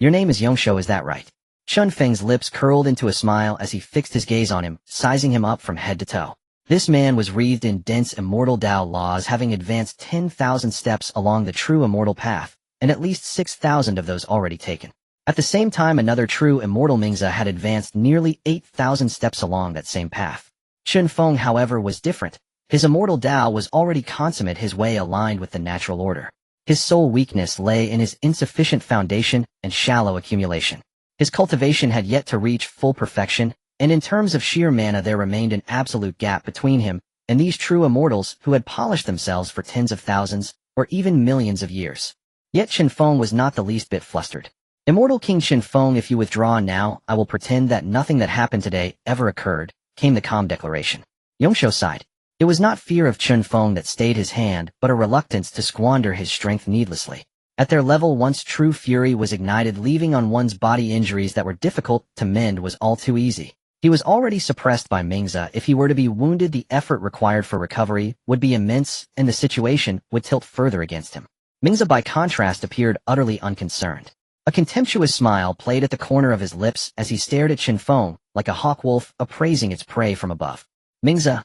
Your name is Yongshou, is that right? Chen Feng's lips curled into a smile as he fixed his gaze on him, sizing him up from head to toe. This man was wreathed in dense immortal Tao laws, having advanced 10,000 steps along the true immortal path, and at least 6,000 of those already taken. At the same time, another true immortal Mingzi had advanced nearly 8,000 steps along that same path. Chen Feng, however, was different. His immortal Tao was already consummate, his way aligned with the natural order. His sole weakness lay in his insufficient foundation and shallow accumulation. His cultivation had yet to reach full perfection, and in terms of sheer mana there remained an absolute gap between him and these true immortals who had polished themselves for tens of thousands, or even millions of years. Yet Chen Feng was not the least bit flustered. Immortal King Chen Feng, if you withdraw now, I will pretend that nothing that happened today ever occurred, came the calm declaration. Yongshou sighed. It was not fear of Chen Feng that stayed his hand, but a reluctance to squander his strength needlessly. At their level, once true fury was ignited, leaving on one's body injuries that were difficult to mend was all too easy. He was already suppressed by Mingzi. If he were to be wounded, the effort required for recovery would be immense, and the situation would tilt further against him. Mingzi, by contrast, appeared utterly unconcerned. A contemptuous smile played at the corner of his lips as he stared at Chen Feng, like a hawk wolf appraising its prey from above. Mingzi.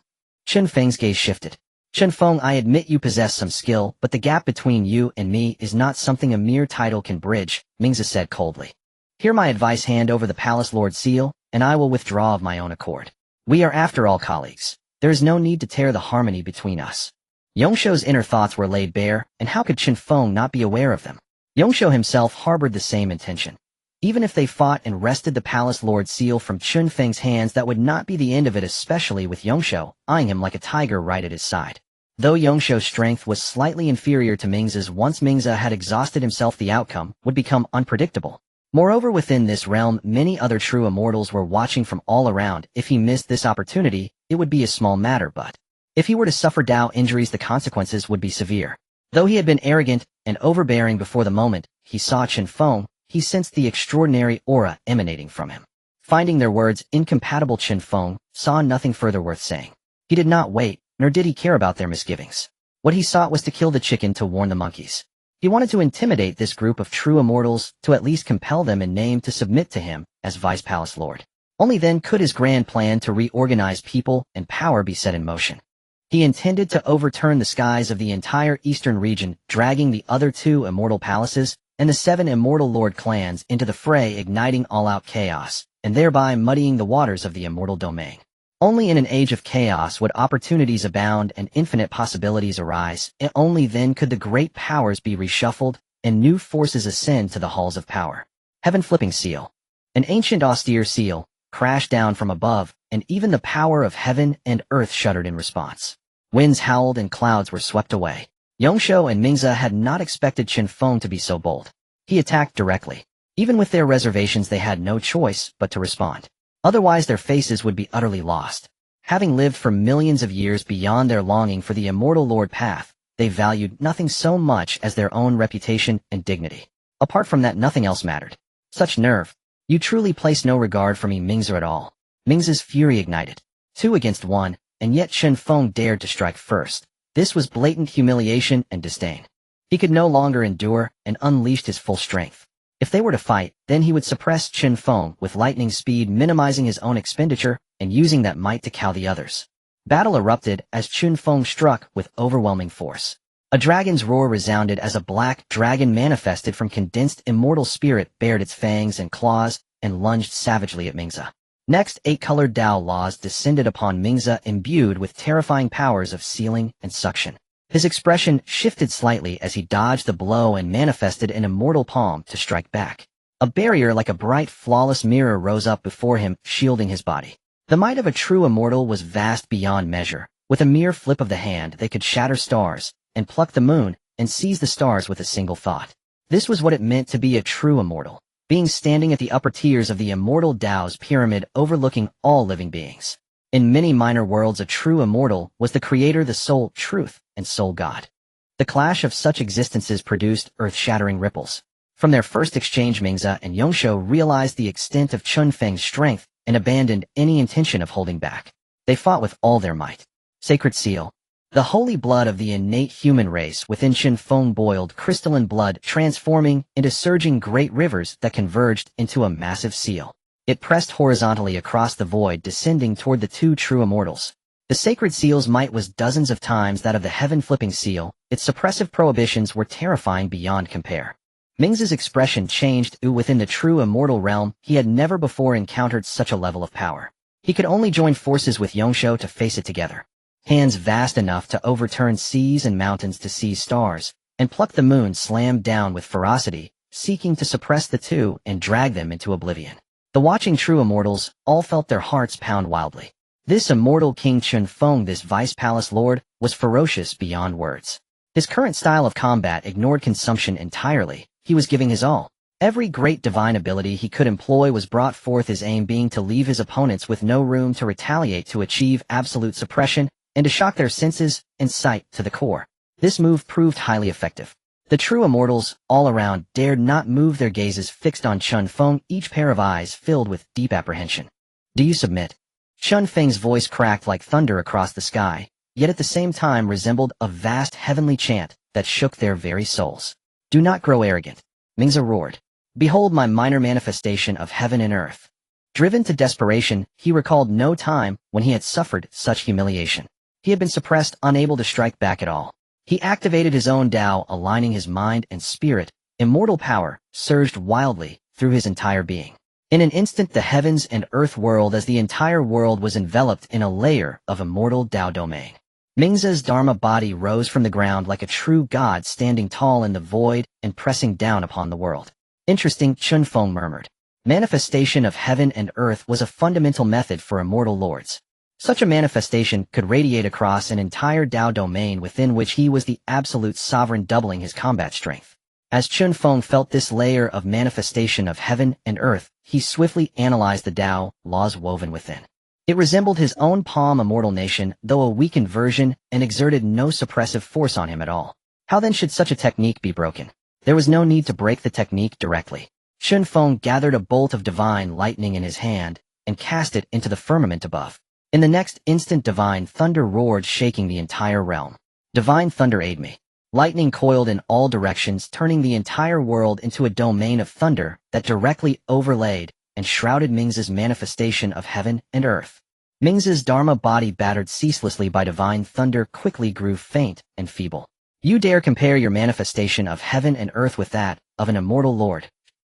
Chen Feng's gaze shifted. Chen Feng, I admit you possess some skill, but the gap between you and me is not something a mere title can bridge, Mingzi said coldly. Hear my advice, hand over the Palace Lord Seal, and I will withdraw of my own accord. We are after all colleagues. There is no need to tear the harmony between us. Yongshou's inner thoughts were laid bare, and how could Chen Feng not be aware of them? Yongshou himself harbored the same intention. Even if they fought and wrested the Palace Lord Seal from Chen Feng's hands, that would not be the end of it, especially with Yongshou eyeing him like a tiger right at his side. Though Yongshou's strength was slightly inferior to Mingzi's, once Mingzi had exhausted himself, the outcome would become unpredictable. Moreover, within this realm, many other true immortals were watching from all around. If he missed this opportunity, it would be a small matter, but if he were to suffer Tao injuries, the consequences would be severe. Though he had been arrogant and overbearing before the moment he saw Chen Feng, he sensed the extraordinary aura emanating from him. Finding their words incompatible, Chen Feng saw nothing further worth saying. He did not wait, nor did he care about their misgivings. What he sought was to kill the chicken to warn the monkeys. He wanted to intimidate this group of true immortals, to at least compel them in name to submit to him as Vice Palace Lord. Only then could his grand plan to reorganize people and power be set in motion. He intended to overturn the skies of the entire eastern region, dragging the other two immortal palaces and the 7 immortal lord clans into the fray, igniting all-out chaos, and thereby muddying the waters of the immortal domain. Only in an age of chaos would opportunities abound and infinite possibilities arise, and only then could the great powers be reshuffled and new forces ascend to the halls of power. Heaven-flipping seal. An ancient austere seal crashed down from above, and even the power of heaven and earth shuddered in response. Winds howled and clouds were swept away. Yongshou and Mingzi had not expected Chen Feng to be so bold. He attacked directly. Even with their reservations, they had no choice but to respond. Otherwise their faces would be utterly lost. Having lived for millions of years beyond their longing for the immortal Lord path, they valued nothing so much as their own reputation and dignity. Apart from that, nothing else mattered. Such nerve. You truly place no regard for me, Mingzi, at all. Mingzi's fury ignited. 2 against 1, and yet Chen Feng dared to strike first. This was blatant humiliation and disdain. He could no longer endure and unleashed his full strength. If they were to fight, then he would suppress Chen Feng with lightning speed, minimizing his own expenditure and using that might to cow the others. Battle erupted as Chen Feng struck with overwhelming force. A dragon's roar resounded as a black dragon manifested from condensed immortal spirit bared its fangs and claws and lunged savagely at Mingzi. Next, 8-colored Tao laws descended upon Mingzi, imbued with terrifying powers of sealing and suction. His expression shifted slightly as he dodged the blow and manifested an immortal palm to strike back. A barrier like a bright, flawless mirror rose up before him, shielding his body. The might of a true immortal was vast beyond measure. With a mere flip of the hand, they could shatter stars, and pluck the moon, and seize the stars with a single thought. This was what it meant to be a true immortal, being standing at the upper tiers of the immortal Tao's pyramid, overlooking all living beings. In many minor worlds, a true immortal was the creator, the soul, truth, and soul god. The clash of such existences produced earth-shattering ripples. From their first exchange, Mingzi and Yongshou realized the extent of Chen Feng's strength and abandoned any intention of holding back. They fought with all their might. Sacred seal. The holy blood of the innate human race within Chen Feng boiled crystalline blood, transforming into surging great rivers that converged into a massive seal. It pressed horizontally across the void, descending toward the two true immortals. The sacred seal's might was dozens of times that of the heaven-flipping seal. Its suppressive prohibitions were terrifying beyond compare. Ming's expression changed. Within the true immortal realm, he had never before encountered such a level of power. He could only join forces with Yongshou to face it together. Hands vast enough to overturn seas and mountains to seize stars, and pluck the moon slammed down with ferocity, seeking to suppress the two and drag them into oblivion. The watching true immortals all felt their hearts pound wildly. This immortal King Chen Feng, this vice palace lord, was ferocious beyond words. His current style of combat ignored consumption entirely. He was giving his all. Every great divine ability he could employ was brought forth, his aim being to leave his opponents with no room to retaliate, to achieve absolute suppression, and to shock their senses and sight to the core. This move proved highly effective. The true immortals, all around, dared not move, their gazes fixed on Chen Feng, each pair of eyes filled with deep apprehension. "Do you submit?" Chen Feng's voice cracked like thunder across the sky, yet at the same time resembled a vast heavenly chant that shook their very souls. "Do not grow arrogant," Mingzi roared. "Behold my minor manifestation of heaven and earth." Driven to desperation, he recalled no time when he had suffered such humiliation. He had been suppressed, unable to strike back at all. He activated his own Tao, aligning his mind and spirit. Immortal power surged wildly through his entire being. In an instant, the heavens and earth whirled as the entire world was enveloped in a layer of immortal Tao domain. Mingzi's Dharma body rose from the ground like a true god, standing tall in the void and pressing down upon the world. "Interesting," Chen Feng murmured. Manifestation of heaven and earth was a fundamental method for immortal lords. Such a manifestation could radiate across an entire Tao domain within which he was the absolute sovereign, doubling his combat strength. As Chen Feng felt this layer of manifestation of heaven and earth, he swiftly analyzed the Tao laws woven within. It resembled his own palm immortal nation, though a weakened version, and exerted no suppressive force on him at all. How then should such a technique be broken? There was no need to break the technique directly. Chen Feng gathered a bolt of divine lightning in his hand and cast it into the firmament above. In the next instant, divine thunder roared, shaking the entire realm. "Divine thunder, aid me." Lightning coiled in all directions, turning the entire world into a domain of thunder that directly overlaid and shrouded Mingzi's manifestation of heaven and earth. Mingzi's Dharma body, battered ceaselessly by divine thunder, quickly grew faint and feeble. "You dare compare your manifestation of heaven and earth with that of an immortal lord?"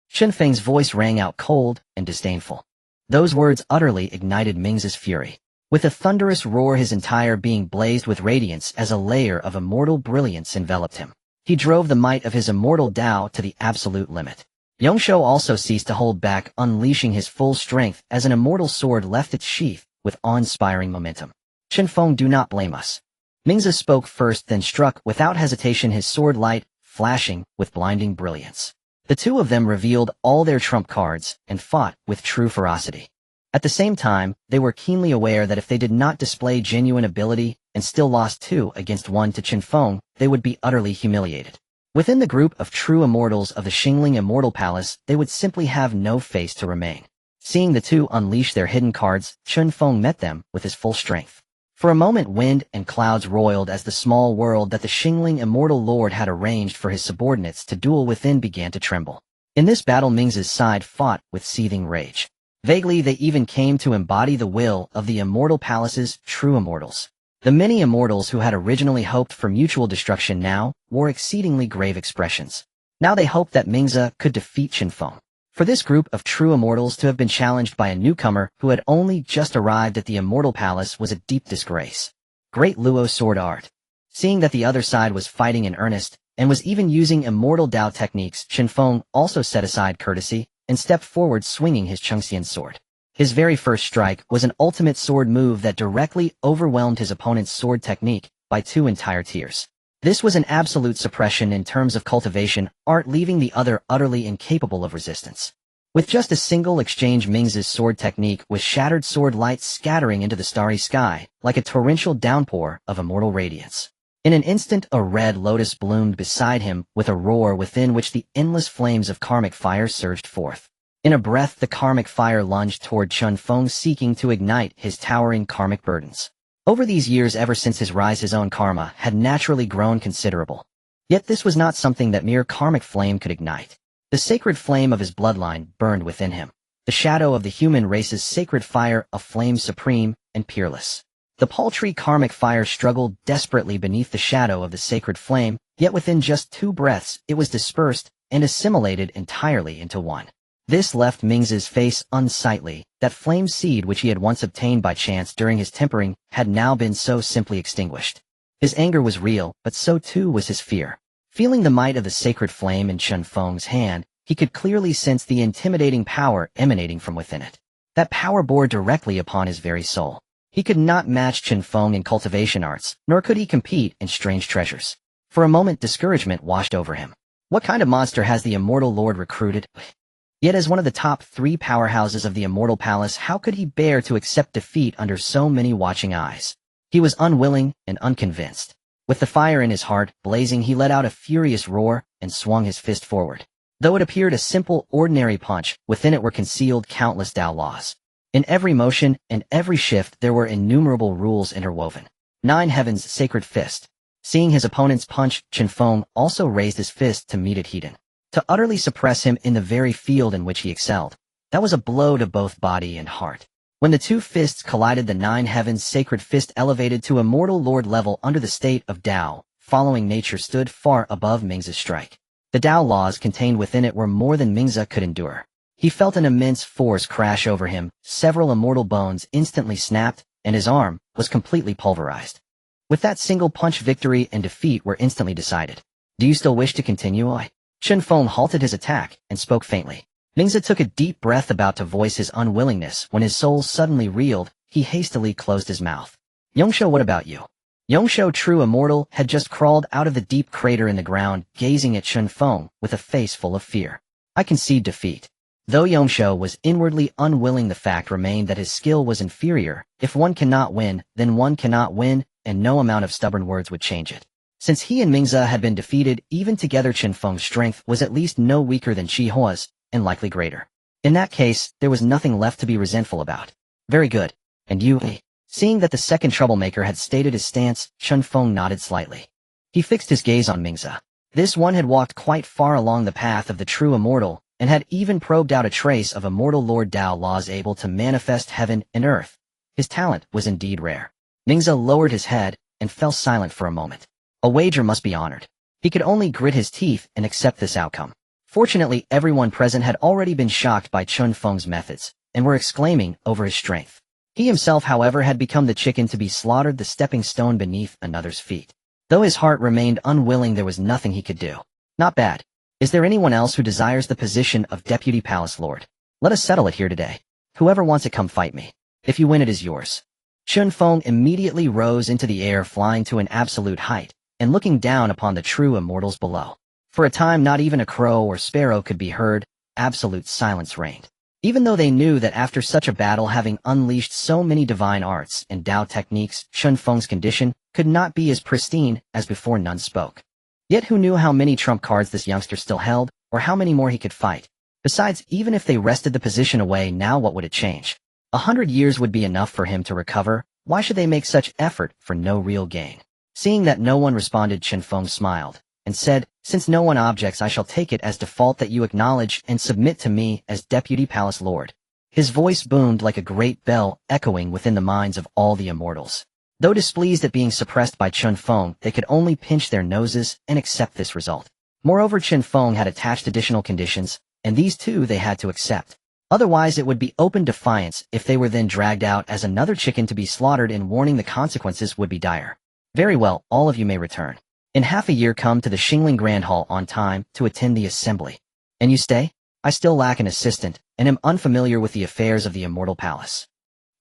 Chen Feng's voice rang out cold and disdainful. Those words utterly ignited Mingzi's fury. With a thunderous roar, his entire being blazed with radiance as a layer of immortal brilliance enveloped him. He drove the might of his immortal Tao to the absolute limit. Yongshou also ceased to hold back, unleashing his full strength as an immortal sword left its sheath with awe-inspiring momentum. "Chen Feng, do not blame us." Mingzi spoke first, then struck without hesitation, his sword light flashing with blinding brilliance. The two of them revealed all their trump cards and fought with true ferocity. At the same time, they were keenly aware that if they did not display genuine ability and still lost 2-1 to Chen Feng, they would be utterly humiliated. Within the group of true immortals of the Xingling Immortal Palace, they would simply have no face to remain. Seeing the two unleash their hidden cards, Chen Feng met them with his full strength. For a moment, wind and clouds roiled as the small world that the Xingling Immortal Lord had arranged for his subordinates to duel within began to tremble. In this battle, Mingzi's side fought with seething rage. Vaguely, they even came to embody the will of the Immortal Palace's true immortals. The many immortals who had originally hoped for mutual destruction now wore exceedingly grave expressions. Now they hoped that Mingzi could defeat Chen Feng. For this group of true immortals to have been challenged by a newcomer who had only just arrived at the Immortal Palace was a deep disgrace. Great Luo sword art. Seeing that the other side was fighting in earnest, and was even using immortal Tao techniques, Chen Feng also set aside courtesy and stepped forward, swinging his Chengxian sword. His very first strike was an ultimate sword move that directly overwhelmed his opponent's sword technique by 2 entire tiers. This was an absolute suppression in terms of cultivation art, leaving the other utterly incapable of resistance. With just a single exchange, Mingzi's sword technique was shattered, sword light scattering into the starry sky like a torrential downpour of immortal radiance. In an instant, a red lotus bloomed beside him with a roar within which the endless flames of karmic fire surged forth. In a breath, the karmic fire lunged toward Chen Feng, seeking to ignite his towering karmic burdens. Over these years ever since his rise his own karma had naturally grown considerable. Yet this was not something that mere karmic flame could ignite. The sacred flame of his bloodline burned within him. The shadow of the human race's sacred fire, a flame supreme and peerless. The paltry karmic fire struggled desperately beneath the shadow of the sacred flame, yet within just 2 breaths it was dispersed and assimilated entirely into one. This left Ming's face unsightly. That flame seed which he had once obtained by chance during his tempering had now been so simply extinguished. His anger was real, but so too was his fear. Feeling the might of the sacred flame in Chen Feng's hand, he could clearly sense the intimidating power emanating from within it. That power bore directly upon his very soul. He could not match Chen Feng in cultivation arts, nor could he compete in strange treasures. For a moment discouragement washed over him. What kind of monster has the Immortal Lord recruited? Yet as one of the top 3 powerhouses of the Immortal Palace, how could he bear to accept defeat under so many watching eyes? He was unwilling and unconvinced. With the fire in his heart blazing, he let out a furious roar and swung his fist forward. Though it appeared a simple, ordinary punch, within it were concealed countless Tao laws. In every motion and every shift there were innumerable rules interwoven. 9 Heaven's sacred fist. Seeing his opponent's punch, Chen Feng also raised his fist to meet it head-on. To utterly suppress him in the very field in which he excelled. That was a blow to both body and heart. When the 2 fists collided, the 9 Heaven's sacred fist elevated to Immortal Lord level under the state of Tao, following nature stood far above Ming's strike. The Tao laws contained within it were more than Ming could endure. He felt an immense force crash over him, several immortal bones instantly snapped, and his arm was completely pulverized. With that single punch, victory and defeat were instantly decided. Do you still wish to continue? Chen Feng halted his attack and spoke faintly. Ming took a deep breath, about to voice his unwillingness when his soul suddenly reeled. He hastily closed his mouth. Yongsho, what about you? Yongsho, true immortal, had just crawled out of the deep crater in the ground, gazing at Chen Feng with a face full of fear. I concede defeat. Though Yongsho was inwardly unwilling, the fact remained that his skill was inferior. If one cannot win, then one cannot win, and no amount of stubborn words would change it. Since he and Ming had been defeated, even together Chen Feng's strength was at least no weaker than Chi Hua's, and likely greater. In that case, there was nothing left to be resentful about. Very good. And you? Seeing that the second troublemaker had stated his stance, Chen Feng nodded slightly. He fixed his gaze on Ming. This one had walked quite far along the path of the true immortal, and had even probed out a trace of Immortal Lord Tao laws able to manifest heaven and earth. His talent was indeed rare. Ming lowered his head and fell silent for a moment. A wager must be honored. He could only grit his teeth and accept this outcome. Fortunately, everyone present had already been shocked by Chen Feng's methods, and were exclaiming over his strength. He himself, however, had become the chicken to be slaughtered, the stepping stone beneath another's feet. Though his heart remained unwilling, there was nothing he could do. Not bad. Is there anyone else who desires the position of Deputy Palace Lord? Let us settle it here today. Whoever wants it, come fight me. If you win, it is yours. Chen Feng immediately rose into the air, flying to an absolute height, and looking down upon the true immortals below. For a time, not even a crow or sparrow could be heard. Absolute silence reigned. Even though they knew that after such a battle, having unleashed so many divine arts and Tao techniques, Chen Feng's condition could not be as pristine as before, none spoke. Yet who knew how many trump cards this youngster still held, or how many more he could fight? Besides, even if they wrested the position away now, what would it change? 100 years would be enough for him to recover. Why should they make such effort for no real gain? Seeing that no one responded, Chen Feng smiled, and said, since no one objects, I shall take it as default that you acknowledge and submit to me as Deputy Palace Lord. His voice boomed like a great bell, echoing within the minds of all the immortals. Though displeased at being suppressed by Chen Feng, they could only pinch their noses and accept this result. Moreover, Chen Feng had attached additional conditions, and these too they had to accept. Otherwise it would be open defiance if they were then dragged out as another chicken to be slaughtered, and warning the consequences would be dire. Very well, all of you may return. In half a year come to the Xingling Grand Hall on time to attend the assembly. And you stay? I still lack an assistant, and am unfamiliar with the affairs of the Immortal Palace.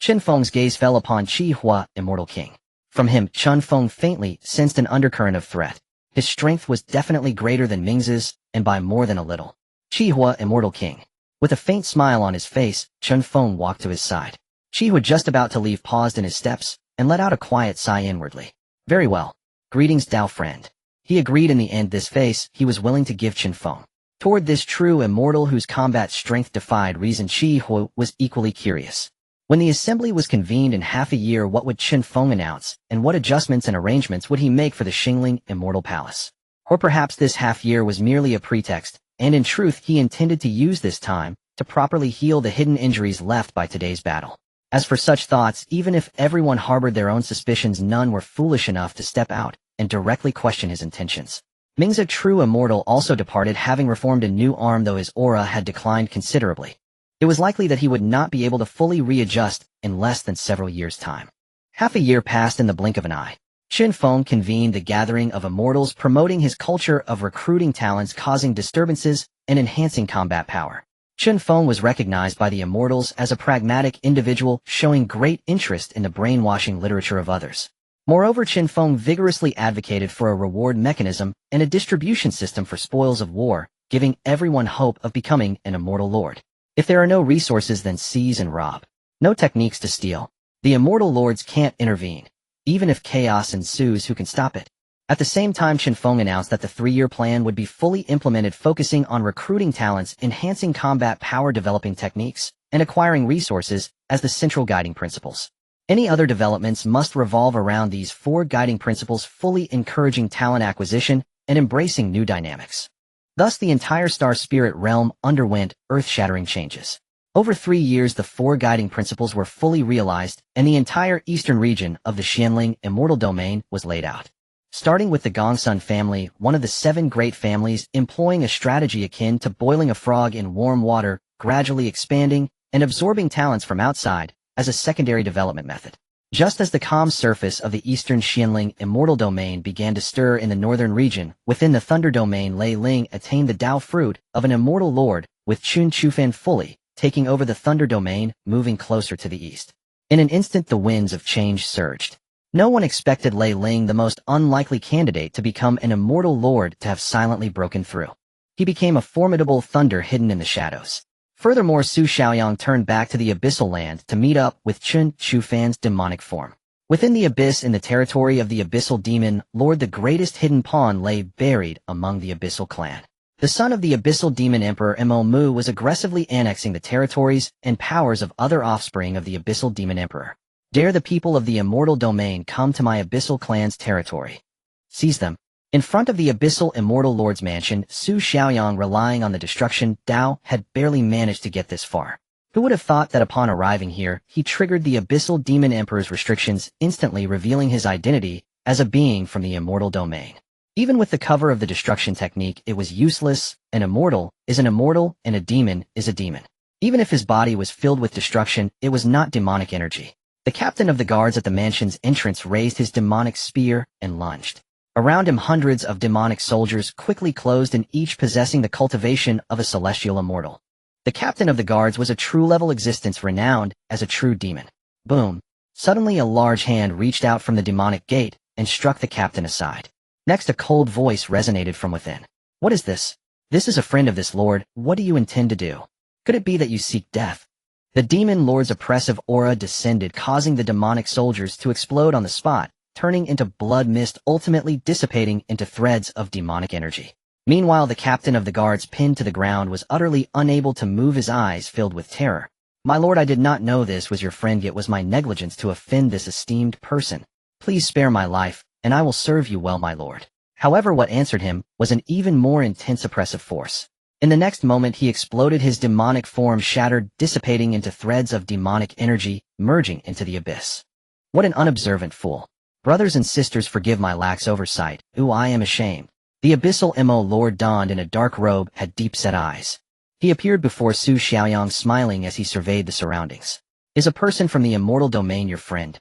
Chen Feng's gaze fell upon Chi Hua, Immortal King. From him, Chen Feng faintly sensed an undercurrent of threat. His strength was definitely greater than Ming's, and by more than a little. Chi Hua, Immortal King. With a faint smile on his face, Chen Feng walked to his side. Chi Hua, just about to leave, paused in his steps, and let out a quiet sigh inwardly. Very well. Greetings, Tao friend. He agreed in the end. This face he was willing to give Chen Feng. Toward this true immortal whose combat strength defied reason, Chi Hua was equally curious. When the assembly was convened in half a year, what would Chen Feng announce, and what adjustments and arrangements would he make for the Xingling Immortal Palace? Or perhaps this half year was merely a pretext, and in truth he intended to use this time to properly heal the hidden injuries left by today's battle. As for such thoughts, even if everyone harbored their own suspicions, none were foolish enough to step out and directly question his intentions. Ming's a true immortal also departed, having reformed a new arm, though his aura had declined considerably. It was likely that he would not be able to fully readjust in less than several years' time. Half a year passed in the blink of an eye. Chen Feng convened the gathering of immortals, promoting his culture of recruiting talents, causing disturbances, and enhancing combat power. Chen Feng was recognized by the immortals as a pragmatic individual, showing great interest in the brainwashing literature of others. Moreover, Chen Feng vigorously advocated for a reward mechanism and a distribution system for spoils of war, giving everyone hope of becoming an immortal lord. If there are no resources, then seize and rob. No techniques to steal. The immortal lords can't intervene. Even if chaos ensues, who can stop it? At the same time, Chen Feng announced that the 3-year plan would be fully implemented, focusing on recruiting talents, enhancing combat power, developing techniques, and acquiring resources as the central guiding principles. Any other developments must revolve around these 4 guiding principles, fully encouraging talent acquisition and embracing new dynamics. Thus, the entire Star Spirit realm underwent earth-shattering changes. Over 3 years, the 4 guiding principles were fully realized, and the entire eastern region of the Xingling Immortal Domain was laid out. Starting with the Gongsun family, one of the 7 great families, employing a strategy akin to boiling a frog in warm water, gradually expanding and absorbing talents from outside as a secondary development method. Just as the calm surface of the eastern Xingling Immortal Domain began to stir in the northern region, within the Thunder Domain, Lei Ling attained the Dao fruit of an immortal lord, with Chun Chufan fully taking over the Thunder Domain, moving closer to the east. In an instant, the winds of change surged. No one expected Lei Ling, the most unlikely candidate to become an immortal lord, to have silently broken through. He became a formidable thunder hidden in the shadows. Furthermore, Su Xiaoyang turned back to the Abyssal Land to meet up with Chun Chufan's demonic form. Within the abyss, in the territory of the Abyssal Demon Lord, the greatest hidden pawn lay buried among the Abyssal clan. The son of the Abyssal Demon Emperor Mo Mu was aggressively annexing the territories and powers of other offspring of the Abyssal Demon Emperor. Dare the people of the Immortal Domain come to my Abyssal clan's territory. Seize them. In front of the Abyssal Immortal Lord's mansion, Su Xiaoyang, relying on the destruction Dao, had barely managed to get this far. Who would have thought that upon arriving here, he triggered the Abyssal Demon Emperor's restrictions, instantly revealing his identity as a being from the Immortal Domain. Even with the cover of the destruction technique, it was useless. An immortal is an immortal, and a demon is a demon. Even if his body was filled with destruction, it was not demonic energy. The captain of the guards at the mansion's entrance raised his demonic spear and lunged. Around him, hundreds of demonic soldiers quickly closed in, each possessing the cultivation of a celestial immortal. The captain of the guards was a true-level existence, renowned as a true demon. Boom! Suddenly a large hand reached out from the demonic gate and struck the captain aside. Next, a cold voice resonated from within. What is this? This is a friend of this lord. What do you intend to do? Could it be that you seek death? The demon lord's oppressive aura descended, causing the demonic soldiers to explode on the spot, turning into blood mist, ultimately dissipating into threads of demonic energy. Meanwhile, the captain of the guards, pinned to the ground, was utterly unable to move, his eyes filled with terror. My lord, I did not know this was your friend, yet was my negligence to offend this esteemed person. Please spare my life, and I will serve you well, my lord. However, what answered him was an even more intense oppressive force. In the next moment, he exploded, his demonic form shattered, dissipating into threads of demonic energy, merging into the abyss. What an unobservant fool. Brothers and sisters, forgive my lax oversight. Ooh, I am ashamed. The Abyssal Mo Lord, donned in a dark robe, had deep-set eyes. He appeared before Su Xiaoyang, smiling as he surveyed the surroundings. Is a person from the Immortal Domain your friend?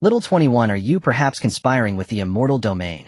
Little 21, are you perhaps conspiring with the Immortal Domain?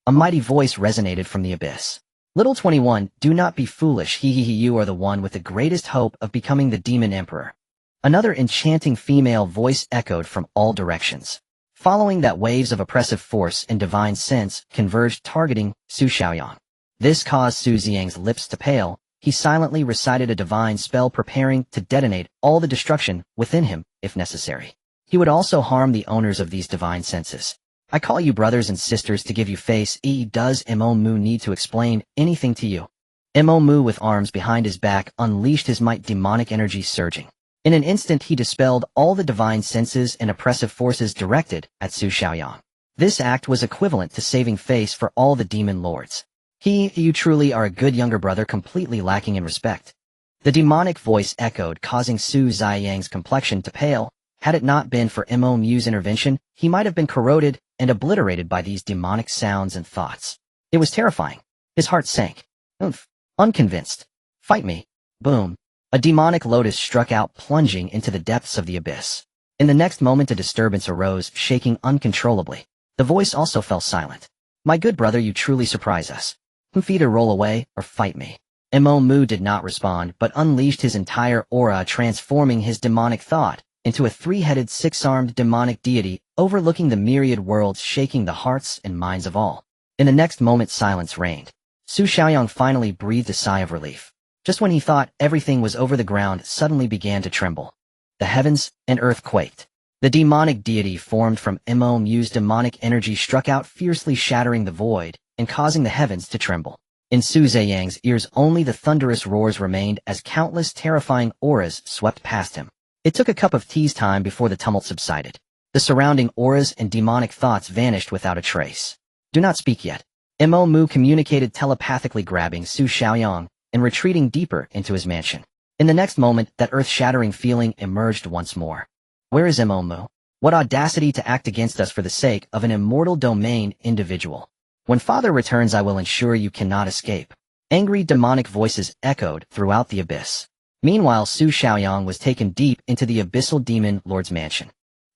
A mighty voice resonated from the abyss. Little 21, do not be foolish, you are the one with the greatest hope of becoming the Demon Emperor. Another enchanting female voice echoed from all directions. Following that, waves of oppressive force and divine sense converged, targeting Su Xiaoyang. This caused Su Xiang's lips to pale. He silently recited a divine spell, preparing to detonate all the destruction within him, if necessary. He would also harm the owners of these divine senses. I call you brothers and sisters to give you face. Does Mo Mu need to explain anything to you? Mo Mu, with arms behind his back, unleashed his might, demonic energy surging. In an instant he dispelled all the divine senses and oppressive forces directed at Su Xiaoyang. This act was equivalent to saving face for all the demon lords. You truly are a good younger brother, completely lacking in respect. The demonic voice echoed, causing Su Ziyang's complexion to pale. Had it not been for Mo Mu's intervention, he might have been corroded and obliterated by these demonic sounds and thoughts. It was terrifying. His heart sank. Oomph. Unconvinced. Fight me. Boom. A demonic lotus struck out, plunging into the depths of the abyss. In the next moment a disturbance arose, shaking uncontrollably. The voice also fell silent. My good brother, you truly surprise us. Either roll away or fight me. Mo Mu did not respond, but unleashed his entire aura, transforming his demonic thought into a three-headed, six-armed demonic deity, overlooking the myriad worlds, shaking the hearts and minds of all. In the next moment silence reigned. Su Xiaoyang finally breathed a sigh of relief. Just when he thought everything was over, the ground suddenly began to tremble. The heavens and earth quaked. The demonic deity formed from Mo Mu's demonic energy struck out, fiercely shattering the void and causing the heavens to tremble. In Su Ziyang's ears only the thunderous roars remained as countless terrifying auras swept past him. It took a cup of tea's time before the tumult subsided. The surrounding auras and demonic thoughts vanished without a trace. Do not speak yet. Mo Mu communicated telepathically, grabbing Su Xiaoyang and retreating deeper into his mansion. In the next moment, that earth-shattering feeling emerged once more. Where is Mo Mu? What audacity to act against us for the sake of an immortal domain individual. When Father returns, I will ensure you cannot escape. Angry demonic voices echoed throughout the abyss. Meanwhile, Su Xiaoyang was taken deep into the abyssal demon lord's mansion.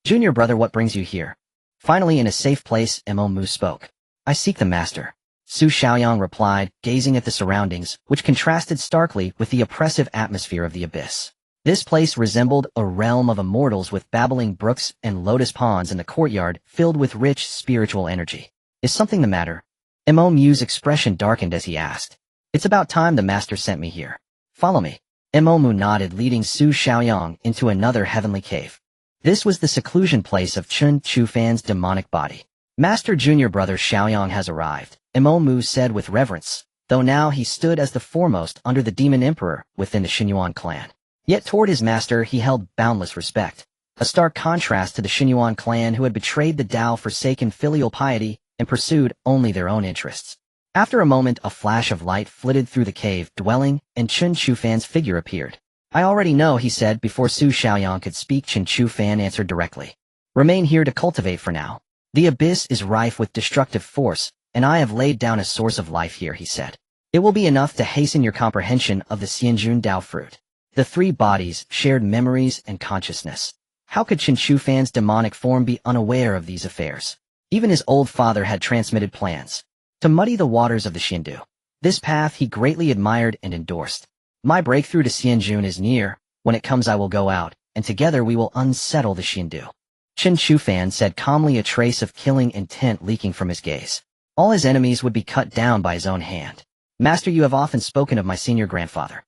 Junior brother, what brings you here? Finally, in a safe place, Mo Mu spoke. I seek the master. Su Xiaoyang replied, gazing at the surroundings, which contrasted starkly with the oppressive atmosphere of the abyss. This place resembled a realm of immortals, with babbling brooks and lotus ponds in the courtyard filled with rich spiritual energy. Is something the matter? Mo Mu's expression darkened as he asked. It's about time the master sent me here. Follow me. Mo Mu nodded, leading Su Xiaoyang into another heavenly cave. This was the seclusion place of Chen Chufan's demonic body. Master Junior Brother Xiaoyang has arrived, Mo Mu said with reverence, though now he stood as the foremost under the demon emperor within the Xinyuan clan. Yet toward his master he held boundless respect, a stark contrast to the Xinyuan clan, who had betrayed the Tao, forsaken filial piety, and pursued only their own interests. After a moment, a flash of light flitted through the cave dwelling, and Chen Chufan's figure appeared. I already know, he said. Before Su Xiaoyang could speak, Chen Chufan answered directly. Remain here to cultivate for now. The abyss is rife with destructive force, and I have laid down a source of life here, he said. It will be enough to hasten your comprehension of the Xianjun Dao fruit. The three bodies shared memories and consciousness. How could Chen Chufan's demonic form be unaware of these affairs? Even his old father had transmitted plans to muddy the waters of the Xindu. This path he greatly admired and endorsed. My breakthrough to Xianjun is near. When it comes, I will go out, and together we will unsettle the Xindu. Chen Chufan said calmly, a trace of killing intent leaking from his gaze. All his enemies would be cut down by his own hand. Master, you have often spoken of my senior grandfather.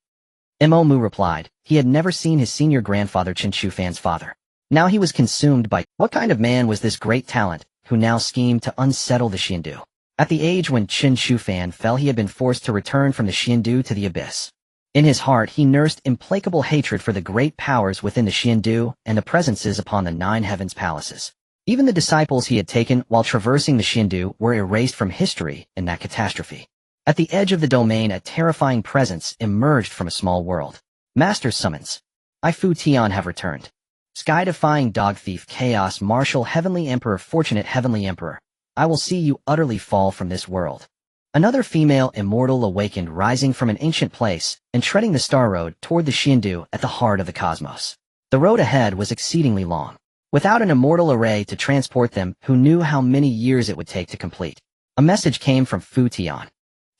Mo Mu replied. He had never seen his senior grandfather, Chen Chufan's father. Now he was consumed by what kind of man was this great talent, who now schemed to unsettle the Xindu. At the age when Chen Chufan fell, he had been forced to return from the Xindu to the abyss. In his heart he nursed implacable hatred for the great powers within the Xindu and the presences upon the nine heavens palaces. Even the disciples he had taken while traversing the Xindu were erased from history in that catastrophe. At the edge of the domain, a terrifying presence emerged from a small world. Master summons. I Fu Tian have returned. Sky-defying dog thief, chaos marshal, heavenly emperor, fortunate heavenly emperor. I will see you utterly fall from this world. Another female immortal awakened, rising from an ancient place and treading the star road toward the Xindu at the heart of the cosmos. The road ahead was exceedingly long. Without an immortal array to transport them, who knew how many years it would take to complete? A message came from Fu Tian.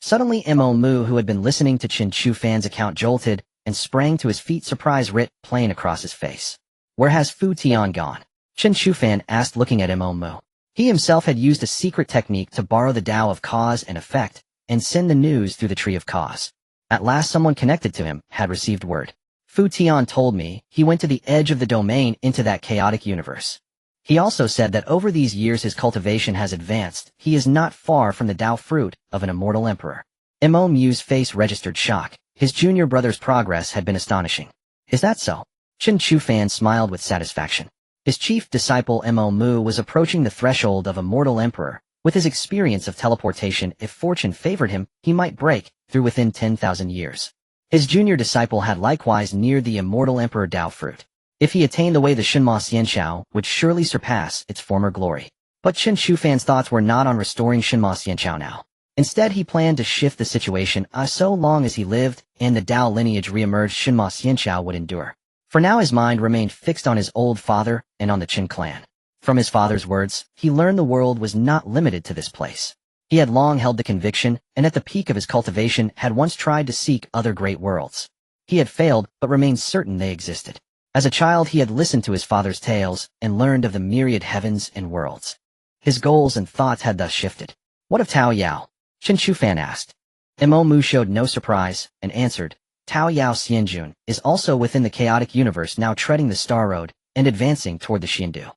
Suddenly Mo Mu, who had been listening to Chen Chufan's account, jolted and sprang to his feet, surprise writ plain across his face. Where has Fu Tian gone? Chen Chufan asked, looking at Mo Mu. He himself had used a secret technique to borrow the Tao of cause and effect and send the news through the tree of cause. At last someone connected to him had received word. Fu Tian told me he went to the edge of the domain into that chaotic universe. He also said that over these years his cultivation has advanced. He is not far from the Tao fruit of an immortal emperor. Mo Mu's face registered shock. His junior brother's progress had been astonishing. Is that so? Chen Fan smiled with satisfaction. His chief disciple Mo Mu was approaching the threshold of a mortal emperor. With his experience of teleportation, if fortune favored him, he might break through within 10,000 years. His junior disciple had likewise neared the immortal emperor Dao fruit. If he attained the way the Shenma Xianxiao would surely surpass its former glory. But Chen Fan's thoughts were not on restoring Shenma Xianxiao now. Instead, he planned to shift the situation so long as he lived and the Dao lineage re-emerged, Shenma Xianxiao would endure. For now his mind remained fixed on his old father and on the Chen clan. From his father's words, he learned the world was not limited to this place. He had long held the conviction, and at the peak of his cultivation had once tried to seek other great worlds. He had failed, but remained certain they existed. As a child he had listened to his father's tales and learned of the myriad heavens and worlds. His goals and thoughts had thus shifted. What of Tao Yao? Chen Fan asked. Mo Mu showed no surprise, and answered, Tao Yao Xianjun is also within the chaotic universe, now treading the star road and advancing toward the Xiandu.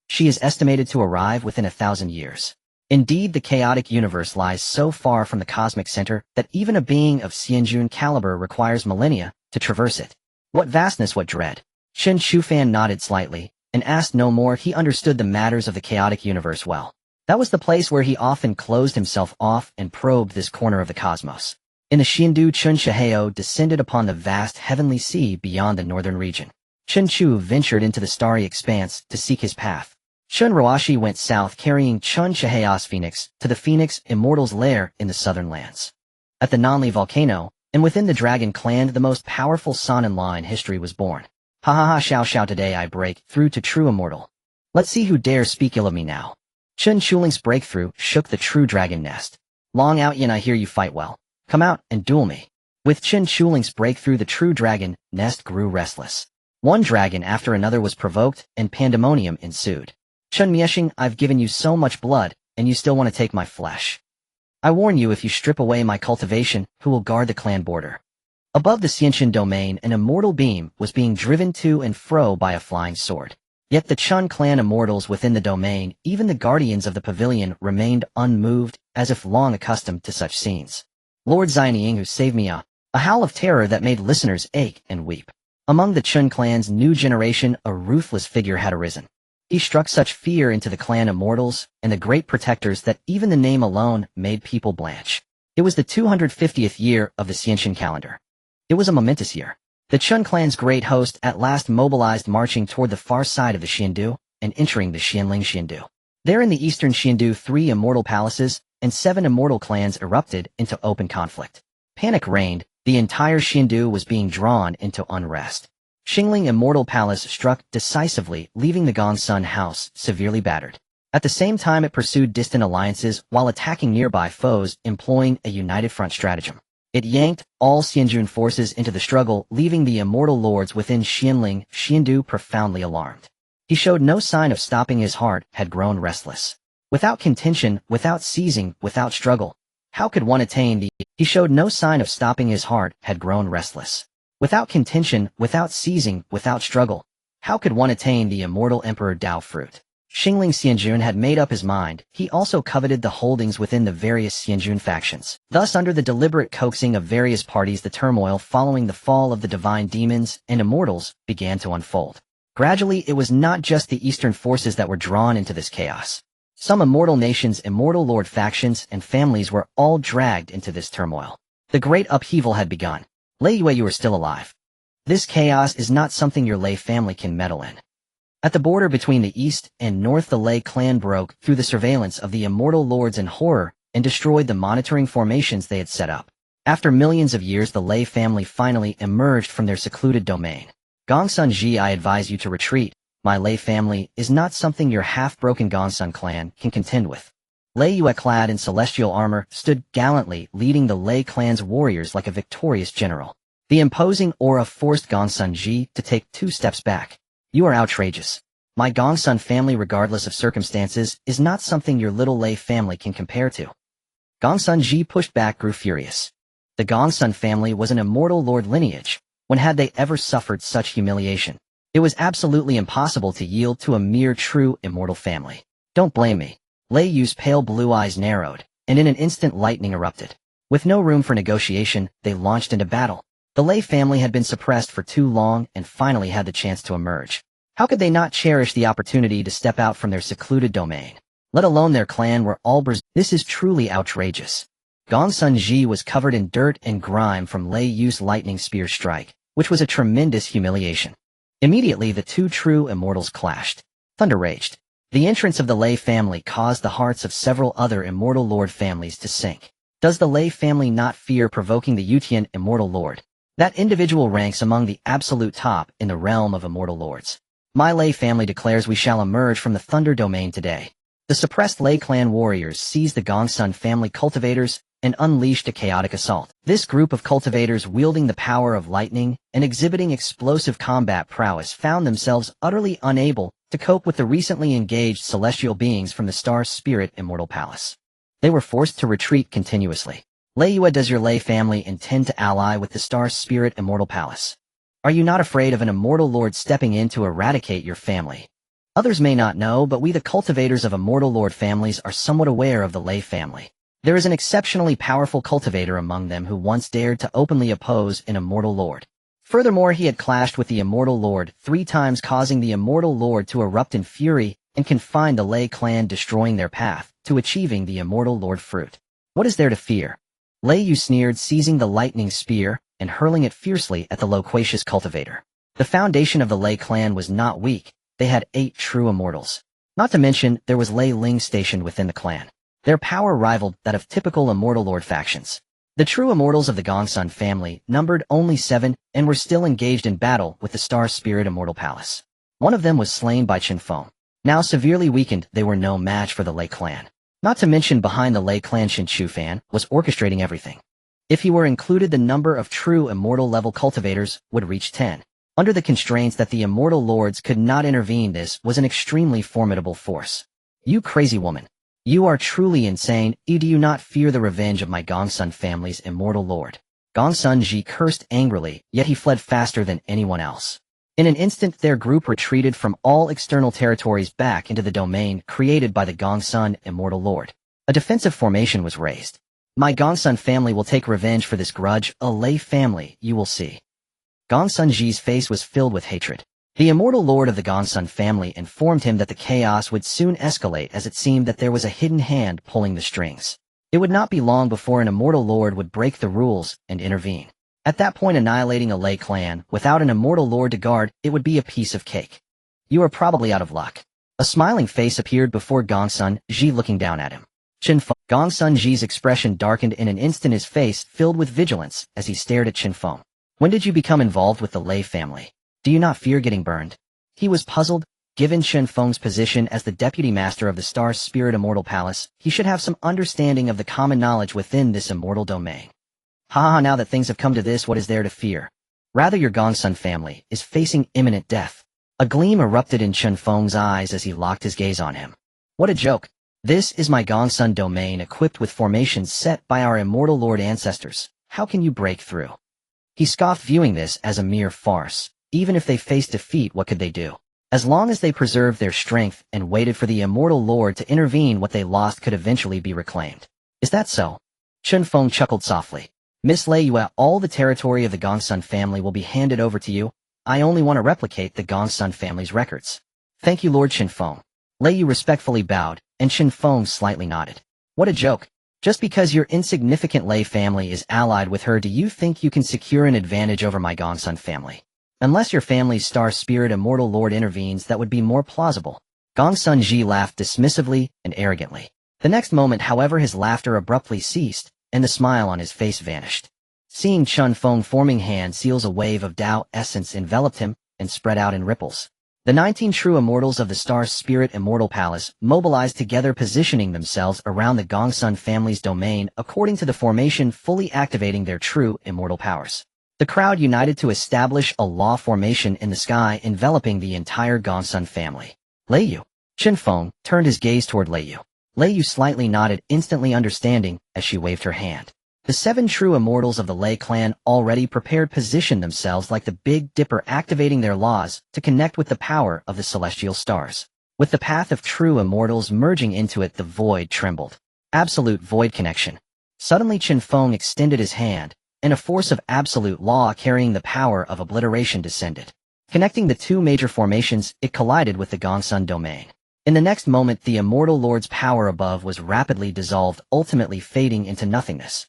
She is estimated to arrive within 1,000 years. Indeed, the chaotic universe lies so far from the cosmic center that even a being of Xianjun caliber requires millennia to traverse it. What vastness, what dread! Chen Fan nodded slightly, and asked no more. He understood the matters of the chaotic universe well. That was the place where he often closed himself off and probed this corner of the cosmos. In the Xiandu, Chen Shihao descended upon the vast heavenly sea beyond the northern region. Chen Chu ventured into the starry expanse to seek his path. Chen Roashi went south carrying Chen Shihao's phoenix to the phoenix immortal's lair in the southern lands. At the Nanli volcano, and within the dragon clan, the most powerful Sonnen law in history was born. Ha ha ha, shao today I break through to true immortal. Let's see who dares speak ill of me now. Chen Chuling's breakthrough shook the true dragon nest. Long out yin, I hear you fight well. Come out and duel me. With Chen Chuling's breakthrough, the true dragon nest grew restless. One dragon after another was provoked, and pandemonium ensued. Chen Mieshing, I've given you so much blood, and you still want to take my flesh. I warn you, if you strip away my cultivation, who will guard the clan border? Above the Xianxian domain, an immortal beam was being driven to and fro by a flying sword. Yet the Chen clan immortals within the domain, even the guardians of the pavilion, remained unmoved, as if long accustomed to such scenes. Lord Xianying, who saved me, a howl of terror that made listeners ache and weep. Among the Chen clan's new generation, a ruthless figure had arisen. He struck such fear into the clan immortals and the great protectors that even the name alone made people blanch. It was the 250th year of the Xianxian calendar. It was a momentous year. The Chen clan's great host at last mobilized, marching toward the far side of the Xiandu and entering the Xianling Xiandu. There in the eastern Xiandu, 3 immortal palaces and 7 immortal clans erupted into open conflict. Panic reigned. The entire Xiandu was being drawn into unrest. Xingling Immortal Palace struck decisively, leaving the Gongsun house severely battered. At the same time, it pursued distant alliances while attacking nearby foes, employing a united front stratagem. It yanked all Xianjun forces into the struggle, leaving the immortal lords within Xianling Xiandu profoundly alarmed. He showed no sign of stopping. His heart had grown restless. Without contention, without seizing, without struggle, how could one attain the... He showed no sign of stopping. His heart had grown restless. Without contention, without seizing, without struggle, how could one attain the immortal emperor Dao fruit? Xingling Xianjun had made up his mind. He also coveted the holdings within the various Xianjun factions. Thus, under the deliberate coaxing of various parties, the turmoil following the fall of the divine demons and immortals began to unfold. Gradually, it was not just the eastern forces that were drawn into this chaos. Some immortal nations, immortal lord factions, and families were all dragged into this turmoil. The great upheaval had begun. Lei Yue, you are still alive. This chaos is not something your Lei family can meddle in. At the border between the east and north, the Lei clan broke through the surveillance of the immortal lords in horror and destroyed the monitoring formations they had set up. After millions of years, the Lei family finally emerged from their secluded domain. Gongsun Ji, I advise you to retreat. My Lei family is not something your half-broken Gongsun clan can contend with. Lei Yue, clad in celestial armor, stood gallantly, leading the Lei clan's warriors like a victorious general. The imposing aura forced Gongsun Ji to take 2 steps back. You are outrageous. My Gongsun family, regardless of circumstances, is not something your little Lei family can compare to. Gongsun Ji pushed back, grew furious. The Gongsun family was an immortal lord lineage. When had they ever suffered such humiliation? It was absolutely impossible to yield to a mere true immortal family. Don't blame me. Lei Yu's pale blue eyes narrowed, and in an instant lightning erupted. With no room for negotiation, they launched into battle. The Lei family had been suppressed for too long and finally had the chance to emerge. How could they not cherish the opportunity to step out from their secluded domain? Let alone their clan were all This is truly outrageous. Gongsun Ji was covered in dirt and grime from Lei Yu's lightning spear strike, which was a tremendous humiliation. Immediately the two true immortals clashed. Thunder raged. The entrance of the Lei family caused the hearts of several other immortal lord families to sink. Does the Lei family not fear provoking the Yutian immortal lord? That individual ranks among the absolute top in the realm of immortal lords. My Lei family declares we shall emerge from the Thunder domain today. The suppressed Lei clan warriors seized the Gongsun family cultivators and unleashed a chaotic assault. This group of cultivators wielding the power of lightning and exhibiting explosive combat prowess found themselves utterly unable to cope with the recently engaged celestial beings from the Star Spirit Immortal Palace. They were forced to retreat continuously. Lei Yue, does your Lei family intend to ally with the Star Spirit Immortal Palace? Are you not afraid of an immortal lord stepping in to eradicate your family? Others may not know, but we the cultivators of immortal lord families are somewhat aware of the Lei family. There is an exceptionally powerful cultivator among them who once dared to openly oppose an immortal lord. Furthermore, he had clashed with the immortal lord 3 times, causing the immortal lord to erupt in fury and confine the Lei clan, destroying their path to achieving the immortal lord fruit. What is there to fear? Lei Yu sneered, seizing the lightning spear and hurling it fiercely at the loquacious cultivator. The foundation of the Lei clan was not weak. They had 8 true immortals. Not to mention, there was Lei Ling stationed within the clan. Their power rivaled that of typical immortal lord factions. The true immortals of the Gongsun family numbered only 7 and were still engaged in battle with the Star Spirit Immortal Palace. One of them was slain by Chen Feng. Now severely weakened, they were no match for the Lei clan. Not to mention, behind the Lei clan, Shen Fan was orchestrating everything. If he were included, the number of true immortal level cultivators would reach 10. Under the constraints that the immortal lords could not intervene, this was an extremely formidable force. You crazy woman. You are truly insane. Do you not fear the revenge of my Gongsun family's immortal lord? Gongsun Ji cursed angrily, yet he fled faster than anyone else. In an instant, their group retreated from all external territories back into the domain created by the Gongsun immortal lord. A defensive formation was raised. My Gongsun family will take revenge for this grudge. A Lei family, you will see. Gongsun Ji's face was filled with hatred. The immortal lord of the Gongsun family informed him that the chaos would soon escalate, as it seemed that there was a hidden hand pulling the strings. It would not be long before an immortal lord would break the rules and intervene. At that point, annihilating a Lei clan without an immortal lord to guard, it would be a piece of cake. You are probably out of luck. A smiling face appeared before Gongsun Ji, looking down at him. Chen Feng. Gongsun Ji's expression darkened in an instant, his face filled with vigilance as he stared at Chen Feng. When did you become involved with the Lei family? Do you not fear getting burned? He was puzzled. Given Chen Feng's position as the deputy master of the Star Spirit Immortal Palace, he should have some understanding of the common knowledge within this immortal domain. Ha, now that things have come to this, what is there to fear? Rather, your Gongsun family is facing imminent death. A gleam erupted in Chen Feng's eyes as he locked his gaze on him. What a joke. This is my Gongsun domain, equipped with formations set by our immortal lord ancestors. How can you break through? He scoffed, viewing this as a mere farce. Even if they faced defeat, what could they do? As long as they preserved their strength and waited for the immortal lord to intervene, what they lost could eventually be reclaimed. Is that so? Chen Feng chuckled softly. Miss Lei Yue, all the territory of the Gongsun family will be handed over to you. I only want to replicate the Gongsun family's records. Thank you, Lord Chen Feng. Lei Yue respectfully bowed, and Chen Feng slightly nodded. What a joke. Just because your insignificant Lei family is allied with her, do you think you can secure an advantage over my Gongsun family? Unless your family's Star Spirit Immortal Lord intervenes, that would be more plausible. Gongsun Ji laughed dismissively and arrogantly. The next moment, however, his laughter abruptly ceased, and the smile on his face vanished. Seeing Chen Feng forming hand seals, a wave of Dao essence enveloped him and spread out in ripples. The 19 true immortals of the Star Spirit Immortal Palace mobilized together, positioning themselves around the Gongsun family's domain according to the formation, fully activating their true immortal powers. The crowd united to establish a law formation in the sky, enveloping the entire Gongsun family. Lei Yu. Chen Feng turned his gaze toward Lei Yu. Lei Yu slightly nodded, instantly understanding as she waved her hand. The 7 true immortals of the Lei clan, already prepared, positioned themselves like the Big Dipper, activating their laws to connect with the power of the celestial stars. With the path of true immortals merging into it, the void trembled. Absolute void connection. Suddenly Chen Feng extended his hand, and a force of absolute law carrying the power of obliteration descended. Connecting the two major formations, it collided with the Gongsun domain. In the next moment, the immortal lord's power above was rapidly dissolved, ultimately fading into nothingness.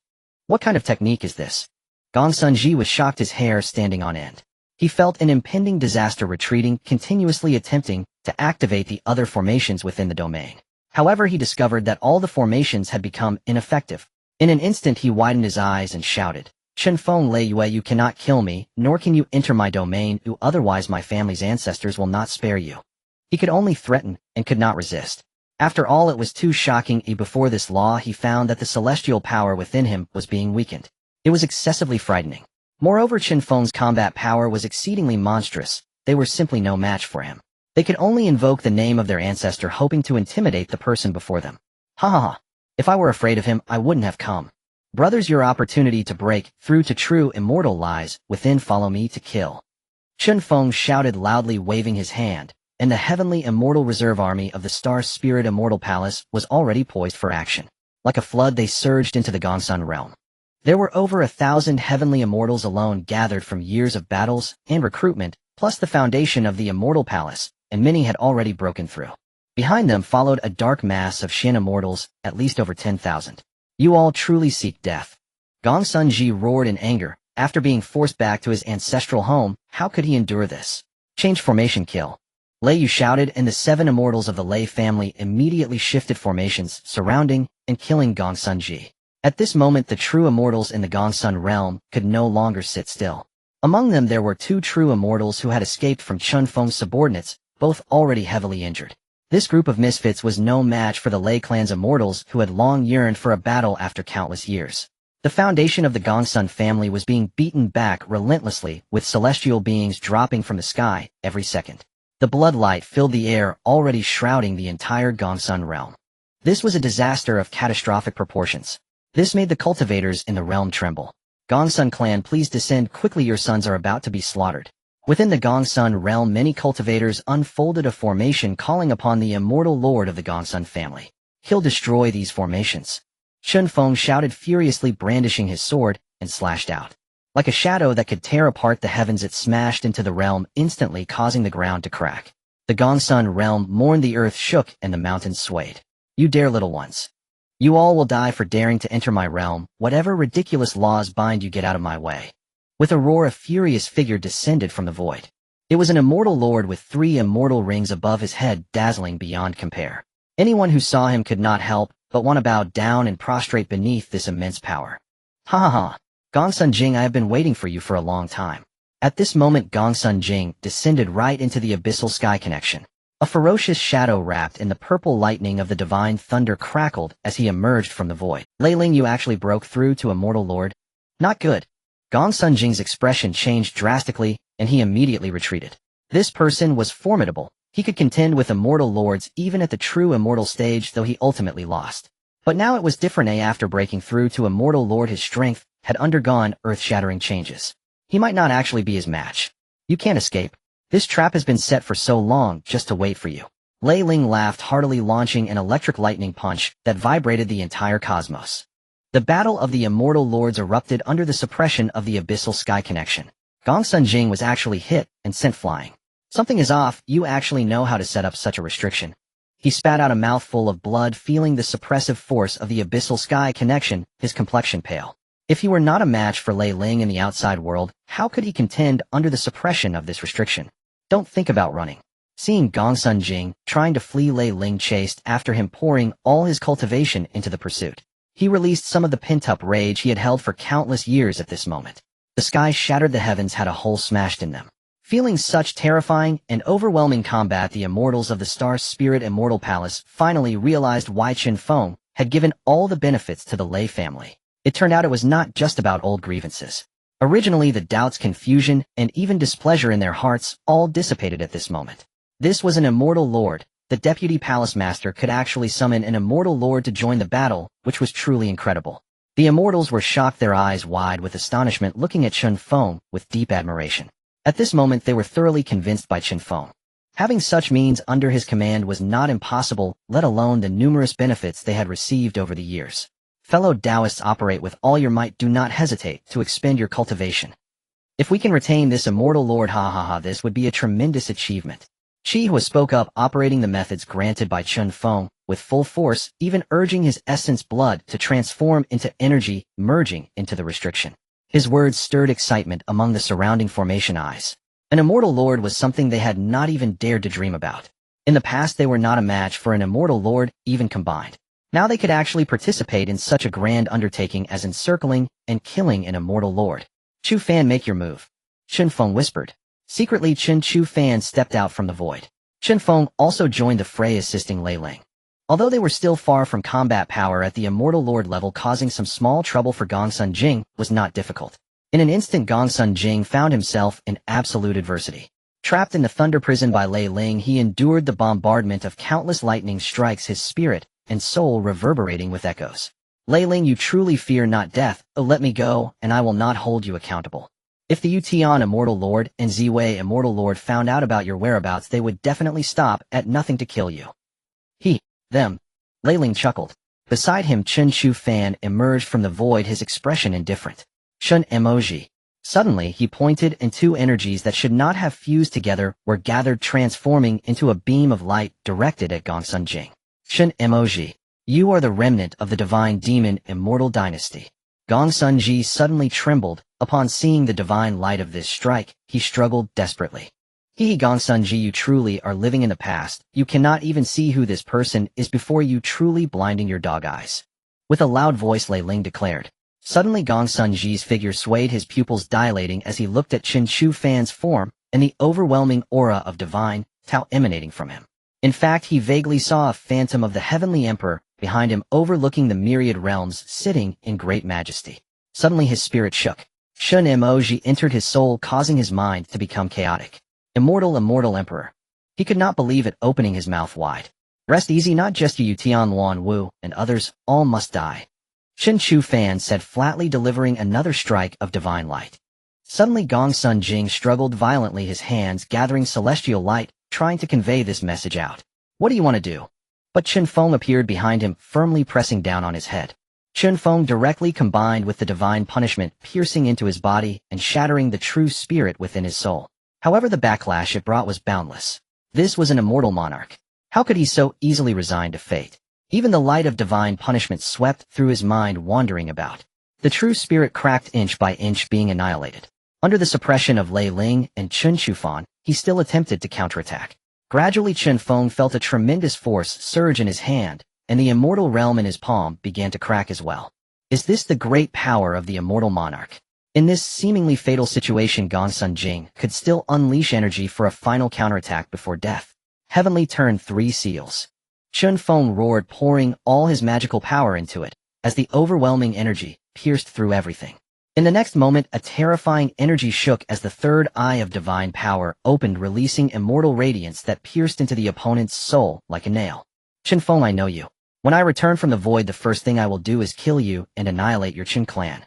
What kind of technique is this? Gongsun Ji was shocked, his hair standing on end. He felt an impending disaster retreating, continuously attempting to activate the other formations within the domain. However, he discovered that all the formations had become ineffective. In an instant, he widened his eyes and shouted, "Chen Feng Lei Yue, you cannot kill me, nor can you enter my domain, otherwise my family's ancestors will not spare you." He could only threaten and could not resist. After all, it was too shocking. Before this law, he found that the celestial power within him was being weakened. It was excessively frightening. Moreover, Chen Feng's combat power was exceedingly monstrous. They were simply no match for him. They could only invoke the name of their ancestor, hoping to intimidate the person before them. Ha ha ha. If I were afraid of him, I wouldn't have come. Brothers, your opportunity to break through to true immortal lies within. Follow me to kill. Chen Feng shouted loudly, waving his hand, and the heavenly immortal reserve army of the Star Spirit Immortal Palace was already poised for action. Like a flood, they surged into the Gongsun realm. There were over 1,000 heavenly immortals alone, gathered from years of battles and recruitment, plus the foundation of the Immortal Palace, and many had already broken through. Behind them followed a dark mass of Shin immortals, at least over 10,000. You all truly seek death. Gongsun Ji roared in anger. After being forced back to his ancestral home, how could he endure this? Change formation, kill. Lei Yu shouted, and the 7 immortals of the Lei family immediately shifted formations, surrounding and killing Gongsun Ji. At this moment, the true immortals in the Gongsun realm could no longer sit still. Among them, there were 2 true immortals who had escaped from Chen Feng's subordinates, both already heavily injured. This group of misfits was no match for the Lei clan's immortals, who had long yearned for a battle after countless years. The foundation of the Gongsun family was being beaten back relentlessly, with celestial beings dropping from the sky every second. The bloodlight filled the air, already shrouding the entire Gongsun realm. This was a disaster of catastrophic proportions. This made the cultivators in the realm tremble. Gongsun clan, please descend quickly, your sons are about to be slaughtered. Within the Gongsun realm, many cultivators unfolded a formation calling upon the immortal lord of the Gongsun family. He'll destroy these formations. Chen Feng shouted furiously, brandishing his sword, and slashed out. Like a shadow that could tear apart the heavens, it smashed into the realm, instantly causing the ground to crack. The Gongsun realm mourned, the earth shook, and the mountains swayed. You dare, little ones. You all will die for daring to enter my realm. Whatever ridiculous laws bind you, get out of my way. With a roar, a furious figure descended from the void. It was an immortal lord with 3 immortal rings above his head, dazzling beyond compare. Anyone who saw him could not help but want to bow down and prostrate beneath this immense power. Ha ha ha. Gongsun Jing, I have been waiting for you for a long time. At this moment, Gongsun Jing descended right into the abyssal sky connection. A ferocious shadow wrapped in the purple lightning of the divine thunder crackled as he emerged from the void. Lei Ling, you actually broke through to Immortal Lord? Not good. Gongsun Jing's expression changed drastically, and he immediately retreated. This person was formidable. He could contend with immortal lords even at the true immortal stage, though he ultimately lost. But now it was different. After breaking through to Immortal Lord, his strength had undergone earth-shattering changes. He might not actually be his match. You can't escape. This trap has been set for so long just to wait for you. Lei Ling laughed heartily, launching an electric lightning punch that vibrated the entire cosmos. The battle of the immortal lords erupted under the suppression of the abyssal sky connection. Gongsun Jing was actually hit and sent flying. Something is off. You actually know how to set up such a restriction. He spat out a mouthful of blood, feeling the suppressive force of the abyssal sky connection, his complexion pale. If he were not a match for Lei Ling in the outside world, how could he contend under the suppression of this restriction? Don't think about running. Seeing Gongsun Jing trying to flee, Lei Ling chased after him, pouring all his cultivation into the pursuit. He released some of the pent-up rage he had held for countless years at this moment. The sky shattered, the heavens had a hole smashed in them. Feeling such terrifying and overwhelming combat, the immortals of the Star Spirit Immortal Palace finally realized why Chen Feng had given all the benefits to the Lei family. It turned out it was not just about old grievances. Originally, the doubts, confusion, and even displeasure in their hearts all dissipated at this moment. This was an immortal lord. The deputy palace master could actually summon an immortal lord to join the battle, which was truly incredible. The immortals were shocked, their eyes wide with astonishment, looking at Chen Feng with deep admiration. At this moment, they were thoroughly convinced by Chen Feng. Having such means under his command was not impossible, let alone the numerous benefits they had received over the years. Fellow Daoists operate with all your might. Do not hesitate to expend your cultivation. If we can retain this immortal lord, this would be a tremendous achievement. Chi Hua spoke up, operating the methods granted by Chen Feng with full force, even urging his essence blood to transform into energy, merging into the restriction. His words stirred excitement among the surrounding formation eyes. An immortal lord was something they had not even dared to dream about. In the past, they were not a match for an immortal lord, even combined. Now they could actually participate in such a grand undertaking as encircling and killing an immortal lord. Chu Fan, make your move. Chen Feng whispered. Secretly, Chu Fan stepped out from the void. Chen Feng also joined the fray, assisting Lei Ling. Although they were still far from combat power at the immortal lord level, causing some small trouble for Gongsun Jing was not difficult. In an instant, Gongsun Jing found himself in absolute adversity. Trapped in the thunder prison by Lei Ling, he endured the bombardment of countless lightning strikes, his spirit and soul reverberating with echoes. Lei Ling, you truly fear not death. Oh, let me go, and I will not hold you accountable. If the Yutian Immortal Lord and Ziwei Immortal Lord found out about your whereabouts, they would definitely stop at nothing to kill you. Them. Lei Ling chuckled. Beside him, Chu Fan emerged from the void, his expression indifferent. Shun emoji. Suddenly, he pointed, and two energies that should not have fused together were gathered, transforming into a beam of light directed at Gongsun Jing. Shun emoji. You are the remnant of the divine demon immortal dynasty. Gongsun Ji suddenly trembled. Upon seeing the divine light of this strike, he struggled desperately. Gongsun Ji, you truly are living in the past. You cannot even see who this person is before you, truly blinding your dog eyes. With a loud voice, Lei Ling declared. Suddenly, Gongsun Ji's figure swayed, his pupils dilating as he looked at Chu Fan's form and the overwhelming aura of divine Tao emanating from him. In fact, he vaguely saw a phantom of the heavenly emperor behind him, overlooking the myriad realms, sitting in great majesty. Suddenly, his spirit shook. Shun emoji entered his soul, causing his mind to become chaotic. Immortal emperor. He could not believe it, opening his mouth wide. Rest easy, not just you, Tian Luan Wu and others, all must die. Chu Fan said flatly, delivering another strike of divine light. Suddenly, Gongsun Jing struggled violently, his hands gathering celestial light, trying to convey this message out. What do you want to do? But Chen Feng appeared behind him, firmly pressing down on his head. Chen Feng directly combined with the divine punishment, piercing into his body and shattering the true spirit within his soul. However, the backlash it brought was boundless. This was an immortal monarch. How could he so easily resign to fate? Even the light of divine punishment swept through his mind, wandering about. The true spirit cracked inch by inch, being annihilated. Under the suppression of Lei Ling and Chen Chufan, he still attempted to counterattack. Gradually, Chen Feng felt a tremendous force surge in his hand, and the immortal realm in his palm began to crack as well. Is this the great power of the immortal monarch? In this seemingly fatal situation, Gongsun Jing could still unleash energy for a final counterattack before death. Heavenly turned 3 seals. Chen Feng roared, pouring all his magical power into it, as the overwhelming energy pierced through everything. In the next moment, a terrifying energy shook as the third eye of divine power opened, releasing immortal radiance that pierced into the opponent's soul like a nail. Chen Feng, I know you. When I return from the void, the first thing I will do is kill you and annihilate your Chen clan.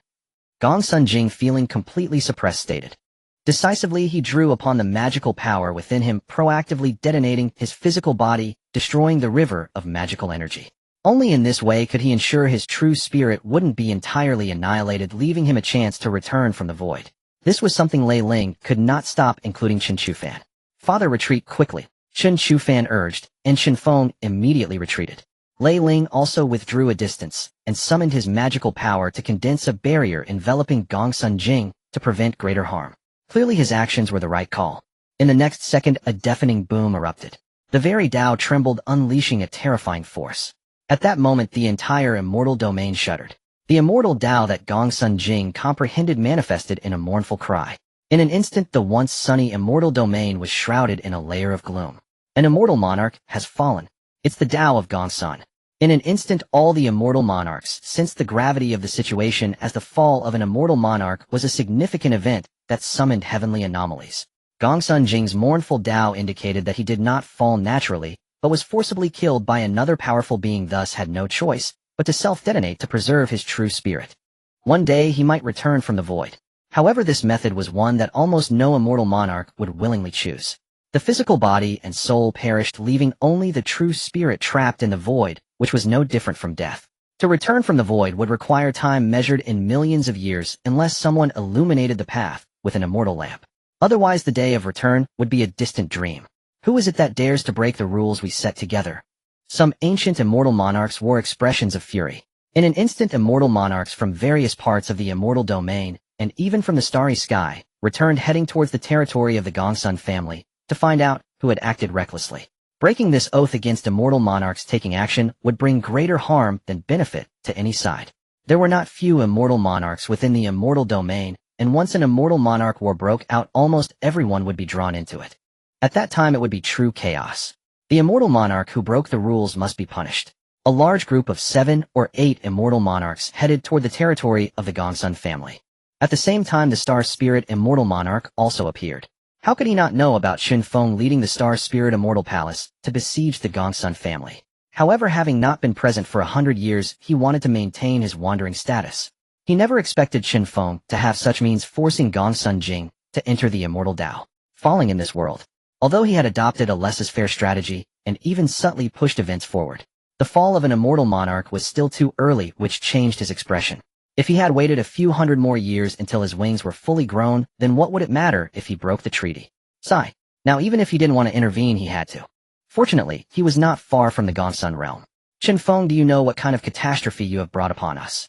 Gongsun Jing, feeling completely suppressed, stated. Decisively, he drew upon the magical power within him, proactively detonating his physical body, destroying the river of magical energy. Only in this way could he ensure his true spirit wouldn't be entirely annihilated, leaving him a chance to return from the void. This was something Lei Ling could not stop, including Chen Chufan. Father, retreat quickly, Chen Chufan urged, and Chen Feng immediately retreated. Lei Ling also withdrew a distance and summoned his magical power to condense a barrier enveloping Gongsun Jing to prevent greater harm. Clearly his actions were the right call. In the next second, a deafening boom erupted. The very Tao trembled, unleashing a terrifying force. At that moment, the entire immortal domain shuddered. The immortal Tao that Gongsun Jing comprehended manifested in a mournful cry. In an instant, the once sunny immortal domain was shrouded in a layer of gloom. An immortal monarch has fallen. It's the Tao of Gongsun. In an instant, all the immortal monarchs sensed the gravity of the situation, as the fall of an immortal monarch was a significant event that summoned heavenly anomalies. Gongsun Jing's mournful Tao indicated that he did not fall naturally, but was forcibly killed by another powerful being, thus had no choice but to self-detonate to preserve his true spirit. One day he might return from the void. However, this method was one that almost no immortal monarch would willingly choose. The physical body and soul perished, leaving only the true spirit trapped in the void, which was no different from death. To return from the void would require time measured in millions of years unless someone illuminated the path with an immortal lamp. Otherwise, the day of return would be a distant dream. Who is it that dares to break the rules we set together? Some ancient immortal monarchs wore expressions of fury. In an instant, immortal monarchs from various parts of the immortal domain, and even from the starry sky, returned heading towards the territory of the Gongsun family to find out who had acted recklessly. Breaking this oath against immortal monarchs taking action would bring greater harm than benefit to any side. There were not few immortal monarchs within the immortal domain, and once an immortal monarch war broke out, almost everyone would be drawn into it. At that time, it would be true chaos. The immortal monarch who broke the rules must be punished. A large group of 7 or 8 immortal monarchs headed toward the territory of the Gongsun family. At the same time, the Star Spirit Immortal Monarch also appeared. How could he not know about Chen Feng leading the Star Spirit Immortal Palace to besiege the Gongsun family? However, having not been present for 100 years, he wanted to maintain his wandering status. He never expected Chen Feng to have such means, forcing Gongsun Jing to enter the immortal Dao, falling in this world. Although he had adopted a laissez-faire strategy and even subtly pushed events forward, the fall of an immortal monarch was still too early, which changed his expression. If he had waited a few hundred more years until his wings were fully grown, then what would it matter if he broke the treaty? Sigh. Now, even if he didn't want to intervene, he had to. Fortunately, he was not far from the Gongsun realm. Chen Feng, do you know what kind of catastrophe you have brought upon us?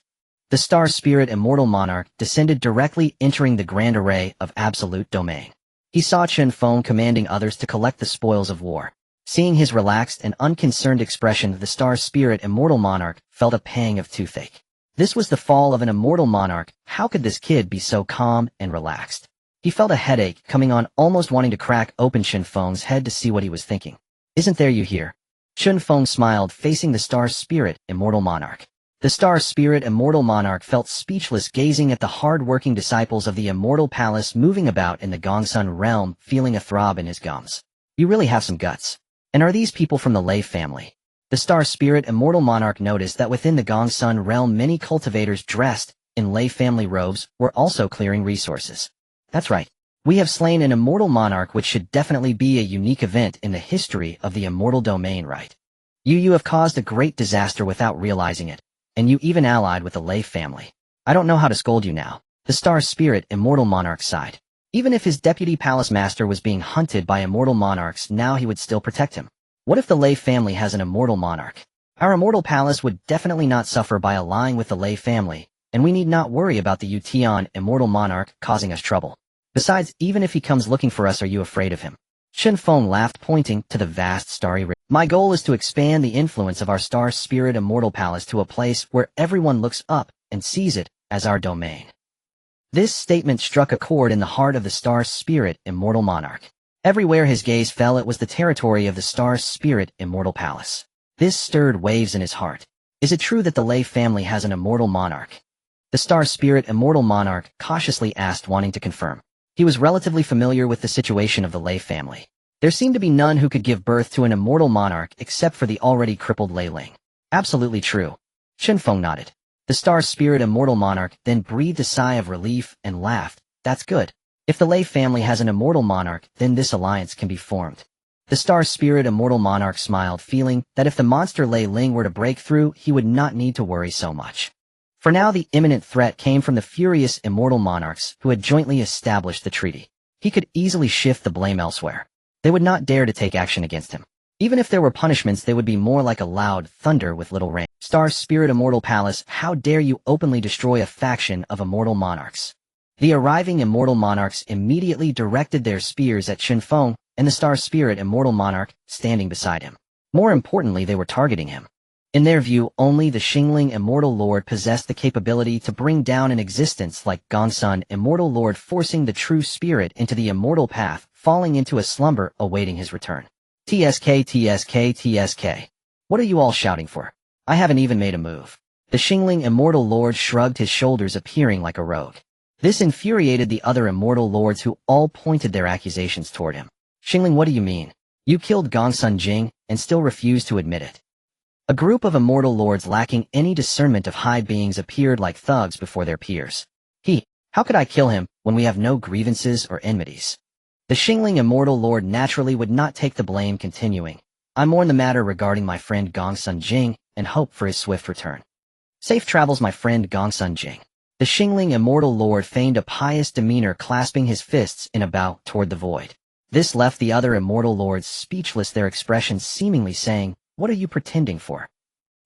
The Star Spirit Immortal Monarch descended directly, entering the grand array of absolute domain. He saw Chen Feng commanding others to collect the spoils of war. Seeing his relaxed and unconcerned expression, the Star Spirit Immortal Monarch felt a pang of toothache. This was the fall of an immortal monarch. How could this kid be so calm and relaxed? He felt a headache coming on, almost wanting to crack open Chen Feng's head to see what he was thinking. Isn't there you here? Chen Feng smiled, facing the Star Spirit Immortal Monarch. The Star Spirit Immortal Monarch felt speechless, gazing at the hard-working disciples of the Immortal Palace moving about in the Gongsun realm, feeling a throb in his gums. You really have some guts. And are these people from the Lei family? The Star Spirit Immortal Monarch noticed that within the Gongsun realm, many cultivators dressed in Lei family robes were also clearing resources. That's right. We have slain an immortal monarch, which should definitely be a unique event in the history of the immortal domain, right? You have caused a great disaster without realizing it, and you even allied with the Lei family. I don't know how to scold you now. The Star Spirit Immortal Monarch sighed. Even if his deputy palace master was being hunted by immortal monarchs, now he would still protect him. What if the Lei family has an immortal monarch? Our immortal palace would definitely not suffer by allying with the Lei family, and we need not worry about the Yutian immortal monarch causing us trouble. Besides, even if he comes looking for us, are you afraid of him? Chen Feng laughed, pointing to the vast starry river. My goal is to expand the influence of our Star Spirit Immortal Palace to a place where everyone looks up and sees it as our domain. This statement struck a chord in the heart of the Star Spirit Immortal Monarch. Everywhere his gaze fell, it was the territory of the Star Spirit Immortal Palace. This stirred waves in his heart. Is it true that the Lei family has an immortal monarch? The Star Spirit Immortal Monarch cautiously asked, wanting to confirm. He was relatively familiar with the situation of the Lei family. There seemed to be none who could give birth to an immortal monarch except for the already crippled Lei Ling. Absolutely true. Chen Feng nodded. The Star Spirit Immortal Monarch then breathed a sigh of relief and laughed. That's good. If the Lei family has an immortal monarch, then this alliance can be formed. The Star Spirit Immortal Monarch smiled, feeling that if the monster Lei Ling were to break through, he would not need to worry so much. For now, the imminent threat came from the furious immortal monarchs who had jointly established the treaty. He could easily shift the blame elsewhere. They would not dare to take action against him. Even if there were punishments, they would be more like a loud thunder with little rain. Star Spirit Immortal Palace, how dare you openly destroy a faction of immortal monarchs? The arriving immortal monarchs immediately directed their spears at Chen Feng and the Star Spirit Immortal Monarch standing beside him. More importantly, they were targeting him. In their view, only the Xingling Immortal Lord possessed the capability to bring down an existence like Gongsun Immortal Lord, forcing the true spirit into the immortal path, falling into a slumber awaiting his return. TSK, TSK, TSK. What are you all shouting for? I haven't even made a move. The Xingling Immortal Lord shrugged his shoulders, appearing like a rogue. This infuriated the other immortal lords, who all pointed their accusations toward him. Xingling, what do you mean? You killed Gongsun Jing and still refuse to admit it. A group of immortal lords lacking any discernment of high beings appeared like thugs before their peers. How could I kill him when we have no grievances or enmities? The Xingling Immortal Lord naturally would not take the blame, continuing. I mourn the matter regarding my friend Gongsun Jing and hope for his swift return. Safe travels, my friend Gongsun Jing. The Xingling Immortal Lord feigned a pious demeanor, clasping his fists in a bow toward the void. This left the other Immortal Lords speechless, their expressions seemingly saying, "What are you pretending for?"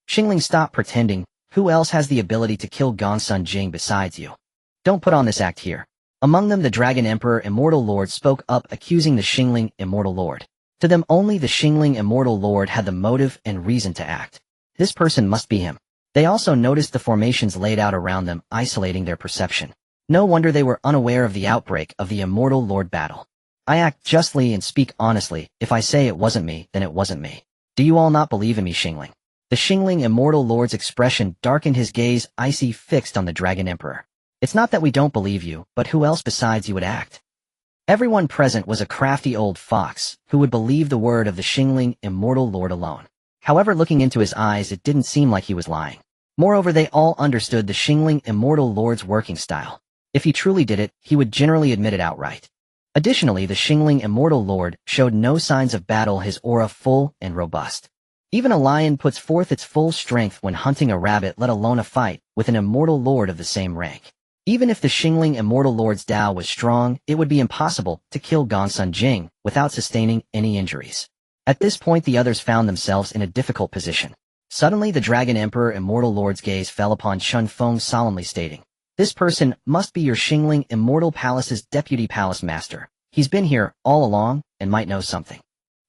Xingling, stop pretending. Who else has the ability to kill Gongsun Jing besides you? Don't put on this act here. Among them, the Dragon Emperor Immortal Lord spoke up, accusing the Xingling Immortal Lord. To them, only the Xingling Immortal Lord had the motive and reason to act. This person must be him. They also noticed the formations laid out around them, isolating their perception. No wonder they were unaware of the outbreak of the Immortal Lord battle. I act justly and speak honestly. If I say it wasn't me, then it wasn't me. Do you all not believe in me, Xingling? The Xingling Immortal Lord's expression darkened, his gaze icy fixed on the Dragon Emperor. It's not that we don't believe you, but who else besides you would act? Everyone present was a crafty old fox, who would believe the word of the Xingling Immortal Lord alone. However, looking into his eyes, it didn't seem like he was lying. Moreover, they all understood the Xingling Immortal Lord's working style. If he truly did it, he would generally admit it outright. Additionally, the Xingling Immortal Lord showed no signs of battle, his aura full and robust. Even a lion puts forth its full strength when hunting a rabbit, let alone a fight with an Immortal Lord of the same rank. Even if the Xingling Immortal Lord's Dao was strong, it would be impossible to kill Gongsun Jing without sustaining any injuries. At this point, the others found themselves in a difficult position. Suddenly, the Dragon Emperor Immortal Lord's gaze fell upon Chen Feng, solemnly stating, "This person must be your Xingling Immortal Palace's deputy palace master. He's been here all along and might know something."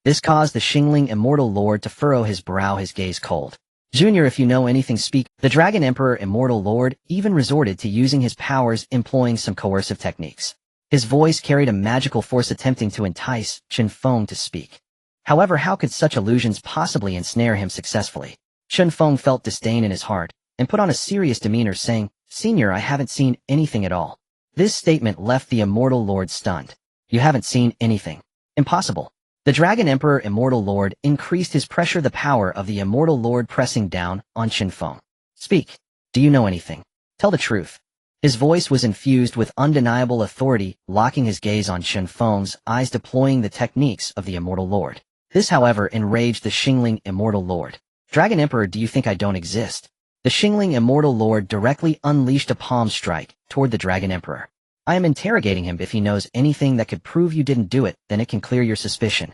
This caused the Xingling Immortal Lord to furrow his brow, his gaze cold. "Junior, if you know anything, speak." The Dragon Emperor Immortal Lord even resorted to using his powers, employing some coercive techniques. His voice carried a magical force, attempting to entice Chen Feng to speak. However, how could such illusions possibly ensnare him successfully? Chen Feng felt disdain in his heart and put on a serious demeanor, saying, "Senior, I haven't seen anything at all." This statement left the Immortal Lord stunned. "You haven't seen anything? Impossible." The Dragon Emperor Immortal Lord increased his pressure, the power of the Immortal Lord pressing down on Chen Feng. "Speak. Do you know anything? Tell the truth." His voice was infused with undeniable authority, locking his gaze on Chen Feng's eyes, deploying the techniques of the Immortal Lord. This, however, enraged the Xingling Immortal Lord. "Dragon Emperor, do you think I don't exist?" The Xingling Immortal Lord directly unleashed a palm strike toward the Dragon Emperor. "I am interrogating him. If he knows anything that could prove you didn't do it, then it can clear your suspicion.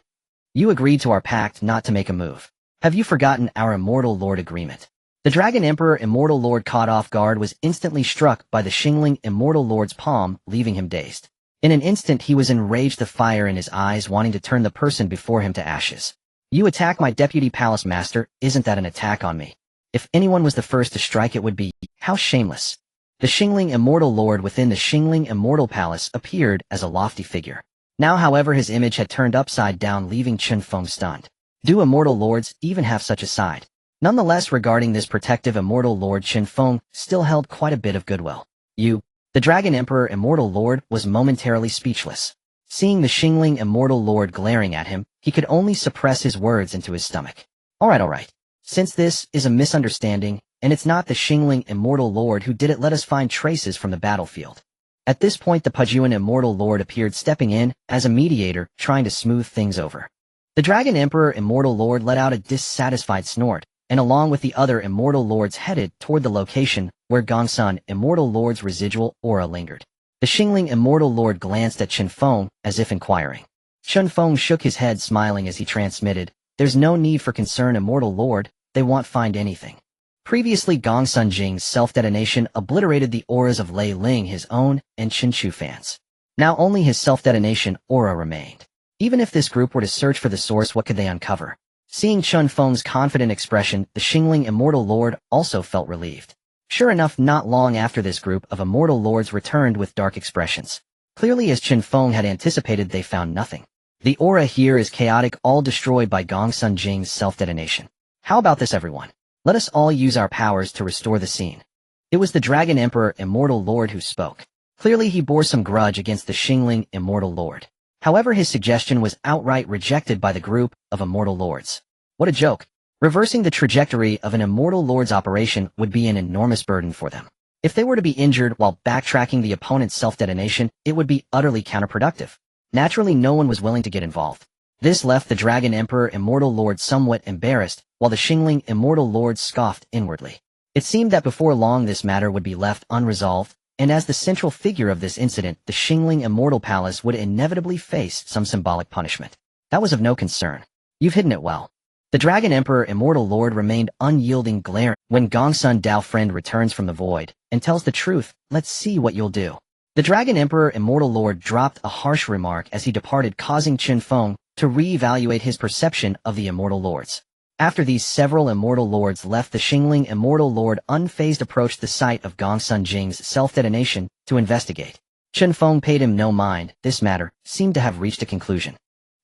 You agreed to our pact not to make a move. Have you forgotten our Immortal Lord agreement?" The Dragon Emperor Immortal Lord, caught off guard, was instantly struck by the Xingling Immortal Lord's palm, leaving him dazed. In an instant, he was enraged, the fire in his eyes wanting to turn the person before him to ashes. "You attack my deputy palace master? Isn't that an attack on me? If anyone was the first to strike, it would be you. How shameless." The Xingling Immortal Lord within the Xingling Immortal Palace appeared as a lofty figure. Now, however, his image had turned upside down, leaving Chen Feng stunned. Do Immortal Lords even have such a side? Nonetheless, regarding this protective Immortal Lord, Chen Feng still held quite a bit of goodwill. "You..." The Dragon Emperor Immortal Lord was momentarily speechless. Seeing the Xingling Immortal Lord glaring at him, he could only suppress his words into his stomach. All right. Since this is a misunderstanding, and it's not the Xingling Immortal Lord who did it, let us find traces from the battlefield. At this point, the Pajuan Immortal Lord appeared, stepping in as a mediator, trying to smooth things over. The Dragon Emperor Immortal Lord let out a dissatisfied snort, and along with the other Immortal Lords headed toward the location where Gongsun Immortal Lord's residual aura lingered. The Xingling Immortal Lord glanced at Chen Feng as if inquiring. Chen Feng shook his head, smiling as he transmitted, "There's no need for concern, Immortal Lord. They won't find anything." Previously, Gongsun Jing's self-detonation obliterated the auras of Lei Ling, his own, and Chen Chu fans. Now only his self-detonation aura remained. Even if this group were to search for the source, what could they uncover? Seeing Chen Feng's confident expression, the Xingling Immortal Lord also felt relieved. Sure enough, not long after, this group of Immortal Lords returned with dark expressions. Clearly, as Chen Feng had anticipated, they found nothing. The aura here is chaotic, all destroyed by Gongsun Jing's self-detonation. How about this, everyone? Let us all use our powers to restore the scene. It was the Dragon Emperor Immortal Lord who spoke. Clearly, he bore some grudge against the Xingling Immortal Lord. However, his suggestion was outright rejected by the group of Immortal Lords. What a joke. Reversing the trajectory of an Immortal Lord's operation would be an enormous burden for them. If they were to be injured while backtracking the opponent's self-detonation, it would be utterly counterproductive. Naturally, no one was willing to get involved. This left the Dragon Emperor Immortal Lord somewhat embarrassed, while the Xingling Immortal Lord scoffed inwardly. It seemed that before long this matter would be left unresolved, and as the central figure of this incident, the Xingling Immortal Palace would inevitably face some symbolic punishment. That was of no concern. You've hidden it well. The Dragon Emperor Immortal Lord remained unyielding, glaring. When Gongsun Dao friend returns from the void and tells the truth, let's see what you'll do. The Dragon Emperor Immortal Lord dropped a harsh remark as he departed, causing Chen Feng to re-evaluate his perception of the Immortal Lords. After these, several Immortal Lords left. The Xingling Immortal Lord unfazed approached the site of Gongsun Jing's self-detonation to investigate. Chen Feng paid him no mind. This matter seemed to have reached a conclusion.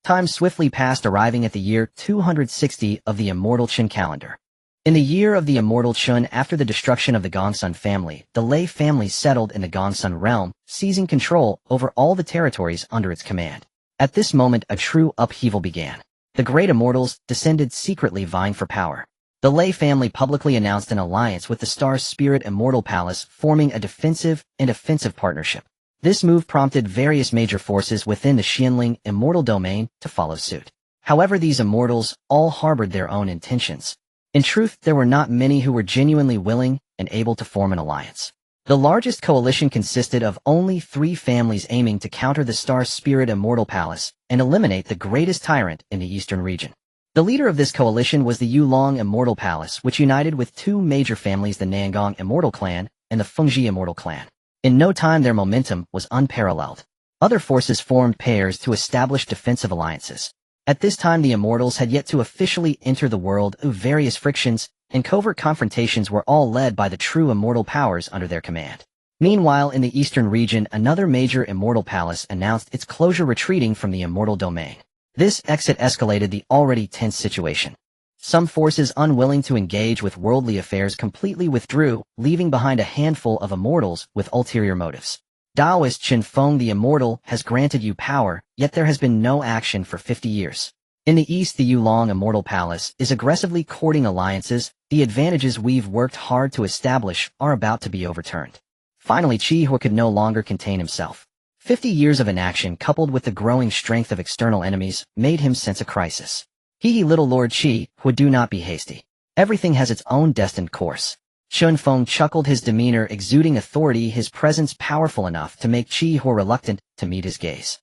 Time swiftly passed, arriving at the year 260 of the Immortal Chen calendar. In the year of the Immortal Chen, after the destruction of the Gongsun family, the Lei family settled in the Gongsun realm, seizing control over all the territories under its command. At this moment, a true upheaval began. The great immortals descended secretly, vying for power. The Lei family publicly announced an alliance with the Star Spirit Immortal Palace, forming a defensive and offensive partnership. This move prompted various major forces within the Xingling Immortal domain to follow suit. However, these immortals all harbored their own intentions. In truth, there were not many who were genuinely willing and able to form an alliance. The largest coalition consisted of only 3 families aiming to counter the Star Spirit Immortal Palace and eliminate the greatest tyrant in the eastern region. The leader of this coalition was the Yulong Immortal Palace, which united with 2 major families, the Nangong Immortal Clan and the Fengji Immortal Clan. In no time, their momentum was unparalleled. Other forces formed pairs to establish defensive alliances. At this time, the Immortals had yet to officially enter the world. Various frictions and covert confrontations were all led by the true immortal powers under their command. Meanwhile, in the eastern region, another major immortal palace announced its closure, retreating from the immortal domain. This exit escalated the already tense situation. Some forces unwilling to engage with worldly affairs completely withdrew, leaving behind a handful of immortals with ulterior motives. Daoist Chen Feng, the Immortal, has granted you power, yet there has been no action for 50 years. In the east, the Yulong Immortal Palace is aggressively courting alliances. The advantages we've worked hard to establish are about to be overturned. Finally, Qi Hu could no longer contain himself. 50 years of inaction, coupled with the growing strength of external enemies, made him sense a crisis. Little Lord Qi Hu, do not be hasty. Everything has its own destined course. Chen Feng chuckled, his demeanor exuding authority, his presence powerful enough to make Qi Hu reluctant to meet his gaze.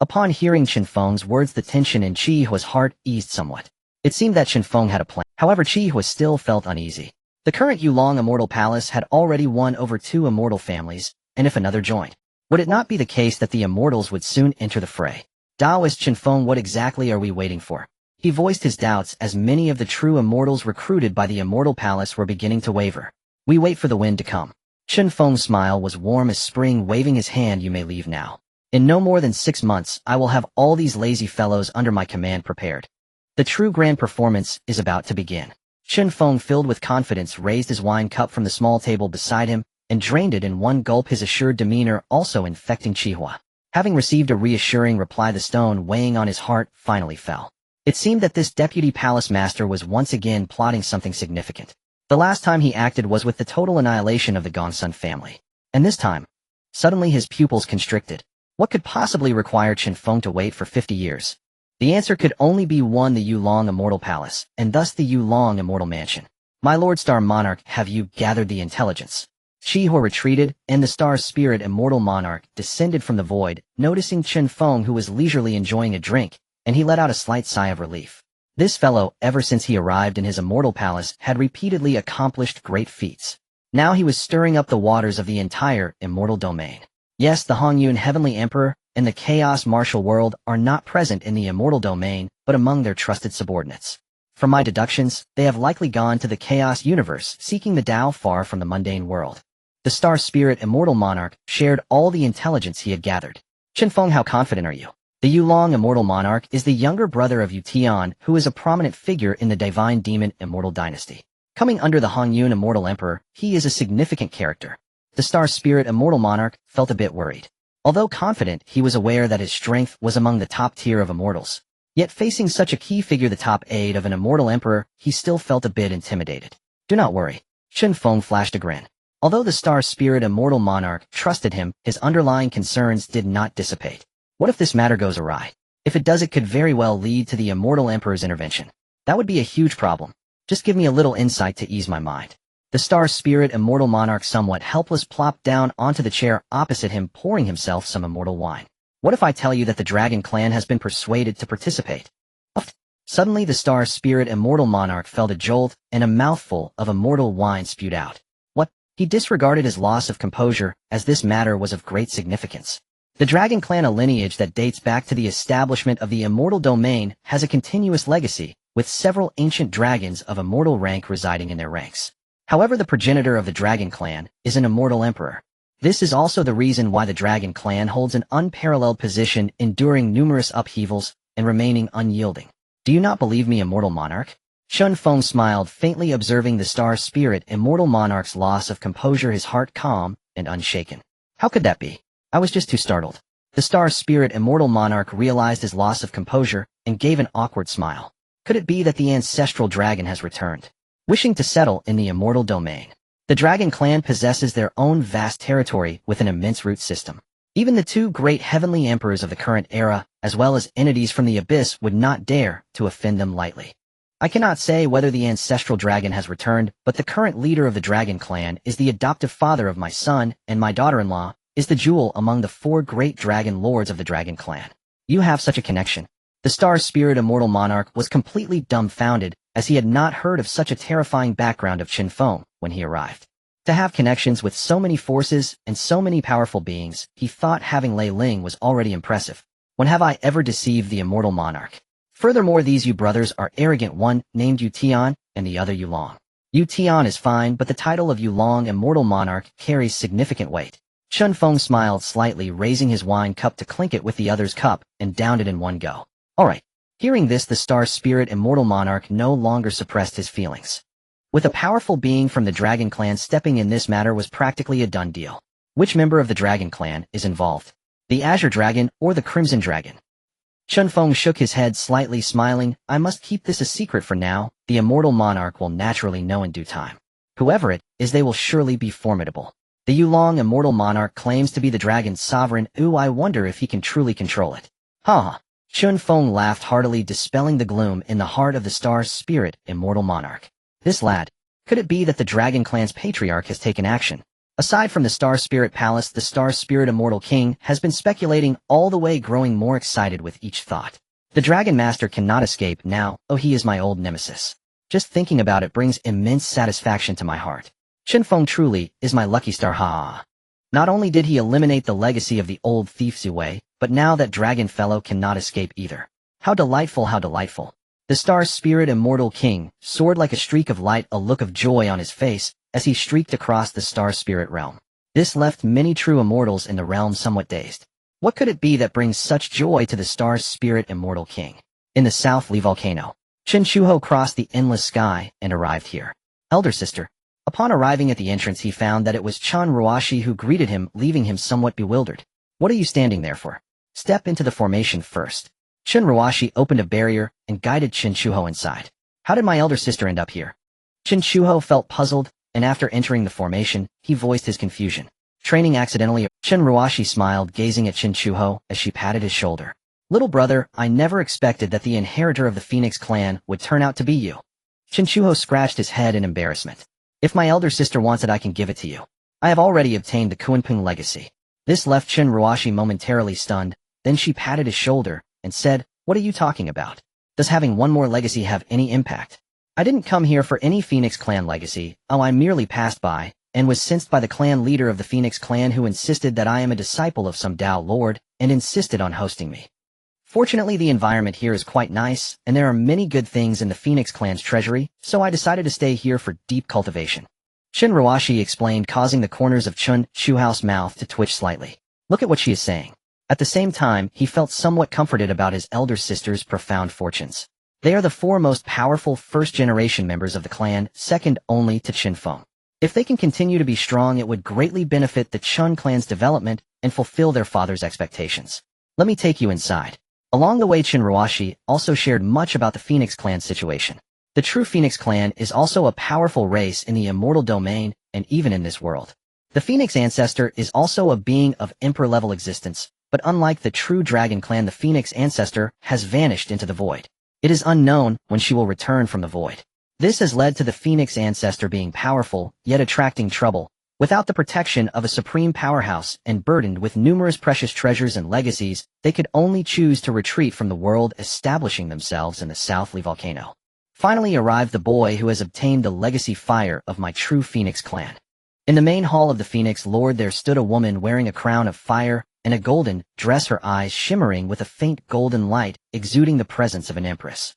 Upon hearing Chen Feng's words, the tension in Qi Hu's heart eased somewhat. It seemed that Chen Feng had a plan. However, Qi Hu still felt uneasy. The current Yulong Immortal Palace had already won over 2 immortal families, and if another joined, would it not be the case that the immortals would soon enter the fray? Daoist Chen Feng, what exactly are we waiting for? He voiced his doubts as many of the true immortals recruited by the Immortal Palace were beginning to waver. We wait for the wind to come. Chen Feng's smile was warm as spring, waving his hand. You may leave now. In no more than 6 months, I will have all these lazy fellows under my command prepared. The true grand performance is about to begin. Chen Feng, filled with confidence, raised his wine cup from the small table beside him and drained it in one gulp, his assured demeanor also infecting Qi Hu. Having received a reassuring reply, the stone weighing on his heart finally fell. It seemed that this deputy palace master was once again plotting something significant. The last time he acted was with the total annihilation of the Gongsun family. And this time, suddenly his pupils constricted. What could possibly require Chen Feng to wait for 50 years? The answer could only be one: the Yulong Immortal Palace, and thus the Yulong Immortal Mansion. My Lord Star Monarch, have you gathered the intelligence? Qi Hu retreated, and the Star Spirit Immortal Monarch descended from the void, noticing Chen Feng, who was leisurely enjoying a drink, and he let out a slight sigh of relief. This fellow, ever since he arrived in his immortal palace, had repeatedly accomplished great feats. Now he was stirring up the waters of the entire immortal domain. Yes, the Hongyun Heavenly Emperor and the Chaos Martial World are not present in the immortal domain, but among their trusted subordinates. From my deductions, they have likely gone to the Chaos Universe, seeking the Tao far from the mundane world. The Star Spirit Immortal Monarch shared all the intelligence he had gathered. Chen Feng, how confident are you? The Yulong Immortal Monarch is the younger brother of Yu Tian, who is a prominent figure in the Divine Demon Immortal Dynasty. Coming under the Hongyun Immortal Emperor, he is a significant character. The Star Spirit Immortal Monarch felt a bit worried. Although confident, he was aware that his strength was among the top tier of immortals. Yet facing such a key figure, the top aide of an immortal emperor, he still felt a bit intimidated. Do not worry. Chen Feng flashed a grin. Although the Star Spirit Immortal Monarch trusted him, his underlying concerns did not dissipate. What if this matter goes awry? If it does, it could very well lead to the Immortal Emperor's intervention. That would be a huge problem. Just give me a little insight to ease my mind. The star spirit immortal monarch, somewhat helpless, plopped down onto the chair opposite him, pouring himself some immortal wine. What if I tell you that the dragon clan has been persuaded to participate? Suddenly the star spirit immortal monarch felt a jolt, and a mouthful of immortal wine spewed out. What? He disregarded his loss of composure, as this matter was of great significance. The dragon clan, a lineage that dates back to the establishment of the immortal domain, has a continuous legacy, with several ancient dragons of immortal rank residing in their ranks. However, the progenitor of the dragon clan is an immortal emperor. This is also the reason why the dragon clan holds an unparalleled position, enduring numerous upheavals and remaining unyielding. Do you not believe me, immortal monarch? Chen Feng smiled faintly, observing the star spirit immortal monarch's loss of composure, his heart calm and unshaken. How could that be? I was just too startled. The star spirit immortal monarch realized his loss of composure and gave an awkward smile. Could it be that the ancestral dragon has returned, wishing to settle in the immortal domain? The dragon clan possesses their own vast territory with an immense root system. Even the two great heavenly emperors of the current era, as well as entities from the abyss, would not dare to offend them lightly. I cannot say whether the ancestral dragon has returned, but the current leader of the dragon clan is the adoptive father of my son, and my daughter-in-law is the jewel among the 4 great dragon lords of the dragon clan. You have such a connection. The star spirit immortal monarch was completely dumbfounded, as he had not heard of such a terrifying background of Chen Feng when he arrived. To have connections with so many forces and so many powerful beings, he thought having Lei Ling was already impressive. When have I ever deceived the immortal monarch? Furthermore, these Yu brothers are arrogant, one named Yu Tian and the other Yu Long. Yu Tian is fine, but the title of Yu Long, immortal monarch, carries significant weight. Chen Feng smiled slightly, raising his wine cup to clink it with the other's cup, and downed it in one go. Alright. Hearing this, the star spirit immortal monarch no longer suppressed his feelings. With a powerful being from the dragon clan stepping in, this matter was practically a done deal. Which member of the dragon clan is involved? The Azure Dragon or the Crimson Dragon? Chen Feng shook his head slightly, smiling. I must keep this a secret for now. The immortal monarch will naturally know in due time. Whoever it is, they will surely be formidable. The Yulong immortal monarch claims to be the dragon's sovereign. Ooh, I wonder if he can truly control it. Ha! Chen Feng laughed heartily, dispelling the gloom in the heart of the star spirit immortal monarch. This lad. Could it be that the dragon clan's patriarch has taken action? Aside from the star spirit palace, the star spirit immortal king has been speculating all the way, growing more excited with each thought. The dragon master cannot escape now. Oh, he is my old nemesis. Just thinking about it brings immense satisfaction to my heart. Chen Feng truly is my lucky star. Ha! Not only did he eliminate the legacy of the old thief Zhuwei, but now that dragon fellow cannot escape either. How delightful, how delightful. The star spirit immortal king soared like a streak of light, a look of joy on his face as he streaked across the star spirit realm. This left many true immortals in the realm somewhat dazed. What could it be that brings such joy to the star spirit immortal king? In the South Li volcano, Chen Chuho crossed the endless sky and arrived here. Elder sister. Upon arriving at the entrance, he found that it was Chen Ruashi who greeted him, leaving him somewhat bewildered. What are you standing there for? Step into the formation first. Chen Ruashi opened a barrier and guided Chen Chuho inside. How did my elder sister end up here? Chen Chuho felt puzzled, and after entering the formation, he voiced his confusion. Training accidentally. Chen Ruashi smiled, gazing at Chen Chuho as she patted his shoulder. Little brother, I never expected that the inheritor of the Phoenix clan would turn out to be you. Chen Chuho scratched his head in embarrassment. If my elder sister wants it, I can give it to you. I have already obtained the Kunpeng legacy. This left Chen Ruashi momentarily stunned, then she patted his shoulder and said, what are you talking about? Does having one more legacy have any impact? I didn't come here for any Phoenix clan legacy. Oh, I merely passed by, and was sensed by the clan leader of the Phoenix clan, who insisted that I am a disciple of some Dao Lord, and insisted on hosting me. Fortunately, the environment here is quite nice, and there are many good things in the Phoenix clan's treasury, so I decided to stay here for deep cultivation. Chen Ruashi explained, causing the corners of Chen Chuho's mouth to twitch slightly. Look at what she is saying. At the same time, he felt somewhat comforted about his elder sister's profound fortunes. They are the 4 most powerful first-generation members of the clan, second only to Chen Feng. If they can continue to be strong, it would greatly benefit the Chen clan's development and fulfill their father's expectations. Let me take you inside. Along the way, Chen Ruashi also shared much about the Phoenix clan situation. The true Phoenix clan is also a powerful race in the immortal domain and even in this world. The Phoenix ancestor is also a being of emperor-level existence, but unlike the true dragon clan, the Phoenix ancestor has vanished into the void. It is unknown when she will return from the void. This has led to the Phoenix ancestor being powerful, yet attracting trouble, without the protection of a supreme powerhouse and burdened with numerous precious treasures and legacies. They could only choose to retreat from the world, establishing themselves in the Southly volcano. Finally arrived the boy who has obtained the legacy fire of my true Phoenix clan. In the main hall of the Phoenix Lord there stood a woman wearing a crown of fire and a golden dress, her eyes shimmering with a faint golden light, exuding the presence of an empress.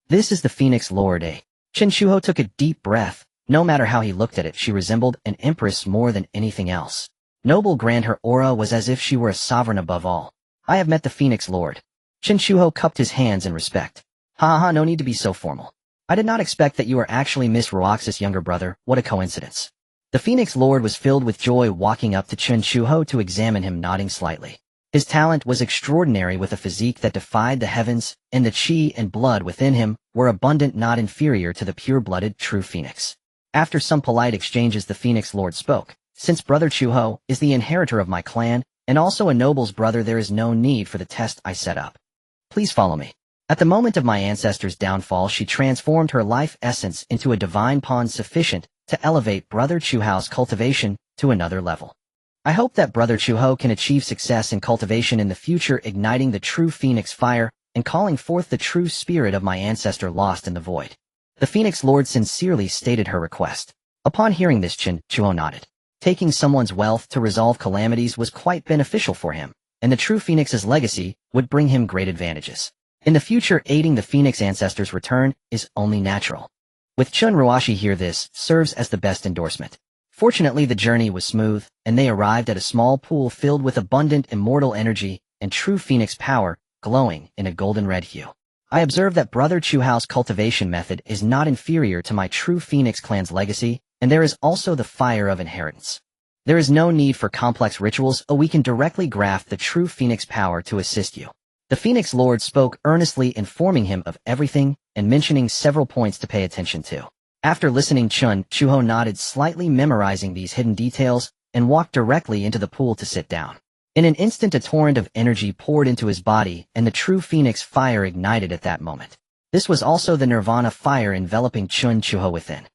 This is the Phoenix Lord, eh? Chen Shuho took a deep breath. No matter how he looked at it, she resembled an empress more than anything else. Noble grand, her aura was as if she were a sovereign above all. I have met the Phoenix Lord. Chen Shuho cupped his hands in respect. Ha, no need to be so formal. I did not expect that you are actually Miss Roxas' younger brother. What a coincidence. The Phoenix Lord was filled with joy, walking up to Chen Shuho to examine him, nodding slightly. His talent was extraordinary, with a physique that defied the heavens, and the chi and blood within him were abundant, not inferior to the pure-blooded true Phoenix. After some polite exchanges, the Phoenix Lord spoke. Since Brother Shuho is the inheritor of my clan, and also a noble's brother, there is no need for the test I set up. Please follow me. At the moment of my ancestor's downfall, she transformed her life essence into a divine pawn sufficient to elevate Brother Chuho's cultivation to another level. I hope that Brother Chuho can achieve success in cultivation in the future, igniting the true Phoenix fire and calling forth the true spirit of my ancestor lost in the void. The Phoenix Lord sincerely stated her request. Upon hearing this, Chen Chuho nodded. Taking someone's wealth to resolve calamities was quite beneficial for him, and the true Phoenix's legacy would bring him great advantages. In the future, aiding the Phoenix ancestor's return is only natural. With Chun Ruashi here, this serves as the best endorsement. Fortunately, the journey was smooth, and they arrived at a small pool filled with abundant immortal energy and true Phoenix power, glowing in a golden red hue. I observed that Brother Chuho's cultivation method is not inferior to my true Phoenix clan's legacy, and there is also the fire of inheritance. There is no need for complex rituals, we can directly graft the true Phoenix power to assist you. The Phoenix Lord spoke earnestly, informing him of everything and mentioning several points to pay attention to. After listening, Chun Chuho nodded slightly, memorizing these hidden details, and walked directly into the pool to sit down. In an instant, a torrent of energy poured into his body, and the true Phoenix fire ignited at that moment. This was also the Nirvana fire enveloping Chun Chuho within.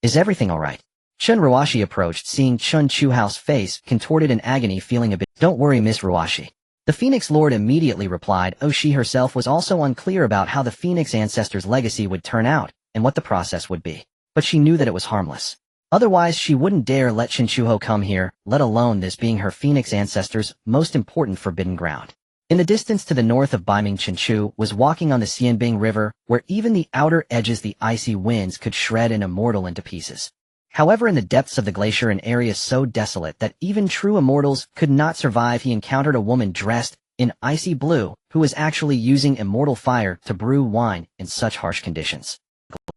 Is everything all right? Chun Ruashi approached, seeing Chun Chuho's face contorted in agony, feeling a bit. Don't worry, Miss Ruashi. The Phoenix Lord immediately replied. She herself was also unclear about how the Phoenix ancestor's legacy would turn out and what the process would be, but she knew that it was harmless. Otherwise, she wouldn't dare let Chen Shuho come here, let alone this being her Phoenix ancestor's most important forbidden ground. In the distance to the north of Baiming, Chen Chu was walking on the Xianbing River, where even the outer edges, the icy winds could shred an immortal into pieces. However, in the depths of the glacier, an area so desolate that even true immortals could not survive, he encountered a woman dressed in icy blue who was actually using immortal fire to brew wine in such harsh conditions.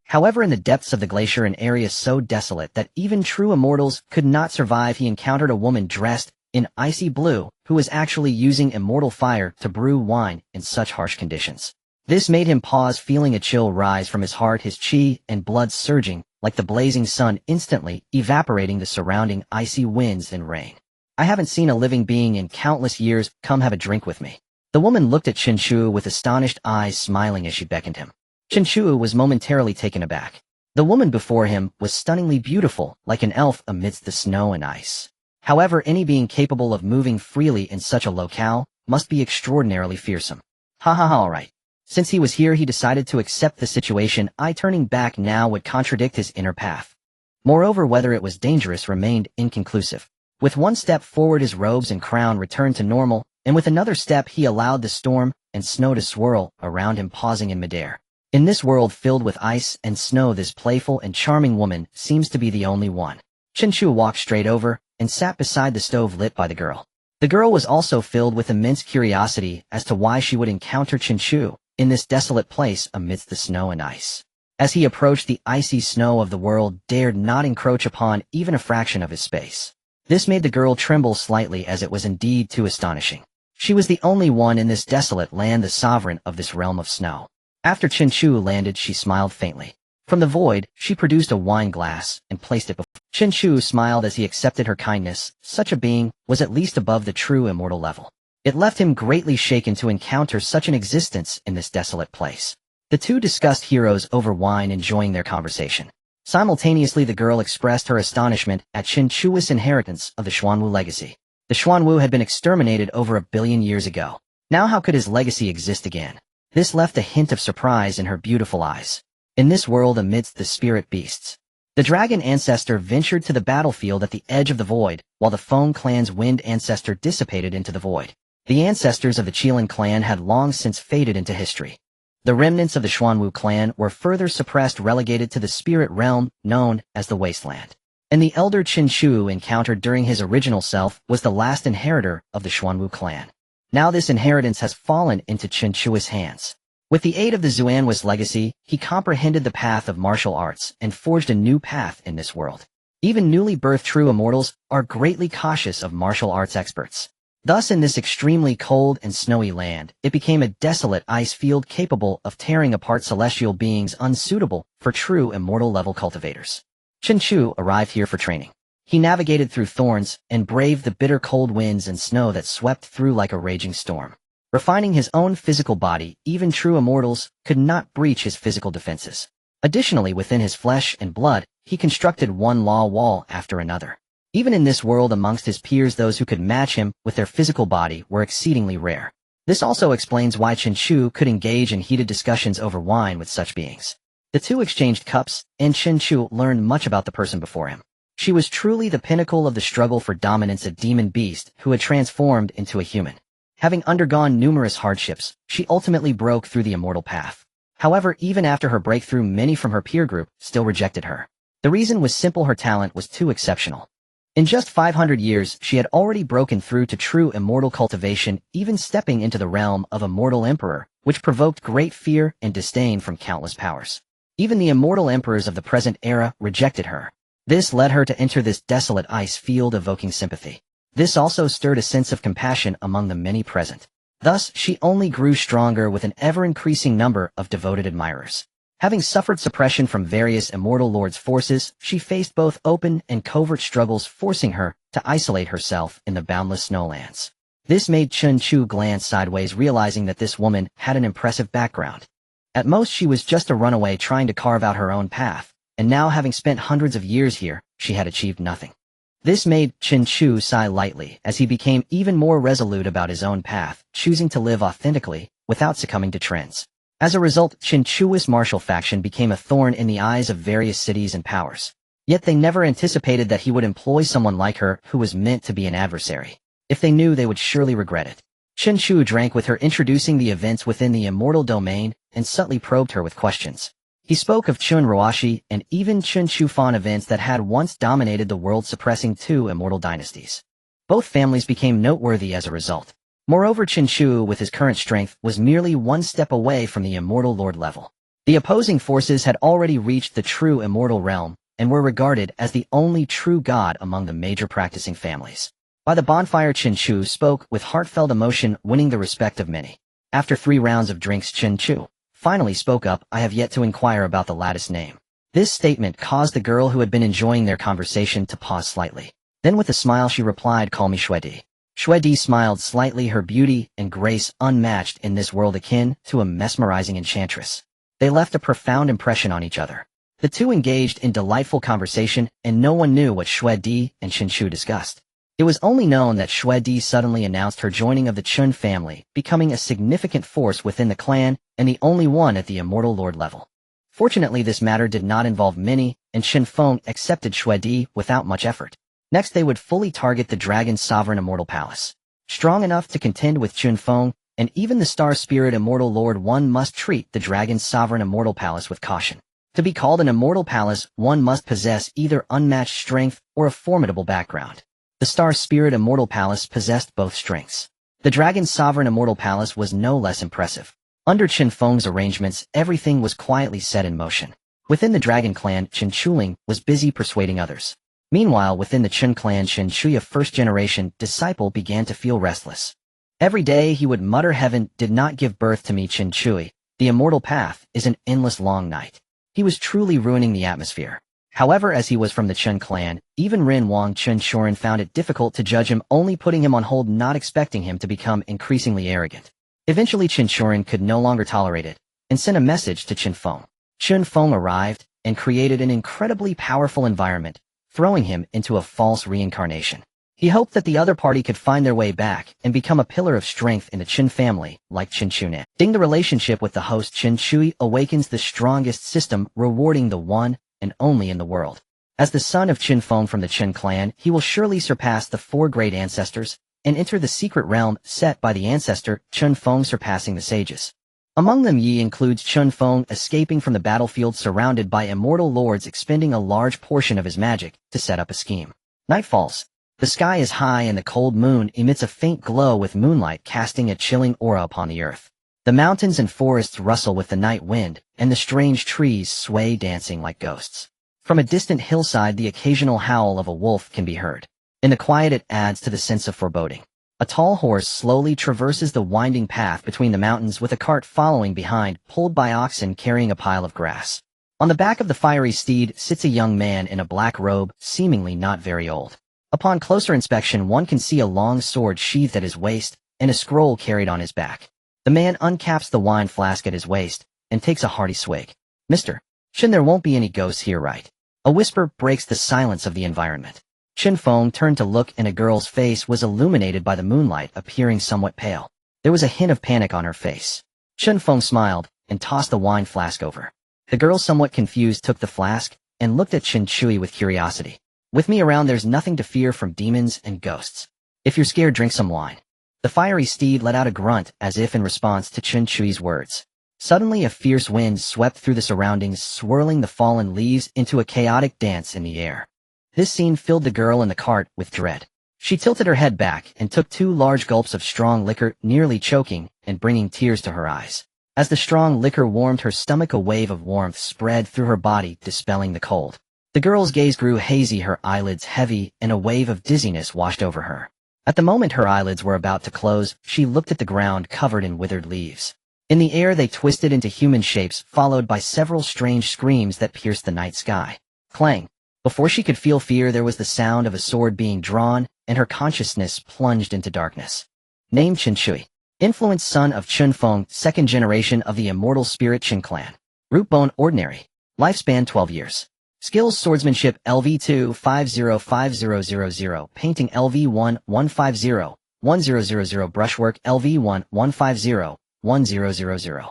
However, in the depths of the glacier, an area so desolate that even true immortals could not survive, he encountered a woman dressed in icy blue who was actually using immortal fire to brew wine in such harsh conditions. This made him pause, feeling a chill rise from his heart, his chi and blood surging like the blazing sun, instantly evaporating the surrounding icy winds and rain. I haven't seen a living being in countless years. Come have a drink with me. The woman looked at Chen Shu with astonished eyes, smiling as she beckoned him. Chen Shu was momentarily taken aback. The woman before him was stunningly beautiful, like an elf amidst the snow and ice. However, any being capable of moving freely in such a locale must be extraordinarily fearsome. All right. Since he was here, he decided to accept the situation. Turning back now would contradict his inner path. Moreover, whether it was dangerous remained inconclusive. With one step forward, his robes and crown returned to normal, and with another step he allowed the storm and snow to swirl around him, pausing in midair. In this world filled with ice and snow, this playful and charming woman seems to be the only one. Chen Chu walked straight over and sat beside the stove lit by the girl. The girl was also filled with immense curiosity as to why she would encounter Chen Chu in this desolate place amidst the snow and ice. As he approached, the icy snow of the world dared not encroach upon even a fraction of his space. This made the girl tremble slightly, as it was indeed too astonishing. She was the only one in this desolate land, the sovereign of this realm of snow. After Chen Chu landed, she smiled faintly. From the void, she produced a wine glass and placed it before. Chen Chu smiled as he accepted her kindness. Such a being was at least above the true immortal level. It left him greatly shaken to encounter such an existence in this desolate place. The two discussed heroes over wine, enjoying their conversation. Simultaneously, the girl expressed her astonishment at Chen Chui's inheritance of the Xuanwu legacy. The Xuanwu had been exterminated over 1 billion years ago. Now how could his legacy exist again? This left a hint of surprise in her beautiful eyes. In this world amidst the spirit beasts, the dragon ancestor ventured to the battlefield at the edge of the void, while the Feng clan's wind ancestor dissipated into the void. The ancestors of the Qilin clan had long since faded into history. The remnants of the Xuanwu clan were further suppressed, relegated to the spirit realm known as the Wasteland. And the elder Chen Chu encountered during his original self was the last inheritor of the Xuanwu clan. Now this inheritance has fallen into Chen Chui's hands. With the aid of the Xuanwu's legacy, he comprehended the path of martial arts and forged a new path in this world. Even newly birthed true immortals are greatly cautious of martial arts experts. Thus in this extremely cold and snowy land, it became a desolate ice field capable of tearing apart celestial beings, unsuitable for true immortal level cultivators. Chen Chu arrived here for training. He navigated through thorns and braved the bitter cold winds and snow that swept through like a raging storm. Refining his own physical body, even true immortals could not breach his physical defenses. Additionally, within his flesh and blood, he constructed one law wall after another. Even in this world, amongst his peers, those who could match him with their physical body were exceedingly rare. This also explains why Chen Chu could engage in heated discussions over wine with such beings. The two exchanged cups, and Chen Chu learned much about the person before him. She was truly the pinnacle of the struggle for dominance, a demon beast who had transformed into a human. Having undergone numerous hardships, she ultimately broke through the immortal path. However, even after her breakthrough, many from her peer group still rejected her. The reason was simple: her talent was too exceptional. In just 500 years, she had already broken through to true immortal cultivation, even stepping into the realm of a mortal emperor, which provoked great fear and disdain from countless powers. Even the immortal emperors of the present era rejected her. This led her to enter this desolate ice field, evoking sympathy. This also stirred a sense of compassion among the many present. Thus, she only grew stronger with an ever-increasing number of devoted admirers. Having suffered suppression from various immortal lords' forces, she faced both open and covert struggles, forcing her to isolate herself in the boundless snowlands. This made Chen Chu glance sideways, realizing that this woman had an impressive background. At most, she was just a runaway trying to carve out her own path, and now, having spent hundreds of years here, she had achieved nothing. This made Chen Chu sigh lightly as he became even more resolute about his own path, choosing to live authentically without succumbing to trends. As a result, Chen Chui's martial faction became a thorn in the eyes of various cities and powers. Yet they never anticipated that he would employ someone like her who was meant to be an adversary. If they knew, they would surely regret it. Chen Chu drank with her, introducing the events within the immortal domain, and subtly probed her with questions. He spoke of Chun Ruashi and even Chun Chufan, events that had once dominated the world, suppressing 2 immortal dynasties. Both families became noteworthy as a result. Moreover, Chen Chu, with his current strength, was merely one step away from the immortal lord level. The opposing forces had already reached the true immortal realm, and were regarded as the only true god among the major practicing families. By the bonfire, Chen Chu spoke with heartfelt emotion, winning the respect of many. After 3 rounds of drinks, Chen Chu finally spoke up. "I have yet to inquire about the latest name." This statement caused the girl, who had been enjoying their conversation, to pause slightly. Then with a smile she replied, "Call me Xuedi." Xuedi smiled slightly, her beauty and grace unmatched in this world, akin to a mesmerizing enchantress. They left a profound impression on each other. The two engaged in delightful conversation, and no one knew what Xuedi and Chen Chu discussed. It was only known that Xuedi suddenly announced her joining of the Chen family, becoming a significant force within the clan and the only one at the immortal lord level. Fortunately, this matter did not involve many, and Chen Feng accepted Xuedi without much effort. Next, they would fully target the dragon's sovereign immortal palace. Strong enough to contend with Chen Feng and even the star spirit immortal lord, one must treat the dragon's sovereign immortal palace with caution. To be called an immortal palace, one must possess either unmatched strength or a formidable background. The star spirit immortal palace possessed both strengths. The dragon's sovereign immortal palace was no less impressive. Under Chen Feng's arrangements, everything was quietly set in motion. Within the dragon clan, Chen Chuling was busy persuading others. Meanwhile, within the Chen clan, Chen Shuya, first-generation disciple, began to feel restless. Every day he would mutter, "Heaven did not give birth to me, Chen Chui. The immortal path is an endless long night." He was truly ruining the atmosphere. However, as he was from the Chen clan, even Ren Wang Chen Shorin found it difficult to judge him, only putting him on hold, not expecting him to become increasingly arrogant. Eventually, Chen Shorin could no longer tolerate it, and sent a message to Chen Feng. Chen Feng arrived and created an incredibly powerful environment, throwing him into a false reincarnation. He hoped that the other party could find their way back and become a pillar of strength in the Chen family, like Chen Chunan. The relationship with the host Chen Chui awakens the strongest system, rewarding the one and only in the world. As the son of Chen Feng from the Chen clan, he will surely surpass the 4 great ancestors and enter the secret realm set by the ancestor Chen Feng surpassing the sages. Among them Yi includes Chen Feng escaping from the battlefield surrounded by immortal lords expending a large portion of his magic to set up a scheme. Night falls. The sky is high and the cold moon emits a faint glow with moonlight casting a chilling aura upon the earth. The mountains and forests rustle with the night wind, and the strange trees sway dancing like ghosts. From a distant hillside the occasional howl of a wolf can be heard. In the quiet it adds to the sense of foreboding. A tall horse slowly traverses the winding path between the mountains with a cart following behind, pulled by oxen carrying a pile of grass. On the back of the fiery steed sits a young man in a black robe, seemingly not very old. Upon closer inspection one can see a long sword sheathed at his waist and a scroll carried on his back. The man uncaps the wine flask at his waist and takes a hearty swig. "Mr. Chen, there won't be any ghosts here, right?" A whisper breaks the silence of the environment. Chen Feng turned to look and a girl's face was illuminated by the moonlight, appearing somewhat pale. There was a hint of panic on her face. Chen Feng smiled and tossed the wine flask over. The girl, somewhat confused, took the flask and looked at Chen Chui with curiosity. "With me around there's nothing to fear from demons and ghosts. If you're scared, drink some wine." The fiery steed let out a grunt as if in response to Chen Chui's words. Suddenly a fierce wind swept through the surroundings, swirling the fallen leaves into a chaotic dance in the air. This scene filled the girl in the cart with dread. She tilted her head back and took 2 large gulps of strong liquor, nearly choking and bringing tears to her eyes. As the strong liquor warmed her stomach, a wave of warmth spread through her body, dispelling the cold. The girl's gaze grew hazy, her eyelids heavy, and a wave of dizziness washed over her. At the moment her eyelids were about to close, she looked at the ground covered in withered leaves. In the air they twisted into human shapes, followed by several strange screams that pierced the night sky. Clang! Before she could feel fear, there was the sound of a sword being drawn, and her consciousness plunged into darkness. Name Chen Chui. Influence son of Chen Feng, 2nd generation of the immortal spirit Chen clan. Root bone ordinary. Lifespan 12 years. Skills swordsmanship LV2 505000, painting LV1 150 1000, brushwork LV1 150 1000.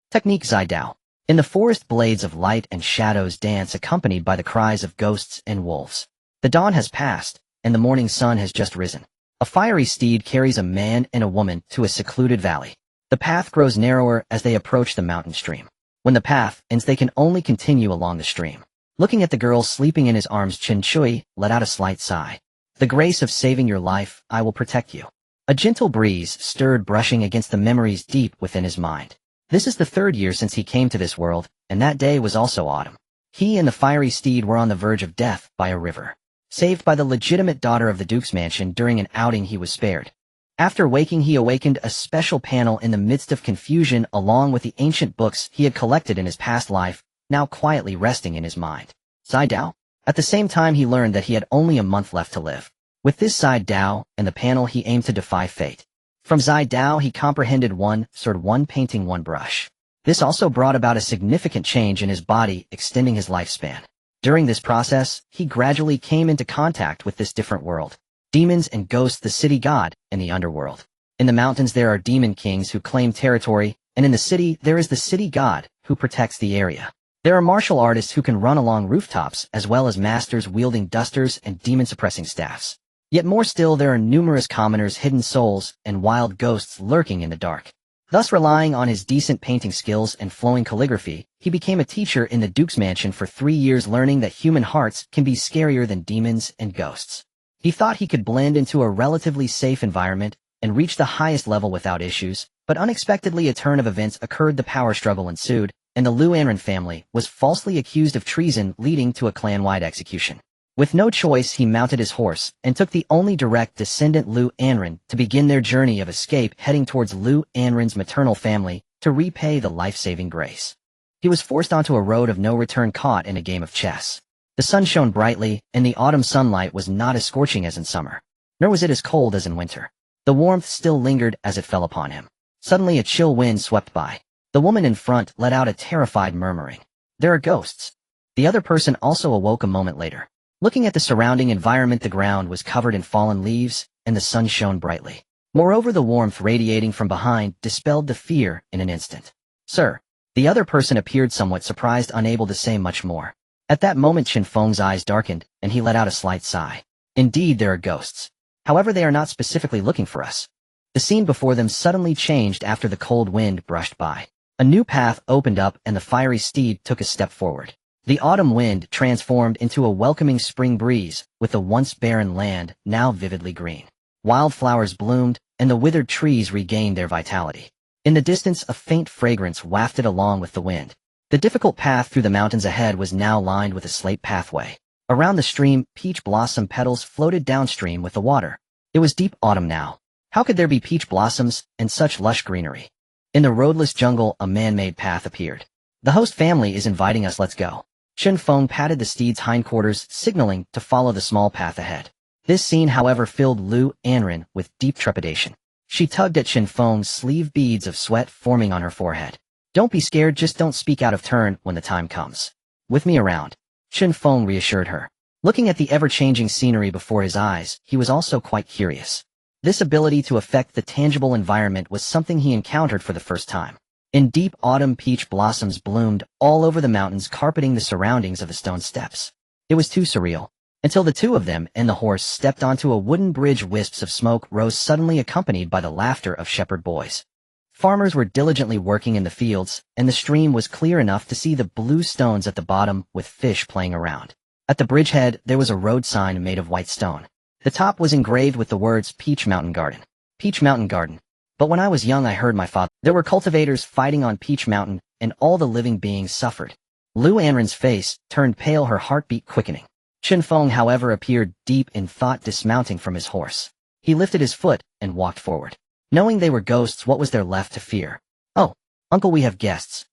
Technique Zai Dao. In the forest blades of light and shadows dance, accompanied by the cries of ghosts and wolves. The dawn has passed, and the morning sun has just risen. A fiery steed carries a man and a woman to a secluded valley. The path grows narrower as they approach the mountain stream. When the path ends, they can only continue along the stream. Looking at the girl sleeping in his arms, Chen Chui let out a slight sigh. "The grace of saving your life, I will protect you." A gentle breeze stirred, brushing against the memories deep within his mind. This is the 3rd year since he came to this world, and that day was also autumn. He and the fiery steed were on the verge of death by a river. Saved by the legitimate daughter of the Duke's mansion during an outing, he was spared. After waking, he awakened a special panel in the midst of confusion, along with the ancient books he had collected in his past life, now quietly resting in his mind. Zai Dao? At the same time he learned that he had only a month left to live. With this Zai Dao and the panel he aimed to defy fate. From Zai Dao he comprehended 1 sword, 1 painting, 1 brush. This also brought about a significant change in his body, extending his lifespan. During this process, he gradually came into contact with this different world. Demons and ghosts, the city god, and the underworld. In the mountains there are demon kings who claim territory, and in the city there is the city god, who protects the area. There are martial artists who can run along rooftops, as well as masters wielding dusters and demon-suppressing staffs. Yet more still, there are numerous commoners, hidden souls, and wild ghosts lurking in the dark. Thus, relying on his decent painting skills and flowing calligraphy, he became a teacher in the Duke's mansion for 3 years, learning that human hearts can be scarier than demons and ghosts. He thought he could blend into a relatively safe environment and reach the highest level without issues, but unexpectedly a turn of events occurred. The power struggle ensued, and the Lu Anren family was falsely accused of treason, leading to a clan-wide execution. With no choice, he mounted his horse and took the only direct descendant, Lu Anren, to begin their journey of escape, heading towards Lu Anren's maternal family to repay the life-saving grace. He was forced onto a road of no return, caught in a game of chess. The sun shone brightly, and the autumn sunlight was not as scorching as in summer, nor was it as cold as in winter. The warmth still lingered as it fell upon him. Suddenly a chill wind swept by. The woman in front let out a terrified murmuring. There are ghosts. The other person also awoke a moment later. Looking at the surrounding environment, the ground was covered in fallen leaves, and the sun shone brightly. Moreover, the warmth radiating from behind dispelled the fear in an instant. Sir. The other person appeared somewhat surprised, unable to say much more. At that moment Chen Feng's eyes darkened, and he let out a slight sigh. Indeed, there are ghosts. However, they are not specifically looking for us. The scene before them suddenly changed after the cold wind brushed by. A new path opened up and the fiery steed took a step forward. The autumn wind transformed into a welcoming spring breeze, with the once barren land now vividly green. Wildflowers bloomed, and the withered trees regained their vitality. In the distance, a faint fragrance wafted along with the wind. The difficult path through the mountains ahead was now lined with a slate pathway. Around the stream, peach blossom petals floated downstream with the water. It was deep autumn now. How could there be peach blossoms and such lush greenery? In the roadless jungle, a man-made path appeared. The host family is inviting us, let's go. Chen Feng patted the steed's hindquarters, signaling to follow the small path ahead. This scene, however, filled Lu Anren with deep trepidation. She tugged at Chen Feng's sleeve, beads of sweat forming on her forehead. Don't be scared, just don't speak out of turn when the time comes. With me around. Chen Feng reassured her. Looking at the ever-changing scenery before his eyes, he was also quite curious. This ability to affect the tangible environment was something he encountered for the first time. In deep autumn, peach blossoms bloomed all over the mountains, carpeting the surroundings of the stone steps. It was too surreal. Until the two of them and the horse stepped onto a wooden bridge. Wisps of smoke rose suddenly, accompanied by the laughter of shepherd boys. Farmers were diligently working in the fields, and the stream was clear enough to see the blue stones at the bottom with fish playing around. At the bridgehead, there was a road sign made of white stone. The top was engraved with the words Peach Mountain Garden. Peach Mountain Garden. But when I was young, I heard my father. There were cultivators fighting on Peach Mountain, and all the living beings suffered. Lu Anren's face turned pale, her heartbeat quickening. Chen Feng, however, appeared deep in thought, dismounting from his horse. He lifted his foot and walked forward. Knowing they were ghosts, what was there left to fear? Oh, uncle, we have guests.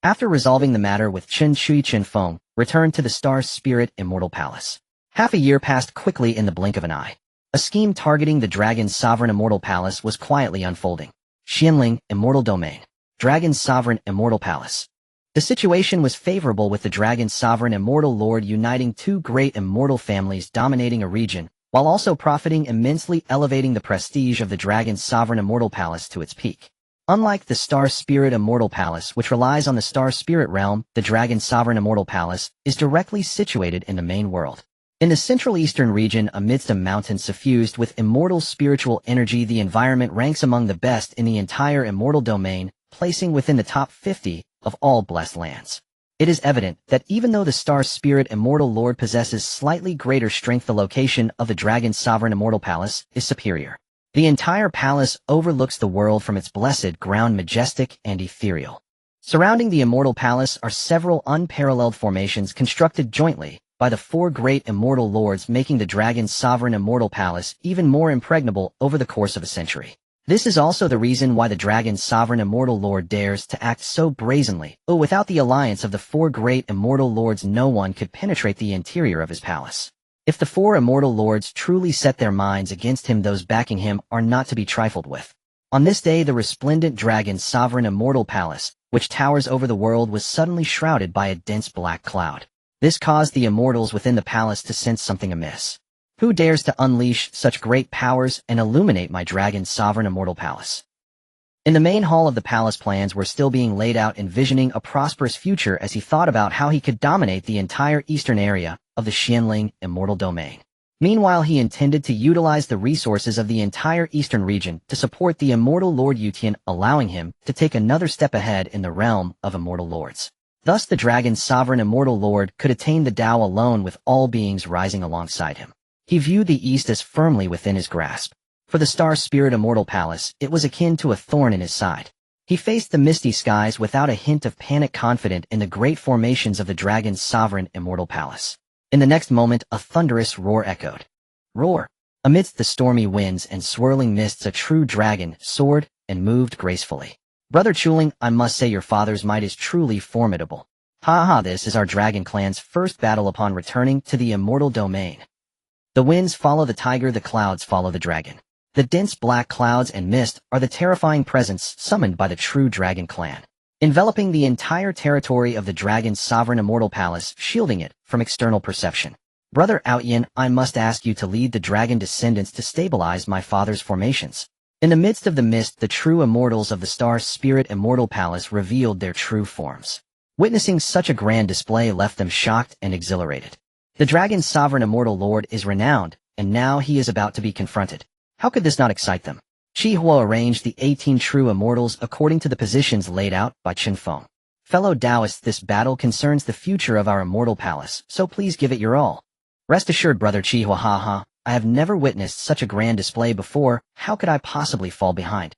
After resolving the matter with Chen Feng returned to the Star Spirit Immortal Palace. Half a year passed quickly in the blink of an eye. A scheme targeting the Dragon's Sovereign Immortal Palace was quietly unfolding. Xianling, Immortal Domain. Dragon's Sovereign Immortal Palace. The situation was favorable, with the Dragon's Sovereign Immortal Lord uniting two great immortal families, dominating a region, while also profiting immensely, elevating the prestige of the Dragon's Sovereign Immortal Palace to its peak. Unlike the Star Spirit Immortal Palace, which relies on the Star Spirit realm, the Dragon's Sovereign Immortal Palace is directly situated in the main world. In the Central Eastern region, amidst a mountain suffused with immortal spiritual energy, the environment ranks among the best in the entire immortal domain, placing within the top 50 of all blessed lands. It is evident that even though the Star Spirit Immortal Lord possesses slightly greater strength, the location of the Dragon's Sovereign Immortal Palace is superior. The entire palace overlooks the world from its blessed ground, majestic and ethereal. Surrounding the Immortal Palace are several unparalleled formations constructed jointly by the four great immortal lords, making the Dragon's Sovereign Immortal Palace even more impregnable over the course of a century. This is also the reason why the Dragon's Sovereign Immortal Lord dares to act so brazenly. Without the alliance of the four great immortal lords, no one could penetrate the interior of his palace. If the four immortal lords truly set their minds against him, those backing him are not to be trifled with. On this day, the resplendent Dragon's Sovereign Immortal Palace, which towers over the world, was suddenly shrouded by a dense black cloud. This caused the immortals within the palace to sense something amiss. Who dares to unleash such great powers and illuminate my Dragon's Sovereign Immortal Palace? In the main hall of the palace, plans were still being laid out, envisioning a prosperous future as he thought about how he could dominate the entire eastern area of the Xianling Immortal Domain. Meanwhile, he intended to utilize the resources of the entire eastern region to support the Immortal Lord Yutian, allowing him to take another step ahead in the realm of immortal lords. Thus, the Dragon's Sovereign Immortal Lord could attain the Tao alone, with all beings rising alongside him. He viewed the East as firmly within his grasp. For the Star Spirit Immortal Palace, it was akin to a thorn in his side. He faced the misty skies without a hint of panic, confident in the great formations of the Dragon's Sovereign Immortal Palace. In the next moment, a thunderous roar echoed. Roar! Amidst the stormy winds and swirling mists, a true dragon soared and moved gracefully. Brother Chuling, I must say your father's might is truly formidable. This is our dragon clan's first battle upon returning to the immortal domain. The winds follow the tiger, the clouds follow the dragon. The dense black clouds and mist are the terrifying presence summoned by the true dragon clan. enveloping the entire territory of the dragon's sovereign immortal palace, shielding it from external perception. Brother Outyin, I must ask you to lead the dragon descendants to stabilize my father's formations. In the midst of the mist, the true immortals of the Star Spirit Immortal Palace revealed their true forms. Witnessing such a grand display left them shocked and exhilarated. The dragon's sovereign immortal lord is renowned, and now he is about to be confronted. How could this not excite them? Chi Huo arranged the 18 true immortals according to the positions laid out by Chen Feng. Fellow daoists, this battle concerns the future of our immortal palace, so please give it your all. Rest assured, brother Chi Huo, haha, I have never witnessed such a grand display before, how could I possibly fall behind?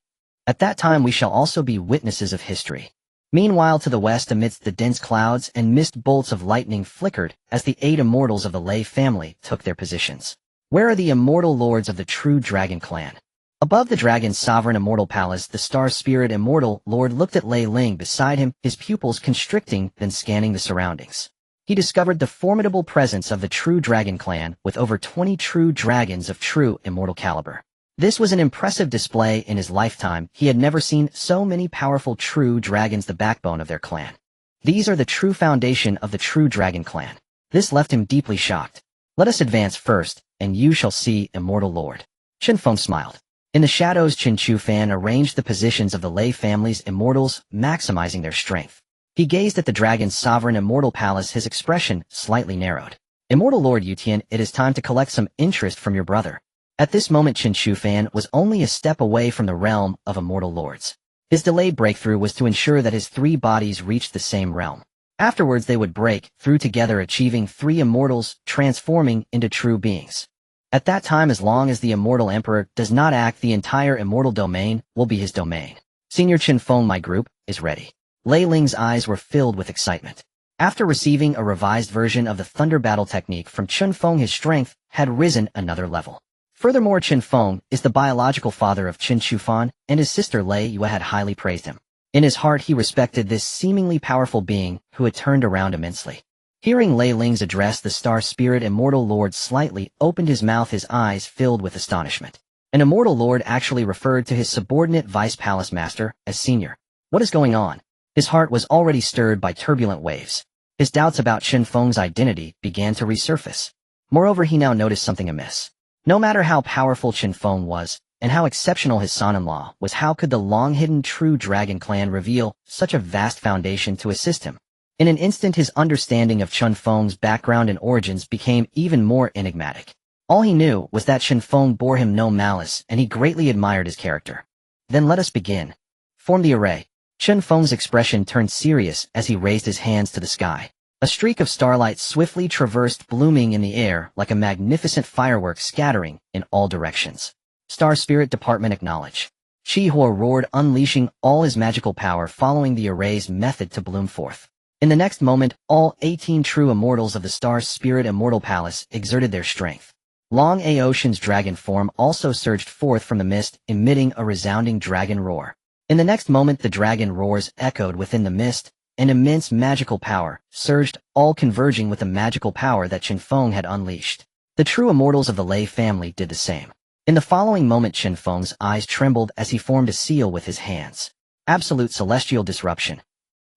At that time we shall also be witnesses of history. Meanwhile, to the west, amidst the dense clouds and mist, bolts of lightning flickered as the 8 immortals of the Lei family took their positions. Where are the immortal lords of the true dragon clan? Above the dragon's sovereign immortal palace, the Star Spirit Immortal Lord looked at Lei Ling beside him, his pupils constricting, then scanning the surroundings. He discovered the formidable presence of the true dragon clan with over 20 true dragons of true immortal caliber. This was an impressive display in his lifetime. He had never seen so many powerful true dragons, the backbone of their clan. These are the true foundation of the true dragon clan. This left him deeply shocked. Let us advance first, and you shall see, immortal lord. Chen Feng smiled. In the shadows, Chen Fan arranged the positions of the Lei family's immortals, maximizing their strength. He gazed at the dragon's sovereign immortal palace, his expression slightly narrowed. Immortal Lord Yutian, it is time to collect some interest from your brother. At this moment, Chen Fan was only a step away from the realm of immortal lords. His delayed breakthrough was to ensure that his 3 bodies reached the same realm. Afterwards they would break through together, achieving 3 immortals, transforming into true beings. At that time, as long as the immortal emperor does not act, the entire immortal domain will be his domain. Senior Chen Feng, my group is ready. Lei Ling's eyes were filled with excitement. After receiving a revised version of the thunder battle technique from Chen Feng, his strength had risen another level. Furthermore, Chen Feng is the biological father of Chen Shufan, and his sister Lei Yue had highly praised him. In his heart he respected this seemingly powerful being who had turned around immensely. Hearing Lei Ling's address, the Star Spirit Immortal Lord slightly opened his mouth, his eyes filled with astonishment. An immortal lord actually referred to his subordinate vice palace master as senior. What is going on? His heart was already stirred by turbulent waves. His doubts about Chen Feng's identity began to resurface. Moreover, he now noticed something amiss. No matter how powerful Chen Feng was, and how exceptional his son-in-law was, how could the long-hidden true dragon clan reveal such a vast foundation to assist him? In an instant, his understanding of Chen Feng's background and origins became even more enigmatic. All he knew was that Chen Feng bore him no malice, and he greatly admired his character. Then let us begin. Form the array. Chen Feng's expression turned serious as he raised his hands to the sky. A streak of starlight swiftly traversed, blooming in the air like a magnificent firework scattering in all directions. Star Spirit Department acknowledge. Chi Huo roared, unleashing all his magical power, following the array's method to bloom forth. In the next moment, all 18 true immortals of the Star Spirit Immortal Palace exerted their strength. Long Aocean's dragon form also surged forth from the mist, emitting a resounding dragon roar. In the next moment, the dragon roars echoed within the mist. An immense magical power surged, all converging with the magical power that Chen Feng had unleashed. The true immortals of the Lei family did the same. In the following moment, Chen Feng's eyes trembled as he formed a seal with his hands. Absolute celestial disruption.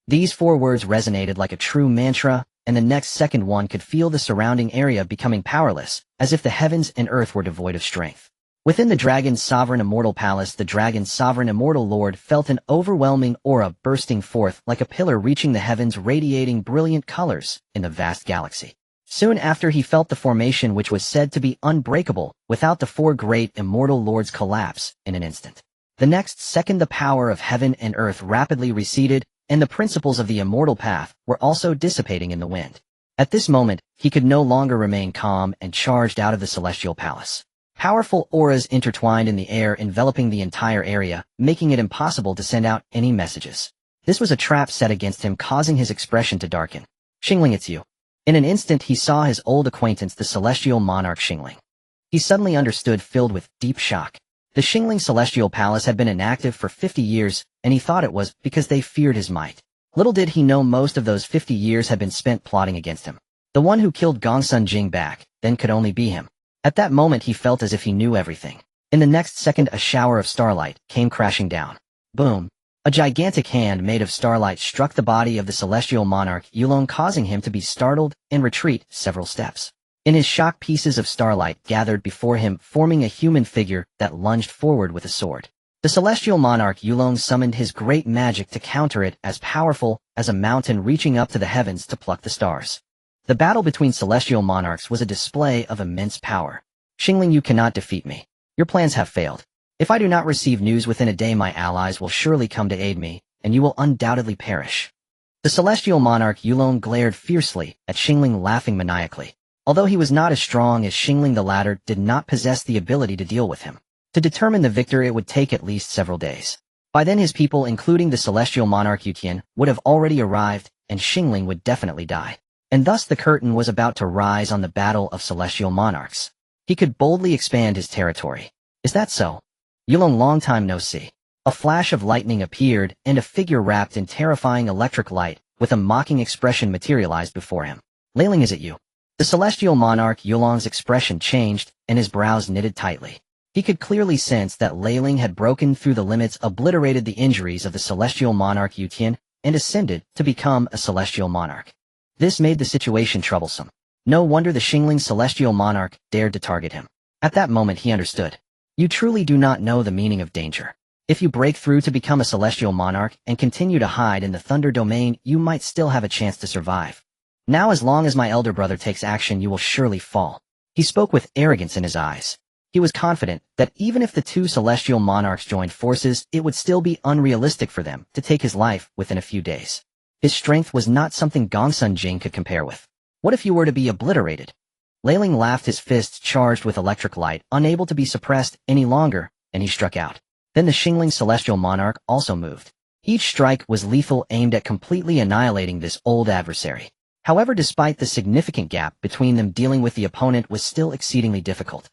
These 4 words resonated like a true mantra, and the next second one could feel the surrounding area becoming powerless, as if the heavens and earth were devoid of strength. Within the dragon's sovereign immortal palace, the dragon's sovereign immortal lord felt an overwhelming aura bursting forth like a pillar reaching the heavens, radiating brilliant colors in the vast galaxy. Soon after, he felt the formation which was said to be unbreakable without the 4 great immortal lords collapse in an instant. The next second, the power of heaven and earth rapidly receded, and the principles of the immortal path were also dissipating in the wind. At this moment, he could no longer remain calm and charged out of the celestial palace. Powerful auras intertwined in the air, enveloping the entire area, making it impossible to send out any messages. This was a trap set against him, causing his expression to darken. Xingling, it's you. In an instant, he saw his old acquaintance, the celestial monarch Xingling. He suddenly understood, filled with deep shock. The Xingling celestial palace had been inactive for 50 years, and he thought it was because they feared his might. Little did he know most of those 50 years had been spent plotting against him. The one who killed Gongsun Jing back then could only be him. At that moment, he felt as if he knew everything. In the next second, a shower of starlight came crashing down. Boom! A gigantic hand made of starlight struck the body of the celestial monarch Yulong, causing him to be startled and retreat several steps. In his shock, pieces of starlight gathered before him, forming a human figure that lunged forward with a sword. The celestial monarch Yulong summoned his great magic to counter it, as powerful as a mountain reaching up to the heavens to pluck the stars. The battle between celestial monarchs was a display of immense power. Xingling, you cannot defeat me. Your plans have failed. If I do not receive news within a day, my allies will surely come to aid me, and you will undoubtedly perish. The celestial monarch Yulong glared fiercely at Xingling, laughing maniacally. Although he was not as strong as Xingling, the latter did not possess the ability to deal with him. To determine the victor, it would take at least several days. By then his people, including the celestial monarch Yutian, would have already arrived, and Xingling would definitely die. And thus the curtain was about to rise on the battle of celestial monarchs. He could boldly expand his territory. Is that so? Yulong, long time no see. A flash of lightning appeared, and a figure wrapped in terrifying electric light, with a mocking expression, materialized before him. Leiling, is it you? The celestial monarch Yulong's expression changed, and his brows knitted tightly. He could clearly sense that Leiling had broken through the limits, obliterated the injuries of the celestial monarch Yutian, and ascended to become a celestial monarch. This made the situation troublesome. No wonder the Xingling celestial monarch dared to target him. At that moment he understood. You truly do not know the meaning of danger. If you break through to become a celestial monarch and continue to hide in the Thunder Domain, you might still have a chance to survive. Now, as long as my elder brother takes action, you will surely fall. He spoke with arrogance in his eyes. He was confident that even if the two celestial monarchs joined forces, it would still be unrealistic for them to take his life within a few days. His strength was not something Gongsun Jing could compare with. What if you were to be obliterated? Leiling laughed, his fists charged with electric light, unable to be suppressed any longer, and he struck out. Then the Xingling celestial monarch also moved. Each strike was lethal, aimed at completely annihilating this old adversary. However, despite the significant gap between them, dealing with the opponent was still exceedingly difficult.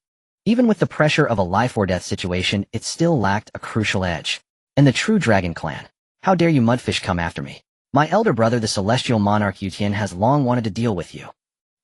Even with the pressure of a life-or-death situation, it still lacked a crucial edge. And the true dragon clan. How dare you mudfish come after me? My elder brother, the celestial monarch Yutian, has long wanted to deal with you.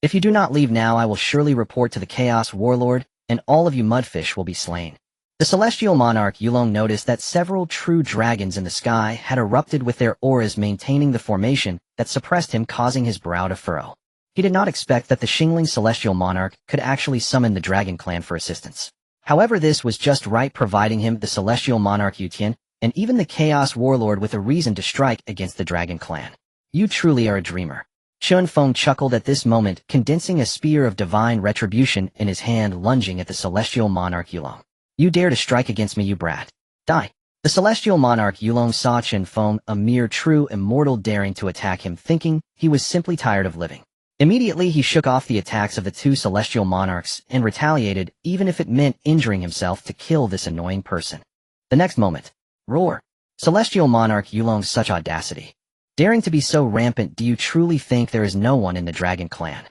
If you do not leave now, I will surely report to the Chaos Warlord, and all of you mudfish will be slain. The celestial monarch Yulong noticed that several true dragons in the sky had erupted with their auras, maintaining the formation that suppressed him, causing his brow to furrow. He did not expect that the Xingling celestial monarch could actually summon the dragon clan for assistance. However, this was just right, providing him the celestial monarch Yutian, and even the Chaos Warlord with a reason to strike against the dragon clan. You truly are a dreamer. Chen Feng chuckled at this moment, condensing a spear of divine retribution in his hand, lunging at the celestial monarch Yulong. You dare to strike against me, you brat. Die. The celestial monarch Yulong saw Chen Feng, a mere true immortal, daring to attack him, thinking he was simply tired of living. Immediately he shook off the attacks of the two celestial monarchs and retaliated, even if it meant injuring himself, to kill this annoying person. The next moment, roar. Celestial monarch Yulong, such audacity. Daring to be so rampant, do you truly think there is no one in the dragon clan?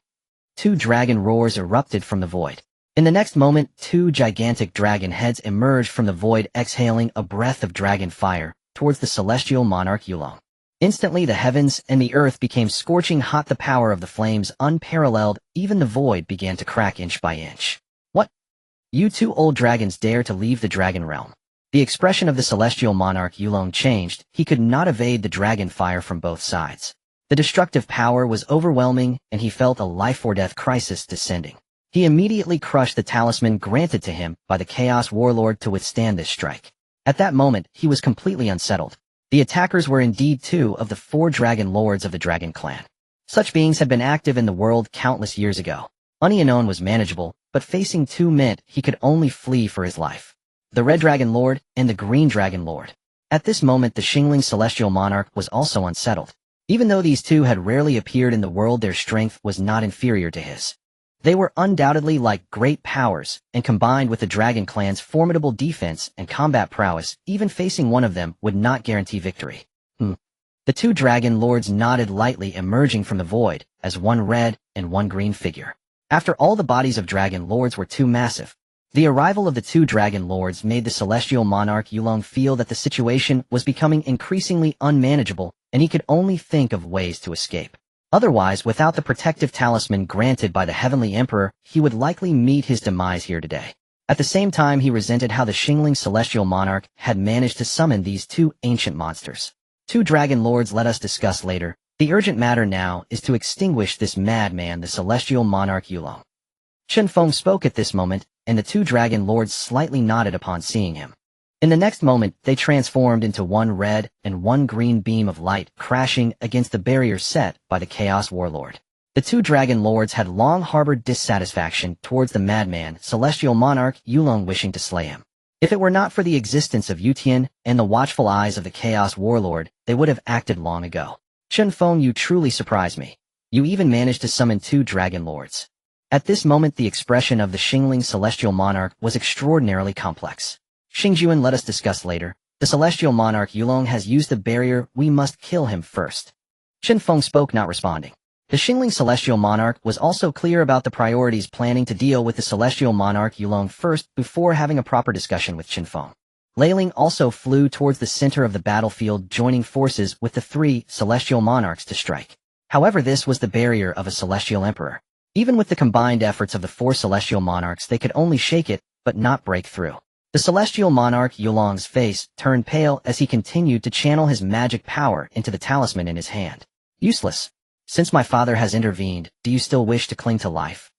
Two dragon roars erupted from the void. In the next moment, two gigantic dragon heads emerged from the void, exhaling a breath of dragon fire towards the celestial monarch Yulong. Instantly the heavens and the earth became scorching hot, the power of the flames unparalleled, even the void began to crack inch by inch. What? You two old dragons dare to leave the dragon realm? The expression of the celestial monarch Yulong changed. He could not evade the dragon fire from both sides. The destructive power was overwhelming, and he felt a life-or-death crisis descending. He immediately crushed the talisman granted to him by the Chaos Warlord to withstand this strike. At that moment, he was completely unsettled. The attackers were indeed two of the 4 dragon lords of the dragon clan. Such beings had been active in the world countless years ago. Unknown was manageable, but facing two meant he could only flee for his life. The Red Dragon Lord and the Green Dragon Lord. At this moment the Xingling celestial monarch was also unsettled. Even though these two had rarely appeared in the world, their strength was not inferior to his. They were undoubtedly like great powers, and combined with the dragon clan's formidable defense and combat prowess, even facing one of them would not guarantee victory. The two dragon lords nodded lightly, emerging from the void as one red and one green figure. After all, the bodies of dragon lords were too massive. The arrival of the two dragon lords made the celestial monarch Yulong feel that the situation was becoming increasingly unmanageable, and he could only think of ways to escape. Otherwise, without the protective talisman granted by the Heavenly Emperor, he would likely meet his demise here today. At the same time, he resented how the Xingling celestial monarch had managed to summon these two ancient monsters. Two dragon lords, let us discuss later. The urgent matter now is to extinguish this madman, the celestial monarch Yulong. Chen Feng spoke at this moment, and the two dragon lords slightly nodded upon seeing him. In the next moment, they transformed into one red and one green beam of light, crashing against the barrier set by the Chaos Warlord. The two dragon lords had long harbored dissatisfaction towards the madman, celestial monarch Yulong, wishing to slay him. If it were not for the existence of Yutian and the watchful eyes of the Chaos Warlord, they would have acted long ago. Chen Feng, you truly surprise me. You even managed to summon two dragon lords. At this moment, the expression of the Xingling celestial monarch was extraordinarily complex. Xingjuan, let us discuss later. The celestial monarch Yulong has used the barrier. We must kill him first. Chen Feng spoke, not responding. The Xingling celestial monarch was also clear about the priorities, planning to deal with the celestial monarch Yulong first before having a proper discussion with Chen Feng. Leiling also flew towards the center of the battlefield, joining forces with the three celestial monarchs to strike. However, this was the barrier of a celestial emperor. Even with the combined efforts of the four celestial monarchs, they could only shake it, but not break through. The celestial monarch Yulong's face turned pale as he continued to channel his magic power into the talisman in his hand. Useless. Since my father has intervened, do you still wish to cling to life?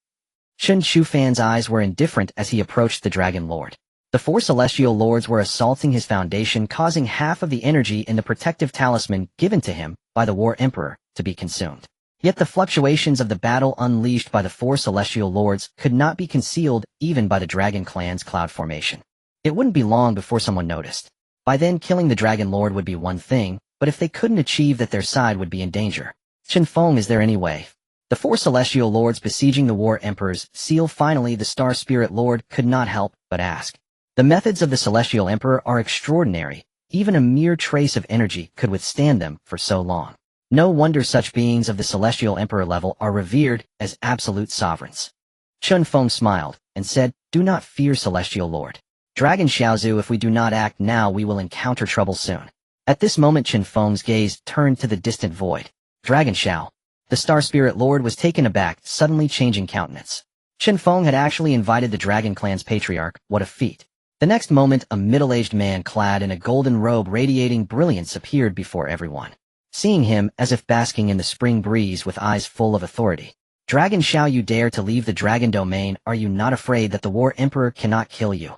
Chen Chufan's eyes were indifferent as he approached the Dragon Lord. The four celestial lords were assaulting his foundation, causing half of the energy in the protective talisman given to him by the War Emperor to be consumed. Yet the fluctuations of the battle unleashed by the four celestial lords could not be concealed even by the Dragon Clan's cloud formation. It wouldn't be long before someone noticed. By then, killing the Dragon Lord would be one thing, but if they couldn't achieve that, their side would be in danger. Chen Feng, is there any way? The four celestial lords besieging the War Emperor's seal. Finally, the Star Spirit Lord could not help but ask. The methods of the Celestial Emperor are extraordinary. Even a mere trace of energy could withstand them for so long. No wonder such beings of the Celestial Emperor level are revered as absolute sovereigns. Chen Feng smiled and said, "Do not fear, Celestial Lord. Dragon Xiaozu, if we do not act now, we will encounter trouble soon." At this moment, Chen Feng's gaze turned to the distant void. Dragon Xiao. The Star Spirit Lord was taken aback, suddenly changing countenance. Chen Feng had actually invited the Dragon Clan's patriarch. What a feat. The next moment, a middle-aged man clad in a golden robe radiating brilliance appeared before everyone. Seeing him, as if basking in the spring breeze with eyes full of authority. Dragon Xiao, you dare to leave the dragon domain? Are you not afraid that the War Emperor cannot kill you?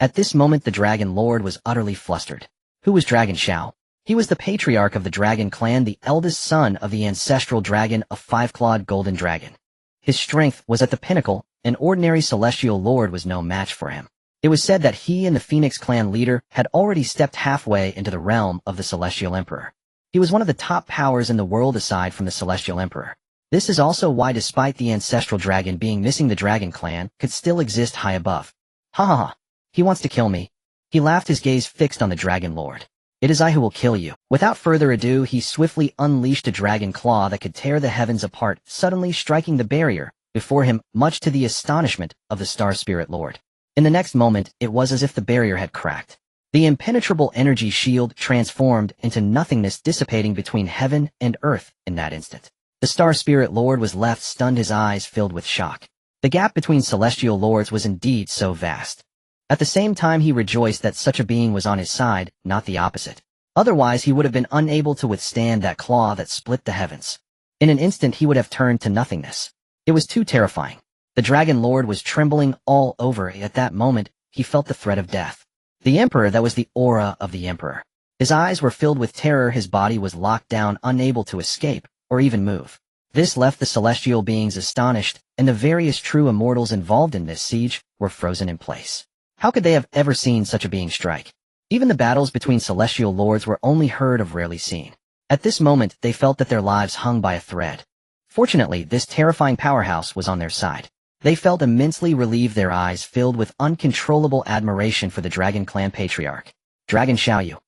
At this moment, the Dragon Lord was utterly flustered. Who was Dragon Xiao? He was the patriarch of the Dragon Clan, the eldest son of the ancestral dragon, a five-clawed golden dragon. His strength was at the pinnacle. An ordinary celestial lord was no match for him. It was said that he and the Phoenix clan leader had already stepped halfway into the realm of the Celestial Emperor. He was one of the top powers in the world aside from the Celestial Emperor. This is also why, despite the ancestral dragon being missing, the Dragon Clan could still exist high above. Ha ha ha. He wants to kill me. He laughed, his gaze fixed on the Dragon Lord. It is I who will kill you. Without further ado, he swiftly unleashed a dragon claw that could tear the heavens apart, suddenly striking the barrier before him, much to the astonishment of the Star Spirit Lord. In the next moment, it was as if the barrier had cracked. The impenetrable energy shield transformed into nothingness, dissipating between heaven and earth in that instant. The Star Spirit Lord was left stunned, his eyes filled with shock. The gap between celestial lords was indeed so vast. At the same time, he rejoiced that such a being was on his side, not the opposite. Otherwise, he would have been unable to withstand that claw that split the heavens. In an instant, he would have turned to nothingness. It was too terrifying. The Dragon Lord was trembling all over. At that moment, he felt the threat of death. The Emperor, that was the aura of the Emperor. His eyes were filled with terror, his body was locked down, unable to escape, or even move. This left the celestial beings astonished, and the various true immortals involved in this siege were frozen in place. How could they have ever seen such a being strike? Even the battles between celestial lords were only heard of, rarely seen. At this moment, they felt that their lives hung by a thread. Fortunately, this terrifying powerhouse was on their side. They felt immensely relieved, their eyes filled with uncontrollable admiration for the Dragon Clan patriarch. Dragon Xiaoyu.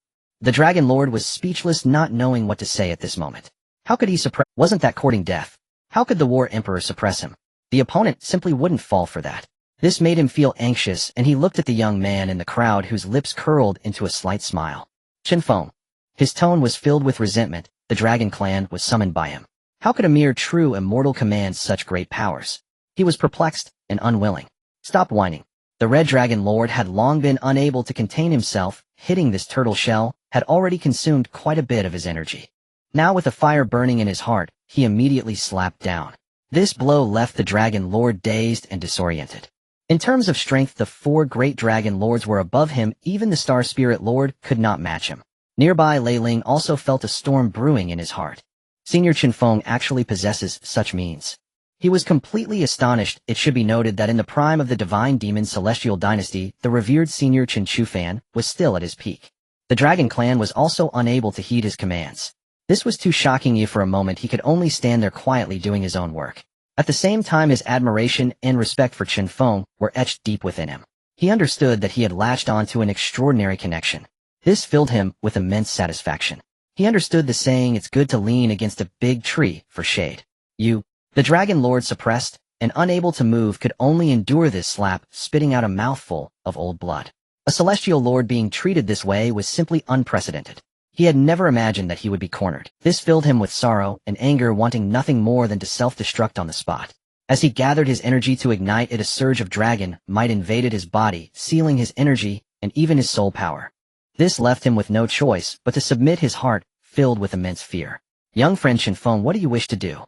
The Dragon Lord was speechless, not knowing what to say at this moment. How could he suppress? Wasn't that courting death? How could the War Emperor suppress him? The opponent simply wouldn't fall for that. This made him feel anxious, and he looked at the young man in the crowd whose lips curled into a slight smile. Chen Feng. His tone was filled with resentment. The Dragon Clan was summoned by him. How could a mere true immortal command such great powers? He was perplexed and unwilling. Stop whining. The Red Dragon Lord had long been unable to contain himself, hitting this turtle shell had already consumed quite a bit of his energy. Now with a fire burning in his heart, he immediately slapped down. This blow left the Dragon Lord dazed and disoriented. In terms of strength, the 4 great Dragon Lords were above him. Even the Star Spirit Lord could not match him. Nearby, Lei Ling also felt a storm brewing in his heart. Senior Chen Feng actually possesses such means. He was completely astonished. It should be noted that in the prime of the Divine Demon Celestial Dynasty, the revered Senior Chen Chufan was still at his peak. The Dragon Clan was also unable to heed his commands. This was too shocking. Yet for a moment he could only stand there quietly doing his own work. At the same time, his admiration and respect for Chen Feng were etched deep within him. He understood that he had latched onto an extraordinary connection. This filled him with immense satisfaction. He understood the saying, "It's good to lean against a big tree for shade." The Dragon Lord, suppressed and unable to move, could only endure this slap, spitting out a mouthful of old blood. A Celestial Lord being treated this way was simply unprecedented. He had never imagined that he would be cornered. This filled him with sorrow and anger, wanting nothing more than to self-destruct on the spot. As he gathered his energy to ignite it, a surge of dragon might invaded his body, sealing his energy and even his soul power. This left him with no choice but to submit, his heart filled with immense fear. "Young friend Chen Feng, what do you wish to do?"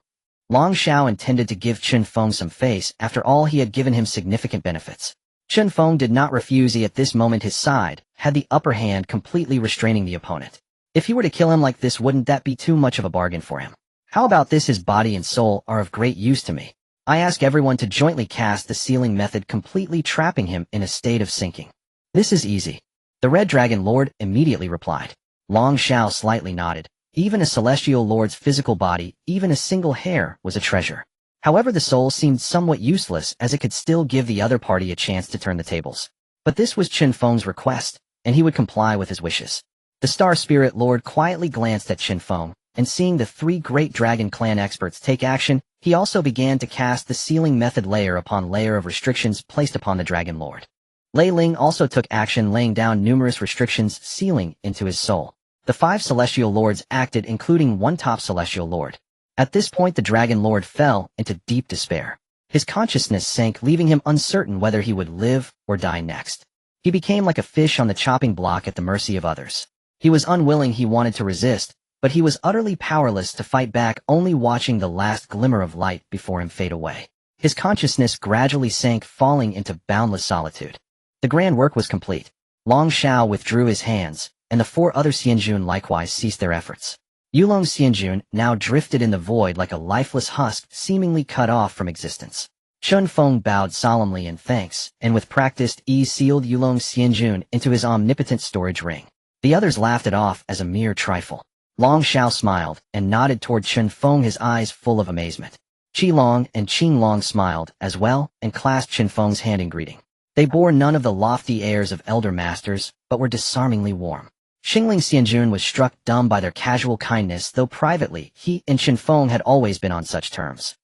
Long Xiao intended to give Chen Feng some face. After all, he had given him significant benefits. Chen Feng did not refuse. He, at this moment, his side had the upper hand, completely restraining the opponent. If he were to kill him like this, wouldn't that be too much of a bargain for him? How about this? His body and soul are of great use to me. I ask everyone to jointly cast the sealing method, completely trapping him in a state of sinking. This is easy. The Red Dragon Lord immediately replied. Long Xiao slightly nodded. Even a Celestial Lord's physical body, even a single hair, was a treasure. However, the soul seemed somewhat useless, as it could still give the other party a chance to turn the tables. But this was Chen Feng's request, and he would comply with his wishes. The Star Spirit Lord quietly glanced at Chen Feng, and seeing the 3 great Dragon Clan experts take action, he also began to cast the sealing method, layer upon layer of restrictions placed upon the Dragon Lord. Lei Ling also took action, laying down numerous restrictions, sealing into his soul. The 5 Celestial Lords acted, including one top Celestial Lord. At this point, the Dragon Lord fell into deep despair. His consciousness sank, leaving him uncertain whether he would live or die next. He became like a fish on the chopping block, at the mercy of others. He was unwilling. He wanted to resist, but he was utterly powerless to fight back, only watching the last glimmer of light before him fade away. His consciousness gradually sank, falling into boundless solitude. The grand work was complete. Long Xiao withdrew his hands, and the 4 other Xianjun likewise ceased their efforts. Yulong's Xianjun now drifted in the void like a lifeless husk, seemingly cut off from existence. Chen Feng bowed solemnly in thanks, and with practiced ease sealed Yulong's Xianjun into his omnipotent storage ring. The others laughed it off as a mere trifle. Long Xiao smiled and nodded toward Chen Feng, his eyes full of amazement. Qilong and Qinglong smiled as well and clasped Chen Feng's hand in greeting. They bore none of the lofty airs of elder masters, but were disarmingly warm. Xingling Xianjun was struck dumb by their casual kindness, though privately, he and Chen Feng had always been on such terms.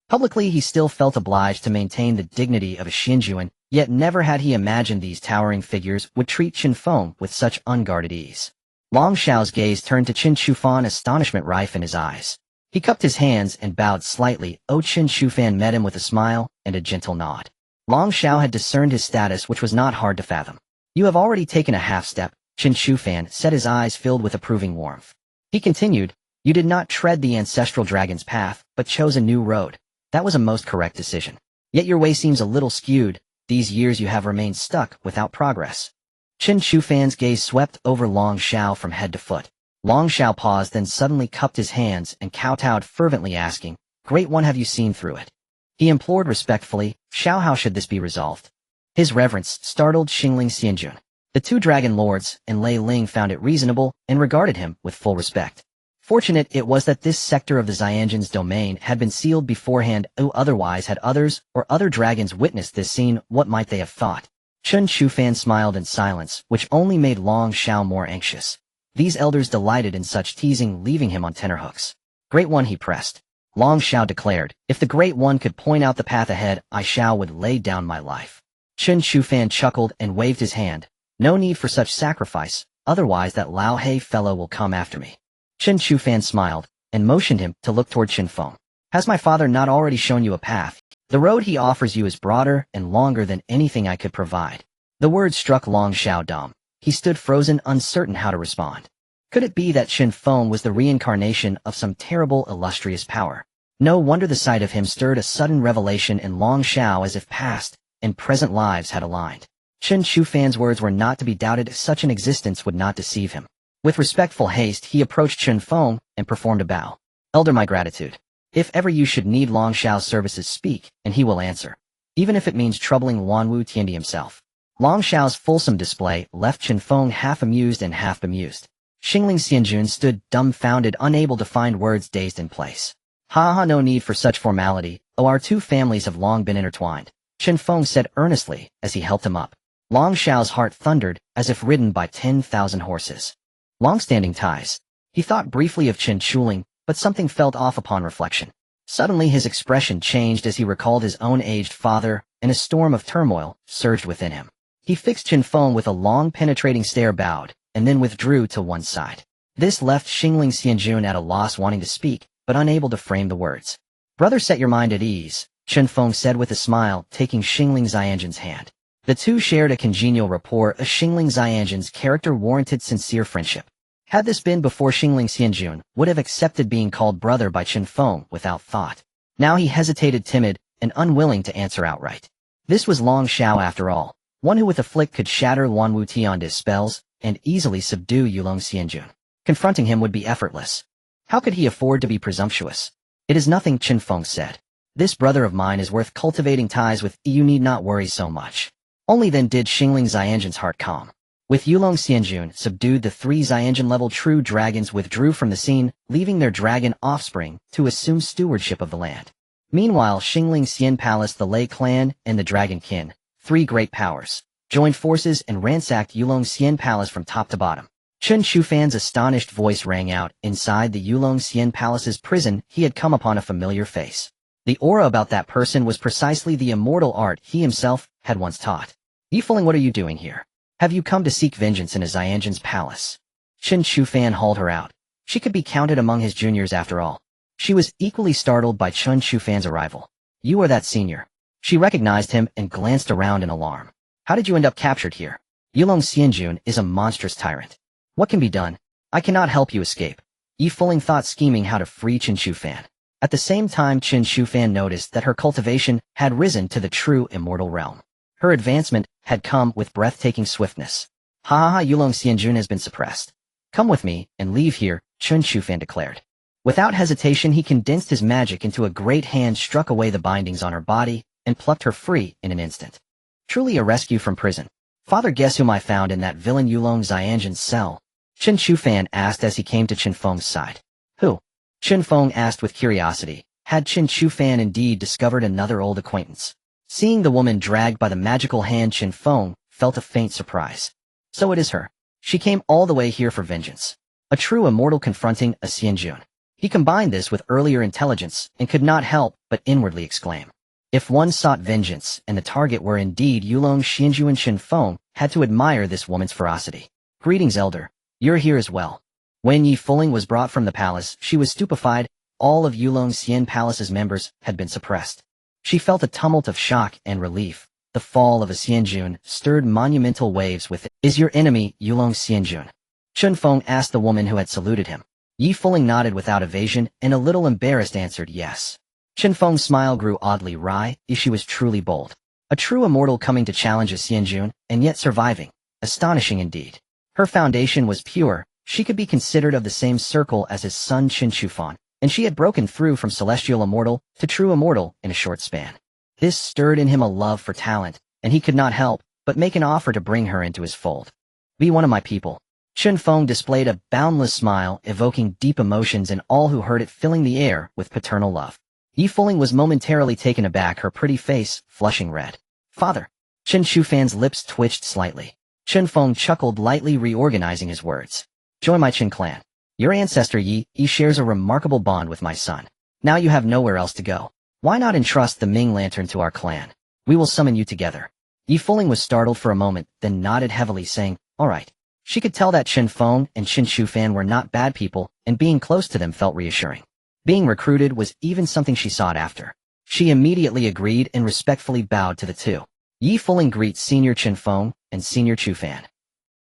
Publicly, he still felt obliged to maintain the dignity of a Xianjuan, yet never had he imagined these towering figures would treat Chen Feng with such unguarded ease. Long Xiao's gaze turned to Chen Chufan, astonishment rife in his eyes. He cupped his hands and bowed slightly. Chen Chufan met him with a smile and a gentle nod. Long Xiao had discerned his status, which was not hard to fathom. "You have already taken a half-step," Chen Chufan said, his eyes filled with approving warmth. He continued, "You did not tread the ancestral dragon's path, but chose a new road. That was a most correct decision. Yet your way seems a little skewed. These years you have remained stuck without progress." Chen Chufan's gaze swept over Long Xiao from head to foot. Long Xiao paused, then suddenly cupped his hands and kowtowed fervently, asking, "Great One, have you seen through it?" He implored respectfully, "Xiao, how should this be resolved?" His reverence startled Xingling Xianjun. The 2 Dragon Lords and Lei Ling found it reasonable and regarded him with full respect. Fortunate it was that this sector of the Xianjun's domain had been sealed beforehand, otherwise had others or other dragons witnessed this scene, what might they have thought? Chen Chufan smiled in silence, which only made Long Xiao more anxious. These elders delighted in such teasing, leaving him on tenterhooks. "Great One," he pressed. Long Xiao declared, "If the Great One could point out the path ahead, I would lay down my life." Chen Chufan chuckled and waved his hand. "No need for such sacrifice, otherwise that Lao He fellow will come after me." Chen Chufan smiled, and motioned him to look toward Chen Feng. "Has my father not already shown you a path?" The road he offers you is broader and longer than anything I could provide. The words struck Long Xiao dumb. He stood frozen, uncertain how to respond. Could it be that Chen Feng was the reincarnation of some terrible, illustrious power? No wonder the sight of him stirred a sudden revelation in Long Xiao, as if past and present lives had aligned. Chen Shufan's words were not to be doubted. Such an existence would not deceive him. With respectful haste, he approached Chen Feng and performed a bow. Elder, my gratitude. If ever you should need Long Xiao's services, speak, and he will answer. Even if it means troubling Wanwu Tiandi himself. Long Xiao's fulsome display left Chen Feng half amused and half bemused. Xingling Xianjun stood dumbfounded, unable to find words, dazed in place. Ha, no need for such formality. Oh, our two families have long been intertwined, Chen Feng said earnestly as he helped him up. Long Xiao's heart thundered, as if ridden by 10,000 horses. Long-standing ties. He thought briefly of Chen Chuling, but something felt off upon reflection. Suddenly his expression changed as he recalled his own aged father, and a storm of turmoil surged within him. He fixed Chen Feng with a long penetrating stare, bowed, and then withdrew to one side. This left Xingling Xianjun at a loss, wanting to speak, but unable to frame the words. Brother, set your mind at ease, Chen Feng said with a smile, taking Xingling Xianjun's hand. The two shared a congenial rapport. A Xingling Xianjun's character warranted sincere friendship. Had this been before, Xingling Xianjun would have accepted being called brother by Chen Feng without thought. Now he hesitated, timid and unwilling to answer outright. This was Long Xiao after all, one who with a flick could shatter Wanwu Tiandi's spells and easily subdue Yulong Xianjun. Confronting him would be effortless. How could he afford to be presumptuous? It is nothing, Chen Feng said. This brother of mine is worth cultivating ties with. You need not worry so much. Only then did Xingling Xianjun's heart calm. With Yulong Xianjun subdued, the three Xianjun-level true dragons withdrew from the scene, leaving their dragon offspring to assume stewardship of the land. Meanwhile, Xingling Xian Palace, the Lei clan, and the Dragon Kin, three great powers, joined forces and ransacked Yulong Xian Palace from top to bottom. Chen Shufan's astonished voice rang out. Inside the Yulong Xian Palace's prison, he had come upon a familiar face. The aura about that person was precisely the immortal art he himself had once taught. Yifuling, what are you doing here? Have you come to seek vengeance in a Xianjun's palace? Chen Shufan hauled her out. She could be counted among his juniors after all. She was equally startled by Chen Shufan's arrival. You are that senior. She recognized him and glanced around in alarm. How did you end up captured here? Yulong Xianjun is a monstrous tyrant. What can be done? I cannot help you escape. Yifuling thought, scheming how to free Chen Shufan. At the same time, Chen Shufan noticed that her cultivation had risen to the true immortal realm. Her advancement had come with breathtaking swiftness. Yulong Xianjun has been suppressed. Come with me and leave here, Chen Shufan declared. Without hesitation, he condensed his magic into a great hand, struck away the bindings on her body, and plucked her free in an instant. Truly a rescue from prison. Father, guess whom I found in that villain Yulong Xianjun's cell? Chen Shufan asked as he came to Chen Feng's side. Who? Chen Feng asked with curiosity. Had Chen Shufan indeed discovered another old acquaintance? Seeing the woman dragged by the magical hand, Chen Feng felt a faint surprise. So it is her. She came all the way here for vengeance. A true immortal confronting a Xianjun. He combined this with earlier intelligence and could not help but inwardly exclaim. If one sought vengeance and the target were indeed Yulong Xianjun, Chen Feng had to admire this woman's ferocity. Greetings, elder. You're here as well. When Yifuling was brought from the palace, she was stupefied. All of Yulong Xian Palace's members had been suppressed. She felt a tumult of shock and relief. The fall of a Xianjun stirred monumental waves within. Is your enemy Yulong Xianjun? Chen Feng asked the woman who had saluted him. Yifuling nodded without evasion and a little embarrassed answered yes. Chen Feng's smile grew oddly wry. She was truly bold. A true immortal coming to challenge a Xianjun and yet surviving. Astonishing indeed. Her foundation was pure. She could be considered of the same circle as his son Chen Shufan, and she had broken through from celestial immortal to true immortal in a short span. This stirred in him a love for talent, and he could not help but make an offer to bring her into his fold. Be one of my people. Chen Feng displayed a boundless smile, evoking deep emotions in all who heard it, filling the air with paternal love. Yifuling was momentarily taken aback, her pretty face flushing red. Father. Chen Shufan's lips twitched slightly. Chen Feng chuckled lightly, reorganizing his words. Join my Chen clan. Your ancestor Yi shares a remarkable bond with my son. Now you have nowhere else to go. Why not entrust the Ming Lantern to our clan? We will summon you together. Yifuling was startled for a moment, then nodded heavily, saying, all right. She could tell that Chen Feng and Chen Shufan were not bad people, and being close to them felt reassuring. Being recruited was even something she sought after. She immediately agreed and respectfully bowed to the two. Yi Fuling greets Senior Chen Feng and Senior Chu Fan.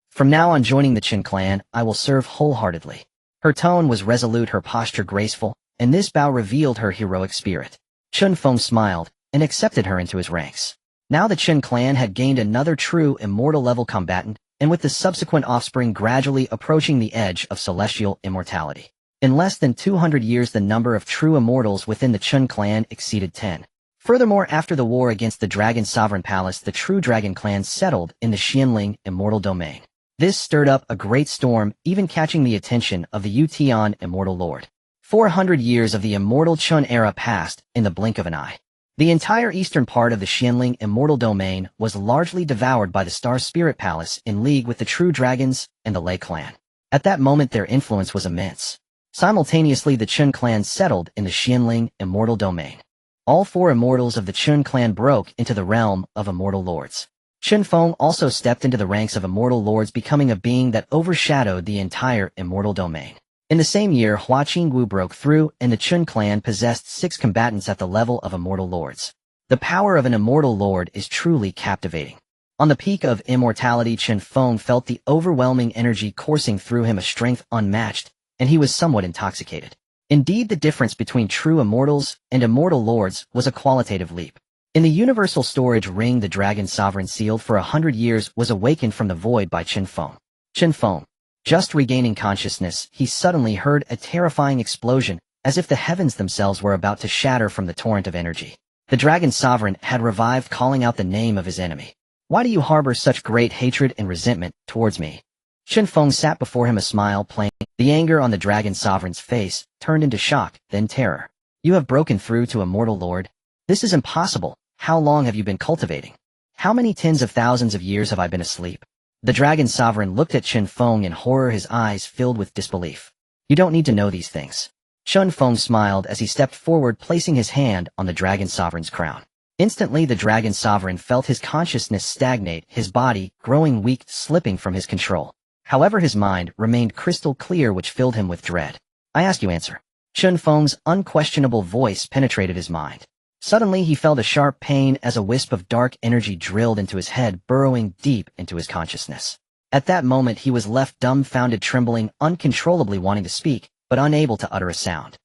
From now on, joining the Chen clan, I will serve wholeheartedly. Her tone was resolute, her posture graceful, and this bow revealed her heroic spirit. Chen Feng smiled and accepted her into his ranks. Now the Chen clan had gained another true immortal-level combatant, and with the subsequent offspring gradually approaching the edge of celestial immortality. In less than 200 years, the number of true immortals within the Chen clan exceeded 10. Furthermore, after the war against the Dragon Sovereign Palace, the true Dragon clan settled in the Xianling immortal domain. This stirred up a great storm, even catching the attention of the Yutian immortal lord. 400 years of the immortal Chen era passed in the blink of an eye. The entire eastern part of the Xianling immortal domain was largely devoured by the Star Spirit Palace in league with the true dragons and the Lei clan. At that moment, their influence was immense. Simultaneously, the Chen clan settled in the Xianling immortal domain. All four immortals of the Chen clan broke into the realm of immortal lords. Chen Feng also stepped into the ranks of immortal lords, becoming a being that overshadowed the entire immortal domain. In the same year, Hua Qingwu broke through, and the Chen clan possessed 6 combatants at the level of immortal lords. The power of an immortal lord is truly captivating. On the peak of immortality, Chen Feng felt the overwhelming energy coursing through him, a strength unmatched, and he was somewhat intoxicated. Indeed, the difference between true immortals and immortal lords was a qualitative leap. In the universal storage ring, the Dragon Sovereign, sealed for 100 years, was awakened from the void by Chen Feng. Chen Feng, just regaining consciousness, he suddenly heard a terrifying explosion, as if the heavens themselves were about to shatter from the torrent of energy. The Dragon Sovereign had revived, calling out the name of his enemy. Why do you harbor such great hatred and resentment towards me? Chen Feng sat before him, a smile playing. The anger on the Dragon Sovereign's face turned into shock, then terror. You have broken through to Immortal Lord? This is impossible. How long have you been cultivating? How many tens of thousands of years have I been asleep? The Dragon Sovereign looked at Chen Feng in horror, his eyes filled with disbelief. You don't need to know these things. Chen Feng smiled as he stepped forward, placing his hand on the Dragon Sovereign's crown. Instantly, the Dragon Sovereign felt his consciousness stagnate, his body growing weak, slipping from his control. However, his mind remained crystal clear, which filled him with dread. I ask you, answer. Chen Feng's unquestionable voice penetrated his mind. Suddenly, he felt a sharp pain as a wisp of dark energy drilled into his head, burrowing deep into his consciousness. At that moment, he was left dumbfounded, trembling, uncontrollably wanting to speak, but unable to utter a sound.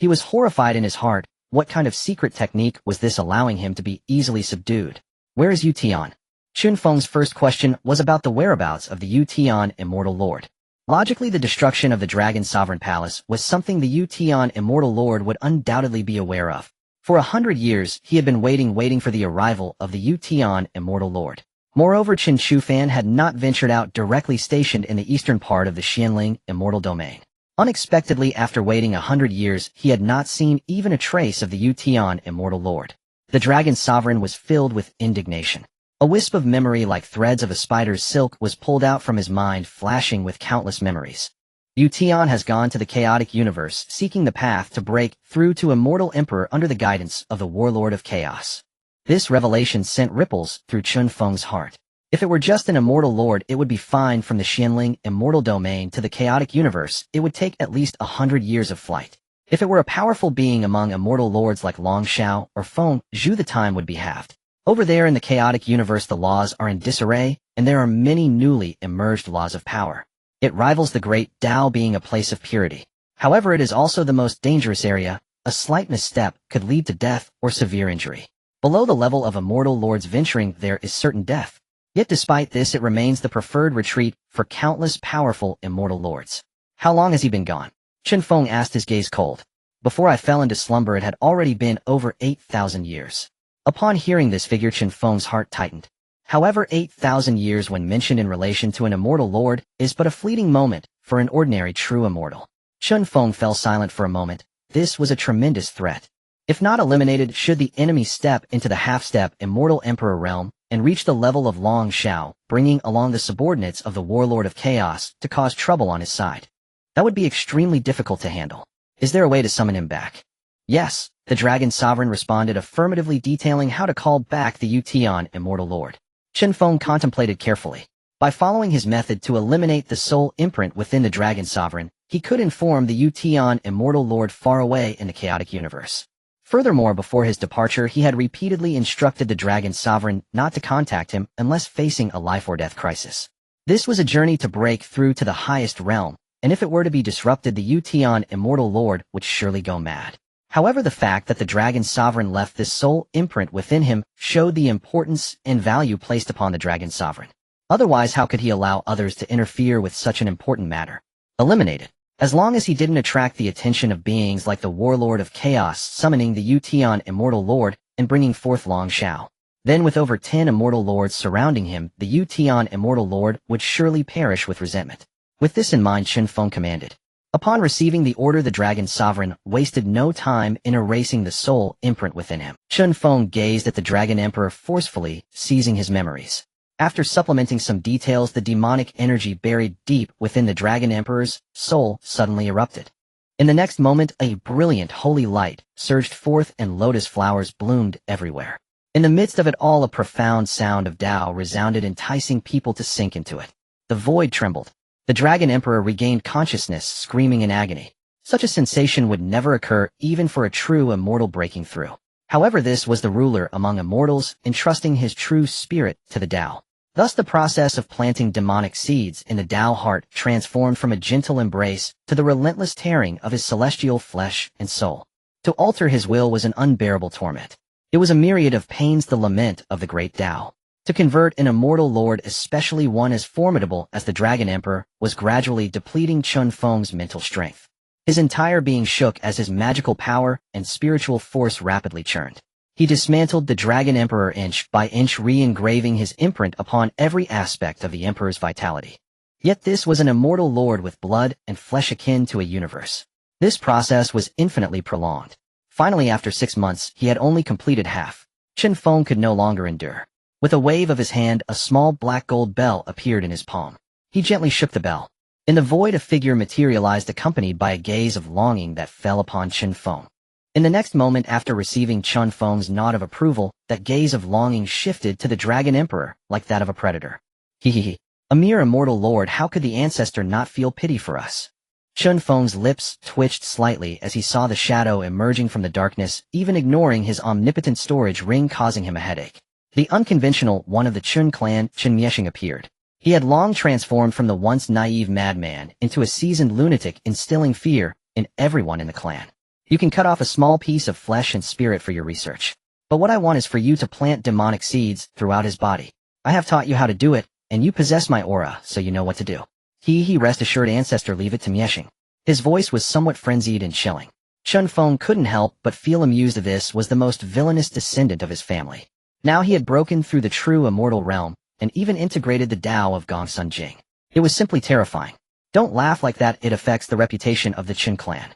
He was horrified in his heart. What kind of secret technique was this allowing him to be easily subdued? Where is Yutian? Chen Feng's first question was about the whereabouts of the Yutian Immortal Lord. Logically, the destruction of the Dragon Sovereign Palace was something the Yutian Immortal Lord would undoubtedly be aware of. For 100 years, he had been waiting for the arrival of the Yutian Immortal Lord. Moreover, Chen Chufan had not ventured out, directly stationed in the eastern part of the Xianling Immortal Domain. Unexpectedly, after waiting 100 years, he had not seen even a trace of the Yutian Immortal Lord. The Dragon Sovereign was filled with indignation. A wisp of memory like threads of a spider's silk was pulled out from his mind, flashing with countless memories. Yutian has gone to the chaotic universe, seeking the path to break through to Immortal Emperor under the guidance of the Warlord of Chaos. This revelation sent ripples through Chen Feng's heart. If it were just an Immortal Lord, it would be fine. From the Xianling Immortal Domain to the chaotic universe, it would take at least 100 years of flight. If it were a powerful being among Immortal Lords like Long Xiao or Feng Zhu, the time would be halved. Over there in the chaotic universe, the laws are in disarray, and there are many newly emerged laws of power. It rivals the great Tao, being a place of purity. However, it is also the most dangerous area. A slight misstep could lead to death or severe injury. Below the level of Immortal Lords, venturing there is certain death. Yet despite this, it remains the preferred retreat for countless powerful Immortal Lords. How long has he been gone? Chen Feng asked, his gaze cold. Before I fell into slumber, it had already been over 8,000 years. Upon hearing this figure, Chen Feng's heart tightened. However, 8,000 years when mentioned in relation to an Immortal Lord is but a fleeting moment for an ordinary true immortal. Chen Feng fell silent for a moment. This was a tremendous threat. If not eliminated, should the enemy step into the half-step Immortal Emperor realm and reach the level of Long Xiao, bringing along the subordinates of the Warlord of Chaos to cause trouble on his side. That would be extremely difficult to handle. Is there a way to summon him back? Yes, the Dragon Sovereign responded affirmatively, detailing how to call back the Yutian Immortal Lord. Chen Feng contemplated carefully. By following his method to eliminate the soul imprint within the Dragon Sovereign, he could inform the Yutian Immortal Lord far away in the chaotic universe. Furthermore, before his departure, he had repeatedly instructed the Dragon Sovereign not to contact him unless facing a life-or-death crisis. This was a journey to break through to the highest realm, and if it were to be disrupted, the Ution Immortal Lord would surely go mad. However, the fact that the Dragon Sovereign left this soul imprint within him showed the importance and value placed upon the Dragon Sovereign. Otherwise, how could he allow others to interfere with such an important matter? Eliminated. As long as he didn't attract the attention of beings like the Warlord of Chaos summoning the Ution Immortal Lord and bringing forth Long Shao. Then with over 10 Immortal Lords surrounding him, the Ution Immortal Lord would surely perish with resentment. With this in mind, Chen Feng commanded. Upon receiving the order, the Dragon Sovereign wasted no time in erasing the soul imprint within him. Chen Feng gazed at the Dragon Emperor forcefully, seizing his memories. After supplementing some details, the demonic energy buried deep within the Dragon Emperor's soul suddenly erupted. In the next moment, a brilliant holy light surged forth and lotus flowers bloomed everywhere. In the midst of it all, a profound sound of Tao resounded, enticing people to sink into it. The void trembled. The Dragon Emperor regained consciousness, screaming in agony. Such a sensation would never occur even for a true immortal breaking through. However, this was the ruler among immortals, entrusting his true spirit to the Tao. Thus the process of planting demonic seeds in the Tao heart transformed from a gentle embrace to the relentless tearing of his celestial flesh and soul. To alter his will was an unbearable torment. It was a myriad of pains, the lament of the great Tao. To convert an immortal lord, especially one as formidable as the Dragon Emperor, was gradually depleting Chen Feng's mental strength. His entire being shook as his magical power and spiritual force rapidly churned. He dismantled the Dragon Emperor inch by inch, re-engraving his imprint upon every aspect of the Emperor's vitality. Yet this was an immortal lord with blood and flesh akin to a universe. This process was infinitely prolonged. Finally, after 6 months, he had only completed half. Chen Feng could no longer endure. With a wave of his hand, a small black gold bell appeared in his palm. He gently shook the bell. In the void, a figure materialized, accompanied by a gaze of longing that fell upon Chen Feng. In the next moment, after receiving Chen Feng's nod of approval, that gaze of longing shifted to the Dragon Emperor, like that of a predator. Hehehe. A mere immortal lord, how could the ancestor not feel pity for us? Chen Feng's lips twitched slightly as he saw the shadow emerging from the darkness, even ignoring his omnipotent storage ring, causing him a headache. The unconventional one of the Chun clan, Chen Mieshing, appeared. He had long transformed from the once naive madman into a seasoned lunatic, instilling fear in everyone in the clan. You can cut off a small piece of flesh and spirit for your research. But what I want is for you to plant demonic seeds throughout his body. I have taught you how to do it, and you possess my aura, so you know what to do. He rest assured, ancestor, leave it to Mieshing. His voice was somewhat frenzied and chilling. Chen Feng couldn't help but feel amused. This was the most villainous descendant of his family. Now he had broken through the true immortal realm, and even integrated the Tao of Gongsun Jing. It was simply terrifying. Don't laugh like that, it affects the reputation of the Chen clan.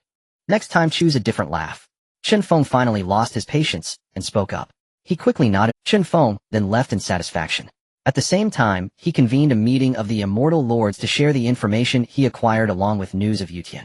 Next time choose a different laugh. Chen Feng finally lost his patience and spoke up. He quickly nodded. Chen Feng then left in satisfaction. At the same time, he convened a meeting of the immortal lords to share the information he acquired along with news of Yutian.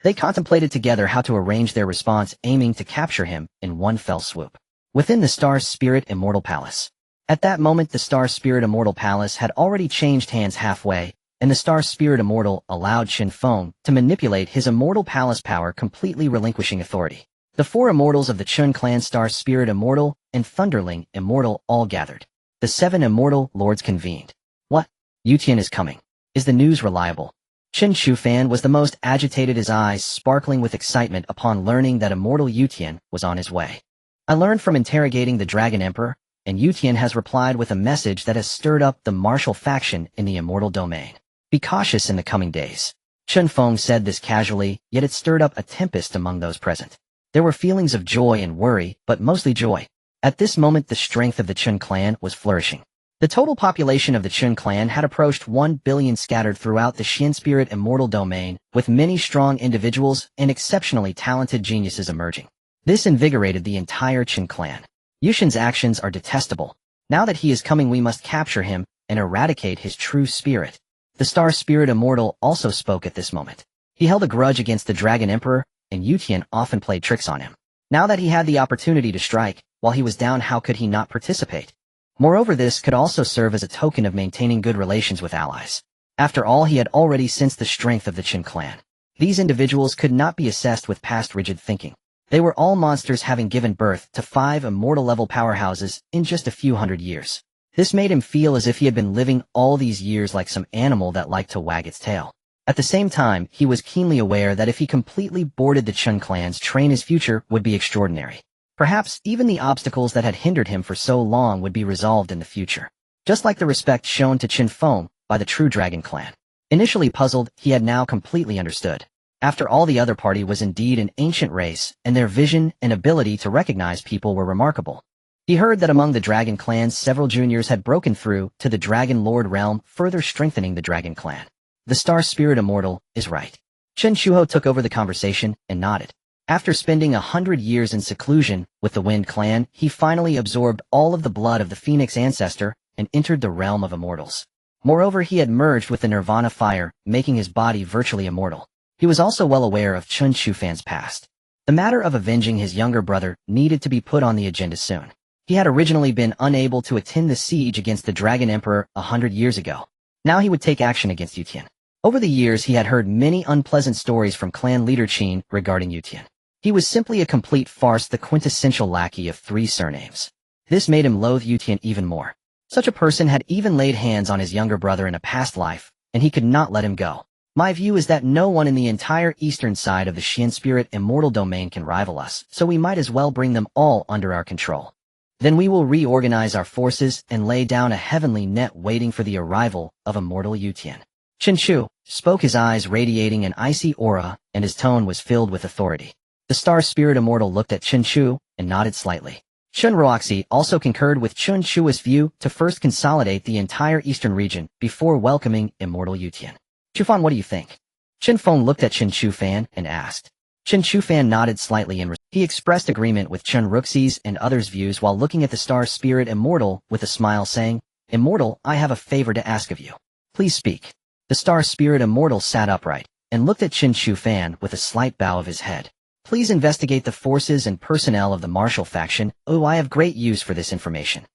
They contemplated together how to arrange their response, aiming to capture him in one fell swoop. Within the Star Spirit Immortal Palace. At that moment, the Star Spirit Immortal Palace had already changed hands halfway, and the Star Spirit Immortal allowed Chen Feng to manipulate his Immortal Palace power, completely relinquishing authority. The 4 immortals of the Chun clan, Star Spirit Immortal and Thunderling Immortal, all gathered. The 7 immortal lords convened. What? Yutian is coming. Is the news reliable? Chen Shufan was the most agitated, his eyes sparkling with excitement upon learning that immortal Yutian was on his way. I learned from interrogating the Dragon Emperor, and Yutian has replied with a message that has stirred up the martial faction in the immortal domain. Be cautious in the coming days. Chen Feng said this casually, yet it stirred up a tempest among those present. There were feelings of joy and worry, but mostly joy. At this moment, the strength of the Chen clan was flourishing. The total population of the Chen clan had approached 1 billion, scattered throughout the Xian Spirit Immortal domain, with many strong individuals and exceptionally talented geniuses emerging. This invigorated the entire Chen clan. Yushin's actions are detestable. Now that he is coming, we must capture him and eradicate his true spirit. The Star Spirit Immortal also spoke at this moment. He held a grudge against the Dragon Emperor, and Yutian often played tricks on him. Now that he had the opportunity to strike, while he was down, how could he not participate? Moreover, this could also serve as a token of maintaining good relations with allies. After all, he had already sensed the strength of the Chen clan. These individuals could not be assessed with past rigid thinking. They were all monsters having given birth to 5 immortal-level powerhouses in just a few hundred years. This made him feel as if he had been living all these years like some animal that liked to wag its tail. At the same time, he was keenly aware that if he completely boarded the Chen clan's train, his future would be extraordinary. Perhaps even the obstacles that had hindered him for so long would be resolved in the future. Just like the respect shown to Chen Feng by the true Dragon Clan. Initially puzzled, he had now completely understood. After all, the other party was indeed an ancient race, and their vision and ability to recognize people were remarkable. He heard that among the Dragon Clans, several juniors had broken through to the Dragon Lord realm, further strengthening the Dragon Clan. The Star Spirit Immortal is right. Chen Shuho took over the conversation and nodded. After spending 100 years in seclusion with the Wind Clan, he finally absorbed all of the blood of the Phoenix ancestor and entered the realm of immortals. Moreover, he had merged with the Nirvana fire, making his body virtually immortal. He was also well aware of Chen Shufan's past. The matter of avenging his younger brother needed to be put on the agenda soon. He had originally been unable to attend the siege against the Dragon Emperor 100 years ago. Now he would take action against Yutian. Over the years, he had heard many unpleasant stories from clan leader Qin regarding Yutian. He was simply a complete farce, the quintessential lackey of 3 surnames. This made him loathe Yutian even more. Such a person had even laid hands on his younger brother in a past life, and he could not let him go. My view is that no one in the entire eastern side of the Xian Spirit Immortal domain can rival us, so we might as well bring them all under our control. Then we will reorganize our forces and lay down a heavenly net waiting for the arrival of Immortal Yutian. Chen Shu spoke, his eyes radiating an icy aura, and his tone was filled with authority. The Star Spirit Immortal looked at Chen Shu and nodded slightly. Chen Roxy also concurred with Chen Shu's view to first consolidate the entire eastern region before welcoming Immortal Yutian. Chufan, what do you think? Chen Feng looked at Chen Shufan and asked. Chen Shufan nodded slightly and he expressed agreement with Chen Roxy's and others' views while looking at the Star Spirit Immortal with a smile, saying, "Immortal, I have a favor to ask of you. Please speak." The Star Spirit Immortal sat upright and looked at Chen Shufan with a slight bow of his head. "Please investigate the forces and personnel of the martial faction. Oh, I have great use for this information."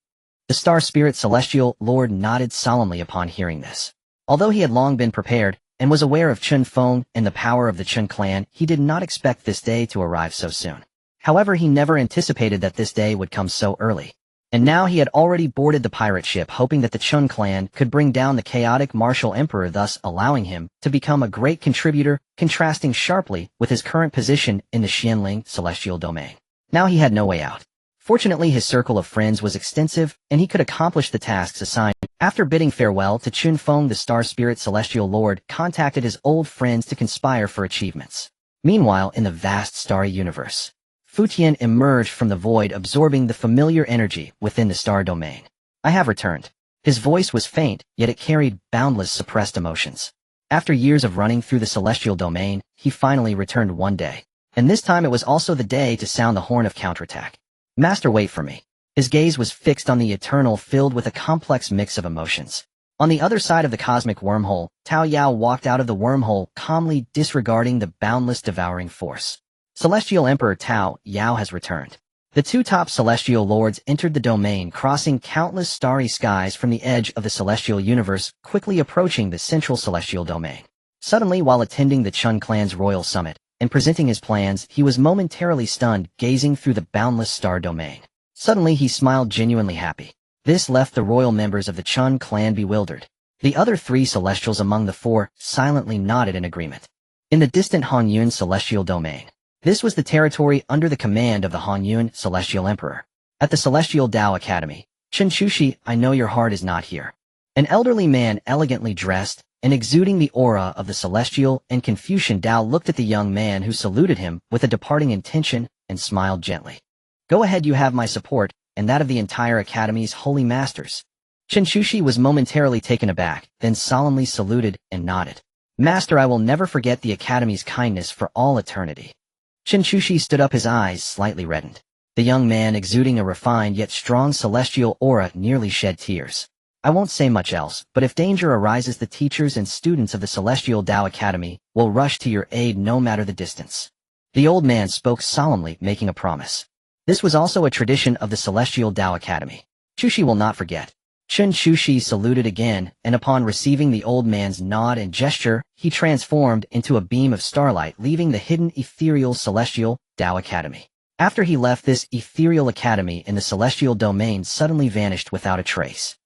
The Star Spirit Celestial Lord nodded solemnly upon hearing this. Although he had long been prepared and was aware of Chen Feng and the power of the Chen clan, he did not expect this day to arrive so soon. However, he never anticipated that this day would come so early. And now he had already boarded the pirate ship, hoping that the Chen clan could bring down the chaotic martial emperor, thus allowing him to become a great contributor, contrasting sharply with his current position in the Xianling celestial domain. Now he had no way out. Fortunately, his circle of friends was extensive, and he could accomplish the tasks assigned. After bidding farewell to Chen Feng, the Star Spirit Celestial Lord contacted his old friends to conspire for achievements. Meanwhile, in the vast starry universe, Fu Tian emerged from the void, absorbing the familiar energy within the star domain. "I have returned." His voice was faint, yet it carried boundless suppressed emotions. After years of running through the celestial domain, he finally returned one day. And this time it was also the day to sound the horn of counterattack. "Master, wait for me." His gaze was fixed on the eternal, filled with a complex mix of emotions. On the other side of the cosmic wormhole, Tao Yao walked out of the wormhole, calmly disregarding the boundless devouring force. Celestial Emperor Tao Yao has returned. The 2 top celestial lords entered the domain, crossing countless starry skies from the edge of the celestial universe, quickly approaching the central celestial domain. Suddenly, while attending the Chen clan's royal summit and presenting his plans, he was momentarily stunned, gazing through the boundless star domain. Suddenly, he smiled, genuinely happy. This left the royal members of the Chen clan bewildered. The other 3 celestials among the 4 silently nodded in agreement. In the distant Hanyun celestial domain, this was the territory under the command of the Hanyun Celestial Emperor. At the Celestial Dao Academy, Chen Shushi, I know your heart is not here. An elderly man, elegantly dressed and exuding the aura of the Celestial and Confucian Dao, looked at the young man, who saluted him with a departing intention and smiled gently. "Go ahead, you have my support and that of the entire Academy's holy masters." Chen Shushi was momentarily taken aback, then solemnly saluted and nodded. "Master, I will never forget the Academy's kindness for all eternity." Chen Shushi stood up, his eyes slightly reddened. The young man, exuding a refined yet strong celestial aura, nearly shed tears. "I won't say much else, but if danger arises, the teachers and students of the Celestial Dao Academy will rush to your aid no matter the distance." The old man spoke solemnly, making a promise. This was also a tradition of the Celestial Dao Academy. Shushi will not forget. Chen Shushi saluted again, and upon receiving the old man's nod and gesture, he transformed into a beam of starlight, leaving the hidden ethereal celestial Tao Academy. After he left, this ethereal academy in the celestial domain suddenly vanished without a trace.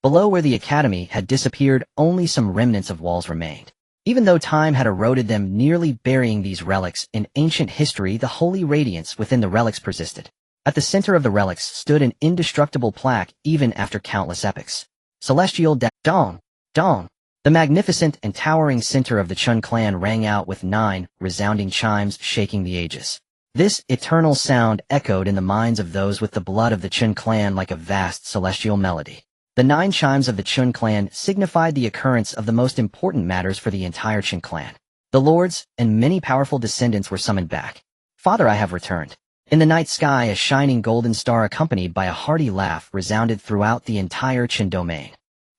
Below where the academy had disappeared, only some remnants of walls remained. Even though time had eroded them, nearly burying these relics in ancient history, the holy radiance within the relics persisted. At the center of the relics stood an indestructible plaque even after countless epochs. Celestial Dong, Dong. The magnificent and towering center of the Chen clan rang out with 9 resounding chimes shaking the ages. This eternal sound echoed in the minds of those with the blood of the Chen clan like a vast celestial melody. The 9 chimes of the Chen clan signified the occurrence of the most important matters for the entire Chen clan. The lords and many powerful descendants were summoned back. Father, I have returned. In the night sky, a shining golden star accompanied by a hearty laugh resounded throughout the entire Chen domain.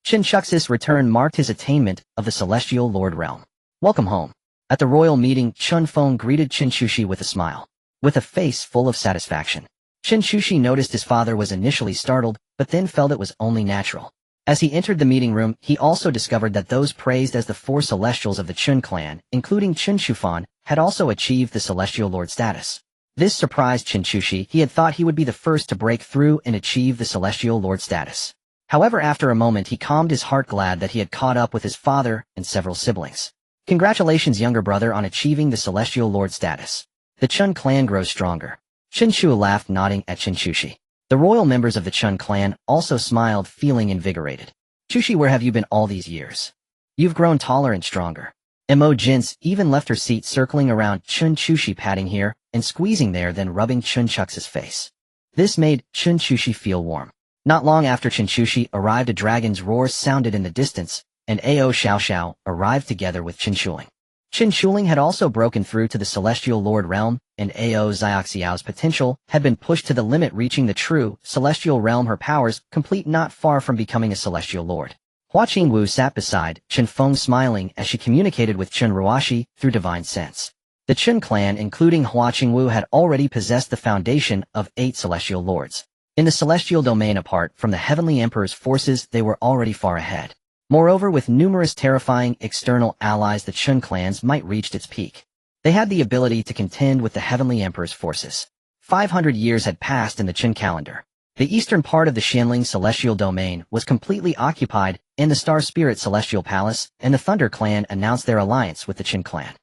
Chen Shuxi's return marked his attainment of the celestial lord realm. Welcome home. At the royal meeting, Chen Feng greeted Chen Shushi with a smile. With a face full of satisfaction. Chen Shushi noticed his father was initially startled, but then felt it was only natural. As he entered the meeting room, he also discovered that those praised as the 4 celestials of the Chen clan, including Chen Shufan, had also achieved the celestial lord status. This surprised Chen Shushi. He had thought he would be the first to break through and achieve the celestial lord status. However, after a moment, he calmed his heart, glad that he had caught up with his father and several siblings. Congratulations, younger brother, on achieving the celestial lord status. The Chen clan grows stronger. Chen Shu laughed, nodding at Chen Shushi. The royal members of the Chen clan also smiled, feeling invigorated. Shushi, where have you been all these years? You've grown taller and stronger. Mo Jin's even left her seat, circling around Chen Shushi, patting here and squeezing there, then rubbing Chen Chux's face. This made Chen Shushi feel warm. Not long after Chen Shushi arrived, a dragon's roar sounded in the distance, and Ao Xiao Xiao arrived together with Chen Shuling. Chen Shuling had also broken through to the celestial lord realm, and Ao Xiaoxiao's potential had been pushed to the limit, reaching the true celestial realm, her powers complete, not far from becoming a celestial lord. Hua Qingwu sat beside Chen Feng, smiling as she communicated with Chen Ruashi through divine sense. The Chen clan, including Hua Qingwu, had already possessed the foundation of 8 celestial lords. In the celestial domain, apart from the heavenly emperor's forces, they were already far ahead. Moreover, with numerous terrifying external allies, the Chen clans might reach its peak. They had the ability to contend with the heavenly emperor's forces. 500 years had passed in the Chen calendar. The eastern part of the Xianling celestial domain was completely occupied, and the Star Spirit Celestial Palace and the Thunder Clan announced their alliance with the Chen clan.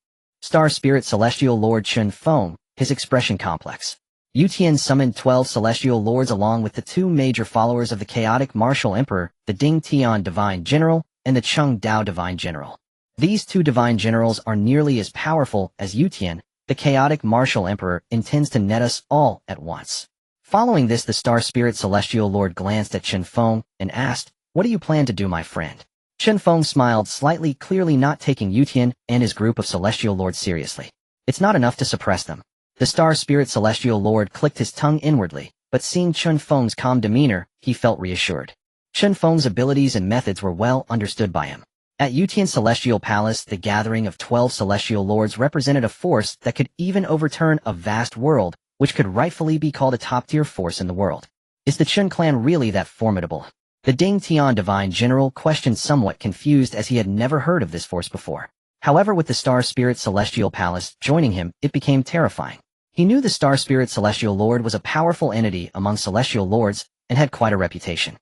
Star Spirit Celestial Lord Chen Feng, his expression complex. Yu Tian summoned 12 celestial lords along with the 2 major followers of the chaotic martial emperor, the Ding Tian Divine General and the Cheng Dao Divine General. These 2 divine generals are nearly as powerful as Yu Tian. The chaotic martial emperor intends to net us all at once. Following this, the Star Spirit Celestial Lord glanced at Chen Feng and asked, "What do you plan to do, my friend?" Chen Feng smiled slightly, clearly not taking Yu Tian and his group of celestial lords seriously. It's not enough to suppress them. The Star Spirit Celestial Lord clicked his tongue inwardly, but seeing Chen Feng's calm demeanor, he felt reassured. Chen Feng's abilities and methods were well understood by him. At Yu Tian's Celestial Palace, the gathering of 12 celestial lords represented a force that could even overturn a vast world, which could rightfully be called a top-tier force in the world. Is the Chen clan really that formidable? The Ding Tian Divine General questioned, somewhat confused as he had never heard of this force before. However, with the Star Spirit Celestial Palace joining him, it became terrifying. He knew the Star Spirit Celestial Lord was a powerful entity among celestial lords and had quite a reputation.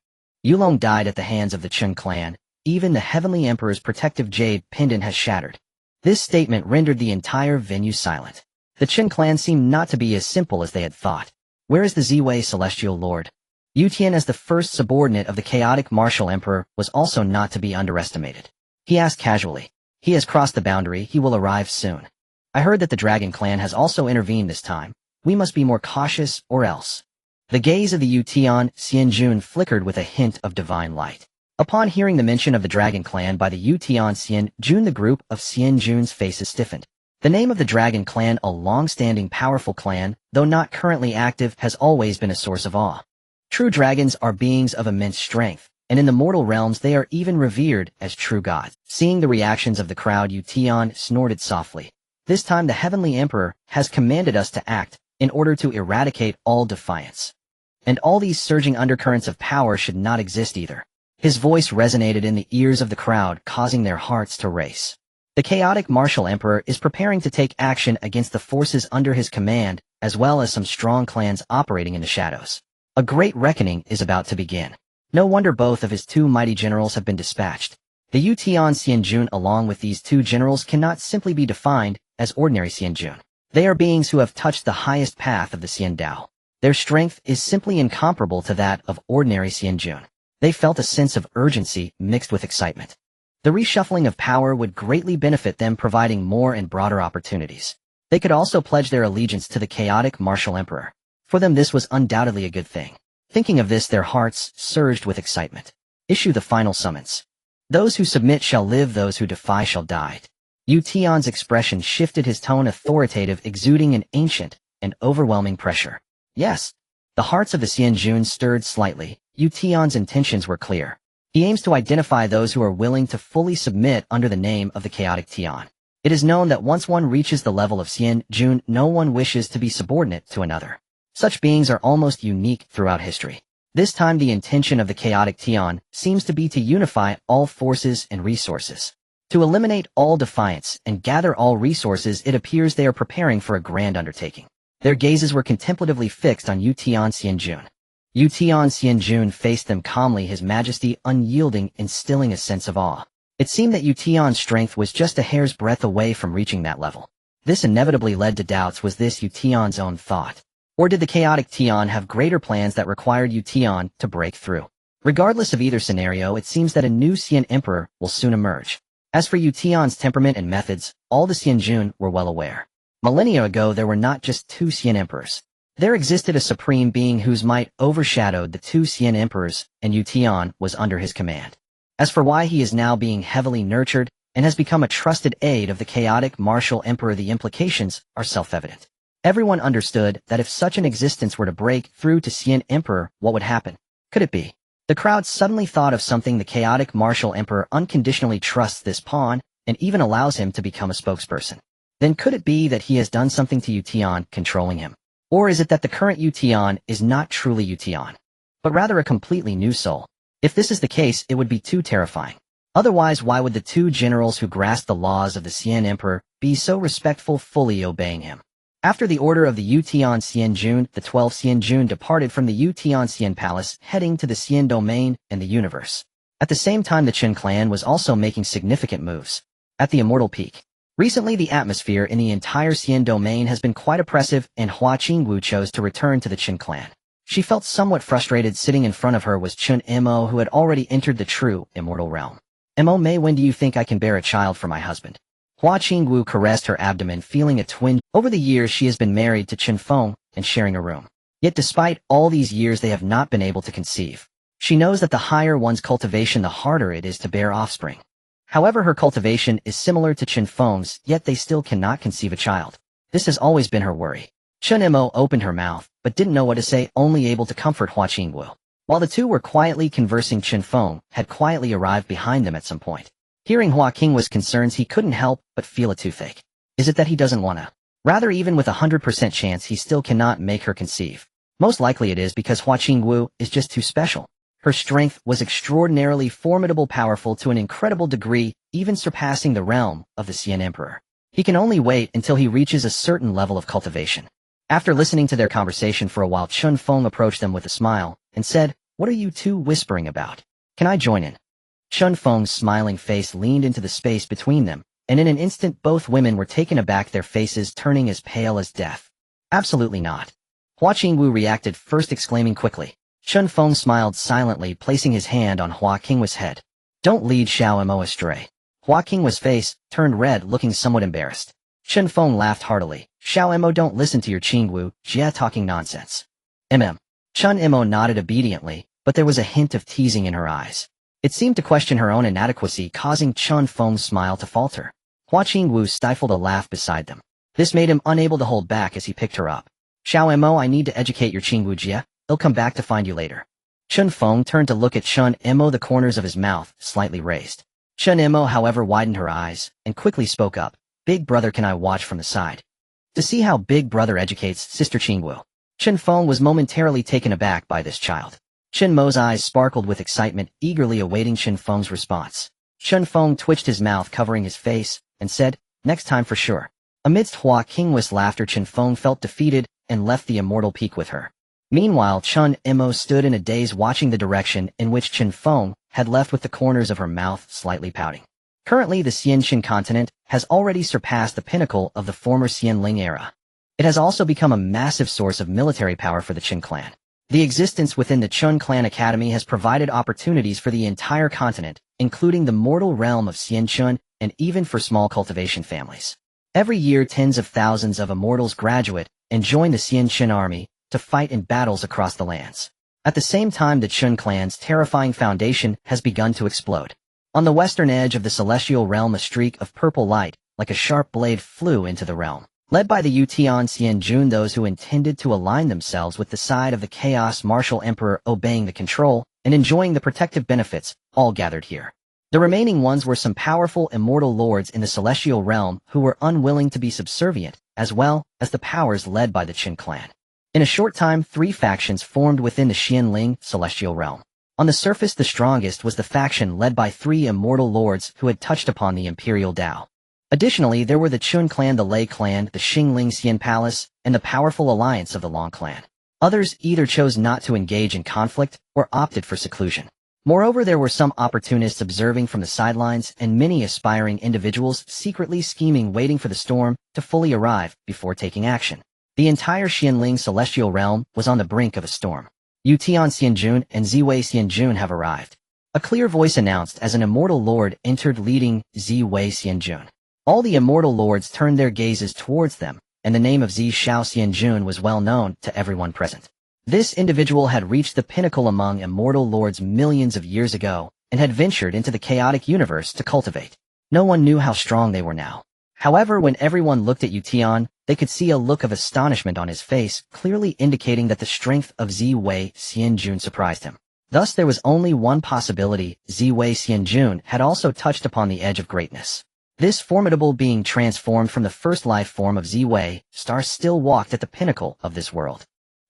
Yulong died at the hands of the Chen clan. Even the Heavenly Emperor's protective jade pendant has shattered. This statement rendered the entire venue silent. The Chen clan seemed not to be as simple as they had thought. Where is the Ziwei Celestial Lord? Yu Tian, as the first subordinate of the chaotic martial emperor, was also not to be underestimated. He asked casually. He has crossed the boundary. He will arrive soon. I heard that the Dragon clan has also intervened this time. We must be more cautious or else. The gaze of the Yu Tian Xianjun flickered with a hint of divine light. Upon hearing the mention of the Dragon clan by the Yu Tian Xianjun, the group of Xianjun's faces stiffened. The name of the Dragon clan, a long-standing powerful clan, though not currently active, has always been a source of awe. True dragons are beings of immense strength, and in the mortal realms they are even revered as true gods. Seeing the reactions of the crowd, Yu Tian snorted softly. This time the Heavenly Emperor has commanded us to act in order to eradicate all defiance. And all these surging undercurrents of power should not exist either. His voice resonated in the ears of the crowd, causing their hearts to race. The chaotic martial emperor is preparing to take action against the forces under his command, as well as some strong clans operating in the shadows. A great reckoning is about to begin. No wonder both of his two mighty generals have been dispatched. The Yutian Xianjun along with these two generals cannot simply be defined as ordinary Xianjun. They are beings who have touched the highest path of the Xian Dao. Their strength is simply incomparable to that of ordinary Xianjun. They felt a sense of urgency mixed with excitement. The reshuffling of power would greatly benefit them, providing more and broader opportunities. They could also pledge their allegiance to the chaotic martial emperor. For them this was undoubtedly a good thing. Thinking of this, their hearts surged with excitement. Issue the final summons. Those who submit shall live, those who defy shall die. Yu Tian's expression shifted, his tone authoritative, exuding an ancient and overwhelming pressure. Yes. The hearts of the Xianjun stirred slightly. Yu Tian's intentions were clear. He aims to identify those who are willing to fully submit under the name of the chaotic Tian. It is known that once one reaches the level of Xianjun, no one wishes to be subordinate to another. Such beings are almost unique throughout history. This time the intention of the chaotic Tian seems to be to unify all forces and resources. To eliminate all defiance and gather all resources, it appears they are preparing for a grand undertaking. Their gazes were contemplatively fixed on Yu Tian Xianjun. Yu Tian Xianjun faced them calmly, his majesty unyielding, instilling a sense of awe. It seemed that Yu Tian's strength was just a hair's breadth away from reaching that level. This inevitably led to doubts. Was this Yu Tian's own thought? Or did the chaotic Tian have greater plans that required Yu Tian to break through? Regardless of either scenario, it seems that a new Xian emperor will soon emerge. As for Yu Tian's temperament and methods, all the Xianjun were well aware. Millennia ago there were not just two Xian emperors. There existed a supreme being whose might overshadowed the two Xian emperors, and Yu Tian was under his command. As for why he is now being heavily nurtured and has become a trusted aide of the chaotic martial emperor, the implications are self-evident. Everyone understood that if such an existence were to break through to Xian emperor, what would happen? Could it be? The crowd suddenly thought of something. The chaotic martial emperor unconditionally trusts this pawn and even allows him to become a spokesperson. Then could it be that he has done something to Yu Tian, controlling him? Or is it that the current Yu Tian is not truly Yu Tian, but rather a completely new soul? If this is the case, it would be too terrifying. Otherwise, why would the two generals who grasped the laws of the Xian emperor be so respectful, fully obeying him? After the order of the Yu Tian Xianjun, the 12 Xianjun departed from the Yu Tian Xian palace, heading to the Xian domain and the universe. At the same time, the Chen clan was also making significant moves. At the Immortal Peak. Recently, the atmosphere in the entire Xian domain has been quite oppressive, and Hua Qingwu chose to return to the Chen clan. She felt somewhat frustrated. Sitting in front of her was Chen Mo, who had already entered the true immortal realm. Mo Mei, when do you think I can bear a child for my husband? Hua Qingwu caressed her abdomen, feeling a twinge. Over the years, she has been married to Chen Feng and sharing a room. Yet despite all these years, they have not been able to conceive. She knows that the higher one's cultivation, the harder it is to bear offspring. However, her cultivation is similar to Chen Feng's, yet they still cannot conceive a child. This has always been her worry. Chen Mo opened her mouth, but didn't know what to say, only able to comfort Hua Qingwu. While the two were quietly conversing, Chen Feng had quietly arrived behind them at some point. Hearing Hua Qingwu's concerns, he couldn't help but feel a toothache. Is it that he doesn't wanna? Rather, even with 100% chance, he still cannot make her conceive. Most likely it is because Hua Qingwu is just too special. Her strength was extraordinarily formidable, powerful to an incredible degree, even surpassing the realm of the Xian Emperor. He can only wait until he reaches a certain level of cultivation. After listening to their conversation for a while, Chen Feng approached them with a smile and said, "What are you two whispering about? Can I join in?" Chen Feng's smiling face leaned into the space between them, and in an instant both women were taken aback, their faces turning as pale as death. Absolutely not. Hua Qingwu reacted first, exclaiming quickly. Chen Feng smiled silently, placing his hand on Hua Qingwu's head. "Don't lead Xiao Mo astray." Hua Qingwu's face turned red, looking somewhat embarrassed. Chen Feng laughed heartily. "Xiao Mo, don't listen to your Qingwu, Jia talking nonsense." Chen Mo nodded obediently, but there was a hint of teasing in her eyes. It seemed to question her own inadequacy, causing Chen Feng's smile to falter. Hua Qingwu stifled a laugh beside them. This made him unable to hold back as he picked her up. "Xiao Mo, I need to educate your Qingwu Jia. He'll come back to find you later." Chen Feng turned to look at Chen Mo, the corners of his mouth slightly raised. Chen Mo, however, widened her eyes and quickly spoke up. "Big brother, can I watch from the side to see how big brother educates sister Qingwu?" Chen Feng was momentarily taken aback by this child. Chen Mo's eyes sparkled with excitement, eagerly awaiting Chen Feng's response. Chen Feng twitched his mouth, covering his face, and said, "Next time for sure." Amidst Hua Qingwei's laughter, Chen Feng felt defeated and left the immortal peak with her. Meanwhile, Chen Mo stood in a daze, watching the direction in which Chen Feng had left, with the corners of her mouth slightly pouting. Currently, the Xianqin continent has already surpassed the pinnacle of the former Xianling era. It has also become a massive source of military power for the Qin clan. The existence within the Chun clan academy has provided opportunities for the entire continent, including the mortal realm of Xianchun and even for small cultivation families. Every year, tens of thousands of immortals graduate and join the Xianqin army to fight in battles across the lands. At the same time, the Chun clan's terrifying foundation has begun to explode. On the western edge of the celestial realm, a streak of purple light, like a sharp blade, flew into the realm. Led by the Yutian Xianjun, those who intended to align themselves with the side of the Chaos Martial Emperor, obeying the control and enjoying the protective benefits, all gathered here. The remaining ones were some powerful immortal lords in the celestial realm who were unwilling to be subservient, as well as the powers led by the Qin clan. In a short time, 3 factions formed within the Xianling celestial realm. On the surface, the strongest was the faction led by 3 immortal lords who had touched upon the imperial Dao. Additionally, there were the Chun clan, the Lei clan, the Xingling Xian Palace, and the powerful alliance of the Long clan. Others either chose not to engage in conflict or opted for seclusion. Moreover, there were some opportunists observing from the sidelines and many aspiring individuals secretly scheming, waiting for the storm to fully arrive before taking action. The entire Xianling celestial realm was on the brink of a storm. Yutian Xianjun and Ziwei Xianjun have arrived. A clear voice announced as an immortal lord entered, leading Ziwei Xianjun. All the immortal lords turned their gazes towards them, and the name of Zi Shao Xianjun was well known to everyone present. This individual had reached the pinnacle among immortal lords millions of years ago, and had ventured into the chaotic universe to cultivate. No one knew how strong they were now. However, when everyone looked at Yutian, they could see a look of astonishment on his face, clearly indicating that the strength of Ziwei Xianjun surprised him. Thus, there was only one possibility: Ziwei Xianjun had also touched upon the edge of greatness. This formidable being, transformed from the first life form of Ziwei Star, still walked at the pinnacle of this world.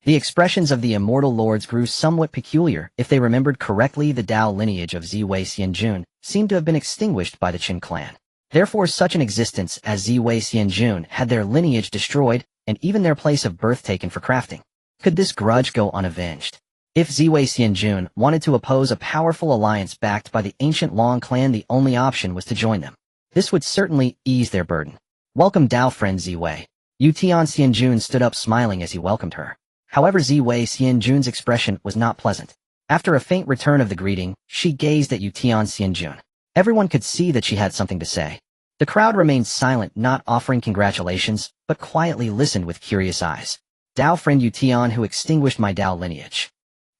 The expressions of the immortal lords grew somewhat peculiar. If they remembered correctly, the Dao lineage of Ziwei Xianjun seemed to have been extinguished by the Qin clan. Therefore, such an existence as Ziwei Xianjun had their lineage destroyed and even their place of birth taken for crafting. Could this grudge go unavenged? If Ziwei Xianjun wanted to oppose a powerful alliance backed by the ancient Long clan, the only option was to join them. This would certainly ease their burden. "Welcome, Dao friend Ziwei." Yutian Xianjun stood up, smiling as he welcomed her. However, Ziwei Xianjun's expression was not pleasant. After a faint return of the greeting, she gazed at Yutian Xianjun. Everyone could see that she had something to say. The crowd remained silent, not offering congratulations, but quietly listened with curious eyes. "Dao friend Yutian, who extinguished my Dao lineage?"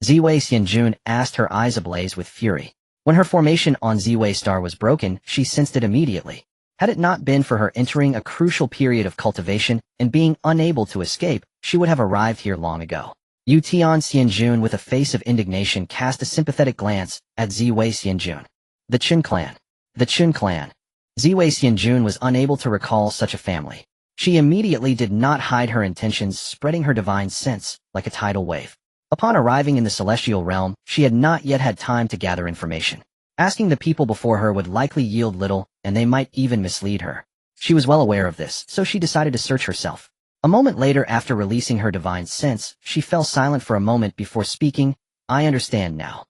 Ziwei Xianjun asked, her eyes ablaze with fury. When her formation on Ziwei Star was broken, she sensed it immediately. Had it not been for her entering a crucial period of cultivation and being unable to escape, she would have arrived here long ago. Yutian Xianjun, with a face of indignation, cast a sympathetic glance at Ziwei Xianjun. The Qin clan. The Qin clan. Ziwei Xianjun was unable to recall such a family. She immediately did not hide her intentions, spreading her divine sense like a tidal wave. Upon arriving in the celestial realm, she had not yet had time to gather information. Asking the people before her would likely yield little, and they might even mislead her. She was well aware of this, so she decided to search herself. A moment later, after releasing her divine sense, she fell silent for a moment before speaking. "I understand now."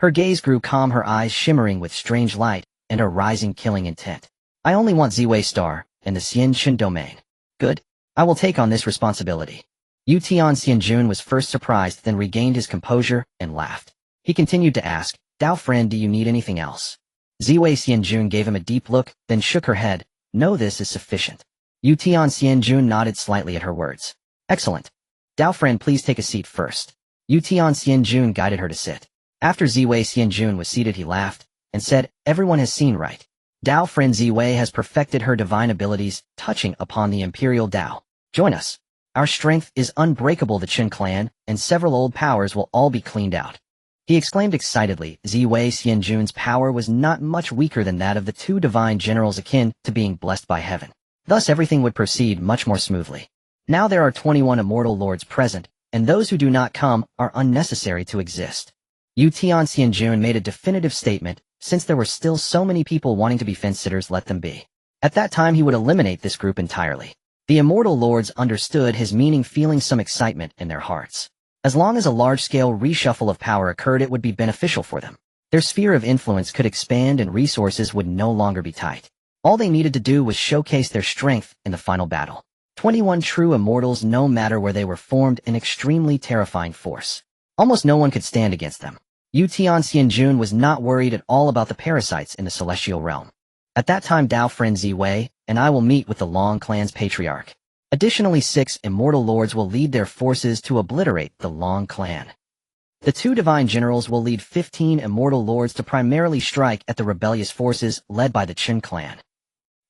Her gaze grew calm, her eyes shimmering with strange light and a rising killing intent. "I only want Ziwei Star and the Xianqin domain." "Good. I will take on this responsibility." Yutian Xianjun was first surprised, then regained his composure and laughed. He continued to ask, "Dao friend, do you need anything else?" Ziwei Xianjun gave him a deep look, then shook her head. "No, this is sufficient." Yutian Xianjun nodded slightly at her words. "Excellent. Dao friend, please take a seat first." Yutian Xianjun guided her to sit. After Ziwei Xianjun was seated, he laughed and said, "Everyone has seen right. Dao friend Ziwei has perfected her divine abilities, touching upon the imperial Dao. Join us. Our strength is unbreakable. The Qin clan and several old powers will all be cleaned out." He exclaimed excitedly. Ziwei Xianjun's power was not much weaker than that of the 2 divine generals, akin to being blessed by heaven. Thus everything would proceed much more smoothly. Now there are 21 immortal lords present, and those who do not come are unnecessary to exist. Yu Tianxianjun made a definitive statement, since there were still so many people wanting to be fence-sitters, let them be. At that time he would eliminate this group entirely. The immortal lords understood his meaning, feeling some excitement in their hearts. As long as a large-scale reshuffle of power occurred, it would be beneficial for them. Their sphere of influence could expand and resources would no longer be tight. All they needed to do was showcase their strength in the final battle. 21 true immortals, no matter where they were, formed an extremely terrifying force. Almost no one could stand against them. Yu Tianxianjun was not worried at all about the parasites in the celestial realm. At that time, Dao friend Ziwei and I will meet with the Long clan's patriarch. Additionally, 6 immortal lords will lead their forces to obliterate the Long clan. The 2 divine generals will lead 15 immortal lords to primarily strike at the rebellious forces led by the Chen clan.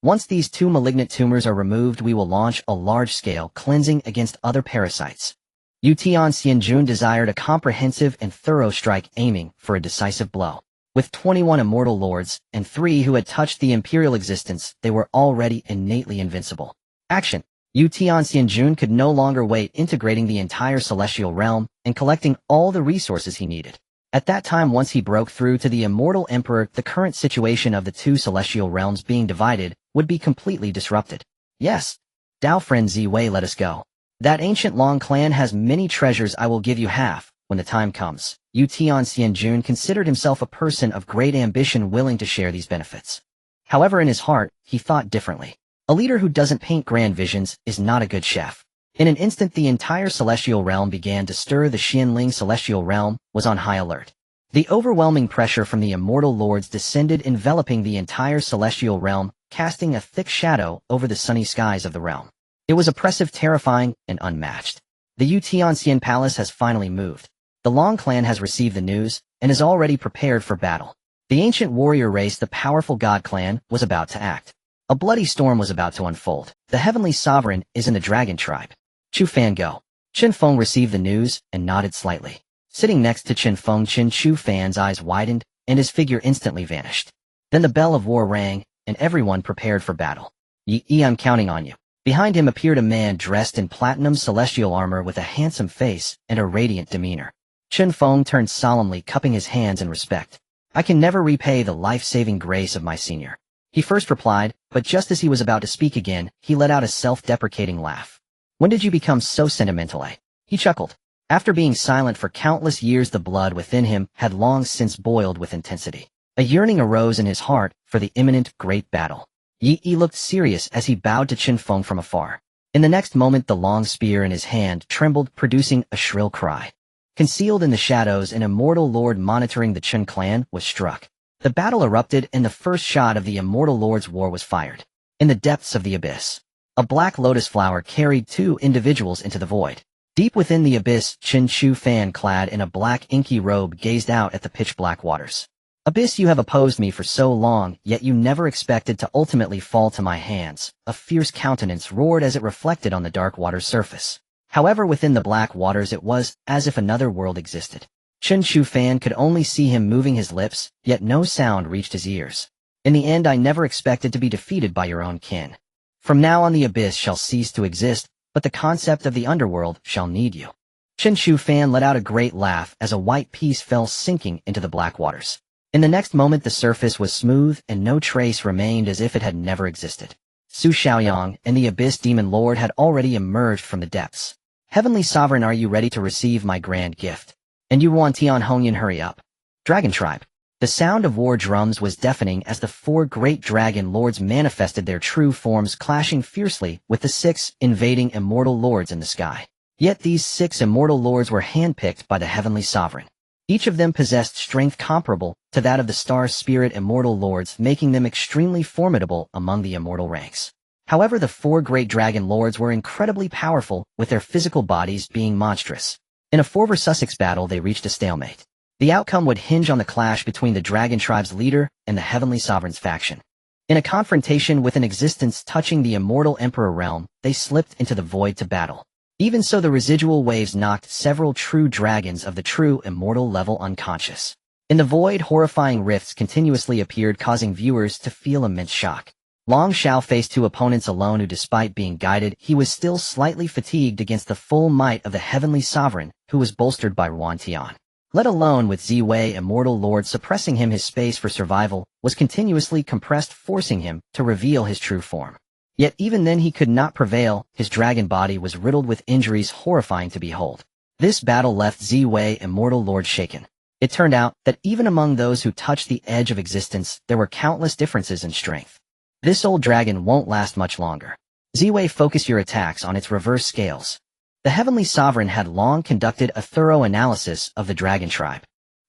Once these 2 malignant tumors are removed, we will launch a large-scale cleansing against other parasites. Yu Tianxianjun desired a comprehensive and thorough strike, aiming for a decisive blow. With 21 immortal lords and 3 who had touched the imperial existence, they were already innately invincible. Action! Yu Tianxianjun could no longer wait, integrating the entire celestial realm and collecting all the resources he needed. At that time, once he broke through to the immortal emperor, the current situation of the 2 celestial realms being divided would be completely disrupted. Yes, Dao friend Ziwei, let us go. That ancient Long clan has many treasures. I will give you half when the time comes. Yu Tianxianjun considered himself a person of great ambition, willing to share these benefits. However, in his heart, he thought differently. A leader who doesn't paint grand visions is not a good chef. In an instant, the entire celestial realm began to stir. The Xianling celestial realm was on high alert. The overwhelming pressure from the immortal lords descended, enveloping the entire celestial realm, casting a thick shadow over the sunny skies of the realm. It was oppressive, terrifying, and unmatched. The Yu Tianxian palace has finally moved. The Long clan has received the news and is already prepared for battle. The ancient warrior race, the powerful God clan, was about to act. A bloody storm was about to unfold. The heavenly sovereign is in the dragon tribe. Chu Fan go. Chen Feng received the news and nodded slightly. Sitting next to Chen Feng, Chu Fan's eyes widened and his figure instantly vanished. Then the bell of war rang and everyone prepared for battle. Yi, I'm counting on you. Behind him appeared a man dressed in platinum celestial armor with a handsome face and a radiant demeanor. Chen Feng turned solemnly, cupping his hands in respect. I can never repay the life-saving grace of my senior. He first replied, but just as he was about to speak again, he let out a self-deprecating laugh. When did you become so sentimental, eh? He chuckled. After being silent for countless years, the blood within him had long since boiled with intensity. A yearning arose in his heart for the imminent great battle. Yi looked serious as he bowed to Chen Feng from afar. In the next moment, the long spear in his hand trembled, producing a shrill cry. Concealed in the shadows, an immortal lord monitoring the Chen clan was struck. The battle erupted, and the first shot of the immortal lord's war was fired. In the depths of the abyss, a black lotus flower carried 2 individuals into the void. Deep within the abyss, Chu Fan, clad in a black inky robe, gazed out at the pitch-black waters. Abyss, you have opposed me for so long, yet you never expected to ultimately fall to my hands. A fierce countenance roared as it reflected on the dark water's surface. However, within the black waters it was as if another world existed. Chu Fan could only see him moving his lips, yet no sound reached his ears. In the end, I never expected to be defeated by your own kin. From now on, the abyss shall cease to exist, but the concept of the underworld shall need you. Chu Fan let out a great laugh as a white piece fell sinking into the black waters. In the next moment, the surface was smooth and no trace remained, as if it had never existed. Su Xiaoyang and the Abyss Demon Lord had already emerged from the depths. Heavenly Sovereign, are you ready to receive my grand gift? And you want Tian Hongyan, hurry up. Dragon Tribe. The sound of war drums was deafening as the 4 great dragon lords manifested their true forms, clashing fiercely with the 6 invading immortal lords in the sky. Yet these 6 immortal lords were handpicked by the Heavenly Sovereign. Each of them possessed strength comparable to that of the Star Spirit immortal lords, making them extremely formidable among the immortal ranks. However, the 4 great dragon lords were incredibly powerful, with their physical bodies being monstrous. In a 4 vs 6 battle, they reached a stalemate. The outcome would hinge on the clash between the Dragon Tribe's leader and the Heavenly Sovereign's faction. In a confrontation with an existence touching the immortal Emperor realm, they slipped into the void to battle. Even so, the residual waves knocked several true dragons of the true immortal level unconscious. In the void, horrifying rifts continuously appeared, causing viewers to feel immense shock. Long Xiao faced 2 opponents alone who, despite being guided, he was still slightly fatigued against the full might of the Heavenly Sovereign, who was bolstered by Ruan Tian. Let alone with Ziwei Immortal Lord suppressing him, his space for survival was continuously compressed, forcing him to reveal his true form. Yet even then he could not prevail, his dragon body was riddled with injuries horrifying to behold. This battle left Ziwei Immortal Lord shaken. It turned out that even among those who touched the edge of existence, there were countless differences in strength. This old dragon won't last much longer. Ziwei, focus your attacks on its reverse scales. The Heavenly Sovereign had long conducted a thorough analysis of the dragon tribe.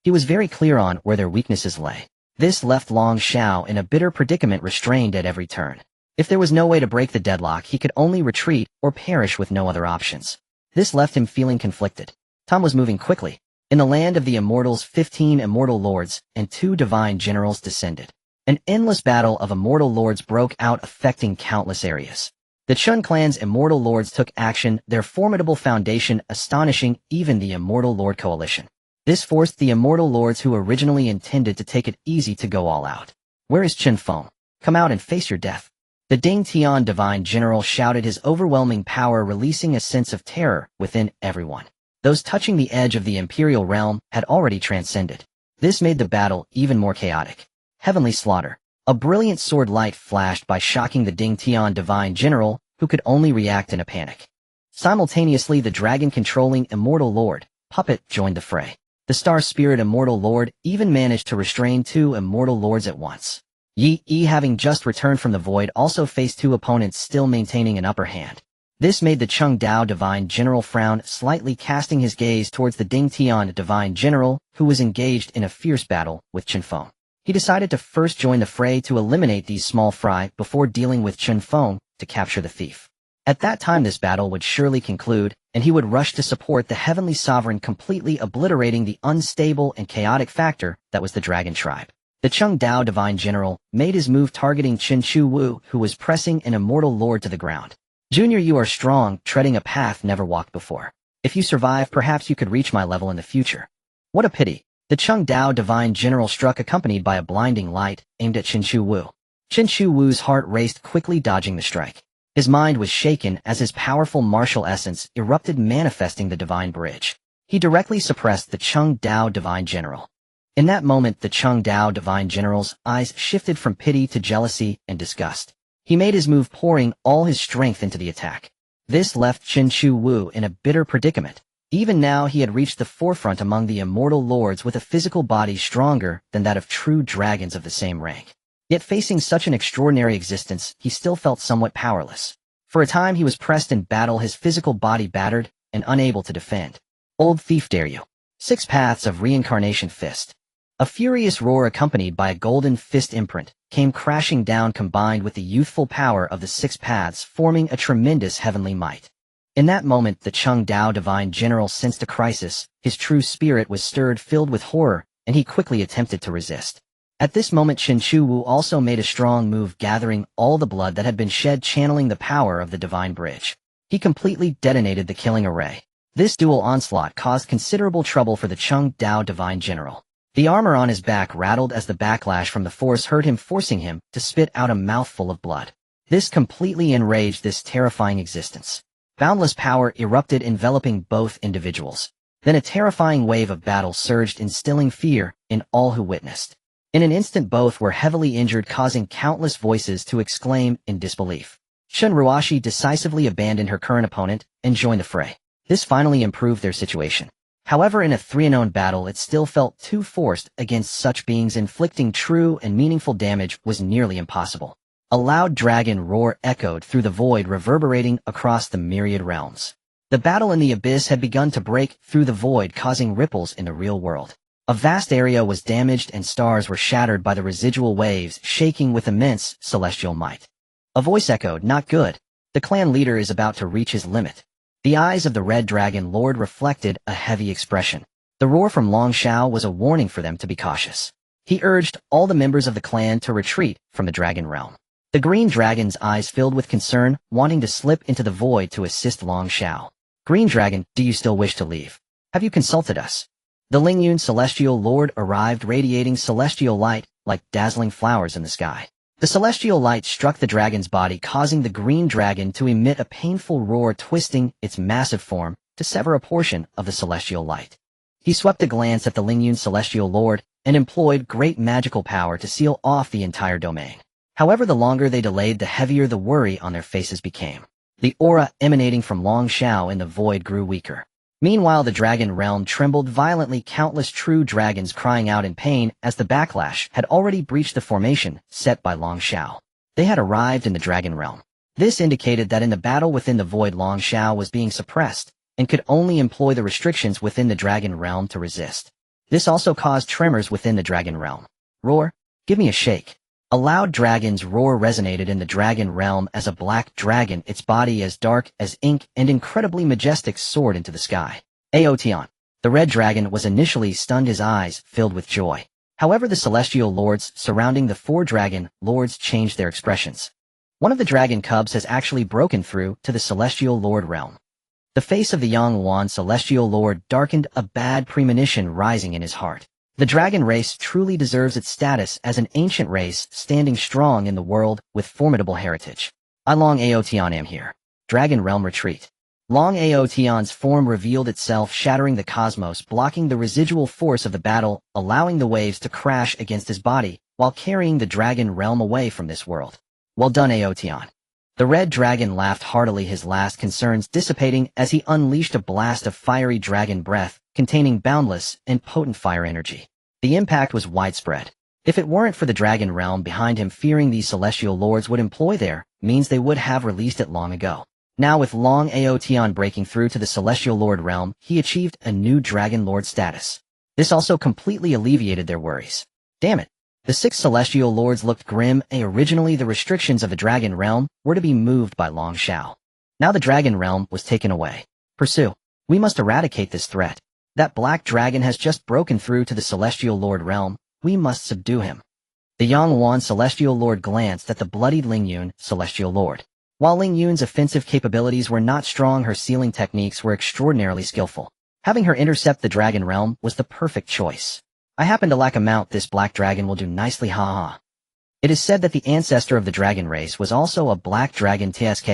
He was very clear on where their weaknesses lay. This left Long Shao in a bitter predicament, restrained at every turn. If there was no way to break the deadlock, he could only retreat or perish with no other options. This left him feeling conflicted. Time was moving quickly. In the land of the Immortals, 15 Immortal Lords and 2 Divine Generals descended. An endless battle of Immortal Lords broke out, affecting countless areas. The Chen clan's Immortal Lords took action, their formidable foundation astonishing even the Immortal Lord coalition. This forced the Immortal Lords who originally intended to take it easy to go all out. Where is Chen Feng? Come out and face your death. The Ding Tian Divine General shouted, his overwhelming power releasing a sense of terror within everyone. Those touching the edge of the Imperial realm had already transcended. This made the battle even more chaotic. Heavenly slaughter. A brilliant sword light flashed by, shocking the Ding Tian Divine General, who could only react in a panic. Simultaneously, the dragon-controlling Immortal Lord, Puppet, joined the fray. The Star Spirit Immortal Lord even managed to restrain 2 Immortal Lords at once. Yi, having just returned from the void, also faced 2 opponents still maintaining an upper hand. This made the Cheng Dao Divine General frown slightly, casting his gaze towards the Ding Tian Divine General, who was engaged in a fierce battle with Chen Feng. He decided to first join the fray to eliminate these small fry before dealing with Chen Feng to capture the thief. At that time this battle would surely conclude, and he would rush to support the Heavenly Sovereign, completely obliterating the unstable and chaotic factor that was the Dragon Tribe. The Cheng Dao Divine General made his move, targeting Chen Chu Wu, who was pressing an Immortal Lord to the ground. Junior, you are strong, treading a path never walked before. If you survive, perhaps you could reach my level in the future. What a pity. The Cheng Dao Divine General struck, accompanied by a blinding light, aimed at Chen Chu Wu. Chen Chu Wu's heart raced quickly, dodging the strike. His mind was shaken as his powerful martial essence erupted, manifesting the Divine Bridge. He directly suppressed the Cheng Dao Divine General. In that moment, the Cheng Dao Divine General's eyes shifted from pity to jealousy and disgust. He made his move, pouring all his strength into the attack. This left Chen Chu Wu in a bitter predicament. Even now he had reached the forefront among the Immortal Lords with a physical body stronger than that of true dragons of the same rank. Yet facing such an extraordinary existence, he still felt somewhat powerless. For a time he was pressed in battle, his physical body battered and unable to defend. Old thief, dare you! 6 paths of reincarnation fist. A furious roar accompanied by a golden fist imprint came crashing down, combined with the youthful power of the 6 paths, forming a tremendous heavenly might. In that moment, the Cheng Dao Divine General sensed a crisis. His true spirit was stirred, filled with horror, and he quickly attempted to resist. At this moment, Chen Chu Wu also made a strong move, gathering all the blood that had been shed, channeling the power of the Divine Bridge. He completely detonated the killing array. This dual onslaught caused considerable trouble for the Cheng Dao Divine General. The armor on his back rattled as the backlash from the force hurt him, forcing him to spit out a mouthful of blood. This completely enraged this terrifying existence. Boundless power erupted, enveloping both individuals. Then a terrifying wave of battle surged, instilling fear in all who witnessed. In an instant both were heavily injured, causing countless voices to exclaim in disbelief. Shun Ruashi decisively abandoned her current opponent and joined the fray. This finally improved their situation. However, in a 3-on battle it still felt too forced. Against such beings, inflicting true and meaningful damage was nearly impossible. A loud dragon roar echoed through the void, reverberating across the myriad realms. The battle in the abyss had begun to break through the void, causing ripples in the real world. A vast area was damaged and stars were shattered by the residual waves, shaking with immense celestial might. A voice echoed, "Not good. The clan leader is about to reach his limit." The eyes of the Red Dragon Lord reflected a heavy expression. The roar from Long Shao was a warning for them to be cautious. He urged all the members of the clan to retreat from the Dragon Realm. The Green Dragon's eyes filled with concern, wanting to slip into the void to assist Long Shao. "Green Dragon, do you still wish to leave? Have you consulted us?" The Lingyun Celestial Lord arrived, radiating celestial light like dazzling flowers in the sky. The celestial light struck the dragon's body, causing the green dragon to emit a painful roar, twisting its massive form to sever a portion of the celestial light. He swept a glance at the Lingyun celestial lord and employed great magical power to seal off the entire domain. However, the longer they delayed, the heavier the worry on their faces became. The aura emanating from Long Shao in the void grew weaker. Meanwhile, the dragon realm trembled violently, countless true dragons crying out in pain as the backlash had already breached the formation set by Long Shao. They had arrived in the dragon realm. This indicated that in the battle within the void, Long Shao was being suppressed and could only employ the restrictions within the dragon realm to resist. This also caused tremors within the dragon realm. Roar, give me a shake. A loud dragon's roar resonated in the dragon realm as a black dragon, its body as dark as ink and incredibly majestic, soared into the sky. Aotion. The red dragon was initially stunned, his eyes filled with joy. However, the celestial lords surrounding the four dragon lords changed their expressions. One of the dragon cubs has actually broken through to the celestial lord realm. The face of the young Wan celestial lord darkened, a bad premonition rising in his heart. The dragon race truly deserves its status as an ancient race standing strong in the world with formidable heritage. I Long Aotion am here. Dragon realm retreat. Long Aotion's form revealed itself, shattering the cosmos, blocking the residual force of the battle, allowing the waves to crash against his body, while carrying the dragon realm away from this world. Well done, Aotion. The red dragon laughed heartily, his last concerns dissipating as he unleashed a blast of fiery dragon breath, containing boundless and potent fire energy. The impact was widespread. If it weren't for the dragon realm behind him, fearing these celestial lords would employ their means, they would have released it long ago. Now, with Long Aotion breaking through to the celestial lord realm, he achieved a new dragon lord status. This also completely alleviated their worries. Damn it. The six celestial lords looked grim. Originally, the restrictions of the dragon realm were to be moved by Long Shao. Now the dragon realm was taken away. Pursue. We must eradicate this threat. That black dragon has just broken through to the celestial lord realm. We must subdue him. The young Wan celestial lord glanced at the bloodied Lingyun celestial lord. While Lingyun's offensive capabilities were not strong, her sealing techniques were extraordinarily skillful. Having her intercept the dragon realm was the perfect choice. I happen to lack a mount. This black dragon will do nicely, ha. It is said that the ancestor of the dragon race was also a black dragon. TSK.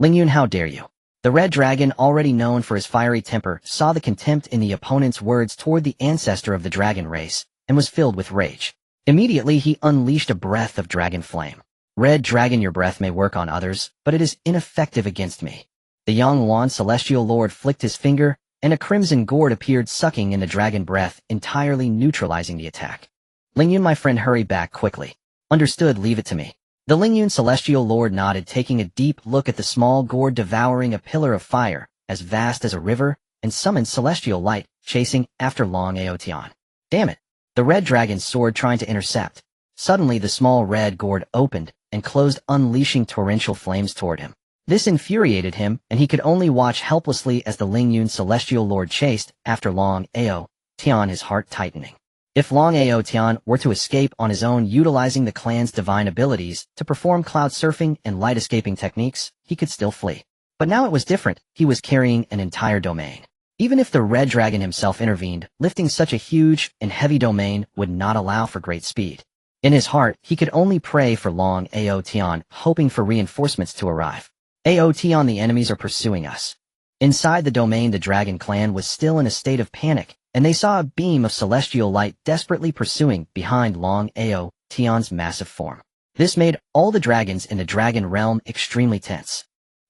Lingyun, how dare you? The red dragon, already known for his fiery temper, saw the contempt in the opponent's words toward the ancestor of the dragon race, and was filled with rage. Immediately he unleashed a breath of dragon flame. Red dragon, your breath may work on others, but it is ineffective against me. The young Wan celestial lord flicked his finger, and a crimson gourd appeared, sucking in the dragon breath, entirely neutralizing the attack. Lingyun, my friend, hurry back quickly. Understood, leave it to me. The Lingyun celestial lord nodded, taking a deep look at the small gourd, devouring a pillar of fire, as vast as a river, and summoned celestial light, chasing after Long Aotion. Damn it! The red dragon soared, trying to intercept. Suddenly the small red gourd opened and closed, unleashing torrential flames toward him. This infuriated him, and he could only watch helplessly as the Lingyun celestial lord chased after Long Aotion, his heart tightening. If Long Aotion were to escape on his own, utilizing the clan's divine abilities to perform cloud surfing and light escaping techniques, he could still flee. But now it was different. He was carrying an entire domain. Even if the red dragon himself intervened, lifting such a huge and heavy domain would not allow for great speed. In his heart, he could only pray for Long Aotion, hoping for reinforcements to arrive. Aotion, the enemies are pursuing us. Inside the domain, the dragon clan was still in a state of panic, and they saw a beam of celestial light desperately pursuing behind Long Aotion's massive form. This made all the dragons in the dragon realm extremely tense.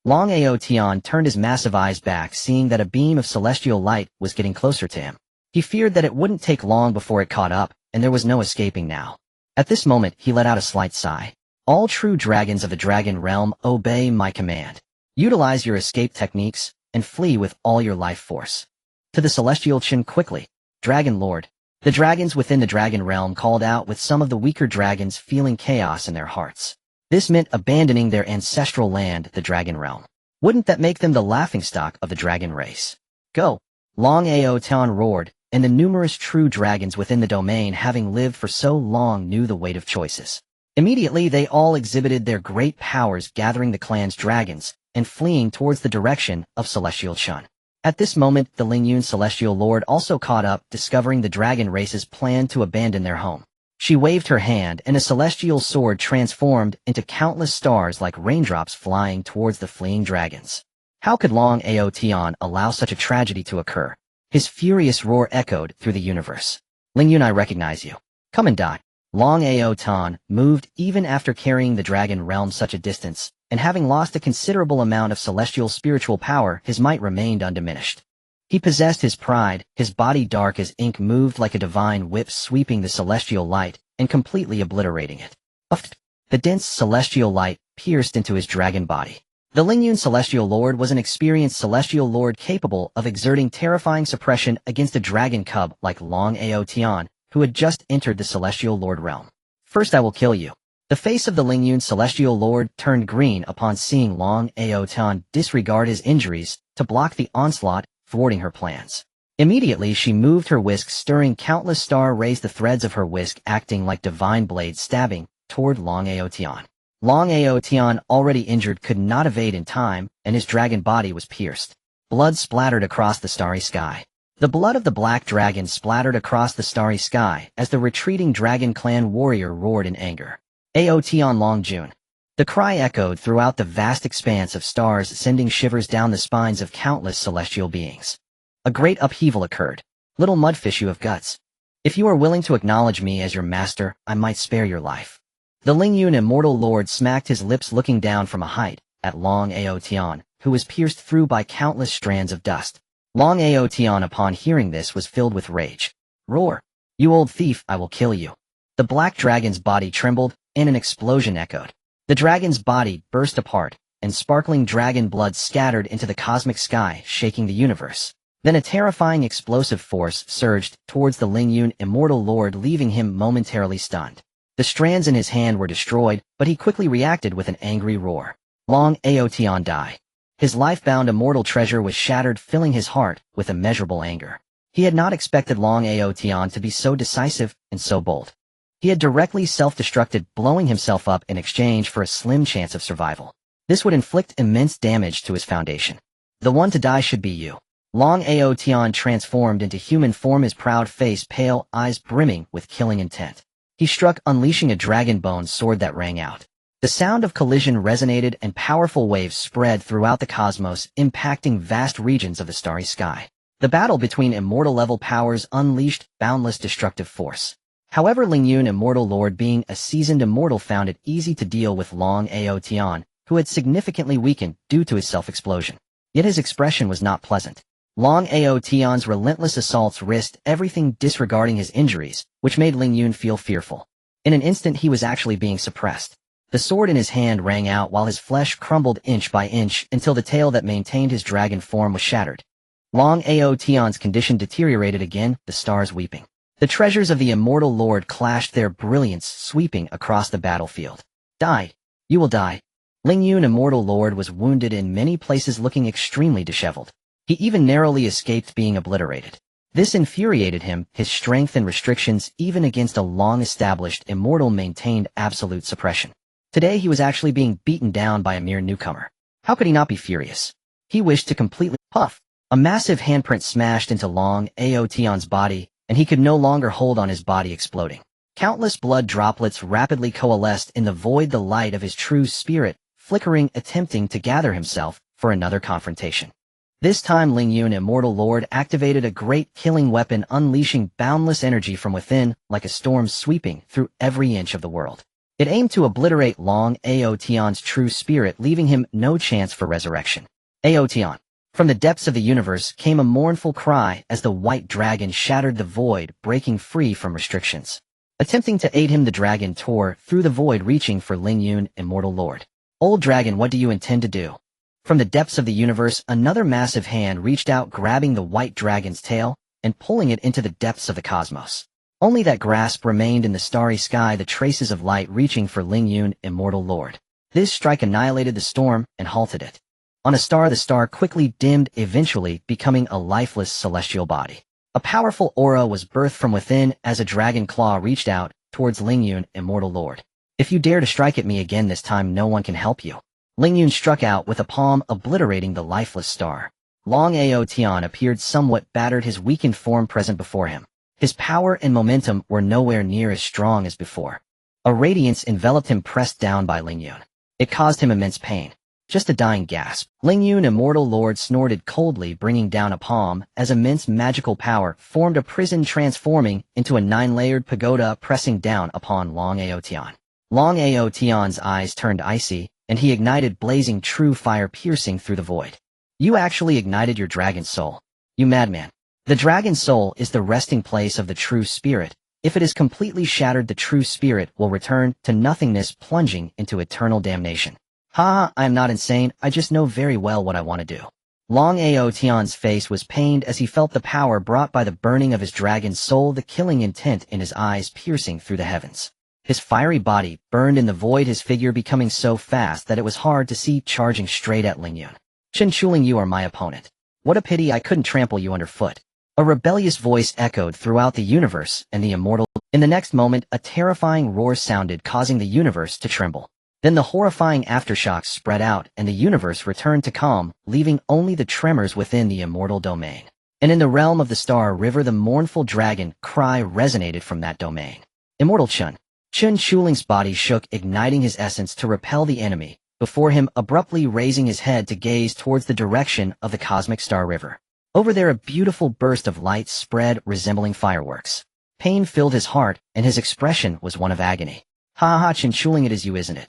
Long Aotion turned his massive eyes back, seeing that a beam of celestial light was getting closer to him. He feared that it wouldn't take long before it caught up, and there was no escaping now. At this moment, he let out a slight sigh. All true dragons of the dragon realm, obey my command. Utilize your escape techniques and flee with all your life force. To the celestial Chen, quickly. Dragon Lord. The dragons within the dragon realm called out, with some of the weaker dragons feeling chaos in their hearts. This meant abandoning their ancestral land, the dragon realm. Wouldn't that make them the laughingstock of the dragon race? Go. Long Aotion roared, and the numerous true dragons within the domain, having lived for so long, knew the weight of choices. Immediately they all exhibited their great powers, gathering the clan's dragons and fleeing towards the direction of celestial Chen. At this moment, the Lingyun celestial lord also caught up, discovering the dragon race's plan to abandon their home. She waved her hand, and a celestial sword transformed into countless stars like raindrops, flying towards the fleeing dragons. How could Long Aotion allow such a tragedy to occur? His furious roar echoed through the universe. Ling Yun, I recognize you. Come and die. Long Ao Tan moved even after carrying the dragon realm such a distance, and having lost a considerable amount of celestial spiritual power, his might remained undiminished. He possessed his pride, his body dark as ink moved like a divine whip sweeping the celestial light and completely obliterating it. The dense celestial light pierced into his dragon body. The Lingyun Celestial Lord was an experienced celestial lord capable of exerting terrifying suppression against a dragon cub like Long Ao Tian, who had just entered the Celestial Lord realm. First I will kill you. The face of the Lingyun Celestial Lord turned green upon seeing Long Ao Tian disregard his injuries to block the onslaught, thwarting her plans. Immediately she moved her whisk, stirring countless star rays, the threads of her whisk acting like divine blades stabbing toward Long Ao Tian. Long Ao Tian, already injured, could not evade in time, and his dragon body was pierced. Blood splattered across the starry sky. The blood of the black dragon splattered across the starry sky as the retreating dragon clan warrior roared in anger. Ao Tian Long Jun. The cry echoed throughout the vast expanse of stars, sending shivers down the spines of countless celestial beings. A great upheaval occurred. Little mudfish, you have guts. If you are willing to acknowledge me as your master, I might spare your life. The Lingyun Immortal Lord smacked his lips, looking down from a height at Long Ao Tian, who was pierced through by countless strands of dust. Long Ao Tian, upon hearing this, was filled with rage. Roar! You old thief, I will kill you. The black dragon's body trembled, and an explosion echoed. The dragon's body burst apart, and sparkling dragon blood scattered into the cosmic sky, shaking the universe. Then a terrifying explosive force surged towards the Lingyun Immortal Lord, leaving him momentarily stunned. The strands in his hand were destroyed, but he quickly reacted with an angry roar. Long Ao Tian die. His life-bound immortal treasure was shattered, filling his heart with immeasurable anger. He had not expected Long Ao Tian to be so decisive and so bold. He had directly self-destructed, blowing himself up in exchange for a slim chance of survival. This would inflict immense damage to his foundation. The one to die should be you. Long Ao Tian transformed into human form, his proud face pale, eyes brimming with killing intent. He struck, unleashing a dragon bone sword that rang out. The sound of collision resonated, and powerful waves spread throughout the cosmos, impacting vast regions of the starry sky. The battle between immortal-level powers unleashed boundless destructive force. However, Lingyun Immortal Lord, being a seasoned immortal, found it easy to deal with Long Ao Tian, who had significantly weakened due to his self-explosion. Yet his expression was not pleasant. Long Ao Tian's relentless assaults risked everything, disregarding his injuries, which made Lingyun feel fearful. In an instant he was actually being suppressed. The sword in his hand rang out while his flesh crumbled inch by inch until the tail that maintained his dragon form was shattered. Long Ao Tian's condition deteriorated again, the stars weeping. The treasures of the Immortal Lord clashed, their brilliance sweeping across the battlefield. Die! You will die! Lingyun Immortal Lord was wounded in many places, looking extremely disheveled. He even narrowly escaped being obliterated. This infuriated him. His strength and restrictions, even against a long-established immortal, maintained absolute suppression. Today he was actually being beaten down by a mere newcomer. How could he not be furious? He wished to completely puff. A massive handprint smashed into Long Ao Tian's body, and he could no longer hold on, his body exploding. Countless blood droplets rapidly coalesced in the void, the light of his true spirit flickering, attempting to gather himself for another confrontation. This time Lingyun Immortal Lord activated a great killing weapon, unleashing boundless energy from within, like a storm sweeping through every inch of the world. It aimed to obliterate Long Ao Tian's true spirit, leaving him no chance for resurrection. Ao Tian. From the depths of the universe came a mournful cry as the white dragon shattered the void, breaking free from restrictions. Attempting to aid him, the dragon tore through the void, reaching for Lingyun Immortal Lord. Old dragon, what do you intend to do? From the depths of the universe, another massive hand reached out, grabbing the white dragon's tail and pulling it into the depths of the cosmos. Only that grasp remained in the starry sky, the traces of light reaching for Lingyun Immortal Lord. This strike annihilated the storm and halted it. On a star, the star quickly dimmed, eventually becoming a lifeless celestial body. A powerful aura was birthed from within as a dragon claw reached out towards Lingyun Immortal Lord. If you dare to strike at me again, this time no one can help you. Lingyun struck out with a palm, obliterating the lifeless star. Long Ao Tian appeared somewhat battered, his weakened form present before him. His power and momentum were nowhere near as strong as before. A radiance enveloped him, pressed down by Lingyun. It caused him immense pain. just a dying gasp. Ling Yun, Immortal Lord, snorted coldly, bringing down a palm, as immense magical power formed a prison, transforming into a 9-layered pagoda, pressing down upon Long Aotian. Long Aotian's eyes turned icy, and he ignited blazing true fire, piercing through the void. You actually ignited your dragon soul. You madman. The dragon soul is the resting place of the true spirit. If it is completely shattered, the true spirit will return to nothingness, plunging into eternal damnation. Ha, I am not insane, I just know very well what I want to do. Long Aotian's face was pained as he felt the power brought by the burning of his dragon soul, the killing intent in his eyes piercing through the heavens. His fiery body burned in the void, his figure becoming so fast that it was hard to see, charging straight at Ling Yun. Chen Chuling, you are my opponent. What a pity I couldn't trample you underfoot. A rebellious voice echoed throughout the universe, and the immortal. In the next moment, a terrifying roar sounded, causing the universe to tremble. Then the horrifying aftershocks spread out, and the universe returned to calm, leaving only the tremors within the immortal domain. And in the realm of the Star River, the mournful dragon cry resonated from that domain. Immortal Chen. Chen Chuling's body shook, igniting his essence to repel the enemy, before him, abruptly raising his head to gaze towards the direction of the cosmic Star River. Over there, a beautiful burst of light spread, resembling fireworks. Pain filled his heart, and his expression was one of agony. Ha ha, Chen Chuling, it is you, isn't it?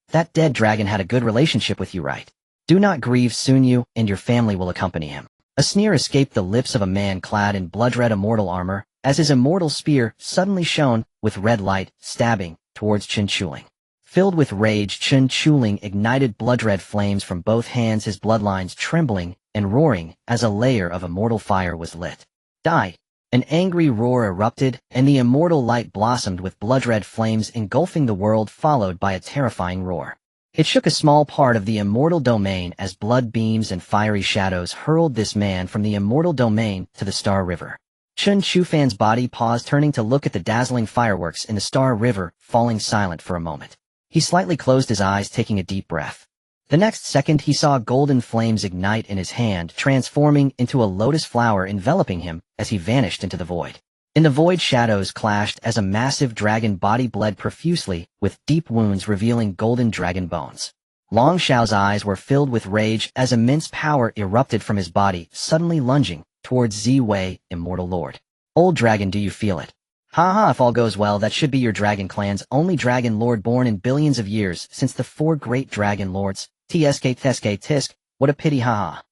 That dead dragon had a good relationship with you, right? Do not grieve, soon you and your family will accompany him. A sneer escaped the lips of a man clad in blood-red immortal armor, as his immortal spear suddenly shone with red light, stabbing towards Chen Chuling. Filled with rage, Chen Chuling ignited blood-red flames from both hands, his bloodlines trembling and roaring as a layer of immortal fire was lit. Die! An angry roar erupted, and the immortal light blossomed with blood-red flames engulfing the world, followed by a terrifying roar. It shook a small part of the immortal domain as blood beams and fiery shadows hurled this man from the immortal domain to the Star River. Chen Chufan's body paused, turning to look at the dazzling fireworks in the Star River, falling silent for a moment. He slightly closed his eyes, taking a deep breath. The next second, he saw golden flames ignite in his hand, transforming into a lotus flower, enveloping him as he vanished into the void. In the void, shadows clashed as a massive dragon body bled profusely, with deep wounds revealing golden dragon bones. Long Xiao's eyes were filled with rage as immense power erupted from his body, suddenly lunging towards Ziwei, Immortal Lord. Old dragon, do you feel it? Haha, if all goes well, that should be your dragon clan's only dragon lord, born in billions of years since the 4 great dragon lords. Tisk, what a pity, haha.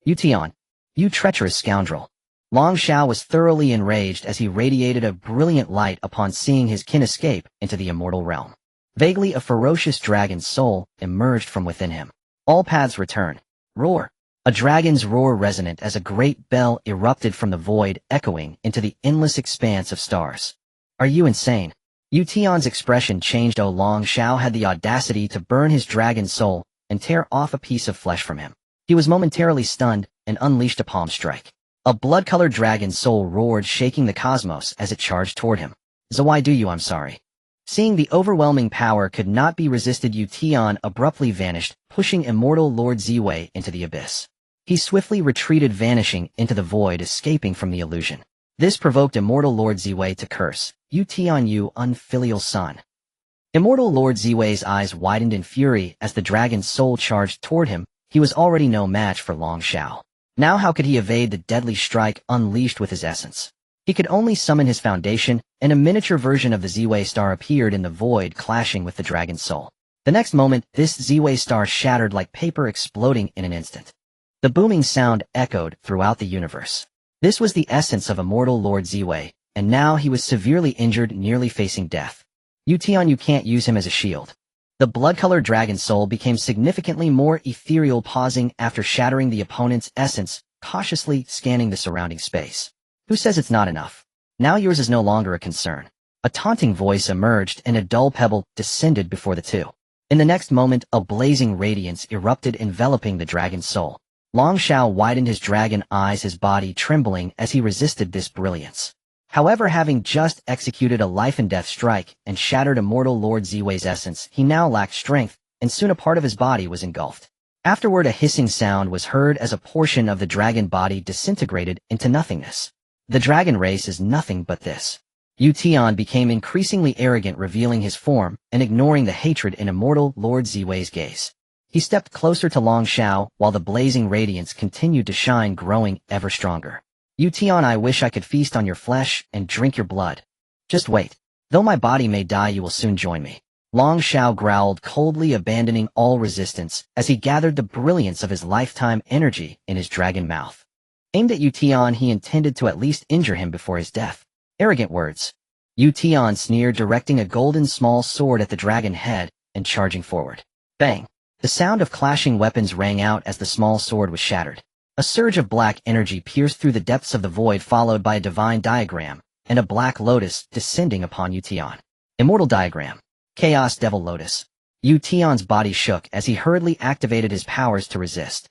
You Tian, you treacherous scoundrel. Long Xiao was thoroughly enraged as he radiated a brilliant light upon seeing his kin escape into the immortal realm. Vaguely, a ferocious dragon's soul emerged from within him. All paths return. Roar. A dragon's roar, resonant as a great bell, erupted from the void, echoing into the endless expanse of stars. Are you insane? Yu Tian's expression changed. Long Xiao had the audacity to burn his dragon soul and tear off a piece of flesh from him. He was momentarily stunned and unleashed a palm strike. A blood-colored dragon soul roared, shaking the cosmos as it charged toward him. Why do you? I'm sorry. Seeing the overwhelming power could not be resisted, Yu Tian abruptly vanished, pushing Immortal Lord Ziwei into the abyss. He swiftly retreated, vanishing into the void, escaping from the illusion. This provoked Immortal Lord Ziwei to curse, "Yu Tian, you unfilial son." Immortal Lord Ziwei's eyes widened in fury as the dragon's soul charged toward him. He was already no match for Long Xiao. Now how could he evade the deadly strike unleashed with his essence? He could only summon his foundation, and a miniature version of the Ziwei star appeared in the void, clashing with the dragon's soul. The next moment, this Ziwei star shattered like paper, exploding in an instant. The booming sound echoed throughout the universe. This was the essence of Immortal Lord Ziwei, and now he was severely injured, nearly facing death. Yu Tian, you can't use him as a shield. The blood-colored dragon soul became significantly more ethereal, pausing after shattering the opponent's essence, cautiously scanning the surrounding space. Who says it's not enough? Now yours is no longer a concern. A taunting voice emerged, and a dull pebble descended before the two. In the next moment, a blazing radiance erupted, enveloping the dragon's soul. Long Xiao widened his dragon eyes, his body trembling as he resisted this brilliance. However, having just executed a life-and-death strike and shattered Immortal Lord Ziwei's essence, he now lacked strength, and soon a part of his body was engulfed. Afterward, a hissing sound was heard as a portion of the dragon body disintegrated into nothingness. The dragon race is nothing but this. Yu Tian became increasingly arrogant, revealing his form and ignoring the hatred in Immortal Lord Ziwei's gaze. He stepped closer to Long Shao while the blazing radiance continued to shine, growing ever stronger. "You Tian, I wish I could feast on your flesh and drink your blood. Just wait. Though my body may die, you will soon join me." Long Shao growled, coldly abandoning all resistance as he gathered the brilliance of his lifetime energy in his dragon mouth. Aimed at Yu Tian, he intended to at least injure him before his death. Arrogant words. Yu Tian sneered, directing a golden small sword at the dragon head and charging forward. Bang! The sound of clashing weapons rang out as the small sword was shattered. A surge of black energy pierced through the depths of the void, followed by a divine diagram and a black lotus descending upon Yu Tian. Immortal diagram. Chaos Devil Lotus. Yu Tian's body shook as he hurriedly activated his powers to resist.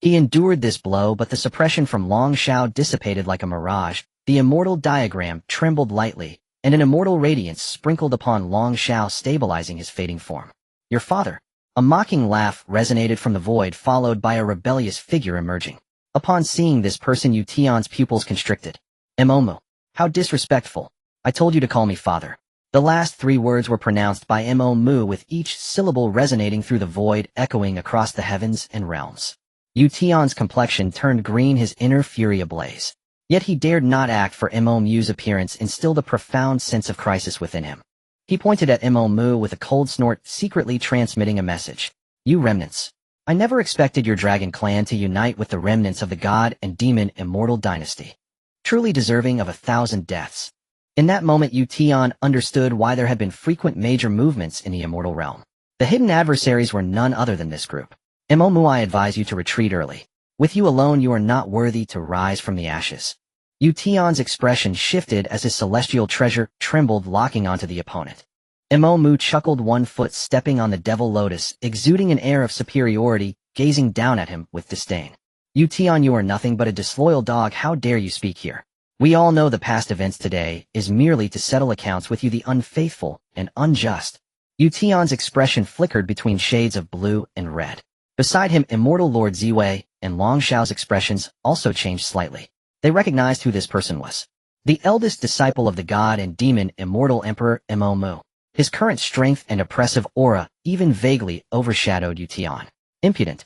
He endured this blow, but the suppression from Long Shao dissipated like a mirage. The immortal diagram trembled lightly, and an immortal radiance sprinkled upon Long Shao, stabilizing his fading form. "Your father." A mocking laugh resonated from the void, followed by a rebellious figure emerging. Upon seeing this person, Yu Tian's pupils constricted. "Momu. How disrespectful. I told you to call me father." The last three words were pronounced by Momu, with each syllable resonating through the void, echoing across the heavens and realms. Yu Tian's complexion turned green, his inner fury ablaze. Yet he dared not act, for Momu's appearance instilled a profound sense of crisis within him. He pointed at Momu with a cold snort, secretly transmitting a message. "You remnants. I never expected your dragon clan to unite with the remnants of the god and demon Immortal dynasty. Truly deserving of 1,000 deaths." In that moment, Yu Tian understood why there had been frequent major movements in the Immortal realm. The hidden adversaries were none other than this group. "Momu, I advise you to retreat early. With you alone, you are not worthy to rise from the ashes." Yu Tian's expression shifted as his celestial treasure trembled, locking onto the opponent. Momu chuckled, 1 foot stepping on the devil lotus, exuding an air of superiority, gazing down at him with disdain. "Yu Tian, you are nothing but a disloyal dog. How dare you speak here? We all know the past events today is merely to settle accounts with you, the unfaithful and unjust." Yu Tian's expression flickered between shades of blue and red. Beside him, Immortal Lord Ziwei and Long Shao's expressions also changed slightly. They recognized who this person was. The eldest disciple of the god and demon Immortal Emperor Momu. His current strength and oppressive aura even vaguely overshadowed Yu Tian. "Impudent.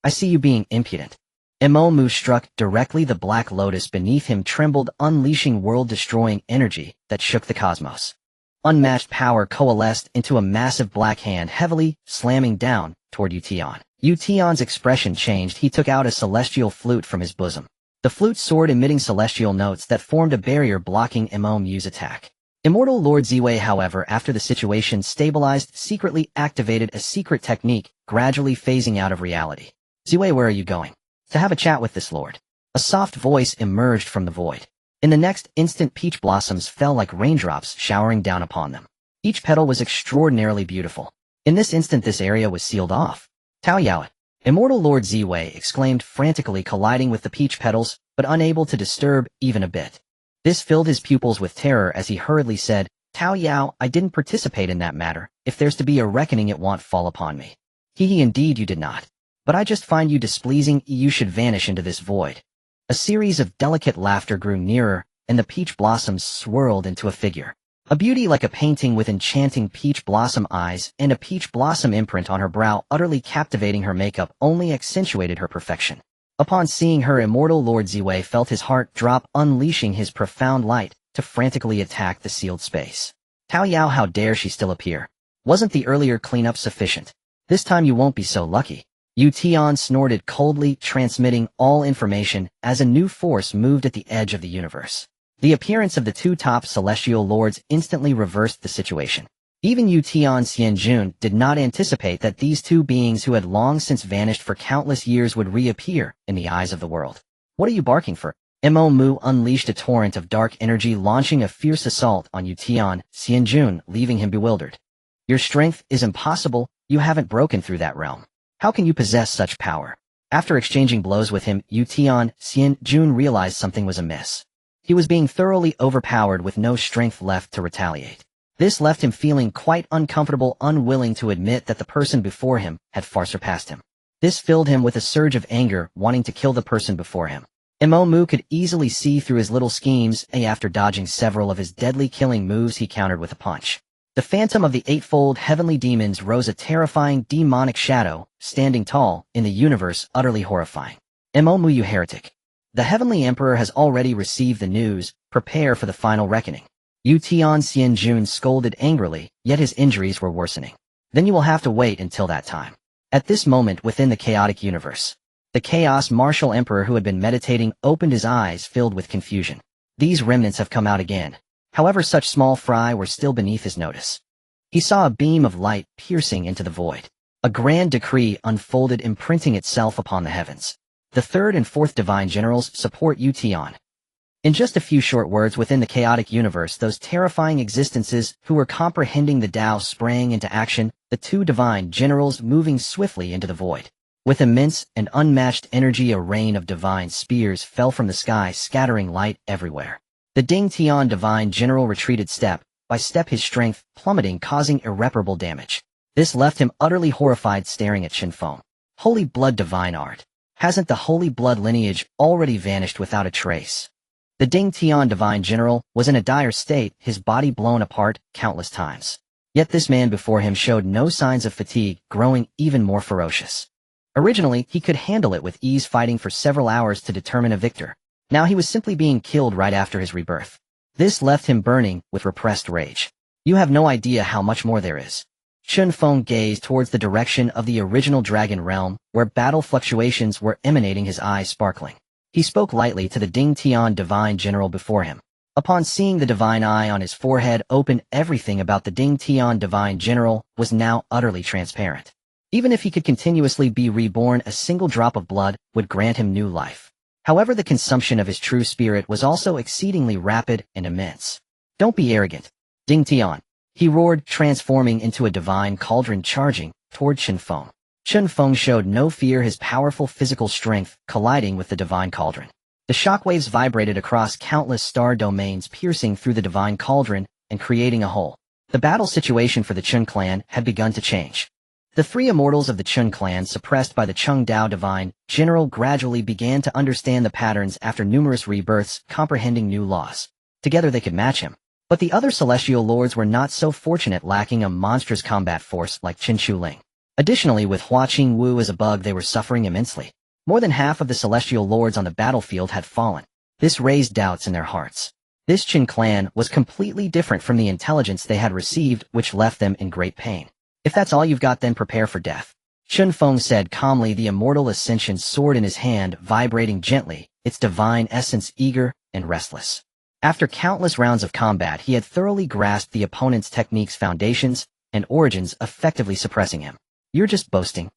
I see you being impudent." Momu struck directly. The black lotus beneath him trembled, unleashing world-destroying energy that shook the cosmos. Unmatched power coalesced into a massive black hand, heavily slamming down toward Yu Tian. Yu Tian's expression changed. He took out a celestial flute from his bosom. The flute soared, emitting celestial notes that formed a barrier blocking Momu's attack. Immortal Lord Ziwei, however, after the situation stabilized, secretly activated a secret technique, gradually phasing out of reality. "Ziwei, where are you going?" "To have a chat with this lord." A soft voice emerged from the void. In the next instant, peach blossoms fell like raindrops, showering down upon them. Each petal was extraordinarily beautiful. In this instant, this area was sealed off. "Tao Yao!" Immortal Lord Ziwei exclaimed frantically, colliding with the peach petals, but unable to disturb even a bit. This filled his pupils with terror as he hurriedly said, "Tao Yao, I didn't participate in that matter. If there's to be a reckoning, it won't fall upon me." Indeed you did not. But I just find you displeasing. You should vanish into this void." A series of delicate laughter grew nearer, and the peach blossoms swirled into a figure. A beauty like a painting, with enchanting peach blossom eyes and a peach blossom imprint on her brow, utterly captivating. Her makeup only accentuated her perfection. Upon seeing her, Immortal Lord Ziwei felt his heart drop, unleashing his profound light to frantically attack the sealed space. "Tao Yao, how dare she still appear? Wasn't the earlier cleanup sufficient? This time you won't be so lucky." Yu Tian snorted coldly, transmitting all information as a new force moved at the edge of the universe. The appearance of the two top celestial lords instantly reversed the situation. Even Yu Tian Xianjun did not anticipate that these two beings, who had long since vanished for countless years, would reappear in the eyes of the world. "What are you barking for?" Momu unleashed a torrent of dark energy, launching a fierce assault on Yu Tian Xianjun, leaving him bewildered. "Your strength is impossible. You haven't broken through that realm. How can you possess such power?" After exchanging blows with him, Yu Tian Xianjun realized something was amiss. He was being thoroughly overpowered, with no strength left to retaliate. This left him feeling quite uncomfortable, unwilling to admit that the person before him had far surpassed him. This filled him with a surge of anger, wanting to kill the person before him. Momu could easily see through his little schemes, and after dodging several of his deadly killing moves, he countered with a punch. The phantom of the eightfold heavenly demons rose a terrifying demonic shadow, standing tall, in the universe utterly horrifying. Muyu heretic. The heavenly emperor has already received the news, prepare for the final reckoning. Yu Tian Xianjun scolded angrily, yet his injuries were worsening. Then you will have to wait until that time. At this moment within the chaotic universe, the chaos martial emperor who had been meditating opened his eyes filled with confusion. These remnants have come out again. However, such small fry were still beneath his notice. He saw a beam of light piercing into the void. A grand decree unfolded imprinting itself upon the heavens. The third and fourth divine generals support Yu Tian. In just a few short words within the chaotic universe, those terrifying existences who were comprehending the Tao sprang into action, the two divine generals moving swiftly into the void. With immense and unmatched energy, a rain of divine spears fell from the sky, scattering light everywhere. The Ding Tian divine general retreated step by step, his strength plummeting, causing irreparable damage. This left him utterly horrified, staring at Chen Feng. Holy blood, divine art. Hasn't the holy blood lineage already vanished without a trace? The Ding Tian divine general was in a dire state, his body blown apart countless times. Yet this man before him showed no signs of fatigue, growing even more ferocious. Originally, he could handle it with ease, fighting for several hours to determine a victor. Now he was simply being killed right after his rebirth. This left him burning with repressed rage. You have no idea how much more there is. Chen Feng gazed towards the direction of the original dragon realm, where battle fluctuations were emanating, his eyes sparkling. He spoke lightly to the Ding Tian divine general before him. Upon seeing the divine eye on his forehead open, everything about the Ding Tian divine general was now utterly transparent. Even if he could continuously be reborn, a single drop of blood would grant him new life. However, the consumption of his true spirit was also exceedingly rapid and immense. Don't be arrogant, Ding Tian, he roared, transforming into a divine cauldron charging toward Chen Feng. Chen Feng showed no fear, his powerful physical strength colliding with the divine cauldron. The shockwaves vibrated across countless star domains, piercing through the divine cauldron and creating a hole. The battle situation for the Chen clan had begun to change. The three immortals of the Chen clan, suppressed by the Cheng Dao divine general, gradually began to understand the patterns after numerous rebirths, comprehending new laws. Together they could match him. But the other celestial lords were not so fortunate, lacking a monstrous combat force like Qin Shuling. Additionally, with Hua Qingwu as a bug, they were suffering immensely. More than half of the celestial lords on the battlefield had fallen. This raised doubts in their hearts. This Chen clan was completely different from the intelligence they had received, which left them in great pain. If that's all you've got, then prepare for death, Chen Feng said calmly, the immortal ascension sword in his hand vibrating gently, its divine essence eager and restless. After countless rounds of combat, he had thoroughly grasped the opponent's techniques, foundations, and origins, effectively suppressing him. You're just boasting.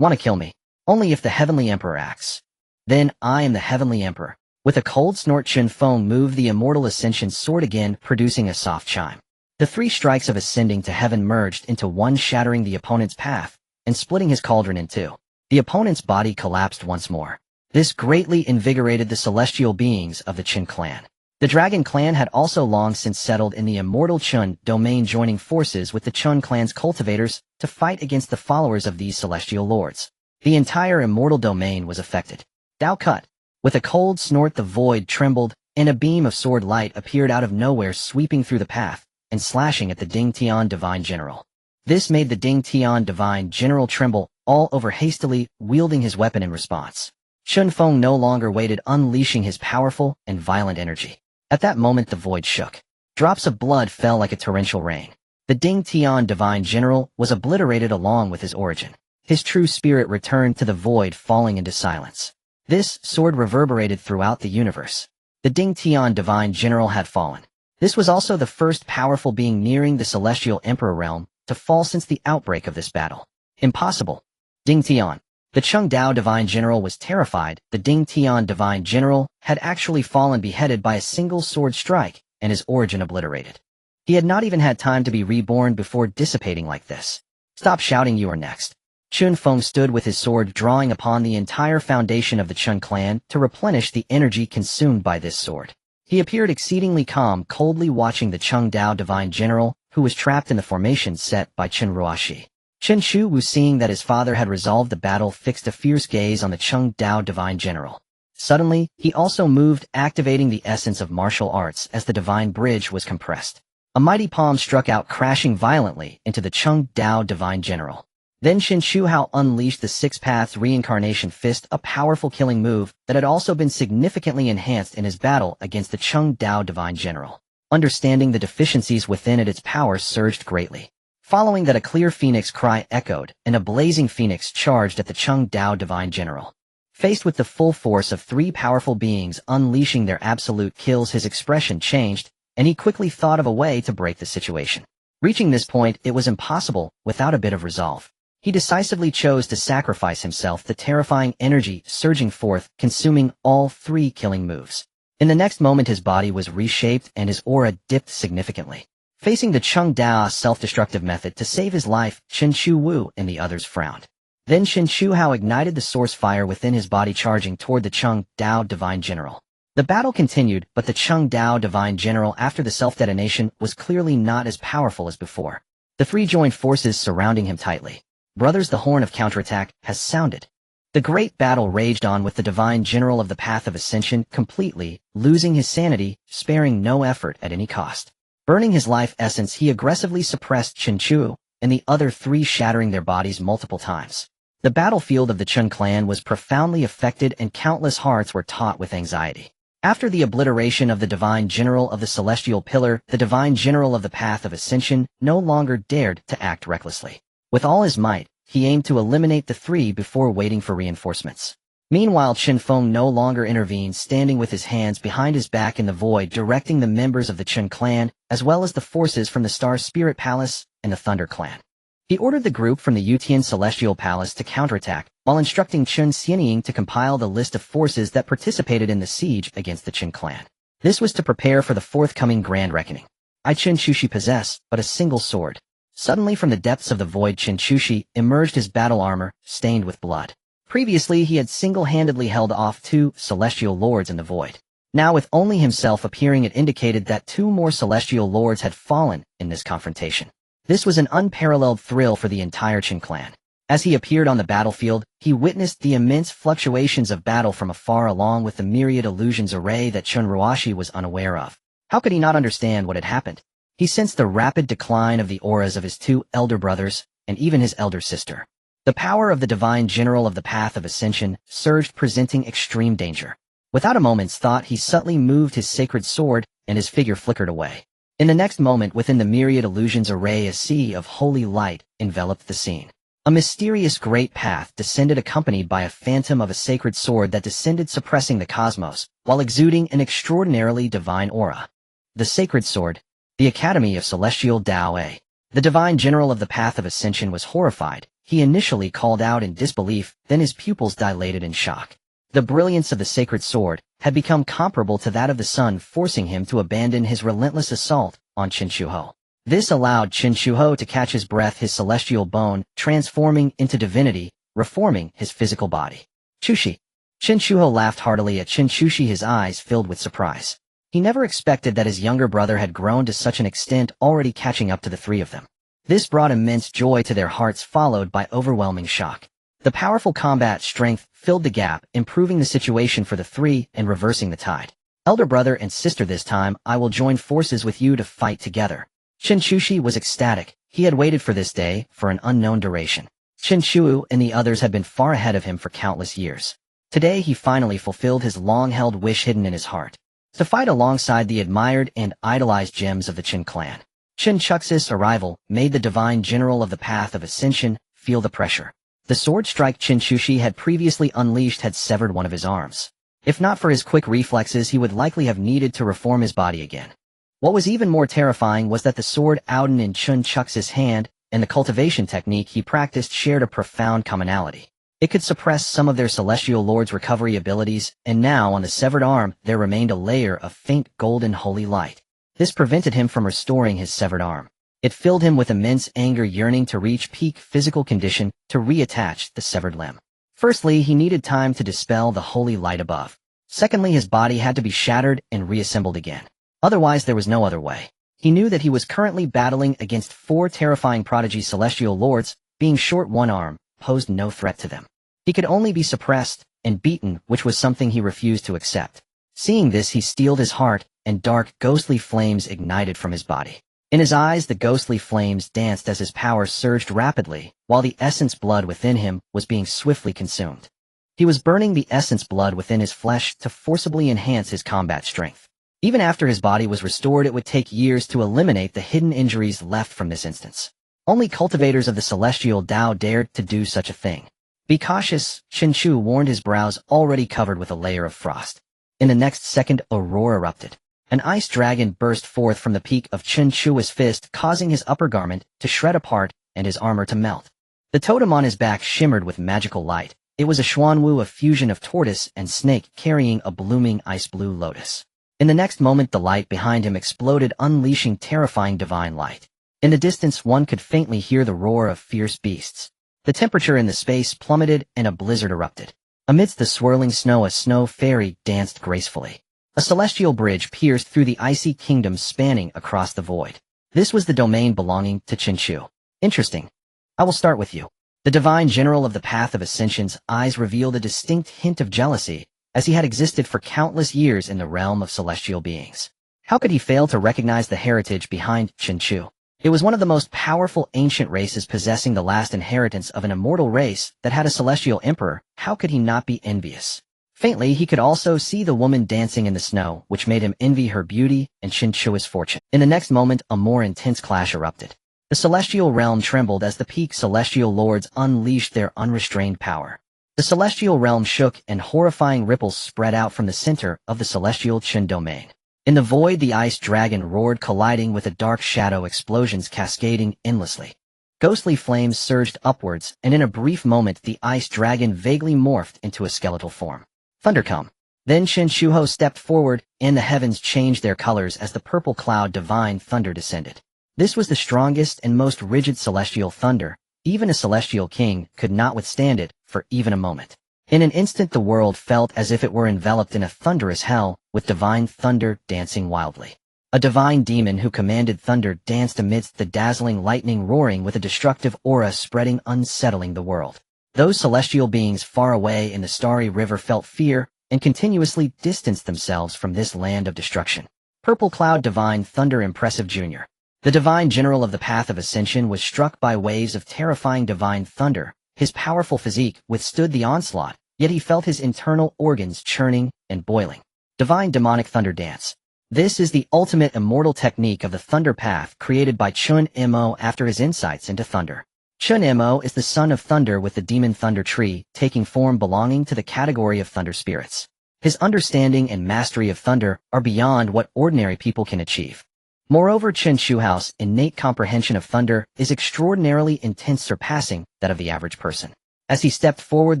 Want to kill me? Only if the heavenly emperor acts. Then I am the heavenly emperor. With a cold snort, Chen Feng moved the immortal ascension sword again, producing a soft chime. The three strikes of ascending to heaven merged into one, shattering the opponent's path and splitting his cauldron in two. The opponent's body collapsed once more. This greatly invigorated the celestial beings of the Chen clan. The Dragon clan had also long since settled in the immortal Chen domain, joining forces with the Chen clan's cultivators to fight against the followers of these celestial lords. The entire immortal domain was affected. Dao cut. With a cold snort, the void trembled, and a beam of sword light appeared out of nowhere, sweeping through the path and slashing at the Ding Tian divine general. This made the Ding Tian divine general tremble all over, hastily wielding his weapon in response. Chen Feng no longer waited, unleashing his powerful and violent energy. At that moment, the void shook. Drops of blood fell like a torrential rain. The Ding Tian divine general was obliterated along with his origin. His true spirit returned to the void, falling into silence. This sword reverberated throughout the universe. The Ding Tian divine general had fallen. This was also the first powerful being nearing the celestial emperor realm to fall since the outbreak of this battle. Impossible. Ding Tian. The Cheng Dao divine general was terrified. The Ding Tian divine general had actually fallen, beheaded by a single sword strike, and his origin obliterated. He had not even had time to be reborn before dissipating like this. Stop shouting, you are next. Chen Feng stood with his sword, drawing upon the entire foundation of the Chen clan to replenish the energy consumed by this sword. He appeared exceedingly calm, coldly watching the Cheng Dao divine general, who was trapped in the formation set by Chen Ruoxi. Chen Shuwu, seeing that his father had resolved the battle, fixed a fierce gaze on the Cheng Dao divine general. Suddenly, he also moved, activating the essence of martial arts as the divine bridge was compressed. A mighty palm struck out, crashing violently into the Cheng Dao Divine General. Then Chen Shuhao unleashed the Six Paths Reincarnation Fist, a powerful killing move that had also been significantly enhanced in his battle against the Cheng Dao Divine General. Understanding the deficiencies within it, its power surged greatly. Following that, a clear phoenix cry echoed, and a blazing phoenix charged at the Cheng Dao Divine General. Faced with the full force of three powerful beings unleashing their absolute kills, his expression changed, and he quickly thought of a way to break the situation. Reaching this point, it was impossible without a bit of resolve. He decisively chose to sacrifice himself, the terrifying energy surging forth, consuming all three killing moves. In the next moment, his body was reshaped and his aura dipped significantly. Facing the Cheng Dao self-destructive method to save his life, Chen Shu Wu and the others frowned. Then Chen Shuhao ignited the source fire within his body, charging toward the Cheng Dao Divine General. The battle continued, but the Cheng Dao Divine General, after the self-detonation, was clearly not as powerful as before. The three joined forces surrounding him tightly. Brothers, the horn of counterattack has sounded. The great battle raged on, with the Divine General of the Path of Ascension completely losing his sanity, sparing no effort at any cost. Burning his life essence, he aggressively suppressed Chen Chu and the other three, shattering their bodies multiple times. The battlefield of the Chen clan was profoundly affected, and countless hearts were taut with anxiety. After the obliteration of the Divine General of the Celestial Pillar, the Divine General of the Path of Ascension no longer dared to act recklessly. With all his might, he aimed to eliminate the three before waiting for reinforcements. Meanwhile, Chen Feng no longer intervened, standing with his hands behind his back in the void, directing the members of the Chen clan, as well as the forces from the Star Spirit Palace and the Thunder clan. He ordered the group from the Yutian Celestial Palace to counterattack, while instructing Chen Xianying to compile the list of forces that participated in the siege against the Chen clan. This was to prepare for the forthcoming grand reckoning. I Chen Shushi possess but a single sword. Suddenly, from the depths of the void, Chen Shushi emerged, his battle armor stained with blood. Previously, he had single-handedly held off two celestial lords in the void. Now, with only himself appearing, it indicated that two more celestial lords had fallen in this confrontation. This was an unparalleled thrill for the entire Chen clan. As he appeared on the battlefield, he witnessed the immense fluctuations of battle from afar, along with the myriad illusions array that Chun Ruashi was unaware of. How could he not understand what had happened? He sensed the rapid decline of the auras of his two elder brothers, and even his elder sister. The power of the Divine General of the Path of Ascension surged, presenting extreme danger. Without a moment's thought, he subtly moved his sacred sword, and his figure flickered away. In the next moment, within the myriad illusions array, a sea of holy light enveloped the scene. A mysterious great path descended, accompanied by a phantom of a sacred sword that descended, suppressing the cosmos, while exuding an extraordinarily divine aura. The sacred sword, the Academy of Celestial Dao. The Divine General of the Path of Ascension was horrified. He initially called out in disbelief, then his pupils dilated in shock. The brilliance of the sacred sword had become comparable to that of the sun, forcing him to abandon his relentless assault on Chen Shuho. This allowed Chen Shuho to catch his breath, his celestial bone transforming into divinity, reforming his physical body. Chushi. Chen Shuho laughed heartily at Chen Chushi, his eyes filled with surprise. He never expected that his younger brother had grown to such an extent, already catching up to the three of them. This brought immense joy to their hearts, followed by overwhelming shock. The powerful combat strength filled the gap, improving the situation for the three and reversing the tide. Elder brother and sister, this time I will join forces with you to fight together. Chen Chushi was ecstatic. He had waited for this day for an unknown duration. Chen Shu and the others had been far ahead of him for countless years. Today he finally fulfilled his long-held wish hidden in his heart. To fight alongside the admired and idolized gems of the Chen clan. Chen Chux's arrival made the Divine General of the Path of Ascension feel the pressure. The sword strike Chen Chushi had previously unleashed had severed one of his arms. If not for his quick reflexes, he would likely have needed to reform his body again. What was even more terrifying was that the sword Auden in Chen Chux's hand and the cultivation technique he practiced shared a profound commonality. It could suppress some of their celestial lord's recovery abilities, and now on the severed arm there remained a layer of faint golden holy light. This prevented him from restoring his severed arm. It filled him with immense anger, yearning to reach peak physical condition to reattach the severed limb. Firstly, he needed time to dispel the holy light above. Secondly, his body had to be shattered and reassembled again. Otherwise, there was no other way. He knew that he was currently battling against four terrifying prodigy celestial lords. Being short one arm posed no threat to them. He could only be suppressed and beaten, which was something he refused to accept. Seeing this, he steeled his heart, and dark, ghostly flames ignited from his body. In his eyes, the ghostly flames danced as his power surged rapidly, while the essence blood within him was being swiftly consumed. He was burning the essence blood within his flesh to forcibly enhance his combat strength. Even after his body was restored, it would take years to eliminate the hidden injuries left from this instance. Only cultivators of the celestial Tao dared to do such a thing. Be cautious, Chen Chu warned, his brows already covered with a layer of frost. In the next second, a roar erupted. An ice dragon burst forth from the peak of Chen Chu's fist, causing his upper garment to shred apart and his armor to melt. The totem on his back shimmered with magical light. It was a xuanwu, a fusion of tortoise and snake carrying a blooming ice-blue lotus. In the next moment, the light behind him exploded, unleashing terrifying divine light. In the distance, one could faintly hear the roar of fierce beasts. The temperature in the space plummeted and a blizzard erupted. Amidst the swirling snow, a snow fairy danced gracefully. A celestial bridge pierced through the icy kingdom, spanning across the void. This was the domain belonging to Chen Chu. Interesting. I will start with you. The divine general of the Path of Ascension's eyes revealed a distinct hint of jealousy, as he had existed for countless years in the realm of celestial beings. How could he fail to recognize the heritage behind Chen Chu? It was one of the most powerful ancient races, possessing the last inheritance of an immortal race that had a celestial emperor. How could he not be envious? Faintly, he could also see the woman dancing in the snow, which made him envy her beauty and Chen Chu's fortune. In the next moment, a more intense clash erupted. The celestial realm trembled as the peak celestial lords unleashed their unrestrained power. The celestial realm shook, and horrifying ripples spread out from the center of the celestial Chen domain. In the void, the ice dragon roared, colliding with a dark shadow, explosions cascading endlessly. Ghostly flames surged upwards, and in a brief moment, the ice dragon vaguely morphed into a skeletal form. Thunder come. Then Chen Shuho stepped forward, and the heavens changed their colors as the purple cloud divine thunder descended. This was the strongest and most rigid celestial thunder. Even a celestial king could not withstand it for even a moment. In an instant, the world felt as if it were enveloped in a thunderous hell, with divine thunder dancing wildly. A divine demon who commanded thunder danced amidst the dazzling lightning, roaring with a destructive aura spreading, unsettling the world. Those celestial beings far away in the starry river felt fear and continuously distanced themselves from this land of destruction. Purple Cloud Divine Thunder Impressive Jr. The divine general of the Path of Ascension was struck by waves of terrifying divine thunder. His powerful physique withstood the onslaught, yet he felt his internal organs churning and boiling. Divine Demonic Thunder Dance. This is the ultimate immortal technique of the Thunder Path, created by Chen Mo after his insights into thunder. Chen Mo is the son of thunder, with the demon Thunder Tree taking form belonging to the category of thunder spirits. His understanding and mastery of thunder are beyond what ordinary people can achieve. Moreover, Chen Shuhao's innate comprehension of thunder is extraordinarily intense, surpassing that of the average person. As he stepped forward,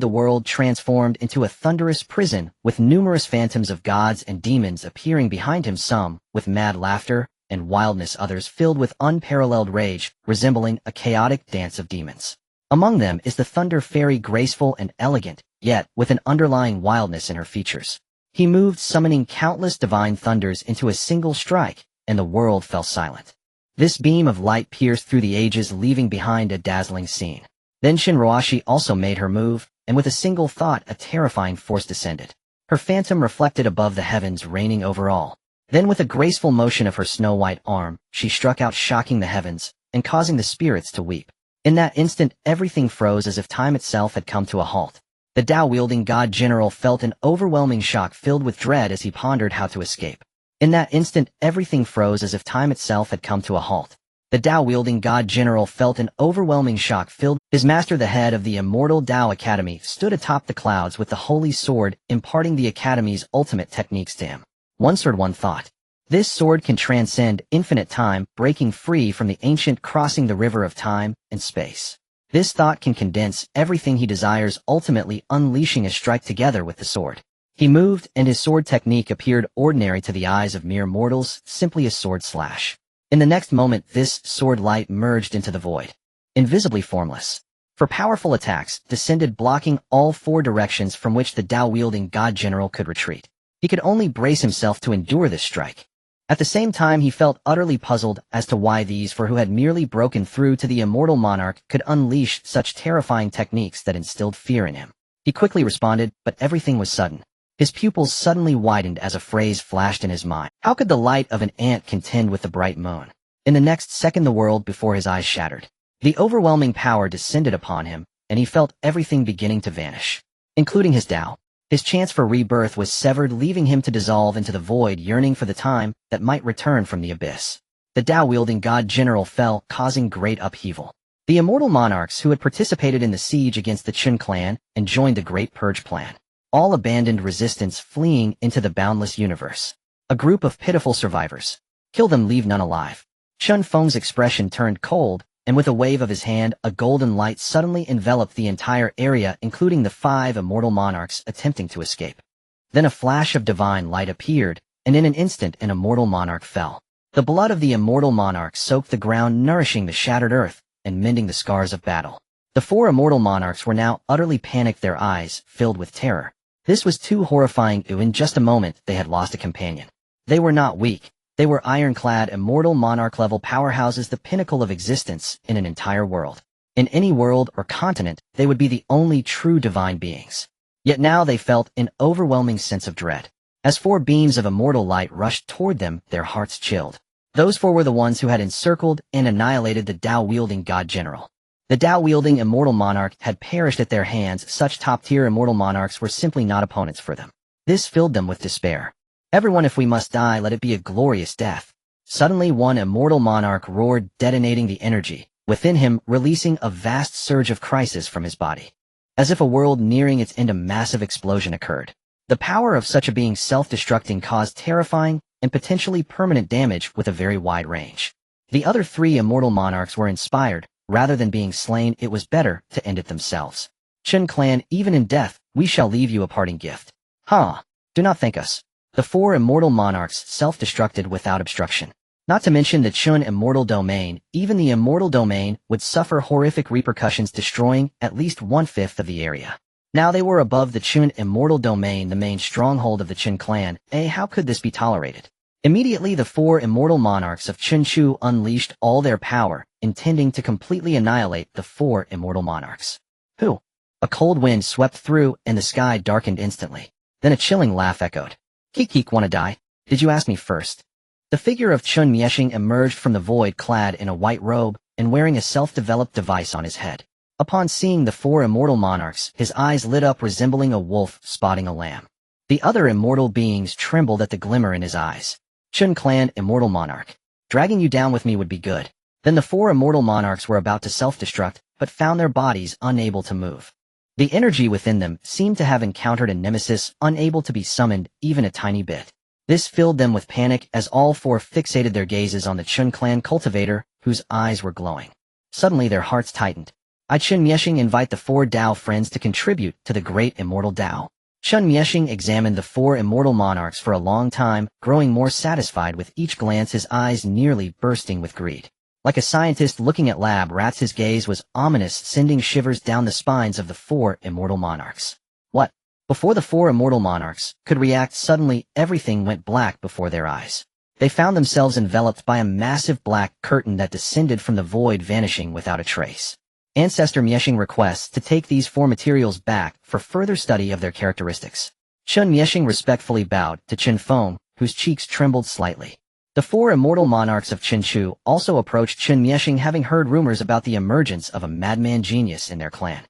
the world transformed into a thunderous prison, with numerous phantoms of gods and demons appearing behind him, some with mad laughter and wildness, others filled with unparalleled rage, resembling a chaotic dance of demons. Among them is the Thunder Fairy, graceful and elegant, yet with an underlying wildness in her features. He moved, summoning countless divine thunders into a single strike, and the world fell silent. This beam of light pierced through the ages, leaving behind a dazzling scene. Then Shinroashi also made her move, and with a single thought, a terrifying force descended. Her phantom reflected above the heavens, reigning over all. Then with a graceful motion of her snow-white arm, she struck out, shocking the heavens, and causing the spirits to weep. In that instant, everything froze as if time itself had come to a halt. The Tao-wielding God General felt an overwhelming shock, filled with dread as he pondered how to escape. In that instant, everything froze as if time itself had come to a halt. The Tao-wielding God General felt an overwhelming shock, filled. His master, the head of the Immortal Tao Academy, stood atop the clouds with the holy sword, imparting the Academy's ultimate techniques to him. One sword, one thought. This sword can transcend infinite time, breaking free from the ancient, crossing the river of time and space. This thought can condense everything he desires, ultimately unleashing a strike together with the sword. He moved, and his sword technique appeared ordinary to the eyes of mere mortals, simply a sword slash. In the next moment, this sword light merged into the void, invisibly formless. For powerful attacks descended, blocking all four directions from which the Tao-wielding God General could retreat. He could only brace himself to endure this strike. At the same time, he felt utterly puzzled as to why these four, who had merely broken through to the immortal monarch, could unleash such terrifying techniques that instilled fear in him. He quickly responded, but everything was sudden. His pupils suddenly widened as a phrase flashed in his mind. How could the light of an ant contend with the bright moon? In the next second the world before his eyes shattered. The overwhelming power descended upon him, and he felt everything beginning to vanish, including his Tao. His chance for rebirth was severed, leaving him to dissolve into the void, yearning for the time that might return from the abyss. The Tao-wielding god general fell, causing great upheaval. The immortal monarchs who had participated in the siege against the Chen clan and joined the Great Purge plan all abandoned resistance, fleeing into the boundless universe. A group of pitiful survivors. Kill them, leave none alive. Chen Feng's expression turned cold, and with a wave of his hand, a golden light suddenly enveloped the entire area, including the 5 immortal monarchs attempting to escape. Then a flash of divine light appeared, and in an instant an immortal monarch fell. The blood of the immortal monarch soaked the ground, nourishing the shattered earth and mending the scars of battle. The 4 immortal monarchs were now utterly panicked, their eyes filled with terror. This was too horrifying. In just a moment they had lost a companion. They were not weak. They were ironclad immortal monarch-level powerhouses, the pinnacle of existence in an entire world. In any world or continent, they would be the only true divine beings. Yet now they felt an overwhelming sense of dread. As 4 beams of immortal light rushed toward them, their hearts chilled. Those 4 were the ones who had encircled and annihilated the Tao-wielding god general. The Tao-wielding immortal monarch had perished at their hands. Such top-tier immortal monarchs were simply not opponents for them. This filled them with despair. Everyone, if we must die, let it be a glorious death. Suddenly one immortal monarch roared, detonating the energy within him, releasing a vast surge of crisis from his body. As if a world nearing its end, a massive explosion occurred. The power of such a being self-destructing caused terrifying and potentially permanent damage with a very wide range. The other 3 immortal monarchs were inspired. Rather than being slain, it was better to end it themselves. Chen clan, even in death, we shall leave you a parting gift. Do not thank us. The 4 immortal monarchs self-destructed without obstruction. Not to mention the Chen immortal domain, even the immortal domain would suffer horrific repercussions, destroying at least 1/5 of the area. Now they were above the Chen immortal domain, the main stronghold of the Chen clan. How could this be tolerated? Immediately the 4 immortal monarchs of Chen Chu unleashed all their power, intending to completely annihilate the 4 immortal monarchs. Who? A cold wind swept through, and the sky darkened instantly. Then a chilling laugh echoed. Keek, wanna die? Did you ask me first? The figure of Chen Mieshing emerged from the void, clad in a white robe and wearing a self-developed device on his head. Upon seeing the 4 immortal monarchs, his eyes lit up, resembling a wolf spotting a lamb. The other immortal beings trembled at the glimmer in his eyes. Chen clan immortal monarch. Dragging you down with me would be good. Then the 4 immortal monarchs were about to self-destruct, but found their bodies unable to move. The energy within them seemed to have encountered a nemesis, unable to be summoned even a tiny bit. This filled them with panic as all 4 fixated their gazes on the Chen clan cultivator, whose eyes were glowing. Suddenly their hearts tightened. I, Chen Mieshing, invite the 4 Tao friends to contribute to the great immortal Tao. Chen Mieshing examined the 4 immortal monarchs for a long time, growing more satisfied with each glance, his eyes nearly bursting with greed. Like a scientist looking at lab rats, his gaze was ominous, sending shivers down the spines of the 4 immortal monarchs. What? Before the 4 immortal monarchs could react, suddenly everything went black before their eyes. They found themselves enveloped by a massive black curtain that descended from the void, vanishing without a trace. Ancestor Mieshing requests to take these 4 materials back for further study of their characteristics. Chen Mieshing respectfully bowed to Chen Feng, whose cheeks trembled slightly. The 4 immortal monarchs of Chen Chu also approached Chen Mieshing, having heard rumors about the emergence of a madman genius in their clan.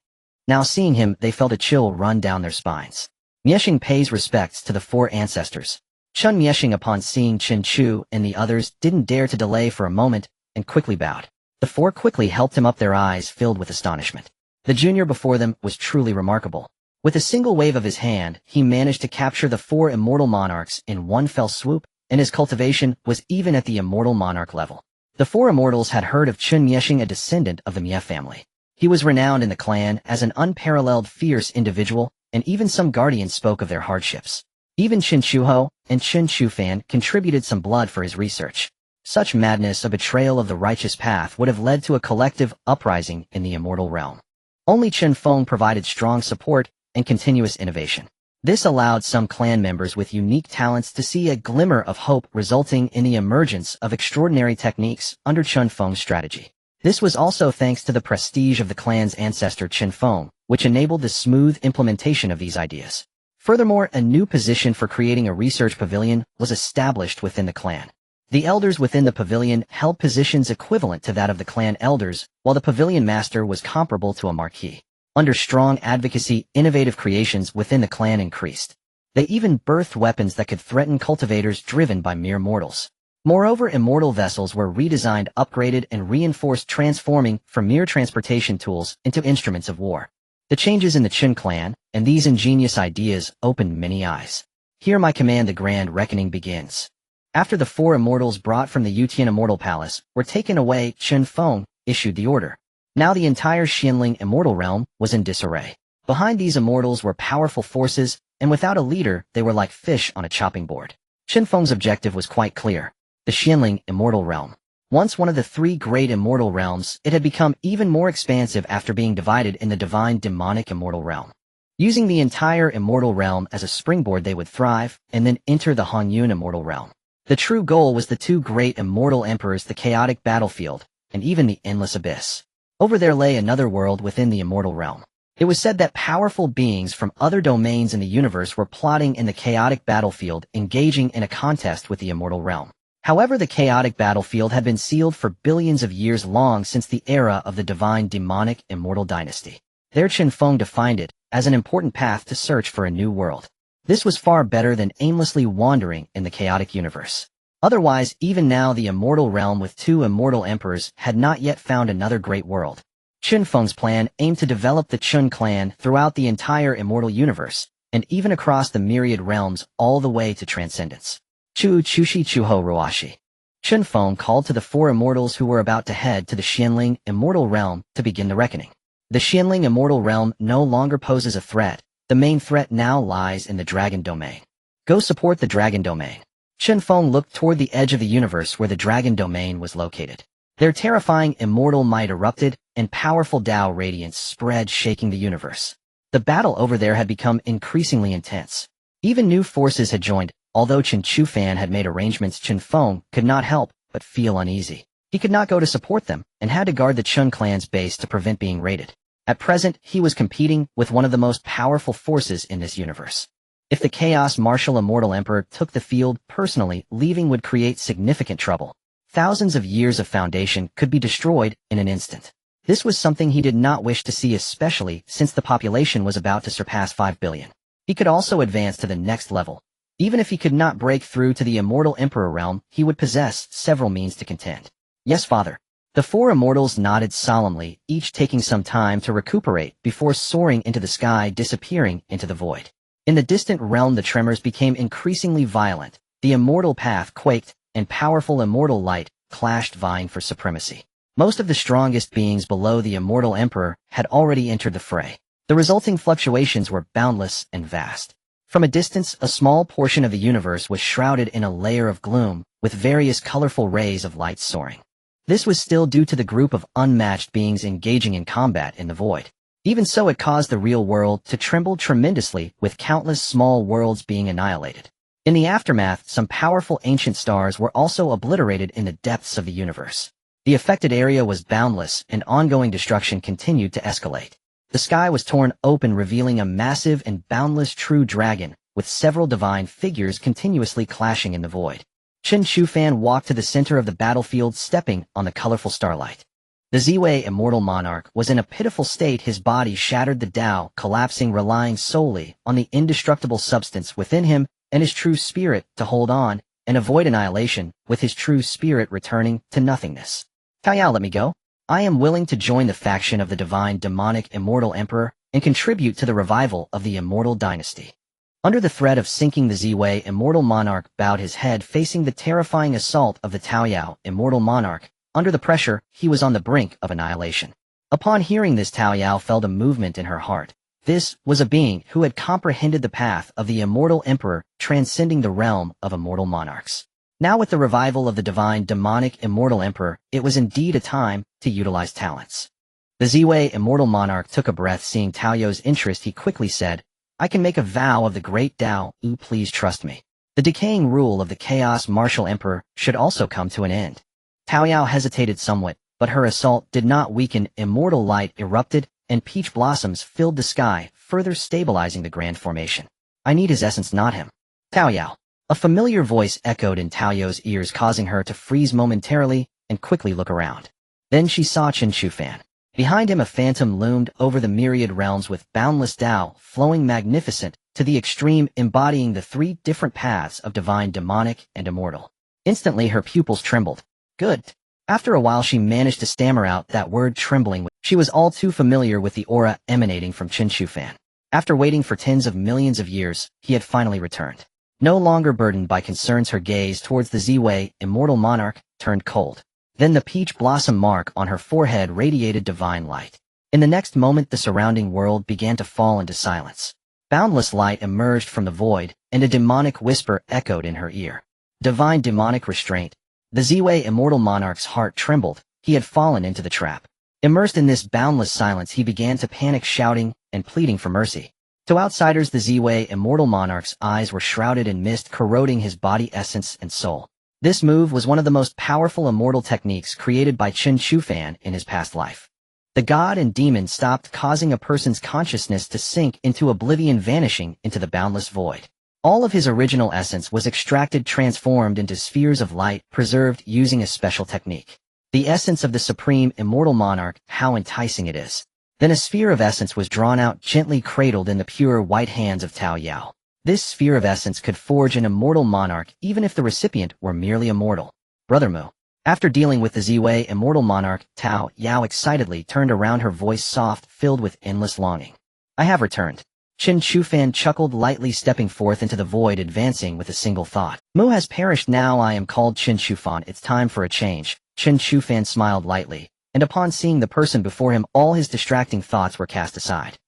Now seeing him, they felt a chill run down their spines. Mieshing pays respects to the 4 ancestors. Chen Mieshing, upon seeing Chen Chu and the others, didn't dare to delay for a moment and quickly bowed. The 4 quickly helped him up, their eyes filled with astonishment. The junior before them was truly remarkable. With a single wave of his hand, he managed to capture the 4 immortal monarchs in one fell swoop, and his cultivation was even at the immortal monarch level. The 4 immortals had heard of Chen Mieshing, a descendant of the Mie family. He was renowned in the clan as an unparalleled, fierce individual, and even some guardians spoke of their hardships. Even Chen Chuho and Chen Chufan contributed some blood for his research. Such madness, a betrayal of the righteous path, would have led to a collective uprising in the immortal realm. Only Chen Feng provided strong support and continuous innovation. This allowed some clan members with unique talents to see a glimmer of hope, resulting in the emergence of extraordinary techniques under Chen Feng's strategy. This was also thanks to the prestige of the clan's ancestor Chen Feng, which enabled the smooth implementation of these ideas. Furthermore, a new position for creating a research pavilion was established within the clan. The elders within the pavilion held positions equivalent to that of the clan elders, while the pavilion master was comparable to a marquis. Under strong advocacy, innovative creations within the clan increased. They even birthed weapons that could threaten cultivators driven by mere mortals. Moreover, immortal vessels were redesigned, upgraded, and reinforced, transforming from mere transportation tools into instruments of war. The changes in the Chen clan, and these ingenious ideas, opened many eyes. Here my command, the grand reckoning begins. After the 4 immortals brought from the Yutian Immortal Palace were taken away, Chen Feng issued the order. Now the entire Xianling immortal realm was in disarray. Behind these immortals were powerful forces, and without a leader, they were like fish on a chopping board. Chen Feng's objective was quite clear. The Xianling immortal realm. Once one of the 3 great immortal realms, it had become even more expansive after being divided in the divine demonic immortal realm. Using the entire immortal realm as a springboard, they would thrive, and then enter the Hongyun immortal realm. The true goal was the 2 great immortal emperors, the chaotic battlefield, and even the endless abyss. Over there lay another world within the immortal realm. It was said that powerful beings from other domains in the universe were plotting in the chaotic battlefield, engaging in a contest with the immortal realm. However, the chaotic battlefield had been sealed for billions of years long since the era of the divine demonic immortal dynasty. There Chen Feng defined it as an important path to search for a new world. This was far better than aimlessly wandering in the chaotic universe. Otherwise, even now the immortal realm with 2 immortal emperors had not yet found another great world. Chen Feng's plan aimed to develop the Chen clan throughout the entire immortal universe, and even across the myriad realms all the way to transcendence. Chu Chushi Chuho Ruashi. Chen Feng called to the 4 immortals who were about to head to the Xianling immortal realm to begin the reckoning. The Xianling immortal realm no longer poses a threat. The main threat now lies in the dragon domain. Go support the dragon domain. Chen Feng looked toward the edge of the universe where the dragon domain was located. Their terrifying immortal might erupted, and powerful Dao radiance spread, shaking the universe. The battle over there had become increasingly intense. Even new forces had joined. Although Chen Chufan had made arrangements, Chen Feng could not help but feel uneasy. He could not go to support them, and had to guard the Chen clan's base to prevent being raided. At present, he was competing with one of the most powerful forces in this universe. If the Chaos Martial Immortal Emperor took the field personally, leaving would create significant trouble. Thousands of years of foundation could be destroyed in an instant. This was something he did not wish to see, especially since the population was about to surpass 5 billion. He could also advance to the next level. Even if he could not break through to the Immortal Emperor realm, he would possess several means to contend. Yes, father. The 4 immortals nodded solemnly, each taking some time to recuperate before soaring into the sky, disappearing into the void. In the distant realm, the tremors became increasingly violent. The immortal path quaked, and powerful immortal light clashed, vying for supremacy. Most of the strongest beings below the immortal emperor had already entered the fray. The resulting fluctuations were boundless and vast. From a distance, a small portion of the universe was shrouded in a layer of gloom, with various colorful rays of light soaring. This was still due to the group of unmatched beings engaging in combat in the void. Even so, it caused the real world to tremble tremendously, with countless small worlds being annihilated. In the aftermath, some powerful ancient stars were also obliterated in the depths of the universe. The affected area was boundless, and ongoing destruction continued to escalate. The sky was torn open, revealing a massive and boundless true dragon, with several divine figures continuously clashing in the void. Chen Chufan walked to the center of the battlefield, stepping on the colorful starlight. The Ziwei immortal monarch was in a pitiful state. His body shattered, the Tao collapsing, relying solely on the indestructible substance within him and his true spirit to hold on and avoid annihilation, with his true spirit returning to nothingness. Taoyao, let me go. I am willing to join the faction of the divine demonic immortal emperor and contribute to the revival of the immortal dynasty. Under the threat of sinking, the Ziwei immortal monarch bowed his head, facing the terrifying assault of the Taoyao immortal monarch. Under the pressure, he was on the brink of annihilation. Upon hearing this, Taoyao felt a movement in her heart. This was a being who had comprehended the path of the immortal emperor, transcending the realm of immortal monarchs. Now, with the revival of the divine demonic immortal emperor, it was indeed a time to utilize talents. The Ziwei immortal monarch took a breath. Seeing Taoyao's interest, he quickly said, I can make a vow of the great Tao. Please trust me. The decaying rule of the Chaos Martial Emperor should also come to an end. Taoyao hesitated somewhat, but her assault did not weaken. Immortal light erupted, and peach blossoms filled the sky, further stabilizing the grand formation. I need his essence, not him. Taoyao. A familiar voice echoed in Tao Yao's ears, causing her to freeze momentarily and quickly look around. Then she saw Chen Shufan. Behind him a phantom loomed over the myriad realms with boundless Tao, flowing magnificent to the extreme, embodying the three different paths of divine, demonic, and immortal. Instantly her pupils trembled. Good. After a while she managed to stammer out that word, trembling. She was all too familiar with the aura emanating from Chen Shufan. After waiting for tens of millions of years, he had finally returned. No longer burdened by concerns, her gaze towards the Ziwei, immortal monarch, turned cold. Then the peach blossom mark on her forehead radiated divine light. In the next moment the surrounding world began to fall into silence. Boundless light emerged from the void, and a demonic whisper echoed in her ear. Divine demonic restraint. The Ziwei immortal monarch's heart trembled. He had fallen into the trap. Immersed in this boundless silence he began to panic, shouting and pleading for mercy. To outsiders the Ziwei immortal monarch's eyes were shrouded in mist, corroding his body, essence, and soul. This move was one of the most powerful immortal techniques created by Chen Shufan in his past life. The god and demon stopped, causing a person's consciousness to sink into oblivion, vanishing into the boundless void. All of his original essence was extracted, transformed into spheres of light, preserved using a special technique. The essence of the supreme immortal monarch, how enticing it is. Then a sphere of essence was drawn out, gently cradled in the pure white hands of Tao Yao. This sphere of essence could forge an immortal monarch even if the recipient were merely immortal. Brother Mu. After dealing with the Ziwei immortal monarch, Tao Yao excitedly turned around, her voice soft, filled with endless longing. I have returned. Chen Shufan chuckled lightly, stepping forth into the void, advancing with a single thought. Mu has perished, now I am called Chen Shufan, it's time for a change. Chen Shufan smiled lightly, and upon seeing the person before him all his distracting thoughts were cast aside.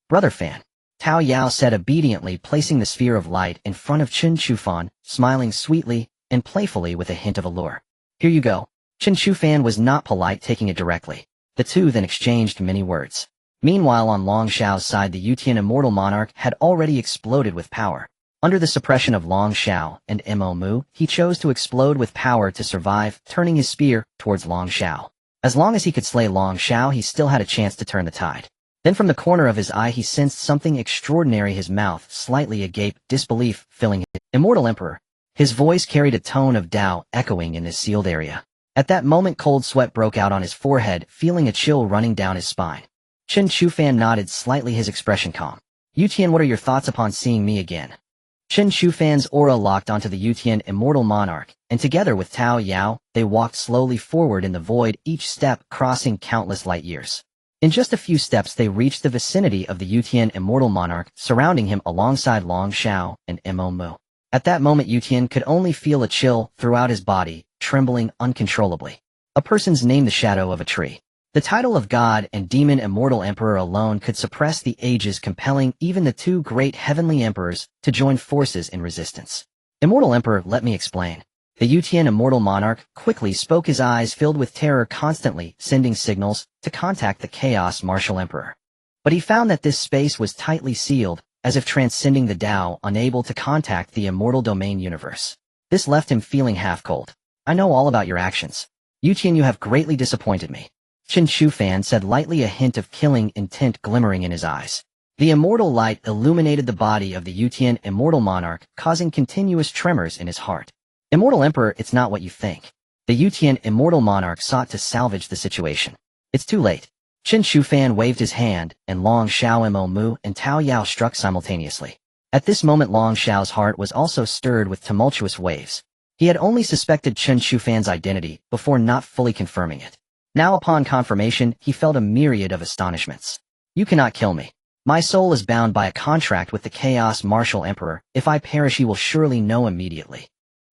Brother Fan. Tao Yao said obediently, placing the sphere of light in front of Chen Shufan, smiling sweetly and playfully with a hint of allure. Here you go. Chen Shufan was not polite, taking it directly. The two then exchanged many words. Meanwhile on Long Xiao's side the Yutian immortal monarch had already exploded with power. Under the suppression of Long Xiao and Mo Mu, he chose to explode with power to survive, turning his spear towards Long Xiao. As long as he could slay Long Xiao he still had a chance to turn the tide. Then from the corner of his eye he sensed something extraordinary, his mouth slightly agape, disbelief filling his immortal emperor. His voice carried a tone of Tao echoing in this sealed area. At that moment cold sweat broke out on his forehead, feeling a chill running down his spine. Chen Shufan nodded slightly, his expression calm. Yutian, what are your thoughts upon seeing me again? Chen Shufan's aura locked onto the Yutian immortal monarch, and together with Tao Yao, they walked slowly forward in the void, each step crossing countless light years. In just a few steps they reached the vicinity of the Yutian immortal monarch, surrounding him alongside Long Xiao and Mo Mu. At that moment Yutian could only feel a chill throughout his body, trembling uncontrollably. A person's name, the shadow of a tree. The title of God and demon immortal emperor alone could suppress the ages, compelling even the two great heavenly emperors to join forces in resistance. Immortal emperor, let me explain. The Yutian immortal monarch quickly spoke, his eyes filled with terror, constantly sending signals to contact the chaos martial emperor. But he found that this space was tightly sealed, as if transcending the Tao, unable to contact the immortal domain universe. This left him feeling half cold. I know all about your actions. Yutian, you have greatly disappointed me. Chen Shufan said lightly, a hint of killing intent glimmering in his eyes. The immortal light illuminated the body of the Yutian immortal monarch, causing continuous tremors in his heart. Immortal Emperor, it's not what you think. The Yutian immortal monarch sought to salvage the situation. It's too late. Chen Shufan waved his hand, and Long Xiao, Mo Mu, and Tao Yao struck simultaneously. At this moment Long Xiao's heart was also stirred with tumultuous waves. He had only suspected Chen Shufan's identity before not fully confirming it. Now upon confirmation, he felt a myriad of astonishments. You cannot kill me. My soul is bound by a contract with the Chaos Martial Emperor. If I perish, he will surely know immediately.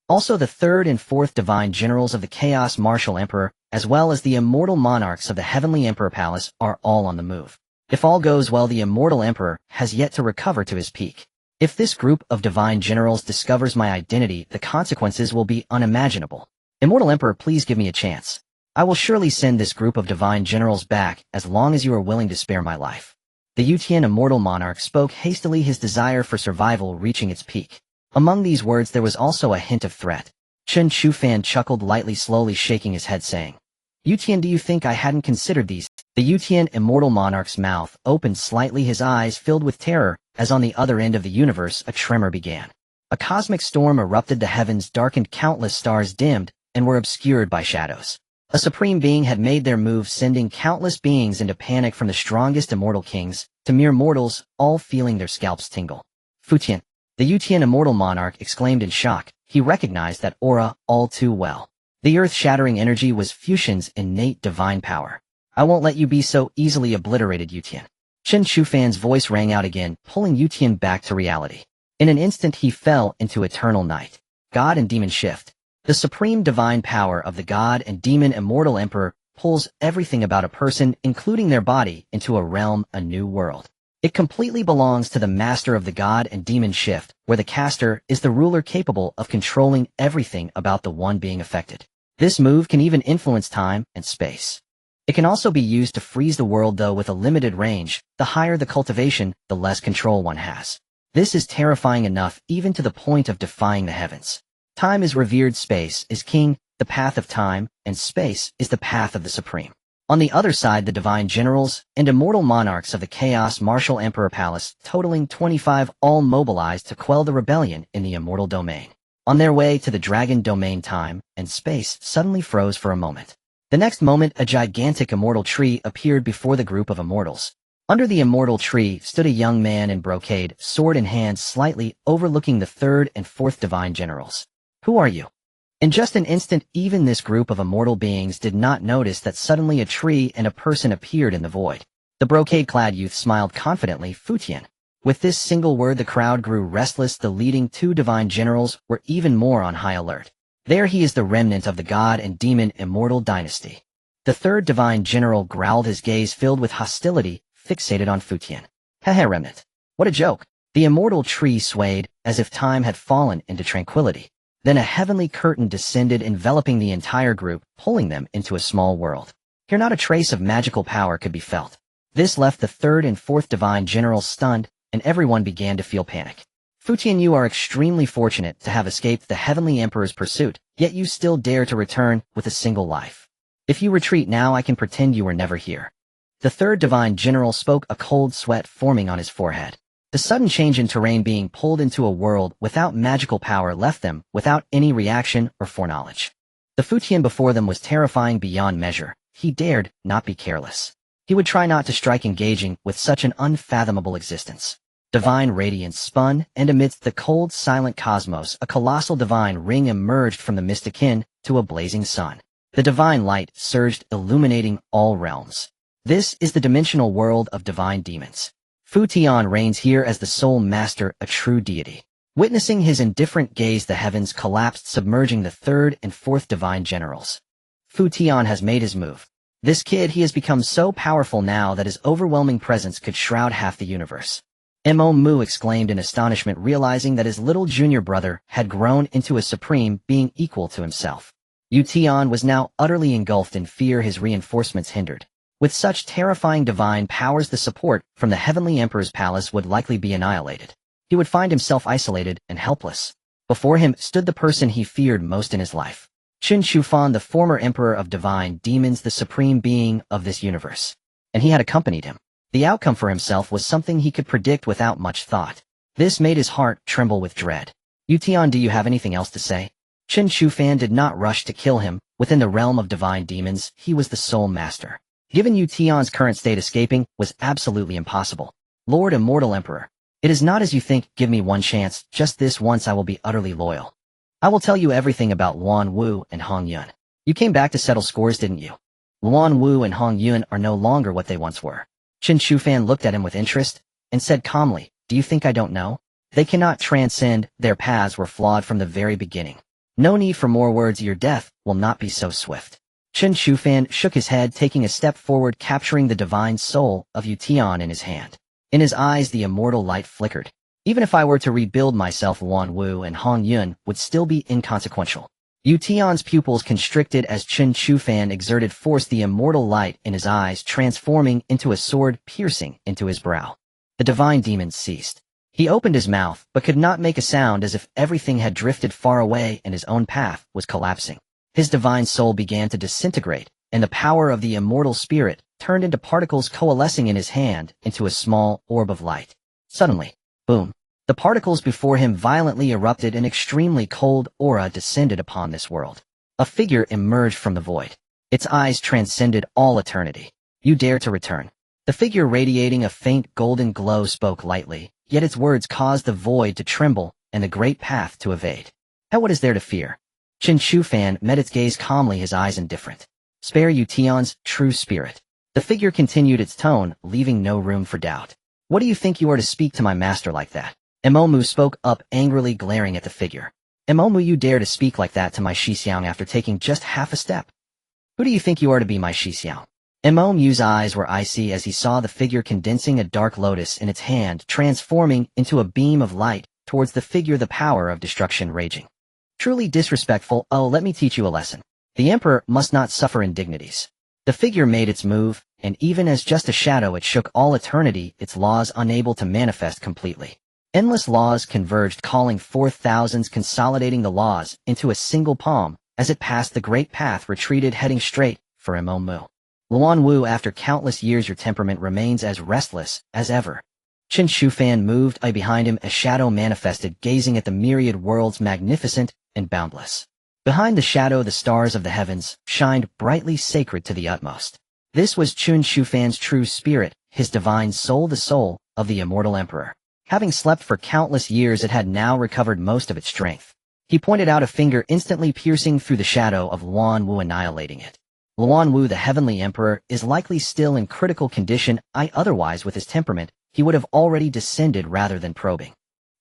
Also the third and fourth divine generals of the Chaos Martial Emperor, as well as the immortal monarchs of the Heavenly Emperor Palace, are all on the move. If all goes well, the immortal emperor has yet to recover to his peak. If this group of divine generals discovers my identity, the consequences will be unimaginable. Immortal Emperor, please give me a chance. I will surely send this group of divine generals back as long as you are willing to spare my life. The Yutian immortal monarch spoke hastily, his desire for survival reaching its peak. Among these words there was also a hint of threat. Chen Shufan chuckled lightly, slowly shaking his head, saying, Yutian, do you think I hadn't considered these? The Yutian immortal monarch's mouth opened slightly, his eyes filled with terror, as on the other end of the universe a tremor began. A cosmic storm erupted, the heavens darkened, countless stars dimmed and were obscured by shadows. A supreme being had made their move, sending countless beings into panic, from the strongest immortal kings to mere mortals, all feeling their scalps tingle. Futian, the Yutian immortal monarch, exclaimed in shock. He recognized that aura all too well. The earth-shattering energy was Fuxian's innate divine power. I won't let you be so easily obliterated, Yutian. Chen Shufan's voice rang out again, pulling Yutian back to reality. In an instant he fell into eternal night. God and demon shift. The supreme divine power of the god and demon immortal emperor pulls everything about a person, including their body, into a realm, a new world. It completely belongs to the master of the god and demon shift, where the caster is the ruler capable of controlling everything about the one being affected. This move can even influence time and space. It can also be used to freeze the world, though with a limited range. The higher the cultivation, the less control one has. This is terrifying enough, even to the point of defying the heavens. Time is revered, space is king, the path of time, and space is the path of the supreme. On the other side, the divine generals and immortal monarchs of the Chaos Martial Emperor Palace, totaling 25, all mobilized to quell the rebellion in the immortal domain. On their way to the dragon domain, time and space suddenly froze for a moment. The next moment, a gigantic immortal tree appeared before the group of immortals. Under the immortal tree stood a young man in brocade, sword in hand, slightly overlooking the third and fourth divine generals. Who are you? In just an instant, even this group of immortal beings did not notice that suddenly a tree and a person appeared in the void. The brocade-clad youth smiled confidently. Futian. With this single word, the crowd grew restless. The leading two divine generals were even more on high alert. There he is, the remnant of the god and demon immortal dynasty. The third divine general growled, his gaze filled with hostility, fixated on Futian. Hehe, remnant. What a joke. The immortal tree swayed, as if time had fallen into tranquility. Then a heavenly curtain descended, enveloping the entire group, pulling them into a small world. Here not a trace of magical power could be felt. This left the third and fourth divine generals stunned, and everyone began to feel panic. Futian, you are extremely fortunate to have escaped the heavenly emperor's pursuit, yet you still dare to return with a single life. If you retreat now, I can pretend you were never here. The third divine general spoke, a cold sweat forming on his forehead. The sudden change in terrain, being pulled into a world without magical power, left them without any reaction or foreknowledge. The Futian before them was terrifying beyond measure. He dared not be careless. He would try not to strike, engaging with such an unfathomable existence. Divine radiance spun, and amidst the cold, silent cosmos, a colossal divine ring emerged from the mist, akin to a blazing sun. The divine light surged, illuminating all realms. This is the dimensional world of divine demons. Futian reigns here as the sole master, a true deity. Witnessing his indifferent gaze, the heavens collapsed, submerging the third and fourth divine generals. Futian has made his move. This kid, he has become so powerful now that his overwhelming presence could shroud half the universe. Mu exclaimed in astonishment, realizing that his little junior brother had grown into a supreme being equal to himself. Yutian was now utterly engulfed in fear, his reinforcements hindered. With such terrifying divine powers, the support from the heavenly emperor's palace would likely be annihilated. He would find himself isolated and helpless. Before him stood the person he feared most in his life. Chen Shufan, the former emperor of divine demons, the supreme being of this universe. And he had accompanied him. The outcome for himself was something he could predict without much thought. This made his heart tremble with dread. Yutian, do you have anything else to say? Chen Shufan did not rush to kill him. Within the realm of divine demons, he was the sole master. Given Yutian's current state, escaping was absolutely impossible. Lord Immortal Emperor, it is not as you think. Give me one chance, just this once. I will be utterly loyal. I will tell you everything about Luan Wu and Hong Yun. You came back to settle scores, didn't you? Luan Wu and Hong Yun are no longer what they once were. Chen Shufan looked at him with interest and said calmly, do you think I don't know? They cannot transcend. Their paths were flawed from the very beginning. No need for more words. Your death will not be so swift. Chen Shufan shook his head, taking a step forward, capturing the divine soul of Yutian in his hand. In his eyes, the immortal light flickered. Even if I were to rebuild myself, Luan Wu and Hong Yun would still be inconsequential. Yutian's pupils constricted as Chen Shufan exerted force, the immortal light in his eyes transforming into a sword piercing into his brow. The divine demon ceased. He opened his mouth, but could not make a sound, as if everything had drifted far away and his own path was collapsing. His divine soul began to disintegrate, and the power of the immortal spirit turned into particles, coalescing in his hand into a small orb of light. Suddenly, boom! The The particles before him violently erupted, an extremely cold aura descended upon this world. A figure emerged from the void. Its eyes transcended all eternity. You dare to return. The figure, radiating a faint golden glow, spoke lightly, yet its words caused the void to tremble and the great path to evade. What is there to fear? Chen Feng met its gaze calmly, his eyes indifferent. Spare you Tion's true spirit. The figure continued its tone, leaving no room for doubt. What do you think you are to speak to my master like that? Imomu spoke up, angrily glaring at the figure. Imomu, you dare to speak like that to my Shixiang after taking just half a step? Who do you think you are to be my Shixiang? Imomu's eyes were icy as he saw the figure condensing a dark lotus in its hand, transforming into a beam of light towards the figure, the power of destruction raging. Truly disrespectful. Oh, let me teach you a lesson. The emperor must not suffer indignities. The figure made its move, and even as just a shadow it shook all eternity, its laws unable to manifest completely. Endless laws converged, calling forth thousands, consolidating the laws into a single palm. As it passed, the great path retreated, heading straight for Imomu. Luan Wu, after countless years your temperament remains as restless as ever. Chen Feng moved behind him, a shadow manifested, gazing at the myriad worlds, magnificent and boundless. Behind the shadow, the stars of the heavens shined brightly, sacred to the utmost. This was Chen Feng's true spirit, his divine soul, the soul of the immortal emperor. Having slept for countless years, it had now recovered most of its strength. He pointed out a finger, instantly piercing through the shadow of Luan Wu, annihilating it. Luan Wu, the heavenly emperor, is likely still in critical condition. Otherwise, with his temperament, he would have already descended rather than probing.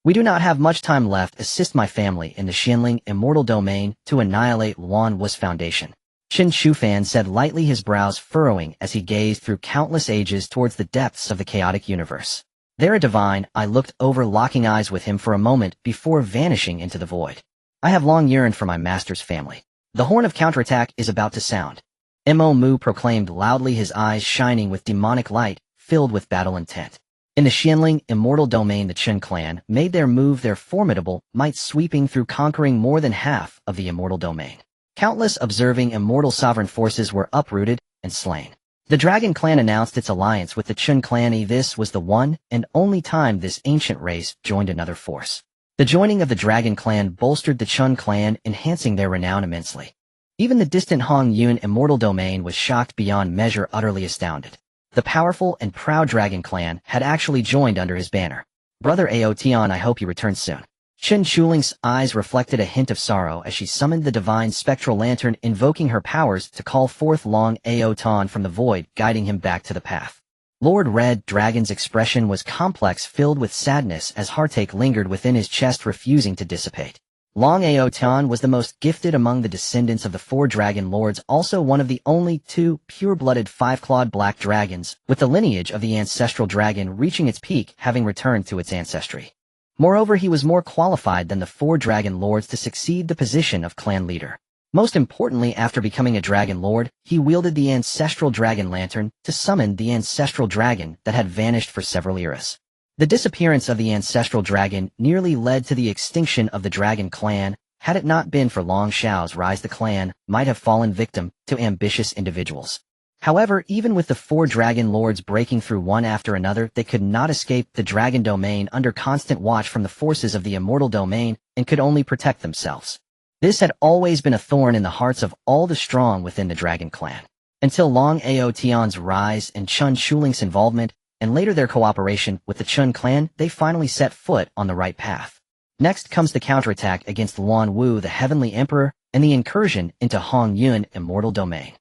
We do not have much time left. Assist my family in the Xianling immortal domain to annihilate Luan Wu's foundation. Chen Feng said lightly, his brows furrowing as he gazed through countless ages towards the depths of the chaotic universe. There, a divine eye looked over, locking eyes with him for a moment before vanishing into the void. I have long yearned for my master's family. The horn of counterattack is about to sound. Imomu proclaimed loudly, his eyes shining with demonic light, filled with battle intent. In the Xianling immortal domain, the Chen clan made their move, their formidable might sweeping through, conquering more than half of the immortal domain. Countless observing immortal sovereign forces were uprooted and slain. The Dragon clan announced its alliance with the Chen clan. This was the one and only time this ancient race joined another force. The joining of the Dragon clan bolstered the Chen clan, enhancing their renown immensely. Even the distant Hong Yun immortal domain was shocked beyond measure, utterly astounded. The powerful and proud Dragon clan had actually joined under his banner. Brother Aotian, I hope you return soon. Chen Shuling's eyes reflected a hint of sorrow as she summoned the divine spectral lantern, invoking her powers to call forth Long Aotan from the void, guiding him back to the path. Lord Red Dragon's expression was complex, filled with sadness as heartache lingered within his chest, refusing to dissipate. Long Aotan was the most gifted among the descendants of the 4 dragon lords, also one of the only 2 pure-blooded 5-clawed black dragons, with the lineage of the ancestral dragon reaching its peak, having returned to its ancestry. Moreover, he was more qualified than the 4 dragon lords to succeed the position of clan leader. Most importantly, after becoming a dragon lord, he wielded the ancestral dragon lantern to summon the ancestral dragon that had vanished for several eras. The disappearance of the ancestral dragon nearly led to the extinction of the Dragon clan. Had it not been for Long Xiao's rise, the clan might have fallen victim to ambitious individuals. However, even with the 4 dragon lords breaking through one after another, they could not escape the dragon domain under constant watch from the forces of the immortal domain and could only protect themselves. This had always been a thorn in the hearts of all the strong within the Dragon clan. Until Long Aotian's rise and Chen Shuling's involvement, and later their cooperation with the Chen clan, they finally set foot on the right path. Next comes the counterattack against Luan Wu, the heavenly emperor, and the incursion into Hong Yun immortal domain.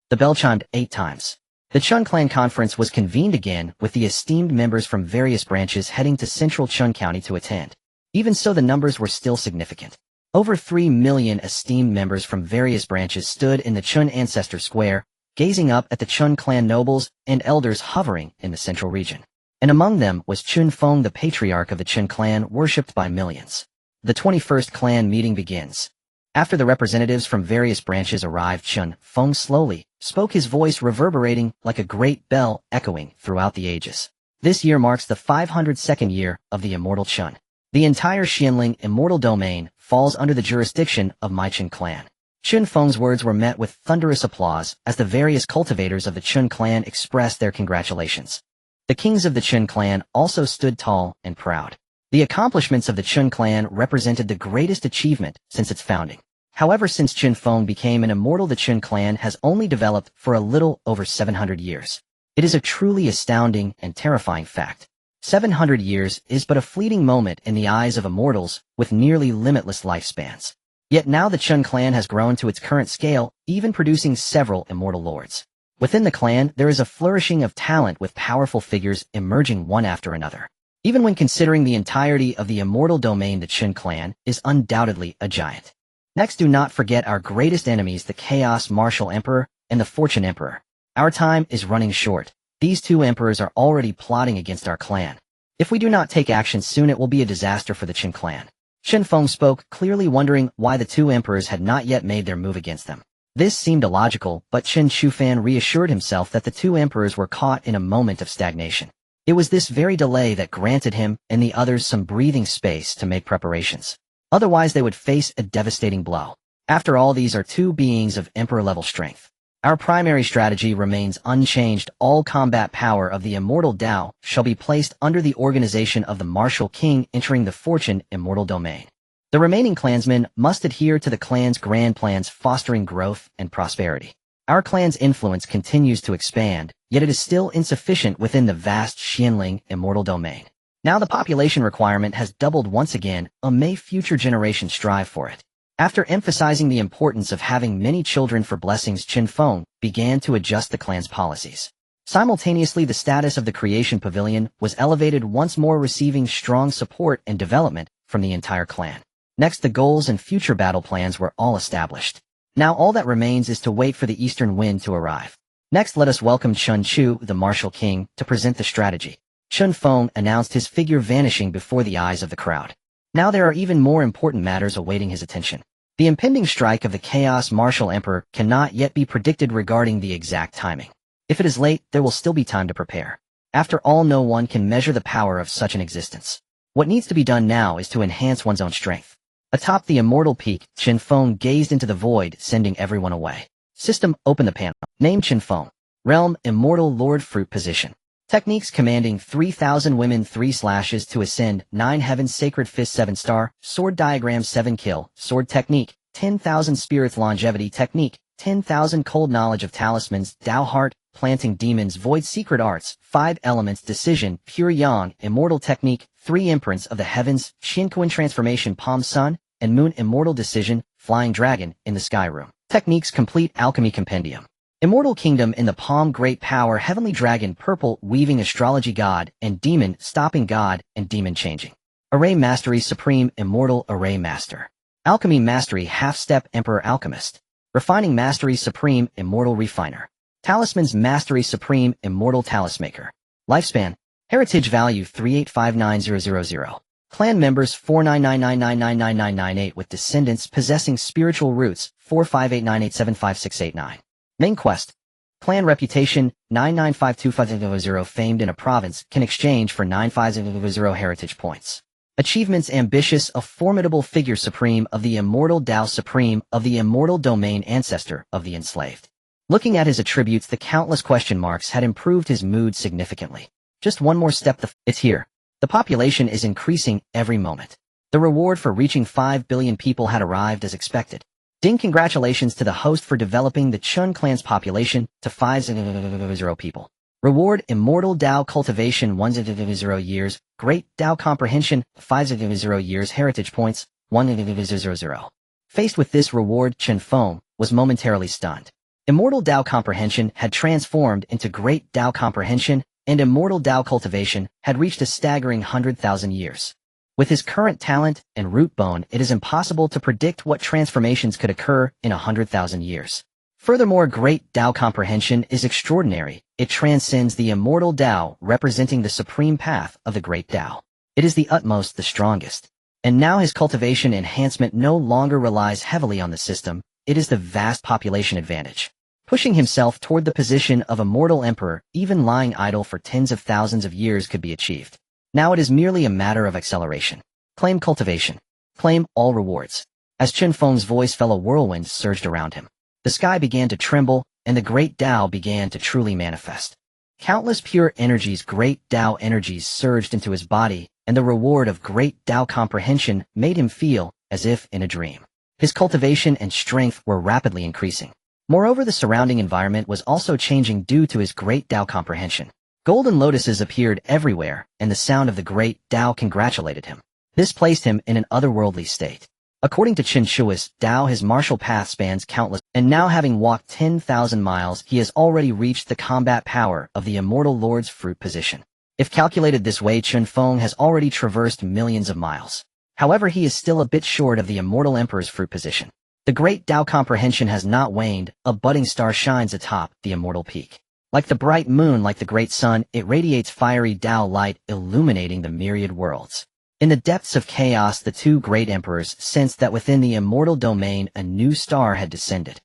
The bell chimed 8 times. The Chen clan conference was convened again, with the esteemed members from various branches heading to central Chen County to attend. Even so, the numbers were still significant. Over 3 million esteemed members from various branches stood in the Chen Ancestor Square, gazing up at the Chen clan nobles and elders hovering in the central region. And among them was Chen Feng, the patriarch of the Chen clan, worshipped by millions. The 21st clan meeting begins. After the representatives from various branches arrived, Chen Feng slowly spoke, his voice reverberating like a great bell echoing throughout the ages. This year marks the 502nd year of the immortal Chen. The entire Xianling immortal domain falls under the jurisdiction of my Chen clan. Chen Feng's words were met with thunderous applause as the various cultivators of the Chen clan expressed their congratulations. The kings of the Chen clan also stood tall and proud. The accomplishments of the Chen clan represented the greatest achievement since its founding. However, since Chen Feng became an immortal, the Chen clan has only developed for a little over 700 years. It is a truly astounding and terrifying fact. 700 years is but a fleeting moment in the eyes of immortals with nearly limitless lifespans. Yet now the Chen clan has grown to its current scale, even producing several immortal lords. Within the clan, there is a flourishing of talent with powerful figures emerging one after another. Even when considering the entirety of the immortal domain, the Chen clan is undoubtedly a giant. Next, do not forget our greatest enemies, the Chaos Martial Emperor and the Fortune Emperor. Our time is running short. These two emperors are already plotting against our clan. If we do not take action soon, it will be a disaster for the Chen clan. Chen Feng spoke, clearly wondering why the two emperors had not yet made their move against them. This seemed illogical, but Chen Shufan reassured himself that the two emperors were caught in a moment of stagnation. It was this very delay that granted him and the others some breathing space to make preparations. Otherwise, they would face a devastating blow. After all, these are two beings of emperor-level strength. Our primary strategy remains unchanged. All combat power of the immortal Dao shall be placed under the organization of the martial king entering the Fortune immortal domain. The remaining clansmen must adhere to the clan's grand plans, fostering growth and prosperity. Our clan's influence continues to expand, yet it is still insufficient within the vast Xianling immortal domain. Now the population requirement has doubled once again, may future generations strive for it. After emphasizing the importance of having many children for blessings, Chen Feng began to adjust the clan's policies. Simultaneously, the status of the Creation Pavilion was elevated once more, receiving strong support and development from the entire clan. Next, the goals and future battle plans were all established. Now all that remains is to wait for the eastern wind to arrive. Next, let us welcome Chun Chu, the martial king, to present the strategy. Chen Feng announced, his figure vanishing before the eyes of the crowd. Now there are even more important matters awaiting his attention. The impending strike of the Chaos Martial Emperor cannot yet be predicted regarding the exact timing. If it is late, there will still be time to prepare. After all, no one can measure the power of such an existence. What needs to be done now is to enhance one's own strength. Atop the immortal peak, Chen Feng gazed into the void, sending everyone away. System, open the panel. Name Chen Feng. Realm, Immortal Lord. Fruit position. Techniques, commanding 3,000 women, 3 slashes to ascend, 9 heavens, sacred fist, 7 star, sword diagram, 7 kill, sword technique, 10,000 spirits, longevity technique, 10,000 cold knowledge of talismans, Dao heart, planting demons, void secret arts, 5 elements, decision, pure yang, immortal technique, 3 imprints of the heavens, Shinkuan transformation, palm sun, and moon, immortal decision, flying dragon, in the sky room. Techniques, complete alchemy compendium. Immortal Kingdom in the palm, great power, heavenly dragon, purple, weaving astrology god, and demon, stopping god, and demon changing. Array mastery, supreme, immortal array master. Alchemy mastery, half-step, emperor alchemist. Refining mastery, supreme, immortal refiner. Talismans mastery, supreme, immortal talismaker. Lifespan, heritage value 3859000. Clan members 499999998 with descendants possessing spiritual roots 45898756889. Main quest. Clan reputation 9952500, famed in a province, can exchange for 9500 heritage points. Achievements, ambitious, a formidable figure, supreme of the immortal Dao, supreme of the immortal domain, ancestor of the enslaved. Looking at his attributes, the countless question marks had improved his mood significantly. Just one more step, it's here. The population is increasing every moment. The reward for reaching 5 billion people had arrived as expected. Ding, congratulations to the host for developing the Chun clan's population to 500 people. Reward, Immortal Dao Cultivation 100 years, Great Dao Comprehension 500 years, Heritage Points 100. Faced with this reward, Chen Feng was momentarily stunned. Immortal Dao Comprehension had transformed into Great Dao Comprehension, and Immortal Dao Cultivation had reached a staggering 100,000 years. With his current talent and root bone, it is impossible to predict what transformations could occur in 100,000 years. Furthermore, Great Dao Comprehension is extraordinary. It transcends the Immortal Dao, representing the supreme path of the Great Dao. It is the utmost, the strongest. And now his cultivation enhancement no longer relies heavily on the system, it is the vast population advantage. Pushing himself toward the position of Immortal Emperor, even lying idle for tens of thousands of years could be achieved. Now it is merely a matter of acceleration. Claim cultivation. Claim all rewards. As Chen Feng's voice fell, a whirlwind surged around him. The sky began to tremble, and the Great Dao began to truly manifest. Countless pure energies, Great Dao energies, surged into his body, and the reward of great Tao comprehension made him feel as if in a dream. His cultivation and strength were rapidly increasing. Moreover, the surrounding environment was also changing due to his great Tao comprehension. Golden lotuses appeared everywhere, and the sound of the great Tao congratulated him. This placed him in an otherworldly state. According to Chen Shui's Tao, his martial path spans countless, and now having walked 10,000 miles, he has already reached the combat power of the Immortal Lord's fruit position. If calculated this way, Chen Feng has already traversed millions of miles. However, he is still a bit short of the Immortal Emperor's fruit position. The great Tao comprehension has not waned, a budding star shines atop the immortal peak. Like the bright moon, like the great sun, it radiates fiery Tao light, illuminating the myriad worlds. In the depths of chaos, the two great emperors sensed that within the immortal domain a new star had descended.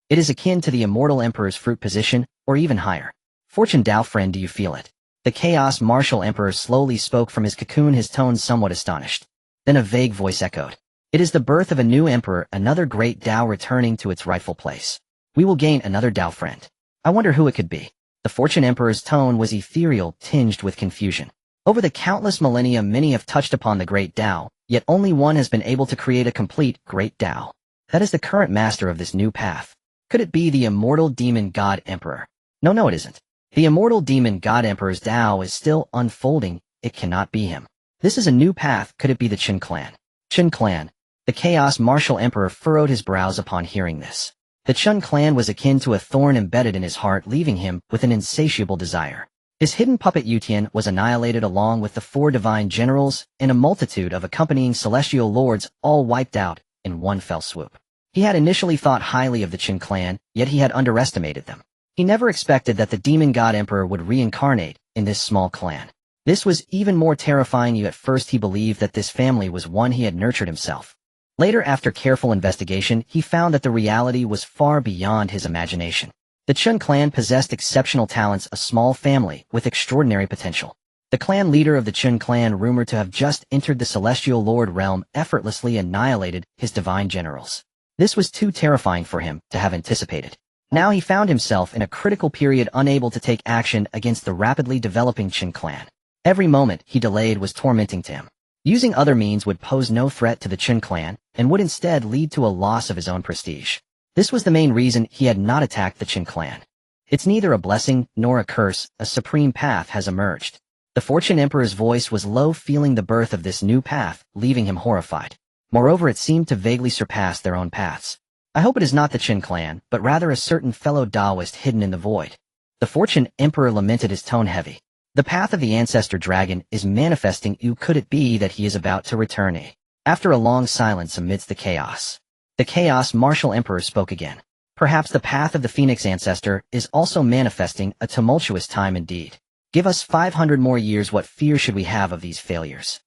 It is akin to the Immortal Emperor's fruit position, or even higher. Fortune Tao friend, do you feel it? The Chaos Martial Emperor slowly spoke from his cocoon, his tone somewhat astonished. Then a vague voice echoed. It is the birth of a new emperor, another great Tao returning to its rightful place. We will gain another Tao friend. I wonder who it could be. The Fortune Emperor's tone was ethereal, tinged with confusion. Over the countless millennia, many have touched upon the great Tao, yet only one has been able to create a complete great Tao. That is the current master of this new path. Could it be the Immortal Demon God Emperor? No, it isn't. The Immortal Demon God Emperor's Tao is still unfolding. It cannot be him. This is a new path. Could it be the Chen clan? Chen clan. The Chaos Martial Emperor furrowed his brows upon hearing this. The Chen clan was akin to a thorn embedded in his heart, leaving him with an insatiable desire. His hidden puppet Yutian was annihilated along with the 4 divine generals and a multitude of accompanying celestial lords, all wiped out in one fell swoop. He had initially thought highly of the Chen clan, yet he had underestimated them. He never expected that the Demon God Emperor would reincarnate in this small clan. This was even more terrifying. At first he believed that this family was one he had nurtured himself. Later, after careful investigation, he found that the reality was far beyond his imagination. The Chen clan possessed exceptional talents, a small family with extraordinary potential. The clan leader of the Chen clan, rumored to have just entered the Celestial Lord realm, effortlessly annihilated his divine generals. This was too terrifying for him to have anticipated. Now he found himself in a critical period, unable to take action against the rapidly developing Chen clan. Every moment he delayed was tormenting to him. Using other means would pose no threat to the Chen clan, and would instead lead to a loss of his own prestige. This was the main reason he had not attacked the Chen clan. It's neither a blessing nor a curse, a supreme path has emerged. The Fortune Emperor's voice was low, feeling the birth of this new path, leaving him horrified. Moreover, it seemed to vaguely surpass their own paths. I hope it is not the Chen clan, but rather a certain fellow daoist hidden in the void. The Fortune Emperor lamented, his tone heavy. The path of the ancestor dragon is manifesting. Could it be that he is about to return? After a long silence amidst the chaos, the Chaos Martial Emperor spoke again. Perhaps the path of the Phoenix ancestor is also manifesting. A tumultuous time indeed. Give us 500 more years. What fear should we have of these failures?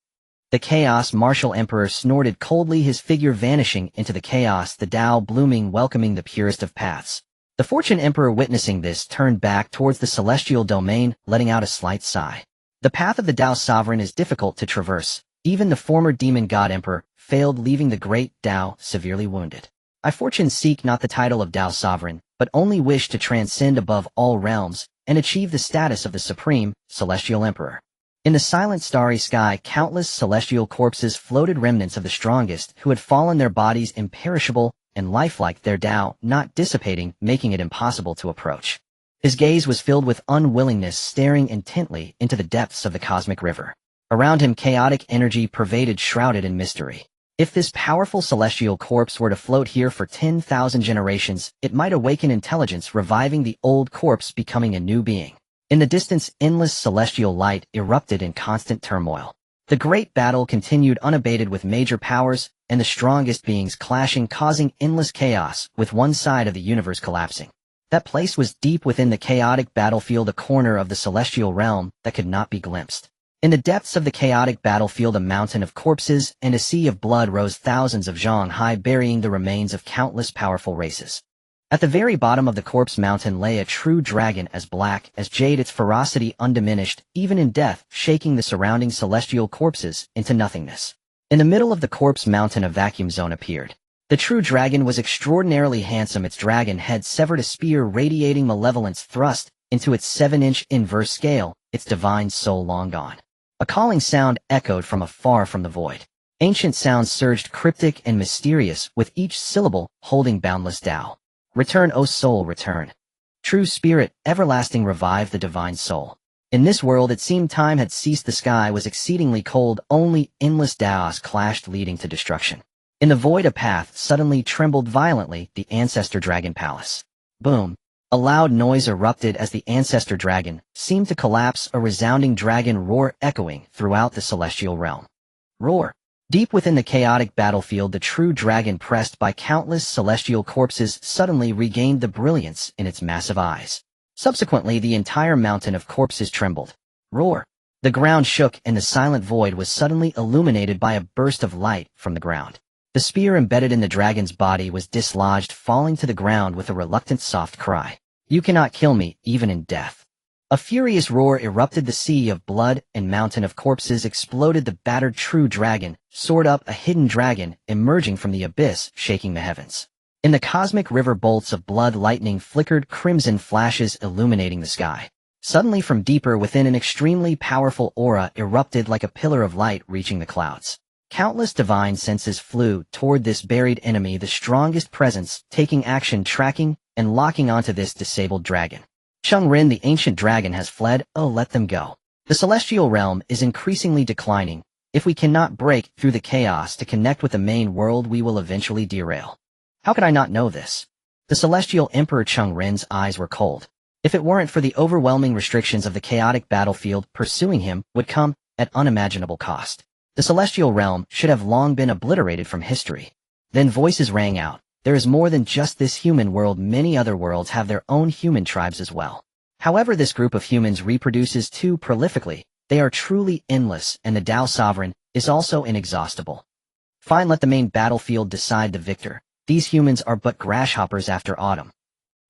The Chaos Martial Emperor snorted coldly, his figure vanishing into the chaos, the Tao blooming, welcoming the purest of paths. The Fortune Emperor, witnessing this, turned back towards the celestial domain, letting out a slight sigh. The path of the Tao Sovereign is difficult to traverse. Even the former Demon God Emperor failed, leaving the great Tao severely wounded. I, Fortune, seek not the title of Tao Sovereign, but only wish to transcend above all realms and achieve the status of the Supreme Celestial Emperor. In the silent starry sky, countless celestial corpses floated, remnants of the strongest who had fallen, their bodies imperishable and lifelike, their Tao not dissipating, making it impossible to approach. His gaze was filled with unwillingness, staring intently into the depths of the cosmic river. Around him, chaotic energy pervaded, shrouded in mystery. If this powerful celestial corpse were to float here for 10,000 generations, it might awaken intelligence, reviving the old corpse, becoming a new being. In the distance, endless celestial light erupted in constant turmoil. The great battle continued unabated, with major powers and the strongest beings clashing, causing endless chaos, with one side of the universe collapsing. That place was deep within the chaotic battlefield, a corner of the celestial realm that could not be glimpsed. In the depths of the chaotic battlefield, a mountain of corpses and a sea of blood rose, thousands of zhang high, burying the remains of countless powerful races. At the very bottom of the corpse mountain lay a true dragon, as black as jade, its ferocity undiminished, even in death, shaking the surrounding celestial corpses into nothingness. In the middle of the corpse mountain, a vacuum zone appeared. The true dragon was extraordinarily handsome, its dragon head severed, a spear radiating malevolence thrust into its 7-inch inverse scale, its divine soul long gone. A calling sound echoed from afar from the void. Ancient sounds surged cryptic and mysterious, with each syllable holding boundless Tao. Return, O soul, return. True spirit, everlasting, revive the divine soul. In this world it seemed time had ceased. The sky was exceedingly cold, only endless daoists clashed, leading to destruction. In the void a path suddenly trembled violently, the ancestor dragon palace. Boom. A loud noise erupted as the ancestor dragon seemed to collapse, a resounding dragon roar echoing throughout the celestial realm. Roar. Deep within the chaotic battlefield, the true dragon, pressed by countless celestial corpses, suddenly regained the brilliance in its massive eyes. Subsequently, the entire mountain of corpses trembled. Roar. The ground shook and the silent void was suddenly illuminated by a burst of light from the ground. The spear embedded in the dragon's body was dislodged, falling to the ground with a reluctant soft cry. You cannot kill me, even in death. A furious roar erupted, the sea of blood and mountain of corpses exploded. The battered true dragon soared up, a hidden dragon emerging from the abyss, shaking the heavens. In the cosmic river, bolts of blood lightning flickered, crimson flashes illuminating the sky. Suddenly from deeper within, an extremely powerful aura erupted like a pillar of light reaching the clouds. Countless divine senses flew toward this buried enemy, the strongest presence taking action, tracking and locking onto this disabled dragon. Cheng Ren, the ancient dragon, has fled. Oh, let them go. The celestial realm is increasingly declining. If we cannot break through the chaos to connect with the main world, we will eventually derail. How could I not know this? The celestial emperor Cheng Ren's eyes were cold. If it weren't for the overwhelming restrictions of the chaotic battlefield, pursuing him would come at unimaginable cost. The celestial realm should have long been obliterated from history. Then voices rang out. There is more than just this human world. Many other worlds have their own human tribes as well. However, this group of humans reproduces too prolifically. They are truly endless, and the Tao sovereign is also inexhaustible. Fine, let the main battlefield decide the victor. These humans are but grasshoppers after autumn.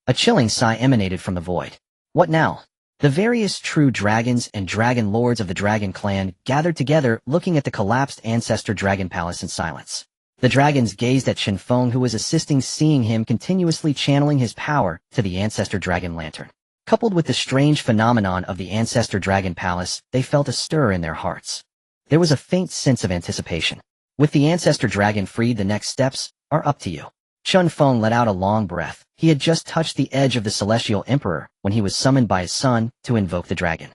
A chilling sigh emanated from the void. What now? The various true dragons and dragon lords of the dragon clan gathered together, looking at the collapsed ancestor dragon palace in silence. The dragons gazed at Chen Feng, who was assisting, seeing him continuously channeling his power to the ancestor dragon lantern. Coupled with the strange phenomenon of the ancestor dragon palace, they felt a stir in their hearts. There was a faint sense of anticipation. With the ancestor dragon freed, the next steps are up to you. Chen Feng let out a long breath. He had just touched the edge of the celestial emperor when he was summoned by his son to invoke the dragon.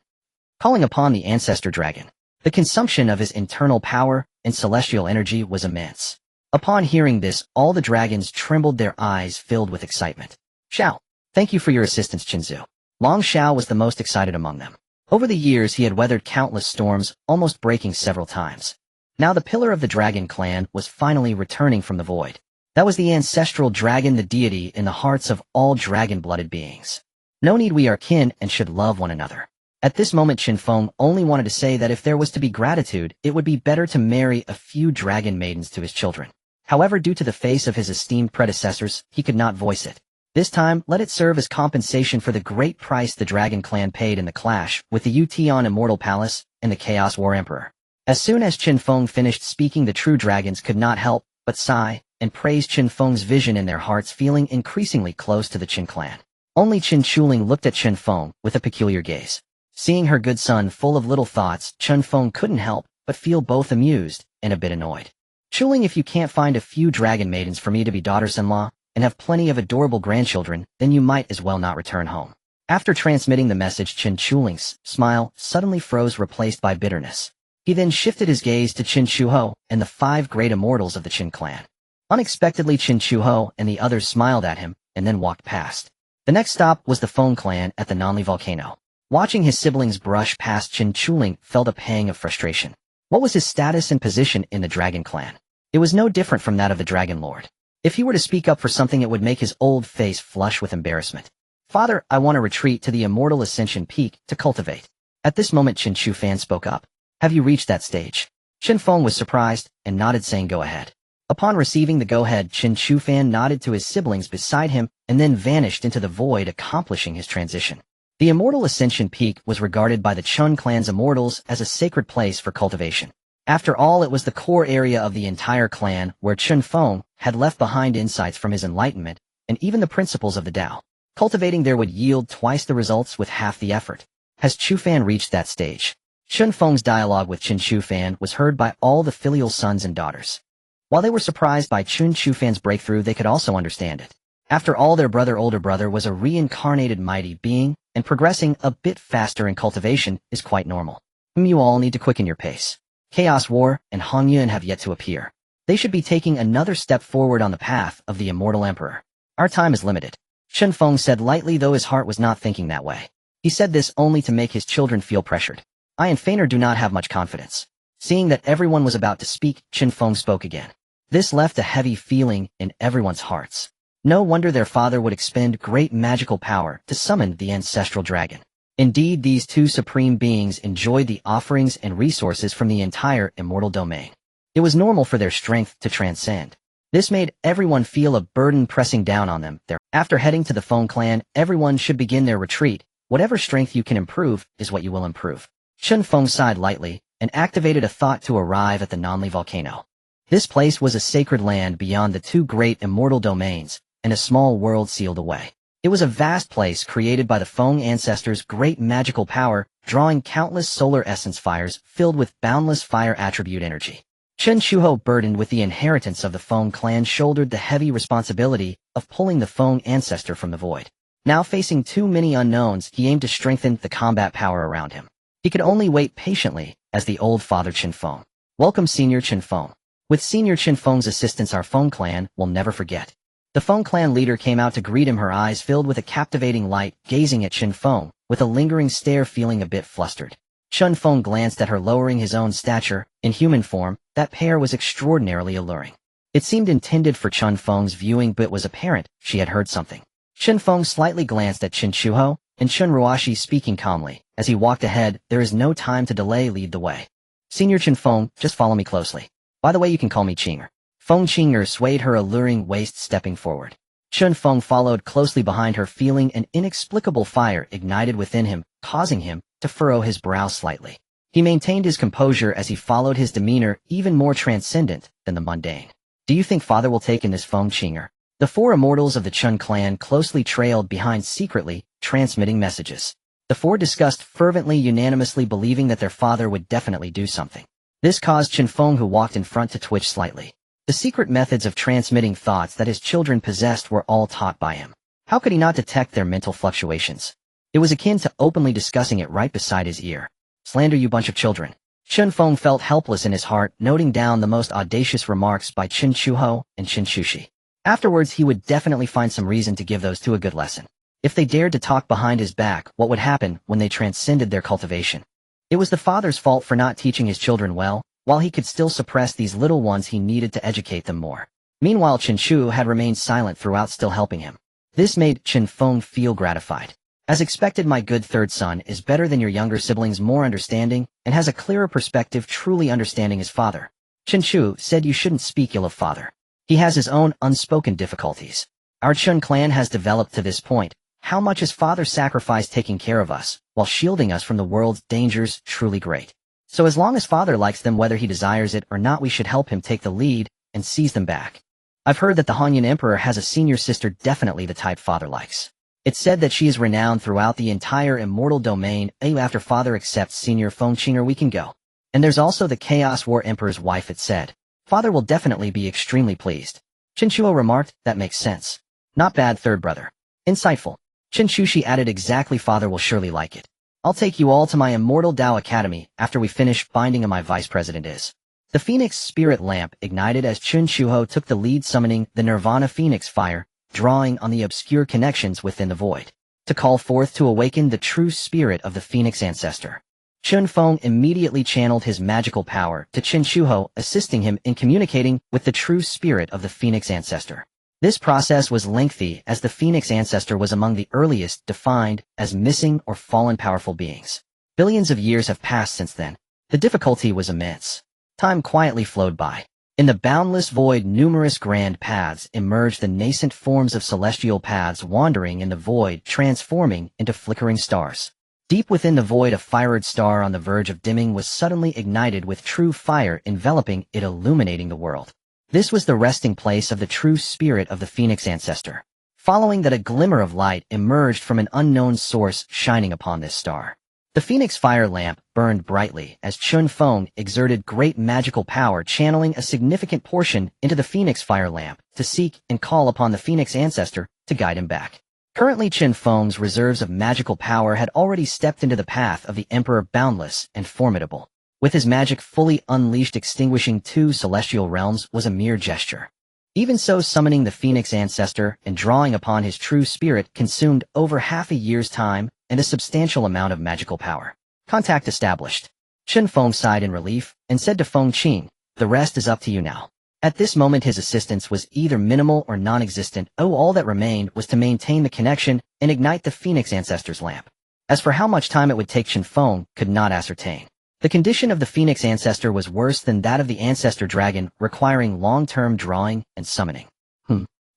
Calling upon the ancestor dragon, the consumption of his internal power and celestial energy was immense. Upon hearing this, all the dragons trembled, their eyes filled with excitement. Xiao, thank you for your assistance, Qinzu. Long Xiao was the most excited among them. Over the years he had weathered countless storms, almost breaking several times. Now the pillar of the dragon clan was finally returning from the void. That was the ancestral dragon, the deity in the hearts of all dragon-blooded beings. No need, we are kin and should love one another. At this moment Chen Feng only wanted to say that if there was to be gratitude, it would be better to marry a few dragon maidens to his children. However, due to the face of his esteemed predecessors, he could not voice it. This time, let it serve as compensation for the great price the dragon clan paid in the clash with the Ution Immortal Palace and the Chaos War Emperor. As soon as Chen Feng finished speaking, the true dragons could not help but sigh and praise Chen Feng's vision in their hearts, feeling increasingly close to the Chen clan. Only Chen Chuling looked at Chen Feng with a peculiar gaze. Seeing her good son full of little thoughts, Chen Feng couldn't help but feel both amused and a bit annoyed. Chuling, if you can't find a few dragon maidens for me to be daughters-in-law and have plenty of adorable grandchildren, then you might as well not return home. After transmitting the message, Chen Chuling's smile suddenly froze, replaced by bitterness. He then shifted his gaze to Chen Chuho and the 5 great immortals of the Chen clan. Unexpectedly, Chen Chuho and the others smiled at him and then walked past. The next stop was the Feng clan at the Nanli volcano. Watching his siblings brush past, Chen Chuling felt a pang of frustration. What was his status and position in the dragon clan? It was no different from that of the Dragon Lord. If he were to speak up for something, it would make his old face flush with embarrassment. Father, I want to retreat to the Immortal Ascension Peak to cultivate. At this moment, Chen Chufan spoke up. Have you reached that stage? Chen Feng was surprised and nodded, saying go ahead. Upon receiving the go-ahead, Chen Chufan nodded to his siblings beside him and then vanished into the void, accomplishing his transition. The Immortal Ascension Peak was regarded by the Chun clan's immortals as a sacred place for cultivation. After all, it was the core area of the entire clan where Chen Feng had left behind insights from his enlightenment and even the principles of the Tao. Cultivating there would yield twice the results with half the effort. Has Chufan reached that stage? Chen Feng's dialogue with Chen Shufan was heard by all the filial sons and daughters. While they were surprised by Chen Shufan's breakthrough, they could also understand it. After all, their older brother was a reincarnated mighty being, and progressing a bit faster in cultivation is quite normal. You all need to quicken your pace. Chaos War and Hong Yun have yet to appear. They should be taking another step forward on the path of the Immortal Emperor. Our time is limited. Chen Feng said lightly, though his heart was not thinking that way. He said this only to make his children feel pressured. I and Feiner do not have much confidence. Seeing that everyone was about to speak, Chen Feng spoke again. This left a heavy feeling in everyone's hearts. No wonder their father would expend great magical power to summon the ancestral dragon. Indeed, these two supreme beings enjoyed the offerings and resources from the entire immortal domain. It was normal for their strength to transcend. This made everyone feel a burden pressing down on them. After heading to the Feng clan, everyone should begin their retreat. Whatever strength you can improve is what you will improve. Chen Feng sighed lightly and activated a thought to arrive at the Nanli volcano. This place was a sacred land beyond the two great immortal domains, and a small world sealed away. It was a vast place created by the Feng ancestors' great magical power, drawing countless solar essence fires filled with boundless fire attribute energy. Chen Shuho, burdened with the inheritance of the Feng clan, shouldered the heavy responsibility of pulling the Feng ancestor from the void. Now facing too many unknowns, he aimed to strengthen the combat power around him. He could only wait patiently as the old father Chen Feng. Welcome, Senior Chen Feng. With Senior Chen Feng's assistance, our Feng clan will never forget. The Feng clan leader came out to greet him, her eyes filled with a captivating light, gazing at Chen Feng with a lingering stare, feeling a bit flustered. Chen Feng glanced at her, lowering his own stature. In human form, that pair was extraordinarily alluring. It seemed intended for Chen Feng's viewing, but was apparent she had heard something. Chen Feng slightly glanced at Chen Shuho and Chen Ruashi, speaking calmly. As he walked ahead, there is no time to delay, lead the way. Senior Chen Feng, just follow me closely. By the way, you can call me Qinger. Feng Qinger swayed her alluring waist, stepping forward. Chen Feng followed closely behind her, feeling an inexplicable fire ignited within him, causing him to furrow his brow slightly. He maintained his composure as he followed, his demeanor even more transcendent than the mundane. Do you think father will take in this, Feng Qinger? The four immortals of the Chen clan closely trailed behind, secretly transmitting messages. The four discussed fervently, unanimously believing that their father would definitely do something. This caused Chen Feng, who walked in front, to twitch slightly. The secret methods of transmitting thoughts that his children possessed were all taught by him. How could he not detect their mental fluctuations? It was akin to openly discussing it right beside his ear. Slander, you bunch of children. Chen Feng felt helpless in his heart, noting down the most audacious remarks by Chen Shuho and Chen Shushi. Afterwards, he would definitely find some reason to give those two a good lesson. If they dared to talk behind his back, what would happen when they transcended their cultivation? It was the father's fault for not teaching his children well. While he could still suppress these little ones, he needed to educate them more. Meanwhile, Chen Shu had remained silent throughout, still helping him. This made Chen Feng feel gratified. As expected, my good third son is better than your younger siblings, more understanding, and has a clearer perspective, truly understanding his father. Chen Shu said, you shouldn't speak ill of father. He has his own unspoken difficulties. Our Chen clan has developed to this point. How much has father sacrificed taking care of us, while shielding us from the world's dangers, truly great. So as long as father likes them, whether he desires it or not, we should help him take the lead and seize them back. I've heard that the Hanyan Emperor has a senior sister, definitely the type father likes. It's said that she is renowned throughout the entire immortal domain. After father accepts Senior Feng Qinger, we can go. And there's also the Chaos War Emperor's wife, it said. Father will definitely be extremely pleased. Chen Shuo remarked, that makes sense. Not bad, third brother. Insightful. Chen Shushi added, exactly, father will surely like it. I'll take you all to my Immortal Dao Academy after we finish binding on my vice president is. The Phoenix Spirit Lamp ignited as Chen Shuho took the lead, summoning the Nirvana Phoenix Fire, drawing on the obscure connections within the void, to call forth to awaken the true spirit of the Phoenix ancestor. Chen Feng immediately channeled his magical power to Chen Shuho, assisting him in communicating with the true spirit of the Phoenix ancestor. This process was lengthy, as the Phoenix ancestor was among the earliest defined as missing or fallen powerful beings. Billions of years have passed since then. The difficulty was immense. Time quietly flowed by. In the boundless void, numerous grand paths emerged, the nascent forms of celestial paths wandering in the void, transforming into flickering stars. Deep within the void, a fired star on the verge of dimming was suddenly ignited with true fire enveloping it, illuminating the world. This was the resting place of the true spirit of the Phoenix ancestor. Following that, a glimmer of light emerged from an unknown source, shining upon this star. The phoenix fire lamp burned brightly as Chen Feng exerted great magical power, channeling a significant portion into the phoenix fire lamp to seek and call upon the phoenix ancestor to guide him back. Currently, Chen Feng's reserves of magical power had already stepped into the path of the Emperor, boundless and formidable. With his magic fully unleashed, extinguishing 2 celestial realms was a mere gesture. Even so, summoning the phoenix ancestor and drawing upon his true spirit consumed over half a year's time and a substantial amount of magical power. Contact established. Chen Feng sighed in relief and said to Feng Qing, "The rest is up to you now." At this moment his assistance was either minimal or non-existent. All that remained was to maintain the connection and ignite the phoenix ancestor's lamp. As for how much time it would take, Chen Feng could not ascertain. The condition of the phoenix ancestor was worse than that of the ancestor dragon, requiring long-term drawing and summoning.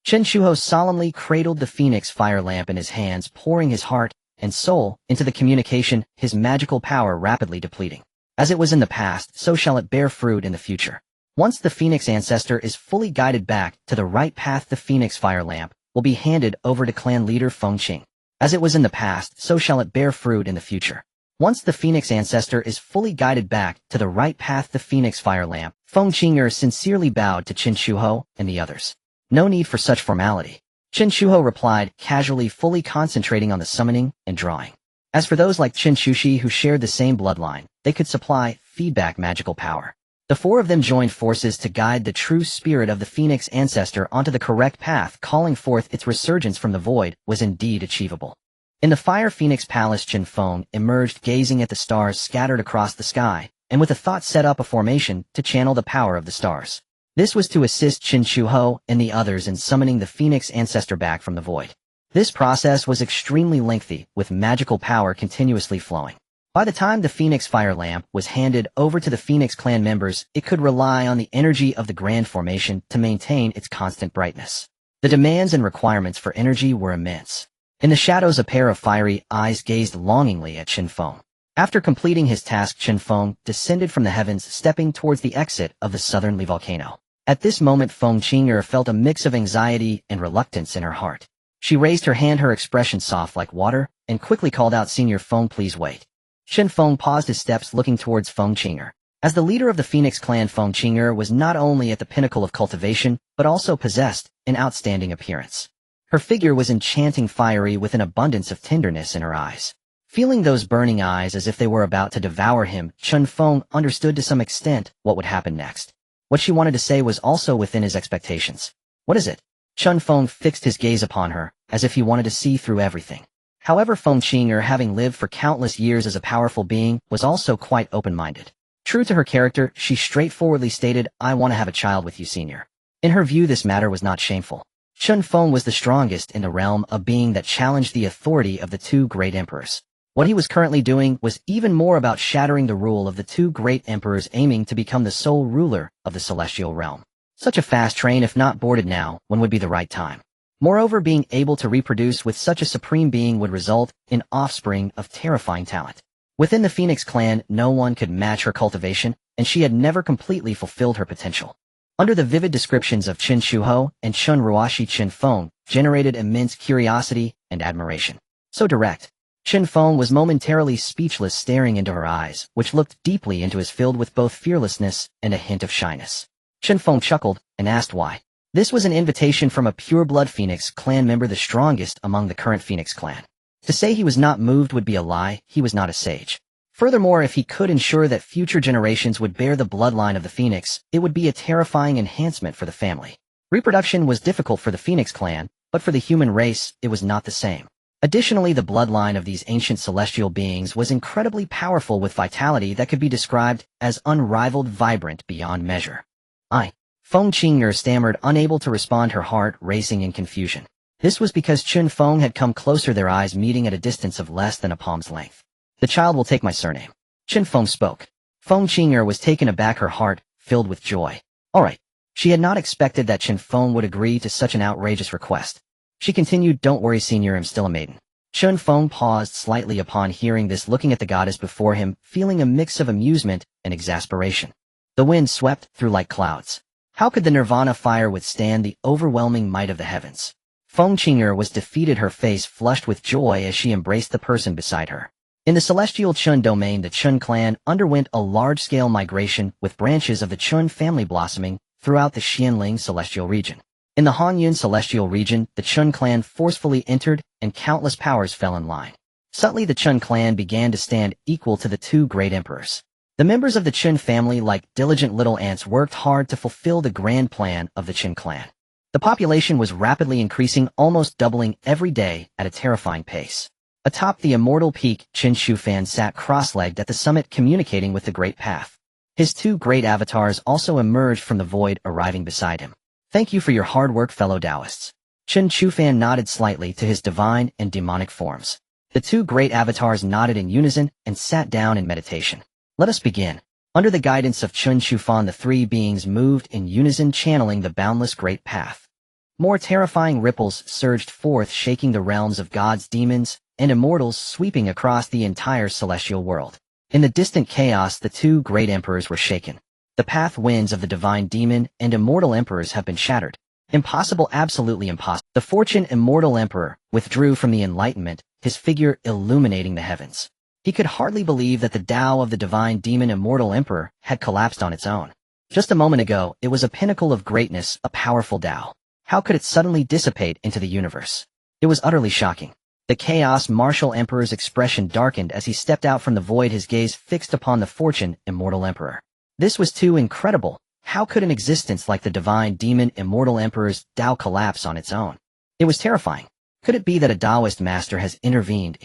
Chen Shuho solemnly cradled the phoenix fire lamp in his hands, pouring his heart and soul into the communication, his magical power rapidly depleting. As it was in the past, so shall it bear fruit in the future. Once the phoenix ancestor is fully guided back to the right path, the phoenix fire lamp will be handed over to clan leader Feng Qing. As it was in the past, so shall it bear fruit in the future. Once the phoenix ancestor is fully guided back to the right path, the phoenix fire lamp, Feng Qing sincerely bowed to Chen Shuho and the others. "No need for such formality," Chen Shuho replied, casually, fully concentrating on the summoning and drawing. As for those like Chen Shushi who shared the same bloodline, they could supply feedback magical power. The 4 of them joined forces to guide the true spirit of the phoenix ancestor onto the correct path. Calling forth its resurgence from the void was indeed achievable. In the Fire Phoenix Palace, Chen Feng emerged, gazing at the stars scattered across the sky, and with a thought set up a formation to channel the power of the stars. This was to assist Chen Shuho and the others in summoning the phoenix ancestor back from the void. This process was extremely lengthy, with magical power continuously flowing. By the time the phoenix fire lamp was handed over to the phoenix clan members, it could rely on the energy of the grand formation to maintain its constant brightness. The demands and requirements for energy were immense. In the shadows, a pair of fiery eyes gazed longingly at Chen Feng. After completing his task, Chen Feng descended from the heavens, stepping towards the exit of the southern volcano. At this moment, Feng Qing felt a mix of anxiety and reluctance in her heart. She raised her hand, her expression soft like water, and quickly called out, "Senior Feng, please wait." Chen Feng paused his steps, looking towards Feng Qing. As the leader of the Phoenix clan, Feng Qing was not only at the pinnacle of cultivation, but also possessed an outstanding appearance. Her figure was enchanting, fiery, with an abundance of tenderness in her eyes. Feeling those burning eyes as if they were about to devour him, Chen Feng understood to some extent what would happen next. What she wanted to say was also within his expectations. "What is it?" Chen Feng fixed his gaze upon her, as if he wanted to see through everything. However, Feng Qing, having lived for countless years as a powerful being, was also quite open-minded. True to her character, she straightforwardly stated, "I want to have a child with you, Senior." In her view, this matter was not shameful. Chen Feng was the strongest in the realm of being that challenged the authority of the 2 great emperors. What he was currently doing was even more about shattering the rule of the 2 great emperors, aiming to become the sole ruler of the celestial realm. Such a fast train, if not boarded now, when would be the right time? Moreover, being able to reproduce with such a supreme being would result in offspring of terrifying talent. Within the Phoenix clan, no one could match her cultivation, and she had never completely fulfilled her potential. Under the vivid descriptions of Chen Shuho and Chen Ruoshi, Chen Feng generated immense curiosity and admiration. So direct. Chen Feng was momentarily speechless, staring into her eyes, which looked deeply into his, filled with both fearlessness and a hint of shyness. Chen Feng chuckled and asked why. This was an invitation from a pure-blood Phoenix clan member, the strongest among the current Phoenix clan. To say he was not moved would be a lie. He was not a sage. Furthermore, if he could ensure that future generations would bear the bloodline of the Phoenix, it would be a terrifying enhancement for the family. Reproduction was difficult for the Phoenix clan, but for the human race, it was not the same. Additionally, the bloodline of these ancient celestial beings was incredibly powerful, with vitality that could be described as unrivaled, vibrant beyond measure. Feng Qing stammered, unable to respond, her heart racing in confusion. This was because Chen Feng had come closer, their eyes meeting at a distance of less than a palm's length. "The child will take my surname." Chen Feng spoke. Feng Qing was taken aback, her heart filled with joy. All right. She had not expected that Chen Feng would agree to such an outrageous request. She continued, "Don't worry, Senior, I'm still a maiden." Chen Feng paused slightly upon hearing this, looking at the goddess before him, feeling a mix of amusement and exasperation. The wind swept through like clouds. How could the nirvana fire withstand the overwhelming might of the heavens? Feng Qing was defeated, her face flushed with joy as she embraced the person beside her. In the celestial Chen domain, the Chen clan underwent a large-scale migration with branches of the Chen family blossoming throughout the Xianling celestial region. In the Hanyun celestial region, the Chen clan forcefully entered and countless powers fell in line. Subtly, the Chen clan began to stand equal to the two great emperors. The members of the Chen family, like diligent little ants, worked hard to fulfill the grand plan of the Chen clan. The population was rapidly increasing, almost doubling every day at a terrifying pace. Atop the immortal peak, Chen Shufan sat cross-legged at the summit, communicating with the Great Path. His two great avatars also emerged from the void, arriving beside him. "Thank you for your hard work, fellow Daoists." Chen Shufan nodded slightly to his divine and demonic forms. The two great avatars nodded in unison and sat down in meditation. "Let us begin." Under the guidance of Chen Shufan, the three beings moved in unison, channeling the boundless Great Path. More terrifying ripples surged forth, shaking the realms of gods, demons, and immortals, sweeping across the entire celestial world. In the distant chaos, the two great emperors were shaken. The path winds of the divine demon and immortal emperors have been shattered. Impossible, absolutely impossible. The fortune immortal emperor withdrew from the enlightenment, his figure illuminating the heavens. He could hardly believe that the Tao of the divine demon immortal emperor had collapsed on its own. Just a moment ago, it was a pinnacle of greatness, a powerful Tao. How could it suddenly dissipate into the universe? It was utterly shocking. The chaos martial emperor's expression darkened as he stepped out from the void, his gaze fixed upon the fortune immortal emperor. This was too incredible. How could an existence like the divine demon immortal emperor's Tao collapse on its own? It was terrifying. Could it be that a Daoist master has intervened?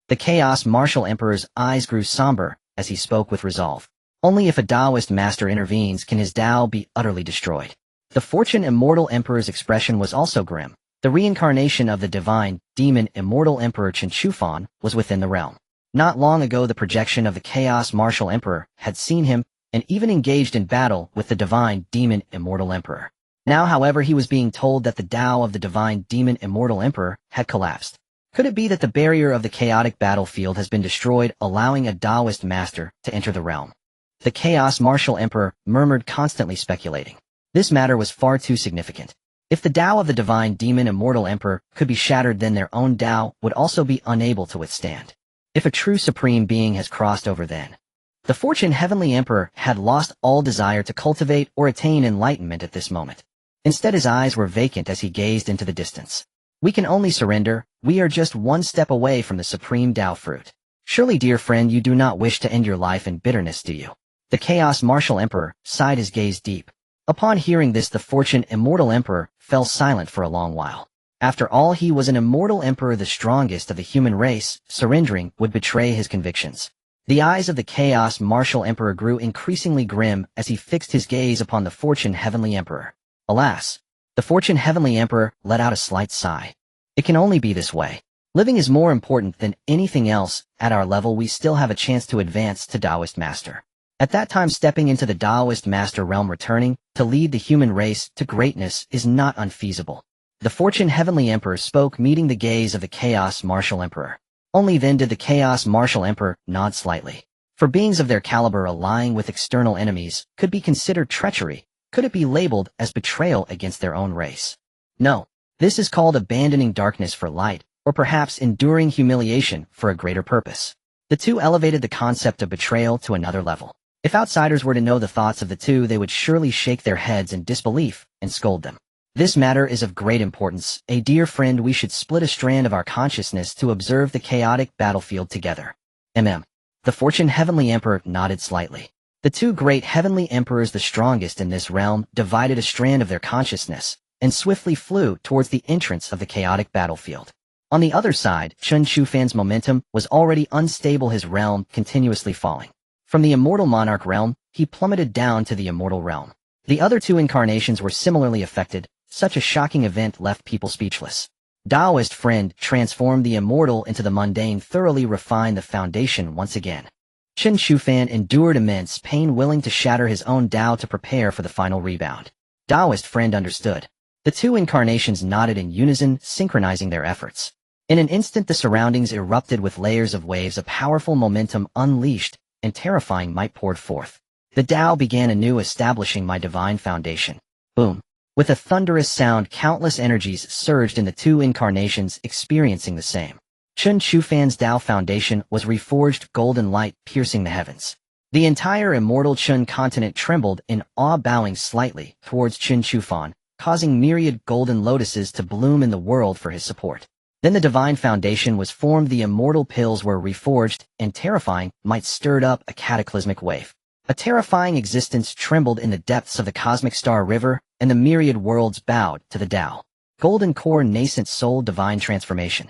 The chaos martial emperor's eyes grew somber as he spoke with resolve. Only if a Daoist master intervenes can his Tao be utterly destroyed. The fortune immortal emperor's expression was also grim. The reincarnation of the divine demon immortal emperor Chen Shufan was within the realm. Not long ago, the projection of the chaos martial emperor had seen him and even engaged in battle with the divine demon immortal emperor. Now, however, he was being told that the Tao of the divine demon immortal emperor had collapsed. Could it be that the barrier of the chaotic battlefield has been destroyed, allowing a Daoist master to enter the realm? The chaos martial emperor murmured, constantly speculating. This matter was far too significant. If the Tao of the divine demon immortal emperor could be shattered, then their own Tao would also be unable to withstand. If a true supreme being has crossed over, then the fortune heavenly emperor had lost all desire to cultivate or attain enlightenment at this moment. Instead, his eyes were vacant as he gazed into the distance. "We can only surrender. We are just one step away from the supreme Tao fruit. Surely, dear friend, you do not wish to end your life in bitterness, do you?" The chaos martial emperor sighed, his gaze deep. Upon hearing this, the fortune immortal emperor fell silent for a long while. After all, he was an immortal emperor, the strongest of the human race. Surrendering would betray his convictions. The eyes of the chaos martial emperor grew increasingly grim as he fixed his gaze upon the fortune heavenly emperor. Alas! The fortune heavenly emperor let out a slight sigh. It can only be this way. Living is more important than anything else. At our level, we still have a chance to advance to Daoist master. At that time, stepping into the Daoist master realm, returning to lead the human race to greatness is not unfeasible. The fortune heavenly emperor spoke, meeting the gaze of the chaos martial emperor. Only then did the chaos martial emperor nod slightly. For beings of their caliber, allying with external enemies could be considered treachery. Could it be labeled as betrayal against their own race? No. This is called abandoning darkness for light, or perhaps enduring humiliation for a greater purpose. The two elevated the concept of betrayal to another level. If outsiders were to know the thoughts of the two, they would surely shake their heads in disbelief and scold them. This matter is of great importance. Dear friend, we should split a strand of our consciousness to observe the chaotic battlefield together. The fortune heavenly emperor nodded slightly. The two great heavenly emperors, the strongest in this realm, divided a strand of their consciousness and swiftly flew towards the entrance of the chaotic battlefield. On the other side, Chen Shufan's momentum was already unstable, his realm continuously falling. From the immortal monarch realm, he plummeted down to the immortal realm. The other two incarnations were similarly affected. Such a shocking event left people speechless. Daoist friend transformed the immortal into the mundane, thoroughly refined the foundation once again. Chen Shufan endured immense pain, willing to shatter his own Tao to prepare for the final rebound. Daoist friend understood. The two incarnations nodded in unison, synchronizing their efforts. In an instant, the surroundings erupted with layers of waves, a powerful momentum unleashed, and terrifying might poured forth. The Tao began anew, establishing my divine foundation. Boom. With a thunderous sound, countless energies surged in the two incarnations, experiencing the same. Chen Chufan's Tao foundation was reforged golden light piercing the heavens. The entire immortal Chen continent trembled in awe, bowing slightly towards Chen Chufan, causing myriad golden lotuses to bloom in the world for his support. Then the divine foundation was formed, the immortal pills were reforged, and terrifying might stirred up a cataclysmic wave. A terrifying existence trembled in the depths of the cosmic star river, and the myriad worlds bowed to the Tao. Golden core nascent soul divine transformation.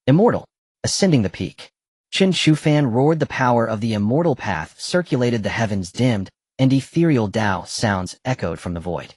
Immortal. Ascending the peak. Chen Chufan roared. The power of the immortal path circulated, the heavens dimmed, and ethereal Tao sounds echoed from the void.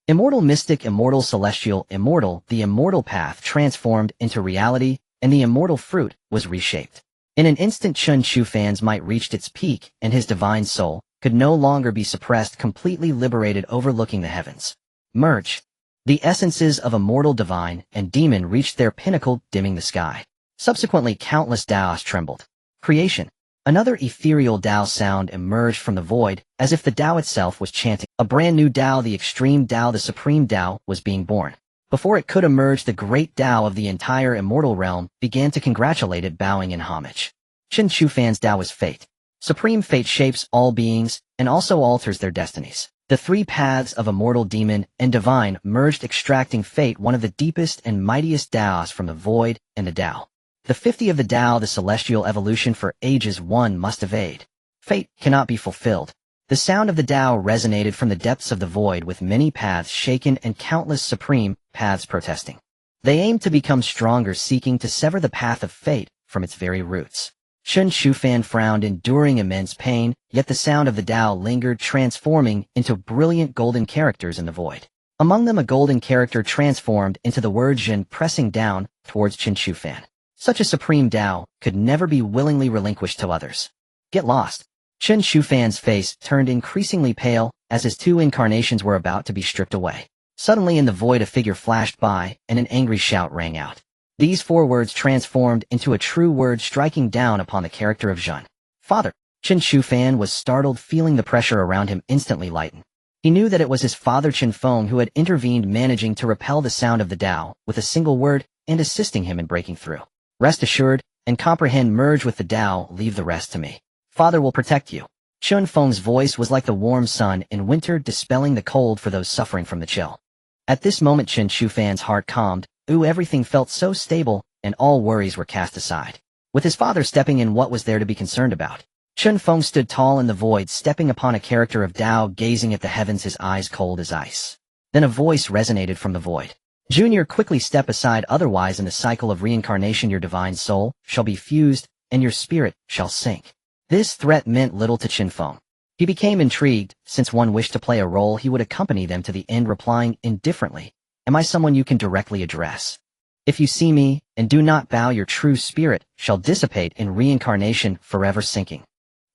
Immortal mystic, immortal celestial, immortal, the immortal path transformed into reality, and the immortal fruit was reshaped. In an instant Chen Chufan's might reached its peak, and his divine soul could no longer be suppressed, completely liberated, overlooking the heavens. Merge. The essences of immortal divine and demon reached their pinnacle, dimming the sky. Subsequently countless Daos trembled. Creation. Another ethereal Tao sound emerged from the void, as if the Tao itself was chanting. A brand new Tao, the extreme Tao, the supreme Tao, was being born. Before it could emerge, the great Tao of the entire immortal realm began to congratulate it, bowing in homage. Chen Chufan's Tao is fate. Supreme fate shapes all beings, and also alters their destinies. The three paths of immortal, demon, and divine merged, extracting fate, one of the deepest and mightiest Daos from the void and the Tao. The 50 of the Tao, the celestial evolution for ages one must evade. Fate cannot be fulfilled. The sound of the Tao resonated from the depths of the void, with many paths shaken and countless supreme paths protesting. They aimed to become stronger, seeking to sever the path of fate from its very roots. Chen Chufan frowned, enduring immense pain, yet the sound of the Tao lingered, transforming into brilliant golden characters in the void. Among them a golden character transformed into the word Zhen, pressing down towards Chen Chufan. Such a supreme Tao could never be willingly relinquished to others. Get lost. Chen Chufan's face turned increasingly pale as his two incarnations were about to be stripped away. Suddenly in the void a figure flashed by, and an angry shout rang out. These four words transformed into a true word, striking down upon the character of Zhen. Father. Chen Chufan was startled, feeling the pressure around him instantly lighten. He knew that it was his father Chen Feng who had intervened, managing to repel the sound of the Tao with a single word and assisting him in breaking through. Rest assured and comprehend, merge with the Tao, leave the rest to me. Father will protect you. Chen Feng's voice was like the warm sun in winter, dispelling the cold for those suffering from the chill. At this moment Chen Chufan's heart calmed. Everything felt so stable, and all worries were cast aside. With his father stepping in, what was there to be concerned about? Chen Feng stood tall in the void, stepping upon a character of Tao, gazing at the heavens, his eyes cold as ice. Then a voice resonated from the void. Junior, quickly step aside, otherwise in the cycle of reincarnation your divine soul shall be fused, and your spirit shall sink. This threat meant little to Chen Feng. He became intrigued. Since one wished to play a role, he would accompany them to the end, replying indifferently, "Am I someone you can directly address? If you see me, and do not bow, your true spirit shall dissipate in reincarnation, forever sinking."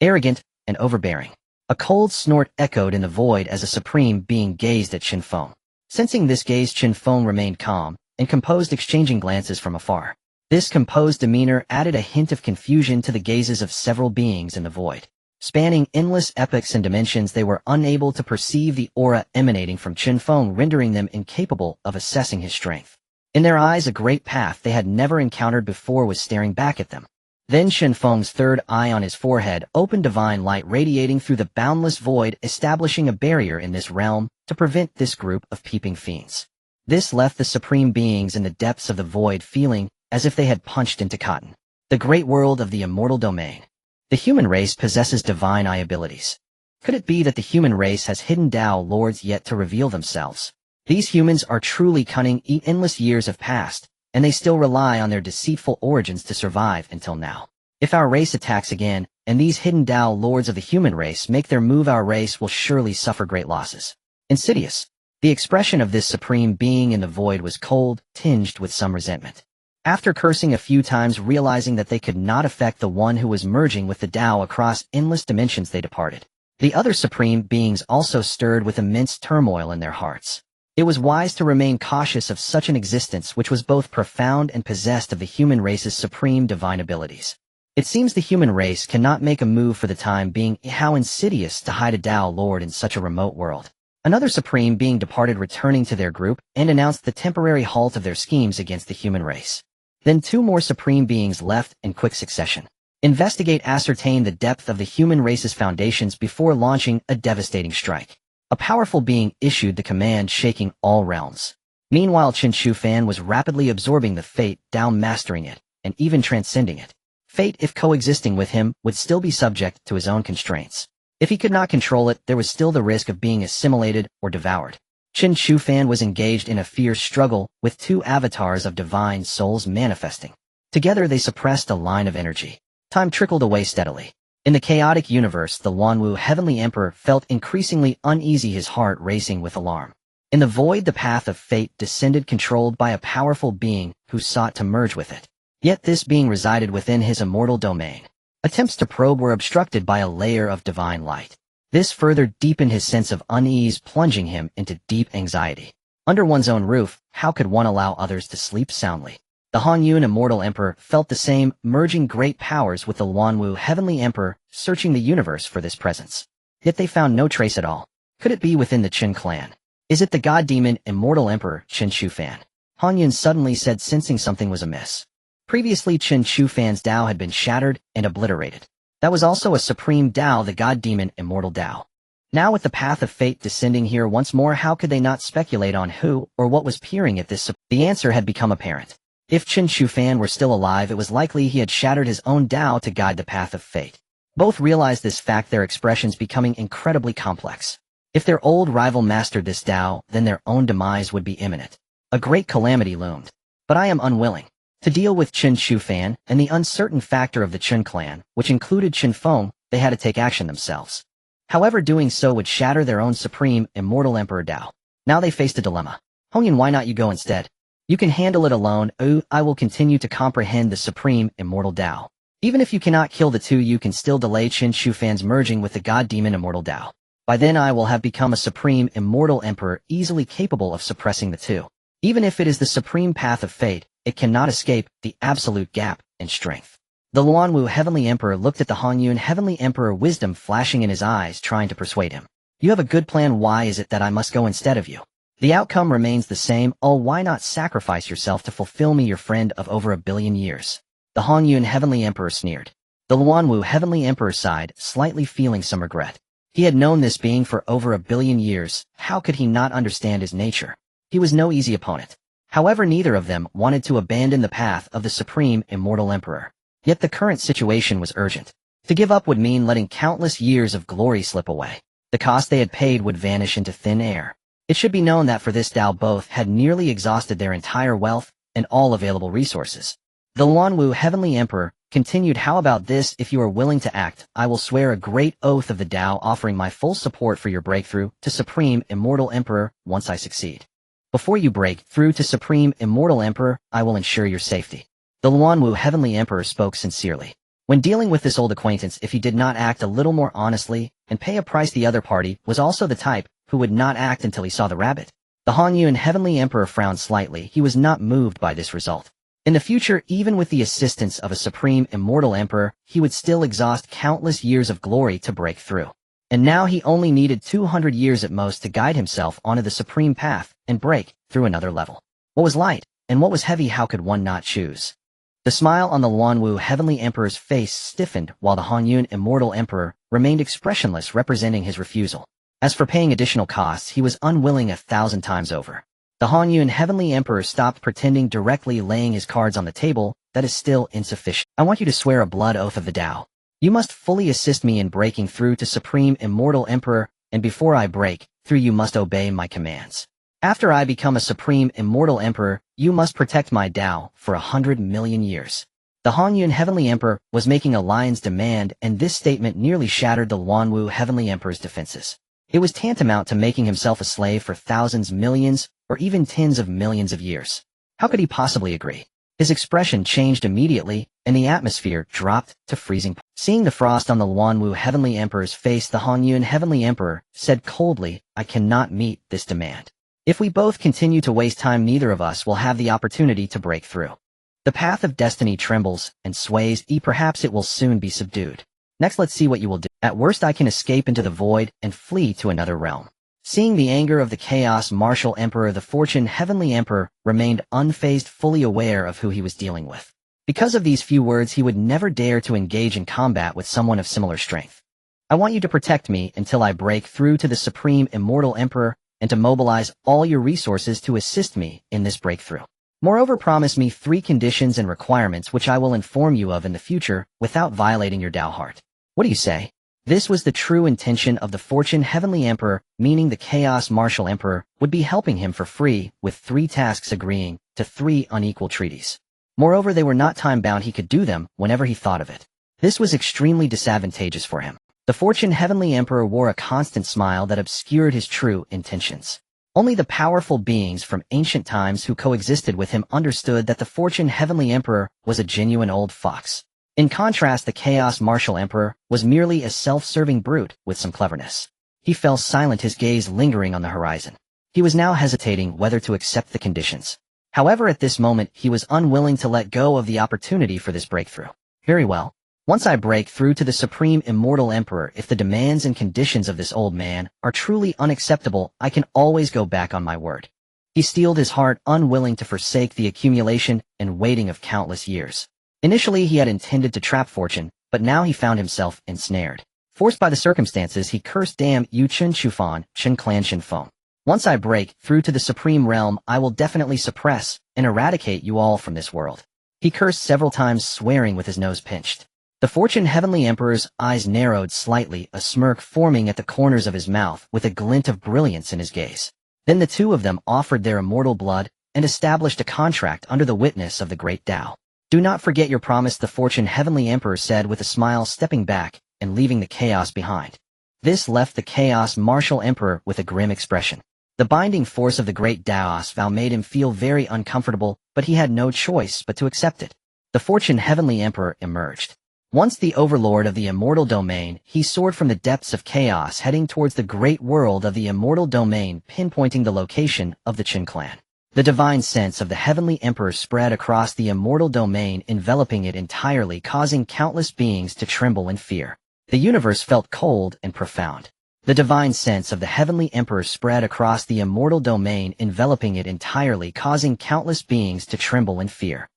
Arrogant and overbearing. A cold snort echoed in the void as a supreme being gazed at Chen Feng. Sensing this gaze, Chen Feng remained calm and composed, exchanging glances from afar. This composed demeanor added a hint of confusion to the gazes of several beings in the void. Spanning endless epochs and dimensions, they were unable to perceive the aura emanating from Chen Feng, rendering them incapable of assessing his strength. In their eyes, a great path they had never encountered before was staring back at them. Then Chen Feng's third eye on his forehead opened, divine light radiating through the boundless void, establishing a barrier in this realm to prevent this group of peeping fiends. This left the supreme beings in the depths of the void feeling as if they had punched into cotton. The great world of the immortal domain. The human race possesses divine eye abilities. Could it be that the human race has hidden Tao lords yet to reveal themselves? These humans are truly cunning. Endless years have passed, and they still rely on their deceitful origins to survive until now. If our race attacks again, and these hidden Tao lords of the human race make their move, our race will surely suffer great losses. Insidious. The expression of this supreme being in the void was cold, tinged with some resentment. After cursing a few times, realizing that they could not affect the one who was merging with the Tao across endless dimensions, they departed. The other supreme beings also stirred with immense turmoil in their hearts. It was wise to remain cautious of such an existence which was both profound and possessed of the human race's supreme divine abilities. It seems the human race cannot make a move for the time being. How insidious to hide a Tao lord in such a remote world. Another supreme being departed, returning to their group, and announced the temporary halt of their schemes against the human race. Then two more supreme beings left in quick succession. Ascertain the depth of the human race's foundations before launching a devastating strike. A powerful being issued the command, shaking all realms. Meanwhile, Chen Fan was rapidly absorbing the fate, down mastering it, and even transcending it. Fate, if coexisting with him, would still be subject to his own constraints. If he could not control it, there was still the risk of being assimilated or devoured. Chen Fan was engaged in a fierce struggle, with two avatars of divine souls manifesting. Together they suppressed a line of energy. Time trickled away steadily. In the chaotic universe, the Luanwu Heavenly Emperor felt increasingly uneasy, his heart racing with alarm. In the void, the path of fate descended, controlled by a powerful being who sought to merge with it. Yet this being resided within his immortal domain. Attempts to probe were obstructed by a layer of divine light. This further deepened his sense of unease, plunging him into deep anxiety. Under one's own roof, how could one allow others to sleep soundly? The Hanyun Immortal Emperor felt the same, merging great powers with the Luanwu Heavenly Emperor, searching the universe for this presence. Yet they found no trace at all. Could it be within the Chen clan? Is it the god-demon Immortal Emperor Chen Fan? Hanyun suddenly said, sensing something was amiss. Previously, Chen Fan's Tao had been shattered and obliterated. That was also a supreme Tao, the god-demon Immortal Tao. Now with the path of fate descending here once more, how could they not speculate on who or what was peering at this? The answer had become apparent. If Chen Fan were still alive, it was likely he had shattered his own Tao to guide the path of fate. Both realized this fact, their expressions becoming incredibly complex. If their old rival mastered this Tao, then their own demise would be imminent. A great calamity loomed. But I am unwilling to deal with Chen Fan and the uncertain factor of the Chen clan, which included Chen Feng. They had to take action themselves. However, doing so would shatter their own supreme, immortal Emperor Tao. Now they faced a dilemma. Hongyan, why not you go instead? You can handle it alone. I will continue to comprehend the supreme, immortal Tao. Even if you cannot kill the two, you can still delay Chen Fan's merging with the god-demon Immortal Tao. By then I will have become a supreme, immortal emperor, easily capable of suppressing the two. Even if it is the supreme path of fate, it cannot escape the absolute gap in strength. The Luanwu Heavenly Emperor looked at the Hanyun Heavenly Emperor, wisdom flashing in his eyes, trying to persuade him. You have a good plan. Why is it that I must go instead of you? The outcome remains the same. Oh, why not sacrifice yourself to fulfill me, your friend of over 1 billion years? The Hanyun Heavenly Emperor sneered. The Luanwu Heavenly Emperor sighed, slightly feeling some regret. He had known this being for over 1 billion years. How could he not understand his nature? He was no easy opponent. However, neither of them wanted to abandon the path of the supreme, immortal emperor. Yet the current situation was urgent. To give up would mean letting countless years of glory slip away. The cost they had paid would vanish into thin air. It should be known that for this Tao both had nearly exhausted their entire wealth and all available resources. The Luanwu Heavenly Emperor continued, how about this? If you are willing to act, I will swear a great oath of the Tao, offering my full support for your breakthrough to Supreme Immortal Emperor once I succeed. Before you break through to Supreme Immortal Emperor, I will ensure your safety. The Luanwu Heavenly Emperor spoke sincerely. When dealing with this old acquaintance, if he did not act a little more honestly and pay a price, the other party was also the type who would not act until he saw the rabbit. The Hanyun Heavenly Emperor frowned slightly. He was not moved by this result. In the future, even with the assistance of a Supreme Immortal Emperor, he would still exhaust countless years of glory to break through. And now he only needed 200 years at most to guide himself onto the supreme path and break through another level. What was light and what was heavy? How could one not choose? The smile on the Luanwu Heavenly Emperor's face stiffened, while the Hanyun Immortal Emperor remained expressionless, representing his refusal. As for paying additional costs, he was unwilling 1,000 times over. The Hanyun Heavenly Emperor stopped pretending, directly laying his cards on the table. That is still insufficient. I want you to swear a blood oath of the Tao. You must fully assist me in breaking through to Supreme Immortal Emperor, and before I break through, you must obey my commands. After I become a Supreme Immortal Emperor, you must protect my Tao for 100 million years. The Hanyun Heavenly Emperor was making a lion's demand, and this statement nearly shattered the Luanwu Heavenly Emperor's defenses. It was tantamount to making himself a slave for thousands, millions, or even tens of millions of years. How could he possibly agree? His expression changed immediately, and the atmosphere dropped to freezing point. Seeing the frost on the Luanwu Heavenly Emperor's face, the Hanyun Heavenly Emperor said coldly, I cannot meet this demand. If we both continue to waste time, neither of us will have the opportunity to break through. The path of destiny trembles and sways, perhaps it will soon be subdued. Next, let's see what you will do. At worst, I can escape into the void and flee to another realm. Seeing the anger of the chaos martial emperor, the fortune heavenly emperor remained unfazed, fully aware of who he was dealing with. Because of these few words, he would never dare to engage in combat with someone of similar strength. I want you to protect me until I break through to the supreme immortal emperor and to mobilize all your resources to assist me in this breakthrough. Moreover, promise me 3 conditions and requirements which I will inform you of in the future without violating your Tao heart. What do you say? This was the true intention of the fortune heavenly emperor, meaning the chaos martial emperor would be helping him for free with 3 tasks, agreeing to 3 unequal treaties. Moreover, they were not time-bound. He could do them whenever he thought of it. This was extremely disadvantageous for him. The fortune heavenly emperor wore a constant smile that obscured his true intentions. Only the powerful beings from ancient times who coexisted with him understood that the fortune heavenly emperor was a genuine old fox. In contrast, the chaos martial emperor was merely a self-serving brute with some cleverness. He fell silent, his gaze lingering on the horizon. He was now hesitating whether to accept the conditions. However, at this moment, he was unwilling to let go of the opportunity for this breakthrough. Very well. Once I break through to the supreme immortal emperor, if the demands and conditions of this old man are truly unacceptable, I can always go back on my word. He steeled his heart, unwilling to forsake the accumulation and waiting of countless years. Initially, he had intended to trap fortune, but now he found himself ensnared. Forced by the circumstances, he cursed, "Damn you, Chen Clan Chen Feng. Once I break through to the supreme realm, I will definitely suppress and eradicate you all from this world." He cursed several times, swearing with his nose pinched. The fortune heavenly emperor's eyes narrowed slightly, a smirk forming at the corners of his mouth with a glint of brilliance in his gaze. Then the two of them offered their immortal blood and established a contract under the witness of the great Tao. "Do not forget your promise," the fortune heavenly emperor said with a smile, stepping back and leaving the chaos behind. This left the chaos martial emperor with a grim expression. The binding force of the great daoist vow made him feel very uncomfortable, but he had no choice but to accept it. The fortune heavenly emperor emerged. Once the overlord of the immortal domain, he soared from the depths of chaos, heading towards the great world of the immortal domain, pinpointing the location of the Chen clan. The divine sense of the heavenly emperor spread across the immortal domain, enveloping it entirely, causing countless beings to tremble in fear. The universe felt cold and profound. The divine sense of the heavenly emperor spread across the immortal domain, enveloping it entirely, causing countless beings to tremble in fear.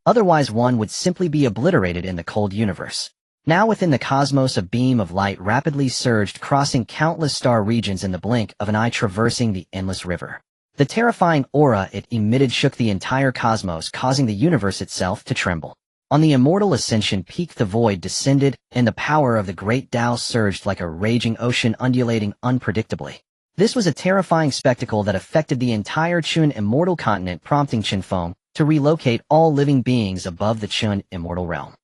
Otherwise one would simply be obliterated in the cold universe. Now within the cosmos, a beam of light rapidly surged, crossing countless star regions in the blink of an eye, traversing the endless river. The terrifying aura it emitted shook the entire cosmos, causing the universe itself to tremble. On the immortal ascension peak, the void descended, and the power of the great Tao surged like a raging ocean, undulating unpredictably. This was a terrifying spectacle that affected the entire Chen immortal continent, prompting Chen Feng to relocate all living beings above the Chen immortal realm,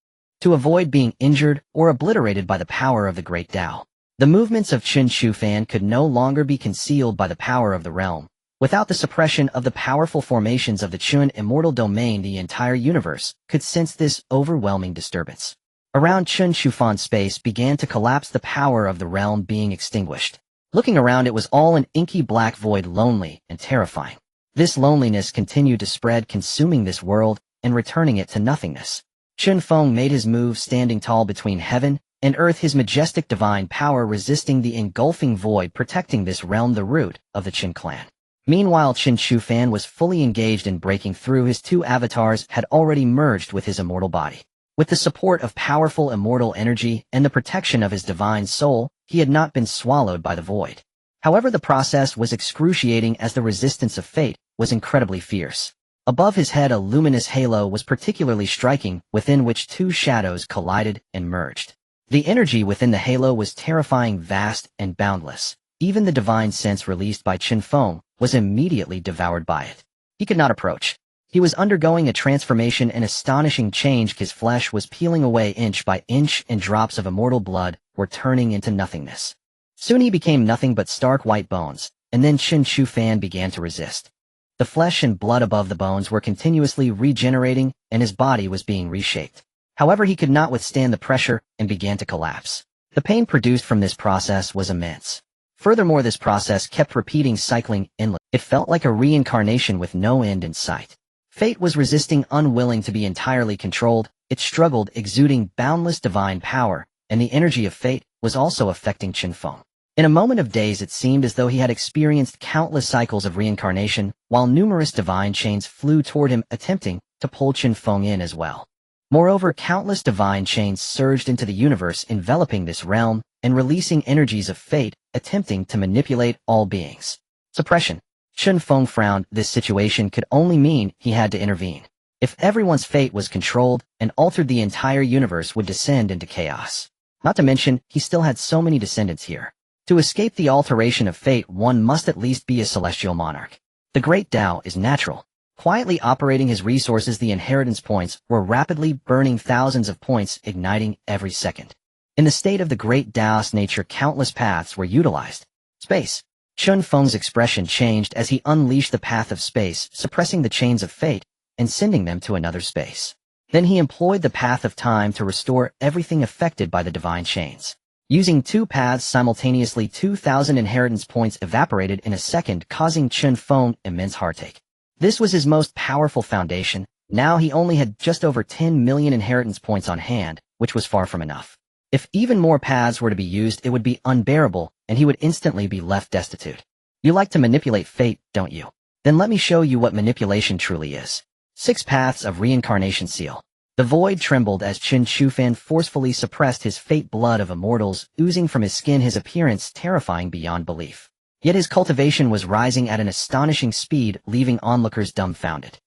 to avoid being injured or obliterated by the power of the great Tao. The movements of Chen Fan could no longer be concealed by the power of the realm. Without the suppression of the powerful formations of the Chen immortal domain, the entire universe could sense this overwhelming disturbance. Around Chen Fan's space began to collapse, the power of the realm being extinguished. Looking around, it was all an inky black void, lonely and terrifying. This loneliness continued to spread, consuming this world and returning it to nothingness. Chen Feng made his move, standing tall between heaven and earth, his majestic divine power resisting the engulfing void, protecting this realm, the root of the Chen clan. Meanwhile, Chen Fan was fully engaged in breaking through. His 2 avatars had already merged with his immortal body. With the support of powerful immortal energy and the protection of his divine soul, he had not been swallowed by the void. However, the process was excruciating as the resistance of fate was incredibly fierce. Above his head, a luminous halo was particularly striking, within which 2 shadows collided and merged. The energy within the halo was terrifying, vast, and boundless. Even the divine sense released by Chen Feng was immediately devoured by it. He could not approach. He was undergoing a transformation, an astonishing change. His flesh was peeling away inch by inch, and drops of immortal blood were turning into nothingness. Soon he became nothing but stark white bones, and then Chen Fan began to resist. The flesh and blood above the bones were continuously regenerating, and his body was being reshaped. However, he could not withstand the pressure and began to collapse. The pain produced from this process was immense. Furthermore, this process kept repeating, cycling endlessly. It felt like a reincarnation with no end in sight. Fate was resisting, unwilling to be entirely controlled. It struggled, exuding boundless divine power, and the energy of fate was also affecting Chen Feng. In a moment of days it seemed as though he had experienced countless cycles of reincarnation, while numerous divine chains flew toward him attempting to pull Chen Feng in as well. Moreover, countless divine chains surged into the universe enveloping this realm and releasing energies of fate, attempting to manipulate all beings. Suppression. Chen Feng frowned. This situation could only mean he had to intervene. If everyone's fate was controlled and altered, the entire universe would descend into chaos. Not to mention, he still had so many descendants here. To escape the alteration of fate, one must at least be a celestial monarch. The great Tao is natural. Quietly operating his resources, the inheritance points were rapidly burning, thousands of points igniting every second. In the state of the great daoist nature, countless paths were utilized. Space. Chen Feng's expression changed as he unleashed the path of space, suppressing the chains of fate and sending them to another space. Then he employed the path of time to restore everything affected by the divine chains. Using two paths simultaneously, 2,000 inheritance points evaporated in a second, causing Chen Feng immense heartache. This was his most powerful foundation. Now he only had just over 10 million inheritance points on hand, which was far from enough. If even more paths were to be used, it would be unbearable, and he would instantly be left destitute. You like to manipulate fate, don't you? Then let me show you what manipulation truly is. 6 Paths of Reincarnation Seal. The void trembled as Chen Feng forcefully suppressed his fate, blood of immortals oozing from his skin, his appearance terrifying beyond belief. Yet his cultivation was rising at an astonishing speed, leaving onlookers dumbfounded.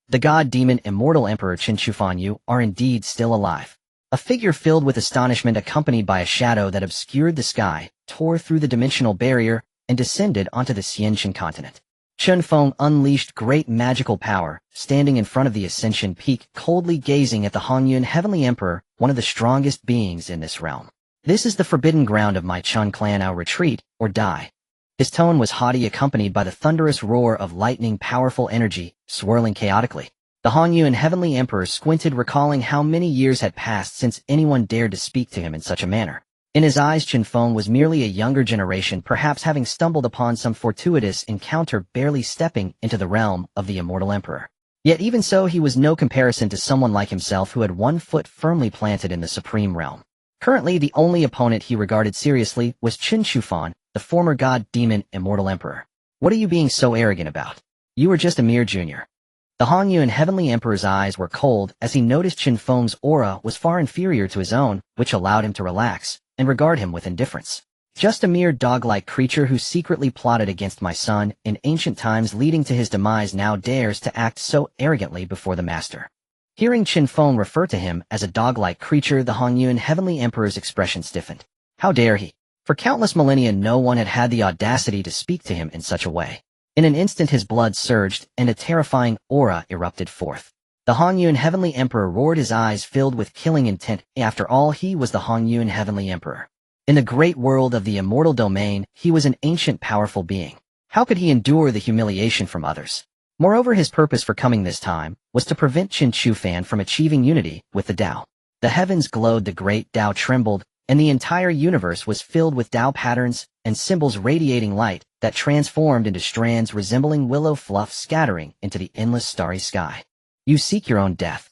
The god-demon Immortal Emperor Chen Feng, you are indeed still alive. A figure filled with astonishment, accompanied by a shadow that obscured the sky, tore through the dimensional barrier and descended onto the Xianqian continent. Chen Feng unleashed great magical power, standing in front of the Ascension Peak, coldly gazing at the Hongyuan Heavenly Emperor, one of the strongest beings in this realm. This is the forbidden ground of my Chen clan. I'll retreat or die. His tone was haughty, accompanied by the thunderous roar of lightning, powerful energy, swirling chaotically. The Hongyuan Heavenly Emperor squinted, recalling how many years had passed since anyone dared to speak to him in such a manner. In his eyes, Chen Feng was merely a younger generation, perhaps having stumbled upon some fortuitous encounter, barely stepping into the realm of the Immortal Emperor. Yet even so, he was no comparison to someone like himself who had one foot firmly planted in the Supreme Realm. Currently, the only opponent he regarded seriously was Chen Feng, the former god-demon Immortal Emperor. What are you being so arrogant about? You are just a mere junior. The Hongyuan Heavenly Emperor's eyes were cold as he noticed Chen Feng's aura was far inferior to his own, which allowed him to relax and regard him with indifference. Just a mere dog-like creature who secretly plotted against my son in ancient times, leading to his demise, now dares to act so arrogantly before the master. Hearing Chen Feng refer to him as a dog-like creature, the Hongyuan Heavenly Emperor's expression stiffened. How dare he? For countless millennia no one had had the audacity to speak to him in such a way. In an instant his blood surged and a terrifying aura erupted forth. The Hongyuan Heavenly Emperor roared, his eyes filled with killing intent. After all, he was the Hongyuan Heavenly Emperor. In the great world of the immortal domain, he was an ancient powerful being. How could he endure the humiliation from others? Moreover, his purpose for coming this time was to prevent Chen Feng from achieving unity with the Tao. The heavens glowed, the great Tao trembled, and the entire universe was filled with Tao patterns and symbols radiating light that transformed into strands resembling willow fluff scattering into the endless starry sky. You seek your own death.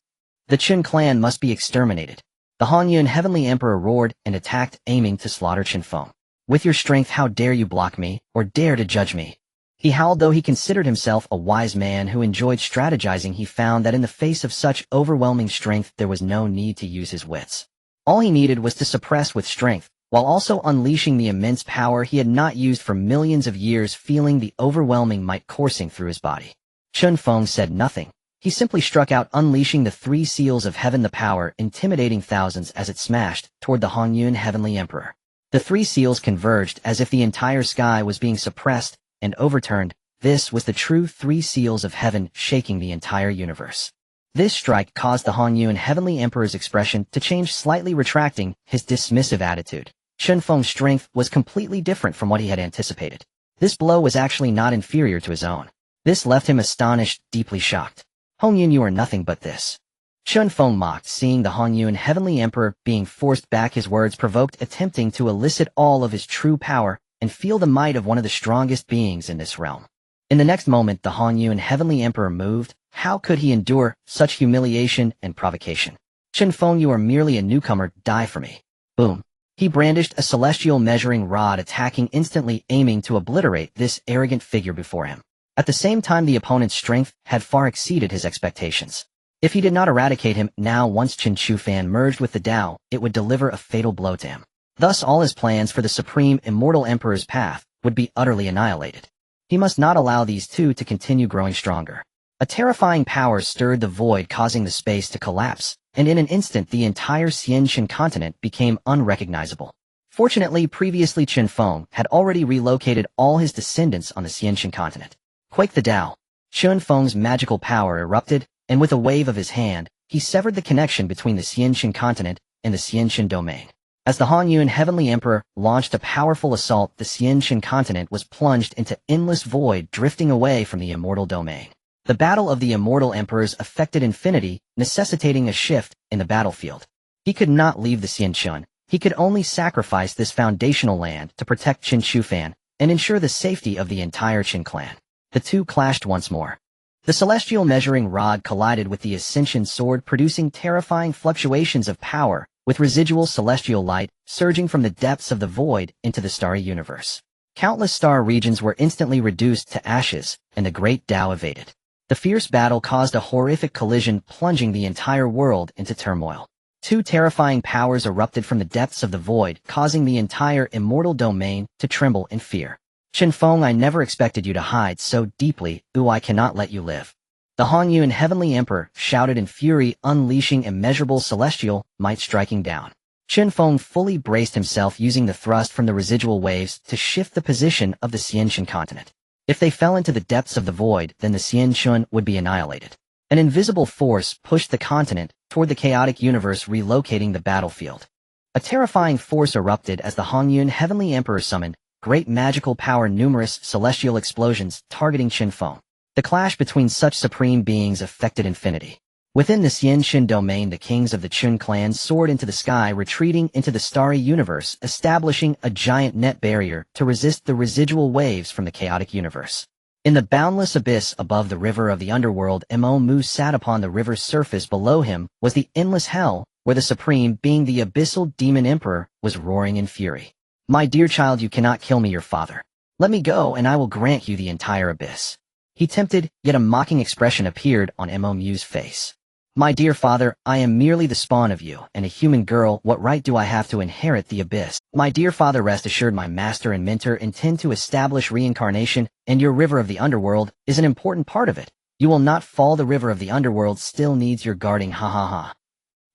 The Chen clan must be exterminated. The Hongyuan Heavenly Emperor roared and attacked, aiming to slaughter Chen Feng. With your strength, how dare you block me, or dare to judge me? He howled. Though he considered himself a wise man who enjoyed strategizing, he found that in the face of such overwhelming strength there was no need to use his wits. All he needed was to suppress with strength, while also unleashing the immense power he had not used for millions of years, feeling the overwhelming might coursing through his body. Chen Feng said nothing. He simply struck out, unleashing the 3 seals of heaven, the power intimidating thousands as it smashed toward the Hongyuan Heavenly Emperor. The 3 seals converged as if the entire sky was being suppressed and overturned. This was the true 3 seals of heaven, shaking the entire universe. This strike caused the Hongyuan Heavenly Emperor's expression to change slightly, retracting his dismissive attitude. Chen Feng's strength was completely different from what he had anticipated. This blow was actually not inferior to his own. This left him astonished, deeply shocked. Hongyuan, you are nothing but this. Chen Feng mocked, seeing the Hongyuan Heavenly Emperor being forced back. His words provoked, attempting to elicit all of his true power and feel the might of one of the strongest beings in this realm. In the next moment, the Hongyuan Heavenly Emperor moved. How could he endure such humiliation and provocation? Chen Feng, you are merely a newcomer. Die for me. Boom. He brandished a celestial measuring rod, attacking instantly, aiming to obliterate this arrogant figure before him. At the same time, the opponent's strength had far exceeded his expectations. If he did not eradicate him now, once Chen Feng merged with the Tao, it would deliver a fatal blow to him. Thus all his plans for the supreme immortal emperor's path would be utterly annihilated. He must not allow these two to continue growing stronger. A terrifying power stirred the void, causing the space to collapse, and in an instant the entire Xianxin continent became unrecognizable. Fortunately, previously Chen Feng had already relocated all his descendants on the Xianxin continent. Quake the Tao. Chen Feng's magical power erupted, and with a wave of his hand, he severed the connection between the Xianxin continent and the Xianxin domain. As the Hongyuan Heavenly Emperor launched a powerful assault, the Xianxin continent was plunged into endless void, drifting away from the immortal domain. The battle of the immortal emperors affected infinity, necessitating a shift in the battlefield. He could not leave the Xianxin. He could only sacrifice this foundational land to protect Chen Feng and ensure the safety of the entire Qin clan. The two clashed once more. The celestial measuring rod collided with the ascension sword, producing terrifying fluctuations of power, with residual celestial light surging from the depths of the void into the starry universe. Countless star regions were instantly reduced to ashes, and the great Tao evaded. The fierce battle caused a horrific collision, plunging the entire world into turmoil. Two terrifying powers erupted from the depths of the void, causing the entire immortal domain to tremble in fear. Chen Feng, I never expected you to hide so deeply. I cannot let you live. The Hongyuan Heavenly Emperor shouted in fury, unleashing immeasurable celestial might striking down. Chen Feng fully braced himself, using the thrust from the residual waves to shift the position of the Xianxin continent. If they fell into the depths of the void, then the Xianxin would be annihilated. An invisible force pushed the continent toward the chaotic universe, relocating the battlefield. A terrifying force erupted as the Hongyuan Heavenly Emperor summoned great magical power, numerous celestial explosions targeting Chen Feng. The clash between such supreme beings affected infinity. Within the Xianxin domain, the kings of the Qin clan soared into the sky, retreating into the starry universe, establishing a giant net barrier to resist the residual waves from the chaotic universe. In the boundless abyss above the river of the underworld, Mu sat upon the river's surface. Below him was the endless hell, where the supreme being, the abyssal demon emperor, was roaring in fury. My dear child, you cannot kill me, your father. Let me go, and I will grant you the entire abyss. He tempted, yet a mocking expression appeared on Mu's face. My dear father, I am merely the spawn of you, and a human girl. What right do I have to inherit the abyss? My dear father, rest assured, my master and mentor intend to establish reincarnation, and your river of the underworld is an important part of it. You will not fall. The river of the underworld still needs your guarding. Ha ha ha.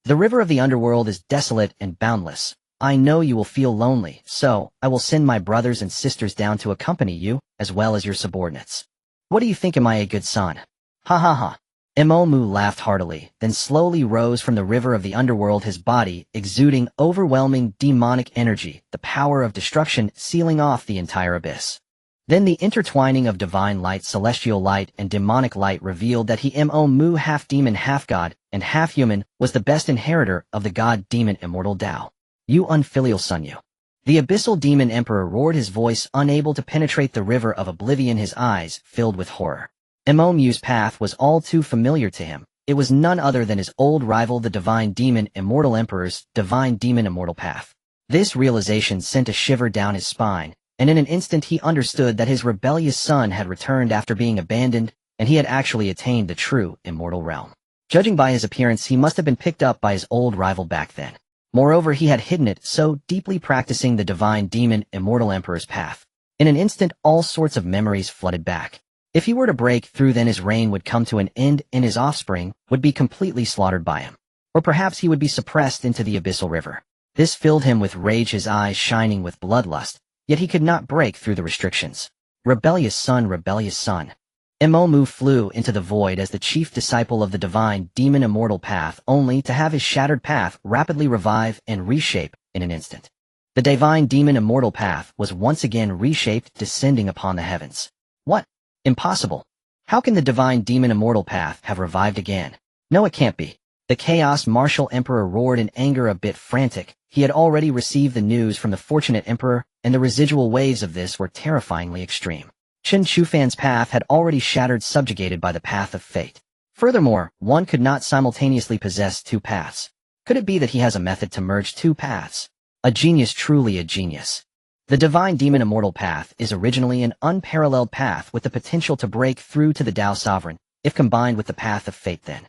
The river of the underworld is desolate and boundless. I know you will feel lonely, so I will send my brothers and sisters down to accompany you, as well as your subordinates. What do you think? Am I a good son? Ha ha ha. Mu laughed heartily, then slowly rose from the river of the underworld, his body exuding overwhelming demonic energy, the power of destruction sealing off the entire abyss. Then the intertwining of divine light, celestial light, and demonic light revealed that Mu, half demon, half god, and half human, was the best inheritor of the god-demon immortal Tao. You unfilial son, you. The abyssal demon emperor roared, his voice unable to penetrate the river of oblivion, his eyes filled with horror. Mu's path was all too familiar to him. It was none other than his old rival, the divine demon immortal emperor's divine demon immortal path. This realization sent a shiver down his spine, and in an instant he understood that his rebellious son had returned after being abandoned, and he had actually attained the true immortal realm. Judging by his appearance, he must have been picked up by his old rival back then. Moreover, he had hidden it so deeply, practicing the divine demon immortal emperor's path. In an instant, all sorts of memories flooded back. If he were to break through, then his reign would come to an end, and his offspring would be completely slaughtered by him. Or perhaps he would be suppressed into the abyssal river. This filled him with rage, his eyes shining with bloodlust, yet he could not break through the restrictions. Rebellious son, rebellious son. Mu flew into the void as the chief disciple of the divine demon immortal path, only to have his shattered path rapidly revive and reshape in an instant. The divine demon immortal path was once again reshaped, descending upon the heavens. What? Impossible. How can the divine demon immortal path have revived again? No, it can't be. The chaos martial emperor roared in anger, a bit frantic. He had already received the news from the fortunate emperor, and the residual waves of this were terrifyingly extreme. Chen Feng's path had already shattered, subjugated by the path of fate. Furthermore, one could not simultaneously possess two paths. Could it be that he has a method to merge two paths? A genius, truly a genius. The divine demon immortal path is originally an unparalleled path with the potential to break through to the Tao sovereign, if combined with the path of fate then.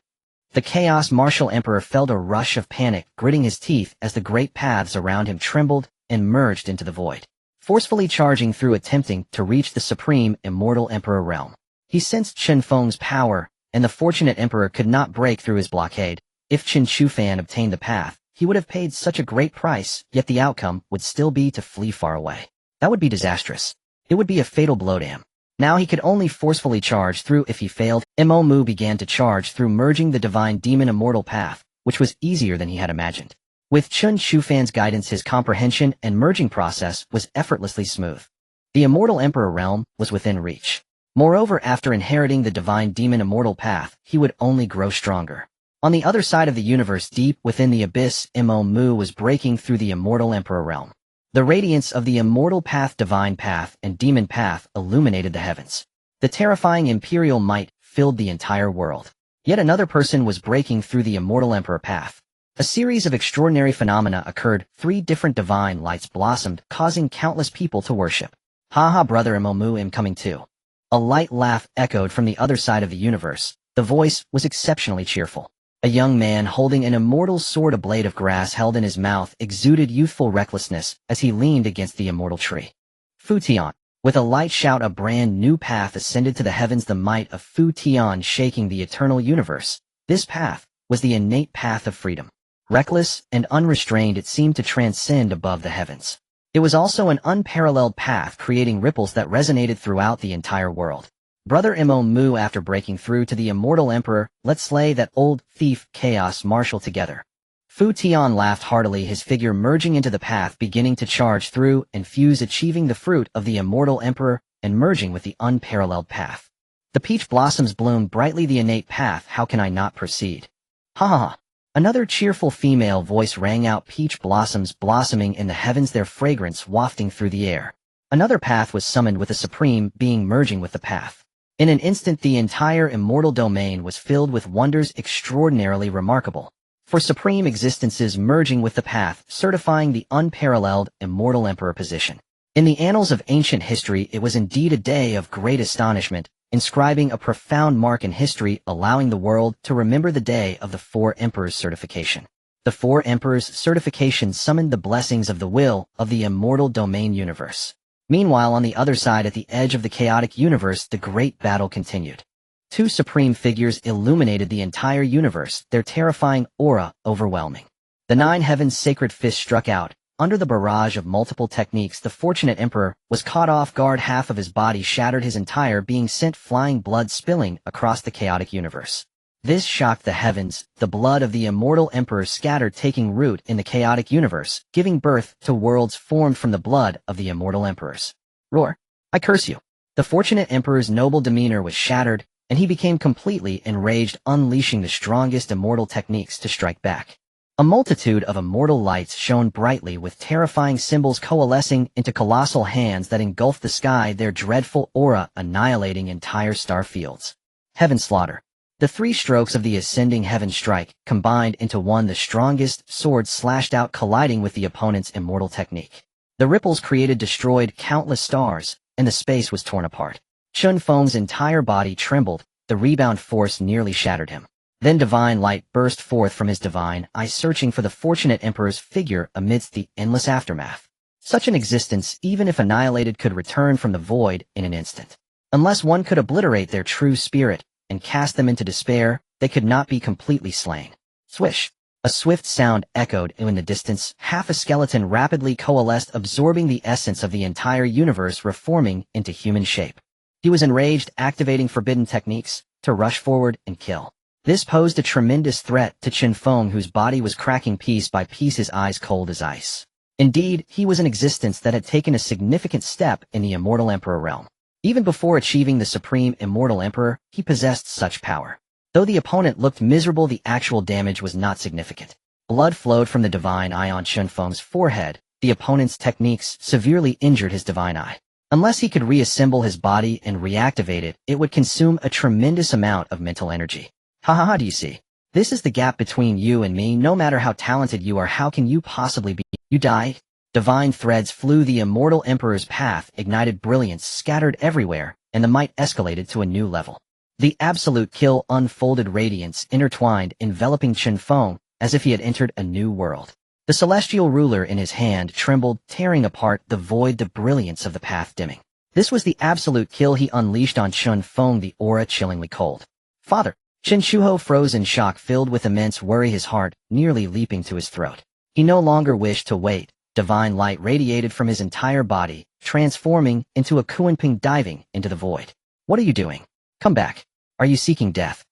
The chaos martial emperor felt a rush of panic, gritting his teeth as the great paths around him trembled and merged into the void, forcefully charging through attempting to reach the supreme immortal emperor realm. He sensed Chen Feng's power, and the fortunate emperor could not break through his blockade. If Chen Fan obtained the path, he would have paid such a great price, yet the outcome would still be to flee far away. That would be disastrous. It would be a fatal blow to him. Now he could only forcefully charge through. If he failed, Mo began to charge through, merging the divine demon immortal path, which was easier than he had imagined. With Chen Fan's guidance, his comprehension and merging process was effortlessly smooth. The immortal emperor realm was within reach. Moreover, after inheriting the divine demon immortal path, he would only grow stronger. On the other side of the universe, deep within the abyss, Mo was breaking through the immortal emperor realm. The radiance of the immortal path, divine path, and demon path illuminated the heavens. The terrifying imperial might filled the entire world. Yet another person was breaking through the immortal emperor path. A series of extraordinary phenomena occurred. 3 different divine lights blossomed, causing countless people to worship. Haha, brother Mo, am coming too. A light laugh echoed from the other side of the universe. The voice was exceptionally cheerful. A young man holding an immortal sword, a blade of grass held in his mouth, exuded youthful recklessness as he leaned against the immortal tree. Fu Tian. With a light shout, a brand new path ascended to the heavens, the might of Fu Tian shaking the eternal universe. This path was the innate path of freedom. Reckless and unrestrained, it seemed to transcend above the heavens. It was also an unparalleled path, creating ripples that resonated throughout the entire world. Brother Mo, after breaking through to the immortal emperor, let's slay that old thief chaos marshal together. Fu Tian laughed heartily, his figure merging into the path, beginning to charge through and fuse, achieving the fruit of the immortal emperor and merging with the unparalleled path. The peach blossoms bloom brightly, the innate path, how can I not proceed? Ha ha ha. Another cheerful female voice rang out, peach blossoms blossoming in the heavens, their fragrance wafting through the air. Another path was summoned, with a supreme being merging with the path. In an instant, the entire immortal domain was filled with wonders extraordinarily remarkable. For supreme existences merging with the path, certifying the unparalleled immortal emperor position. In the annals of ancient history, it was indeed a day of great astonishment, inscribing a profound mark in history, allowing the world to remember the day of the 4 emperors' certification. The 4 emperors' certification summoned the blessings of the will of the immortal domain universe. Meanwhile, on the other side, at the edge of the chaotic universe, the great battle continued. 2 supreme figures illuminated the entire universe, their terrifying aura overwhelming. The 9 heavens' sacred fist struck out. Under the barrage of multiple techniques, the fortunate emperor was caught off guard. Half of his body shattered, his entire being sent flying, blood spilling across the chaotic universe. This shocked the heavens. The blood of the immortal emperor scattered, taking root in the chaotic universe, giving birth to worlds formed from the blood of the immortal emperors. Roar! I curse you! The fortunate emperor's noble demeanor was shattered, and he became completely enraged, unleashing the strongest immortal techniques to strike back. A multitude of immortal lights shone brightly, with terrifying symbols coalescing into colossal hands that engulfed the sky, their dreadful aura annihilating entire star fields. Heaven slaughter. The 3 strokes of the ascending heaven strike combined into one, the strongest sword slashed out, colliding with the opponent's immortal technique. The ripples created destroyed countless stars, and the space was torn apart. Chen Feng's entire body trembled, the rebound force nearly shattered him. Then divine light burst forth from his divine eye, searching for the fortunate emperor's figure amidst the endless aftermath. Such an existence, even if annihilated, could return from the void in an instant. Unless one could obliterate their true spirit and cast them into despair, they could not be completely slain. Swish! A swift sound echoed in the distance. Half a skeleton rapidly coalesced, absorbing the essence of the entire universe, reforming into human shape. He was enraged, activating forbidden techniques to rush forward and kill. This posed a tremendous threat to Chen Feng, whose body was cracking piece by piece, his eyes cold as ice. Indeed, he was an existence that had taken a significant step in the immortal emperor realm. Even before achieving the supreme immortal emperor, he possessed such power. Though the opponent looked miserable, the actual damage was not significant. Blood flowed from the divine eye on Chen Feng's forehead. The opponent's techniques severely injured his divine eye. Unless he could reassemble his body and reactivate it, it would consume a tremendous amount of mental energy. Do you see? This is the gap between you and me. No matter how talented you are, how can you possibly be You die? Divine threads flew the immortal emperor's path, ignited brilliance scattered everywhere, and the might escalated to a new level. The absolute kill unfolded radiance intertwined, enveloping Chen Feng as if he had entered a new world. The celestial ruler in his hand trembled, tearing apart the void, the brilliance of the path dimming. This was the absolute kill he unleashed on Chen Feng, the aura chillingly cold. Father! Chen Shuho froze in shock, filled with immense worry, his heart nearly leaping to his throat. He no longer wished to wait. Divine light radiated from his entire body, transforming into a Kuanping diving into the void. What are you doing? Come back. Are you seeking death?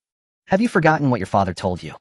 Have you forgotten what your father told you?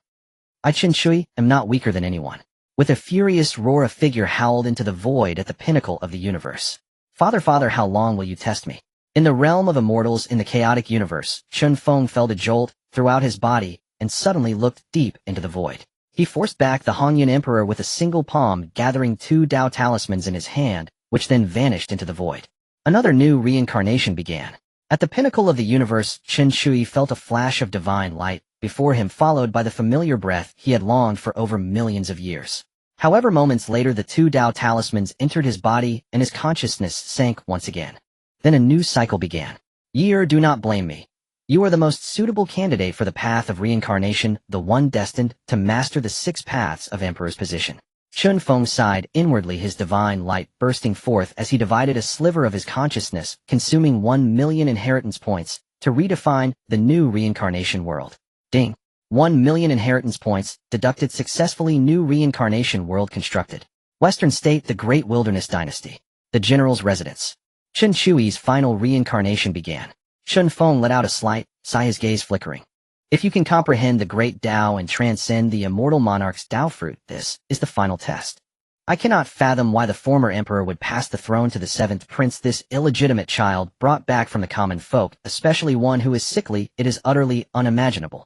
I, Chen Shui, am not weaker than anyone. With a furious roar, a figure howled into the void at the pinnacle of the universe. Father, father, how long will you test me? In the realm of immortals, in the chaotic universe, Chen Feng felt a jolt throughout his body and suddenly looked deep into the void. He forced back the Hongyan Emperor with a single palm, gathering 2 Dao talismans in his hand, which then vanished into the void. Another new reincarnation began. At the pinnacle of the universe, Chen Shui felt a flash of divine light before him, followed by the familiar breath he had longed for over millions of years. However, moments later, the 2 Dao talismans entered his body and his consciousness sank once again. Then a new cycle began. Year, do not blame me. You are the most suitable candidate for the path of reincarnation, the one destined to master the 6 paths of Emperor's position. Chen Feng sighed inwardly, his divine light bursting forth as he divided a sliver of his consciousness, consuming 1 million inheritance points to redefine the new reincarnation world. Ding! 1 million inheritance points deducted successfully. New reincarnation world constructed. Western state, the Great Wilderness Dynasty. The general's residence. Chen Shui's final reincarnation began. Chen Feng let out a slight sigh, his gaze flickering. If you can comprehend the great Dao and transcend the immortal monarch's Dao fruit, this is the final test. I cannot fathom why the former emperor would pass the throne to the 7th prince, this illegitimate child brought back from the common folk, especially one who is sickly. It is utterly unimaginable.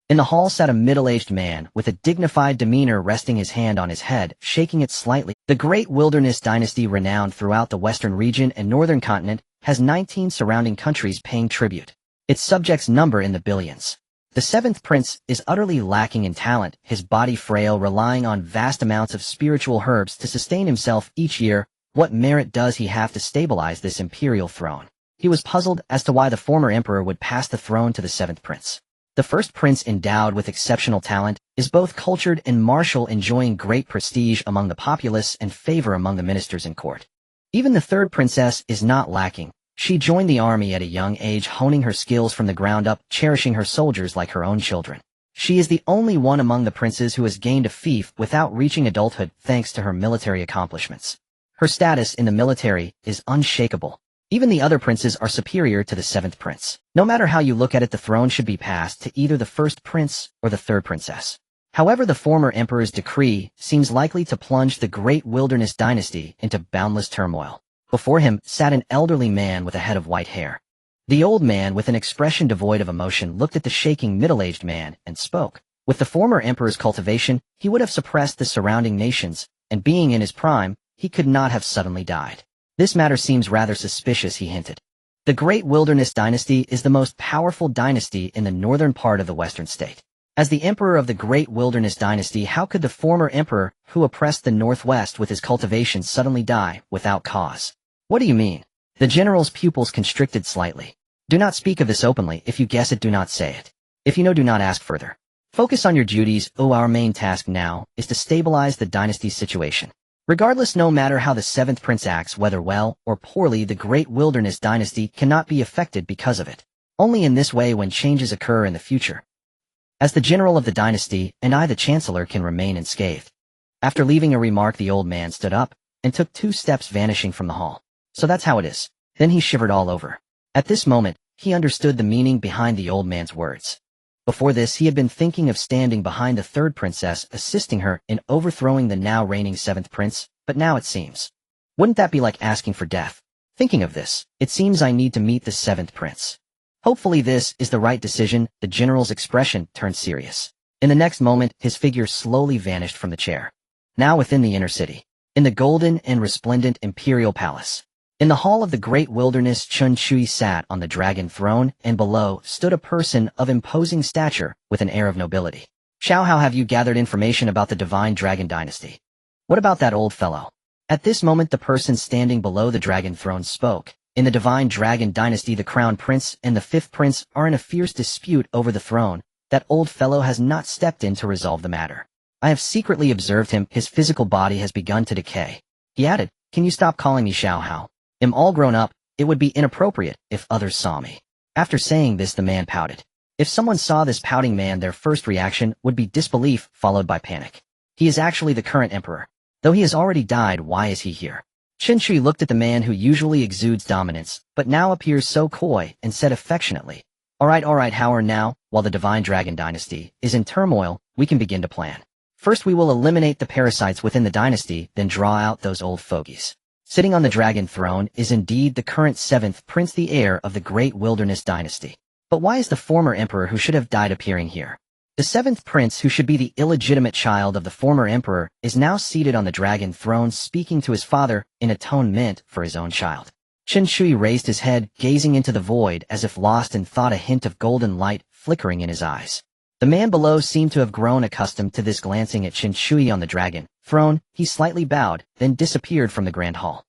In the hall sat a middle-aged man with a dignified demeanor, resting his hand on his head, shaking it slightly. The Great Wilderness Dynasty, renowned throughout the western region and northern continent, has 19 surrounding countries paying tribute. Its subjects number in the billions. The 7th prince is utterly lacking in talent, his body frail, relying on vast amounts of spiritual herbs to sustain himself each year. What merit does he have to stabilize this imperial throne? He was puzzled as to why the former emperor would pass the throne to the 7th prince. The first prince, endowed with exceptional talent, is both cultured and martial, enjoying great prestige among the populace and favor among the ministers in court. Even the 3rd princess is not lacking. She joined the army at a young age, honing her skills from the ground up, cherishing her soldiers like her own children. She is the only one among the princes who has gained a fief without reaching adulthood, thanks to her military accomplishments. Her status in the military is unshakable. Even the other princes are superior to the 7th prince. No matter how you look at it, the throne should be passed to either the 1st prince or the 3rd princess. However, the former emperor's decree seems likely to plunge the Great Wilderness Dynasty into boundless turmoil. Before him sat an elderly man with a head of white hair. The old man, with an expression devoid of emotion, looked at the shaking middle-aged man and spoke. With the former emperor's cultivation, he would have suppressed the surrounding nations, and being in his prime, he could not have suddenly died. This matter seems rather suspicious, he hinted. The Great Wilderness Dynasty is the most powerful dynasty in the northern part of the western state. As the emperor of the Great Wilderness Dynasty, how could the former emperor, who oppressed the northwest with his cultivation, suddenly die without cause? What do you mean? The general's pupils constricted slightly. Do not speak of this openly. If you guess it, do not say it. If you know, do not ask further. Focus on your duties. Our main task now is to stabilize the dynasty's situation. Regardless, no matter how the 7th prince acts, whether well or poorly, the Great Wilderness Dynasty cannot be affected because of it. Only in this way, when changes occur in the future, as the general of the dynasty, and I, the chancellor, can remain unscathed. After leaving a remark, the old man stood up and took 2 steps, vanishing from the hall. So that's how it is. Then he shivered all over. At this moment, he understood the meaning behind the old man's words. Before this, he had been thinking of standing behind the 3rd princess, assisting her in overthrowing the now reigning 7th prince, but now it seems. Wouldn't that be like asking for death? Thinking of this, it seems I need to meet the 7th prince. Hopefully this is the right decision. The general's expression turned serious. In the next moment, his figure slowly vanished from the chair. Now within the inner city, in the golden and resplendent imperial palace. In the hall of the Great Wilderness, Chen Shui sat on the dragon throne, and below stood a person of imposing stature with an air of nobility. Xiao, how have you gathered information about the divine dragon dynasty? What about that old fellow? At this moment the person standing below the dragon throne spoke. In the divine dragon dynasty, the crown prince and the fifth prince are in a fierce dispute over the throne. That old fellow has not stepped in to resolve the matter. I have secretly observed him. His physical body has begun to decay. He added, "Can you stop calling me Xiao Hao? I'm all grown up. It would be inappropriate if others saw me." After saying this, the man pouted. If someone saw this pouting man, their first reaction would be disbelief followed by panic. He is actually the current emperor. Though he has already died, why is he here? Chen Shui looked at the man who usually exudes dominance, but now appears so coy, and said affectionately, all right, Howard, now, while the divine dragon dynasty is in turmoil, we can begin to plan. First we will eliminate the parasites within the dynasty, then draw out those old fogies. Sitting on the dragon throne is indeed the current seventh prince, the heir of the great wilderness dynasty. But why is the former emperor who should have died appearing here? The seventh prince, who should be the illegitimate child of the former emperor, is now seated on the dragon throne speaking to his father in atonement for his own child. Chen Shui raised his head, gazing into the void as if lost in thought, a hint of golden light flickering in his eyes. The man below seemed to have grown accustomed to this. Glancing at Chen Shui on the dragon throne, he slightly bowed, then disappeared from the grand hall.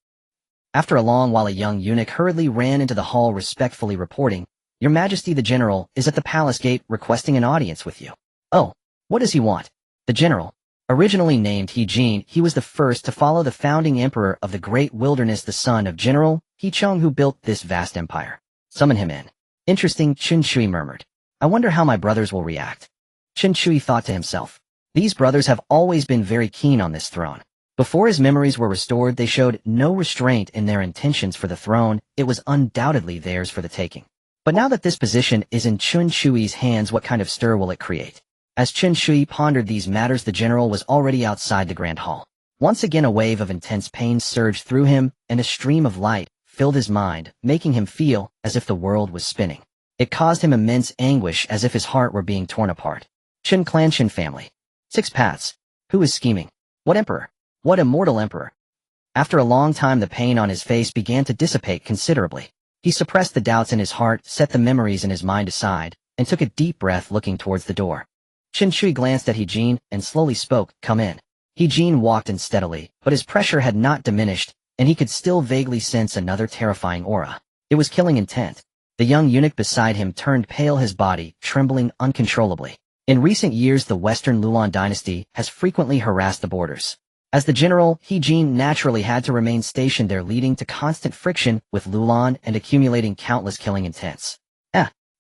After a long while, a young eunuch hurriedly ran into the hall, respectfully reporting, "Your Majesty, the general is at the palace gate requesting an audience with you." "Oh, what does he want?" The general, originally named He Jin, he was the first to follow the founding emperor of the great wilderness, the son of General He Cheng, who built this vast empire. "Summon him in." "Interesting," Chen Shui murmured. "I wonder how my brothers will react." Chen Shui thought to himself. These brothers have always been very keen on this throne. Before his memories were restored, they showed no restraint in their intentions for the throne. It was undoubtedly theirs for the taking. But now that this position is in Chen Shui's hands, what kind of stir will it create? As Chen Shui pondered these matters, the general was already outside the grand hall. Once again a wave of intense pain surged through him, and a stream of light filled his mind, making him feel as if the world was spinning. It caused him immense anguish, as if his heart were being torn apart. Chen clan, Chen family. 6 paths. Who is scheming? What emperor? What immortal emperor? After a long time, the pain on his face began to dissipate considerably. He suppressed the doubts in his heart, set the memories in his mind aside, and took a deep breath, looking towards the door. Chen Shui glanced at He Jin and slowly spoke, "Come in." He Jin walked in steadily, but his pressure had not diminished, and he could still vaguely sense another terrifying aura. It was killing intent. The young eunuch beside him turned pale, his body trembling uncontrollably. In recent years, the Western Lulan dynasty has frequently harassed the borders. As the general, He Jin naturally had to remain stationed there, leading to constant friction with Lulan and accumulating countless killing intents.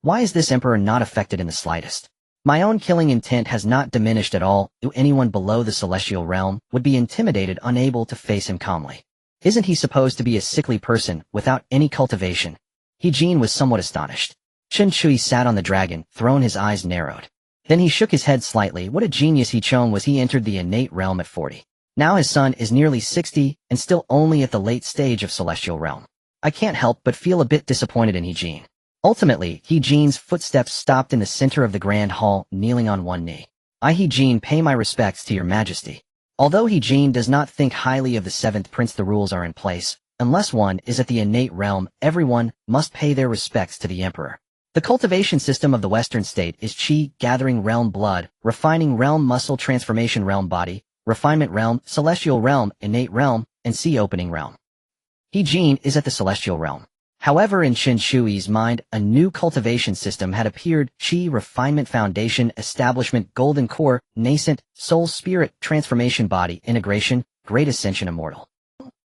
Why is this emperor not affected in the slightest? My own killing intent has not diminished at all. Anyone below the celestial realm would be intimidated, unable to face him calmly. Isn't he supposed to be a sickly person without any cultivation? He Jin was somewhat astonished. Chen Shui sat on the dragon throne, his eyes narrowed. Then he shook his head slightly. What a genius He Cheng was. He entered the innate realm at 40. Now his son is nearly 60 and still only at the late stage of celestial realm. I can't help but feel a bit disappointed in He Jin. Ultimately, He Jin's footsteps stopped in the center of the grand hall, kneeling on one knee. "I, He Jin, pay my respects to your majesty." Although He Jin does not think highly of the seventh prince, the rules are in place. Unless one is at the innate realm, everyone must pay their respects to the emperor. The cultivation system of the Western state is Qi, gathering realm blood, refining realm muscle, transformation realm body, refinement realm, celestial realm, innate realm, and sea opening realm. He Jin is at the celestial realm. However, in Chen Shui's mind, a new cultivation system had appeared: Qi, refinement, foundation, establishment, golden core, nascent, soul, spirit, transformation, body, integration, great ascension, immortal.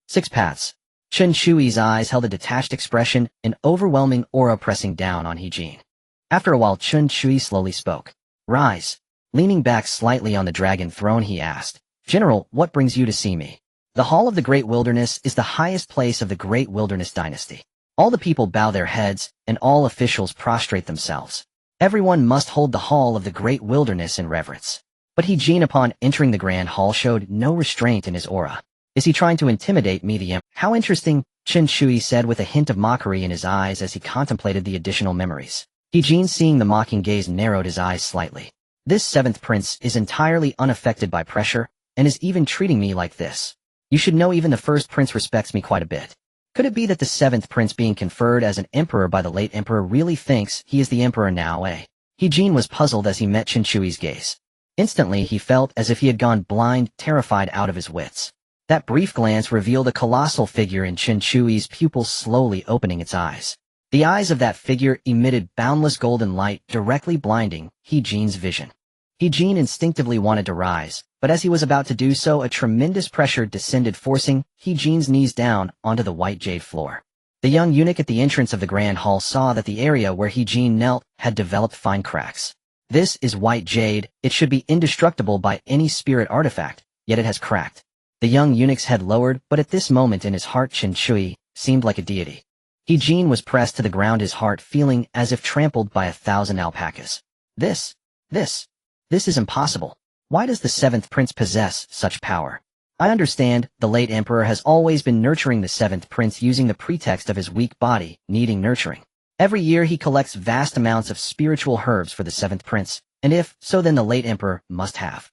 6 paths. Chen Shui's eyes held a detached expression, an overwhelming aura pressing down on He Jin. After a while, Chen Shui slowly spoke. "Rise." Leaning back slightly on the dragon throne, he asked, "General, what brings you to see me?" The Hall of the Great Wilderness is the highest place of the Great Wilderness dynasty. All the people bow their heads, and all officials prostrate themselves. Everyone must hold the Hall of the Great Wilderness in reverence. But He Jin, upon entering the grand hall, showed no restraint in his aura. "Is he trying to intimidate me, the emperor?" "How interesting," Chen Shui said with a hint of mockery in his eyes as he contemplated the additional memories. He Jin, seeing the mocking gaze, narrowed his eyes slightly. "This seventh prince is entirely unaffected by pressure, and is even treating me like this. You should know even the first prince respects me quite a bit. Could it be that the seventh prince, being conferred as an emperor by the late emperor, really thinks he is the emperor now, eh?" He Jin was puzzled as he met Chen Shui's gaze. Instantly, he felt as if he had gone blind, terrified out of his wits. That brief glance revealed a colossal figure in Chen Chui's pupils slowly opening its eyes. The eyes of that figure emitted boundless golden light, directly blinding He Jin's vision. He Jin instinctively wanted to rise, but as he was about to do so, a tremendous pressure descended, forcing He Jin's knees down onto the white jade floor. The young eunuch at the entrance of the grand hall saw that the area where He Jin knelt had developed fine cracks. This is white jade, it should be indestructible by any spirit artifact, yet it has cracked. The young eunuch's head lowered, but at this moment in his heart Chen Chui seemed like a deity. He Jin was pressed to the ground, his heart feeling as if trampled by 1,000 alpacas. This is impossible. Why does the seventh prince possess such power? I understand, the late emperor has always been nurturing the seventh prince using the pretext of his weak body needing nurturing. Every year he collects vast amounts of spiritual herbs for the seventh prince, and if so, then the late emperor must have.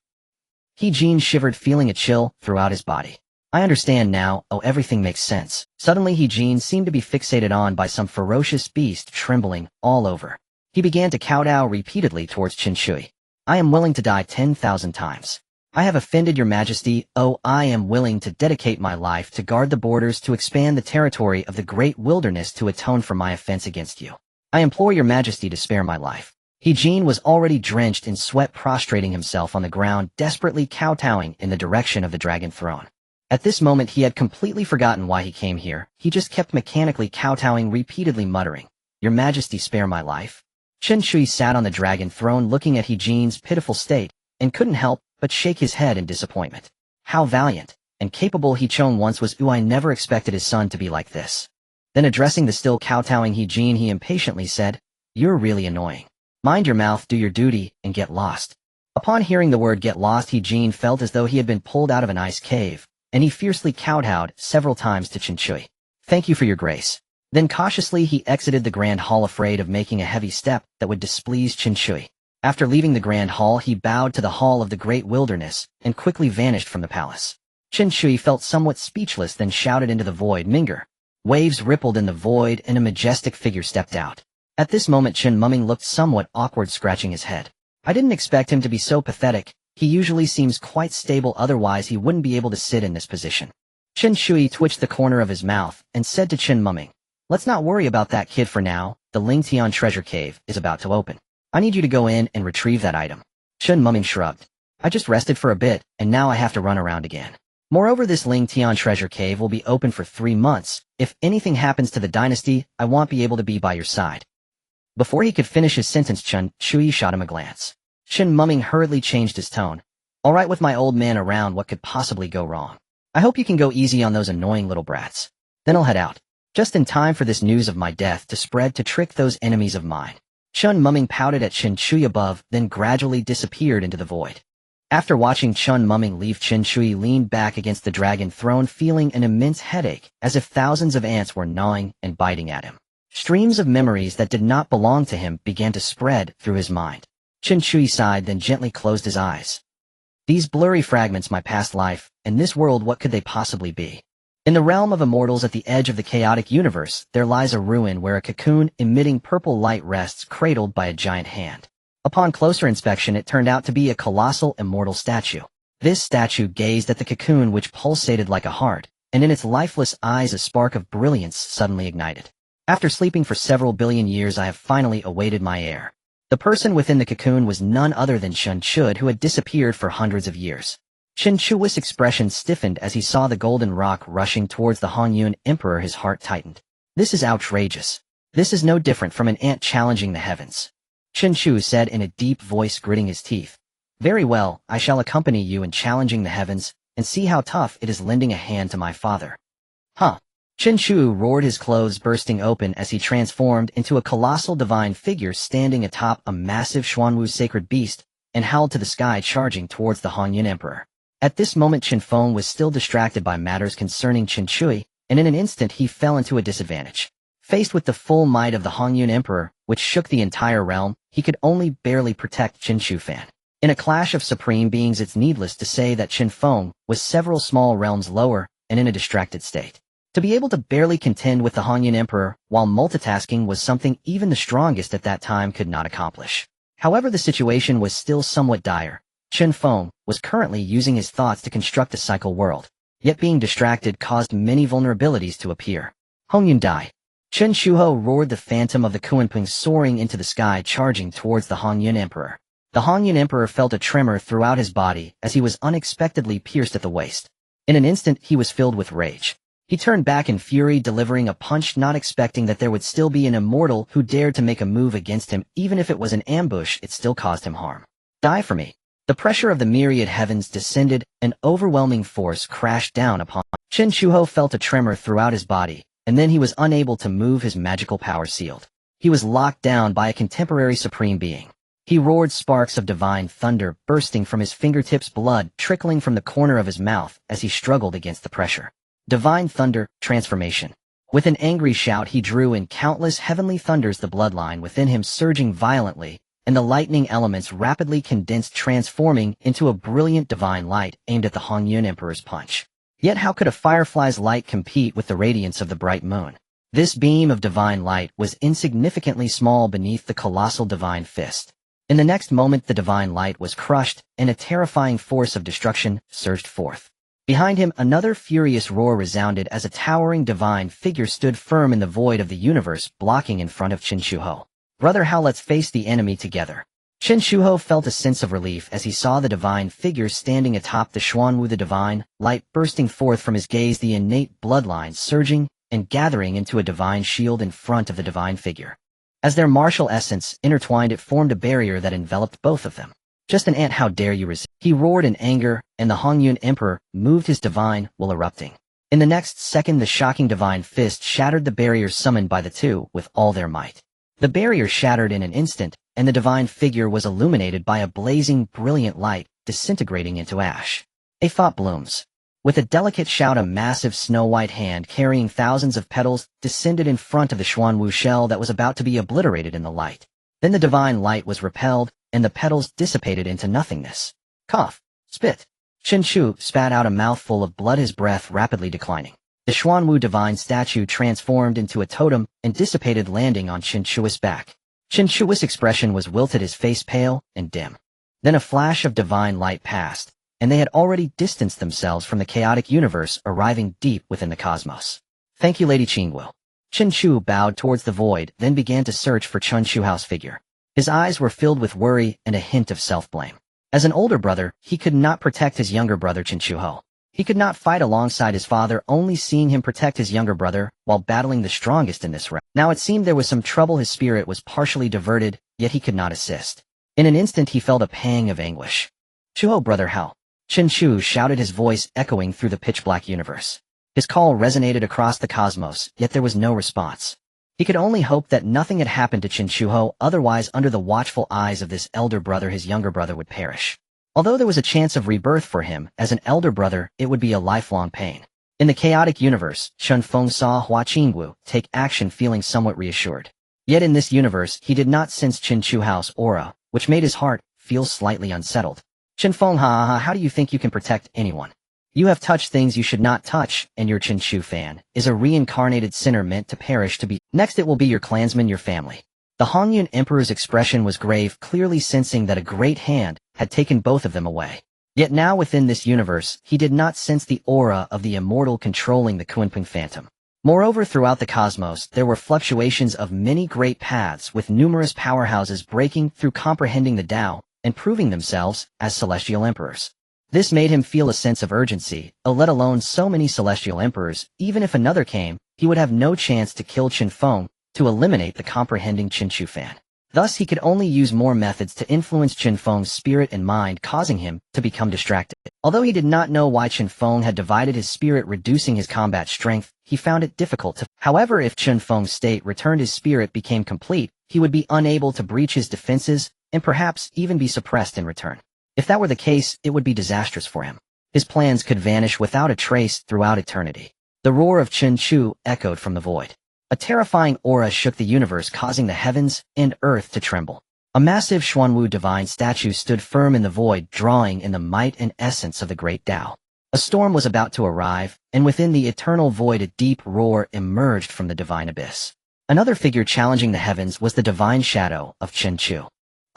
He Jin shivered, feeling a chill throughout his body. I understand now, oh, everything makes sense. Suddenly He Jin seemed to be fixated on by some ferocious beast, trembling all over. He began to kowtow repeatedly towards Chen Chui. I am willing to die 10,000 times. I have offended your majesty, oh, I am willing to dedicate my life to guard the borders, to expand the territory of the great wilderness, to atone for my offense against you. I implore your majesty to spare my life. He Jin was already drenched in sweat, prostrating himself on the ground, desperately kowtowing in the direction of the dragon throne. At this moment he had completely forgotten why he came here. He just kept mechanically kowtowing, repeatedly muttering, "Your majesty, spare my life." Chen Chui sat on the dragon throne looking at He Jin's pitiful state, and couldn't help but shake his head in disappointment. How valiant and capable He Chong once was. I never expected his son to be like this. Then addressing the still kowtowing He Jin, he impatiently said, "You're really annoying. Mind your mouth, do your duty, and get lost." Upon hearing the word "get lost," He Jin felt as though he had been pulled out of an ice cave, and he fiercely kowtowed several times to Chen Chui. "Thank you for your grace." Then cautiously he exited the grand hall, afraid of making a heavy step that would displease Chen Chui. After leaving the grand hall, he bowed to the hall of the great wilderness and quickly vanished from the palace. Chen Chui felt somewhat speechless, then shouted into the void, "Minger." Waves rippled in the void, and a majestic figure stepped out. At this moment Chen Mumming looked somewhat awkward, scratching his head. I didn't expect him to be so pathetic. He usually seems quite stable, otherwise he wouldn't be able to sit in this position. Chen Chui twitched the corner of his mouth and said to Chen Mumming, "Let's not worry about that kid for now. The Ling Tian treasure cave is about to open. I need you to go in and retrieve that item." Chen Mumming shrugged. "I just rested for a bit, and now I have to run around again. Moreover, this Ling Tian treasure cave will be open for 3 months. If anything happens to the dynasty, I won't be able to be by your side." Before he could finish his sentence, Chen Chui shot him a glance. Chen Mumming hurriedly changed his tone. "All right, with my old man around, what could possibly go wrong? I hope you can go easy on those annoying little brats. Then I'll head out. Just in time for this news of my death to spread, to trick those enemies of mine." Chen Mumming pouted at Chen Chui above, then gradually disappeared into the void. After watching Chen Mumming leave, Chen Chui leaned back against the dragon throne, feeling an immense headache, as if thousands of ants were gnawing and biting at him. Streams of memories that did not belong to him began to spread through his mind. Chen Chui sighed, then gently closed his eyes. These blurry fragments, my past life, and this world, what could they possibly be? In the realm of immortals, at the edge of the chaotic universe, there lies a ruin where a cocoon emitting purple light rests, cradled by a giant hand. Upon closer inspection, it turned out to be a colossal immortal statue. This statue gazed at the cocoon, which pulsated like a heart, and in its lifeless eyes a spark of brilliance suddenly ignited. After sleeping for several billion years, I have finally awaited my heir. The person within the cocoon was none other than Chen Chud, who had disappeared for hundreds of years. Chen Chu's expression stiffened as he saw the golden rock rushing towards the Hongyun emperor. His heart tightened. This is outrageous. This is no different from an ant challenging the heavens. Chen Chu said in a deep voice, gritting his teeth. "Very well, I shall accompany you in challenging the heavens, and see how tough it is lending a hand to my father." Huh. Chen Chu roared, his clothes bursting open as he transformed into a colossal divine figure standing atop a massive Xuanwu sacred beast, and howled to the sky, charging towards the Hongyun emperor. At this moment Chen Feng was still distracted by matters concerning Chen Chui, and in an instant he fell into a disadvantage. Faced with the full might of the Hongyun emperor, which shook the entire realm, he could only barely protect Chen Fan. In a clash of supreme beings, it's needless to say that Chen Feng was several small realms lower and in a distracted state. To be able to barely contend with the Hongyun emperor while multitasking was something even the strongest at that time could not accomplish. However, the situation was still somewhat dire. Chen Feng, was currently using his thoughts to construct a cycle world. Yet being distracted caused many vulnerabilities to appear. Hongyun Dai. Chen Shuho roared, the phantom of the Kunpeng soaring into the sky, charging towards the Hongyun Emperor. The Hongyun Emperor felt a tremor throughout his body as he was unexpectedly pierced at the waist. In an instant he was filled with rage. He turned back in fury, delivering a punch, not expecting that there would still be an immortal who dared to make a move against him. Even if it was an ambush, it still caused him harm. Die for me. The pressure of the myriad heavens descended, an overwhelming force crashed down upon him. Chen Shuho felt a tremor throughout his body, and then he was unable to move, his magical power sealed. He was locked down by a contemporary supreme being. He roared, sparks of divine thunder bursting from his fingertips, blood trickling from the corner of his mouth as he struggled against the pressure. Divine thunder, transformation. With an angry shout he drew in countless heavenly thunders, the bloodline within him surging violently, and the lightning elements rapidly condensed, transforming into a brilliant divine light aimed at the Hongyun Emperor's punch. Yet how could a firefly's light compete with the radiance of the bright moon? This beam of divine light was insignificantly small beneath the colossal divine fist. In the next moment the divine light was crushed, and a terrifying force of destruction surged forth. Behind him another furious roar resounded as a towering divine figure stood firm in the void of the universe, blocking in front of Chen Shuho. Brother Hao, let's face the enemy together. Chen Shuho felt a sense of relief as he saw the divine figure standing atop the Xuanwu, the divine light bursting forth from his gaze, the innate bloodline surging and gathering into a divine shield in front of the divine figure. As their martial essence intertwined, it formed a barrier that enveloped both of them. Just an ant, how dare you resist? He roared in anger, and the Hongyun Emperor moved his divine will erupting. In the next second the shocking divine fist shattered the barrier summoned by the two with all their might. The barrier shattered in an instant, and the divine figure was illuminated by a blazing, brilliant light, disintegrating into ash. A thought blooms. With a delicate shout a massive snow-white hand carrying thousands of petals descended in front of the Xuanwu shell that was about to be obliterated in the light. Then the divine light was repelled, and the petals dissipated into nothingness. Cough. Spit. Chen Shu spat out a mouthful of blood, his breath rapidly declining. The Xuanwu divine statue transformed into a totem and dissipated, landing on Chen Shu's back. Chen Shu's expression was wilted, his face pale and dim. Then a flash of divine light passed, and they had already distanced themselves from the chaotic universe, arriving deep within the cosmos. Thank you, Lady Qingwu. Chen Shu bowed towards the void, then began to search for Chen Shuhao's figure. His eyes were filled with worry and a hint of self-blame. As an older brother, he could not protect his younger brother Chen Shuho. He could not fight alongside his father, only seeing him protect his younger brother while battling the strongest in this realm. Now it seemed there was some trouble. His spirit was partially diverted, yet he could not assist. In an instant he felt a pang of anguish. Shuho, brother Hao. Chen Shu shouted, his voice echoing through the pitch-black universe. His call resonated across the cosmos, yet there was no response. He could only hope that nothing had happened to Chen Shuho, otherwise under the watchful eyes of this elder brother his younger brother would perish. Although there was a chance of rebirth for him, as an elder brother it would be a lifelong pain. In the chaotic universe, Chen Feng saw Hua Qingwu take action, feeling somewhat reassured. Yet in this universe he did not sense Chen Shuhao's aura, which made his heart feel slightly unsettled. Chen Feng, how do you think you can protect anyone? You have touched things you should not touch, and your Chen Shu fan is a reincarnated sinner meant to perish to be. Next it will be your clansmen, your family. The Hongyun Emperor's expression was grave, clearly sensing that a great hand had taken both of them away. Yet now within this universe, he did not sense the aura of the immortal controlling the Kunpeng phantom. Moreover, throughout the cosmos, there were fluctuations of many great paths with numerous powerhouses breaking through, comprehending the Tao, and proving themselves as celestial emperors. This made him feel a sense of urgency, let alone so many celestial emperors. Even if another came, he would have no chance to kill Chen Feng, to eliminate the comprehending Chen Shu fan. Thus he could only use more methods to influence Chen Feng's spirit and mind, causing him to become distracted. Although he did not know why Chen Feng had divided his spirit, reducing his combat strength, he found it difficult to. However, if Chen Feng's state returned, his spirit became complete, he would be unable to breach his defenses, and perhaps even be suppressed in return. If that were the case, it would be disastrous for him. His plans could vanish without a trace throughout eternity. The roar of Chen Chu echoed from the void. A terrifying aura shook the universe, causing the heavens and earth to tremble. A massive Xuanwu divine statue stood firm in the void, drawing in the might and essence of the great Tao. A storm was about to arrive, and within the eternal void a deep roar emerged from the divine abyss. Another figure challenging the heavens was the divine shadow of Chen Chu.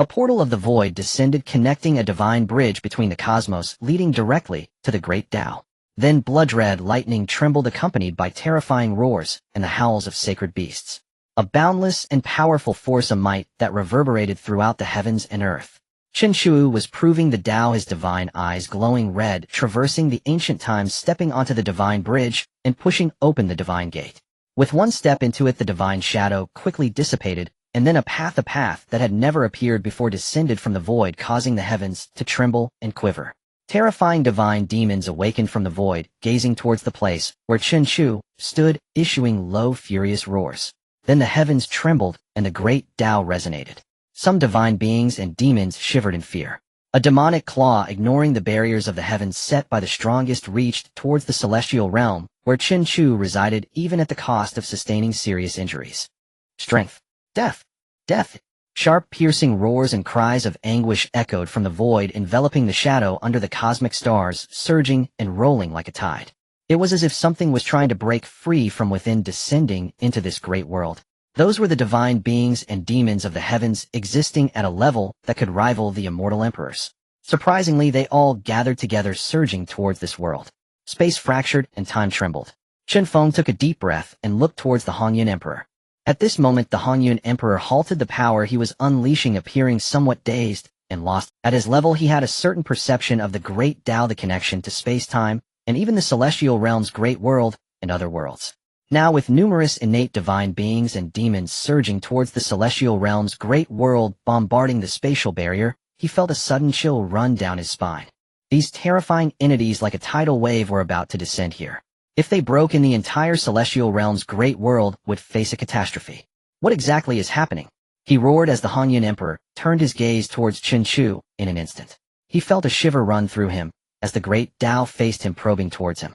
A portal of the void descended, connecting a divine bridge between the cosmos, leading directly to the great Tao. Then blood-red lightning trembled, accompanied by terrifying roars and the howls of sacred beasts. A boundless and powerful force of might that reverberated throughout the heavens and earth. Chen Shu was proving the Tao, his divine eyes glowing red, traversing the ancient times, stepping onto the divine bridge and pushing open the divine gate. With one step into it, the divine shadow quickly dissipated, and then a path that had never appeared before descended from the void, causing the heavens to tremble and quiver. Terrifying divine demons awakened from the void, gazing towards the place where Chen Shu stood, issuing low, furious roars. Then the heavens trembled, and the great Tao resonated. Some divine beings and demons shivered in fear. A demonic claw, ignoring the barriers of the heavens set by the strongest, reached towards the celestial realm, where Chen Shu resided, even at the cost of sustaining serious injuries. Strength. Death. Death. Sharp, piercing roars and cries of anguish echoed from the void, enveloping the shadow under the cosmic stars, surging and rolling like a tide. It was as if something was trying to break free from within, descending into this great world. Those were the divine beings and demons of the heavens, existing at a level that could rival the immortal emperors. Surprisingly, they all gathered together, surging towards this world. Space fractured and time trembled. Chen Feng took a deep breath and looked towards the Hongyun Emperor. At this moment, the Hongyun Emperor halted the power he was unleashing, appearing somewhat dazed and lost. At his level, he had a certain perception of the great Tao, the connection to space-time, and even the celestial realm's great world and other worlds. Now, with numerous innate divine beings and demons surging towards the celestial realm's great world, bombarding the spatial barrier, he felt a sudden chill run down his spine. These terrifying entities, like a tidal wave, were about to descend here. If they broke in, the entire celestial realm's great world would face a catastrophe. What exactly is happening? He roared as the Hongyun Emperor turned his gaze towards Chen Shu. In an instant, he felt a shiver run through him as the great Tao faced him, probing towards him.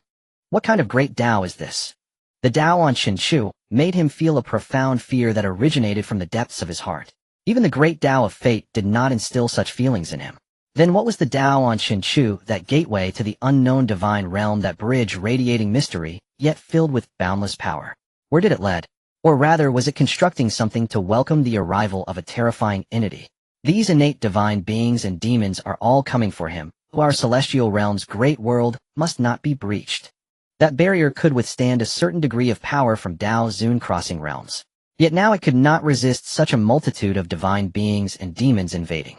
What kind of great Tao is this? The Tao on Chen Shu made him feel a profound fear that originated from the depths of his heart. Even the great Tao of fate did not instill such feelings in him. Then what was the Tao on Chen Shu, that gateway to the unknown divine realm, that bridge radiating mystery, yet filled with boundless power? Where did it lead? Or rather, was it constructing something to welcome the arrival of a terrifying entity? These innate divine beings and demons are all coming for him, who our celestial realm's great world must not be breached. That barrier could withstand a certain degree of power from Tao Zun crossing realms. Yet now it could not resist such a multitude of divine beings and demons invading.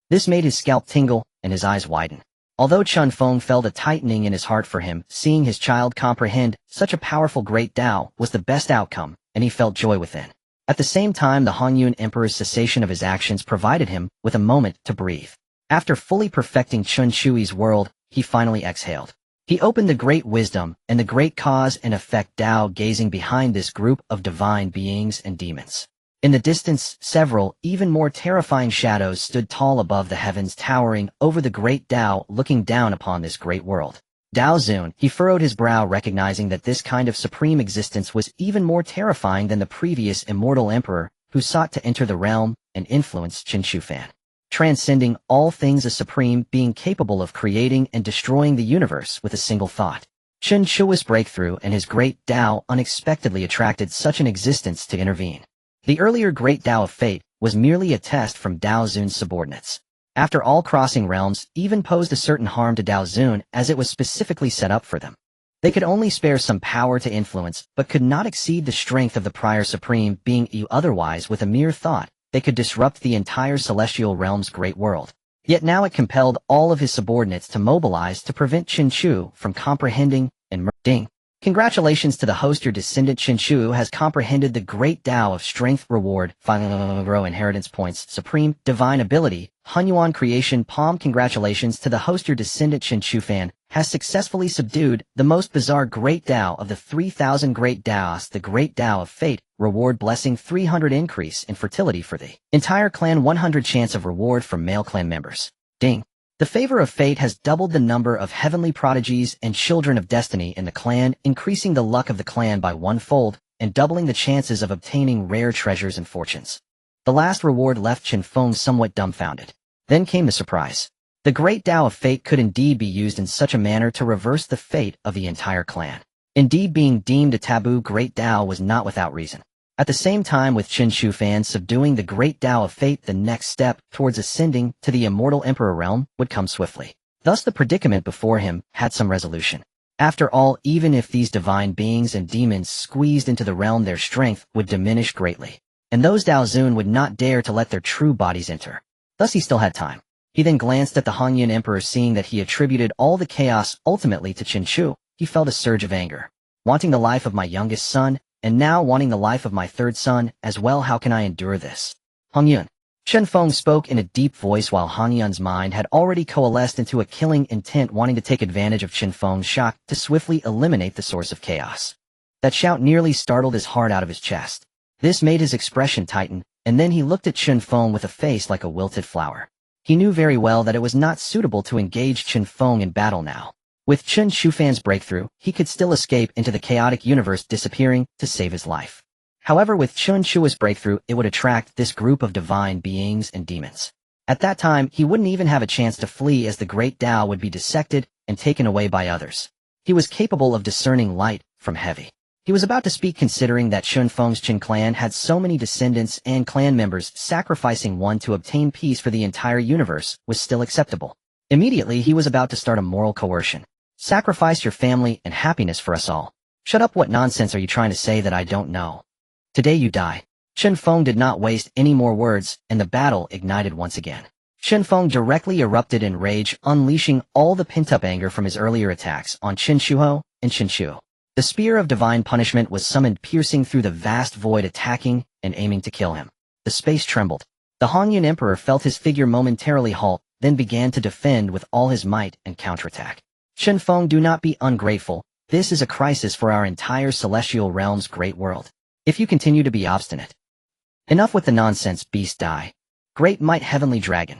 This made his scalp tingle and his eyes widen. Although Chen Feng felt a tightening in his heart for him, seeing his child comprehend such a powerful great Tao was the best outcome, and he felt joy within. At the same time, the Hongyun Emperor's cessation of his actions provided him with a moment to breathe. After fully perfecting Chen Shui's world, he finally exhaled. He opened the great wisdom and the great cause and effect Tao, gazing behind this group of divine beings and demons. In the distance, several, even more terrifying shadows stood tall above the heavens, towering over the great Tao, looking down upon this great world. Dao Zun, he furrowed his brow, recognizing that this kind of supreme existence was even more terrifying than the previous immortal emperor, who sought to enter the realm and influence Chen Shufan. Transcending all things, a supreme being capable of creating and destroying the universe with a single thought. Chen Shui's breakthrough and his great Tao unexpectedly attracted such an existence to intervene. The earlier great Tao of fate was merely a test from Dao Zun's subordinates. After all, crossing realms even posed a certain harm to Dao Zun, as it was specifically set up for them. They could only spare some power to influence, but could not exceed the strength of the prior supreme being. Otherwise, with a mere thought, they could disrupt the entire celestial realm's great world. Yet now it compelled all of his subordinates to mobilize to prevent Chen Shu from comprehending and murdering. Congratulations to the host. Your descendant Chen Shu has comprehended the great Tao of strength, reward, grow inheritance points, supreme, divine ability, Hunyuan creation, palm. Congratulations to the host. Your descendant Chen Shufan has successfully subdued the most bizarre great Tao of the 3,000 great Daoists, the great Tao of fate, reward blessing 300 increase in fertility for the entire clan, 100 chance of reward from male clan members. Ding. The favor of fate has doubled the number of heavenly prodigies and children of destiny in the clan, increasing the luck of the clan by 1-fold, and doubling the chances of obtaining rare treasures and fortunes. The last reward left Chen Feng somewhat dumbfounded. Then came the surprise. The great Tao of fate could indeed be used in such a manner to reverse the fate of the entire clan. Indeed, being deemed a taboo great Tao was not without reason. At the same time with Chen Feng subduing the great Tao of fate, the next step towards ascending to the immortal emperor realm would come swiftly. Thus the predicament before him had some resolution. After all, even if these divine beings and demons squeezed into the realm, their strength would diminish greatly, and those Daozun would not dare to let their true bodies enter. Thus he still had time. He then glanced at the Hongyun Emperor, seeing that he attributed all the chaos ultimately to Chen Chu. He felt a surge of anger. Wanting the life of my youngest son, and now wanting the life of my third son as well, how can I endure this? Hongyun. Chen Feng spoke in a deep voice while Hongyun's mind had already coalesced into a killing intent, wanting to take advantage of Chen Feng's shock to swiftly eliminate the source of chaos. That shout nearly startled his heart out of his chest. This made his expression tighten, and then he looked at Chen Feng with a face like a wilted flower. He knew very well that it was not suitable to engage Chen Feng in battle now. With Chen Feng's breakthrough, he could still escape into the chaotic universe, disappearing to save his life. However, with Chen Chu's breakthrough, it would attract this group of divine beings and demons. At that time, he wouldn't even have a chance to flee, as the great Tao would be dissected and taken away by others. He was capable of discerning light from heavy. He was about to speak, considering that Chen Feng's Chen clan had so many descendants and clan members, sacrificing one to obtain peace for the entire universe was still acceptable. Immediately, he was about to start a moral coercion. Sacrifice your family and happiness for us all. Shut up, what nonsense are you trying to say that I don't know? Today you die. Chen Feng did not waste any more words, and the battle ignited once again. Chen Feng directly erupted in rage, unleashing all the pent-up anger from his earlier attacks on Chen Shuho and Chen Chu. The spear of divine punishment was summoned, piercing through the vast void, attacking and aiming to kill him. The space trembled. The Hongyun Emperor felt his figure momentarily halt, then began to defend with all his might and counterattack. Chen Feng, do not be ungrateful. This is a crisis for our entire celestial realm's great world. If you continue to be obstinate. Enough with the nonsense, beast, die. Great might, heavenly dragon.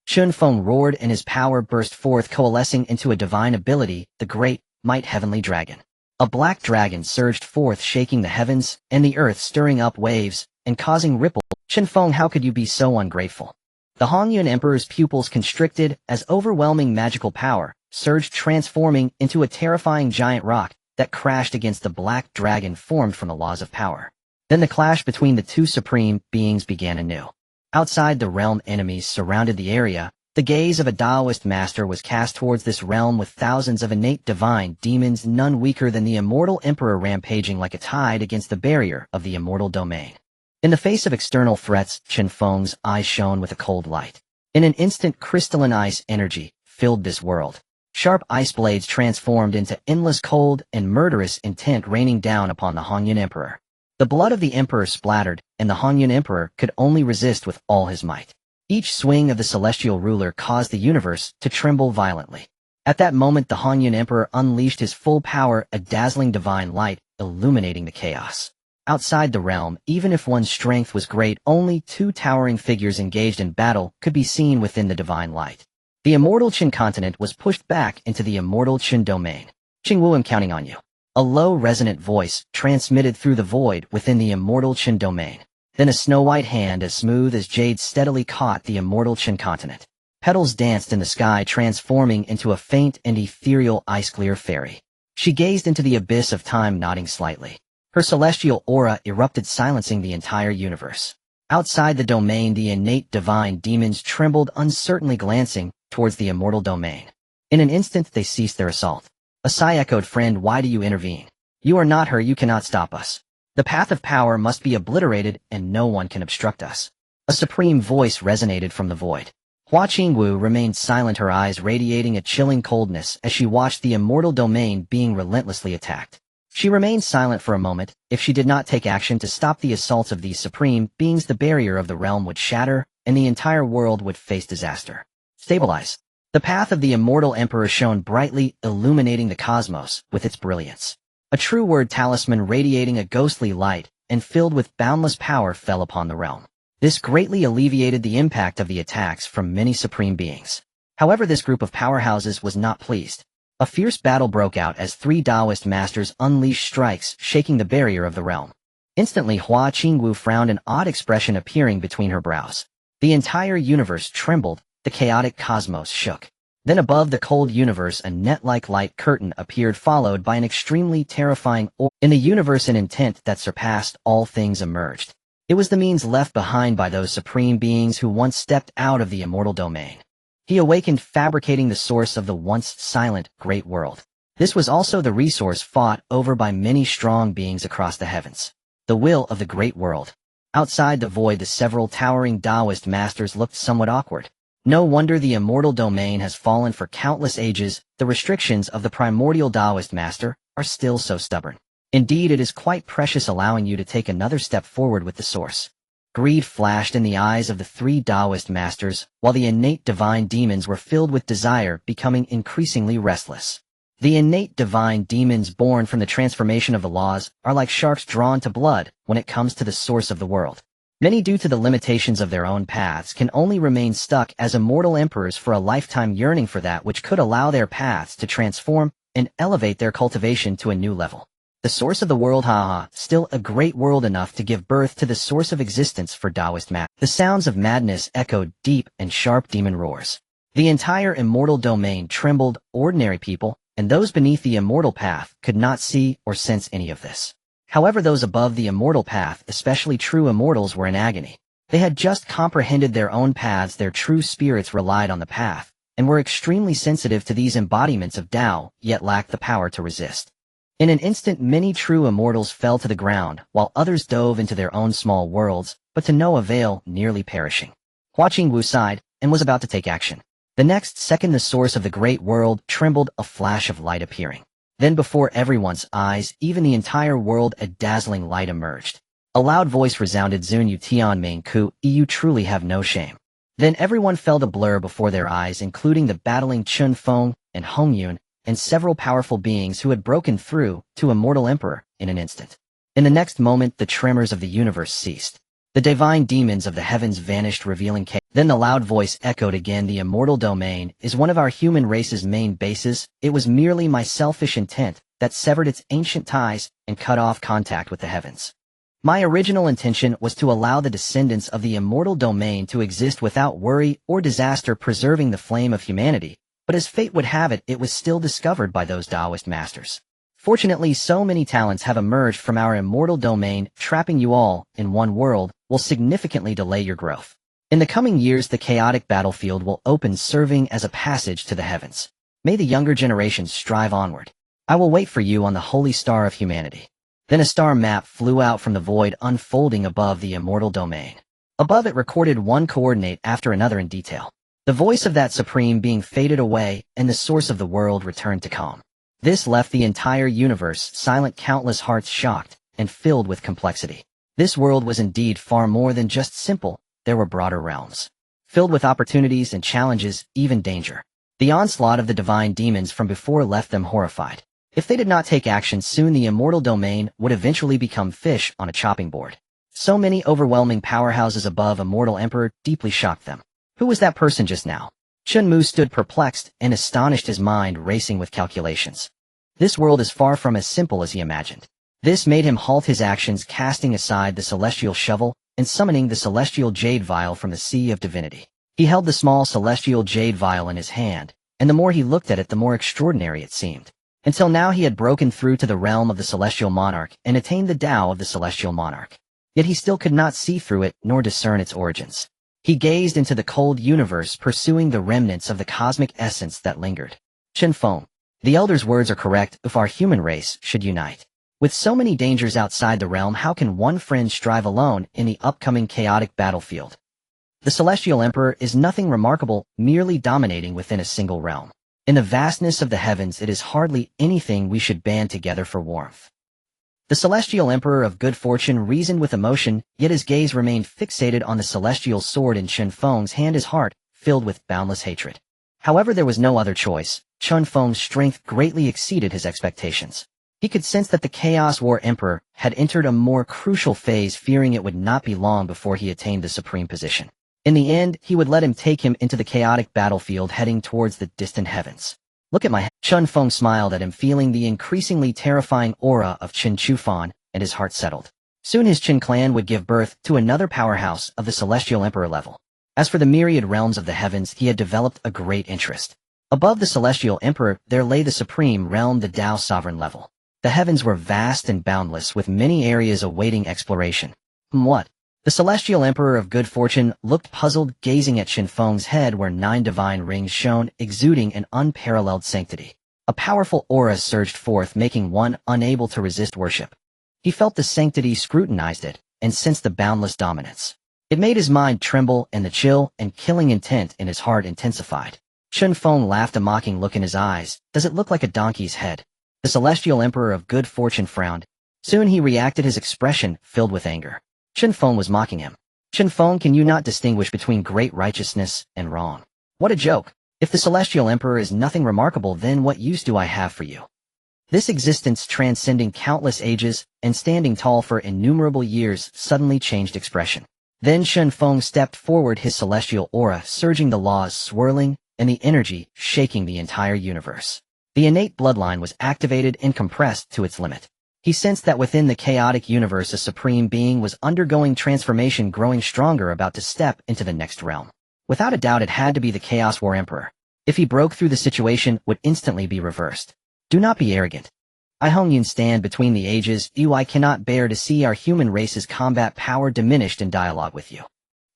Chen Feng roared, and his power burst forth, coalescing into a divine ability, the great might, heavenly dragon. A black dragon surged forth, shaking the heavens and the earth, stirring up waves and causing ripples. Chen Feng, how could you be so ungrateful? The Hongyun Emperor's pupils constricted as overwhelming magical power surged, transforming into a terrifying giant rock that crashed against the black dragon formed from the laws of power. Then the clash between the two supreme beings began anew. Outside the realm, enemies surrounded the area. The gaze of a daoist master was cast towards this realm, with thousands of innate divine demons, none weaker than the immortal emperor, rampaging like a tide against the barrier of the immortal domain. In the face of external threats, Chen Feng's eyes shone with a cold light. In an instant, crystalline ice energy filled this world. Sharp ice blades transformed into endless cold and murderous intent, raining down upon the Hongyun Emperor. The blood of the Emperor splattered, and the Hongyun Emperor could only resist with all his might. Each swing of the celestial ruler caused the universe to tremble violently. At that moment, the Hongyun Emperor unleashed his full power, a dazzling divine light illuminating the chaos. Outside the realm, even if one's strength was great, only two towering figures engaged in battle could be seen within the divine light. The immortal Chen continent was pushed back into the immortal Chen domain. Qingwu, I'm counting on you. A low, resonant voice transmitted through the void within the immortal Chen domain. Then a snow-white hand as smooth as jade steadily caught the immortal Chen continent. Petals danced in the sky, transforming into a faint and ethereal ice-clear fairy. She gazed into the abyss of time, nodding slightly. Her celestial aura erupted, silencing the entire universe. Outside the domain, the innate divine demons trembled, uncertainly glancing towards the immortal domain. In an instant, they ceased their assault. A sigh echoed, friend, why do you intervene? You are not her, you cannot stop us. The path of power must be obliterated, and no one can obstruct us. A supreme voice resonated from the void. Hua Qingwu remained silent, her eyes radiating a chilling coldness as she watched the immortal domain being relentlessly attacked. She remained silent for a moment. If she did not take action to stop the assaults of these supreme beings, the barrier of the realm would shatter, and the entire world would face disaster. Stabilize. The path of the immortal emperor shone brightly, illuminating the cosmos with its brilliance. A true word talisman radiating a ghostly light and filled with boundless power fell upon the realm. This greatly alleviated the impact of the attacks from many supreme beings. However, this group of powerhouses was not pleased. A fierce battle broke out as three daoist masters unleashed strikes, shaking the barrier of the realm. Instantly, Hua Qingwu frowned, an odd expression appearing between her brows. The entire universe trembled. The chaotic cosmos shook. Then above the cold universe a net-like light curtain appeared, followed by an extremely terrifying aura. In the universe an intent that surpassed all things emerged. It was the means left behind by those supreme beings who once stepped out of the immortal domain. He awakened, fabricating the source of the once silent great world. This was also the resource fought over by many strong beings across the heavens. The will of the great world. Outside the void the several towering daoist masters looked somewhat awkward. No wonder the immortal domain has fallen for countless ages. The restrictions of the primordial daoist master are still so stubborn. Indeed, it is quite precious, allowing you to take another step forward with the source. Greed flashed in the eyes of the three daoist masters, while the innate divine demons were filled with desire, becoming increasingly restless. The innate divine demons born from the transformation of the laws are like sharks drawn to blood when it comes to the source of the world. Many, due to the limitations of their own paths, can only remain stuck as immortal emperors for a lifetime, yearning for that which could allow their paths to transform and elevate their cultivation to a new level. The source of the world, still a great world enough to give birth to the source of existence for Daoist math. The sounds of madness echoed deep and sharp demon roars. The entire immortal domain trembled. Ordinary people, and those beneath the immortal path, could not see or sense any of this. However, those above the immortal path, especially true immortals, were in agony. They had just comprehended their own paths. Their true spirits relied on the path, and were extremely sensitive to these embodiments of Tao, yet lacked the power to resist. In an instant, many true immortals fell to the ground, while others dove into their own small worlds, but to no avail, nearly perishing. Huaqing Wu sighed, and was about to take action. The next second the source of the great world trembled, a flash of light appearing. Then before everyone's eyes, even the entire world, a dazzling light emerged. A loud voice resounded, Zun Yu Tian Main Ku, you truly have no shame. Then everyone fell to blur before their eyes, including the battling Chen Feng and Hong Yun, and several powerful beings who had broken through to Immortal Emperor in an instant. In the next moment, the tremors of the universe ceased. The divine demons of the heavens vanished, revealing chaos. Then the loud voice echoed again, the immortal domain is one of our human race's main bases. It was merely my selfish intent that severed its ancient ties and cut off contact with the heavens. My original intention was to allow the descendants of the immortal domain to exist without worry or disaster, preserving the flame of humanity, but as fate would have it, it was still discovered by those Daoist masters. Fortunately, so many talents have emerged from our immortal domain. Trapping you all in one world will significantly delay your growth. In the coming years, the chaotic battlefield will open, serving as a passage to the heavens. May the younger generations strive onward. I will wait for you on the holy star of humanity. Then a star map flew out from the void, unfolding above the immortal domain. Above it recorded one coordinate after another in detail. The voice of that supreme being faded away, and the source of the world returned to calm. This left the entire universe silent, countless hearts shocked and filled with complexity. This world was indeed far more than just simple. There were broader realms, filled with opportunities and challenges, even danger. The onslaught of the divine demons from before left them horrified. If they did not take action soon, the immortal domain would eventually become fish on a chopping board. So many overwhelming powerhouses above Immortal Emperor deeply shocked them. Who was that person just now? Chen Mu stood perplexed and astonished, his mind racing with calculations. This world is far from as simple as he imagined. This made him halt his actions, casting aside the celestial shovel and summoning the celestial jade vial from the sea of divinity. He held the small celestial jade vial in his hand, and the more he looked at it, the more extraordinary it seemed. Until now he had broken through to the realm of the celestial monarch and attained the Tao of the celestial monarch. Yet he still could not see through it nor discern its origins. He gazed into the cold universe, pursuing the remnants of the cosmic essence that lingered. Chen Feng, the elder's words are correct. If our human race should unite. With so many dangers outside the realm, how can one friend strive alone in the upcoming chaotic battlefield? The Celestial Emperor is nothing remarkable, merely dominating within a single realm. In the vastness of the heavens, it is hardly anything we should band together for warmth. The Celestial Emperor of Good Fortune reasoned with emotion, yet his gaze remained fixated on the celestial sword in Chen Feng's hand, his heart filled with boundless hatred. However, there was no other choice. Chen Feng's strength greatly exceeded his expectations. He could sense that the Chaos War Emperor had entered a more crucial phase, fearing it would not be long before he attained the supreme position. In the end, he would let him take him into the chaotic battlefield, heading towards the distant heavens. Look at my head. Chen Feng smiled at him, feeling the increasingly terrifying aura of Chen Chufan, and his heart settled. Soon his Chen clan would give birth to another powerhouse of the Celestial Emperor level. As for the myriad realms of the heavens, he had developed a great interest. Above the celestial emperor, there lay the supreme realm, the Tao sovereign level. The heavens were vast and boundless, with many areas awaiting exploration. What? The celestial emperor of good fortune looked puzzled, gazing at Chen Feng's head where 9 divine rings shone, exuding an unparalleled sanctity. A powerful aura surged forth, making one unable to resist worship. He felt the sanctity, scrutinized it, and sensed the boundless dominance. It made his mind tremble, and the chill and killing intent in his heart intensified. Chen Feng laughed, a mocking look in his eyes. Does it look like a donkey's head? The celestial emperor of good fortune frowned. Soon he reacted, his expression filled with anger. Chen Feng was mocking him. Chen Feng, can you not distinguish between great righteousness and wrong? What a joke! If the celestial emperor is nothing remarkable, then what use do I have for you? This existence, transcending countless ages and standing tall for innumerable years, suddenly changed expression. Then Chen Feng stepped forward, his celestial aura surging, the laws swirling, and the energy shaking the entire universe. The innate bloodline was activated and compressed to its limit. He sensed that within the chaotic universe a supreme being was undergoing transformation, growing stronger, about to step into the next realm. Without a doubt, it had to be the Chaos War Emperor. If he broke through, the situation would instantly be reversed. Do not be arrogant. I Hongyun stand between the ages. I cannot bear to see our human race's combat power diminished in dialogue with you.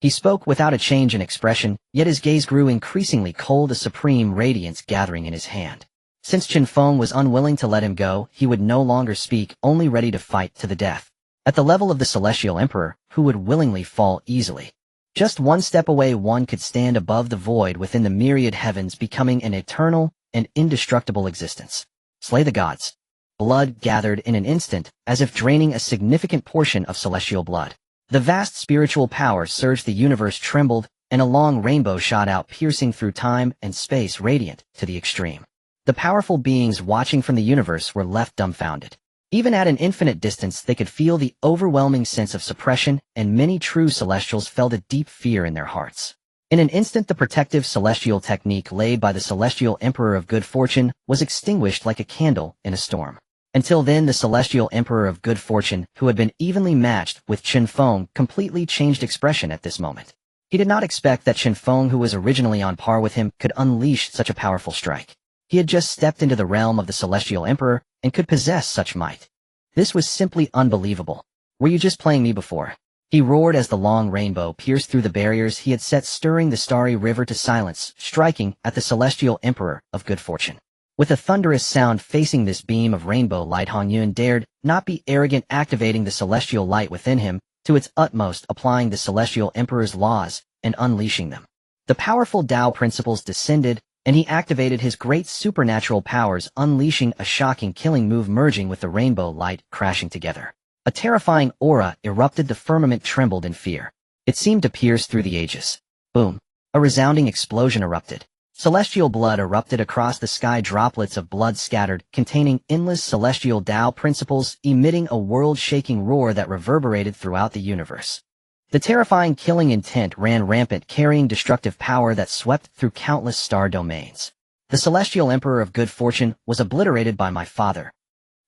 He spoke without a change in expression, yet his gaze grew increasingly cold, a supreme radiance gathering in his hand. Since Chen Feng was unwilling to let him go, he would no longer speak, only ready to fight to the death. At the level of the celestial emperor, who would willingly fall easily? Just one step away, one could stand above the void within the myriad heavens, becoming an eternal and indestructible existence. Slay the gods. Blood gathered in an instant, as if draining a significant portion of celestial blood. The vast spiritual power surged, the universe trembled, and a long rainbow shot out, piercing through time and space, radiant to the extreme. The powerful beings watching from the universe were left dumbfounded. Even at an infinite distance, they could feel the overwhelming sense of suppression, and many true celestials felt a deep fear in their hearts. In an instant, the protective celestial technique laid by the celestial emperor of good fortune was extinguished like a candle in a storm. Until then, the celestial emperor of good fortune, who had been evenly matched with Chen Feng, completely changed expression at this moment. He did not expect that Chen Feng, who was originally on par with him, could unleash such a powerful strike. He had just stepped into the realm of the celestial emperor and could possess such might. This was simply unbelievable. Were you just playing me before? He roared as the long rainbow pierced through the barriers he had set, stirring the starry river to silence, striking at the celestial emperor of good fortune. With a thunderous sound facing this beam of rainbow light, Hongyun dared not be arrogant, activating the celestial light within him to its utmost, applying the celestial emperor's laws and unleashing them. The powerful Tao principles descended, and he activated his great supernatural powers, unleashing a shocking killing move, merging with the rainbow light, crashing together. A terrifying aura erupted, the firmament trembled in fear. It seemed to pierce through the ages. Boom! A resounding explosion erupted. Celestial blood erupted across the sky, droplets of blood scattered, containing endless celestial Tao principles, emitting a world-shaking roar that reverberated throughout the universe. The terrifying killing intent ran rampant, carrying destructive power that swept through countless star domains. The celestial emperor of good fortune was obliterated by my father.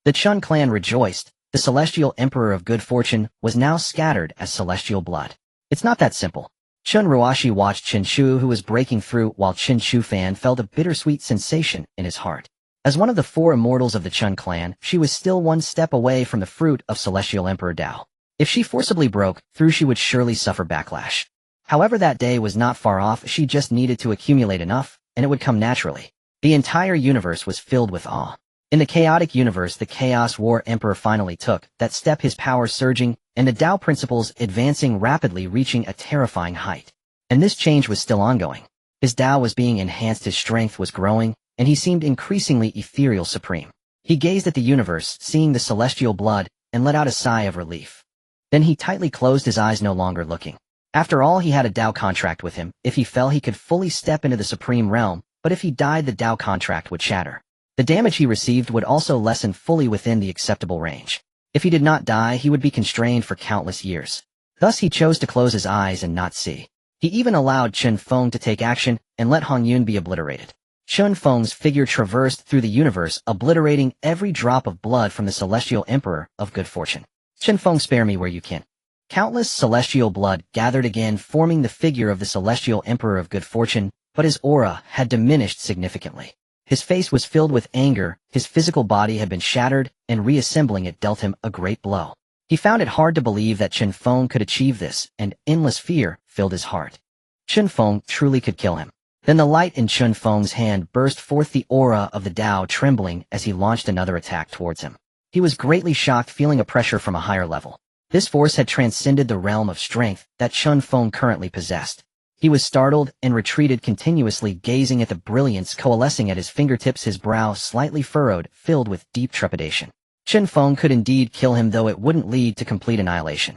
The Chun clan rejoiced. The celestial emperor of good fortune was now scattered as celestial blood. It's not that simple. Chun Ruashi watched Chen Shu, who was breaking through, while Chen Shu Fan felt a bittersweet sensation in his heart. As one of the 4 immortals of the Chun clan, she was still one step away from the fruit of celestial emperor Tao. If she forcibly broke through, she would surely suffer backlash. However, that day was not far off. She just needed to accumulate enough, and it would come naturally. The entire universe was filled with awe. In the chaotic universe, the Chaos War Emperor finally took that step, his power surging, and the Tao principles advancing rapidly, reaching a terrifying height. And this change was still ongoing. His Tao was being enhanced, his strength was growing, and he seemed increasingly ethereal, supreme. He gazed at the universe, seeing the celestial blood, and let out a sigh of relief. Then he tightly closed his eyes, no longer looking. After all, he had a Tao contract with him. If he fell, he could fully step into the supreme realm, but if he died, the Tao contract would shatter. The damage he received would also lessen fully within the acceptable range. If he did not die, he would be constrained for countless years. Thus he chose to close his eyes and not see. He even allowed Chen Feng to take action and let Hongyun be obliterated. Chen Feng's figure traversed through the universe, obliterating every drop of blood from the celestial emperor of good fortune. Chen Feng, spare me where you can. Countless celestial blood gathered again, forming the figure of the celestial emperor of good fortune, but his aura had diminished significantly. His face was filled with anger, his physical body had been shattered, and reassembling it dealt him a great blow. He found it hard to believe that Chen Feng could achieve this, and endless fear filled his heart. Chen Feng truly could kill him. Then the light in Chen Feng's hand burst forth, the aura of the Tao trembling as he launched another attack towards him. He was greatly shocked, feeling a pressure from a higher level. This force had transcended the realm of strength that Chen Feng currently possessed. He was startled and retreated, continuously gazing at the brilliance coalescing at his fingertips, his brow slightly furrowed, filled with deep trepidation. Chen Feng could indeed kill him, though it wouldn't lead to complete annihilation.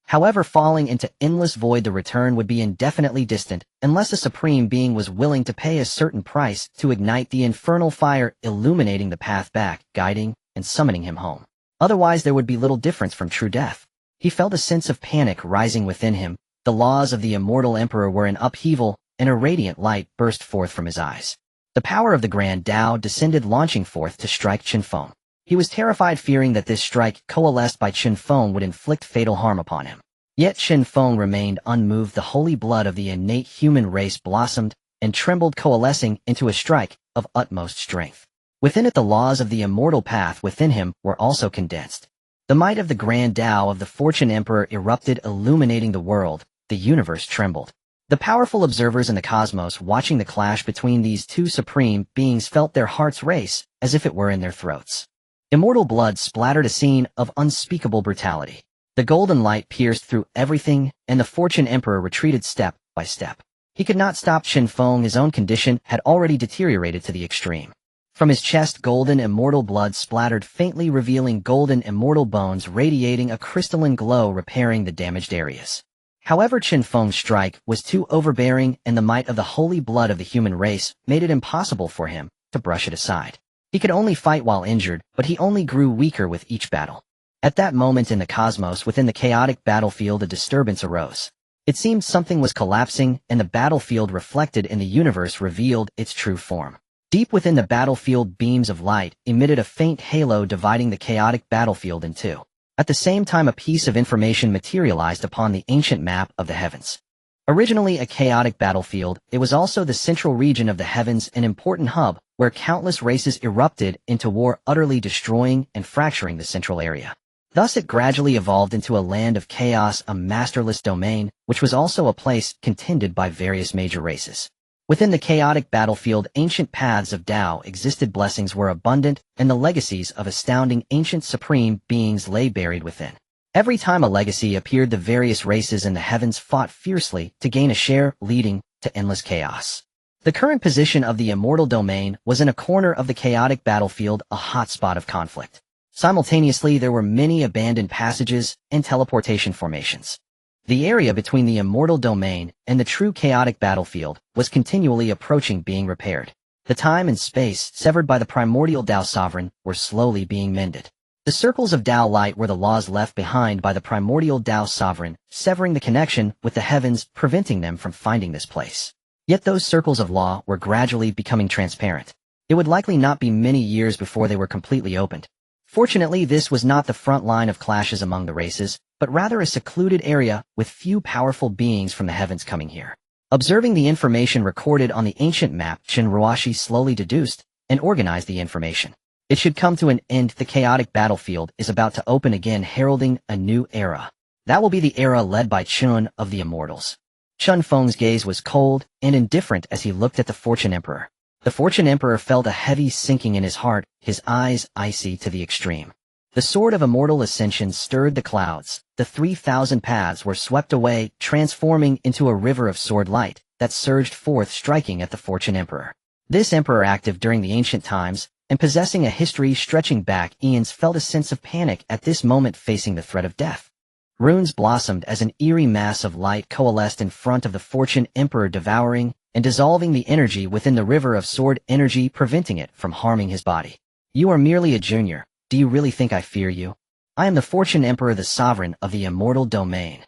However, falling into endless void, the return would be indefinitely distant, unless a supreme being was willing to pay a certain price to ignite the infernal fire, illuminating the path back, guiding and summoning him home. Otherwise, there would be little difference from true death. He felt a sense of panic rising within him. The laws of the immortal emperor were in upheaval, and a radiant light burst forth from his eyes. The power of the Grand Tao descended, launching forth to strike Chen Feng. He was terrified, fearing that this strike, coalesced by Chen Feng, would inflict fatal harm upon him. Yet Chen Feng remained unmoved. The holy blood of the innate human race blossomed and trembled, coalescing into a strike of utmost strength. Within it, the laws of the immortal path within him were also condensed. The might of the Grand Tao of the Fortune Emperor erupted, illuminating the world. The universe trembled. The powerful observers in the cosmos, watching the clash between these two supreme beings, felt their hearts race as if it were in their throats. Immortal blood splattered, a scene of unspeakable brutality. The golden light pierced through everything, and the Fortune Emperor retreated step by step. He could not stop Chen Feng. His own condition had already deteriorated to the extreme. From his chest, golden immortal blood splattered faintly, revealing golden immortal bones radiating a crystalline glow, repairing the damaged areas. However, Chen Feng's strike was too overbearing, and the might of the holy blood of the human race made it impossible for him to brush it aside. He could only fight while injured, but he only grew weaker with each battle. At that moment in the cosmos, within the chaotic battlefield, a disturbance arose. It seemed something was collapsing, and the battlefield reflected in the universe revealed its true form. Deep within the battlefield, beams of light emitted a faint halo, dividing the chaotic battlefield in two. At the same time, a piece of information materialized upon the ancient map of the heavens. Originally a chaotic battlefield, it was also the central region of the heavens, an important hub where countless races erupted into war, utterly destroying and fracturing the central area. Thus it gradually evolved into a land of chaos, a masterless domain, which was also a place contended by various major races. Within the chaotic battlefield, ancient paths of Tao existed. Blessings were abundant, and the legacies of astounding ancient supreme beings lay buried within. Every time a legacy appeared, the various races in the heavens fought fiercely to gain a share, leading to endless chaos. The current position of the immortal domain was in a corner of the chaotic battlefield, a hotspot of conflict. Simultaneously, there were many abandoned passages and teleportation formations. The area between the immortal domain and the true chaotic battlefield was continually approaching being repaired. The time and space severed by the primordial Tao sovereign were slowly being mended. The circles of Tao light were the laws left behind by the primordial Tao sovereign, severing the connection with the heavens, preventing them from finding this place. Yet those circles of law were gradually becoming transparent. It would likely not be many years before they were completely opened. Fortunately, this was not the front line of clashes among the races, but rather a secluded area with few powerful beings from the heavens coming here. Observing the information recorded on the ancient map, Chen Ruoshi slowly deduced and organized the information. It should come to an end. The chaotic battlefield is about to open again, heralding a new era. That will be the era led by Chen of the Immortals. Chen Feng's gaze was cold and indifferent as he looked at the Fortune Emperor. The Fortune Emperor felt a heavy sinking in his heart, his eyes icy to the extreme. The sword of immortal ascension stirred the clouds. The 3,000 paths were swept away, transforming into a river of sword light that surged forth, striking at the Fortune Emperor. This emperor, active during the ancient times and possessing a history stretching back eons, felt a sense of panic at this moment, facing the threat of death. Runes blossomed as an eerie mass of light coalesced in front of the Fortune Emperor, devouring and dissolving the energy within the river of sword energy, preventing it from harming his body. You are merely a junior. Do you really think I fear you? I am the Fortune Emperor, the sovereign of the immortal domain.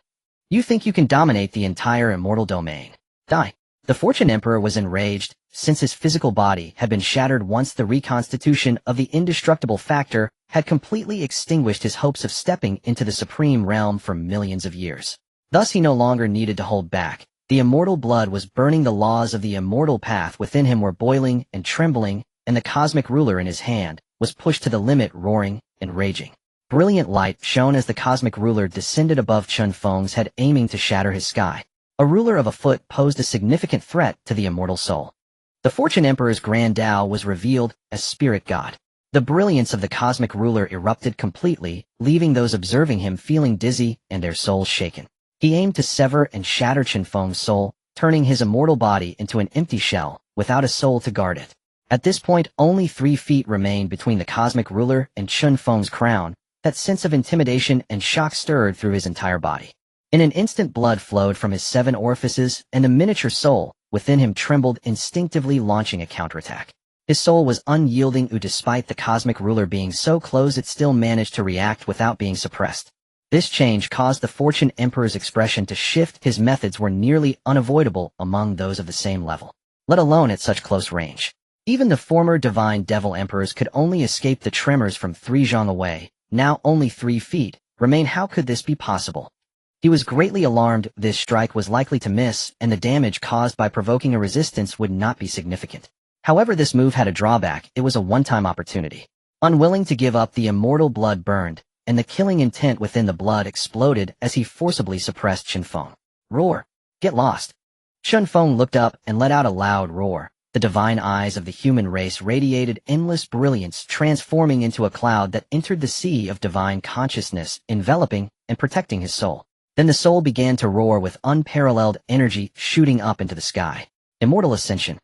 You think you can dominate the entire immortal domain? Die. The Fortune Emperor was enraged, since his physical body had been shattered once the reconstitution of the indestructible factor had completely extinguished his hopes of stepping into the supreme realm for millions of years. Thus he no longer needed to hold back. The immortal blood was burning, the laws of the immortal path within him were boiling and trembling, and the cosmic ruler in his hand was pushed to the limit, roaring and raging. Brilliant light shone as the cosmic ruler descended above Chen Feng's head, aiming to shatter his sky. A ruler of a foot posed a significant threat to the immortal soul. The Fortune Emperor's grand Tao was revealed as spirit god. The brilliance of the cosmic ruler erupted completely, leaving those observing him feeling dizzy and their souls shaken. He aimed to sever and shatter Chen Feng's soul, turning his immortal body into an empty shell, without a soul to guard it. At this point, only 3 feet remained between the cosmic ruler and Chen Feng's crown. That sense of intimidation and shock stirred through his entire body. In an instant, blood flowed from his 7 orifices, and the miniature soul within him trembled, instinctively launching a counterattack. His soul was unyielding, despite the cosmic ruler being so close, it still managed to react without being suppressed. This change caused the Fortune Emperor's expression to shift. His methods were nearly unavoidable among those of the same level, let alone at such close range. Even the former divine devil emperors could only escape the tremors from 3 zhang away. Now only 3 feet remain. How could this be possible? He was greatly alarmed. This strike was likely to miss, and the damage caused by provoking a resistance would not be significant. However, this move had a drawback. It was a one-time opportunity. Unwilling to give up, the immortal blood burned, and the killing intent within the blood exploded as he forcibly suppressed Chen Feng. Roar! Get lost! Chen Feng looked up and let out a loud roar. The divine eyes of the human race radiated endless brilliance, transforming into a cloud that entered the sea of divine consciousness, enveloping and protecting his soul. Then the soul began to roar with unparalleled energy, shooting up into the sky. Immortal ascension.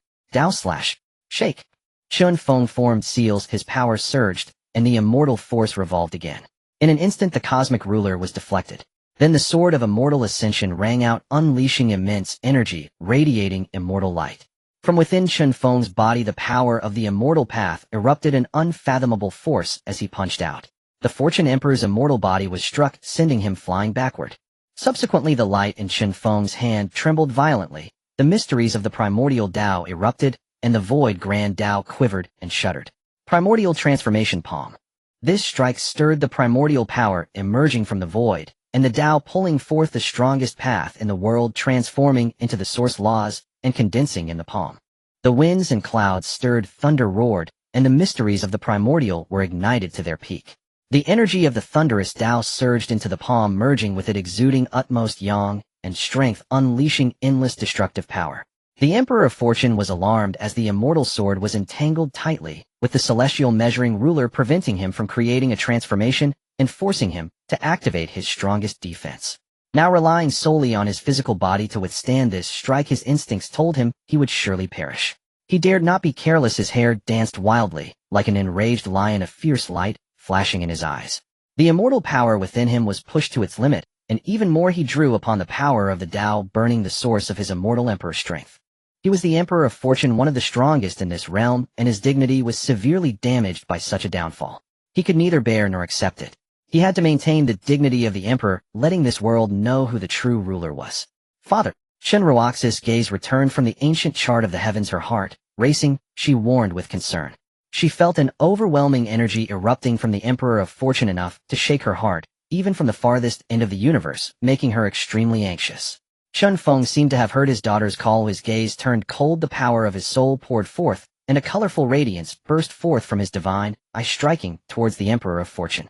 Shake. Chen Feng formed seals, his power surged, and the immortal force revolved again. In an instant, the cosmic ruler was deflected. Then the sword of immortal ascension rang out, unleashing immense energy, radiating immortal light. From within Chen Feng's body, the power of the immortal path erupted, an unfathomable force as he punched out. The Fortune Emperor's immortal body was struck, sending him flying backward. Subsequently, the light in Chen Feng's hand trembled violently. The mysteries of the primordial Tao erupted, and the void grand Tao quivered and shuddered. Primordial transformation palm. This strike stirred the primordial power emerging from the void, and the Tao pulling forth the strongest path in the world, transforming into the source laws and condensing in the palm. The winds and clouds stirred, thunder roared, and the mysteries of the primordial were ignited to their peak. The energy of the thunderous Tao surged into the palm, merging with it, exuding utmost yang and strength, unleashing endless destructive power. The Emperor of Fortune was alarmed as the immortal sword was entangled tightly, with the celestial measuring ruler preventing him from creating a transformation and forcing him to activate his strongest defense. Now relying solely on his physical body to withstand this strike, his instincts told him he would surely perish. He dared not be careless. His hair danced wildly, like an enraged lion, a fierce light flashing in his eyes. The immortal power within him was pushed to its limit, and even more he drew upon the power of the Tao, burning the source of his immortal emperor strength. He was the Emperor of Fortune, one of the strongest in this realm, and his dignity was severely damaged by such a downfall. He could neither bear nor accept it. He had to maintain the dignity of the emperor, letting this world know who the true ruler was. Father. Shen Ruox's gaze returned from the ancient chart of the heavens, her heart racing. She warned with concern. She felt an overwhelming energy erupting from the Emperor of Fortune, enough to shake her heart, even from the farthest end of the universe, making her extremely anxious. Chen Feng seemed to have heard his daughter's call. His gaze turned cold. The power of his soul poured forth, and a colorful radiance burst forth from his divine eye, striking towards the Emperor of Fortune.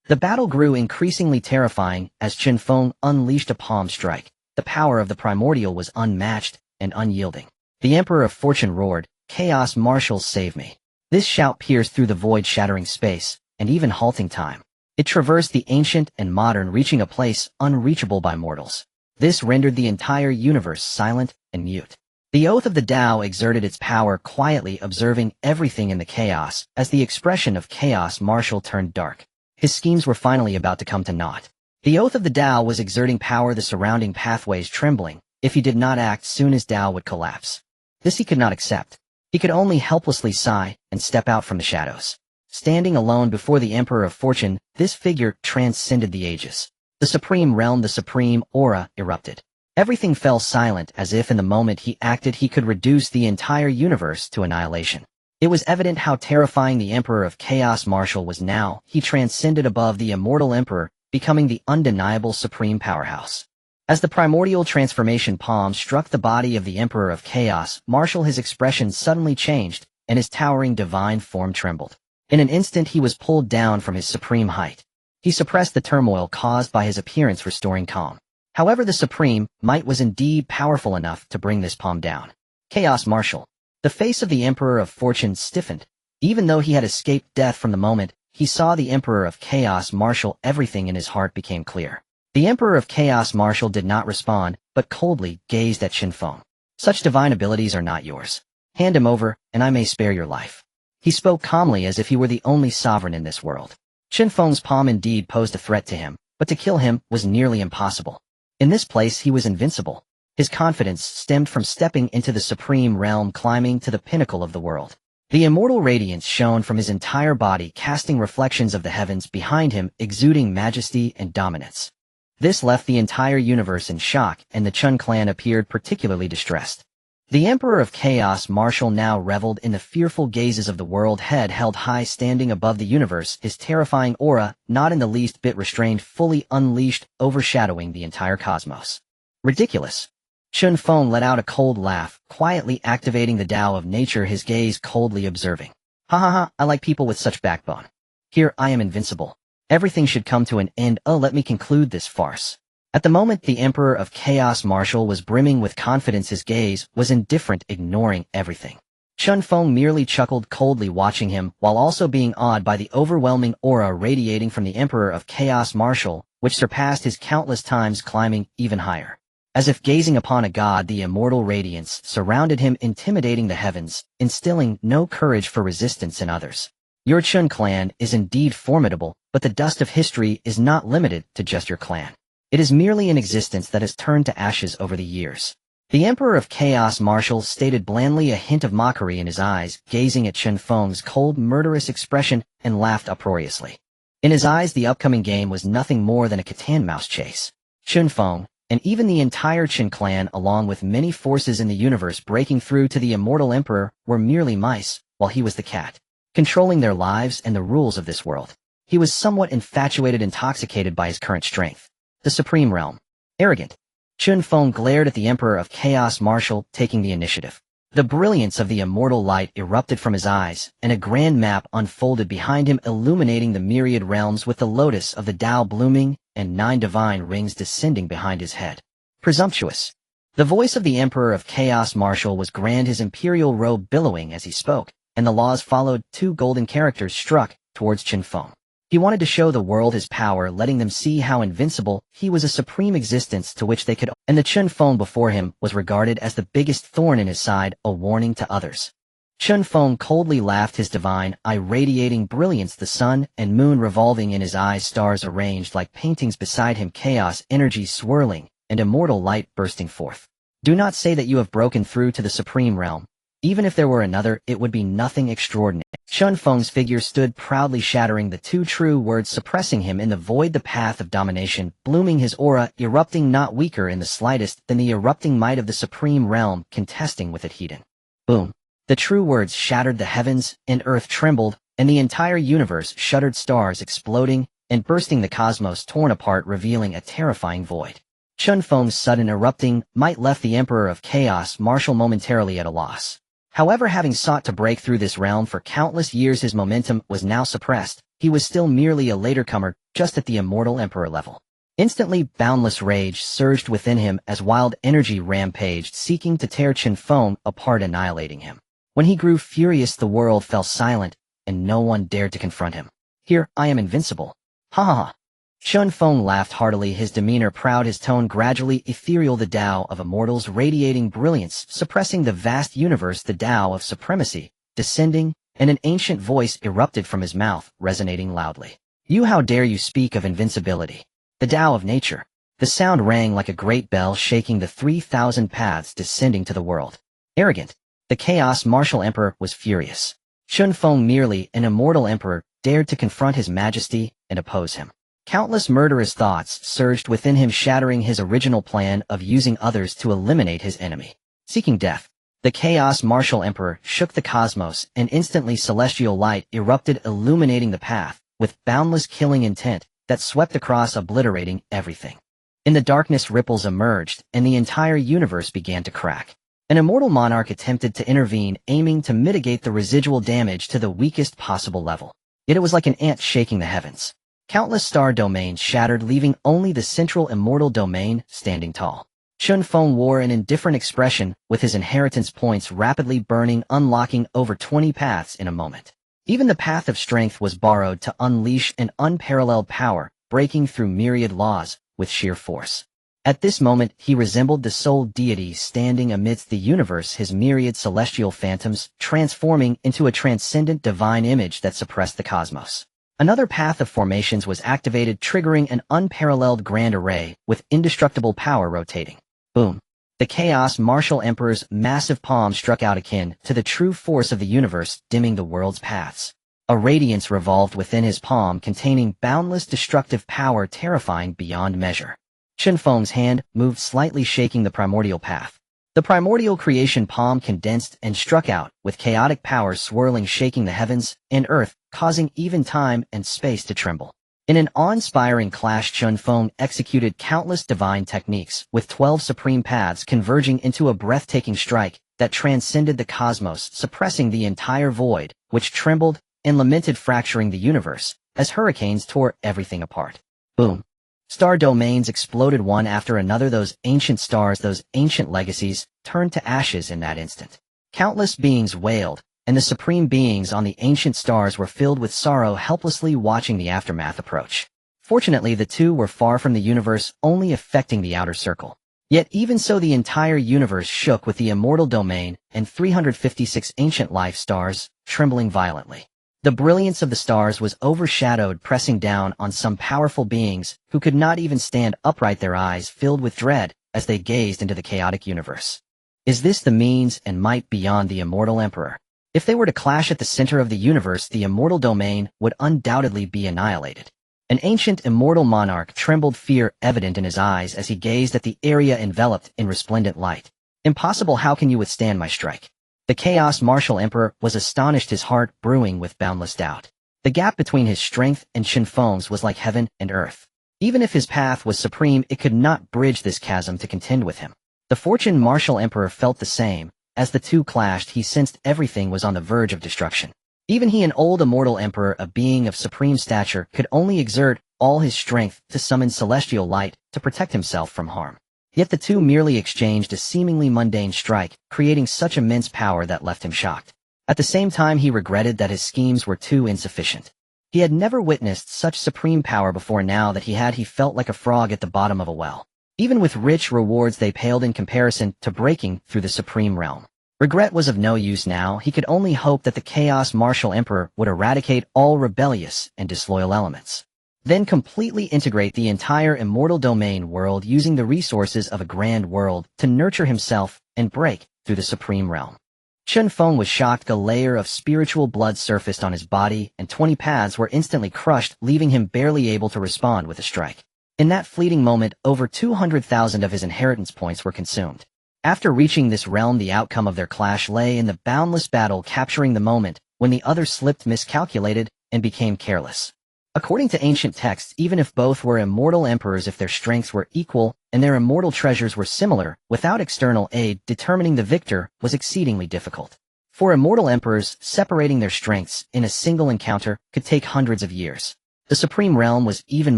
The battle grew increasingly terrifying as Chen Feng unleashed a palm strike. The power of the primordial was unmatched and unyielding. The Emperor of Fortune roared, "Chaos marshals, save me." This shout pierced through the void, shattering space, and even halting time. It traversed the ancient and modern, reaching a place unreachable by mortals. This rendered the entire universe silent and mute. The oath of the Tao exerted its power quietly, observing everything in the chaos as the expression of Chaos Marshal turned dark. His schemes were finally about to come to naught. The oath of the Tao was exerting power, the surrounding pathways trembling. If he did not act soon, his Tao would collapse. This he could not accept. He could only helplessly sigh and step out from the shadows. Standing alone before the Emperor of Fortune, this figure transcended the ages. The supreme realm, the supreme aura erupted. Everything fell silent, as if in the moment he acted he could reduce the entire universe to annihilation. It was evident how terrifying the Emperor of Chaos Marshal was now. He transcended above the immortal emperor, becoming the undeniable supreme powerhouse. As the primordial transformation palm struck the body of the Emperor of Chaos, Martial, his expression suddenly changed, and his towering divine form trembled. In an instant he was pulled down from his supreme height. He suppressed the turmoil caused by his appearance, restoring calm. However, the supreme might was indeed powerful enough to bring this palm down. Chaos Martial. The face of the Emperor of Fortune stiffened. Even though he had escaped death from the moment he saw the Emperor of Chaos Martial, everything in his heart became clear. The Emperor of Chaos Martial did not respond, but coldly gazed at Chen Feng. Such divine abilities are not yours. Hand him over, and I may spare your life. He spoke calmly as if he were the only sovereign in this world. Chen Feng's palm indeed posed a threat to him, but to kill him was nearly impossible. In this place he was invincible. His confidence stemmed from stepping into the supreme realm, climbing to the pinnacle of the world. The immortal radiance shone from his entire body, casting reflections of the heavens behind him, exuding majesty and dominance. This left the entire universe in shock, and the Chen clan appeared particularly distressed. The Emperor of Chaos Martial now reveled in the fearful gazes of the world, head held high, standing above the universe, his terrifying aura, not in the least bit restrained, fully unleashed, overshadowing the entire cosmos. Ridiculous. Chen Feng let out a cold laugh, quietly activating the Tao of nature, his gaze coldly observing. Ha ha ha, I like people with such backbone. Here I am invincible. Everything should come to an end. Oh, let me conclude this farce. At the moment the Emperor of Chaos Martial was brimming with confidence, his gaze was indifferent, ignoring everything. Chen Feng merely chuckled coldly, watching him, while also being awed by the overwhelming aura radiating from the Emperor of Chaos Martial, which surpassed his countless times, climbing even higher. As if gazing upon a god, the immortal radiance surrounded him, intimidating the heavens, instilling no courage for resistance in others. Your Chen clan is indeed formidable, but the dust of history is not limited to just your clan. It is merely an existence that has turned to ashes over the years. The Emperor of Chaos Martial stated blandly, a hint of mockery in his eyes, gazing at Chen Feng's cold, murderous expression, and laughed uproariously. In his eyes the upcoming game was nothing more than a cat-and-mouse chase. Chen Feng, and even the entire Chen clan, along with many forces in the universe breaking through to the immortal emperor, were merely mice, while he was the cat, controlling their lives and the rules of this world. He was somewhat infatuated, intoxicated by his current strength. The supreme realm. Arrogant. Chen Feng glared at the Emperor of Chaos Martial, taking the initiative. The brilliance of the immortal light erupted from his eyes, and a grand map unfolded behind him, illuminating the myriad realms with the lotus of the Tao blooming and 9 divine rings descending behind his head. Presumptuous. The voice of the Emperor of Chaos Martial was grand, his imperial robe billowing as he spoke, and the laws followed. 2 golden characters struck towards Chen Feng. He wanted to show the world his power, letting them see how invincible he was, a supreme existence to which they could. And the Chen Feng before him was regarded as the biggest thorn in his side, a warning to others. Chen Feng coldly laughed, his divine eye radiating brilliance, the sun and moon revolving in his eyes, stars arranged like paintings beside him, chaos energy swirling, and immortal light bursting forth. Do not say that you have broken through to the supreme realm. Even if there were another, it would be nothing extraordinary. Chen Feng's figure stood proudly, shattering the 2 true words, suppressing him in the void, the path of domination, blooming his aura, erupting, not weaker in the slightest than the erupting might of the supreme realm, contesting with it heathen. Boom. The true words shattered the heavens, and earth trembled, and the entire universe shuddered, stars exploding and bursting, the cosmos torn apart, revealing a terrifying void. Chen Feng's sudden erupting might left the Emperor of Chaos Martial momentarily at a loss. However, having sought to break through this realm for countless years, his momentum was now suppressed. He was still merely a latercomer, just at the immortal emperor level. Instantly, boundless rage surged within him as wild energy rampaged, seeking to tear Chen Feng apart, annihilating him. When he grew furious, the world fell silent, and no one dared to confront him. Here, I am invincible. Ha ha ha. Chen Feng laughed heartily, his demeanor proud, his tone gradually ethereal, the Tao of immortals radiating brilliance, suppressing the vast universe, the Tao of supremacy, descending, and an ancient voice erupted from his mouth, resonating loudly. You, how dare you speak of invincibility? The Tao of nature. The sound rang like a great bell, shaking the 3,000 paths descending to the world. Arrogant. The Chaos Martial Emperor was furious. Chen Feng, merely an immortal emperor, dared to confront his majesty and oppose him. Countless murderous thoughts surged within him, shattering his original plan of using others to eliminate his enemy. Seeking death. The Chaos Martial Emperor shook the cosmos, and instantly celestial light erupted, illuminating the path, with boundless killing intent that swept across, obliterating everything. In the darkness, ripples emerged, and the entire universe began to crack. An immortal monarch attempted to intervene, aiming to mitigate the residual damage to the weakest possible level. Yet it was like an ant shaking the heavens. Countless star domains shattered, leaving only the central immortal domain standing tall. Chen Feng wore an indifferent expression, with his inheritance points rapidly burning, unlocking over 20 paths in a moment. Even the path of strength was borrowed to unleash an unparalleled power, breaking through myriad laws with sheer force. At this moment, he resembled the sole deity standing amidst the universe, his myriad celestial phantoms transforming into a transcendent divine image that suppressed the cosmos. Another path of formations was activated, triggering an unparalleled grand array with indestructible power rotating. Boom. The Chaos Martial Emperor's massive palm struck out, akin to the true force of the universe, dimming the world's paths. A radiance revolved within his palm, containing boundless destructive power, terrifying beyond measure. Chen Feng's hand moved slightly, shaking the primordial path. The primordial creation palm condensed and struck out, with chaotic power swirling, shaking the heavens and earth, causing even time and space to tremble. In an awe-inspiring clash, Chen Feng executed countless divine techniques, with 12 supreme paths converging into a breathtaking strike that transcended the cosmos, suppressing the entire void, which trembled and lamented, fracturing the universe as hurricanes tore everything apart. Boom. Star domains exploded one after another. Those ancient stars, those ancient legacies, turned to ashes in that instant. Countless beings wailed, and the supreme beings on the ancient stars were filled with sorrow, helplessly watching the aftermath approach. Fortunately, the two were far from the universe, only affecting the outer circle. Yet even so, the entire universe shook, with the immortal domain and 356 ancient life stars trembling violently. The brilliance of the stars was overshadowed, pressing down on some powerful beings who could not even stand upright, their eyes filled with dread as they gazed into the chaotic universe. Is this the means and might beyond the immortal emperor? If they were to clash at the center of the universe, the immortal domain would undoubtedly be annihilated. An ancient immortal monarch trembled, fear evident in his eyes as he gazed at the area enveloped in resplendent light. Impossible! How can you withstand my strike? The Chaos Martial Emperor was astonished, his heart brewing with boundless doubt. The gap between his strength and Chen Feng's was like heaven and earth. Even if his path was supreme, it could not bridge this chasm to contend with him. The Fortune Martial Emperor felt the same. As the two clashed, he sensed everything was on the verge of destruction. Even he, an old immortal emperor, a being of supreme stature, could only exert all his strength to summon celestial light to protect himself from harm. Yet the two merely exchanged a seemingly mundane strike, creating such immense power that left him shocked. At the same time, he regretted that his schemes were too insufficient. He had never witnessed such supreme power before. Now that he felt like a frog at the bottom of a well. Even with rich rewards, they paled in comparison to breaking through the supreme realm. Regret was of no use now. He could only hope that the Chaos Martial Emperor would eradicate all rebellious and disloyal elements. Then completely integrate the entire immortal domain world, using the resources of a grand world to nurture himself and break through the supreme realm. Chen Feng was shocked. A layer of spiritual blood surfaced on his body, and 20 paths were instantly crushed, leaving him barely able to respond with a strike. In that fleeting moment, over 200,000 of his inheritance points were consumed. After reaching this realm, the outcome of their clash lay in the boundless battle, capturing the moment when the other slipped, miscalculated, and became careless. According to ancient texts, even if both were immortal emperors, if their strengths were equal and their immortal treasures were similar, without external aid, determining the victor was exceedingly difficult. For immortal emperors, separating their strengths in a single encounter could take hundreds of years. The supreme realm was even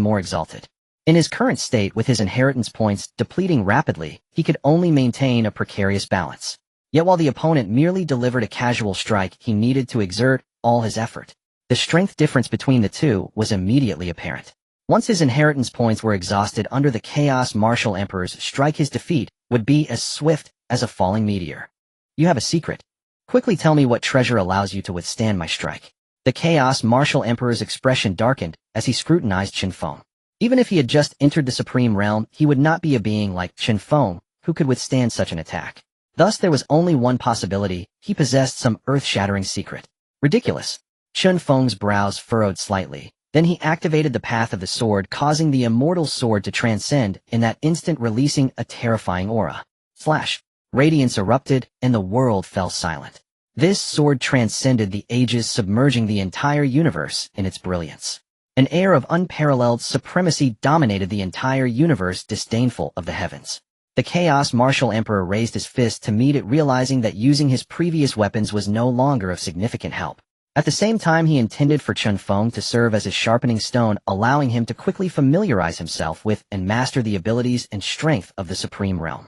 more exalted. In his current state, with his inheritance points depleting rapidly, he could only maintain a precarious balance. Yet while the opponent merely delivered a casual strike, he needed to exert all his effort. The strength difference between the two was immediately apparent. Once his inheritance points were exhausted under the Chaos Martial Emperor's strike, his defeat would be as swift as a falling meteor. You have a secret. Quickly tell me what treasure allows you to withstand my strike. The Chaos Martial Emperor's expression darkened as he scrutinized Chen Feng. Even if he had just entered the supreme realm, he would not be a being like Chen Feng who could withstand such an attack. Thus there was only one possibility: he possessed some earth-shattering secret. Ridiculous. Chen Feng's brows furrowed slightly. Then he activated the path of the sword, causing the immortal sword to transcend in that instant, releasing a terrifying aura. Flash. Radiance erupted, and the world fell silent. This sword transcended the ages, submerging the entire universe in its brilliance. An air of unparalleled supremacy dominated the entire universe, disdainful of the heavens. The Chaos Martial Emperor raised his fist to meet it, realizing that using his previous weapons was no longer of significant help. At the same time, he intended for Chen Feng to serve as his sharpening stone, allowing him to quickly familiarize himself with and master the abilities and strength of the Supreme Realm.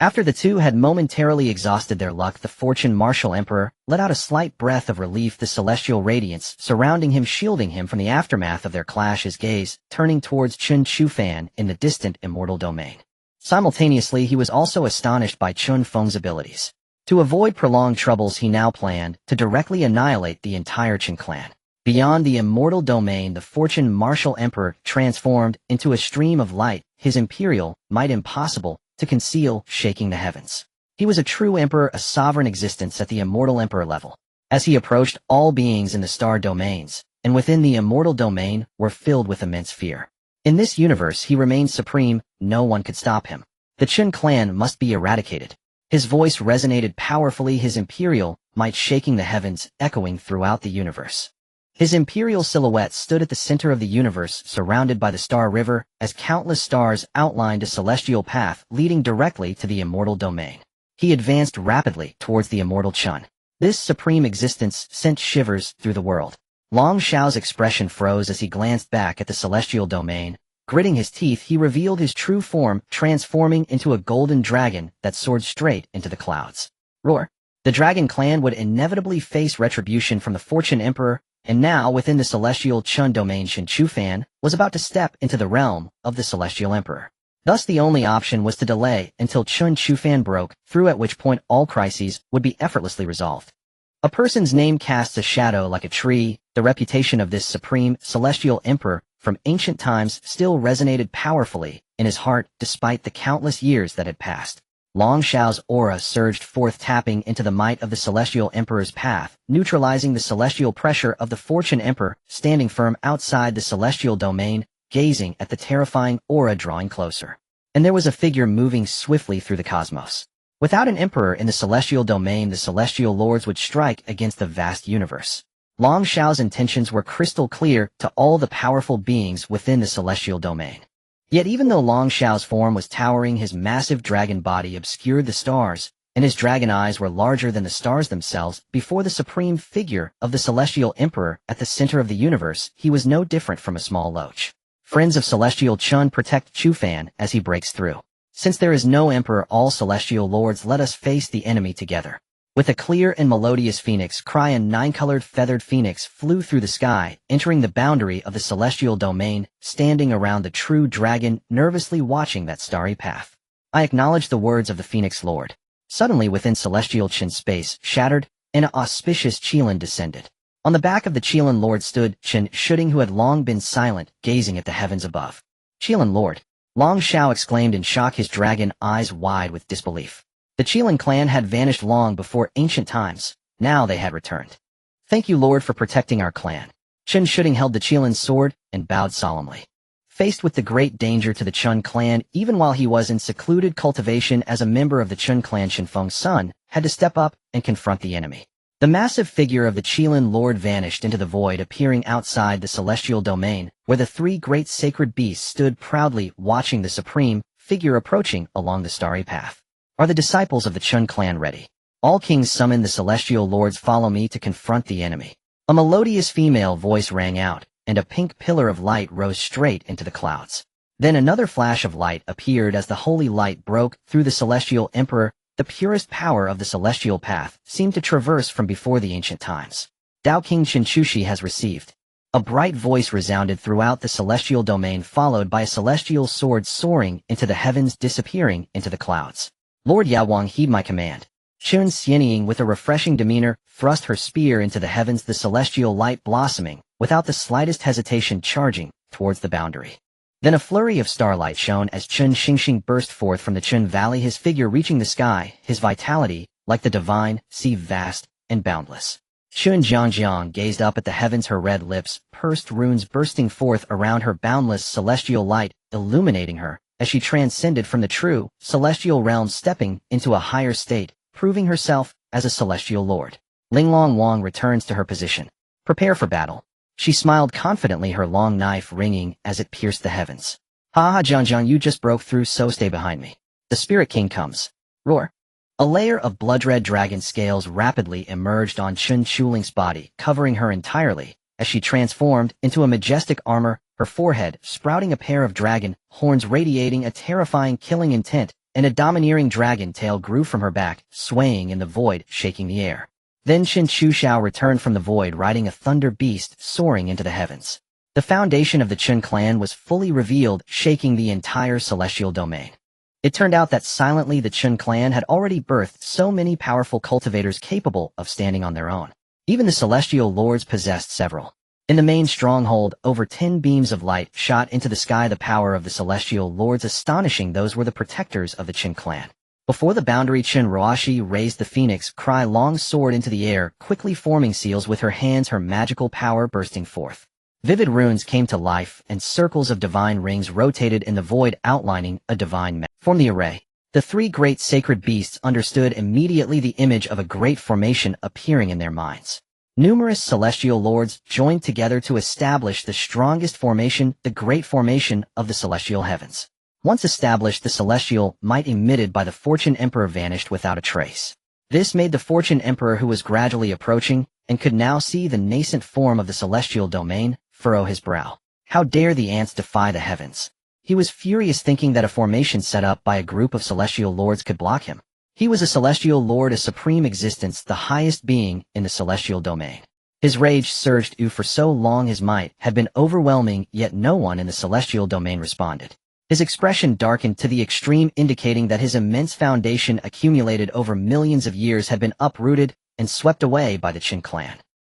After the two had momentarily exhausted their luck, the Fortune Martial Emperor let out a slight breath of relief, the celestial radiance surrounding him shielding him from the aftermath of their clash, his gaze turning towards Chen Feng in the distant immortal domain. Simultaneously, he was also astonished by Chen Feng's abilities. To avoid prolonged troubles, he now planned to directly annihilate the entire Chen clan. Beyond the immortal domain, the Fortune Martial Emperor transformed into a stream of light, his imperial might impossible to conceal, shaking the heavens. He was a true emperor, a sovereign existence at the immortal emperor level. As he approached, all beings in the star domains and within the immortal domain were filled with immense fear. In this universe, he remained supreme, no one could stop him. The Chen clan must be eradicated. His voice resonated powerfully, his imperial might shaking the heavens, echoing throughout the universe. His imperial silhouette stood at the center of the universe, surrounded by the Star River, as countless stars outlined a celestial path leading directly to the immortal domain. He advanced rapidly towards the immortal Chen. This supreme existence sent shivers through the world. Long Xiao's expression froze as he glanced back at the celestial domain. Gritting his teeth, he revealed his true form, transforming into a golden dragon that soared straight into the clouds. Roar! The dragon clan would inevitably face retribution from the Fortune Emperor, and now within the celestial Chen domain, Chen Fan was about to step into the realm of the celestial emperor. Thus the only option was to delay until Chen Fan broke through, at which point all crises would be effortlessly resolved. A person's name casts a shadow like a tree. The reputation of this supreme celestial emperor from ancient times still resonated powerfully in his heart despite the countless years that had passed. Long Xiao's aura surged forth, tapping into the might of the celestial emperor's path, neutralizing the celestial pressure of the Fortune Emperor, standing firm outside the celestial domain, gazing at the terrifying aura drawing closer. And there was a figure moving swiftly through the cosmos. Without an emperor in the celestial domain, the celestial lords would strike against the vast universe. Long Xiao's intentions were crystal clear to all the powerful beings within the celestial domain. Yet even though Long Xiao's form was towering, his massive dragon body obscured the stars, and his dragon eyes were larger than the stars themselves. Before the supreme figure of the celestial emperor at the center of the universe, he was no different from a small loach. Friends of celestial Chen, protect Fan as he breaks through. Since there is no emperor, all celestial lords, let us face the enemy together. With a clear and melodious phoenix cry, a nine-colored feathered phoenix flew through the sky, entering the boundary of the celestial domain, standing around the true dragon, nervously watching that starry path. I acknowledge the words of the Phoenix Lord. Suddenly within celestial Chen space shattered, an auspicious Qilin descended. On the back of the Qilin Lord stood Chen Shuding, who had long been silent, gazing at the heavens above. Qilin Lord! Long Xiao exclaimed in shock, his dragon eyes wide with disbelief. The Qilin clan had vanished long before ancient times. Now they had returned. Thank you, Lord, for protecting our clan. Chen Shuding held the Qilin's sword and bowed solemnly. Faced with the great danger to the Chen clan, even while he was in secluded cultivation as a member of the Chen clan, Chen Feng's son had to step up and confront the enemy. The massive figure of the Qilin Lord vanished into the void, appearing outside the celestial domain, where the three great sacred beasts stood proudly watching the supreme figure approaching along the starry path. Are the disciples of the Chen clan ready? All kings summon the celestial lords, follow me to confront the enemy. A melodious female voice rang out, and a pink pillar of light rose straight into the clouds. Then another flash of light appeared as the holy light broke through the celestial emperor. The purest power of the celestial path seemed to traverse from before the ancient times. Dao King Shinchushi has received. A bright voice resounded throughout the celestial domain, followed by a celestial sword soaring into the heavens, disappearing into the clouds. Lord Yawang, heed my command. Chun Xianying, with a refreshing demeanor, thrust her spear into the heavens, the celestial light blossoming, without the slightest hesitation, charging towards the boundary. Then a flurry of starlight shone as Chen Xingxing burst forth from the Chen Valley, his figure reaching the sky, his vitality, like the divine, sea vast and boundless. Chun Jiangjiang gazed up at the heavens, her red lips, pursed runes bursting forth around her, boundless celestial light, illuminating her, as she transcended from the true, celestial realm, stepping into a higher state, proving herself as a celestial lord. Linglong Wang returns to her position. Prepare for battle. She smiled confidently, her long knife ringing as it pierced the heavens. Ha ha, Jiang, you just broke through, so stay behind me. The Spirit King comes. Roar. A layer of blood-red dragon scales rapidly emerged on Chen Chuling's body, covering her entirely, as she transformed into a majestic armor, her forehead sprouting a pair of dragon horns radiating a terrifying killing intent, and a domineering dragon tail grew from her back, swaying in the void, shaking the air. Then Chen Chuxiao returned from the void riding a thunder beast soaring into the heavens. The foundation of the Chen clan was fully revealed, shaking the entire celestial domain. It turned out that silently the Chen clan had already birthed so many powerful cultivators capable of standing on their own. Even the celestial lords possessed several. In the main stronghold, over 10 beams of light shot into the sky, the power of the celestial lords astonishing. Those were the protectors of the Chen clan. Before the boundary, Chen Ruoshi raised the phoenix cry long soared into the air, quickly forming seals with her hands, her magical power bursting forth. Vivid runes came to life, and circles of divine rings rotated in the void, outlining a divine map. From the array, the three great sacred beasts understood immediately the image of a great formation appearing in their minds. Numerous celestial lords joined together to establish the strongest formation, the great formation of the celestial heavens. Once established, the celestial might emitted by the Fortune Emperor vanished without a trace. This made the Fortune Emperor, who was gradually approaching and could now see the nascent form of the celestial domain, furrow his brow. How dare the ants defy the heavens? He was furious, thinking that a formation set up by a group of celestial lords could block him. He was a celestial lord, a supreme existence, the highest being in the celestial domain. His rage surged. For so long his might had been overwhelming, yet no one in the celestial domain responded. His expression darkened to the extreme, indicating that his immense foundation accumulated over millions of years had been uprooted and swept away by the Chen clan.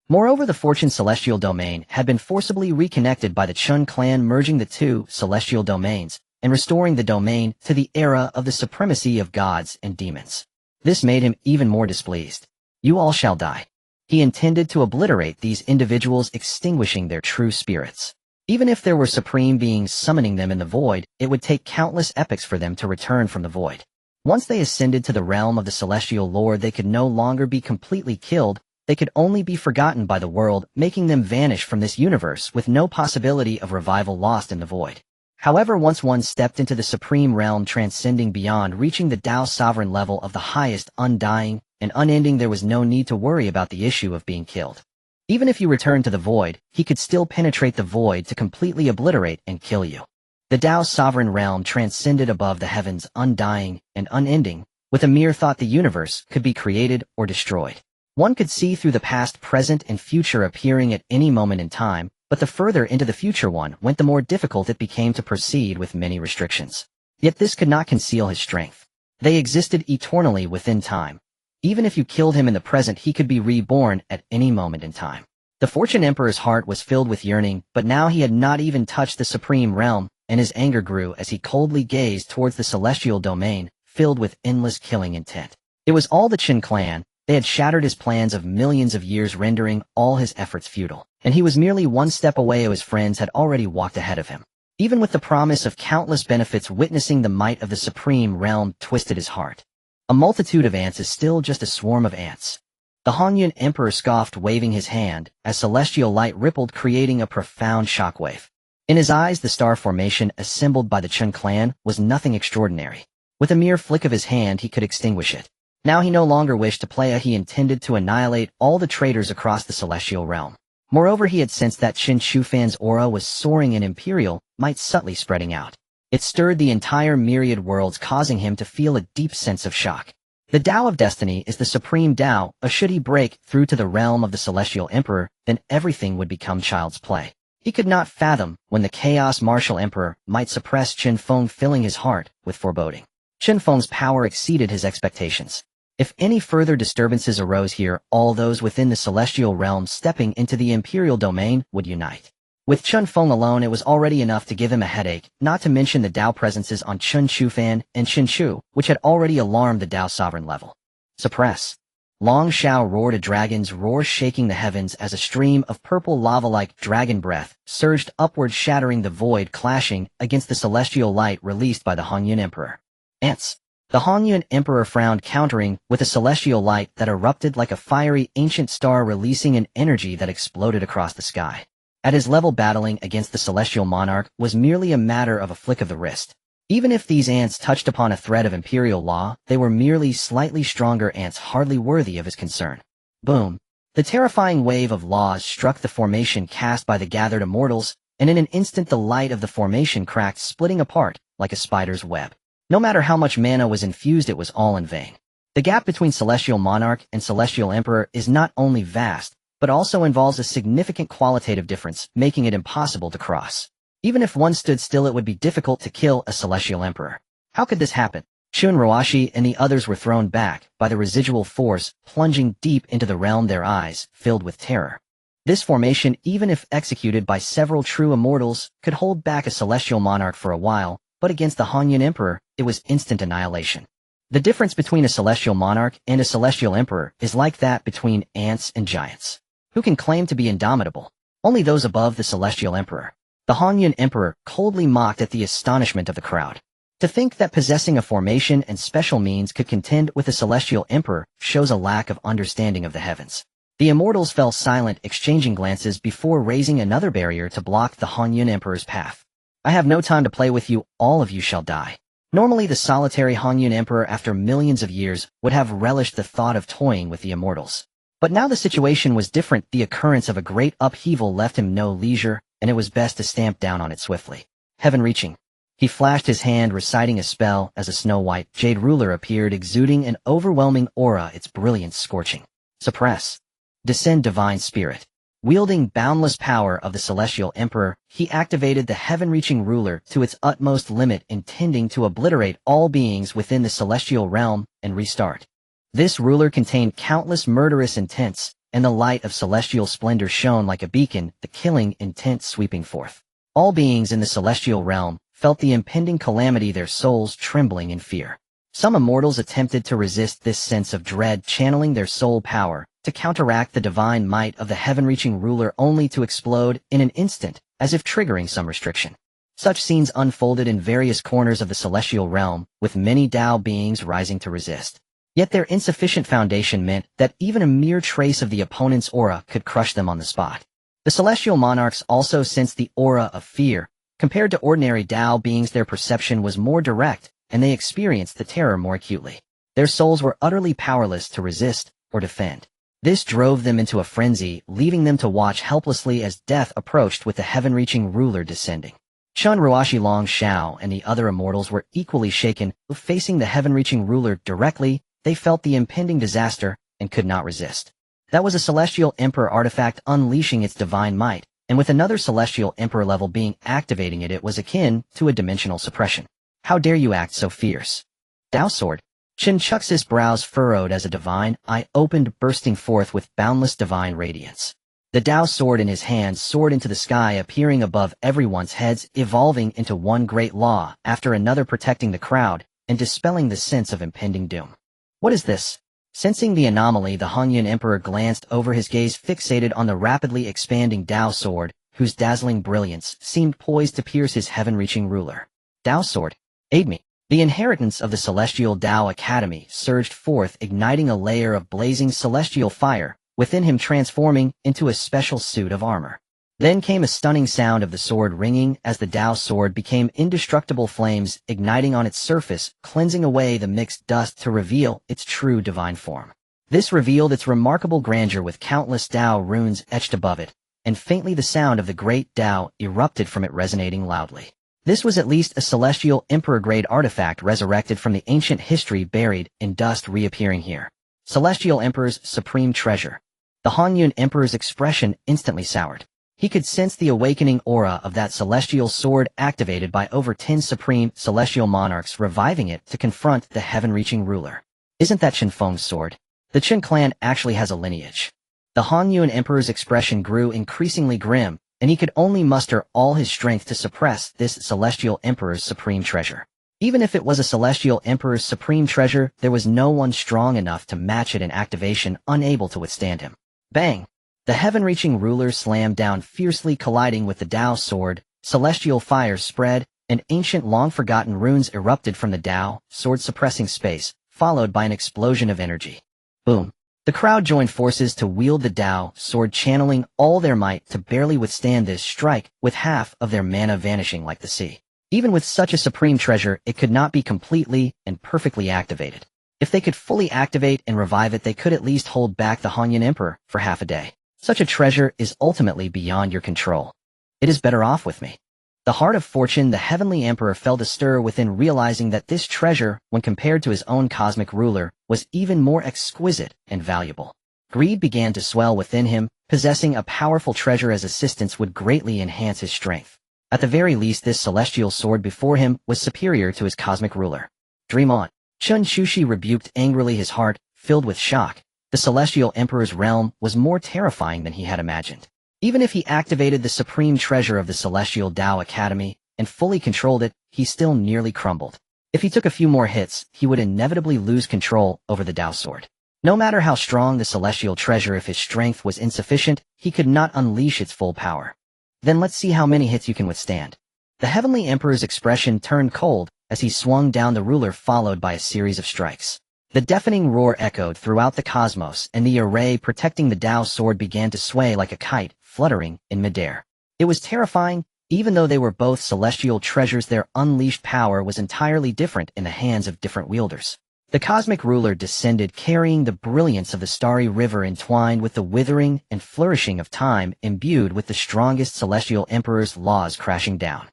Moreover, the Fortune celestial domain had been forcibly reconnected by the Chen clan, merging the two celestial domains and restoring the domain to the era of the supremacy of gods and demons. This made him even more displeased. You all shall die. He intended to obliterate these individuals, extinguishing their true spirits. Even if there were supreme beings summoning them in the void, it would take countless epochs for them to return from the void. Once they ascended to the realm of the celestial lord, they could no longer be completely killed. They could only be forgotten by the world, making them vanish from this universe with no possibility of revival, lost in the void. However, once one stepped into the supreme realm, transcending beyond, reaching the Tao sovereign level of the highest, undying, and unending, there was no need to worry about the issue of being killed. Even if you returned to the void, he could still penetrate the void to completely obliterate and kill you. The Tao sovereign realm transcended above the heavens, undying and unending. With a mere thought, the universe could be created or destroyed. One could see through the past, present, and future appearing at any moment in time, but the further into the future one went, the more difficult it became to proceed with many restrictions. Yet this could not conceal his strength. They existed eternally within time. Even if you killed him in the present, he could be reborn at any moment in time. The Fortune Emperor's heart was filled with yearning, but now he had not even touched the supreme realm, and his anger grew as he coldly gazed towards the celestial domain, filled with endless killing intent. It was all the Chen clan. They had shattered his plans of millions of years, rendering all his efforts futile. And he was merely one step away. His friends had already walked ahead of him. Even with the promise of countless benefits, witnessing the might of the supreme realm twisted his heart. A multitude of ants is still just a swarm of ants. The Honyun Emperor scoffed, waving his hand, as celestial light rippled, creating a profound shockwave. In his eyes, the star formation assembled by the Chen clan was nothing extraordinary. With a mere flick of his hand, he could extinguish it. Now he no longer wished to play. He intended to annihilate all the traitors across the celestial realm. Moreover, he had sensed that Chen Chufan's aura was soaring and imperial, might subtly spreading out. It stirred the entire myriad worlds, causing him to feel a deep sense of shock. The Tao of Destiny is the supreme Tao, should he break through to the realm of the Celestial Emperor, then everything would become child's play. He could not fathom when the Chaos Martial Emperor might suppress Chen Feng, filling his heart with foreboding. Chen Feng's power exceeded his expectations. If any further disturbances arose here, all those within the celestial realm stepping into the imperial domain would unite. With Chen Feng alone, it was already enough to give him a headache, not to mention the Tao presences on Chen Chufan and Chen Chu, which had already alarmed the Tao sovereign level. Suppress. Long Shao roared a dragon's roar, shaking the heavens as a stream of purple lava like dragon breath surged upward, shattering the void, clashing against the celestial light released by the Hongyun Emperor. Ants. The Hongyun Emperor frowned, countering with a celestial light that erupted like a fiery ancient star, releasing an energy that exploded across the sky. At his level, battling against the celestial monarch was merely a matter of a flick of the wrist. Even if these ants touched upon a thread of imperial law, they were merely slightly stronger ants, hardly worthy of his concern. Boom. The terrifying wave of laws struck the formation cast by the gathered immortals, and in an instant the light of the formation cracked, splitting apart like a spider's web. No matter how much mana was infused, it was all in vain. The gap between Celestial Monarch and Celestial Emperor is not only vast, but also involves a significant qualitative difference, making it impossible to cross. Even if one stood still, it would be difficult to kill a Celestial Emperor. How could this happen? Shun Roashi and the others were thrown back by the residual force, plunging deep into the realm, their eyes filled with terror. This formation, even if executed by several true immortals, could hold back a Celestial Monarch for a while, but against the Hongyun Emperor, it was instant annihilation. The difference between a Celestial Monarch and a Celestial Emperor is like that between ants and giants. Who can claim to be indomitable? Only those above the Celestial Emperor. The Hongyun Emperor coldly mocked at the astonishment of the crowd. To think that possessing a formation and special means could contend with a Celestial Emperor shows a lack of understanding of the heavens. The immortals fell silent, exchanging glances before raising another barrier to block the Hongyun Emperor's path. I have no time to play with you, all of you shall die. Normally the solitary Hongyun Emperor, after millions of years, would have relished the thought of toying with the immortals. But now the situation was different. The occurrence of a great upheaval left him no leisure, and it was best to stamp down on it swiftly. Heaven-reaching. He flashed his hand, reciting a spell, as a snow-white jade ruler appeared, exuding an overwhelming aura, its brilliance scorching. Suppress. Descend, divine spirit. Wielding boundless power of the Celestial Emperor, he activated the heaven-reaching ruler to its utmost limit, intending to obliterate all beings within the celestial realm and restart. This ruler contained countless murderous intents, and the light of celestial splendor shone like a beacon, the killing intent sweeping forth. All beings in the celestial realm felt the impending calamity, their souls trembling in fear. Some immortals attempted to resist this sense of dread, channeling their soul power to counteract the divine might of the heaven-reaching ruler, only to explode in an instant, as if triggering some restriction. Such scenes unfolded in various corners of the celestial realm, with many Tao beings rising to resist. Yet their insufficient foundation meant that even a mere trace of the opponent's aura could crush them on the spot. The celestial monarchs also sensed the aura of fear. Compared to ordinary Tao beings, their perception was more direct, and they experienced the terror more acutely. Their souls were utterly powerless to resist or defend. This drove them into a frenzy, leaving them to watch helplessly as death approached, with the heaven-reaching ruler descending. Chen Ruashi, Long Shao, and the other immortals were equally shaken. Facing the heaven-reaching ruler directly, they felt the impending disaster and could not resist. That was a Celestial Emperor artifact unleashing its divine might, and with another Celestial Emperor level being activating it, it was akin to a dimensional suppression. How dare you act so fierce? Dao sword. Chen Chux's brows furrowed as a divine eye opened, bursting forth with boundless divine radiance. The Dao sword in his hand soared into the sky, appearing above everyone's heads, evolving into one great law after another, protecting the crowd and dispelling the sense of impending doom. What is this? Sensing the anomaly, the Hongyun Emperor glanced over, his gaze fixated on the rapidly expanding Dao sword, whose dazzling brilliance seemed poised to pierce his heaven-reaching ruler. Dao sword, aid me. The inheritance of the Celestial Tao Academy surged forth, igniting a layer of blazing celestial fire within him, transforming into a special suit of armor. Then came a stunning sound of the sword ringing as the Dao sword became indestructible flames, igniting on its surface, cleansing away the mixed dust to reveal its true divine form. This revealed its remarkable grandeur, with countless Dao runes etched above it, and faintly the sound of the great Dao erupted from it, resonating loudly. This was at least a Celestial Emperor-grade artifact, resurrected from the ancient history buried in dust, reappearing here. Celestial Emperor's supreme treasure. The Hongyun Emperor's expression instantly soured. He could sense the awakening aura of that celestial sword, activated by over 10 supreme celestial monarchs, reviving it to confront the heaven-reaching ruler. Isn't that Chen Feng's sword? The Chen clan actually has a lineage. The Hongyun Emperor's expression grew increasingly grim, and he could only muster all his strength to suppress this Celestial Emperor's supreme treasure. Even if it was a celestial emperor's supreme treasure, there was no one strong enough to match it in activation, unable to withstand him. Bang! The heaven-reaching ruler slammed down fiercely, colliding with the Dao sword. Celestial fire spread, and ancient long-forgotten runes erupted from the Dao sword, suppressing space, followed by an explosion of energy. Boom! The crowd joined forces to wield the Dao sword, channeling all their might to barely withstand this strike, with half of their mana vanishing like the sea. Even with such a supreme treasure, it could not be completely and perfectly activated. If they could fully activate and revive it, they could at least hold back the Hanyan Emperor for half a day. Such a treasure is ultimately beyond your control. It is better off with me. The heart of fortune, the heavenly emperor, felt a stir within, realizing that this treasure, when compared to his own cosmic ruler, was even more exquisite and valuable. Greed began to swell within him. Possessing a powerful treasure as assistance would greatly enhance his strength. At the very least, this celestial sword before him was superior to his cosmic ruler. Dream on. Chun Chushi rebuked angrily, his heart filled with shock. The celestial emperor's realm was more terrifying than he had imagined. Even if he activated the supreme treasure of the Celestial Dao Academy and fully controlled it, he still nearly crumbled. If he took a few more hits, he would inevitably lose control over the Dao sword. No matter how strong the celestial treasure, if his strength was insufficient, he could not unleash its full power. Then let's see how many hits you can withstand. The heavenly emperor's expression turned cold as he swung down the ruler, followed by a series of strikes. The deafening roar echoed throughout the cosmos, and the array protecting the Dao sword began to sway like a kite, fluttering in midair. It was terrifying. Even though they were both celestial treasures, their unleashed power was entirely different in the hands of different wielders. The cosmic ruler descended, carrying the brilliance of the starry river entwined with the withering and flourishing of time, imbued with the strongest celestial emperor's laws, crashing down.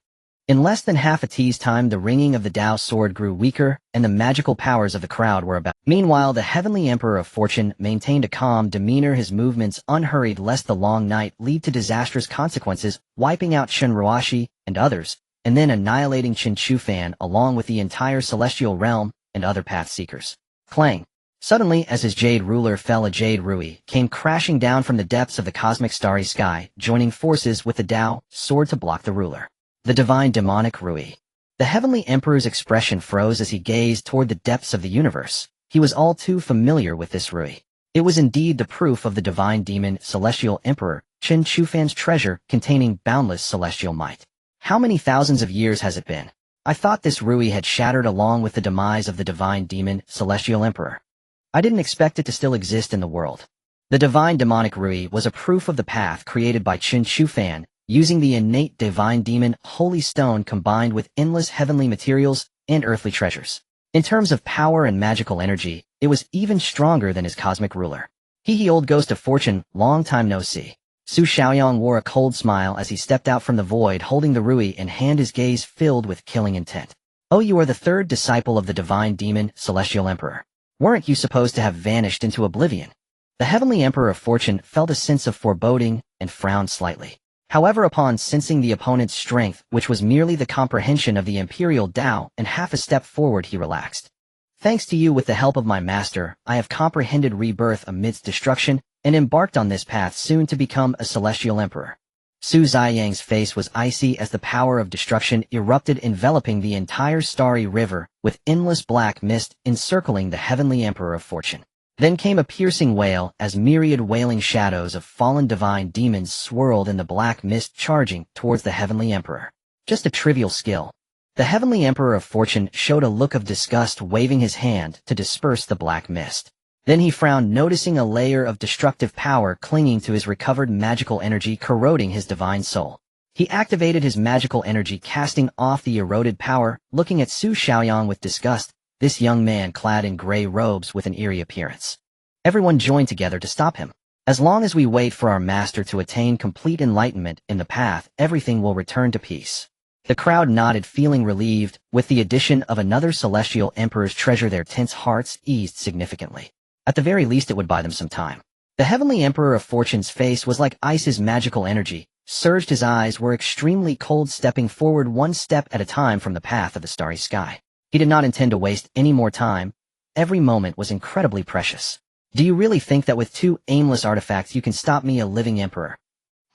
In less than half a tea's time, the ringing of the Dao sword grew weaker, and the magical powers of the crowd were about. Meanwhile, the heavenly emperor of fortune maintained a calm demeanor, his movements unhurried, lest the long night lead to disastrous consequences, wiping out Chen Ruashi and others, and then annihilating Chen Chufan along with the entire celestial realm and other path seekers. Clang! Suddenly, as his jade ruler fell, a jade Rui came crashing down from the depths of the cosmic starry sky, joining forces with the Dao sword to block the ruler. The divine demonic Rui. The heavenly emperor's expression froze as he gazed toward the depths of the universe. He was all too familiar with this Rui. It was indeed the proof of the divine demon celestial emperor, Chen Chufan's treasure containing boundless celestial might. How many thousands of years has it been? I thought this Rui had shattered along with the demise of the divine demon celestial emperor. I didn't expect it to still exist in the world. The divine demonic Rui was a proof of the path created by Chen Chufan, using the innate divine demon holy stone combined with endless heavenly materials and earthly treasures. In terms of power and magical energy, it was even stronger than his cosmic ruler. He old ghost of fortune, long time no see. Su Xiaoyang wore a cold smile as he stepped out from the void, holding the Rui in hand, his gaze filled with killing intent. Oh, you are the third disciple of the divine demon celestial emperor. Weren't you supposed to have vanished into oblivion? The heavenly emperor of fortune felt a sense of foreboding and frowned slightly. However, upon sensing the opponent's strength, which was merely the comprehension of the imperial Dao, and half a step forward, he relaxed. Thanks to you, with the help of my master, I have comprehended rebirth amidst destruction, and embarked on this path soon to become a celestial emperor. Su Ziyang's face was icy as the power of destruction erupted, enveloping the entire starry river, with endless black mist encircling the heavenly emperor of fortune. Then came a piercing wail as myriad wailing shadows of fallen divine demons swirled in the black mist, charging towards the heavenly emperor. Just a trivial skill. The heavenly emperor of fortune showed a look of disgust, waving his hand to disperse the black mist. Then he frowned, noticing a layer of destructive power clinging to his recovered magical energy, corroding his divine soul. He activated his magical energy, casting off the eroded power, looking at Su Xiaoyang with disgust. This young man clad in gray robes with an eerie appearance. Everyone joined together to stop him. As long as we wait for our master to attain complete enlightenment in the path, everything will return to peace. The crowd nodded, feeling relieved. With the addition of another celestial emperor's treasure, their tense hearts eased significantly. At the very least, it would buy them some time. The heavenly emperor of fortune's face was like ice. His magical energy surged, his eyes were extremely cold, stepping forward one step at a time from the path of the starry sky. He did not intend to waste any more time. Every moment was incredibly precious. Do you really think that with two aimless artifacts you can stop me, a living emperor?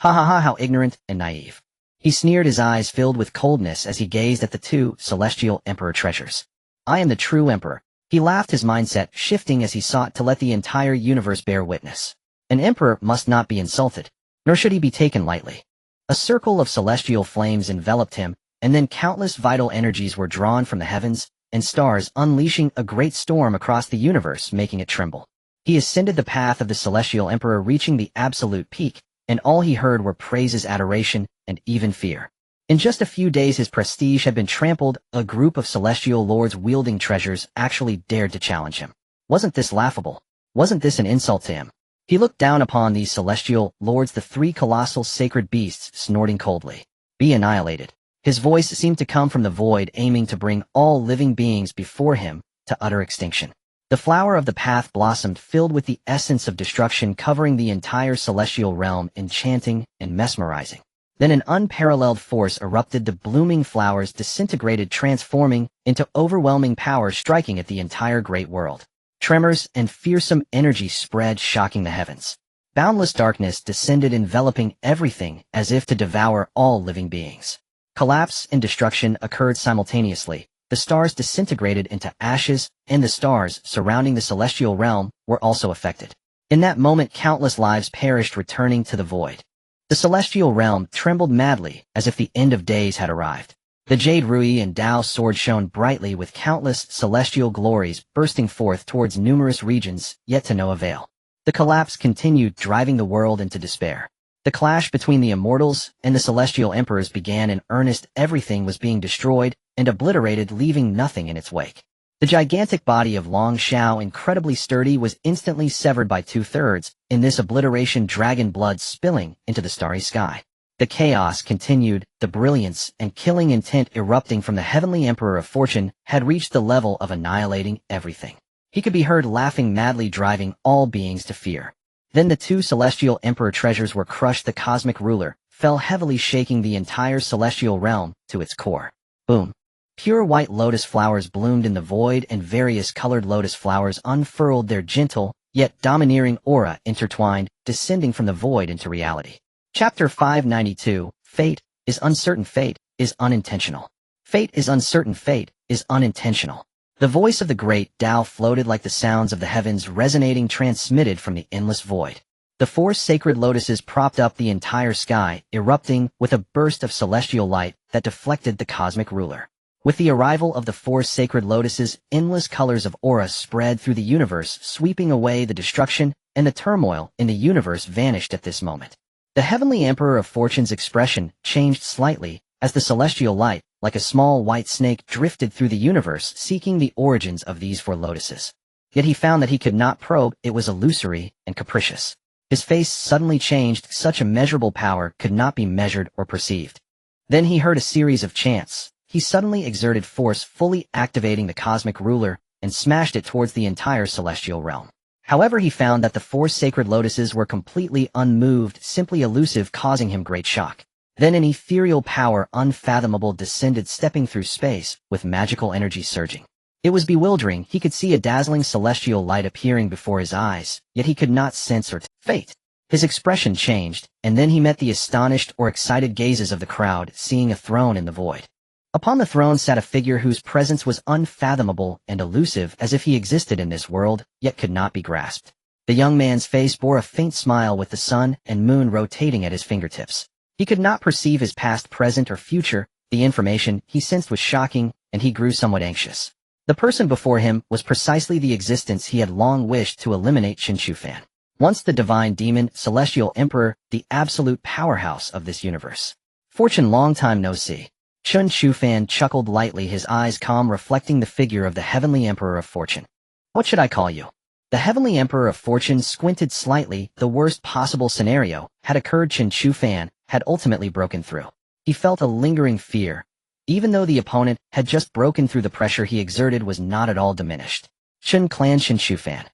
Ha ha ha, how ignorant and naive. He sneered, his eyes filled with coldness as he gazed at the two celestial emperor treasures. I am the true emperor. He laughed, his mindset shifting as he sought to let the entire universe bear witness. An emperor must not be insulted, nor should he be taken lightly. A circle of celestial flames enveloped him, and then countless vital energies were drawn from the heavens and stars, unleashing a great storm across the universe, making it tremble. He ascended the path of the celestial emperor, reaching the absolute peak, and all he heard were praises, adoration, and even fear. In just a few days his prestige had been trampled. A group of celestial lords wielding treasures actually dared to challenge him. Wasn't this laughable? Wasn't this an insult to him? He looked down upon these celestial lords, the three colossal sacred beasts, snorting coldly. Be annihilated. His voice seemed to come from the void, aiming to bring all living beings before him to utter extinction. The flower of the path blossomed, filled with the essence of destruction, covering the entire celestial realm, enchanting and mesmerizing. Then an unparalleled force erupted. The blooming flowers disintegrated, transforming into overwhelming power, striking at the entire great world. Tremors and fearsome energy spread, shocking the heavens. Boundless darkness descended, enveloping everything as if to devour all living beings. Collapse and destruction occurred simultaneously. The stars disintegrated into ashes, and the stars surrounding the celestial realm were also affected. In that moment, countless lives perished, returning to the void. The celestial realm trembled madly, as if the end of days had arrived. The jade Rui and Dao sword shone brightly, with countless celestial glories bursting forth towards numerous regions, yet to no avail. The collapse continued, driving the world into despair. The clash between the immortals and the celestial emperors began in earnest. Everything was being destroyed and obliterated, leaving nothing in its wake. The gigantic body of Long Shao, incredibly sturdy, was instantly severed by 2/3. In this obliteration, dragon blood spilling into the starry sky. The chaos continued. The brilliance and killing intent erupting from the heavenly emperor of fortune had reached the level of annihilating everything. He could be heard laughing madly, driving all beings to fear. Then the two celestial emperor treasures were crushed. The cosmic ruler fell heavily, shaking the entire celestial realm to its core. Boom. Pure white lotus flowers bloomed in the void, and various colored lotus flowers unfurled their gentle, yet domineering aura, intertwined, descending from the void into reality. Chapter 592, Fate is uncertain. Fate is unintentional. Fate is uncertain. Fate is unintentional. The voice of the great Tao floated like the sounds of the heavens, resonating, transmitted from the endless void. The four sacred lotuses propped up the entire sky, erupting with a burst of celestial light that deflected the cosmic ruler. With the arrival of the four sacred lotuses, endless colors of aura spread through the universe, sweeping away the destruction, and the turmoil in the universe vanished at this moment. The heavenly emperor of fortune's expression changed slightly as the celestial light, like a small white snake, drifted through the universe, seeking the origins of these four lotuses. Yet he found that he could not probe. It was illusory and capricious. His face suddenly changed. Such immeasurable power could not be measured or perceived. Then he heard a series of chants. He suddenly exerted force, fully activating the cosmic ruler, and smashed it towards the entire celestial realm. However, he found that the four sacred lotuses were completely unmoved, simply elusive, causing him great shock. Then an ethereal power unfathomable descended, stepping through space, with magical energy surging. It was bewildering. He could see a dazzling celestial light appearing before his eyes, yet he could not sense or fate. His expression changed, and then he met the astonished or excited gazes of the crowd, seeing a throne in the void. Upon the throne sat a figure whose presence was unfathomable and elusive, as if he existed in this world, yet could not be grasped. The young man's face bore a faint smile, with the sun and moon rotating at his fingertips. He could not perceive his past, present, or future. The information he sensed was shocking, and he grew somewhat anxious. The person before him was precisely the existence he had long wished to eliminate: Chen Feng. Once the divine demon, celestial emperor, the absolute powerhouse of this universe. Fortune, long time no see. Chen Feng chuckled lightly, his eyes calm, reflecting the figure of the heavenly emperor of fortune. What should I call you? The heavenly emperor of fortune squinted slightly. The worst possible scenario had occurred. Chen Feng had ultimately broken through. He felt a lingering fear. Even though the opponent had just broken through, the pressure he exerted was not at all diminished. Chen Feng.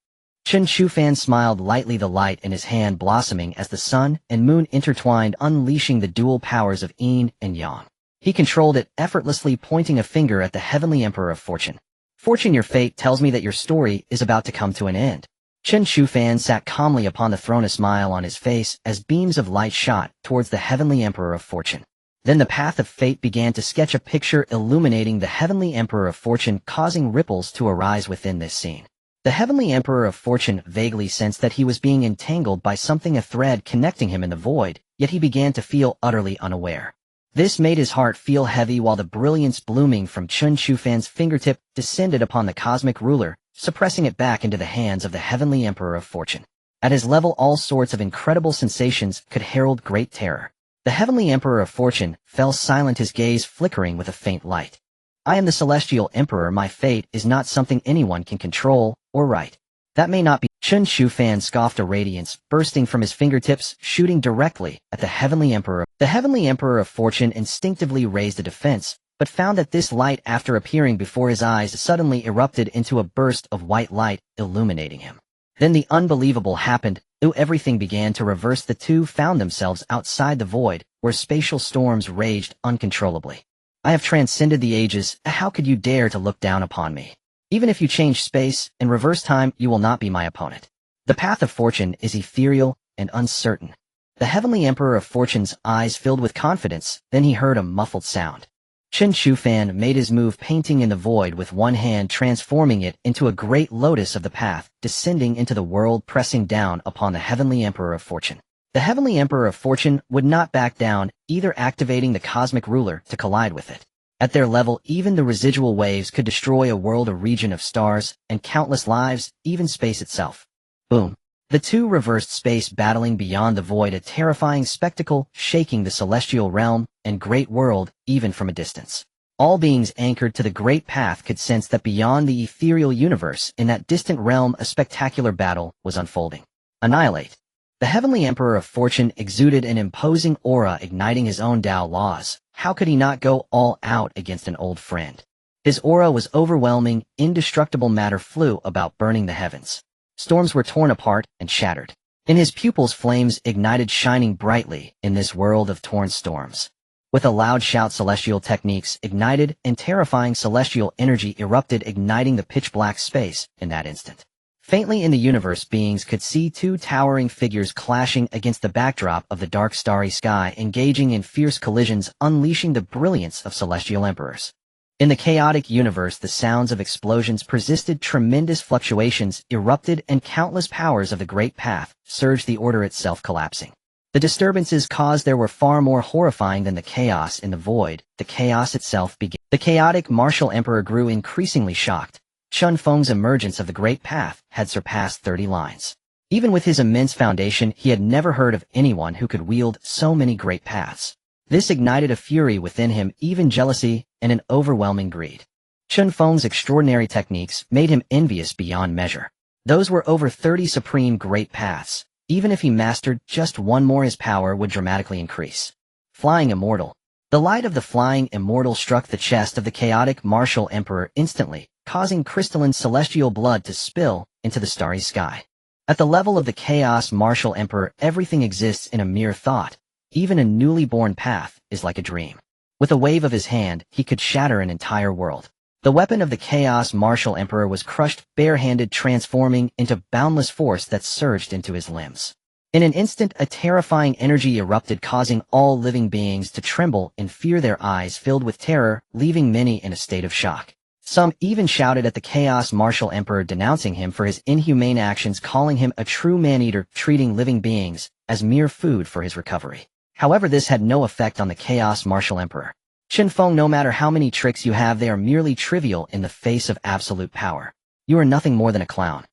Chen Feng smiled lightly, the light in his hand blossoming as the sun and moon intertwined, unleashing the dual powers of yin and yang. He controlled it effortlessly, pointing a finger at the heavenly emperor of fortune. Fortune, your fate tells me that your story is about to come to an end. Chen Feng sat calmly upon the throne, a smile on his face as beams of light shot towards the heavenly emperor of fortune. Then the path of fate began to sketch a picture illuminating the heavenly Emperor of Fortune, causing ripples to arise within this scene. The heavenly Emperor of Fortune vaguely sensed that he was being entangled by something, a thread connecting him in the void, yet he began to feel utterly unaware. This made his heart feel heavy while the brilliance blooming from Chen Feng's fingertip descended upon the cosmic ruler, suppressing it back into the hands of the heavenly Emperor of Fortune. At his level, all sorts of incredible sensations could herald great terror. The heavenly Emperor of Fortune fell silent, his gaze flickering with a faint light. I am the celestial emperor. My fate is not something anyone can control or right. That may not be. Chen Feng scoffed, a radiance bursting from his fingertips, shooting directly at the heavenly emperor. The heavenly Emperor of Fortune instinctively raised a defense, but found that this light, after appearing before his eyes, suddenly erupted into a burst of white light, illuminating him. Then the unbelievable happened. Everything began to reverse. The two found themselves outside the void, where spatial storms raged uncontrollably. I have transcended the ages. How could you dare to look down upon me? Even if you change space and reverse time, you will not be my opponent. The path of fortune is ethereal and uncertain. The heavenly Emperor of Fortune's eyes filled with confidence. Then he heard a muffled sound. Chen Feng made his move, painting in the void with one hand, transforming it into a great lotus of the path, descending into the world, pressing down upon the heavenly Emperor of Fortune. The heavenly Emperor of Fortune would not back down, either activating the cosmic ruler to collide with it. At their level, even the residual waves could destroy a world, a region of stars, and countless lives, even space itself. Boom. The two reversed space, battling beyond the void, a terrifying spectacle, shaking the celestial realm and great world, even from a distance. All beings anchored to the great path could sense that beyond the ethereal universe, in that distant realm, a spectacular battle was unfolding. Annihilate. The heavenly Emperor of Fortune exuded an imposing aura, igniting his own Tao laws. How could he not go all out against an old friend? His aura was overwhelming. Indestructible matter flew about, burning the heavens. Storms were torn apart and shattered. In his pupils, flames ignited, shining brightly in this world of torn storms. With a loud shout, celestial techniques ignited, and terrifying celestial energy erupted, igniting the pitch-black space in that instant. Faintly in the universe, beings could see two towering figures clashing against the backdrop of the dark starry sky, engaging in fierce collisions, unleashing the brilliance of celestial emperors. In the chaotic universe, the sounds of explosions persisted, tremendous fluctuations erupted, and countless powers of the great path surged, the order itself collapsing. The disturbances caused there were far more horrifying than the chaos in the void. The chaos itself began. The chaotic martial emperor grew increasingly shocked. Chen Feng's emergence of the great path had surpassed 30 lines. Even with his immense foundation, he had never heard of anyone who could wield so many great paths. This ignited a fury within him, even jealousy and an overwhelming greed. Chen Feng's extraordinary techniques made him envious beyond measure. Those were over 30 supreme great paths. Even if he mastered just one more, his power would dramatically increase. Flying Immortal. The light of the flying Immortal struck the chest of the chaotic martial emperor instantly, causing crystalline celestial blood to spill into the starry sky. At the level of the chaos martial emperor, everything exists in a mere thought. Even a newly born path is like a dream. With a wave of his hand, he could shatter an entire world. The weapon of the chaos martial emperor was crushed, barehanded, transforming into boundless force that surged into his limbs. In an instant, a terrifying energy erupted, causing all living beings to tremble in fear, their eyes filled with terror, leaving many in a state of shock. Some even shouted at the chaos martial emperor, denouncing him for his inhumane actions, calling him a true man-eater, treating living beings as mere food for his recovery. However, this had no effect on the chaos martial emperor. Chen Feng, no matter how many tricks you have, they are merely trivial in the face of absolute power. You are nothing more than a clown.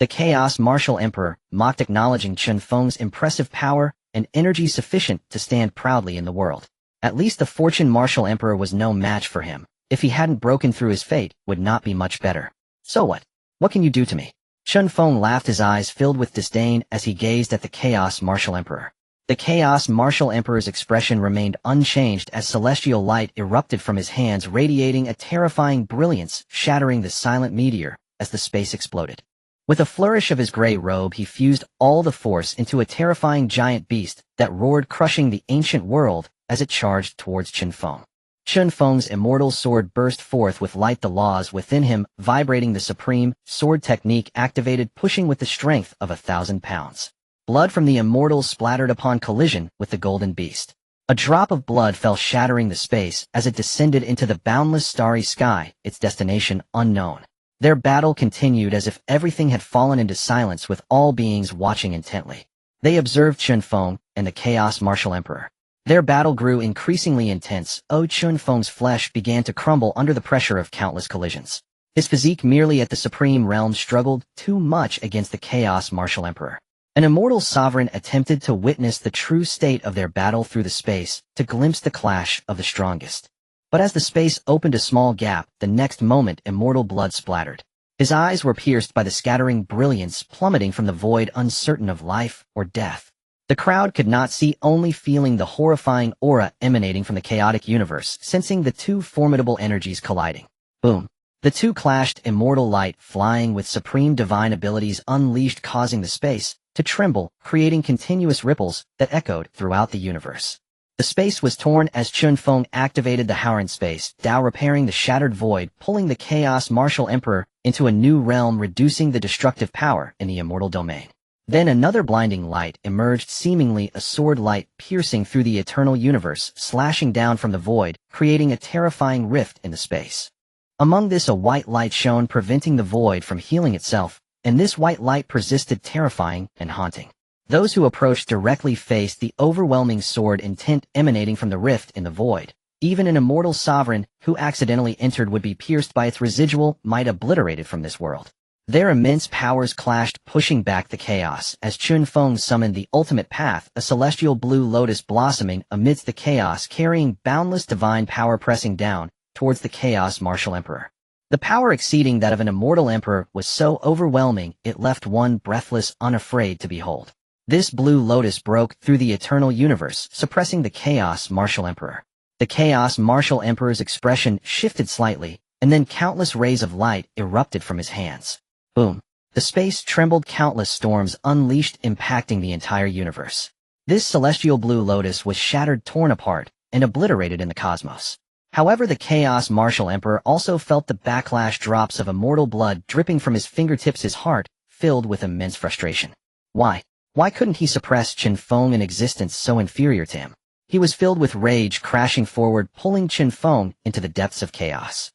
The chaos martial emperor mocked, acknowledging Chen Feng's impressive power and energy sufficient to stand proudly in the world. At least the fortune martial emperor was no match for him. If he hadn't broken through, his fate would not be much better. So what? What can you do to me? Chen Feng laughed, his eyes filled with disdain as he gazed at the chaos martial emperor. The chaos martial emperor's expression remained unchanged as celestial light erupted from his hands, radiating a terrifying brilliance, shattering the silent meteor as the space exploded. With a flourish of his gray robe, he fused all the force into a terrifying giant beast that roared, crushing the ancient world as it charged towards Chen Feng. Chen Feng's immortal sword burst forth with light, the laws within him vibrating, the supreme sword technique activated, pushing with the strength of 1,000 pounds. Blood from the immortal splattered upon collision with the golden beast. A drop of blood fell shattering the space as it descended into the boundless starry sky, its destination unknown. Their battle continued as if everything had fallen into silence with all beings watching intently. They observed Chen Feng and the Chaos Martial Emperor. Their battle grew increasingly intense. Chen Feng's flesh began to crumble under the pressure of countless collisions. His physique merely at the supreme realm struggled too much against the Chaos Martial Emperor. An immortal sovereign attempted to witness the true state of their battle through the space, to glimpse the clash of the strongest. But as the space opened a small gap, the next moment immortal blood splattered. His eyes were pierced by the scattering brilliance plummeting from the void, uncertain of life or death. The crowd could not see, only feeling the horrifying aura emanating from the chaotic universe, sensing the two formidable energies colliding. Boom. The two clashed, immortal light flying with supreme divine abilities unleashed, causing the space to tremble, creating continuous ripples that echoed throughout the universe. The space was torn as Chen Feng activated the Howren space, Dao repairing the shattered void, pulling the Chaos Martial Emperor into a new realm, reducing the destructive power in the immortal domain. Then another blinding light emerged, seemingly a sword light piercing through the eternal universe, slashing down from the void, creating a terrifying rift in the space. Among this, a white light shone, preventing the void from healing itself, and this white light persisted, terrifying and haunting. Those who approached directly faced the overwhelming sword intent emanating from the rift in the void. Even an immortal sovereign who accidentally entered would be pierced by its residual might, obliterated from this world. Their immense powers clashed, pushing back the chaos as Chen Feng summoned the ultimate path, a celestial blue lotus blossoming amidst the chaos, carrying boundless divine power, pressing down towards the Chaos Martial Emperor. The power exceeding that of an immortal emperor was so overwhelming it left one breathless, unafraid to behold. This blue lotus broke through the eternal universe, suppressing the Chaos Martial Emperor. The Chaos Martial Emperor's expression shifted slightly, and then countless rays of light erupted from his hands. Boom. The space trembled, countless storms unleashed, impacting the entire universe. This celestial blue lotus was shattered, torn apart, and obliterated in the cosmos. However, the Chaos Martial Emperor also felt the backlash, drops of immortal blood dripping from his fingertips, his heart filled with immense frustration. Why couldn't he suppress Chen Feng, an existence so inferior to him? He was filled with rage, crashing forward, pulling Chen Feng into the depths of chaos.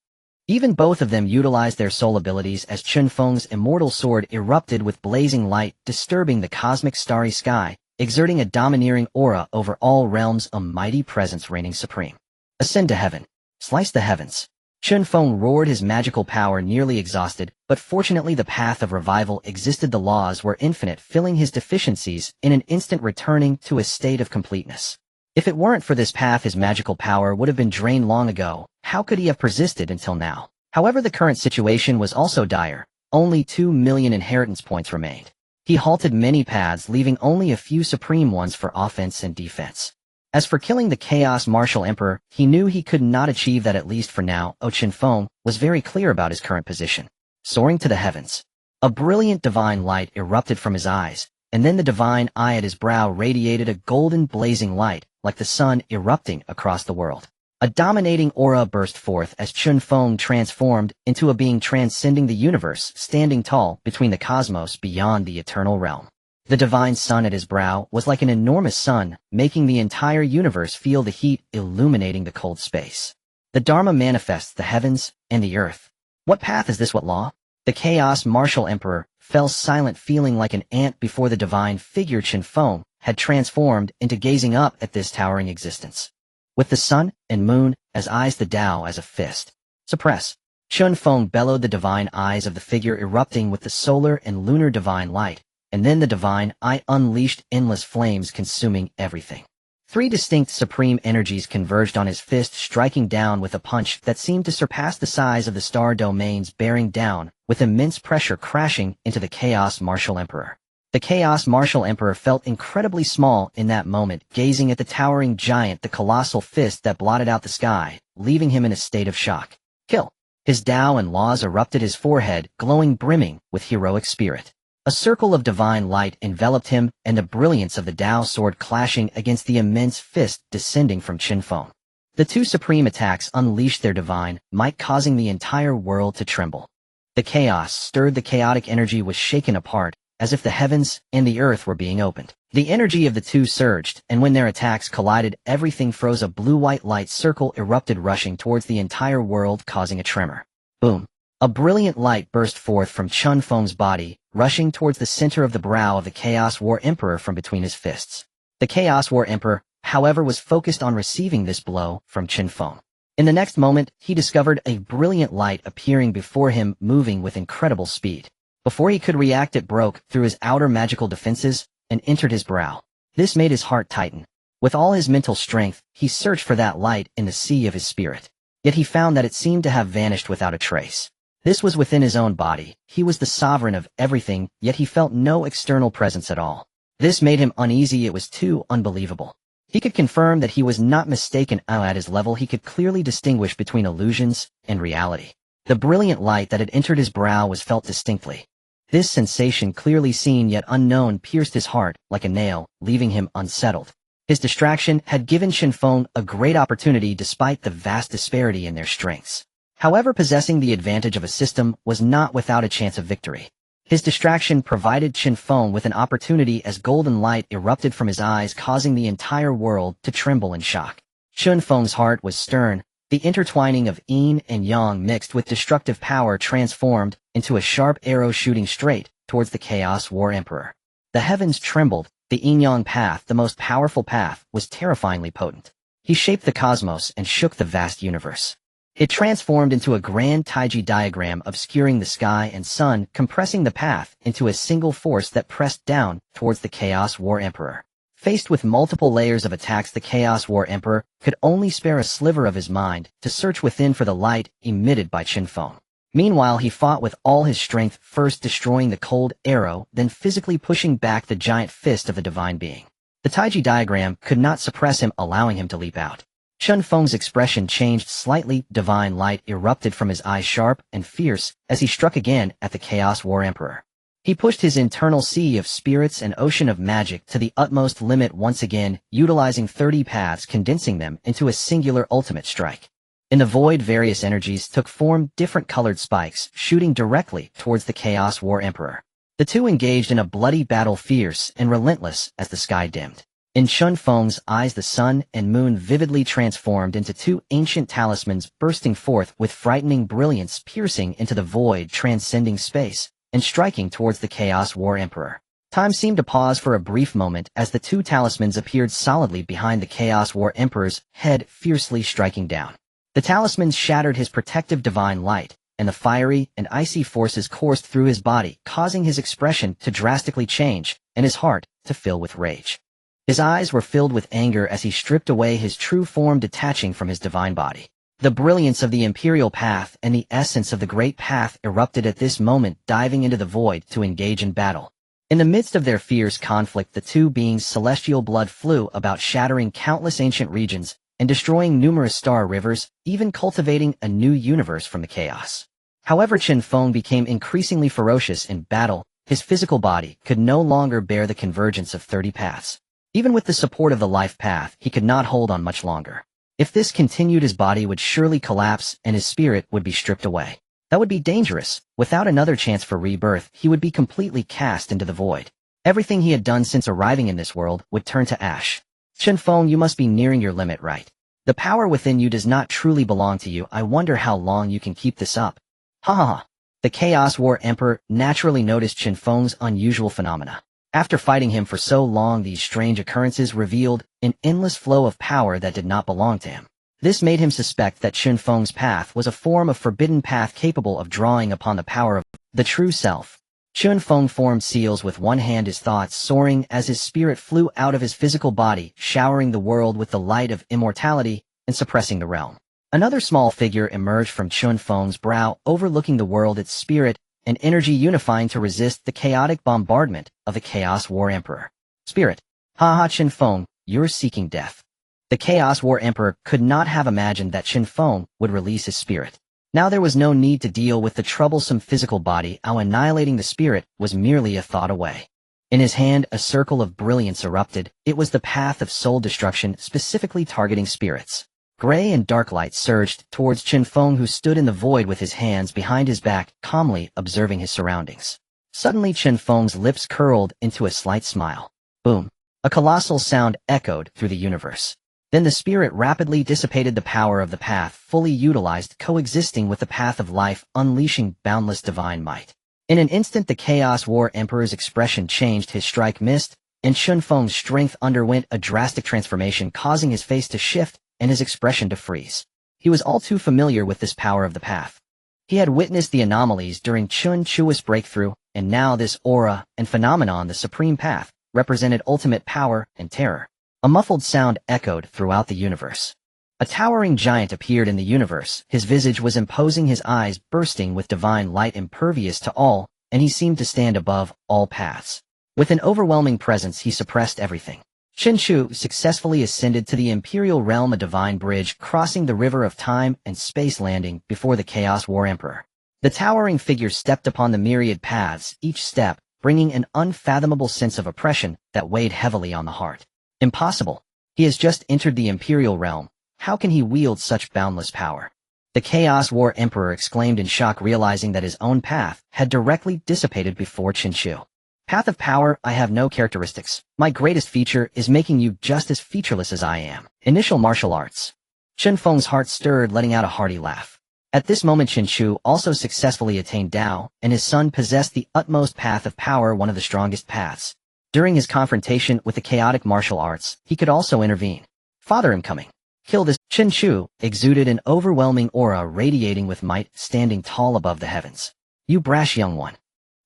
Even both of them utilized their soul abilities as Chen Feng's immortal sword erupted with blazing light, disturbing the cosmic starry sky, exerting a domineering aura over all realms, a mighty presence reigning supreme. Ascend to heaven. Slice the heavens. Chen Feng roared, his magical power nearly exhausted, but fortunately the path of revival existed. The laws were infinite, filling his deficiencies in an instant, returning to a state of completeness. If it weren't for this path, his magical power would have been drained long ago. How could he have persisted until now? However, the current situation was also dire. Only 2 million inheritance points remained. He halted many paths, leaving only a few supreme ones for offense and defense. As for killing the Chaos Martial Emperor, he knew he could not achieve that, at least for now. Chen Feng was very clear about his current position. Soaring to the heavens. A brilliant divine light erupted from his eyes, and then the divine eye at his brow radiated a golden blazing light, like the sun erupting across the world. A dominating aura burst forth as Chen Feng transformed into a being transcending the universe, standing tall between the cosmos beyond the eternal realm. The divine sun at his brow was like an enormous sun, making the entire universe feel the heat, illuminating the cold space. The Dharma manifests the heavens and the earth. What path is this? What law? The Chaos Martial Emperor fell silent, feeling like an ant before the divine figure Chen Feng had transformed into, gazing up at this towering existence. With the sun and moon as eyes, the Tao as a fist. Suppress. Chen Feng bellowed, the divine eyes of the figure erupting with the solar and lunar divine light, and then the divine eye unleashed endless flames, consuming everything. 3 distinct supreme energies converged on his fist, striking down with a punch that seemed to surpass the size of the star domains, bearing down with immense pressure, crashing into the Chaos Martial Emperor. The Chaos Martial Emperor felt incredibly small in that moment, gazing at the towering giant, the colossal fist that blotted out the sky, leaving him in a state of shock. Kill. His Tao and laws erupted, his forehead glowing, brimming with heroic spirit. A circle of divine light enveloped him, and the brilliance of the Tao sword clashing against the immense fist descending from Chen Feng. The 2 supreme attacks unleashed their divine might, causing the entire world to tremble. The chaos stirred, the chaotic energy was shaken apart, as if the heavens and the earth were being opened. The energy of the two surged, and when their attacks collided, everything froze. A blue-white light circle erupted, rushing towards the entire world, causing a tremor. Boom! A brilliant light burst forth from Chen Feng's body, rushing towards the center of the brow of the Chaos War Emperor from between his fists. The Chaos War Emperor, however, was focused on receiving this blow from Chen Feng. In the next moment, he discovered a brilliant light appearing before him, moving with incredible speed. Before he could react, it broke through his outer magical defenses and entered his brow. This made his heart tighten. With all his mental strength, he searched for that light in the sea of his spirit. Yet he found that it seemed to have vanished without a trace. This was within his own body. He was the sovereign of everything, yet he felt no external presence at all. This made him uneasy. It was too unbelievable. He could confirm that he was not mistaken. At his level, he could clearly distinguish between illusions and reality. The brilliant light that had entered his brow was felt distinctly. This sensation, clearly seen yet unknown, pierced his heart like a nail, leaving him unsettled. His distraction had given Chen Feng a great opportunity despite the vast disparity in their strengths. However, possessing the advantage of a system was not without a chance of victory. His distraction provided Chen Feng with an opportunity as golden light erupted from his eyes, causing the entire world to tremble in shock. Chen Feng's heart was stern. The intertwining of yin and yang mixed with destructive power transformed into a sharp arrow shooting straight towards the Chaos War Emperor. The heavens trembled. The yin-yang path, the most powerful path, was terrifyingly potent. He shaped the cosmos and shook the vast universe. It transformed into a grand taiji diagram, obscuring the sky and sun, compressing the path into a single force that pressed down towards the Chaos War Emperor. Faced with multiple layers of attacks, the Chaos War Emperor could only spare a sliver of his mind to search within for the light emitted by Chen Feng. Meanwhile, he fought with all his strength, first destroying the cold arrow, then physically pushing back the giant fist of the divine being. The taiji diagram could not suppress him, allowing him to leap out. Chen Feng's expression changed slightly. Divine light erupted from his eyes, sharp and fierce, as he struck again at the Chaos War Emperor. He pushed his internal sea of spirits and ocean of magic to the utmost limit once again, utilizing 30 paths, condensing them into a singular ultimate strike. In the void, various energies took form, different colored spikes, shooting directly towards the Chaos War Emperor. The two engaged in a bloody battle, fierce and relentless as the sky dimmed. In Chen Feng's eyes, the sun and moon vividly transformed into two ancient talismans, bursting forth with frightening brilliance, piercing into the void, transcending space, and striking towards the Chaos War Emperor. Time seemed to pause for a brief moment as the two talismans appeared solidly behind the Chaos War Emperor's head, fiercely striking down. The talismans shattered his protective divine light, and the fiery and icy forces coursed through his body, causing his expression to drastically change and his heart to fill with rage. His eyes were filled with anger as he stripped away his true form, detaching from his divine body. The brilliance of the Imperial Path and the essence of the Great Path erupted at this moment, diving into the void to engage in battle. In the midst of their fierce conflict, the two beings' celestial blood flew about, shattering countless ancient regions and destroying numerous star rivers, even cultivating a new universe from the chaos. However, Chen Feng became increasingly ferocious in battle. His physical body could no longer bear the convergence of 30 paths. Even with the support of the life path, he could not hold on much longer. If this continued, his body would surely collapse and his spirit would be stripped away. That would be dangerous. Without another chance for rebirth, he would be completely cast into the void. Everything he had done since arriving in this world would turn to ash. Chen Feng, you must be nearing your limit, right? The power within you does not truly belong to you. I wonder how long you can keep this up. Ha ha ha. The Chaos War Emperor naturally noticed Chen Feng's unusual phenomena. After fighting him for so long, these strange occurrences revealed an endless flow of power that did not belong to him. This made him suspect that Chen Feng's path was a form of forbidden path capable of drawing upon the power of the true self. Chen Feng formed seals with one hand, his thoughts soaring as his spirit flew out of his physical body, showering the world with the light of immortality and suppressing the realm. Another small figure emerged from Chen Feng's brow, overlooking the world, its spirit and energy unifying to resist the chaotic bombardment of the Chaos War Emperor. Spirit. Ha, Chen Feng, you're seeking death. The Chaos War Emperor could not have imagined that Chen Feng would release his spirit. Now there was no need to deal with the troublesome physical body. Annihilating the spirit was merely a thought away. In his hand, a circle of brilliance erupted. It was the path of soul destruction, specifically targeting spirits. Gray and dark light surged towards Chen Feng, who stood in the void with his hands behind his back, calmly observing his surroundings. Suddenly Chen Feng's lips curled into a slight smile. Boom. A colossal sound echoed through the universe. Then the spirit rapidly dissipated, the power of the path fully utilized, coexisting with the path of life, unleashing boundless divine might. In an instant the Chaos War Emperor's expression changed, his strike missed, and Chen Feng's strength underwent a drastic transformation, causing his face to shift and his expression to freeze. He was all too familiar with this power of the path. He had witnessed the anomalies during Chen Chua's breakthrough, and now this aura and phenomenon, the supreme path, represented ultimate power and terror. A muffled sound echoed throughout the universe. A towering giant appeared in the universe. His visage was imposing, his eyes bursting with divine light, impervious to all, and he seemed to stand above all paths. With an overwhelming presence he suppressed everything. Chen Chu successfully ascended to the imperial realm, a divine bridge crossing the river of time and space, landing before the Chaos War Emperor. The towering figure stepped upon the myriad paths, each step bringing an unfathomable sense of oppression that weighed heavily on the heart. Impossible. He has just entered the imperial realm. How can he wield such boundless power? The Chaos War Emperor exclaimed in shock, realizing that his own path had directly dissipated before Chen Chu. Path of power, I have no characteristics. My greatest feature is making you just as featureless as I am. Initial martial arts. Chen Feng's heart stirred, letting out a hearty laugh. At this moment Chen Chu also successfully attained Dao, and his son possessed the utmost path of power, one of the strongest paths. During his confrontation with the chaotic martial arts, he could also intervene. Father, I'm coming. Kill this. Chen Chu exuded an overwhelming aura, radiating with might, standing tall above the heavens. You brash young one.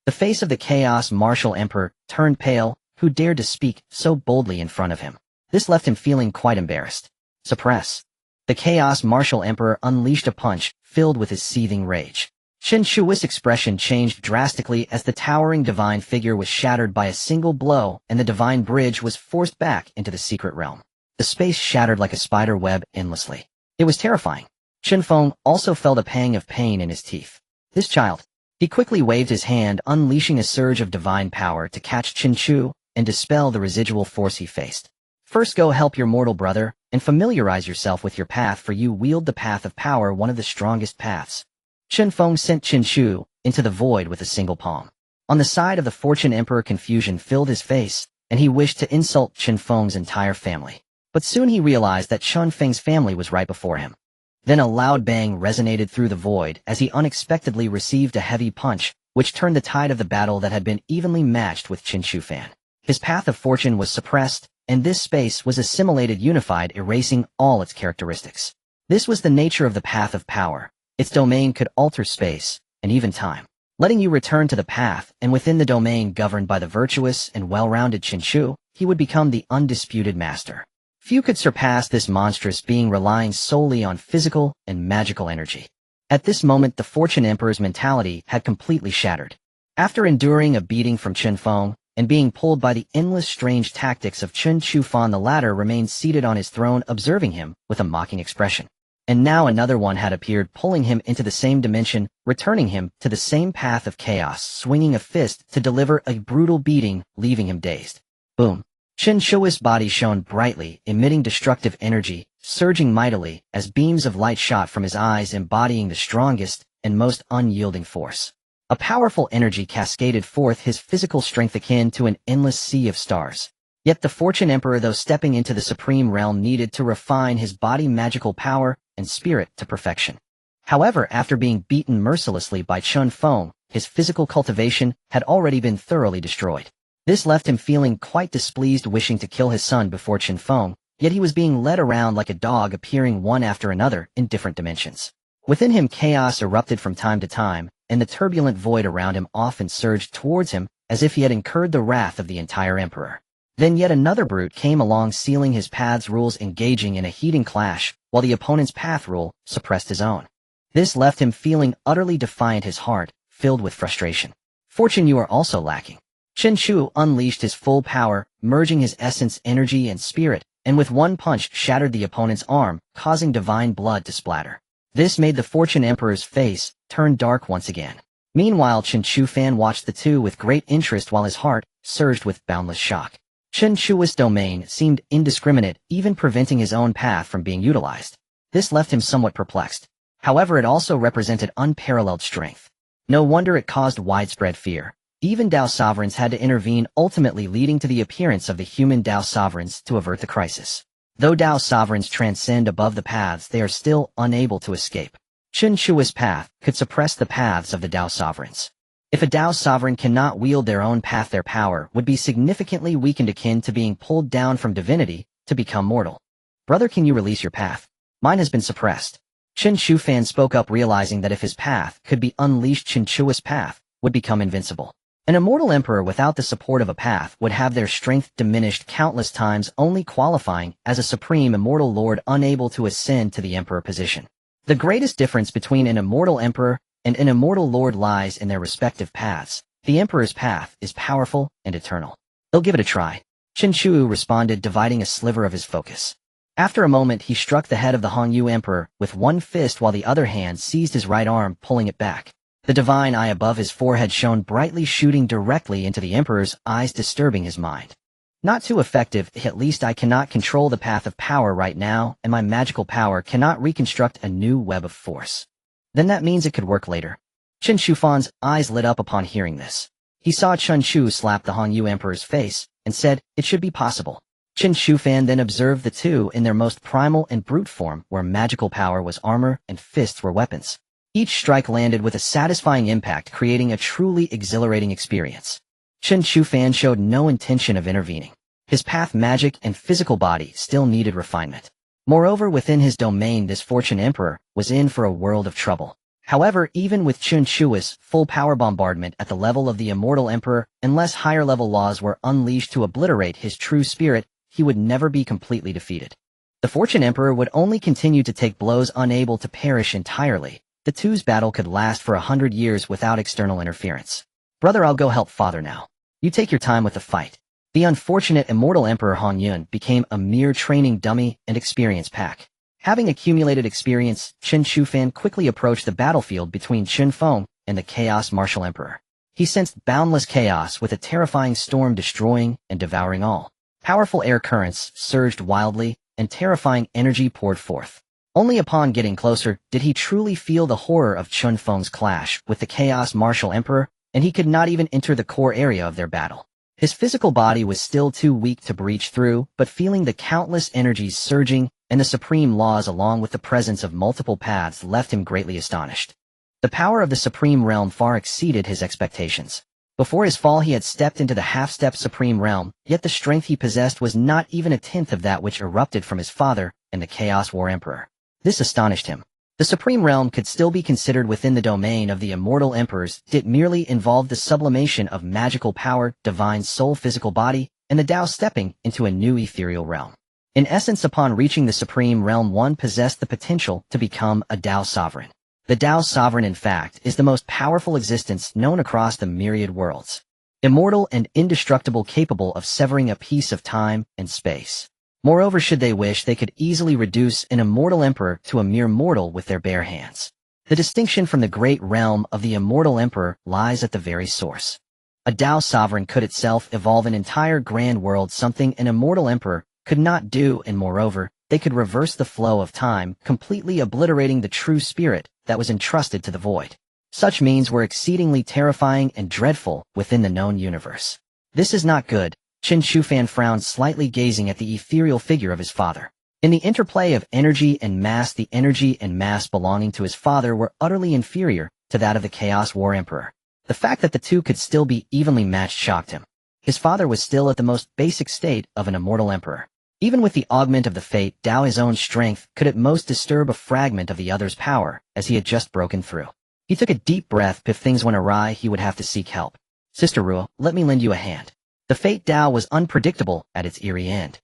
The face of the Chaos Martial Emperor turned pale. Who dared to speak so boldly in front of him? This left him feeling quite embarrassed. Suppress. The Chaos Martial Emperor unleashed a punch, filled with his seething rage. Chen Chu's expression changed drastically as the towering divine figure was shattered by a single blow, and the divine bridge was forced back into the secret realm. The space shattered like a spider web endlessly. It was terrifying. Chen Feng also felt a pang of pain in his teeth. This child. He quickly waved his hand, unleashing a surge of divine power to catch Chen Chu and dispel the residual force he faced. First go help your mortal brother, and familiarize yourself with your path, for you wield the path of power, one of the strongest paths. Chen Feng sent Chen Chu into the void with a single palm. On the side of the Fortune Emperor, confusion filled his face, and he wished to insult Chen Feng's entire family. But soon he realized that Chen Feng's family was right before him. Then a loud bang resonated through the void as he unexpectedly received a heavy punch, which turned the tide of the battle that had been evenly matched with Chen Chu Fan. His path of fortune was suppressed, and this space was assimilated, unified, erasing all its characteristics. This was the nature of the path of power. Its domain could alter space, and even time, letting you return to the path, and within the domain governed by the virtuous and well-rounded Chen Chu, he would become the undisputed master. Few could surpass this monstrous being, relying solely on physical and magical energy. At this moment the Fortune Emperor's mentality had completely shattered. After enduring a beating from Chen Feng, and being pulled by the endless strange tactics of Chen Chu-fan, the latter remained seated on his throne, observing him with a mocking expression. And now another one had appeared, pulling him into the same dimension, returning him to the same path of chaos, swinging a fist to deliver a brutal beating, leaving him dazed. Boom. Chen Chu's body shone brightly, emitting destructive energy, surging mightily as beams of light shot from his eyes, embodying the strongest and most unyielding force. A powerful energy cascaded forth, his physical strength akin to an endless sea of stars. Yet the Fortune Emperor, though stepping into the supreme realm, needed to refine his body magical power and spirit to perfection. However, after being beaten mercilessly by Chen Feng, his physical cultivation had already been thoroughly destroyed. This left him feeling quite displeased, wishing to kill his son before Chen Feng, yet he was being led around like a dog, appearing one after another in different dimensions. Within him chaos erupted from time to time, and the turbulent void around him often surged towards him as if he had incurred the wrath of the entire emperor. Then yet another brute came along, sealing his path's rules, engaging in a heating clash, while the opponent's path rule suppressed his own. This left him feeling utterly defiant, his heart filled with frustration. Fortune, you are also lacking. Chen Chu unleashed his full power, merging his essence, energy, and spirit, and with one punch shattered the opponent's arm, causing divine blood to splatter. This made the Fortune Emperor's face turn dark once again. Meanwhile, Chen Chu-fan watched the two with great interest while his heart surged with boundless shock. Chen Chu's domain seemed indiscriminate, even preventing his own path from being utilized. This left him somewhat perplexed. However, it also represented unparalleled strength. No wonder it caused widespread fear. Even Dao sovereigns had to intervene, ultimately leading to the appearance of the human Dao sovereigns to avert the crisis. Though Dao sovereigns transcend above the paths, they are still unable to escape. Chen Shui's path could suppress the paths of the Dao sovereigns. If a Dao sovereign cannot wield their own path, their power would be significantly weakened, akin to being pulled down from divinity to become mortal. Brother, can you release your path? Mine has been suppressed. Chen Shufan spoke up, realizing that if his path could be unleashed, Chen Shui's path would become invincible. An immortal emperor without the support of a path would have their strength diminished countless times, only qualifying as a supreme immortal lord unable to ascend to the emperor position. The greatest difference between an immortal emperor and an immortal lord lies in their respective paths. The emperor's path is powerful and eternal. They'll give it a try. Chen Shu responded, dividing a sliver of his focus. After a moment, he struck the head of the Hongyu emperor with one fist while the other hand seized his right arm, pulling it back. The divine eye above his forehead shone brightly, shooting directly into the emperor's eyes, disturbing his mind. Not too effective. At least I cannot control the path of power right now, and my magical power cannot reconstruct a new web of force. Then that means it could work later. Chen Shufan's eyes lit up upon hearing this. He saw Chen Shu slap the Hongyu emperor's face and said, "It should be possible." Chen Shufan then observed the two in their most primal and brute form, where magical power was armor and fists were weapons. Each strike landed with a satisfying impact, creating a truly exhilarating experience. Chen Shufan showed no intention of intervening. His path, magic, and physical body still needed refinement. Moreover, within his domain, this fortune emperor was in for a world of trouble. However, even with Chen Shui's full power bombardment at the level of the immortal emperor, unless higher-level laws were unleashed to obliterate his true spirit, he would never be completely defeated. The fortune emperor would only continue to take blows, unable to perish entirely. The two's battle could last for 100 years without external interference. Brother, I'll go help father now. You take your time with the fight. The unfortunate immortal emperor Hong Yun became a mere training dummy and experience pack. Having accumulated experience, Chen Shufan quickly approached the battlefield between Chen Feng and the chaos martial emperor. He sensed boundless chaos, with a terrifying storm destroying and devouring all. Powerful air currents surged wildly, and terrifying energy poured forth. Only upon getting closer did he truly feel the horror of Chen Feng's clash with the chaos martial emperor, and he could not even enter the core area of their battle. His physical body was still too weak to breach through, but feeling the countless energies surging and the supreme laws along with the presence of multiple paths left him greatly astonished. The power of the supreme realm far exceeded his expectations. Before his fall, he had stepped into the half-step supreme realm, yet the strength he possessed was not even a tenth of that which erupted from his father and the Chaos War Emperor. This astonished him. The supreme realm could still be considered within the domain of the immortal emperors. It merely involved the sublimation of magical power, divine soul, physical body, and the Tao stepping into a new ethereal realm. In essence, upon reaching the supreme realm, one possessed the potential to become a Tao sovereign. The Tao sovereign, in fact, is the most powerful existence known across the myriad worlds. Immortal and indestructible, capable of severing a piece of time and space. Moreover, should they wish, they could easily reduce an immortal emperor to a mere mortal with their bare hands. The distinction from the great realm of the immortal emperor lies at the very source. A Tao sovereign could itself evolve an entire grand world, something an immortal emperor could not do, and moreover, they could reverse the flow of time, completely obliterating the true spirit that was entrusted to the void. Such means were exceedingly terrifying and dreadful within the known universe. This is not good. Chen Shufan frowned slightly, gazing at the ethereal figure of his father. In the interplay of energy and mass, the energy and mass belonging to his father were utterly inferior to that of the Chaos War Emperor. The fact that the two could still be evenly matched shocked him. His father was still at the most basic state of an immortal emperor. Even with the augment of the fate Tao, his own strength could at most disturb a fragment of the other's power, as he had just broken through. He took a deep breath. If things went awry, he would have to seek help. Sister Ruo, let me lend you a hand. The fate Tao was unpredictable at its eerie end.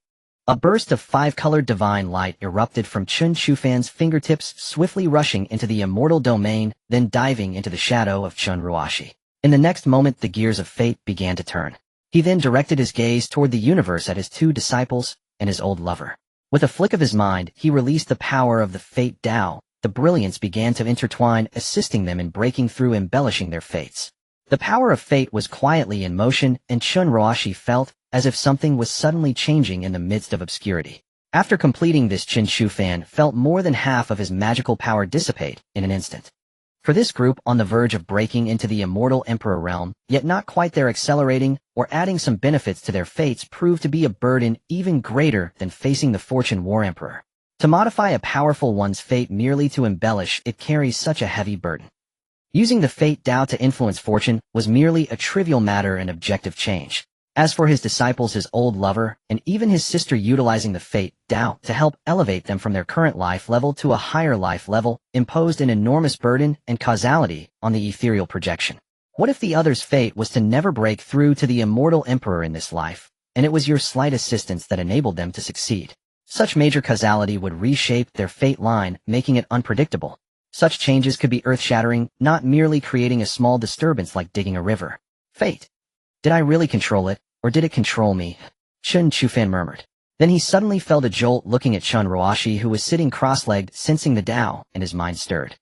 A burst of five-colored divine light erupted from Chen Shufan's fingertips, swiftly rushing into the immortal domain, then diving into the shadow of Chen Ruoshi. In the next moment, the gears of fate began to turn. He then directed his gaze toward the universe at his two disciples and his old lover. With a flick of his mind, he released the power of the fate Tao. The brilliance began to intertwine, assisting them in breaking through, embellishing their fates. The power of fate was quietly in motion, and Chen Ruoshi felt as if something was suddenly changing in the midst of obscurity. After completing this, Chen Shufan felt more than half of his magical power dissipate in an instant. For this group on the verge of breaking into the immortal emperor realm, yet not quite there, accelerating or adding some benefits to their fates proved to be a burden even greater than facing the fortune war emperor. To modify a powerful one's fate merely to embellish it carries such a heavy burden. Using the fate Tao to influence fortune was merely a trivial matter and objective change. As for his disciples, his old lover, and even his sister utilizing the fate Tao to help elevate them from their current life level to a higher life level, imposed an enormous burden and causality on the ethereal projection. What if the other's fate was to never break through to the immortal emperor in this life, and it was your slight assistance that enabled them to succeed? Such major causality would reshape their fate line, making it unpredictable. Such changes could be earth-shattering, not merely creating a small disturbance like digging a river. Fate. Did I really control it, or did it control me? Chen Feng murmured. Then he suddenly felt a jolt looking at Chen Ruoshi, who was sitting cross-legged, sensing the Tao, and his mind stirred.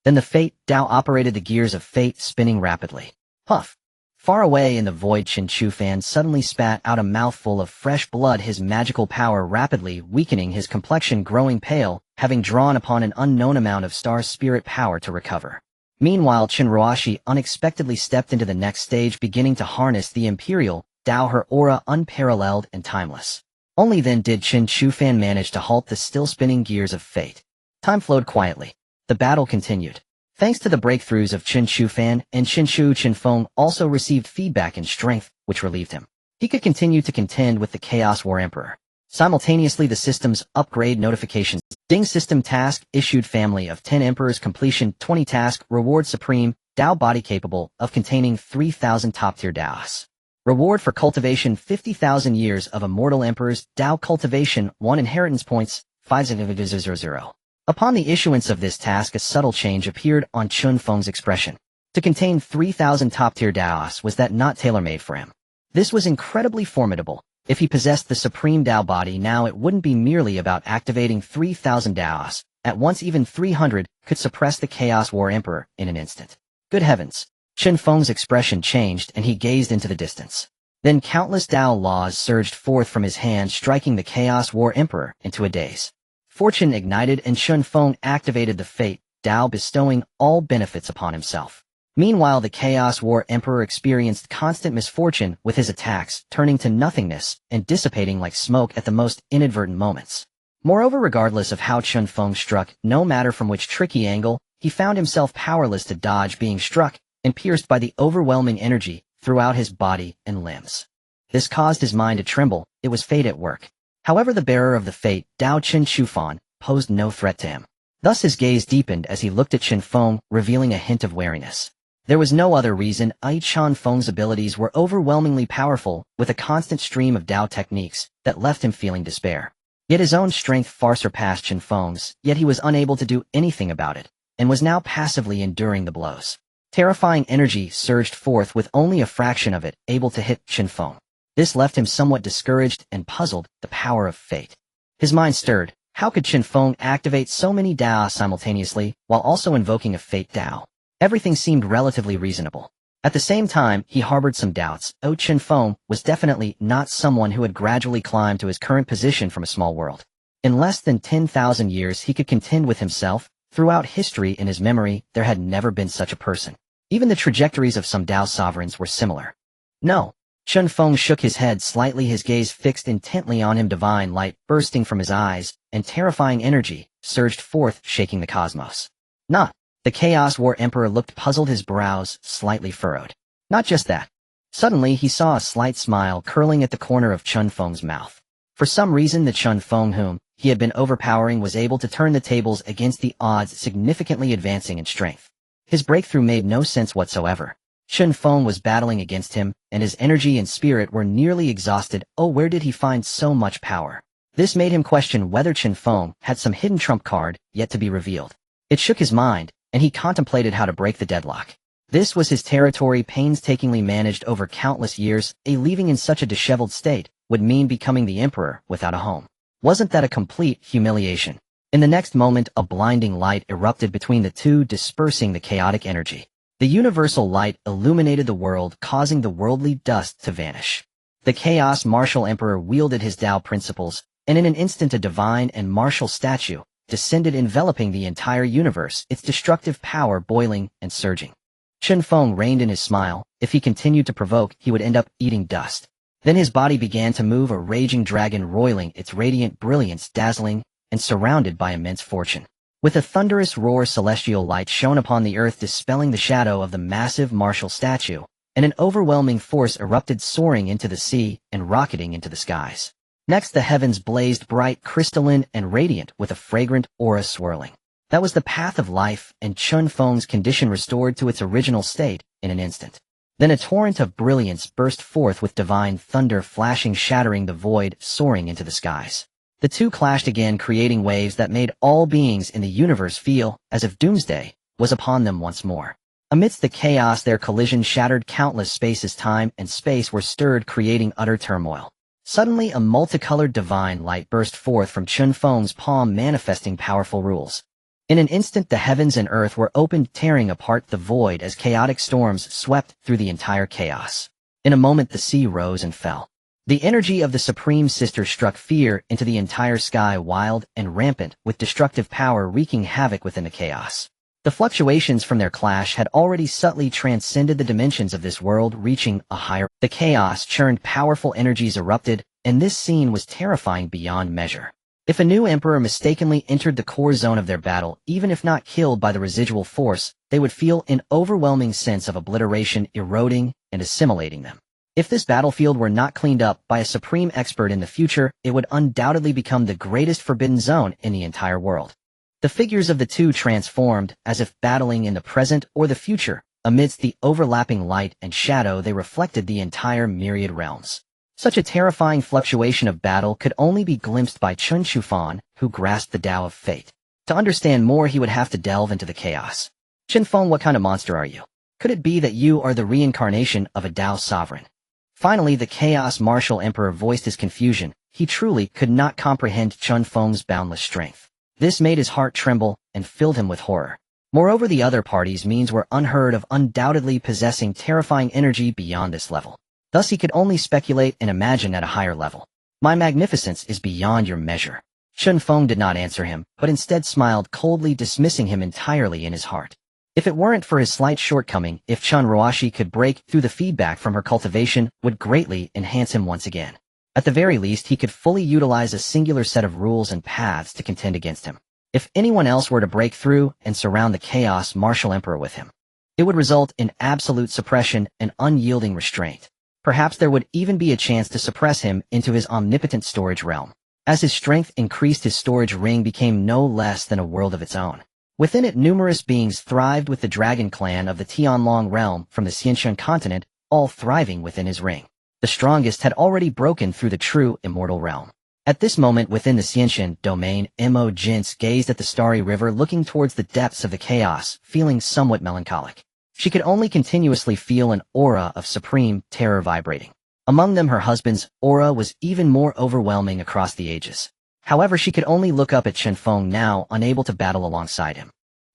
Then the fate Tao operated, the gears of fate spinning rapidly. Puff! Far away in the void, Chen Feng suddenly spat out a mouthful of fresh blood, his magical power rapidly weakening, his complexion growing pale, having drawn upon an unknown amount of star spirit power to recover. Meanwhile, Chen Ruoshi unexpectedly stepped into the next stage, beginning to harness the imperial Tao, her aura unparalleled and timeless. Only then did Chen Feng manage to halt the still-spinning gears of fate. Time flowed quietly. The battle continued. Thanks to the breakthroughs of Chen Feng and Chen Feng also received feedback and strength, which relieved him. He could continue to contend with the Chaos War Emperor. Simultaneously, the system's upgrade notifications. Ding system task issued, family of 10 emperors, completion 20 task, reward supreme, Tao body capable of containing 3,000 top-tier Daos. Reward for cultivation 50,000 years of immortal emperors, Tao cultivation 1 inheritance points, 5,000. Upon the issuance of this task, a subtle change appeared on Chen Feng's expression. To contain 3,000 top-tier Daos, was that not tailor-made for him? This was incredibly formidable. If he possessed the supreme Tao body now, it wouldn't be merely about activating 3,000 Daos. At once even 300 could suppress the Chaos War Emperor in an instant. Good heavens! Chen Feng's expression changed and he gazed into the distance. Then countless Tao laws surged forth from his hand, striking the Chaos War Emperor into a daze. Fortune ignited and Chen Feng activated the fate Tao, bestowing all benefits upon himself. Meanwhile, the Chaos War Emperor experienced constant misfortune, with his attacks turning to nothingness and dissipating like smoke at the most inadvertent moments. Moreover, regardless of how Chen Feng struck, no matter from which tricky angle, he found himself powerless to dodge being struck and pierced by the overwhelming energy throughout his body and limbs. This caused his mind to tremble. It was fate at work. However, the bearer of the fate, Tao Chen Feng, posed no threat to him. Thus his gaze deepened as he looked at Chen Feng, revealing a hint of wariness. There was no other reason. Chen Feng's abilities were overwhelmingly powerful, with a constant stream of Tao techniques that left him feeling despair. Yet his own strength far surpassed Chen Feng's, yet he was unable to do anything about it, and was now passively enduring the blows. Terrifying energy surged forth, with only a fraction of it able to hit Chen Feng. This left him somewhat discouraged and puzzled. The power of fate. His mind stirred. How could Chen Feng activate so many Dao simultaneously, while also invoking a fate Dao? Everything seemed relatively reasonable. At the same time, he harbored some doubts. Chen Feng was definitely not someone who had gradually climbed to his current position from a small world. In less than 10,000 years he could contend with himself. Throughout history, in his memory, there had never been such a person. Even the trajectories of some Tao sovereigns were similar. No. Chen Feng shook his head slightly, his gaze fixed intently on him, divine light bursting from his eyes, and terrifying energy surged forth, shaking the cosmos. Nah. The Chaos War Emperor looked puzzled, his brows slightly furrowed. Not just that. Suddenly he saw a slight smile curling at the corner of Chen Feng's mouth. For some reason, the Chen Feng whom he had been overpowering was able to turn the tables against the odds, significantly advancing in strength. His breakthrough made no sense whatsoever. Chen Feng was battling against him, and his energy and spirit were nearly exhausted. Oh, where did he find so much power? This made him question whether Chen Feng had some hidden trump card yet to be revealed. It shook his mind, and he contemplated how to break the deadlock. This was his territory, painstakingly managed over countless years. Leaving in such a disheveled state would mean becoming the emperor without a home. Wasn't that a complete humiliation? In the next moment, a blinding light erupted between the two, dispersing the chaotic energy. The universal light illuminated the world, causing the worldly dust to vanish. The chaos martial emperor wielded his Tao principles, and in an instant a divine and martial statue descended enveloping the entire universe, its destructive power boiling and surging. Chen Feng reined in his smile. If he continued to provoke, he would end up eating dust. Then his body began to move, a raging dragon roiling, its radiant brilliance dazzling and surrounded by immense fortune. With a thunderous roar, celestial light shone upon the earth, dispelling the shadow of the massive martial statue, and an overwhelming force erupted, soaring into the sea and rocketing into the skies. Next, the heavens blazed bright, crystalline, and radiant, with a fragrant aura swirling. That was the path of life, and Chen Feng's condition restored to its original state in an instant. Then a torrent of brilliance burst forth, with divine thunder flashing, shattering the void, soaring into the skies. The two clashed again, creating waves that made all beings in the universe feel as if doomsday was upon them once more. Amidst the chaos, their collision shattered countless spaces. Time and space were stirred, creating utter turmoil. Suddenly, a multicolored divine light burst forth from Chen Feng's palm, manifesting powerful rules. In an instant, the heavens and earth were opened, tearing apart the void as chaotic storms swept through the entire chaos. In a moment, the sea rose and fell. The energy of the Supreme Sister struck fear into the entire sky, wild and rampant, with destructive power wreaking havoc within the chaos. The fluctuations from their clash had already subtly transcended the dimensions of this world, reaching a higher. The chaos churned, powerful energies erupted, and this scene was terrifying beyond measure. If a new emperor mistakenly entered the core zone of their battle, even if not killed by the residual force, they would feel an overwhelming sense of obliteration eroding and assimilating them. If this battlefield were not cleaned up by a supreme expert in the future, it would undoubtedly become the greatest forbidden zone in the entire world. The figures of the two transformed, as if battling in the present or the future. Amidst the overlapping light and shadow, they reflected the entire myriad realms. Such a terrifying fluctuation of battle could only be glimpsed by Chen Feng, who grasped the Tao of fate. To understand more, he would have to delve into the chaos. Chen Feng, what kind of monster are you? Could it be that you are the reincarnation of a Tao sovereign? Finally, the Chaos Martial Emperor voiced his confusion. He truly could not comprehend Chen Feng's boundless strength. This made his heart tremble and filled him with horror. Moreover, the other party's means were unheard of, undoubtedly possessing terrifying energy beyond this level. Thus he could only speculate and imagine at a higher level. My magnificence is beyond your measure. Chen Feng did not answer him, but instead smiled coldly, dismissing him entirely in his heart. If it weren't for his slight shortcoming, if Chen Roashi could break through, the feedback from her cultivation would greatly enhance him once again. At the very least, he could fully utilize a singular set of rules and paths to contend against him. If anyone else were to break through and surround the Chaos Martial Emperor with him, it would result in absolute suppression and unyielding restraint. Perhaps there would even be a chance to suppress him into his omnipotent storage realm. As his strength increased, his storage ring became no less than a world of its own. Within it, numerous beings thrived, with the dragon clan of the Tianlong realm from the Xianshan continent, all thriving within his ring. The strongest had already broken through the true immortal realm. At this moment, within the Xianshan domain, Mo gazed at the starry river, looking towards the depths of the chaos, feeling somewhat melancholic. She could only continuously feel an aura of supreme terror vibrating. Among them, her husband's aura was even more overwhelming across the ages. However, she could only look up at Chen Feng now, unable to battle alongside him.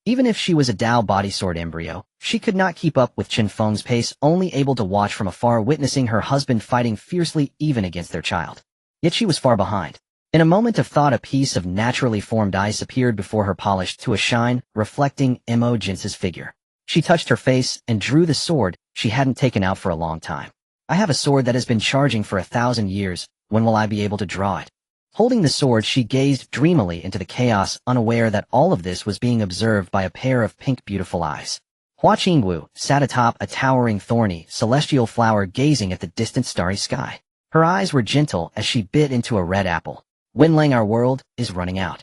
Even if she was a Tao body sword embryo, she could not keep up with Chen Feng's pace, only able to watch from afar, witnessing her husband fighting fiercely even against their child. Yet she was far behind. In a moment of thought, a piece of naturally formed ice appeared before her, polished to a shine, reflecting Mo's figure. She touched her face and drew the sword she hadn't taken out for a long time. I have a sword that has been charging for 1,000 years. When will I be able to draw it? Holding the sword, she gazed dreamily into the chaos, unaware that all of this was being observed by a pair of pink, beautiful eyes. Hua Qingwu sat atop a towering, thorny, celestial flower, gazing at the distant starry sky. Her eyes were gentle as she bit into a red apple. Wenlang, our world is running out.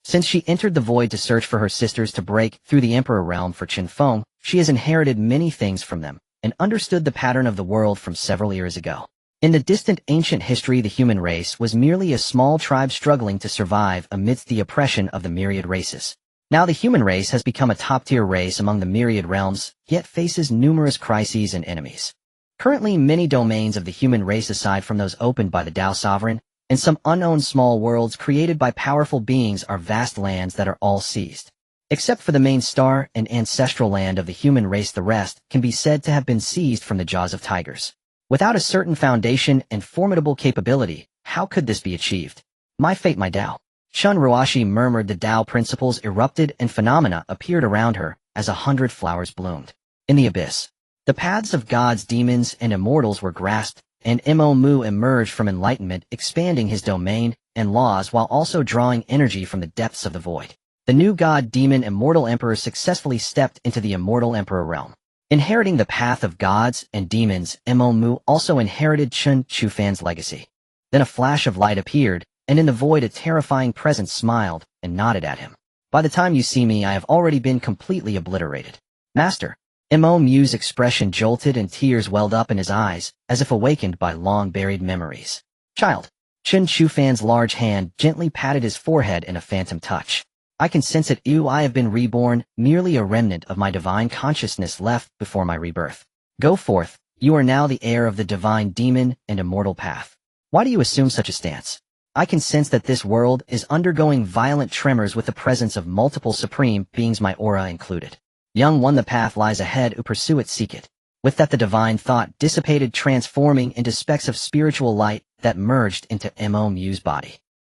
Since she entered the void to search for her sisters to break through the Emperor realm for Chen Feng, she has inherited many things from them, and understood the pattern of the world from several years ago. In the distant ancient history, the human race was merely a small tribe struggling to survive amidst the oppression of the myriad races. Now the human race has become a top-tier race among the myriad realms, yet faces numerous crises and enemies. Currently, many domains of the human race, aside from those opened by the Tao Sovereign, and some unknown small worlds created by powerful beings, are vast lands that are all seized. Except for the main star and ancestral land of the human race, the rest can be said to have been seized from the jaws of tigers. Without a certain foundation and formidable capability, how could this be achieved? My fate, my Tao. Shun Ruashi murmured. The Tao principles erupted and phenomena appeared around her as 100 flowers bloomed. In the abyss, the paths of gods, demons, and immortals were grasped, and Mo Mu emerged from enlightenment, expanding his domain and laws while also drawing energy from the depths of the void. The new god, demon, immortal emperor successfully stepped into the immortal emperor realm. Inheriting the path of gods and demons, Mo Mu also inherited Chen Chufan's legacy. Then a flash of light appeared, and in the void a terrifying presence smiled and nodded at him. By the time you see me, I have already been completely obliterated. Master. Mo Mu's expression jolted and tears welled up in his eyes, as if awakened by long-buried memories. Child. Chen Chufan's large hand gently patted his forehead in a phantom touch. I can sense it. I have been reborn, merely a remnant of my divine consciousness left before my rebirth. Go forth. You are now the heir of the divine demon and immortal path. Why do you assume such a stance? I can sense that this world is undergoing violent tremors with the presence of multiple supreme beings, my aura included. Young one, the path lies ahead, who pursue it, seek it. With that, the divine thought dissipated, transforming into specks of spiritual light that merged into Mo Mu's body.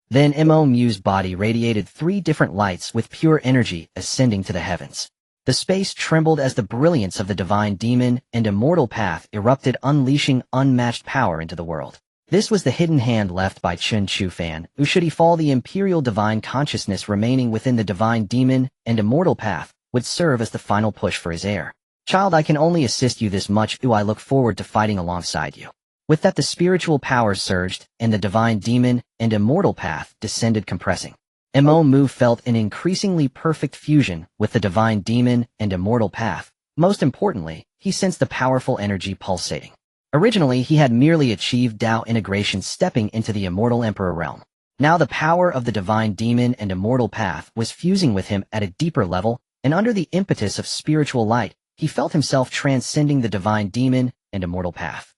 Then Mo Mu's body radiated 3 different lights with pure energy ascending to the heavens. The space trembled as the brilliance of the divine demon and immortal path erupted, unleashing unmatched power into the world. This was the hidden hand left by Chen Chufan, who, should he fall, the imperial divine consciousness remaining within the divine demon and immortal path would serve as the final push for his heir. Child, I can only assist you this much. I look forward to fighting alongside you. With that, the spiritual power surged, and the divine demon and immortal path descended, compressing. Mo Mu felt an increasingly perfect fusion with the divine demon and immortal path. Most importantly, he sensed the powerful energy pulsating. Originally, he had merely achieved Tao integration, stepping into the immortal emperor realm. Now the power of the divine demon and immortal path was fusing with him at a deeper level, and under the impetus of spiritual light, he felt himself transcending the divine demon and immortal path.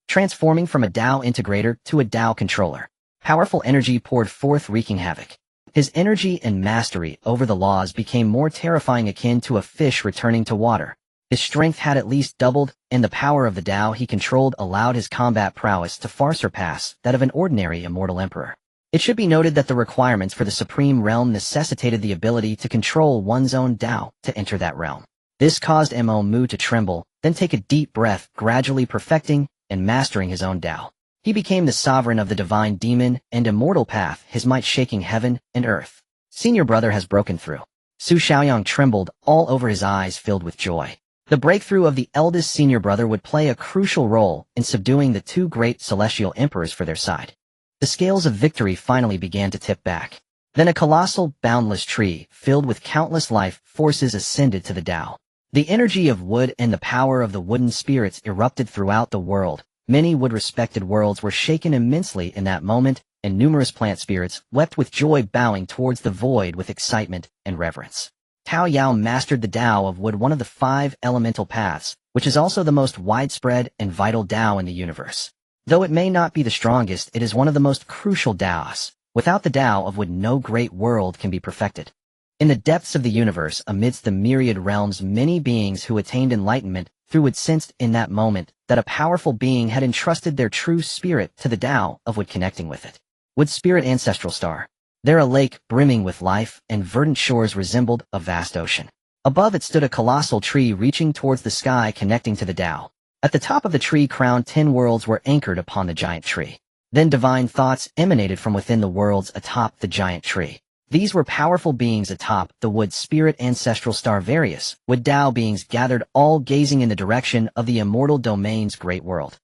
Transforming from a Tao integrator to a Tao controller. Powerful energy poured forth, wreaking havoc. His energy and mastery over the laws became more terrifying, akin to a fish returning to water. His strength had at least doubled, and the power of the Tao he controlled allowed his combat prowess to far surpass that of an ordinary immortal emperor. It should be noted that the requirements for the supreme realm necessitated the ability to control one's own Tao to enter that realm. This caused Mo Mu to tremble, then take a deep breath, gradually perfecting and mastering his own Tao. He became the sovereign of the divine demon and immortal path, his might shaking heaven and earth. Senior brother has broken through. Su Xiaoyang trembled, all over, his eyes filled with joy. The breakthrough of the eldest senior brother would play a crucial role in subduing the 2 great celestial emperors for their side. The scales of victory finally began to tip back. Then a colossal, boundless tree, filled with countless life forces, ascended to the Tao. The energy of wood and the power of the wooden spirits erupted throughout the world. Many wood-respected worlds were shaken immensely in that moment, and numerous plant spirits wept with joy, bowing towards the void with excitement and reverence. Tao Yao mastered the Tao of wood, one of the 5 elemental paths, which is also the most widespread and vital Tao in the universe. Though it may not be the strongest, it is one of the most crucial Taos. Without the Tao of wood, no great world can be perfected. In the depths of the universe, amidst the myriad realms, many beings who attained enlightenment through wood sensed in that moment that a powerful being had entrusted their true spirit to the Tao of wood, connecting with it. Wood spirit ancestral star. There a lake brimming with life, and verdant shores resembled a vast ocean. Above it stood a colossal tree reaching towards the sky, connecting to the Tao. At the top of the tree crown, 10 worlds were anchored upon the giant tree. Then divine thoughts emanated from within the worlds atop the giant tree. These were powerful beings atop the wood spirit ancestral star. Various wood Tao beings gathered, all gazing in the direction of the immortal domain's great world.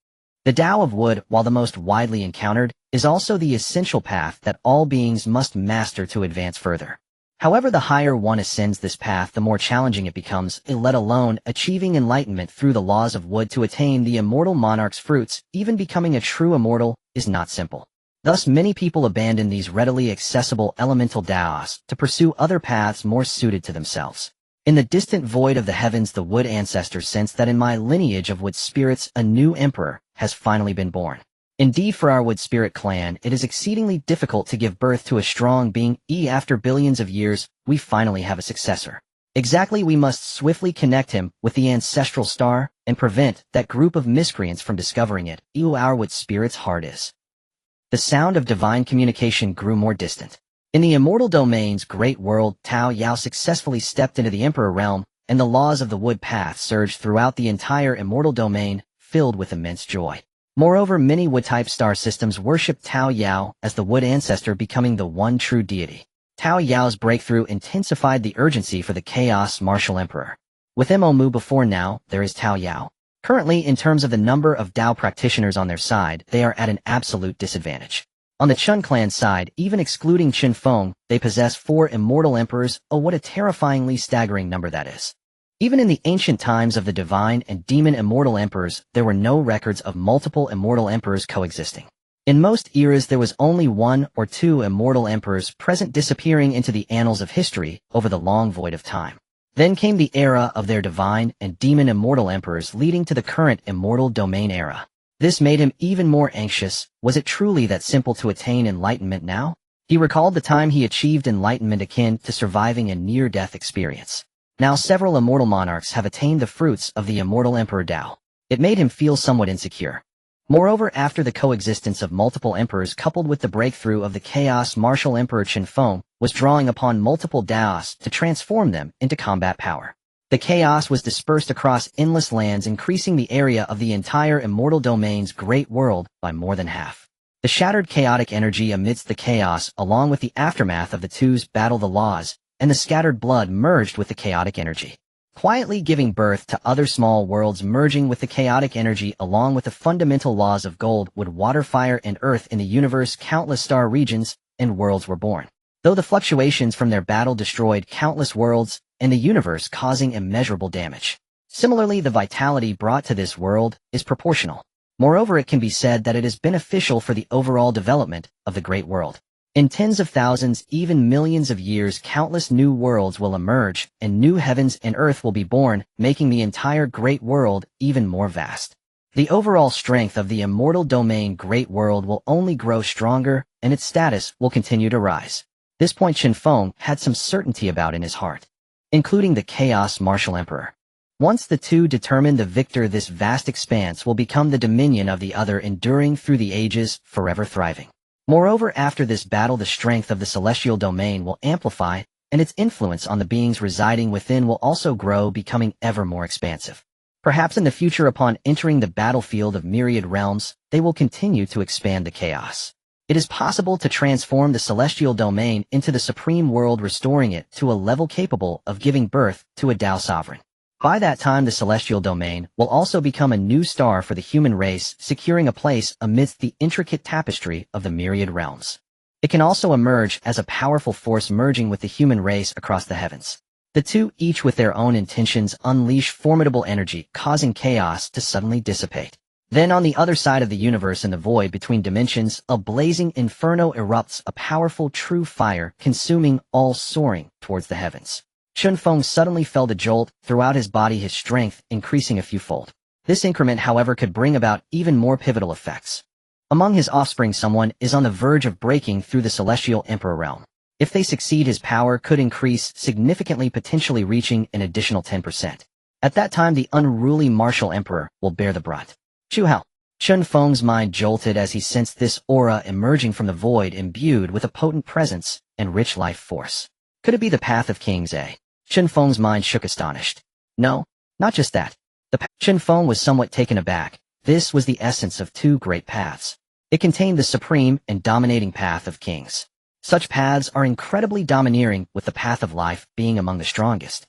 The Tao of wood, while the most widely encountered, is also the essential path that all beings must master to advance further. However, the higher one ascends this path, the more challenging it becomes, let alone achieving enlightenment through the laws of wood to attain the immortal monarch's fruits. Even becoming a true immortal is not simple. Thus, many people abandon these readily accessible elemental Taos to pursue other paths more suited to themselves. In the distant void of the heavens, the wood ancestors sense that in my lineage of wood spirits, a new emperor has finally been born. Indeed, for our wood spirit clan, it is exceedingly difficult to give birth to a strong being. After billions of years, we finally have a successor. Exactly, we must swiftly connect him with the ancestral star and prevent that group of miscreants from discovering it. Our wood spirit's heart is. The sound of divine communication grew more distant. In the immortal domain's great world, Tao Yao successfully stepped into the Emperor realm, and the laws of the wood path surged throughout the entire immortal domain, filled with immense joy. Moreover, many wood-type star systems worship Tao Yao as the wood ancestor, becoming the one true deity. Tao Yao's breakthrough intensified the urgency for the chaos martial emperor. With Mu before now, there is Tao Yao. Currently, in terms of the number of Dao practitioners on their side, they are at an absolute disadvantage. On the Chen clan's side, even excluding Chen Feng, they possess 4 immortal emperors. Oh, what a terrifyingly staggering number that is. Even in the ancient times of the divine and demon immortal emperors, there were no records of multiple immortal emperors coexisting. In most eras, there was only 1 or 2 immortal emperors present, disappearing into the annals of history over the long void of time. Then came the era of their divine and demon immortal emperors, leading to the current immortal domain era. This made him even more anxious. Was it truly that simple to attain enlightenment now? He recalled the time he achieved enlightenment akin to surviving a near-death experience. Now several immortal monarchs have attained the fruits of the immortal Emperor Dao. It made him feel somewhat insecure. Moreover, after the coexistence of multiple emperors coupled with the breakthrough of the chaos martial emperor Chen Feng, was drawing upon multiple daoists to transform them into combat power. The chaos was dispersed across endless lands, increasing the area of the entire immortal domain's great world by more than half. The shattered chaotic energy amidst the chaos, along with the aftermath of the two's battle, the laws, and the scattered blood merged with the chaotic energy, quietly giving birth to other small worlds merging with the chaotic energy along with the fundamental laws of gold, wood, water, fire, and earth. In the universe, countless star regions and worlds were born. Though the fluctuations from their battle destroyed countless worlds and the universe, causing immeasurable damage. Similarly, the vitality brought to this world is proportional. Moreover, it can be said that it is beneficial for the overall development of the great world. In tens of thousands, even millions of years, countless new worlds will emerge, and new heavens and earth will be born, making the entire great world even more vast. The overall strength of the immortal domain great world will only grow stronger, and its status will continue to rise. This point Chen Feng had some certainty about in his heart, including the chaos martial emperor. Once the two determine the victor, this vast expanse will become the dominion of the other, enduring through the ages, forever thriving. Moreover, after this battle, the strength of the celestial domain will amplify, and its influence on the beings residing within will also grow, becoming ever more expansive. Perhaps in the future, upon entering the battlefield of myriad realms, they will continue to expand the chaos. It is possible to transform the celestial domain into the supreme world, restoring it to a level capable of giving birth to a Dao sovereign. By that time, the celestial domain will also become a new star for the human race, securing a place amidst the intricate tapestry of the myriad realms. It can also emerge as a powerful force, merging with the human race across the heavens. The two, each with their own intentions, unleash formidable energy, causing chaos to suddenly dissipate. Then on the other side of the universe, in the void between dimensions, a blazing inferno erupts, a powerful true fire consuming all, soaring towards the heavens. Chen Feng suddenly felt a jolt throughout his body, his strength increasing a few-fold. This increment, however, could bring about even more pivotal effects. Among his offspring, someone is on the verge of breaking through the celestial emperor realm. If they succeed, his power could increase significantly, potentially reaching an additional 10%. At that time, the unruly martial emperor will bear the brunt. Hao. Chen Feng's mind jolted as he sensed this aura emerging from the void, imbued with a potent presence and rich life force. Could it be the path of kings? Chen Feng's mind shook, astonished. No, not just that. Chen Feng was somewhat taken aback. This was the essence of two great paths. It contained the supreme and dominating path of kings. Such paths are incredibly domineering, with the path of life being among the strongest.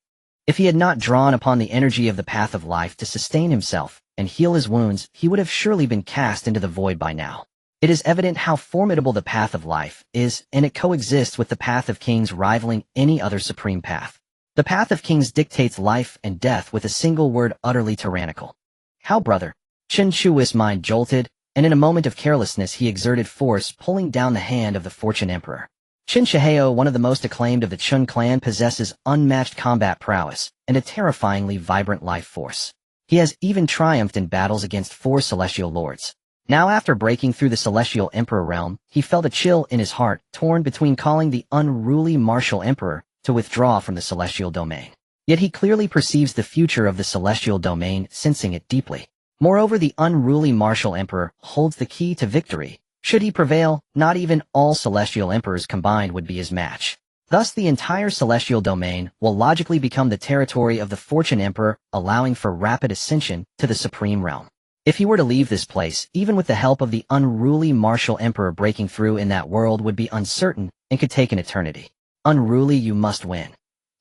If he had not drawn upon the energy of the path of life to sustain himself and heal his wounds, he would have surely been cast into the void by now. It is evident how formidable the path of life is, and it coexists with the path of kings, rivaling any other supreme path. The path of kings dictates life and death with a single word: utterly tyrannical. How, brother? Chen Chu's mind jolted, and in a moment of carelessness he exerted force, pulling down the hand of the Fortune Emperor. Chen Shihao, one of the most acclaimed of the Chen clan, possesses unmatched combat prowess and a terrifyingly vibrant life force. He has even triumphed in battles against 4 celestial lords. Now, after breaking through the celestial emperor realm, he felt a chill in his heart, torn between calling the unruly martial emperor to withdraw from the celestial domain. Yet he clearly perceives the future of the celestial domain, sensing it deeply. Moreover, the unruly martial emperor holds the key to victory, Should he prevail, not even all celestial emperors combined would be his match. Thus the entire celestial domain will logically become the territory of the Fortune Emperor, allowing for rapid ascension to the supreme realm. If he were to leave this place, even with the help of the unruly martial emperor, breaking through in that world would be uncertain and could take an eternity. Unruly, you must win.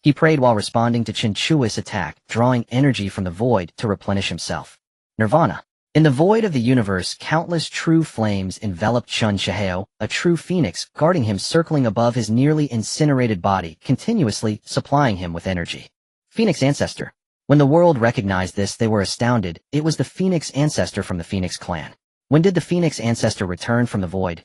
He prayed while responding to Chen Chui's attack, drawing energy from the void to replenish himself. Nirvana. In the void of the universe, countless true flames enveloped Chen Shihao, a true phoenix, guarding him, circling above his nearly incinerated body, continuously supplying him with energy. Phoenix Ancestor. When the world recognized this, they were astounded. It was the Phoenix Ancestor from the Phoenix clan. When did the Phoenix Ancestor return from the void?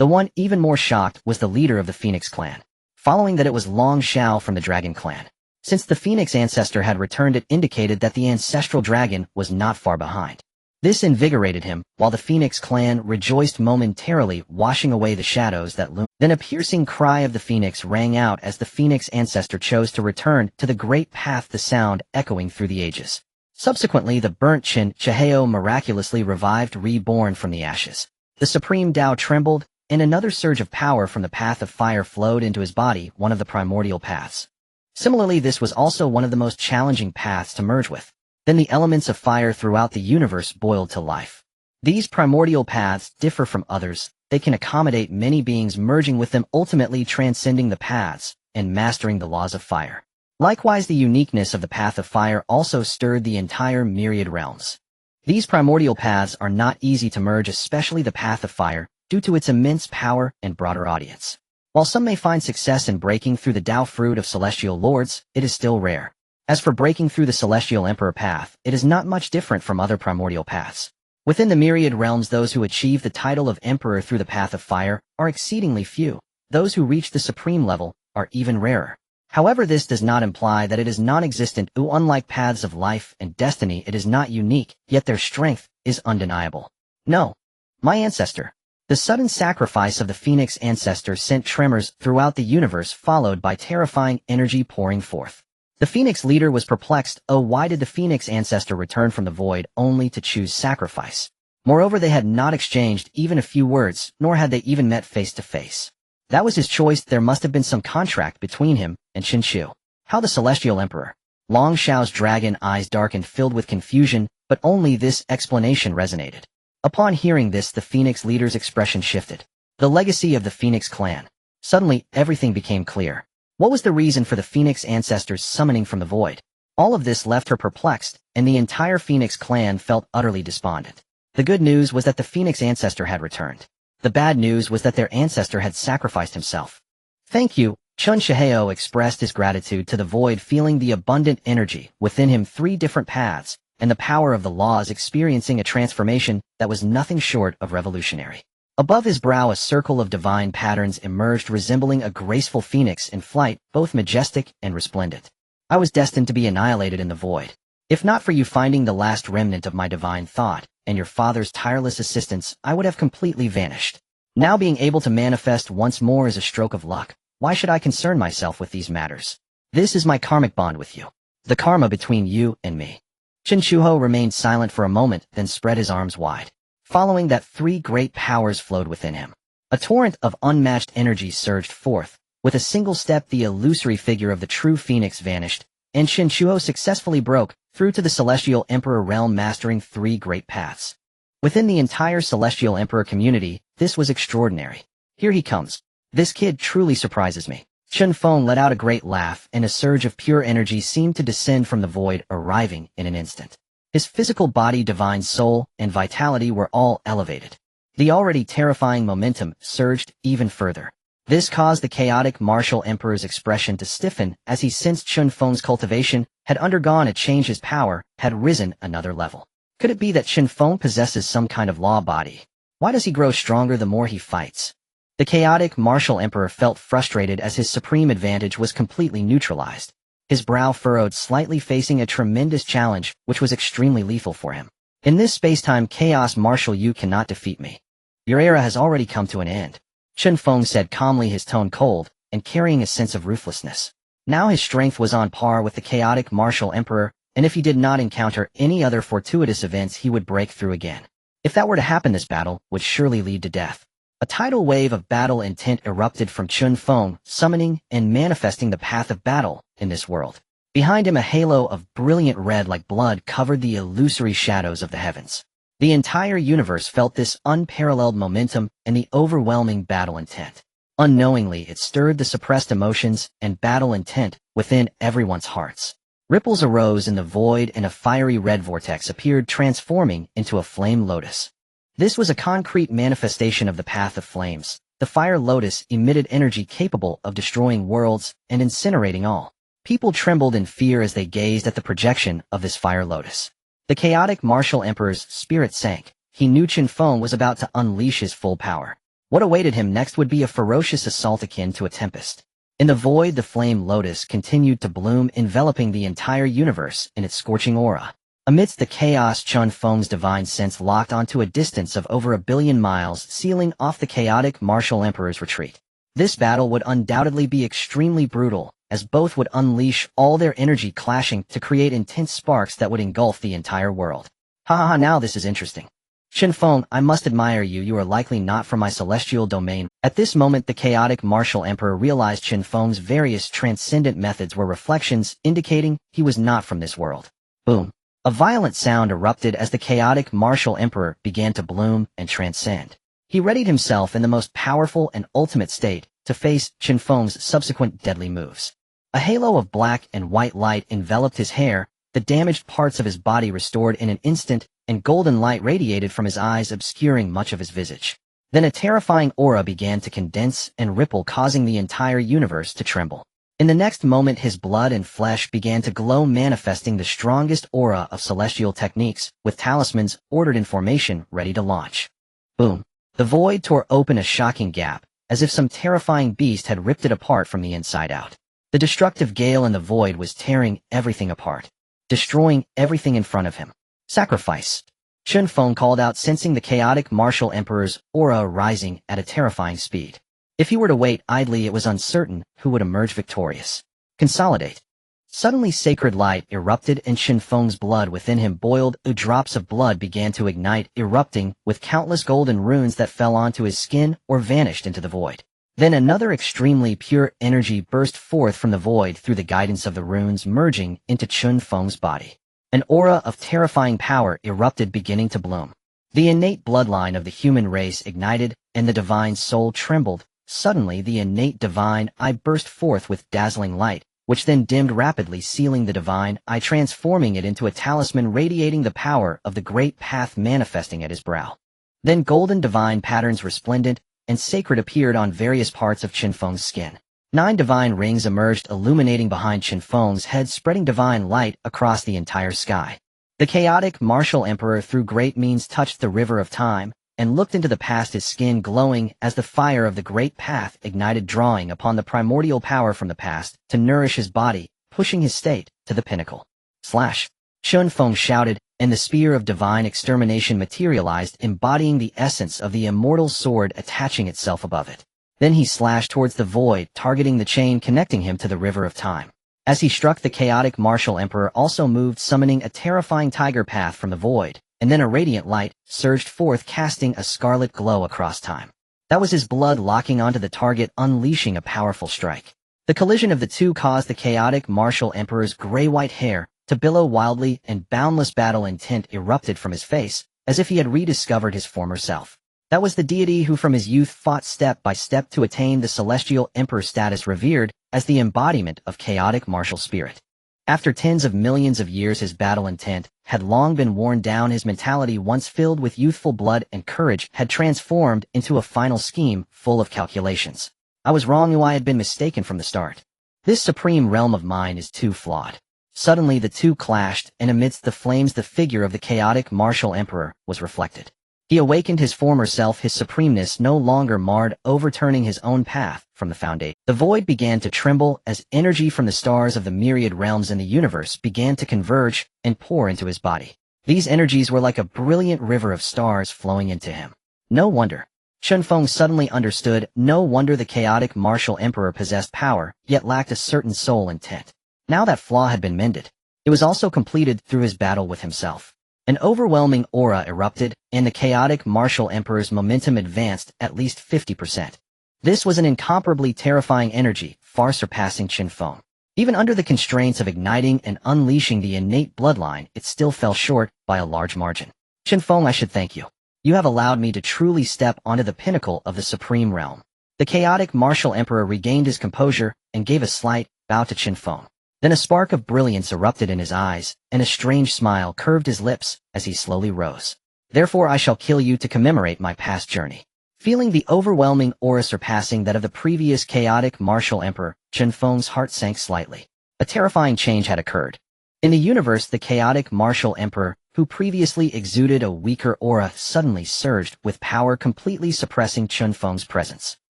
The one even more shocked was the leader of the Phoenix clan. Following that, it was Long Xiao from the Dragon clan. Since the Phoenix Ancestor had returned, it indicated that the ancestral dragon was not far behind. This invigorated him, while the Phoenix clan rejoiced momentarily, washing away the shadows that loomed. Then a piercing cry of the Phoenix rang out as the Phoenix Ancestor chose to return to the great path, the sound echoing through the ages. Subsequently, the burnt Chen Shihao miraculously revived, reborn from the ashes. The supreme Tao trembled, and another surge of power from the path of fire flowed into his body, one of the primordial paths. Similarly, this was also one of the most challenging paths to merge with. Then the elements of fire throughout the universe boiled to life. These primordial paths differ from others. They can accommodate many beings, merging with them, ultimately transcending the paths and mastering the laws of fire. Likewise, the uniqueness of the path of fire also stirred the entire myriad realms. These primordial paths are not easy to merge, especially the path of fire, due to its immense power and broader audience. While some may find success in breaking through the Tao fruit of celestial lords, it is still rare. As for breaking through the Celestial Emperor path, it is not much different from other primordial paths. Within the myriad realms, those who achieve the title of Emperor through the path of fire are exceedingly few. Those who reach the supreme level are even rarer. However, this does not imply that it is non-existent. Unlike paths of life and destiny, it is not unique, yet their strength is undeniable. No. My ancestor. The sudden sacrifice of the Phoenix Ancestor sent tremors throughout the universe, followed by terrifying energy pouring forth. The Phoenix leader was perplexed. Oh, why did the Phoenix Ancestor return from the void only to choose sacrifice? Moreover, they had not exchanged even a few words, nor had they even met face to face. That was his choice. There must have been some contract between him and Chen Qiu. How the Celestial Emperor? Long Xiao's dragon eyes darkened, filled with confusion, but only this explanation resonated. Upon hearing this, the Phoenix leader's expression shifted. The legacy of the Phoenix clan. Suddenly, everything became clear. What was the reason for the Phoenix Ancestor's summoning from the void? All of this left her perplexed, and the entire Phoenix clan felt utterly despondent. The good news was that the Phoenix Ancestor had returned. The bad news was that their ancestor had sacrificed himself. Thank you. Chen Shihao expressed his gratitude to the void, feeling the abundant energy within him, 3 different paths, and the power of the laws, experiencing a transformation that was nothing short of revolutionary. Above his brow, a circle of divine patterns emerged, resembling a graceful phoenix in flight, both majestic and resplendent. I was destined to be annihilated in the void. If not for you finding the last remnant of my divine thought, and your father's tireless assistance, I would have completely vanished. Now being able to manifest once more is a stroke of luck. Why should I concern myself with these matters? This is my karmic bond with you. The karma between you and me. Chen Chuho remained silent for a moment, then spread his arms wide. Following that, 3 great powers flowed within him. A torrent of unmatched energy surged forth. With a single step, the illusory figure of the true phoenix vanished, and Chen Chuho successfully broke through to the Celestial Emperor realm, mastering 3 great paths. Within the entire Celestial Emperor community, this was extraordinary. Here he comes. This kid truly surprises me. Chen Feng let out a great laugh, and a surge of pure energy seemed to descend from the void, arriving in an instant. His physical body, divine soul, and vitality were all elevated. The already terrifying momentum surged even further. This caused the chaotic martial emperor's expression to stiffen as he sensed Chen Feng's cultivation had undergone a change. His power had risen another level. Could it be that Chen Feng possesses some kind of law body? Why does he grow stronger the more he fights? The chaotic martial emperor felt frustrated as his supreme advantage was completely neutralized. His brow furrowed slightly, facing a tremendous challenge, which was extremely lethal for him. In this space-time chaos, martial, you cannot defeat me. Your era has already come to an end. Chen Feng said calmly, his tone cold, and carrying a sense of ruthlessness. Now his strength was on par with the chaotic martial emperor, and if he did not encounter any other fortuitous events, he would break through again. If that were to happen, this battle would surely lead to death. A tidal wave of battle intent erupted from Chen Feng, summoning and manifesting the path of battle in this world. Behind him, a halo of brilliant red like blood covered the illusory shadows of the heavens. The entire universe felt this unparalleled momentum and the overwhelming battle intent. Unknowingly, it stirred the suppressed emotions and battle intent within everyone's hearts. Ripples arose in the void and a fiery red vortex appeared, transforming into a flame lotus. This was a concrete manifestation of the path of flames. The fire lotus emitted energy capable of destroying worlds and incinerating all. People trembled in fear as they gazed at the projection of this fire lotus. The chaotic martial emperor's spirit sank. He knew Chen Feng was about to unleash his full power. What awaited him next would be a ferocious assault akin to a tempest. In the void, the flame lotus continued to bloom, enveloping the entire universe in its scorching aura. Amidst the chaos, Chen Feng's divine sense locked onto a distance of over 1 billion miles, sealing off the chaotic martial emperor's retreat. This battle would undoubtedly be extremely brutal, as both would unleash all their energy, clashing to create intense sparks that would engulf the entire world. Ha, now this is interesting. Chen Feng, I must admire you. You are likely not from my celestial domain. At this moment, the chaotic martial emperor realized Chen Feng's various transcendent methods were reflections, indicating he was not from this world. Boom. A violent sound erupted as the chaotic martial emperor began to bloom and transcend. He readied himself in the most powerful and ultimate state to face Chen Feng's subsequent deadly moves. A halo of black and white light enveloped his hair, the damaged parts of his body restored in an instant, and golden light radiated from his eyes, obscuring much of his visage. Then a terrifying aura began to condense and ripple, causing the entire universe to tremble. In the next moment, his blood and flesh began to glow, manifesting the strongest aura of celestial techniques, with talismans ordered in formation, ready to launch. Boom. The void tore open a shocking gap, as if some terrifying beast had ripped it apart from the inside out. The destructive gale in the void was tearing everything apart, destroying everything in front of him. Sacrifice. Chen Feng called out, sensing the chaotic martial emperor's aura rising at a terrifying speed. If he were to wait idly, it was uncertain who would emerge victorious. Consolidate. Suddenly, sacred light erupted and Chen Feng's blood within him boiled. Drops of blood began to ignite, erupting with countless golden runes that fell onto his skin or vanished into the void. Then another extremely pure energy burst forth from the void through the guidance of the runes, merging into Chen Feng's body. An aura of terrifying power erupted, beginning to bloom. The innate bloodline of the human race ignited, and the divine soul trembled. Suddenly, the innate divine eye burst forth with dazzling light, which then dimmed rapidly, sealing the divine eye, transforming it into a talisman radiating the power of the great path manifesting at his brow. Then golden divine patterns, resplendent and sacred, appeared on various parts of Chen Feng's skin. 9 divine rings emerged, illuminating behind Chen Feng's head, spreading divine light across the entire sky. The chaotic martial emperor, through great means, touched the river of time and looked into the past, his skin glowing as the fire of the great path ignited, drawing upon the primordial power from the past to nourish his body, pushing his state to the pinnacle. Slash! Chen Feng shouted, and the spear of divine extermination materialized, embodying the essence of the immortal sword attaching itself above it. Then he slashed towards the void, targeting the chain connecting him to the river of time. As he struck, the chaotic martial emperor also moved, summoning a terrifying tiger path from the void, and then a radiant light surged forth, casting a scarlet glow across time. That was his blood locking onto the target, unleashing a powerful strike. The collision of the two caused the chaotic martial emperor's gray-white hair to billow wildly, and boundless battle intent erupted from his face, as if he had rediscovered his former self. That was the deity who from his youth fought step by step to attain the celestial emperor status, revered as the embodiment of chaotic martial spirit. After tens of millions of years, his battle intent had long been worn down. His mentality, once filled with youthful blood and courage, had transformed into a final scheme full of calculations. I was wrong. I had been mistaken from the start. This supreme realm of mine is too flawed. Suddenly the two clashed, and amidst the flames the figure of the chaotic martial emperor was reflected. He awakened his former self, his supremeness no longer marred, overturning his own path from the foundation. The void began to tremble as energy from the stars of the myriad realms in the universe began to converge and pour into his body. These energies were like a brilliant river of stars flowing into him. No wonder. Chen Feng suddenly understood. No wonder the chaotic martial emperor possessed power, yet lacked a certain soul intent. Now that flaw had been mended. It was also completed through his battle with himself. An overwhelming aura erupted, and the chaotic martial emperor's momentum advanced at least 50%. This was an incomparably terrifying energy, far surpassing Chen Feng. Even under the constraints of igniting and unleashing the innate bloodline, it still fell short by a large margin. Chen Feng, I should thank you. You have allowed me to truly step onto the pinnacle of the supreme realm. The chaotic martial emperor regained his composure and gave a slight bow to Chen Feng. Then a spark of brilliance erupted in his eyes, and a strange smile curved his lips as he slowly rose. Therefore I shall kill you to commemorate my past journey. Feeling the overwhelming aura surpassing that of the previous chaotic martial emperor, Chen Feng's heart sank slightly. A terrifying change had occurred. In the universe, the chaotic martial emperor, who previously exuded a weaker aura, suddenly surged with power, completely suppressing Chen Feng's presence.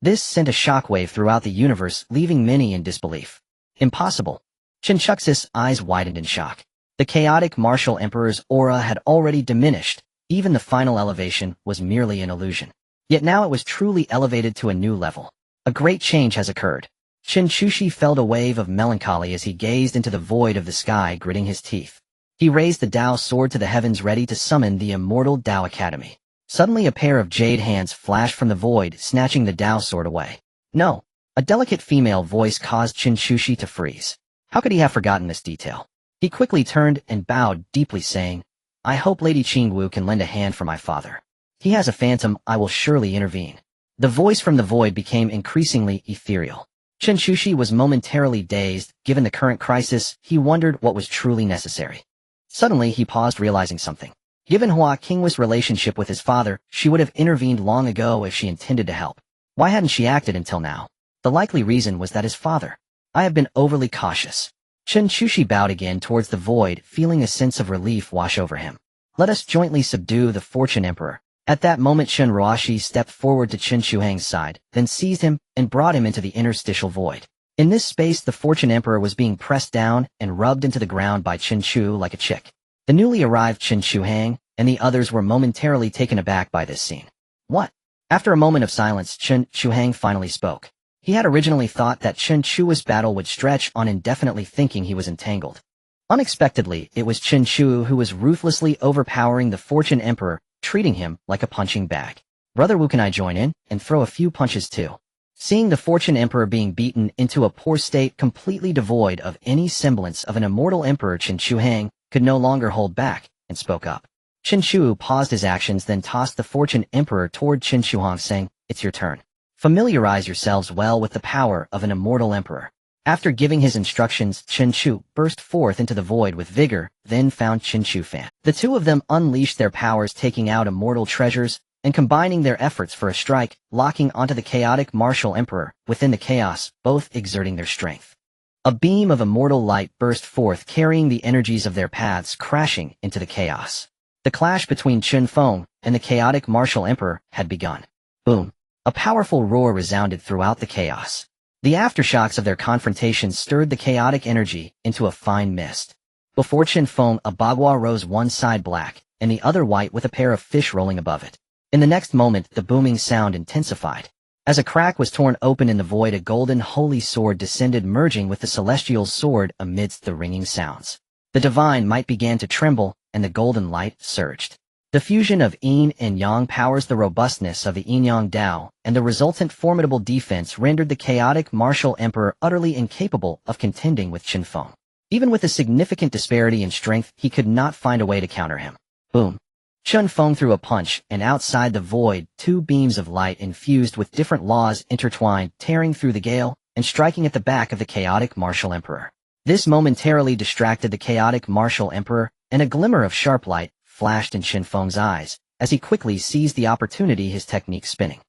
This sent a shockwave throughout the universe, leaving many in disbelief. Impossible. Chen Chux's eyes widened in shock. The chaotic martial emperor's aura had already diminished. Even the final elevation was merely an illusion. Yet now it was truly elevated to a new level. A great change has occurred. Chen Chuxi felt a wave of melancholy as he gazed into the void of the sky, gritting his teeth. He raised the Dao sword to the heavens, ready to summon the Immortal Dao Academy. Suddenly a pair of jade hands flashed from the void, snatching the Dao sword away. No! A delicate female voice caused Chen Chuxi to freeze. How could he have forgotten this detail? He quickly turned and bowed deeply, saying, I hope Lady Qingwu can lend a hand for my father. He has a phantom, I will surely intervene. The voice from the void became increasingly ethereal. Chen Chuxi was momentarily dazed. Given the current crisis, he wondered what was truly necessary. Suddenly he paused, realizing something. Given Hua Qingwu's relationship with his father, she would have intervened long ago if she intended to help. Why hadn't she acted until now? The likely reason was that his father. I have been overly cautious. Chen Chuxi bowed again towards the void, feeling a sense of relief wash over him. Let us jointly subdue the Fortune Emperor. At that moment Chen Ruoxi stepped forward to Chen Shuhang's side, then seized him and brought him into the interstitial void. In this space the Fortune Emperor was being pressed down and rubbed into the ground by Chen Chu like a chick. The newly arrived Chen Shuhang and the others were momentarily taken aback by this scene. What? After a moment of silence, Chen Shuhang finally spoke. He had originally thought that Chen Chu's battle would stretch on indefinitely, thinking he was entangled. Unexpectedly, it was Chen Chu who was ruthlessly overpowering the Fortune Emperor, treating him like a punching bag. Brother Wu, can I join in and throw a few punches too? Seeing the Fortune Emperor being beaten into a poor state, completely devoid of any semblance of an immortal emperor, Chen Shuhang could no longer hold back and spoke up. Chen Chu paused his actions, then tossed the Fortune Emperor toward Chen Shuhang, saying, It's your turn. Familiarize yourselves well with the power of an immortal emperor. After giving his instructions, Chen Chu burst forth into the void with vigor, then found Chen Shufan. The two of them unleashed their powers, taking out immortal treasures and combining their efforts for a strike, locking onto the chaotic martial emperor within the chaos, both exerting their strength. A beam of immortal light burst forth, carrying the energies of their paths, crashing into the chaos. The clash between Chen Feng and the chaotic martial emperor had begun. Boom! A powerful roar resounded throughout the chaos. The aftershocks of their confrontation stirred the chaotic energy into a fine mist. Before Chen Feng, a bagua rose, one side black and the other white, with a pair of fish rolling above it. In the next moment, the booming sound intensified. As a crack was torn open in the void, a golden holy sword descended, merging with the celestial sword amidst the ringing sounds. The divine might began to tremble, and the golden light surged. The fusion of yin and yang powers the robustness of the yin-yang Dao, and the resultant formidable defense rendered the chaotic martial emperor utterly incapable of contending with Chen Feng. Even with a significant disparity in strength, he could not find a way to counter him. Boom! Chen Feng threw a punch, and outside the void, two beams of light infused with different laws intertwined, tearing through the gale and striking at the back of the chaotic martial emperor. This momentarily distracted the chaotic martial emperor, and a glimmer of sharp light flashed in Chen Feng's eyes as he quickly seized the opportunity, his technique spinning.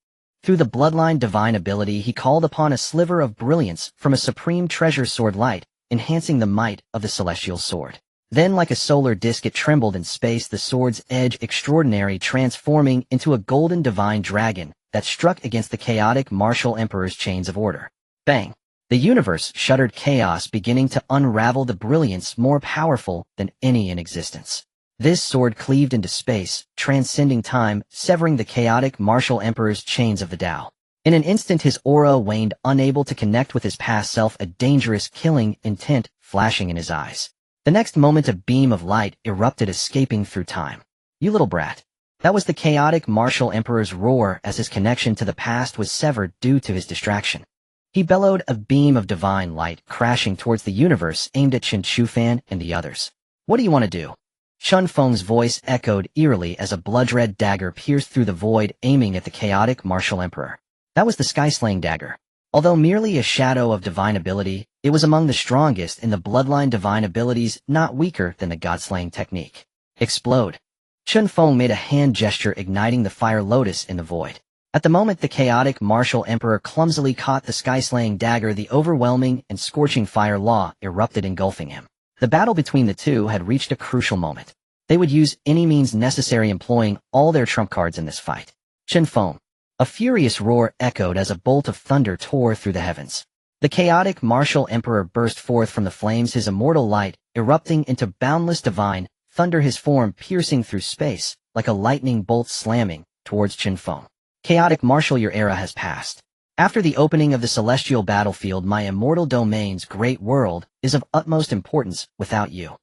Through the bloodline divine ability, he called upon a sliver of brilliance from a supreme treasure sword light, enhancing the might of the celestial sword. Then, like a solar disk, it trembled in space, the sword's edge extraordinary, transforming into a golden divine dragon that struck against the chaotic martial emperor's chains of order. Bang! The universe shuddered, chaos beginning to unravel, the brilliance more powerful than any in existence. This sword cleaved into space, transcending time, severing the chaotic martial emperor's chains of the Tao. In an instant his aura waned, unable to connect with his past self, a dangerous, killing intent flashing in his eyes. The next moment a beam of light erupted, escaping through time. "You little brat." That was the chaotic martial emperor's roar as his connection to the past was severed due to his distraction. He bellowed, a beam of divine light crashing towards the universe aimed at Chen Feng and the others. "What do you want to do?" Chen Feng's voice echoed eerily as a blood-red dagger pierced through the void, aiming at the chaotic martial emperor. That was the sky-slaying dagger. Although merely a shadow of divine ability, it was among the strongest in the bloodline divine abilities, not weaker than the god-slaying technique. "Explode." Chen Feng made a hand gesture, igniting the fire lotus in the void. At the moment the chaotic martial emperor clumsily caught the sky-slaying dagger, the overwhelming and scorching fire law erupted, engulfing him. The battle between the two had reached a crucial moment. They would use any means necessary, employing all their trump cards in this fight. "Chen Feng." A furious roar echoed as a bolt of thunder tore through the heavens. The chaotic martial emperor burst forth from the flames, his immortal light erupting into boundless divine thunder, his form piercing through space like a lightning bolt slamming towards Chen Feng. "Chaotic martial, your era has passed. After the opening of the celestial battlefield, my immortal domain's great world is of utmost importance without you.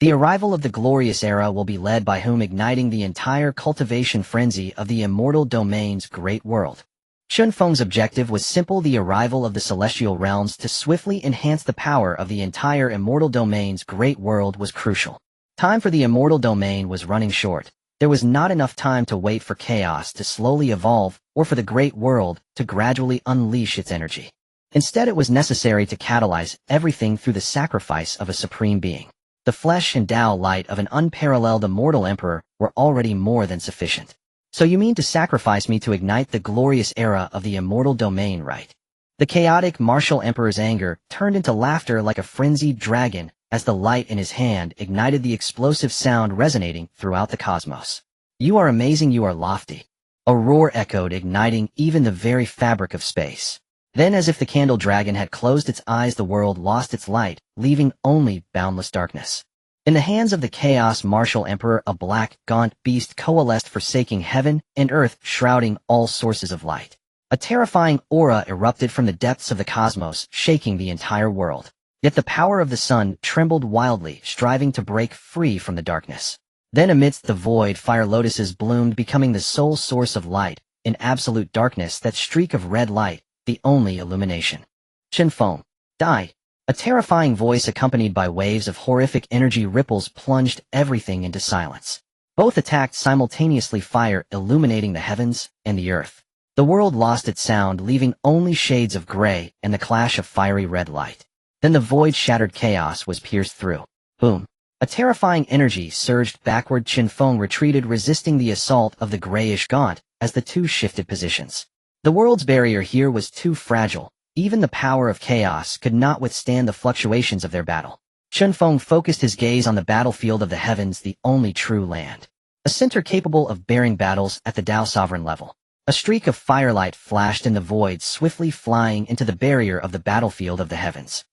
The arrival of the glorious era will be led by whom, igniting the entire cultivation frenzy of the immortal domain's great world." Chen Feng's objective was simple: the arrival of the celestial realms to swiftly enhance the power of the entire immortal domain's great world was crucial. Time for the immortal domain was running short. There was not enough time to wait for chaos to slowly evolve or for the great world to gradually unleash its energy. Instead, it was necessary to catalyze everything through the sacrifice of a supreme being. The flesh and Tao light of an unparalleled immortal emperor were already more than sufficient. "So you mean to sacrifice me to ignite the glorious era of the immortal domain, right?" The chaotic martial emperor's anger turned into laughter like a frenzied dragon as the light in his hand ignited the explosive sound resonating throughout the cosmos. "You are amazing, you are lofty." A roar echoed, igniting even the very fabric of space. Then, as if the candle dragon had closed its eyes, the world lost its light, leaving only boundless darkness. In the hands of the chaos martial emperor, a black, gaunt beast coalesced, forsaking heaven and earth, shrouding all sources of light. A terrifying aura erupted from the depths of the cosmos, shaking the entire world. Yet the power of the sun trembled wildly, striving to break free from the darkness. Then amidst the void, fire lotuses bloomed, becoming the sole source of light. In absolute darkness, that streak of red light, the only illumination. "Chen Feng, die." A terrifying voice accompanied by waves of horrific energy ripples plunged everything into silence. Both attacked simultaneously, fire illuminating the heavens and the earth. The world lost its sound, leaving only shades of gray and the clash of fiery red light. Then the void shattered, chaos was pierced through. Boom. A terrifying energy surged backward. Chen Feng retreated, resisting the assault of the grayish gaunt as the two shifted positions. The world's barrier here was too fragile. Even the power of chaos could not withstand the fluctuations of their battle. Chen Feng focused his gaze on the battlefield of the heavens, the only true land. A center capable of bearing battles at the Tao sovereign level. A streak of firelight flashed in the void, swiftly flying into the barrier of the battlefield of the heavens.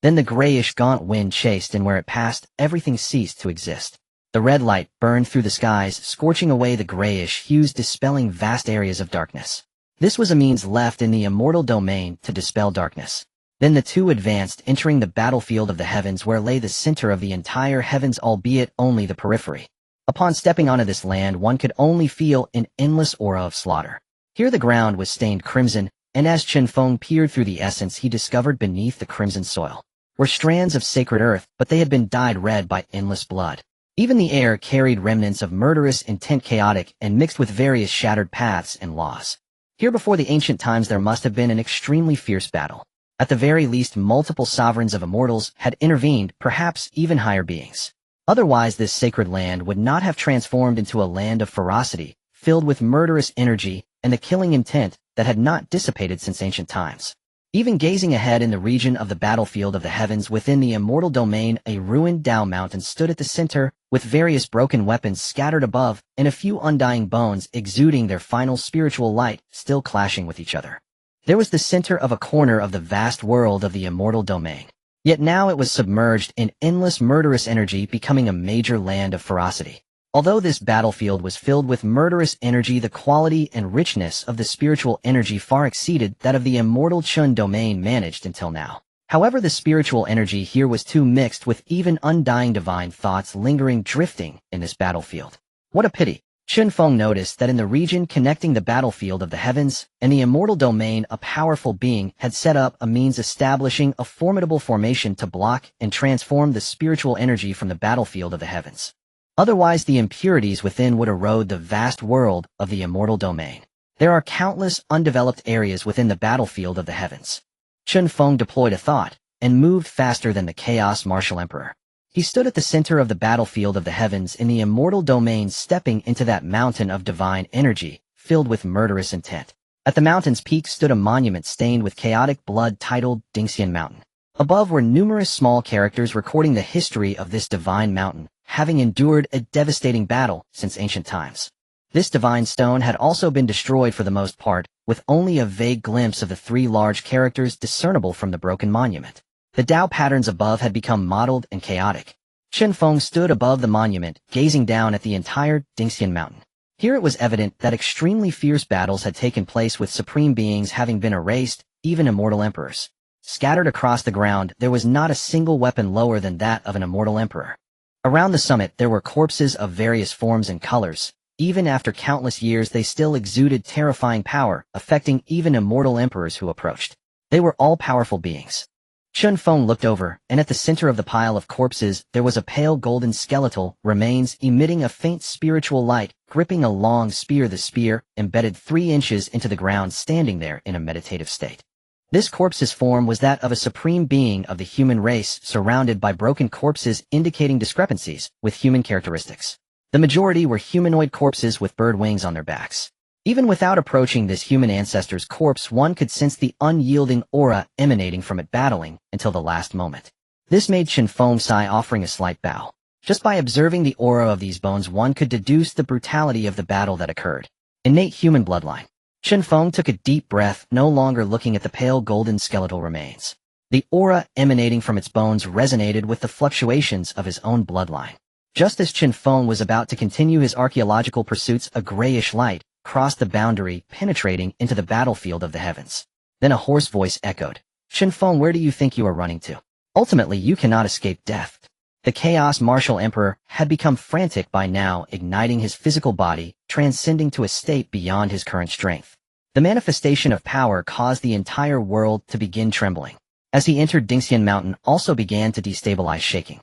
Then the grayish gaunt wind chased, and where it passed, everything ceased to exist. The red light burned through the skies, scorching away the grayish hues, dispelling vast areas of darkness. This was a means left in the immortal domain to dispel darkness. Then the two advanced, entering the battlefield of the heavens, where lay the center of the entire heavens, albeit only the periphery. Upon stepping onto this land, one could only feel an endless aura of slaughter. Here the ground was stained crimson, and as Chen Feng peered through the essence, he discovered beneath the crimson soil were strands of sacred earth, but they had been dyed red by endless blood. Even the air carried remnants of murderous intent, chaotic and mixed with various shattered paths and laws. Here before the ancient times there must have been an extremely fierce battle. At the very least, multiple sovereigns of immortals had intervened, perhaps even higher beings. Otherwise, this sacred land would not have transformed into a land of ferocity, filled with murderous energy and the killing intent that had not dissipated since ancient times. Even gazing ahead in the region of the battlefield of the heavens within the immortal domain, a ruined Tao mountain stood at the center, with various broken weapons scattered above and a few undying bones exuding their final spiritual light, still clashing with each other. There was the center of a corner of the vast world of the immortal domain. Yet now it was submerged in endless murderous energy, becoming a major land of ferocity. Although this battlefield was filled with murderous energy, the quality and richness of the spiritual energy far exceeded that of the immortal Chun domain managed until now. However, the spiritual energy here was too mixed with even undying divine thoughts lingering drifting in this battlefield. What a pity. Chen Feng noticed that in the region connecting the battlefield of the heavens and the immortal domain, a powerful being had set up a means establishing a formidable formation to block and transform the spiritual energy from the battlefield of the heavens. Otherwise, the impurities within would erode the vast world of the immortal domain. There are countless undeveloped areas within the battlefield of the heavens. Chen Feng deployed a thought and moved faster than the Chaos Martial Emperor. He stood at the center of the battlefield of the heavens in the immortal domain, stepping into that mountain of divine energy, filled with murderous intent. At the mountain's peak stood a monument stained with chaotic blood titled Dingxian Mountain. Above were numerous small characters recording the history of this divine mountain, having endured a devastating battle since ancient times. This divine stone had also been destroyed for the most part, with only a vague glimpse of the three large characters discernible from the broken monument. The Tao patterns above had become mottled and chaotic. Chen Feng stood above the monument, gazing down at the entire Dingxian Mountain. Here it was evident that extremely fierce battles had taken place, with supreme beings having been erased, even immortal emperors. Scattered across the ground, there was not a single weapon lower than that of an immortal emperor. Around the summit there were corpses of various forms and colors. Even after countless years they still exuded terrifying power, affecting even immortal emperors who approached. They were all powerful beings. Chen Feng looked over, and at the center of the pile of corpses there was a pale golden skeletal remains emitting a faint spiritual light, gripping a long spear. The spear, embedded 3 inches into the ground, standing there in a meditative state. This corpse's form was that of a supreme being of the human race, surrounded by broken corpses indicating discrepancies with human characteristics. The majority were humanoid corpses with bird wings on their backs. Even without approaching this human ancestor's corpse, one could sense the unyielding aura emanating from it, battling until the last moment. This made Chen Feng sigh, offering a slight bow. Just by observing the aura of these bones, one could deduce the brutality of the battle that occurred. Innate human bloodline. Chen Feng took a deep breath, no longer looking at the pale golden skeletal remains. The aura emanating from its bones resonated with the fluctuations of his own bloodline. Just as Chen Feng was about to continue his archaeological pursuits, a grayish light crossed the boundary, penetrating into the battlefield of the heavens. Then a hoarse voice echoed, "Chen Feng, where do you think you are running to? Ultimately, you cannot escape death." The Chaos Martial Emperor had become frantic by now, igniting his physical body, transcending to a state beyond his current strength. The manifestation of power caused the entire world to begin trembling. As he entered, Dingxian Mountain also began to destabilize, shaking.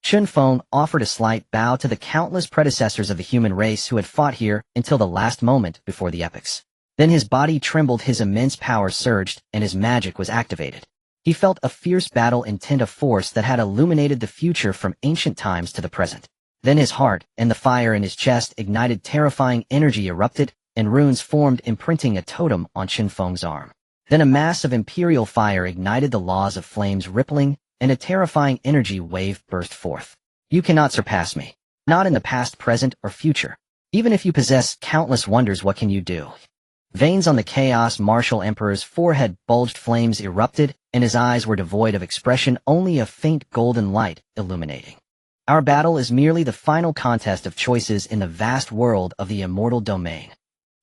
Chen Feng offered a slight bow to the countless predecessors of the human race who had fought here until the last moment before the epochs. Then his body trembled, his immense power surged, and his magic was activated. He felt a fierce battle intent, a force that had illuminated the future from ancient times to the present. Then his heart and the fire in his chest ignited, terrifying energy erupted, and runes formed, imprinting a totem on Chen Feng's arm. Then a mass of imperial fire ignited, the laws of flames rippling, and a terrifying energy wave burst forth. "You cannot surpass me. Not in the past, present, or future. Even if you possess countless wonders, what can you do?" Veins on the Chaos Martial Emperor's forehead bulged, flames erupted, and his eyes were devoid of expression, only a faint golden light illuminating. "Our battle is merely the final contest of choices in the vast world of the immortal domain.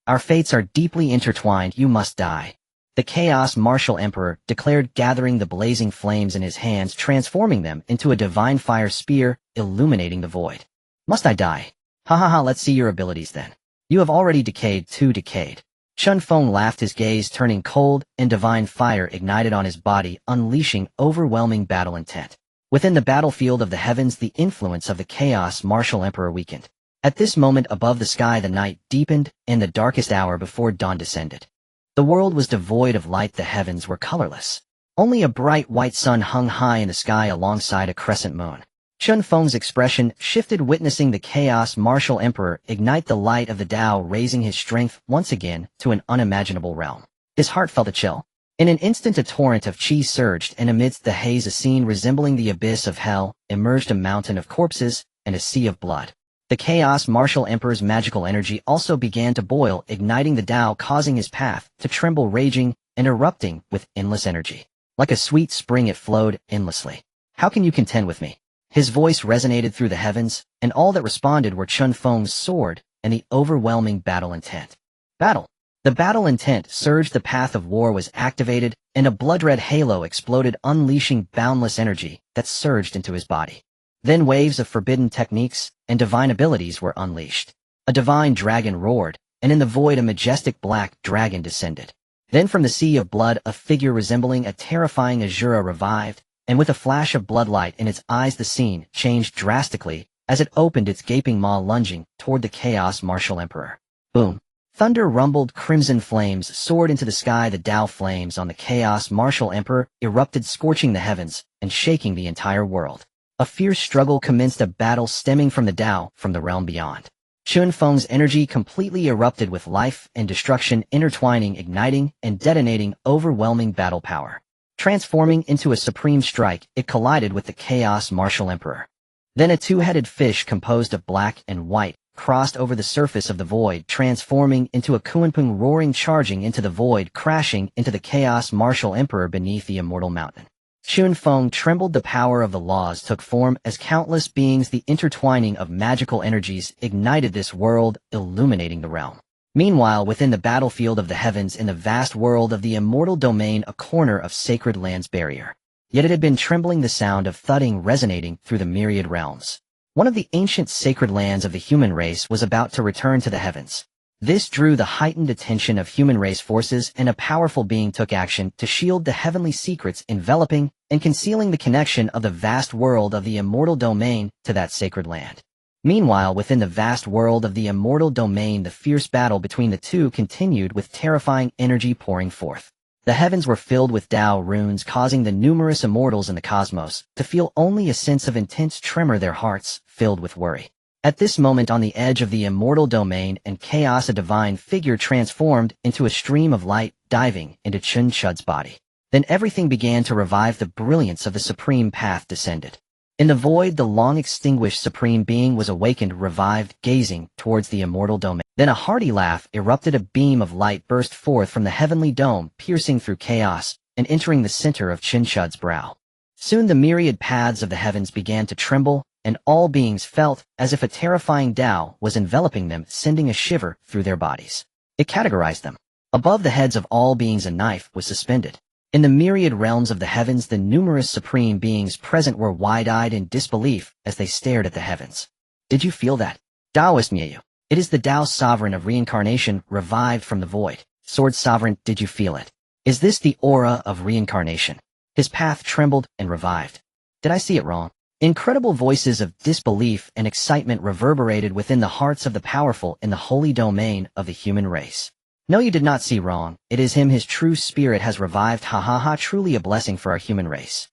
Our fates are deeply intertwined. You must die," the Chaos Martial Emperor declared, gathering the blazing flames in his hands, transforming them into a divine fire spear, illuminating the void. "Must I die? Ha ha ha, let's see your abilities then. You have already decayed, too decayed." Chen Feng laughed, his gaze turning cold, and divine fire ignited on his body, unleashing overwhelming battle intent. Within the battlefield of the heavens, the influence of the Chaos Martial Emperor weakened. At this moment, above the sky, the night deepened, and the darkest hour before dawn descended. The world was devoid of light, the heavens were colorless. Only a bright white sun hung high in the sky alongside a crescent moon. Chen Feng's expression shifted, witnessing the Chaos Martial Emperor ignite the light of the Tao, raising his strength once again to an unimaginable realm. His heart felt a chill. In an instant, a torrent of chi surged, and amidst the haze, a scene resembling the abyss of hell emerged, a mountain of corpses and a sea of blood. The Chaos Martial Emperor's magical energy also began to boil, igniting the Tao, causing his path to tremble, raging and erupting with endless energy. Like a sweet spring, it flowed endlessly. "How can you contend with me?" His voice resonated through the heavens, and all that responded were Chen Feng's sword and the overwhelming battle intent. "Battle? The battle intent surged, the path of war was activated, and a blood-red halo exploded, unleashing boundless energy that surged into his body. Then waves of forbidden techniques and divine abilities were unleashed. A divine dragon roared, and in the void a majestic black dragon descended. Then from the sea of blood a figure resembling a terrifying Azura revived, and with a flash of bloodlight in its eyes the scene changed drastically as it opened its gaping maw, lunging toward the Chaos Martial Emperor. Boom! Thunder rumbled, crimson flames soared into the sky, the Tao flames on the Chaos Martial Emperor erupted, scorching the heavens and shaking the entire world. A fierce struggle commenced, a battle stemming from the Tao from the realm beyond. Chen Feng's energy completely erupted with life and destruction intertwining, igniting and detonating overwhelming battle power. Transforming into a supreme strike, it collided with the Chaos Martial Emperor. Then a two-headed fish composed of black and white crossed over the surface of the void, transforming into a Kunpeng, roaring, charging into the void, crashing into the Chaos Martial Emperor beneath the Immortal Mountain. Chen Feng trembled. The power of the laws took form as countless beings, the intertwining of magical energies ignited this world, illuminating the realm. Meanwhile, within the battlefield of the heavens, in the vast world of the immortal domain, a corner of sacred land's barrier. Yet it had been trembling, the sound of thudding resonating through the myriad realms. One of the ancient sacred lands of the human race was about to return to the heavens. This drew the heightened attention of human race forces, and a powerful being took action to shield the heavenly secrets enveloping and concealing the connection of the vast world of the immortal domain to that sacred land. Meanwhile, within the vast world of the immortal domain, the fierce battle between the two continued with terrifying energy pouring forth. The heavens were filled with Tao runes, causing the numerous immortals in the cosmos to feel only a sense of intense tremor, their hearts filled with worry. At this moment, on the edge of the immortal domain and chaos, a divine figure transformed into a stream of light, diving into Chen Chud's body. Then everything began to revive. The brilliance of the supreme path descended. In the void, the long-extinguished supreme being was awakened, revived, gazing towards the immortal domain. Then a hearty laugh erupted. A beam of light burst forth from the heavenly dome, piercing through chaos and entering the center of Chen Chud's brow. Soon the myriad paths of the heavens began to tremble, and all beings felt as if a terrifying Tao was enveloping them, sending a shiver through their bodies. It categorized them. Above the heads of all beings a knife was suspended. In the myriad realms of the heavens, the numerous supreme beings present were wide-eyed in disbelief as they stared at the heavens. Did you feel that? Daoist Miyu. It is the Tao sovereign of reincarnation, revived from the void. Sword sovereign, did you feel it? Is this the aura of reincarnation? His path trembled and revived. Did I see it wrong? Incredible voices of disbelief and excitement reverberated within the hearts of the powerful in the holy domain of the human race. No, you did not see wrong. It is him. His true spirit has revived. Ha ha ha, truly a blessing for our human race.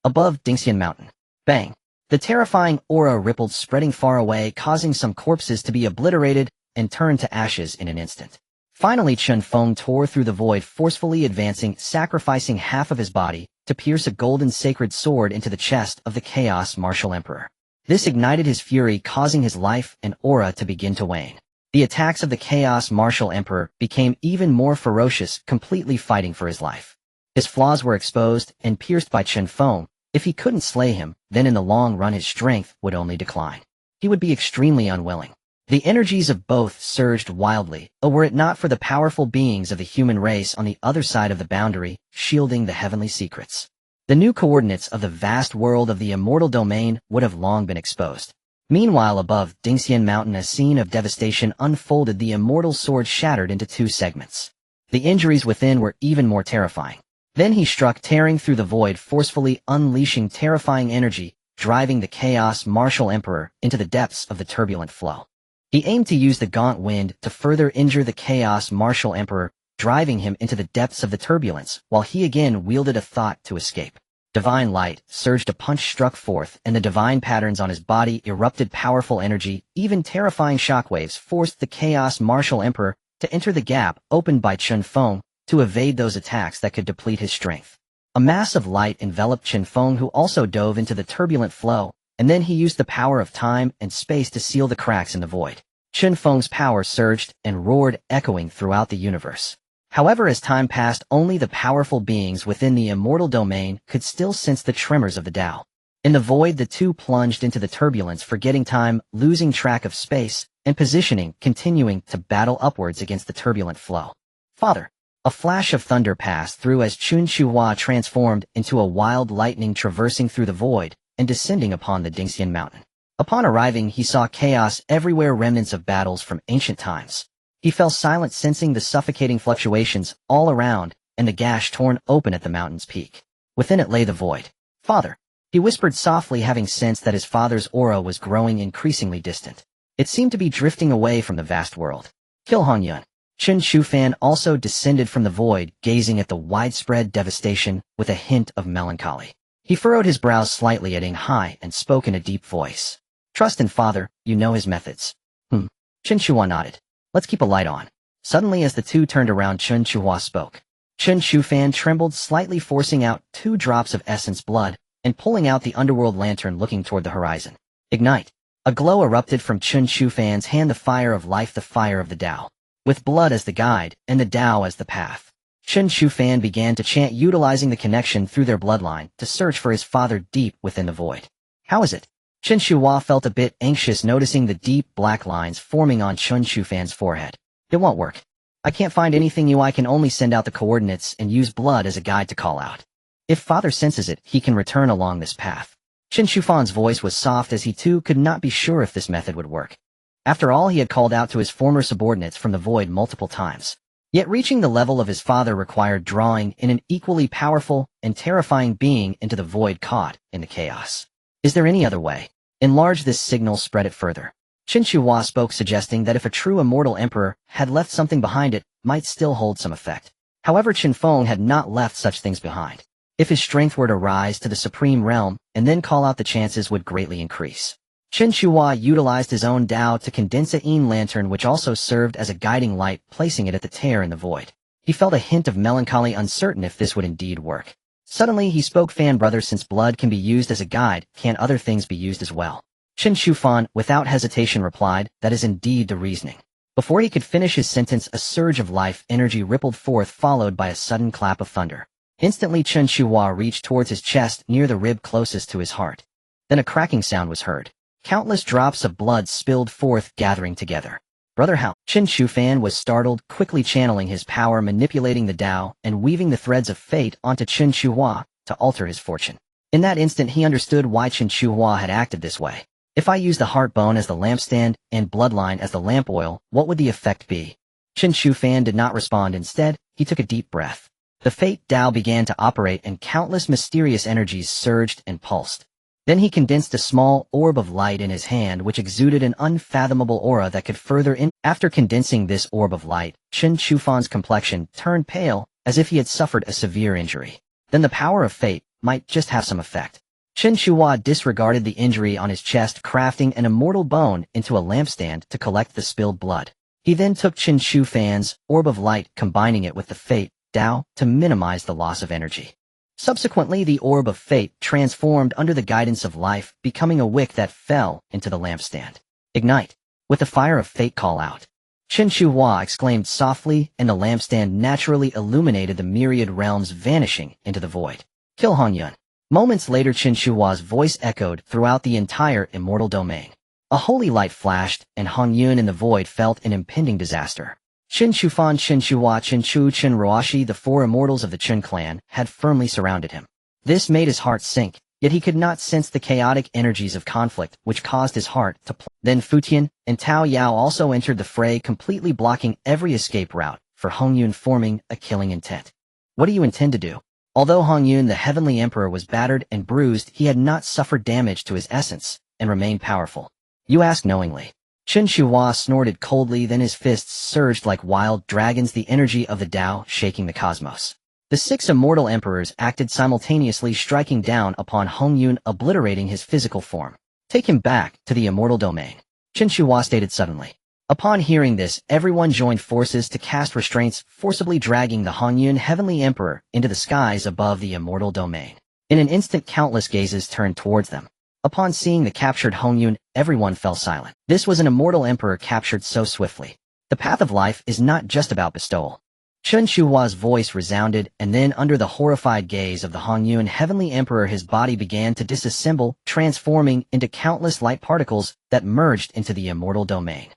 Above Dingxian Mountain. Bang. The terrifying aura rippled, spreading far away, causing some corpses to be obliterated and turned to ashes in an instant. Finally, Chen Feng tore through the void, forcefully advancing, sacrificing half of his body to pierce a golden sacred sword into the chest of the Chaos Martial Emperor. This ignited his fury, causing his life and aura to begin to wane. The attacks of the Chaos Martial Emperor became even more ferocious, completely fighting for his life. His flaws were exposed and pierced by Chen Feng. If he couldn't slay him, then in the long run his strength would only decline. He would be extremely unwilling. The energies of both surged wildly, were it not for the powerful beings of the human race on the other side of the boundary, shielding the heavenly secrets. The new coordinates of the vast world of the immortal domain would have long been exposed. Meanwhile, above Dingxian Mountain, a scene of devastation unfolded. The immortal sword shattered into two segments. The injuries within were even more terrifying. Then he struck, tearing through the void, forcefully unleashing terrifying energy, driving the Chaos Martial Emperor into the depths of the turbulent flow. He aimed to use the gaunt wind to further injure the Chaos Martial Emperor, driving him into the depths of the turbulence, while he again wielded a thought to escape. Divine light surged, a punch struck forth, and the divine patterns on his body erupted. Powerful energy, even terrifying shockwaves, forced the Chaos Martial Emperor to enter the gap opened by Chen Feng to evade those attacks that could deplete his strength. A mass of light enveloped Chen Feng, who also dove into the turbulent flow, and then he used the power of time and space to seal the cracks in the void. Chen Feng's power surged and roared, echoing throughout the universe. However, as time passed, only the powerful beings within the immortal domain could still sense the tremors of the Tao. In the void, the two plunged into the turbulence, forgetting time, losing track of space, and positioning, continuing to battle upwards against the turbulent flow. Father. A flash of thunder passed through as Chen Shuhua transformed into a wild lightning traversing through the void and descending upon the Dingxian mountain. Upon arriving, he saw chaos everywhere, remnants of battles from ancient times. He fell silent, sensing the suffocating fluctuations all around and the gash torn open at the mountain's peak. Within it lay the void. Father. He whispered softly, having sensed that his father's aura was growing increasingly distant. It seemed to be drifting away from the vast world. Kill Hongyun. Chen Shufan also descended from the void, gazing at the widespread devastation with a hint of melancholy. He furrowed his brows slightly, adding high, and spoke in a deep voice. Trust in Father, you know his methods. Chen Shuhua nodded. Let's keep a light on. Suddenly, as the two turned around, Chen Shuhua spoke. Chen Shufan trembled slightly, forcing out 2 drops of essence blood and pulling out the underworld lantern, looking toward the horizon. Ignite. A glow erupted from Chen Shufan's hand, the fire of life, the fire of the Tao. With blood as the guide and the Tao as the path, Chen Shufan began to chant, utilizing the connection through their bloodline to search for his father deep within the void. How is it? Chen Shuhua felt a bit anxious, noticing the deep black lines forming on Chen Shufan's forehead. It won't work. I can't find anything new. I can only send out the coordinates and use blood as a guide to call out. If Father senses it, he can return along this path. Chen Shufan's voice was soft, as he too could not be sure if this method would work. After all, he had called out to his former subordinates from the void multiple times. Yet reaching the level of his father required drawing in an equally powerful and terrifying being into the void caught in the chaos. Is there any other way? Enlarge this signal, spread it further. Chen Shuhua spoke, suggesting that if a true immortal emperor had left something behind, it might still hold some effect. However, Chen Feng had not left such things behind. If his strength were to rise to the supreme realm and then call out, the chances would greatly increase. Chen Shuhua utilized his own Tao to condense a yin lantern, which also served as a guiding light, placing it at the tear in the void. He felt a hint of melancholy, uncertain if this would indeed work. Suddenly he spoke. Fan brother, since blood can be used as a guide, can other things be used as well? Chen Shufan, without hesitation, replied, that is indeed the reasoning. Before he could finish his sentence, a surge of life energy rippled forth, followed by a sudden clap of thunder. Instantly Chen Shuhua reached towards his chest, near the rib closest to his heart. Then a cracking sound was heard. Countless drops of blood spilled forth, gathering together. Brother, how? Chen Shufan was startled, quickly channeling his power, manipulating the Tao, and weaving the threads of fate onto Chen Shuhua to alter his fortune. In that instant he understood why Chen Shuhua had acted this way. If I use the heart bone as the lampstand and bloodline as the lamp oil, what would the effect be? Chen Shufan did not respond. Instead, he took a deep breath. The fate Tao began to operate, and countless mysterious energies surged and pulsed. Then he condensed a small orb of light in his hand, which exuded an unfathomable aura that could further in. After condensing this orb of light, Chen Shufan's complexion turned pale, as if he had suffered a severe injury. Then the power of fate might just have some effect. Chen Shuhua disregarded the injury on his chest, crafting an immortal bone into a lampstand to collect the spilled blood. He then took Chen Shufan's orb of light, combining it with the fate Tao to minimize the loss of energy. Subsequently, the orb of fate transformed under the guidance of life, becoming a wick that fell into the lampstand. Ignite. With the fire of fate, call out. Chen Shuhua exclaimed softly, and the lampstand naturally illuminated the myriad realms, vanishing into the void. Kill Hongyun. Moments later, Chen Shuhua's voice echoed throughout the entire immortal domain. A holy light flashed, and Hongyun in the void felt an impending disaster. Chen Shufan, Chen Shuhua, Chen Chu, Chen Ruoshi, the 4 immortals of the Chen clan, had firmly surrounded him. This made his heart sink, yet he could not sense the chaotic energies of conflict which caused his heart to plunge. Then Futian and Tao Yao also entered the fray, completely blocking every escape route for Hongyun, forming a killing intent. What do you intend to do? Although Hongyun, the heavenly emperor, was battered and bruised, he had not suffered damage to his essence and remained powerful. You ask knowingly. Chen Shuhua snorted coldly, then his fists surged like wild dragons, the energy of the Tao shaking the cosmos. The 6 immortal emperors acted simultaneously, striking down upon Hongyun, obliterating his physical form. Take him back to the immortal domain, Chen Shuhua stated suddenly. Upon hearing this, everyone joined forces to cast restraints, forcibly dragging the Hongyun heavenly emperor into the skies above the immortal domain. In an instant, countless gazes turned towards them. Upon seeing the captured Hongyun, everyone fell silent. This was an immortal emperor captured so swiftly. The path of life is not just about bestowal. Chen Shuhua's voice resounded, and then under the horrified gaze of the Hongyun heavenly emperor, his body began to disassemble, transforming into countless light particles that merged into the immortal domain.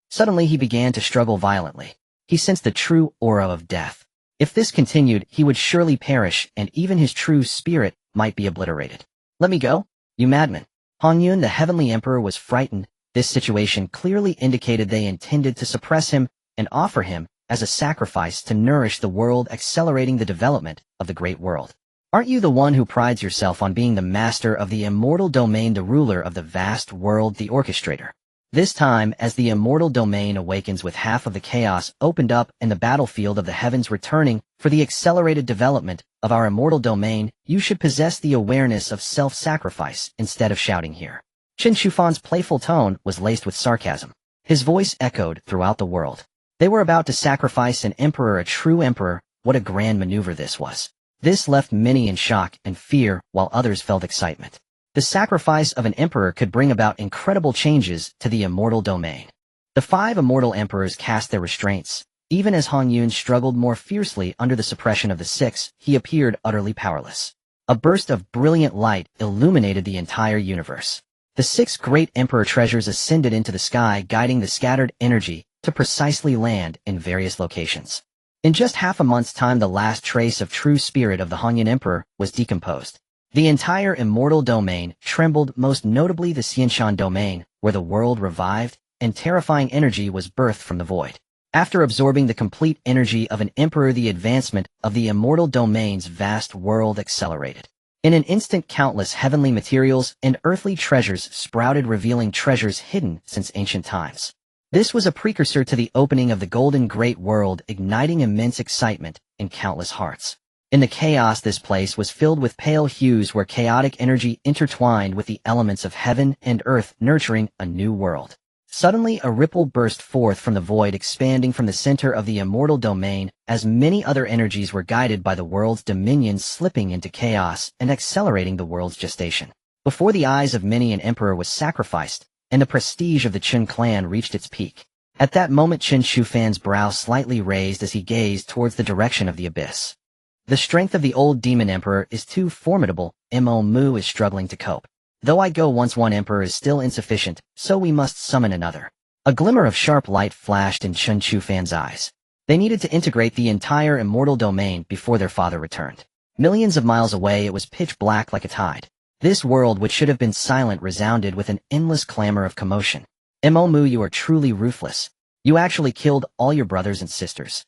Suddenly he began to struggle violently. He sensed the true aura of death. If this continued, he would surely perish, and even his true spirit might be obliterated. "Let me go, you madman." Hongyun, the heavenly emperor, was frightened. This situation clearly indicated they intended to suppress him and offer him as a sacrifice to nourish the world, accelerating the development of the great world. "Aren't you the one who prides yourself on being the master of the immortal domain, the ruler of the vast world, the orchestrator?" This time, as the immortal domain awakens with half of the chaos opened up and the battlefield of the heavens returning for the accelerated development of our immortal domain, you should possess the awareness of self-sacrifice instead of shouting here. Chen Shufan's playful tone was laced with sarcasm. His voice echoed throughout the world. They were about to sacrifice an emperor, a true emperor. What a grand maneuver this was. This left many in shock and fear, while others felt excitement. The sacrifice of an emperor could bring about incredible changes to the immortal domain. The 5 immortal emperors cast their restraints. Even as Hongyun struggled more fiercely under the suppression of the 6, he appeared utterly powerless. A burst of brilliant light illuminated the entire universe. The 6 great emperor treasures ascended into the sky, guiding the scattered energy to precisely land in various locations. In just half a month's time, the last trace of true spirit of the Hongyun emperor was decomposed. The entire immortal domain trembled, most notably the Xianshan domain, where the world revived and terrifying energy was birthed from the void. After absorbing the complete energy of an emperor, the advancement of the immortal domain's vast world accelerated. In an instant, countless heavenly materials and earthly treasures sprouted, revealing treasures hidden since ancient times. This was a precursor to the opening of the golden great world, igniting immense excitement in countless hearts. In the chaos, this place was filled with pale hues where chaotic energy intertwined with the elements of heaven and earth, nurturing a new world. Suddenly, a ripple burst forth from the void, expanding from the center of the immortal domain, as many other energies were guided by the world's dominion, slipping into chaos and accelerating the world's gestation. Before the eyes of many, an emperor was sacrificed, and the prestige of the Chen clan reached its peak. At that moment, Chen Shufan's brow slightly raised as he gazed towards the direction of the abyss. The strength of the old demon emperor is too formidable. Mo Mu is struggling to cope. Though I go once one emperor is still insufficient, so we must summon another. A glimmer of sharp light flashed in Chen Shufan's eyes. They needed to integrate the entire immortal domain before their father returned. Millions of miles away, it was pitch black like a tide. This world, which should have been silent, resounded with an endless clamor of commotion. Mo Mu, you are truly ruthless. You actually killed all your brothers and sisters.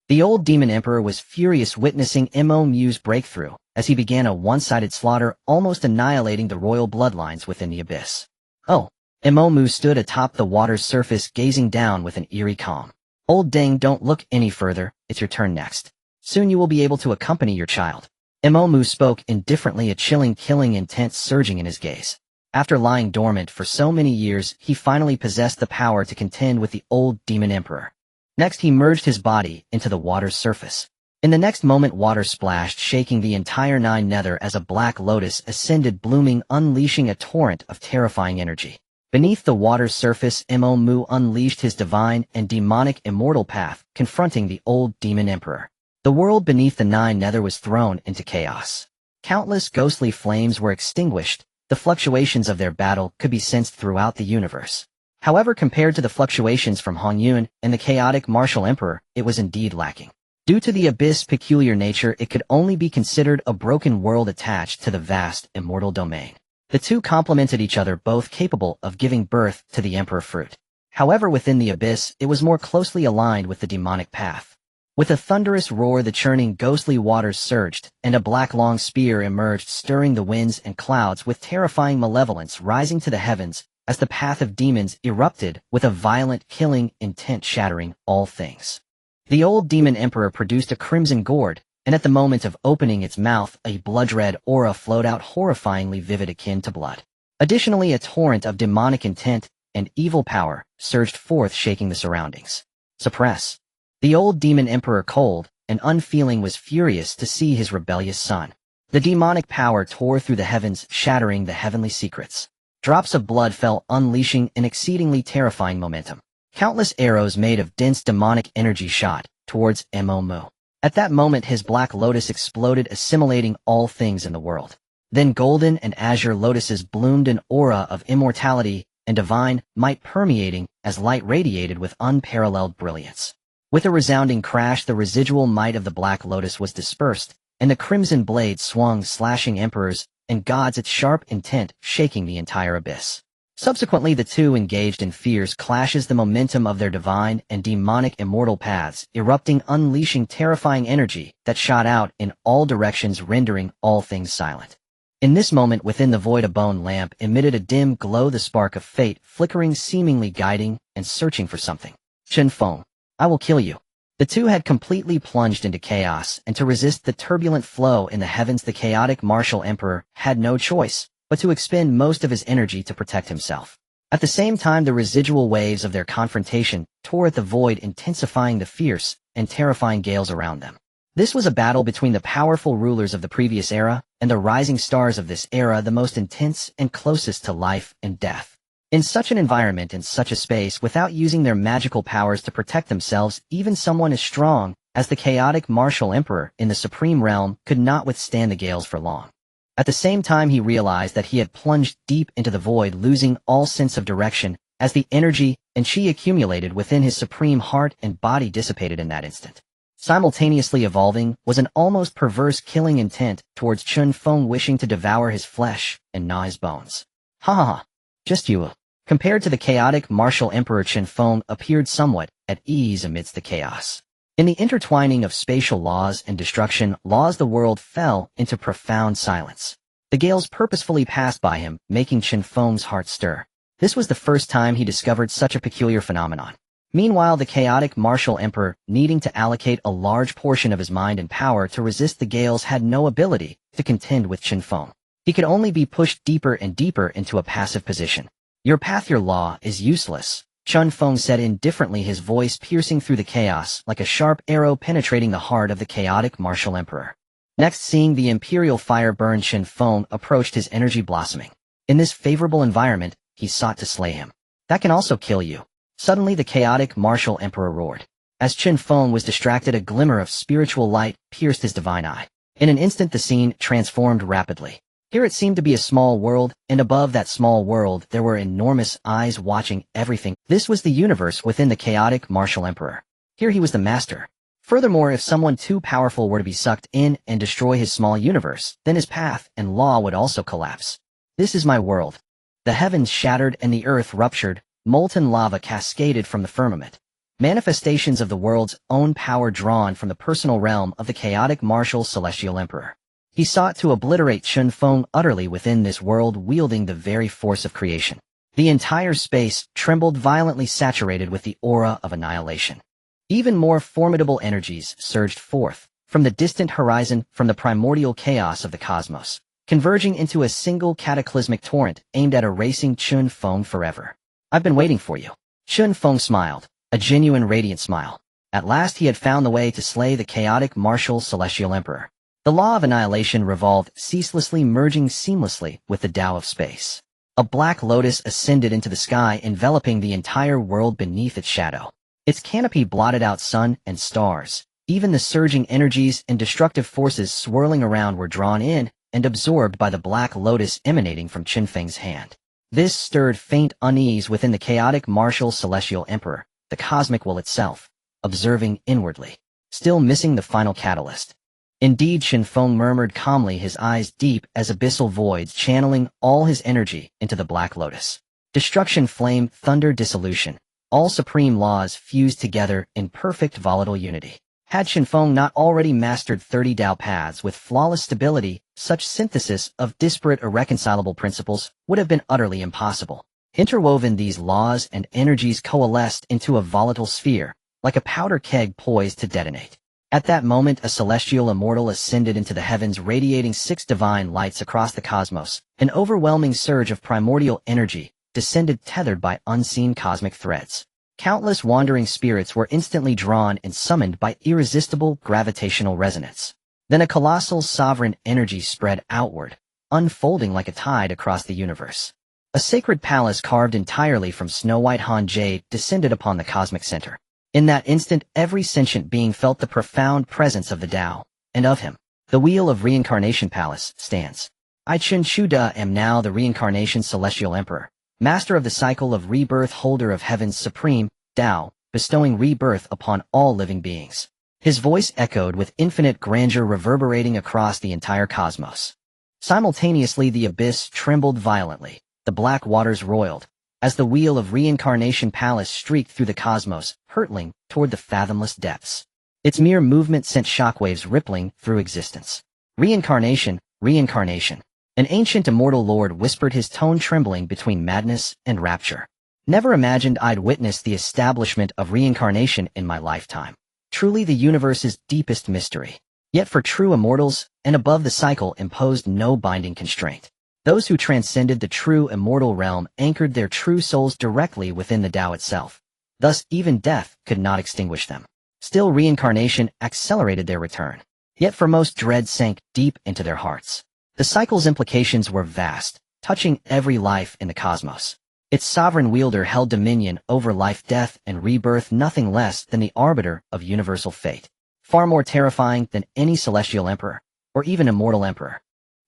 The old demon emperor was furious, witnessing Mo Mu's breakthrough, as he began a one-sided slaughter, almost annihilating the royal bloodlines within the abyss. Oh! Mo Mu stood atop the water's surface, gazing down with an eerie calm. Old Deng, don't look any further, it's your turn next. Soon you will be able to accompany your child. Mo Mu spoke indifferently, a chilling, killing intent surging in his gaze. After lying dormant for so many years, he finally possessed the power to contend with the old demon emperor. Next, he merged his body into the water's surface. In the next moment, water splashed, shaking the entire Nine Nether as a black lotus ascended, blooming, unleashing a torrent of terrifying energy. Beneath the water's surface, Mo Mu unleashed his divine and demonic immortal path, confronting the old demon emperor. The world beneath the Nine Nether was thrown into chaos. Countless ghostly flames were extinguished. The fluctuations of their battle could be sensed throughout the universe. However, compared to the fluctuations from Hongyun and the chaotic martial emperor, it was indeed lacking. Due to the abyss' peculiar nature, it could only be considered a broken world attached to the vast immortal domain. The two complemented each other, both capable of giving birth to the emperor fruit. However, within the abyss, it was more closely aligned with the demonic path. With a thunderous roar, the churning ghostly waters surged, and a black long spear emerged, stirring the winds and clouds with terrifying malevolence, rising to the heavens as the path of demons erupted with a violent, killing intent, shattering all things. The old demon emperor produced a crimson gourd, and at the moment of opening its mouth, a blood-red aura flowed out, horrifyingly vivid, akin to blood. Additionally, a torrent of demonic intent and evil power surged forth, shaking the surroundings. Suppress. The old demon emperor, cold and unfeeling, was furious to see his rebellious son. The demonic power tore through the heavens, shattering the heavenly secrets. Drops of blood fell, unleashing an exceedingly terrifying momentum. Countless arrows made of dense demonic energy shot towards Mo Mu. At that moment, his black lotus exploded, assimilating all things in the world. Then golden and azure lotuses bloomed, an aura of immortality and divine might permeating as light radiated with unparalleled brilliance. With a resounding crash, the residual might of the Black Lotus was dispersed, and the crimson blade swung, slashing emperors and gods, its sharp intent shaking the entire abyss. Subsequently, the two engaged in fierce clashes, the momentum of their divine and demonic immortal paths erupting, unleashing terrifying energy that shot out in all directions, rendering all things silent. In this moment, within the void, a bone lamp emitted a dim glow, the spark of fate flickering, seemingly guiding and searching for something. Chen Feng, I will kill you. The two had completely plunged into chaos, and to resist the turbulent flow in the heavens, the chaotic martial emperor had no choice but to expend most of his energy to protect himself. At the same time, the residual waves of their confrontation tore at the void, intensifying the fierce and terrifying gales around them. This was a battle between the powerful rulers of the previous era and the rising stars of this era, the most intense and closest to life and death. In such an environment, in such a space, without using their magical powers to protect themselves, even someone as strong as the chaotic martial emperor in the supreme realm could not withstand the gales for long. At the same time, he realized that he had plunged deep into the void, losing all sense of direction as the energy and chi accumulated within his supreme heart and body dissipated in that instant. Simultaneously evolving was an almost perverse killing intent towards Chen Feng, wishing to devour his flesh and gnaw his bones. Ha ha ha. Just you. Compared to the chaotic martial emperor, Chen Feng appeared somewhat at ease amidst the chaos. In the intertwining of spatial laws and destruction laws, the world fell into profound silence. The gales purposefully passed by him, making Chen Feng's heart stir. This was the first time he discovered such a peculiar phenomenon. Meanwhile, the chaotic martial emperor, needing to allocate a large portion of his mind and power to resist the gales, had no ability to contend with Chen Feng. He could only be pushed deeper and deeper into a passive position. Your path, your law, is useless, Chen Feng said indifferently, his voice piercing through the chaos like a sharp arrow penetrating the heart of the chaotic martial emperor. Next, seeing the imperial fire burn, Chen Feng approached, his energy blossoming. In this favorable environment, he sought to slay him. That can also kill you. Suddenly, the chaotic martial emperor roared. As Chen Feng was distracted, a glimmer of spiritual light pierced his divine eye. In an instant, the scene transformed rapidly. Here it seemed to be a small world, and above that small world there were enormous eyes watching everything. This was the universe within the chaotic martial emperor. Here he was the master. Furthermore, if someone too powerful were to be sucked in and destroy his small universe, then his path and law would also collapse. This is my world. The heavens shattered and the earth ruptured, molten lava cascaded from the firmament. Manifestations of the world's own power drawn from the personal realm of the chaotic martial celestial emperor. He sought to obliterate Chen Feng utterly within this world, wielding the very force of creation. The entire space trembled, violently saturated with the aura of annihilation. Even more formidable energies surged forth from the distant horizon, from the primordial chaos of the cosmos, converging into a single cataclysmic torrent aimed at erasing Chen Feng forever. I've been waiting for you. Chen Feng smiled, a genuine radiant smile. At last he had found the way to slay the chaotic martial celestial emperor. The law of annihilation revolved ceaselessly, merging seamlessly with the Tao of space. A black lotus ascended into the sky, enveloping the entire world beneath its shadow. Its canopy blotted out sun and stars. Even the surging energies and destructive forces swirling around were drawn in and absorbed by the black lotus emanating from Chen Feng's hand. This stirred faint unease within the chaotic martial celestial emperor, the cosmic will itself, observing inwardly, still missing the final catalyst. Indeed, Chen Feng murmured calmly, his eyes deep as abyssal voids, channeling all his energy into the black lotus. Destruction, flame, thunder, dissolution. All supreme laws fused together in perfect volatile unity. Had Chen Feng not already mastered 30 Dao paths with flawless stability, such synthesis of disparate, irreconcilable principles would have been utterly impossible. Interwoven, these laws and energies coalesced into a volatile sphere, like a powder keg poised to detonate. At that moment, a celestial immortal ascended into the heavens, radiating 6 divine lights across the cosmos. An overwhelming surge of primordial energy descended, tethered by unseen cosmic threads. Countless wandering spirits were instantly drawn and summoned by irresistible gravitational resonance. Then a colossal sovereign energy spread outward, unfolding like a tide across the universe. A sacred palace carved entirely from snow-white Han jade descended upon the cosmic center. In that instant, every sentient being felt the profound presence of the Tao, and of him. The wheel of reincarnation palace stands. I Chen Shuda am now the reincarnation celestial emperor, master of the cycle of rebirth, holder of heaven's supreme Tao, bestowing rebirth upon all living beings. His voice echoed with infinite grandeur reverberating across the entire cosmos. Simultaneously the abyss trembled violently, the black waters roiled, as the wheel of reincarnation palace streaked through the cosmos, hurtling toward the fathomless depths. Its mere movement sent shockwaves rippling through existence. Reincarnation, reincarnation. An ancient immortal lord whispered, his tone trembling between madness and rapture. Never imagined I'd witness the establishment of reincarnation in my lifetime. Truly the universe's deepest mystery. Yet for true immortals, and above the cycle imposed no binding constraint. Those who transcended the true immortal realm anchored their true souls directly within the Tao itself. Thus even death could not extinguish them. Still reincarnation accelerated their return. Yet for most dread sank deep into their hearts. The cycle's implications were vast, touching every life in the cosmos. Its sovereign wielder held dominion over life, death, and rebirth, nothing less than the arbiter of universal fate. Far more terrifying than any celestial emperor, or even immortal emperor.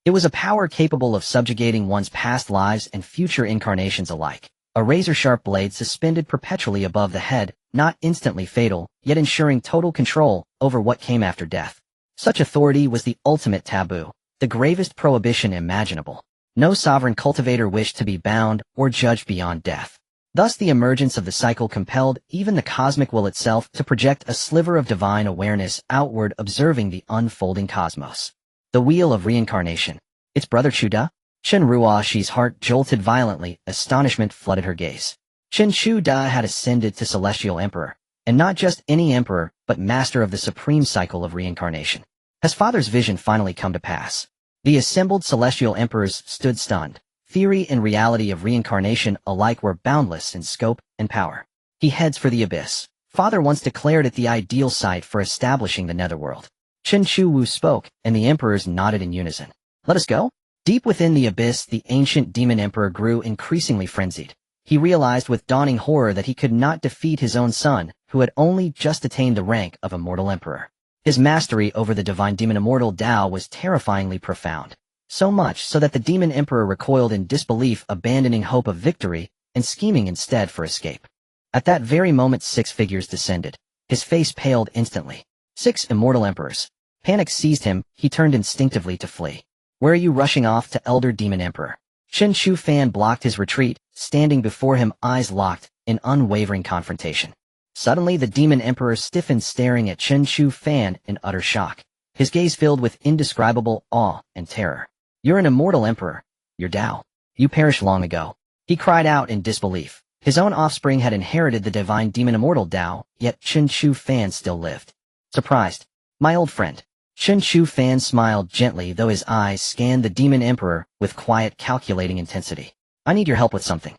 It was a power capable of subjugating one's past lives and future incarnations alike. A razor-sharp blade suspended perpetually above the head, not instantly fatal, yet ensuring total control over what came after death. Such authority was the ultimate taboo, the gravest prohibition imaginable. No sovereign cultivator wished to be bound or judged beyond death. Thus the emergence of the cycle compelled even the cosmic will itself to project a sliver of divine awareness outward, observing the unfolding cosmos. The wheel of reincarnation. Its brother Chuda? Chen Ruoxi's heart jolted violently, astonishment flooded her gaze. Chen Chuda had ascended to celestial emperor, and not just any emperor, but master of the supreme cycle of reincarnation. His father's vision finally come to pass. The assembled celestial emperors stood stunned. Theory and reality of reincarnation alike were boundless in scope and power. He heads for the abyss. Father once declared it the ideal site for establishing the netherworld. Chen Chu spoke, and the emperors nodded in unison. Let us go? Deep within the abyss, the ancient demon emperor grew increasingly frenzied. He realized with dawning horror that he could not defeat his own son, who had only just attained the rank of immortal emperor. His mastery over the divine demon immortal Tao was terrifyingly profound. So much so that the demon emperor recoiled in disbelief, abandoning hope of victory and scheming instead for escape. At that very moment 6 figures descended. His face paled instantly. 6 immortal emperors. Panic seized him, he turned instinctively to flee. Where are you rushing off to, elder demon emperor? Chen Fan blocked his retreat, standing before him, eyes locked in unwavering confrontation. Suddenly the demon emperor stiffened, staring at Chen Fan in utter shock. His gaze filled with indescribable awe and terror. You're an immortal emperor. You're Tao. You perished long ago. He cried out in disbelief. His own offspring had inherited the divine demon immortal Tao, yet Chen Fan still lived. Surprised. My old friend. Chen Fan smiled gently, though his eyes scanned the demon emperor with quiet, calculating intensity. I need your help with something.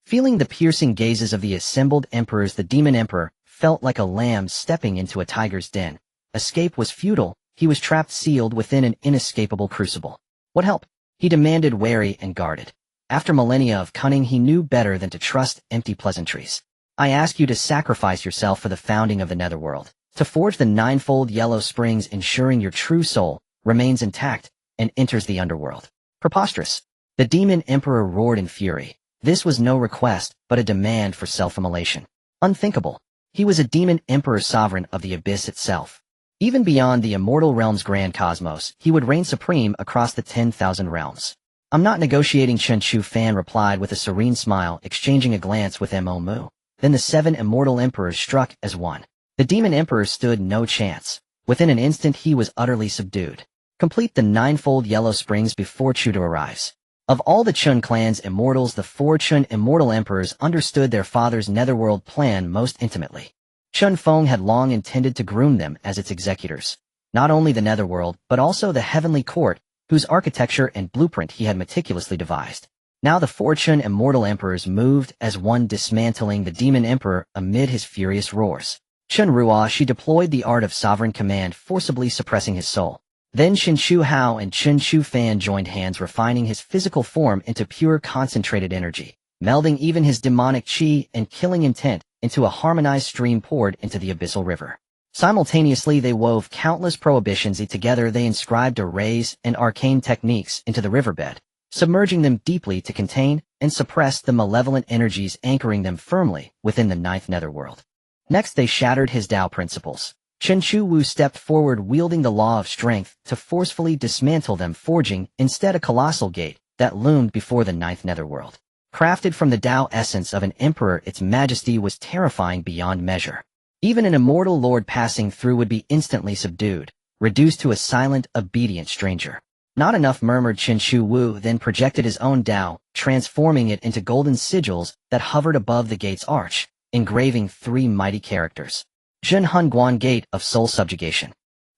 Feeling the piercing gazes of the assembled emperors, the demon emperor felt like a lamb stepping into a tiger's den. Escape was futile. He was trapped, sealed within an inescapable crucible. What help? He demanded, wary and guarded. After millennia of cunning, he knew better than to trust empty pleasantries. I ask you to sacrifice yourself for the founding of the netherworld, to forge the 9-fold yellow springs, ensuring your true soul remains intact and enters the underworld. Preposterous. The demon emperor roared in fury. This was no request, but a demand for self-immolation. Unthinkable. He was a demon emperor, sovereign of the abyss itself. Even beyond the immortal realm's grand cosmos, he would reign supreme across the 10,000 realms. I'm not negotiating, Chen Fan replied with a serene smile, exchanging a glance with Mo Mu. Then the 7 immortal emperors struck as one. The demon emperor stood no chance. Within an instant he was utterly subdued. Complete the 9-fold yellow springs before Chuda arrives. Of all the Chun clan's immortals, the 4 Chun immortal emperors understood their father's netherworld plan most intimately. Chen Feng had long intended to groom them as its executors. Not only the netherworld, but also the heavenly court, whose architecture and blueprint he had meticulously devised. Now the 4 Chun immortal emperors moved as one, dismantling the demon emperor amid his furious roars. Chen Ruoxi deployed the art of sovereign command, forcibly suppressing his soul. Then Chen Hao and Chen Fan joined hands, refining his physical form into pure concentrated energy, melding even his demonic qi and killing intent into a harmonized stream poured into the abyssal river. Simultaneously they wove countless prohibitions. Together they inscribed arrays and arcane techniques into the riverbed, submerging them deeply to contain and suppress the malevolent energies anchoring them firmly within the 9th netherworld. Next they shattered his Tao principles. Chen Wu stepped forward wielding the law of strength to forcefully dismantle them, forging instead a colossal gate that loomed before the ninth netherworld. Crafted from the Tao essence of an emperor, its majesty was terrifying beyond measure. Even an immortal lord passing through would be instantly subdued, reduced to a silent, obedient stranger. Not enough, murmured Chen Wu, then projected his own Tao, transforming it into golden sigils that hovered above the gate's arch, engraving 3 mighty characters. Zhen Hun Guan, Gate of Soul Subjugation.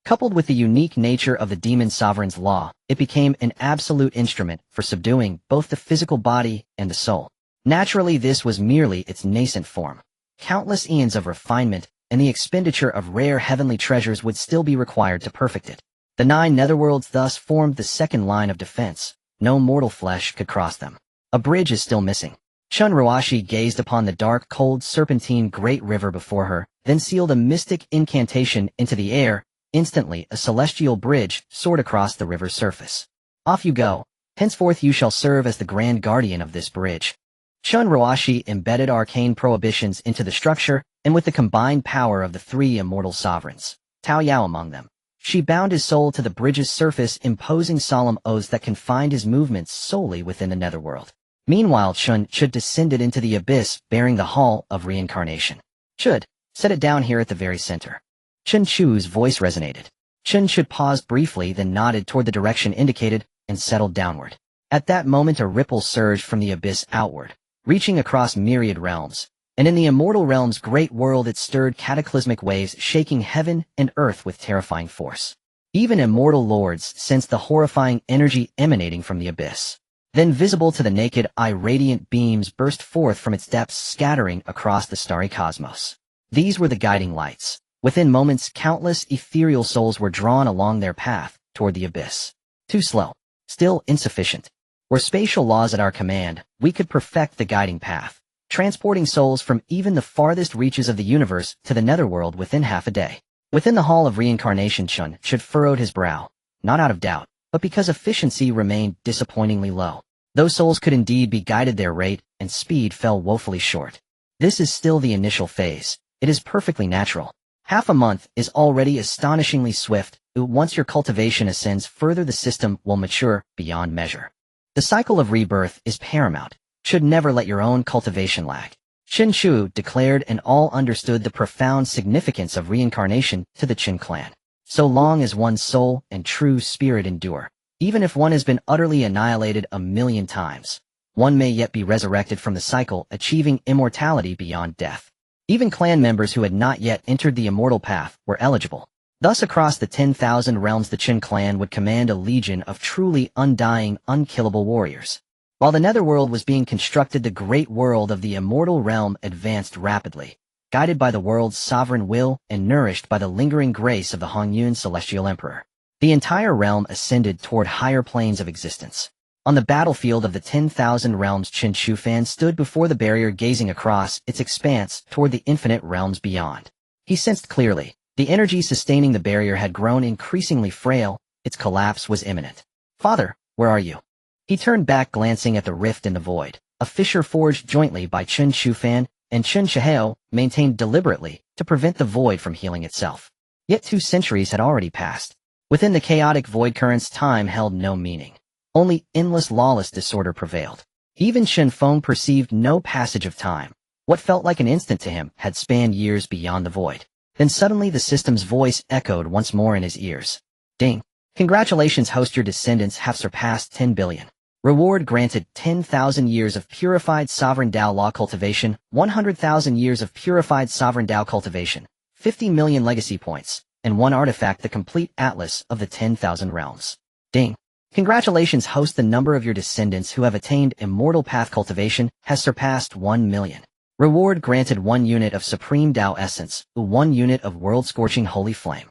Coupled with the unique nature of the demon sovereign's law, it became an absolute instrument for subduing both the physical body and the soul. Naturally, this was merely its nascent form. Countless eons of refinement and the expenditure of rare heavenly treasures would still be required to perfect it. The 9 netherworlds thus formed the second line of defense. No mortal flesh could cross them. A bridge is still missing. Chun Ruashi gazed upon the dark, cold, serpentine great river before her, then sealed a mystic incantation into the air. Instantly, a celestial bridge soared across the river's surface. Off you go. Henceforth you shall serve as the grand guardian of this bridge. Chun Ruashi embedded arcane prohibitions into the structure, and with the combined power of the 3 immortal sovereigns, Tao Yao among them, she bound his soul to the bridge's surface, imposing solemn oaths that confined his movements solely within the netherworld. Meanwhile, Chun descended into the abyss, bearing the Hall of Reincarnation. Should set it down here at the very center. Chen Chu's voice resonated. Chen paused briefly, then nodded toward the direction indicated and settled downward. At that moment, a ripple surged from the abyss outward, reaching across myriad realms, and in the immortal realm's great world it stirred cataclysmic waves, shaking heaven and earth with terrifying force. Even immortal lords sensed the horrifying energy emanating from the abyss. Then, visible to the naked eye, radiant beams burst forth from its depths, scattering across the starry cosmos. These were the guiding lights. Within moments, countless ethereal souls were drawn along their path toward the abyss. Too slow. Still insufficient. Were spatial laws at our command, we could perfect the guiding path, transporting souls from even the farthest reaches of the universe to the netherworld within half a day. Within the Hall of Reincarnation, Chun furrowed his brow, not out of doubt, but because efficiency remained disappointingly low. Those souls could indeed be guided, their rate and speed fell woefully short. This is still the initial phase. It is perfectly natural. Half a month is already astonishingly swift. Once your cultivation ascends further, the system will mature beyond measure. The cycle of rebirth is paramount. Should never let your own cultivation lag. Chen Chu declared, and all understood the profound significance of reincarnation to the Qin clan. So long as one's soul and true spirit endure, even if one has been utterly annihilated 1,000,000 times, one may yet be resurrected from the cycle, achieving immortality beyond death. Even clan members who had not yet entered the immortal path were eligible. Thus, across the 10,000 realms, the Chen clan would command a legion of truly undying, unkillable warriors. While the netherworld was being constructed, the great world of the immortal realm advanced rapidly, guided by the world's sovereign will and nourished by the lingering grace of the Hongyun celestial emperor. The entire realm ascended toward higher planes of existence. On the battlefield of the 10,000 realms, Chen Fan stood before the barrier, gazing across its expanse toward the infinite realms beyond. He sensed clearly, the energy sustaining the barrier had grown increasingly frail, its collapse was imminent. "Father, where are you?" He turned back, glancing at the rift in the void. A fissure forged jointly by Chen Fan and Chen Shihao, maintained deliberately to prevent the void from healing itself. Yet 2 centuries had already passed. Within the chaotic void currents, time held no meaning. Only endless lawless disorder prevailed. Even Chen Feng perceived no passage of time. What felt like an instant to him had spanned years beyond the void. Then suddenly the system's voice echoed once more in his ears. "Ding. Congratulations, host, your descendants have surpassed 10 billion. Reward granted: 10,000 years of purified sovereign Tao law cultivation, 100,000 years of purified sovereign Tao cultivation, 50 million legacy points, and 1 artifact, the complete atlas of the 10,000 realms. Ding. Congratulations, host, the number of your descendants who have attained immortal path cultivation has surpassed 1 million. Reward granted: 1 unit of supreme Tao essence, 1 unit of world-scorching holy flame.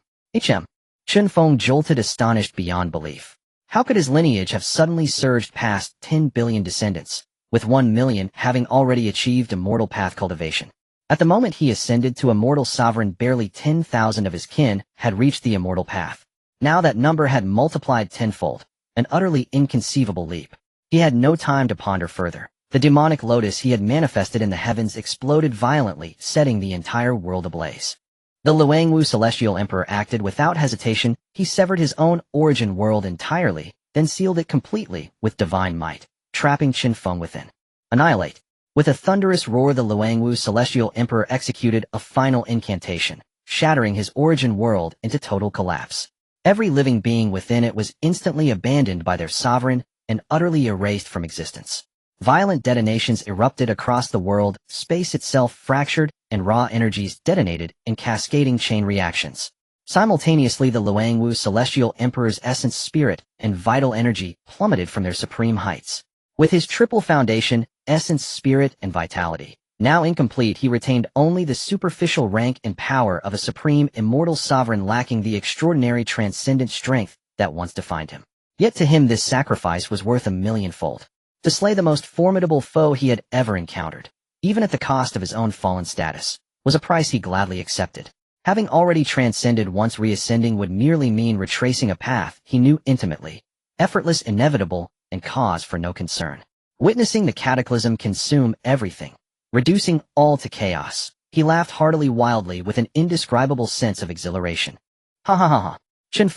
Chen Feng jolted, astonished beyond belief. How could his lineage have suddenly surged past 10 billion descendants, with 1 million having already achieved immortal path cultivation? At the moment he ascended to immortal sovereign, barely 10,000 of his kin had reached the immortal path. Now that number had multiplied tenfold, an utterly inconceivable leap. He had no time to ponder further. The demonic lotus he had manifested in the heavens exploded violently, setting the entire world ablaze. The Luangwu celestial emperor acted without hesitation. He severed his own origin world entirely, then sealed it completely with divine might, trapping Chen Feng within. Annihilate. With a thunderous roar, the Luangwu celestial emperor executed a final incantation, shattering his origin world into total collapse. Every living being within it was instantly abandoned by their sovereign and utterly erased from existence. Violent detonations erupted across the world, space itself fractured, and raw energies detonated in cascading chain reactions. Simultaneously, the Luangwu celestial emperor's essence, spirit, and vital energy plummeted from their supreme heights. With his triple foundation, essence, spirit, and vitality, now incomplete, he retained only the superficial rank and power of a supreme immortal sovereign, lacking the extraordinary transcendent strength that once defined him. Yet to him this sacrifice was worth a millionfold. To slay the most formidable foe he had ever encountered, even at the cost of his own fallen status, was a price he gladly accepted. Having already transcended once, reascending would merely mean retracing a path he knew intimately, effortless, inevitable, and cause for no concern. Witnessing the cataclysm consume everything, reducing all to chaos, he laughed heartily, wildly, with an indescribable sense of exhilaration. Ha ha ha ha. Chen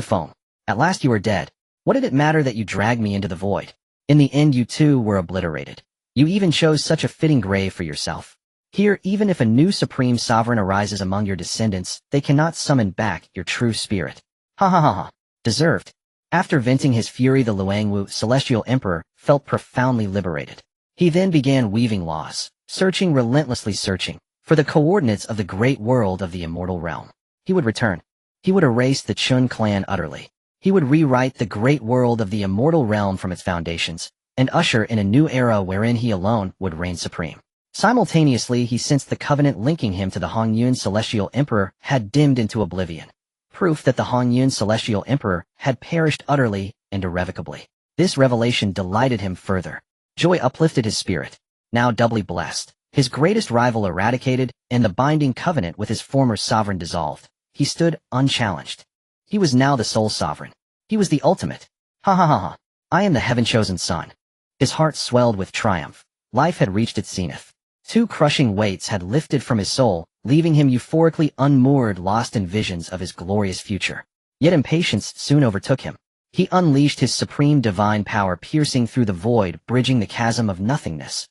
Feng, at last you are dead. What did it matter that you dragged me into the void? In the end you too were obliterated. You even chose such a fitting grave for yourself. Here, even if a new supreme sovereign arises among your descendants, they cannot summon back your true spirit. Ha ha ha ha. Deserved. After venting his fury, the Luangwu celestial emperor felt profoundly liberated. He then began weaving laws, relentlessly searching, for the coordinates of the great world of the immortal realm. He would return. He would erase the Chun clan utterly. He would rewrite the great world of the immortal realm from its foundations, and usher in a new era wherein he alone would reign supreme. Simultaneously, he sensed the covenant linking him to the Hongyun celestial emperor had dimmed into oblivion. Proof that the Hongyun celestial emperor had perished utterly and irrevocably. This revelation delighted him further. Joy uplifted his spirit. Now doubly blessed, his greatest rival eradicated, and the binding covenant with his former sovereign dissolved, he stood unchallenged. He was now the sole sovereign. He was the ultimate. Ha ha ha ha. I am the heaven-chosen son. His heart swelled with triumph. Life had reached its zenith. Two crushing weights had lifted from his soul, leaving him euphorically unmoored, lost in visions of his glorious future. Yet impatience soon overtook him. He unleashed his supreme divine power, piercing through the void, bridging the chasm of nothingness,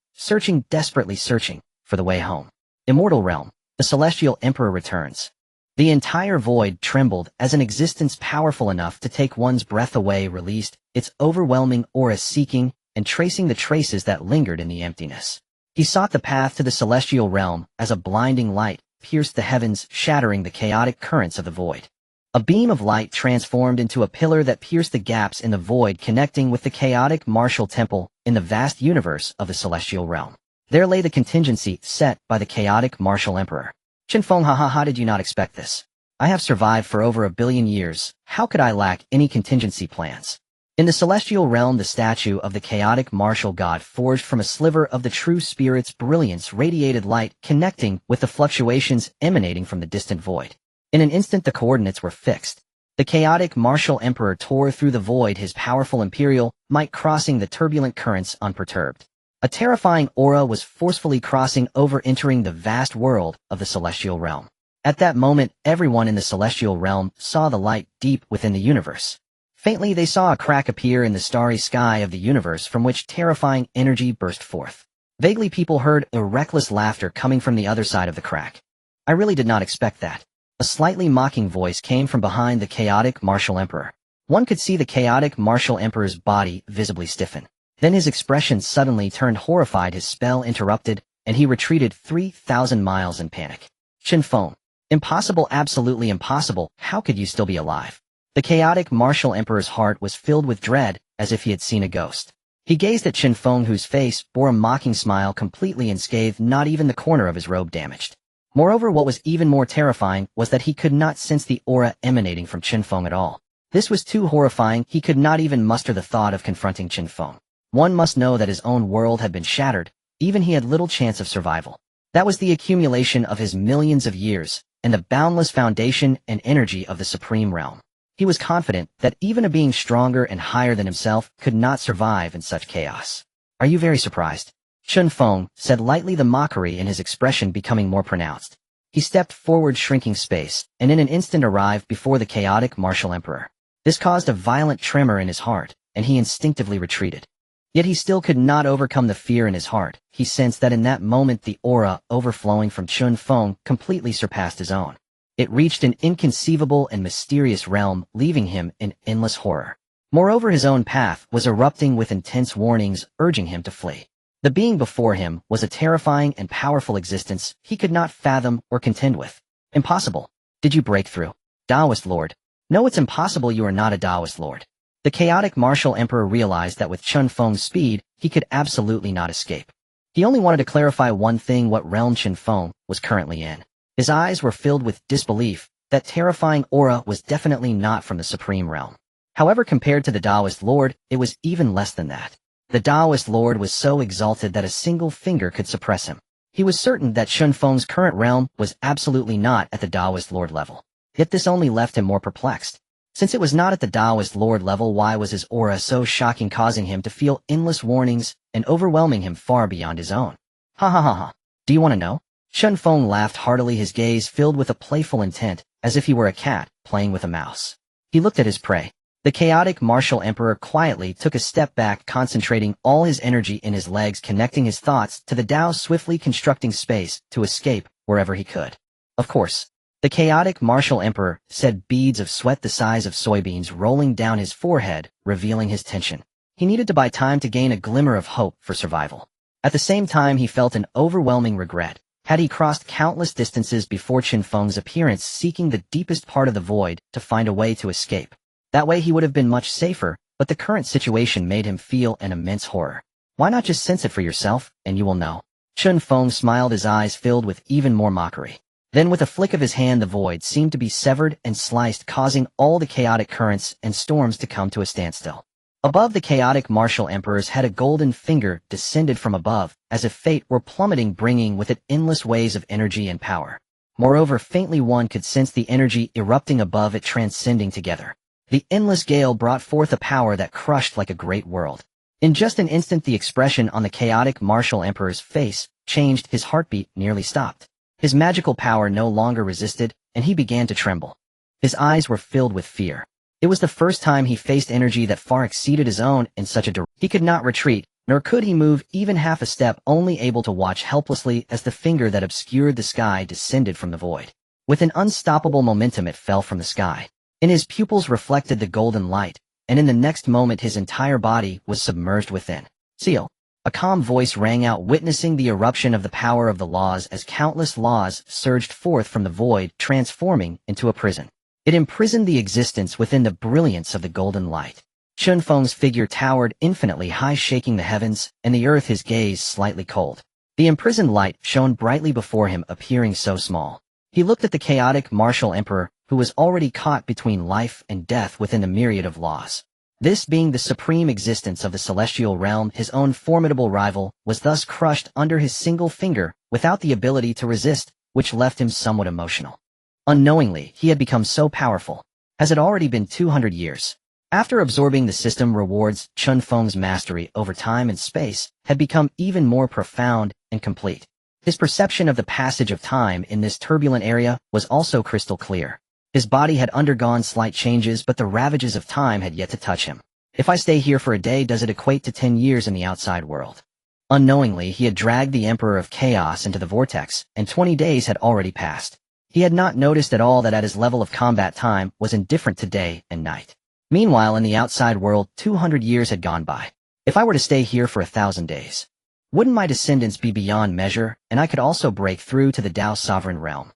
desperately searching, for the way home. Immortal realm. The celestial emperor returns. The entire void trembled as an existence powerful enough to take one's breath away released, its overwhelming aura seeking and tracing the traces that lingered in the emptiness. He sought the path to the celestial realm as a blinding light pierced the heavens, shattering the chaotic currents of the void. A beam of light transformed into a pillar that pierced the gaps in the void, connecting with the chaotic martial temple in the vast universe of the celestial realm. There lay the contingency set by the chaotic martial emperor. Chen Feng, how did you not expect this? I have survived for over 1 billion years. How could I lack any contingency plans? In the celestial realm, the statue of the chaotic martial god forged from a sliver of the true spirit's brilliance radiated light, connecting with the fluctuations emanating from the distant void. In an instant the coordinates were fixed. The chaotic martial emperor tore through the void, his powerful imperial might crossing the turbulent currents unperturbed. A terrifying aura was forcefully crossing over, entering the vast world of the celestial realm. At that moment, everyone in the celestial realm saw the light deep within the universe. Faintly, they saw a crack appear in the starry sky of the universe from which terrifying energy burst forth. Vaguely, people heard a reckless laughter coming from the other side of the crack. I really did not expect that. A slightly mocking voice came from behind the chaotic martial emperor. One could see the chaotic martial emperor's body visibly stiffen. Then his expression suddenly turned horrified, his spell interrupted, and he retreated 3,000 miles in panic. Chen Feng. Impossible, absolutely impossible. How could you still be alive? The chaotic martial emperor's heart was filled with dread, as if he had seen a ghost. He gazed at Chen Feng, whose face bore a mocking smile, completely unscathed, not even the corner of his robe damaged. Moreover, what was even more terrifying was that he could not sense the aura emanating from Chen Feng at all. This was too horrifying. He could not even muster the thought of confronting Chen Feng. One must know that his own world had been shattered. Even he had little chance of survival. That was the accumulation of his millions of years, and the boundless foundation and energy of the supreme realm. He was confident that even a being stronger and higher than himself could not survive in such chaos. Are you very surprised? Chen Feng said lightly, the mockery in his expression becoming more pronounced. He stepped forward, shrinking space, and in an instant arrived before the chaotic martial emperor. This caused a violent tremor in his heart, and he instinctively retreated. Yet he still could not overcome the fear in his heart. He sensed that in that moment the aura overflowing from Chen Feng completely surpassed his own. It reached an inconceivable and mysterious realm, leaving him in endless horror. Moreover, his own path was erupting with intense warnings, urging him to flee. The being before him was a terrifying and powerful existence he could not fathom or contend with. Impossible. Did you break through? Daoist Lord. No, it's impossible. You are not a Daoist Lord. The chaotic martial emperor realized that with Chen Feng's speed, he could absolutely not escape. He only wanted to clarify one thing: what realm Chen Feng was currently in. His eyes were filled with disbelief. That terrifying aura was definitely not from the supreme realm. However, compared to the Daoist Lord, it was even less than that. The Daoist Lord was so exalted that a single finger could suppress him. He was certain that Chen Feng's current realm was absolutely not at the Daoist Lord level. Yet this only left him more perplexed. Since it was not at the Daoist Lord level, why was his aura so shocking, causing him to feel endless warnings and overwhelming him far beyond his own? Ha ha ha ha. Do you want to know? Chen Feng laughed heartily, his gaze filled with a playful intent, as if he were a cat playing with a mouse. He looked at his prey. The chaotic martial emperor quietly took a step back, concentrating all his energy in his legs, connecting his thoughts to the Tao, swiftly constructing space to escape wherever he could. Of course. The chaotic martial emperor said, beads of sweat the size of soybeans rolling down his forehead, revealing his tension. He needed to buy time to gain a glimmer of hope for survival. At the same time, he felt an overwhelming regret. Had he crossed countless distances before Chen Feng's appearance, seeking the deepest part of the void to find a way to escape? That way he would have been much safer, but the current situation made him feel an immense horror. Why not just sense it for yourself, and you will know? Chen Feng smiled, his eyes filled with even more mockery. Then with a flick of his hand, the void seemed to be severed and sliced, causing all the chaotic currents and storms to come to a standstill. Above the chaotic martial emperor's head, a golden finger descended from above, as if fate were plummeting, bringing with it endless waves of energy and power. Moreover, faintly one could sense the energy erupting above it, transcending together. The endless gale brought forth a power that crushed like a great world. In just an instant, the expression on the chaotic martial emperor's face changed, his heartbeat nearly stopped. His magical power no longer resisted, and he began to tremble. His eyes were filled with fear. It was the first time he faced energy that far exceeded his own in such a direction. He could not retreat, nor could he move even half a step, only able to watch helplessly as the finger that obscured the sky descended from the void. With an unstoppable momentum, it fell from the sky. In his pupils reflected the golden light, and in the next moment his entire body was submerged within. Seal. A calm voice rang out, witnessing the eruption of the power of the laws as countless laws surged forth from the void, transforming into a prison. It imprisoned the existence within the brilliance of the golden light. Chen Feng's figure towered infinitely high, shaking the heavens and the earth, his gaze slightly cold. The imprisoned light shone brightly before him, appearing so small. He looked at the chaotic martial emperor, who was already caught between life and death within the myriad of laws. This being the supreme existence of the celestial realm, his own formidable rival, was thus crushed under his single finger, without the ability to resist, which left him somewhat emotional. Unknowingly, he had become so powerful. Has it already been 200 years? After absorbing the system rewards, Chen Feng's mastery over time and space had become even more profound and complete. His perception of the passage of time in this turbulent area was also crystal clear. His body had undergone slight changes, but the ravages of time had yet to touch him. If I stay here for a day, does it equate to 10 years in the outside world? Unknowingly, he had dragged the Emperor of Chaos into the vortex, and 20 days had already passed. He had not noticed at all that at his level of combat, time was indifferent to day and night. Meanwhile, in the outside world, 200 years had gone by. If I were to stay here for 1,000 days, wouldn't my descendants be beyond measure, and I could also break through to the Tao sovereign realm?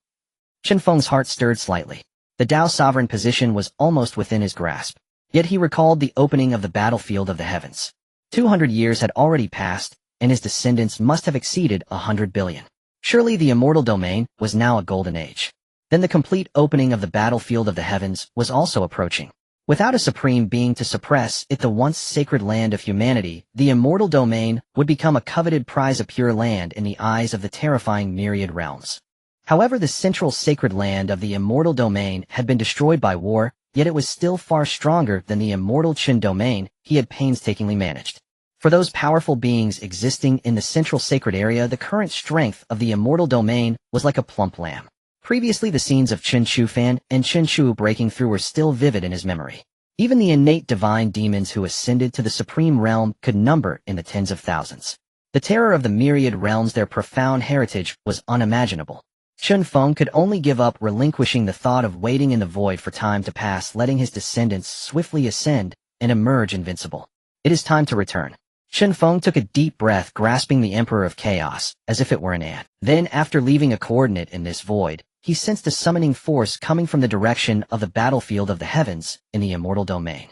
Chen Feng's heart stirred slightly. The Tao sovereign position was almost within his grasp. Yet he recalled the opening of the battlefield of the heavens. 200 years had already passed, and his descendants must have exceeded 100 billion. Surely the immortal domain was now a golden age. Then the complete opening of the battlefield of the heavens was also approaching. Without a supreme being to suppress it, the once sacred land of humanity, the immortal domain, would become a coveted prize, a pure land in the eyes of the terrifying myriad realms. However, the central sacred land of the immortal domain had been destroyed by war, yet it was still far stronger than the immortal Chen domain he had painstakingly managed. For those powerful beings existing in the central sacred area, the current strength of the immortal domain was like a plump lamb. Previously, the scenes of Chen Fan and Chen Shu breaking through were still vivid in his memory. Even the innate divine demons who ascended to the supreme realm could number in the tens of thousands. The terror of the myriad realms, their profound heritage, was unimaginable. Chen Feng could only give up, relinquishing the thought of waiting in the void for time to pass, letting his descendants swiftly ascend and emerge invincible. It is time to return. Chen Feng took a deep breath, grasping the Emperor of Chaos, as if it were an ant. Then, after leaving a coordinate in this void, he sensed a summoning force coming from the direction of the battlefield of the heavens in the immortal domain.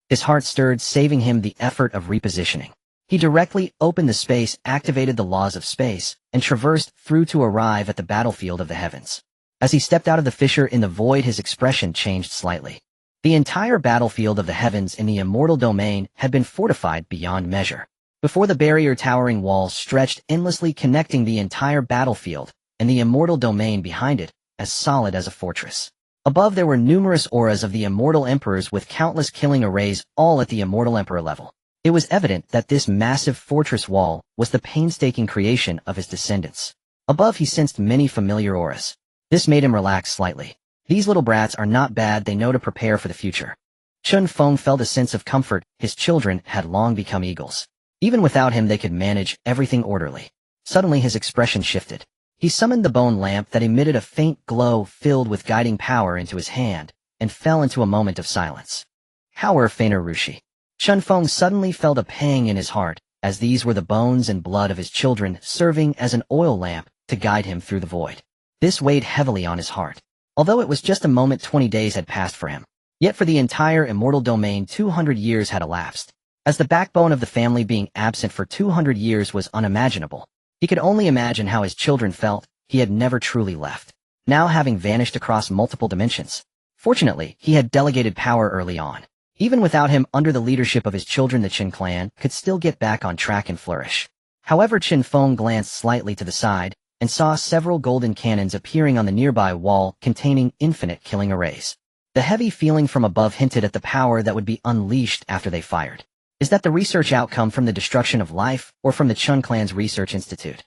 His heart stirred, saving him the effort of repositioning. He directly opened the space, activated the laws of space, and traversed through to arrive at the battlefield of the heavens. As he stepped out of the fissure in the void, his expression changed slightly. The entire battlefield of the heavens in the immortal domain had been fortified beyond measure. Before the barrier, towering walls stretched endlessly, connecting the entire battlefield, and the immortal domain behind it, as solid as a fortress. Above, there were numerous auras of the immortal emperors with countless killing arrays, all at the immortal emperor level. It was evident that this massive fortress wall was the painstaking creation of his descendants. Above, he sensed many familiar auras. This made him relax slightly. These little brats are not bad, they know to prepare for the future. Chen Feng felt a sense of comfort. His children had long become eagles. Even without him, they could manage everything orderly. Suddenly, his expression shifted. He summoned the bone lamp that emitted a faint glow filled with guiding power into his hand, and fell into a moment of silence. Power feiner Rushi. Chen Feng suddenly felt a pang in his heart, as these were the bones and blood of his children serving as an oil lamp to guide him through the void. This weighed heavily on his heart. Although it was just a moment, 20 days had passed for him. Yet for the entire immortal domain, 200 years had elapsed. As the backbone of the family, being absent for 200 years was unimaginable. He could only imagine how his children felt. He had never truly left. Now, having vanished across multiple dimensions. Fortunately, he had delegated power early on. Even without him, under the leadership of his children, the Chen clan could still get back on track and flourish. However, Chen Feng glanced slightly to the side and saw several golden cannons appearing on the nearby wall containing infinite killing arrays. The heavy feeling from above hinted at the power that would be unleashed after they fired. Is that the research outcome from the destruction of life, or from the Chen clan's research institute?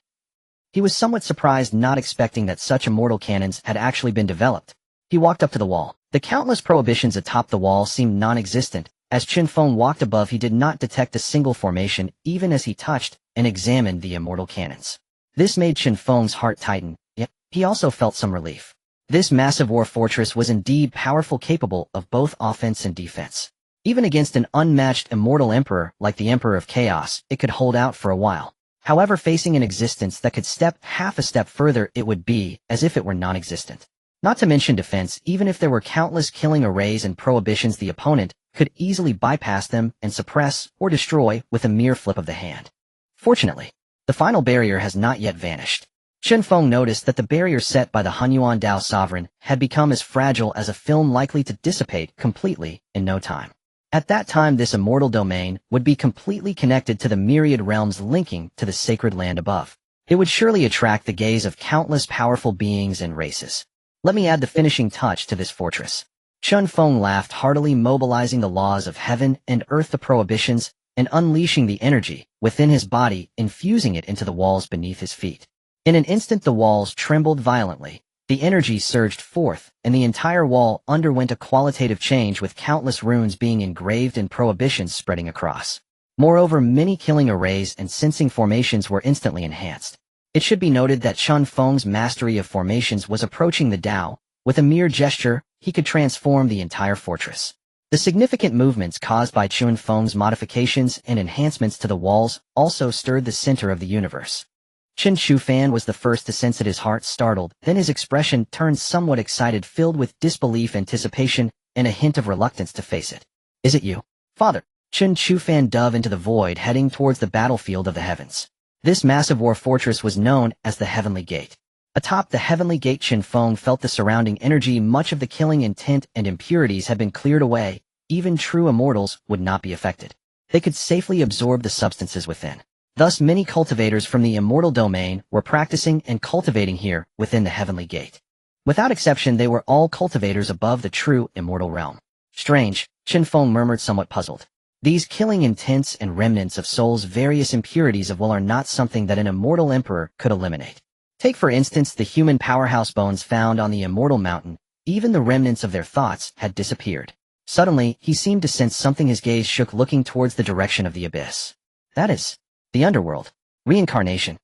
He was somewhat surprised, not expecting that such immortal cannons had actually been developed. He walked up to the wall. The countless prohibitions atop the wall seemed non-existent. As Chen Feng walked above, he did not detect a single formation, even as he touched and examined the immortal cannons. This made Chen Feng's heart tighten, yet he also felt some relief. This massive war fortress was indeed powerful, capable of both offense and defense. Even against an unmatched immortal emperor like the Emperor of Chaos, it could hold out for a while. However, facing an existence that could step half a step further, it would be as if it were non-existent. Not to mention defense, even if there were countless killing arrays and prohibitions, the opponent could easily bypass them and suppress or destroy with a mere flip of the hand. Fortunately, the final barrier has not yet vanished. Chen Feng noticed that the barrier set by the Hunyuan Dao sovereign had become as fragile as a film, likely to dissipate completely in no time. At that time, this immortal domain would be completely connected to the myriad realms linking to the sacred land above. It would surely attract the gaze of countless powerful beings and races. Let me add the finishing touch to this fortress. Chen Feng laughed heartily, mobilizing the laws of heaven and earth, the prohibitions, and unleashing the energy within his body, infusing it into the walls beneath his feet. In an instant, the walls trembled violently. The energy surged forth, and the entire wall underwent a qualitative change, with countless runes being engraved and prohibitions spreading across. Moreover, many killing arrays and sensing formations were instantly enhanced. It should be noted that Chen Feng's mastery of formations was approaching the Dao. With a mere gesture, he could transform the entire fortress. The significant movements caused by Chen Feng's modifications and enhancements to the walls also stirred the center of the universe. Chen Fan was the first to sense it, his heart startled, then his expression turned somewhat excited, filled with disbelief, anticipation, and a hint of reluctance to face it. Is it you, Father? Chen Fan dove into the void, heading towards the battlefield of the heavens. This massive war fortress was known as the Heavenly Gate. Atop the Heavenly Gate, Chen Feng felt the surrounding energy. Much of the killing intent and impurities had been cleared away. Even true immortals would not be affected. They could safely absorb the substances within. Thus, many cultivators from the immortal domain were practicing and cultivating here within the Heavenly Gate. Without exception, they were all cultivators above the true immortal realm. Strange, Chen Feng murmured, somewhat puzzled. These killing intents and remnants of soul's various impurities of will are not something that an immortal emperor could eliminate. Take for instance the human powerhouse bones found on the immortal mountain. Even the remnants of their thoughts had disappeared. Suddenly, he seemed to sense something. His gaze shook, looking towards the direction of the abyss. That is the underworld. Reincarnation.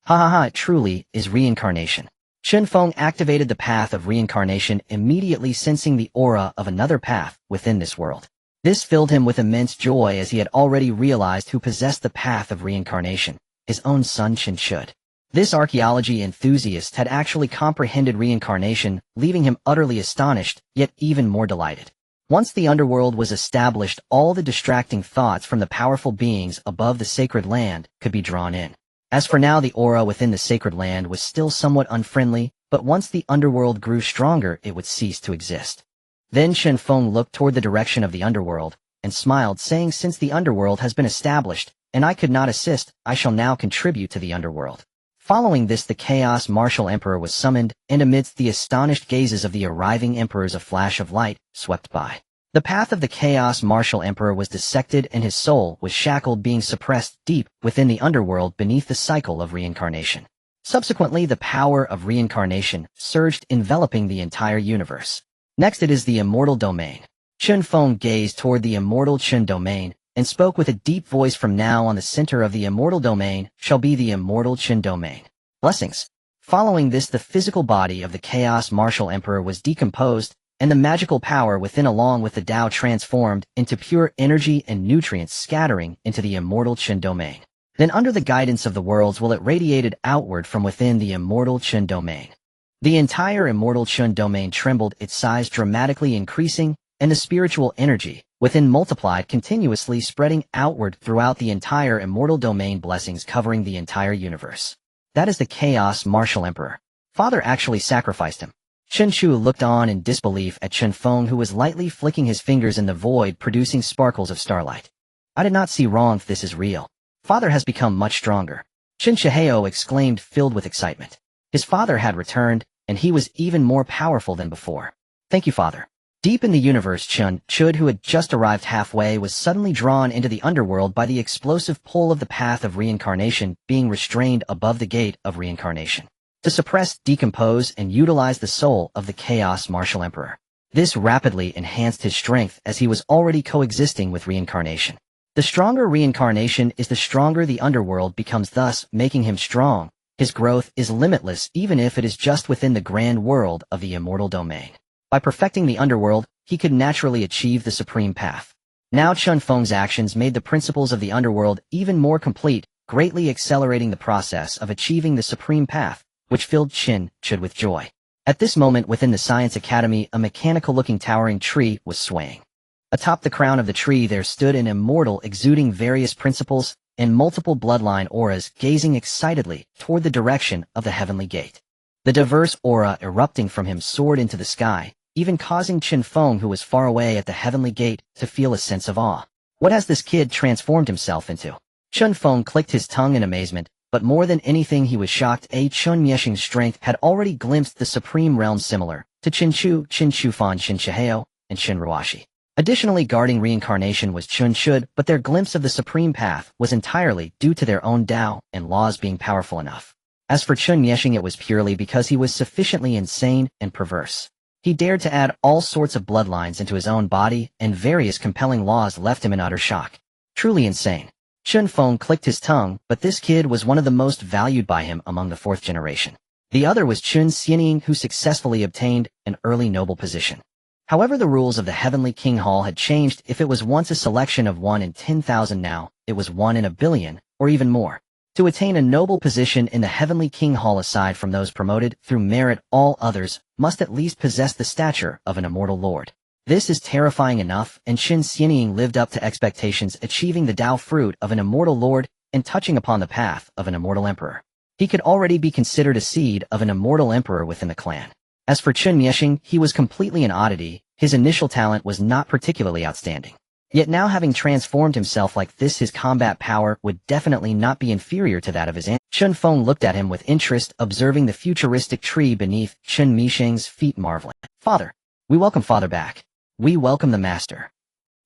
Ha ha ha, it truly is reincarnation. Chen Feng activated the path of reincarnation, immediately sensing the aura of another path within this world. This filled him with immense joy, as he had already realized who possessed the path of reincarnation, his own son Chen Shud. This archaeology enthusiast had actually comprehended reincarnation, leaving him utterly astonished, yet even more delighted. Once the underworld was established, all the distracting thoughts from the powerful beings above the sacred land could be drawn in. As for now, the aura within the sacred land was still somewhat unfriendly, but once the underworld grew stronger, it would cease to exist. Then Chen Feng looked toward the direction of the underworld, and smiled, saying, "Since the underworld has been established, and I could not assist, I shall now contribute to the underworld." Following this, the Chaos Martial Emperor was summoned, and amidst the astonished gazes of the arriving emperors a flash of light swept by. The path of the Chaos Martial Emperor was dissected, and his soul was shackled, being suppressed deep within the underworld beneath the cycle of reincarnation. Subsequently, the power of reincarnation surged, enveloping the entire universe. Next, it is the Immortal Domain. Chen Feng gazed toward the Immortal Chen Domain, and spoke with a deep voice. From now on, the center of the Immortal Domain shall be the Immortal Chen Domain. Blessings. Following this, the physical body of the Chaos Martial Emperor was decomposed, and the magical power within, along with the Tao, transformed into pure energy and nutrients, scattering into the Immortal Chen Domain. Then, under the guidance of the worlds, will it radiated outward from within the Immortal Chen Domain. The entire Immortal Chen Domain trembled, its size dramatically increasing, and the spiritual energy within multiplied, continuously spreading outward throughout the entire Immortal Domain, blessings covering the entire universe. That is the Chaos Martial Emperor. Father actually sacrificed him. Chen Chu looked on in disbelief at Chen Feng, who was lightly flicking his fingers in the void, producing sparkles of starlight. I did not see wrong. This is real. Father has become much stronger. Chen Shihao exclaimed, filled with excitement. His father had returned, and he was even more powerful than before. Thank you, Father. Deep in the universe, Chen Chud, who had just arrived halfway, was suddenly drawn into the underworld by the explosive pull of the path of reincarnation, being restrained above the gate of reincarnation to suppress, decompose, and utilize the soul of the Chaos Martial Emperor. This rapidly enhanced his strength, as he was already coexisting with reincarnation. The stronger reincarnation is, the stronger the underworld becomes, thus making him strong. His growth is limitless, even if it is just within the grand world of the Immortal Domain. By perfecting the underworld, he could naturally achieve the supreme path. Now Chen Feng's actions made the principles of the underworld even more complete, greatly accelerating the process of achieving the supreme path, which filled Chen Chud with joy. At this moment, within the Science Academy, a mechanical-looking towering tree was swaying. Atop the crown of the tree there stood an immortal, exuding various principles and multiple bloodline auras, gazing excitedly toward the direction of the heavenly gate. The diverse aura erupting from him soared into the sky, even causing Chen Feng, who was far away at the heavenly gate, to feel a sense of awe. What has this kid transformed himself into? Chen Feng clicked his tongue in amazement, but more than anything he was shocked. Chen Mieshing's strength had already glimpsed the supreme realm, similar to Chen Chu, Chen Chufan, Chen Shihao, and Chen Ruashi. Additionally, guarding reincarnation was Chen Shud, but their glimpse of the supreme path was entirely due to their own Tao and laws being powerful enough. As for Chen Mieshing, it was purely because he was sufficiently insane and perverse. He dared to add all sorts of bloodlines into his own body, and various compelling laws left him in utter shock. Truly insane. Chen Feng clicked his tongue, but this kid was one of the most valued by him among the fourth generation. The other was Chen Xianying, who successfully obtained an early noble position. However, the rules of the Heavenly King Hall had changed. If it was once a selection of 1 in 10,000, now it was 1 in a billion, or even more. To attain a noble position in the Heavenly King Hall, aside from those promoted through merit, all others must at least possess the stature of an immortal lord. This is terrifying enough, and Chen Xianying lived up to expectations, achieving the Tao fruit of an immortal lord and touching upon the path of an immortal emperor. He could already be considered a seed of an immortal emperor within the clan. As for Chen Mieshing, he was completely an oddity. His initial talent was not particularly outstanding. Yet now, having transformed himself like this, his combat power would definitely not be inferior to that of his aunt. Chen Feng looked at him with interest, observing the futuristic tree beneath Chen Mieshing's feet, marveling. Father, we welcome Father back. We welcome the Master.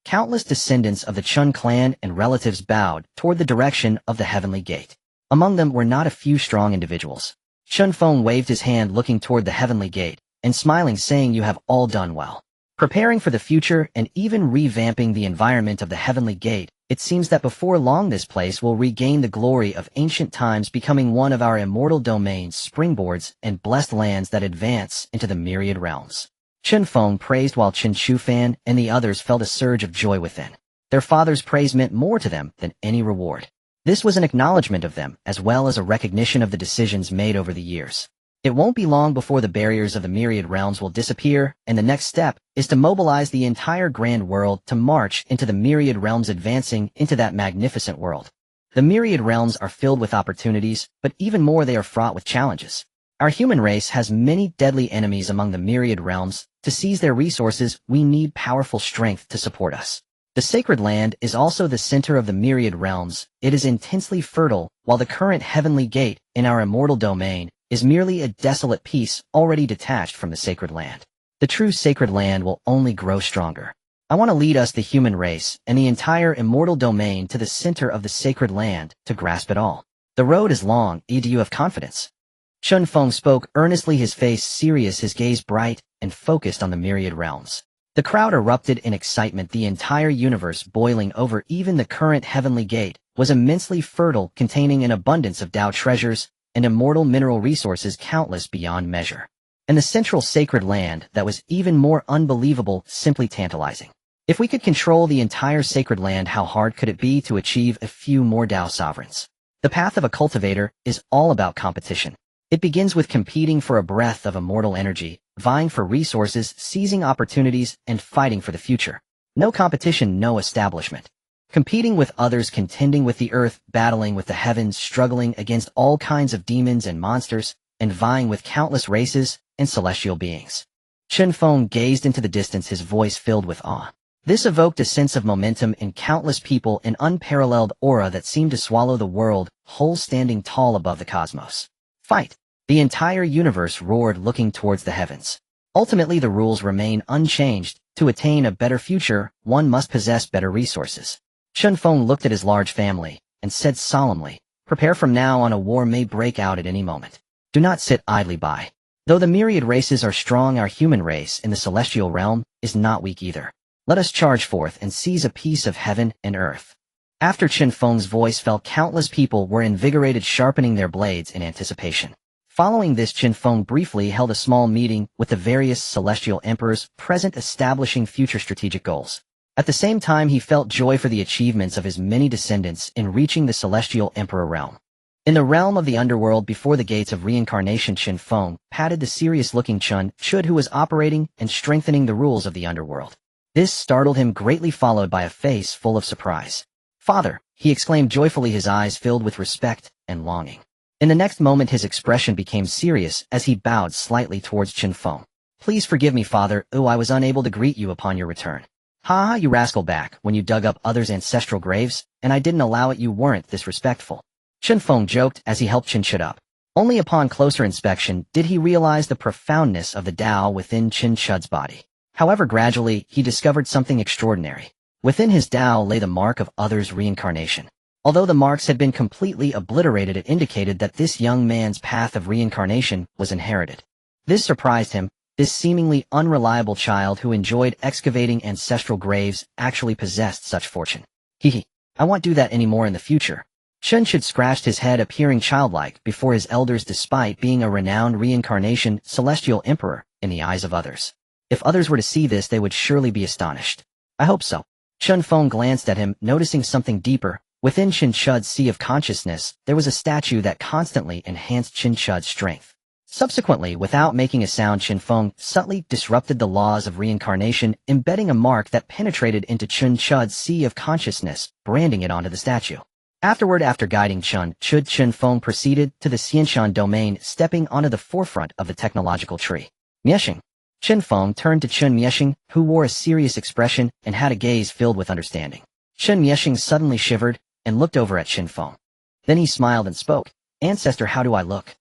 Countless descendants of the Chen clan and relatives bowed toward the direction of the heavenly gate. Among them were not a few strong individuals. Chen Feng waved his hand looking toward the heavenly gate, and smiling saying, "You have all done well." Preparing for the future and even revamping the environment of the heavenly gate, it seems that before long this place will regain the glory of ancient times, becoming one of our immortal domains, springboards, and blessed lands that advance into the myriad realms. Chen Feng praised while Chen Shufan and the others felt a surge of joy within. Their father's praise meant more to them than any reward. This was an acknowledgement of them, as well as a recognition of the decisions made over the years. It won't be long before the barriers of the myriad realms will disappear, and the next step is to mobilize the entire grand world to march into the myriad realms, advancing into that magnificent world. The myriad realms are filled with opportunities, but even more they are fraught with challenges. Our human race has many deadly enemies among the myriad realms. To seize their resources, we need powerful strength to support us. The sacred land is also the center of the myriad realms. It is intensely fertile, while the current heavenly gate in our immortal domain is merely a desolate piece already detached from the sacred land. The true sacred land will only grow stronger. I want to lead us, the human race, and the entire immortal domain to the center of the sacred land to grasp it all. The road is long. Do you have confidence? Chen Feng spoke earnestly, his face serious, his gaze bright and focused on the myriad realms. The crowd erupted in excitement, the entire universe boiling over. Even the current heavenly gate was immensely fertile, containing an abundance of Dao treasures and immortal mineral resources countless beyond measure. And the central sacred land that was even more unbelievable, simply tantalizing. If we could control the entire sacred land, how hard could it be to achieve a few more Dao sovereigns? The path of a cultivator is all about competition. It begins with competing for a breath of immortal energy, vying for resources, seizing opportunities, and fighting for the future. No competition, no establishment. Competing with others, contending with the earth, battling with the heavens, struggling against all kinds of demons and monsters, and vying with countless races and celestial beings. Chen Feng gazed into the distance, his voice filled with awe. This evoked a sense of momentum in countless people, an unparalleled aura that seemed to swallow the world whole, standing tall above the cosmos. Fight! The entire universe roared, looking towards the heavens. Ultimately, the rules remain unchanged. To attain a better future, one must possess better resources. Chen Feng looked at his large family and said solemnly, "Prepare from now on, a war may break out at any moment. Do not sit idly by. Though the myriad races are strong, our human race in the celestial realm is not weak either. Let us charge forth and seize a piece of heaven and earth." After Chen Feng's voice fell, countless people were invigorated, sharpening their blades in anticipation. Following this, Chen Feng briefly held a small meeting with the various celestial emperors present, establishing future strategic goals. At the same time, he felt joy for the achievements of his many descendants in reaching the celestial emperor realm. In the realm of the underworld, before the gates of reincarnation, Chen Feng patted the serious-looking Chen Chud, who was operating and strengthening the rules of the underworld. This startled him greatly, followed by a face full of surprise. "Father," he exclaimed joyfully, his eyes filled with respect and longing. In the next moment, his expression became serious as he bowed slightly towards Chen Feng. "Please forgive me, father. I was unable to greet you upon your return. Ha, you rascal, back when you dug up others' ancestral graves, and I didn't allow it. You weren't this respectful." Chen Feng joked as he helped Chen Chud up. Only upon closer inspection did he realize the profoundness of the Tao within Chen Chud's body. However, gradually, he discovered something extraordinary. Within his Tao lay the mark of others' reincarnation. Although the marks had been completely obliterated, it indicated that this young man's path of reincarnation was inherited. This surprised him. This seemingly unreliable child who enjoyed excavating ancestral graves actually possessed such fortune. I won't do that anymore in the future." Chen Chud scratched his head, appearing childlike before his elders despite being a renowned reincarnation celestial emperor in the eyes of others. If others were to see this, they would surely be astonished. "I hope so." Chen Feng glanced at him, noticing something deeper. Within Chen Chud's sea of consciousness, there was a statue that constantly enhanced Chen Chud's strength. Subsequently, without making a sound, Chen Feng subtly disrupted the laws of reincarnation, embedding a mark that penetrated into Chen Chud's sea of consciousness, branding it onto the statue. Afterward, after guiding Chen Chud, Chen Feng proceeded to the Xianshan domain, stepping onto the forefront of the technological tree. "Mieshing." Chen Feng turned to Chen Mieshing, who wore a serious expression and had a gaze filled with understanding. Chen Mieshing suddenly shivered and looked over at Chen Feng. Then he smiled and spoke. "Ancestor, how do I look?"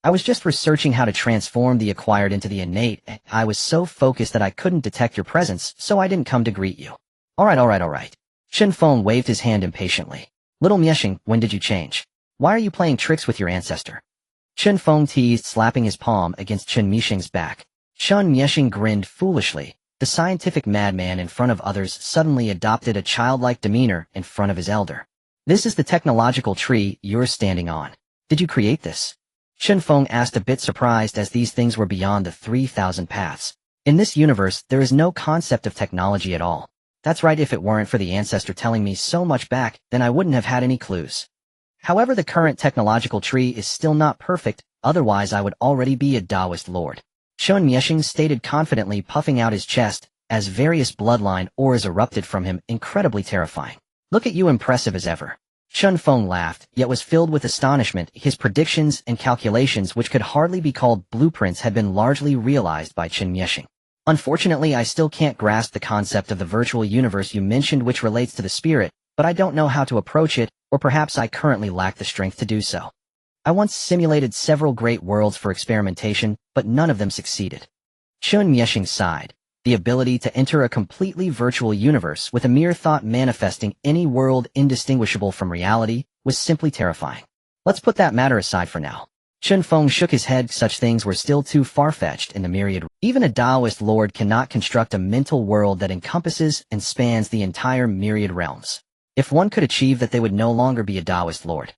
"I was just researching how to transform the acquired into the innate. I was so focused that I couldn't detect your presence, so I didn't come to greet you." Alright. Chen Feng waved his hand impatiently. Little Mieshing, when did you change? Why are you playing tricks with your ancestor? Chen Feng teased, slapping his palm against Chen Mieshing's back. Chen Mieshing grinned foolishly. The scientific madman in front of others suddenly adopted a childlike demeanor in front of his elder. This is the technological tree you're standing on. Did you create this? Chen Feng asked, a bit surprised, as these things were beyond the 3,000 paths. In this universe, there is no concept of technology at all. That's right, if it weren't for the ancestor telling me so much back, then I wouldn't have had any clues. However, the current technological tree is still not perfect, otherwise I would already be a daoist lord. Chen Mieshing stated confidently, puffing out his chest, as various bloodline auras erupted from him, incredibly terrifying. Look at you, impressive as ever. Chen Feng laughed, yet was filled with astonishment. His predictions and calculations, which could hardly be called blueprints, had been largely realized by Chen Mieshing. Unfortunately, I still can't grasp the concept of the virtual universe you mentioned, which relates to the spirit, but I don't know how to approach it, or perhaps I currently lack the strength to do so. I once simulated several great worlds for experimentation, but none of them succeeded. Chen Mieshing sighed. The ability to enter a completely virtual universe with a mere thought manifesting any world indistinguishable from reality was simply terrifying. Let's put that matter aside for now. Chen Feng shook his head. Such things were still too far-fetched in the myriad. Even a Daoist lord cannot construct a mental world that encompasses and spans the entire myriad realms. If one could achieve that, they would no longer be a Daoist lord.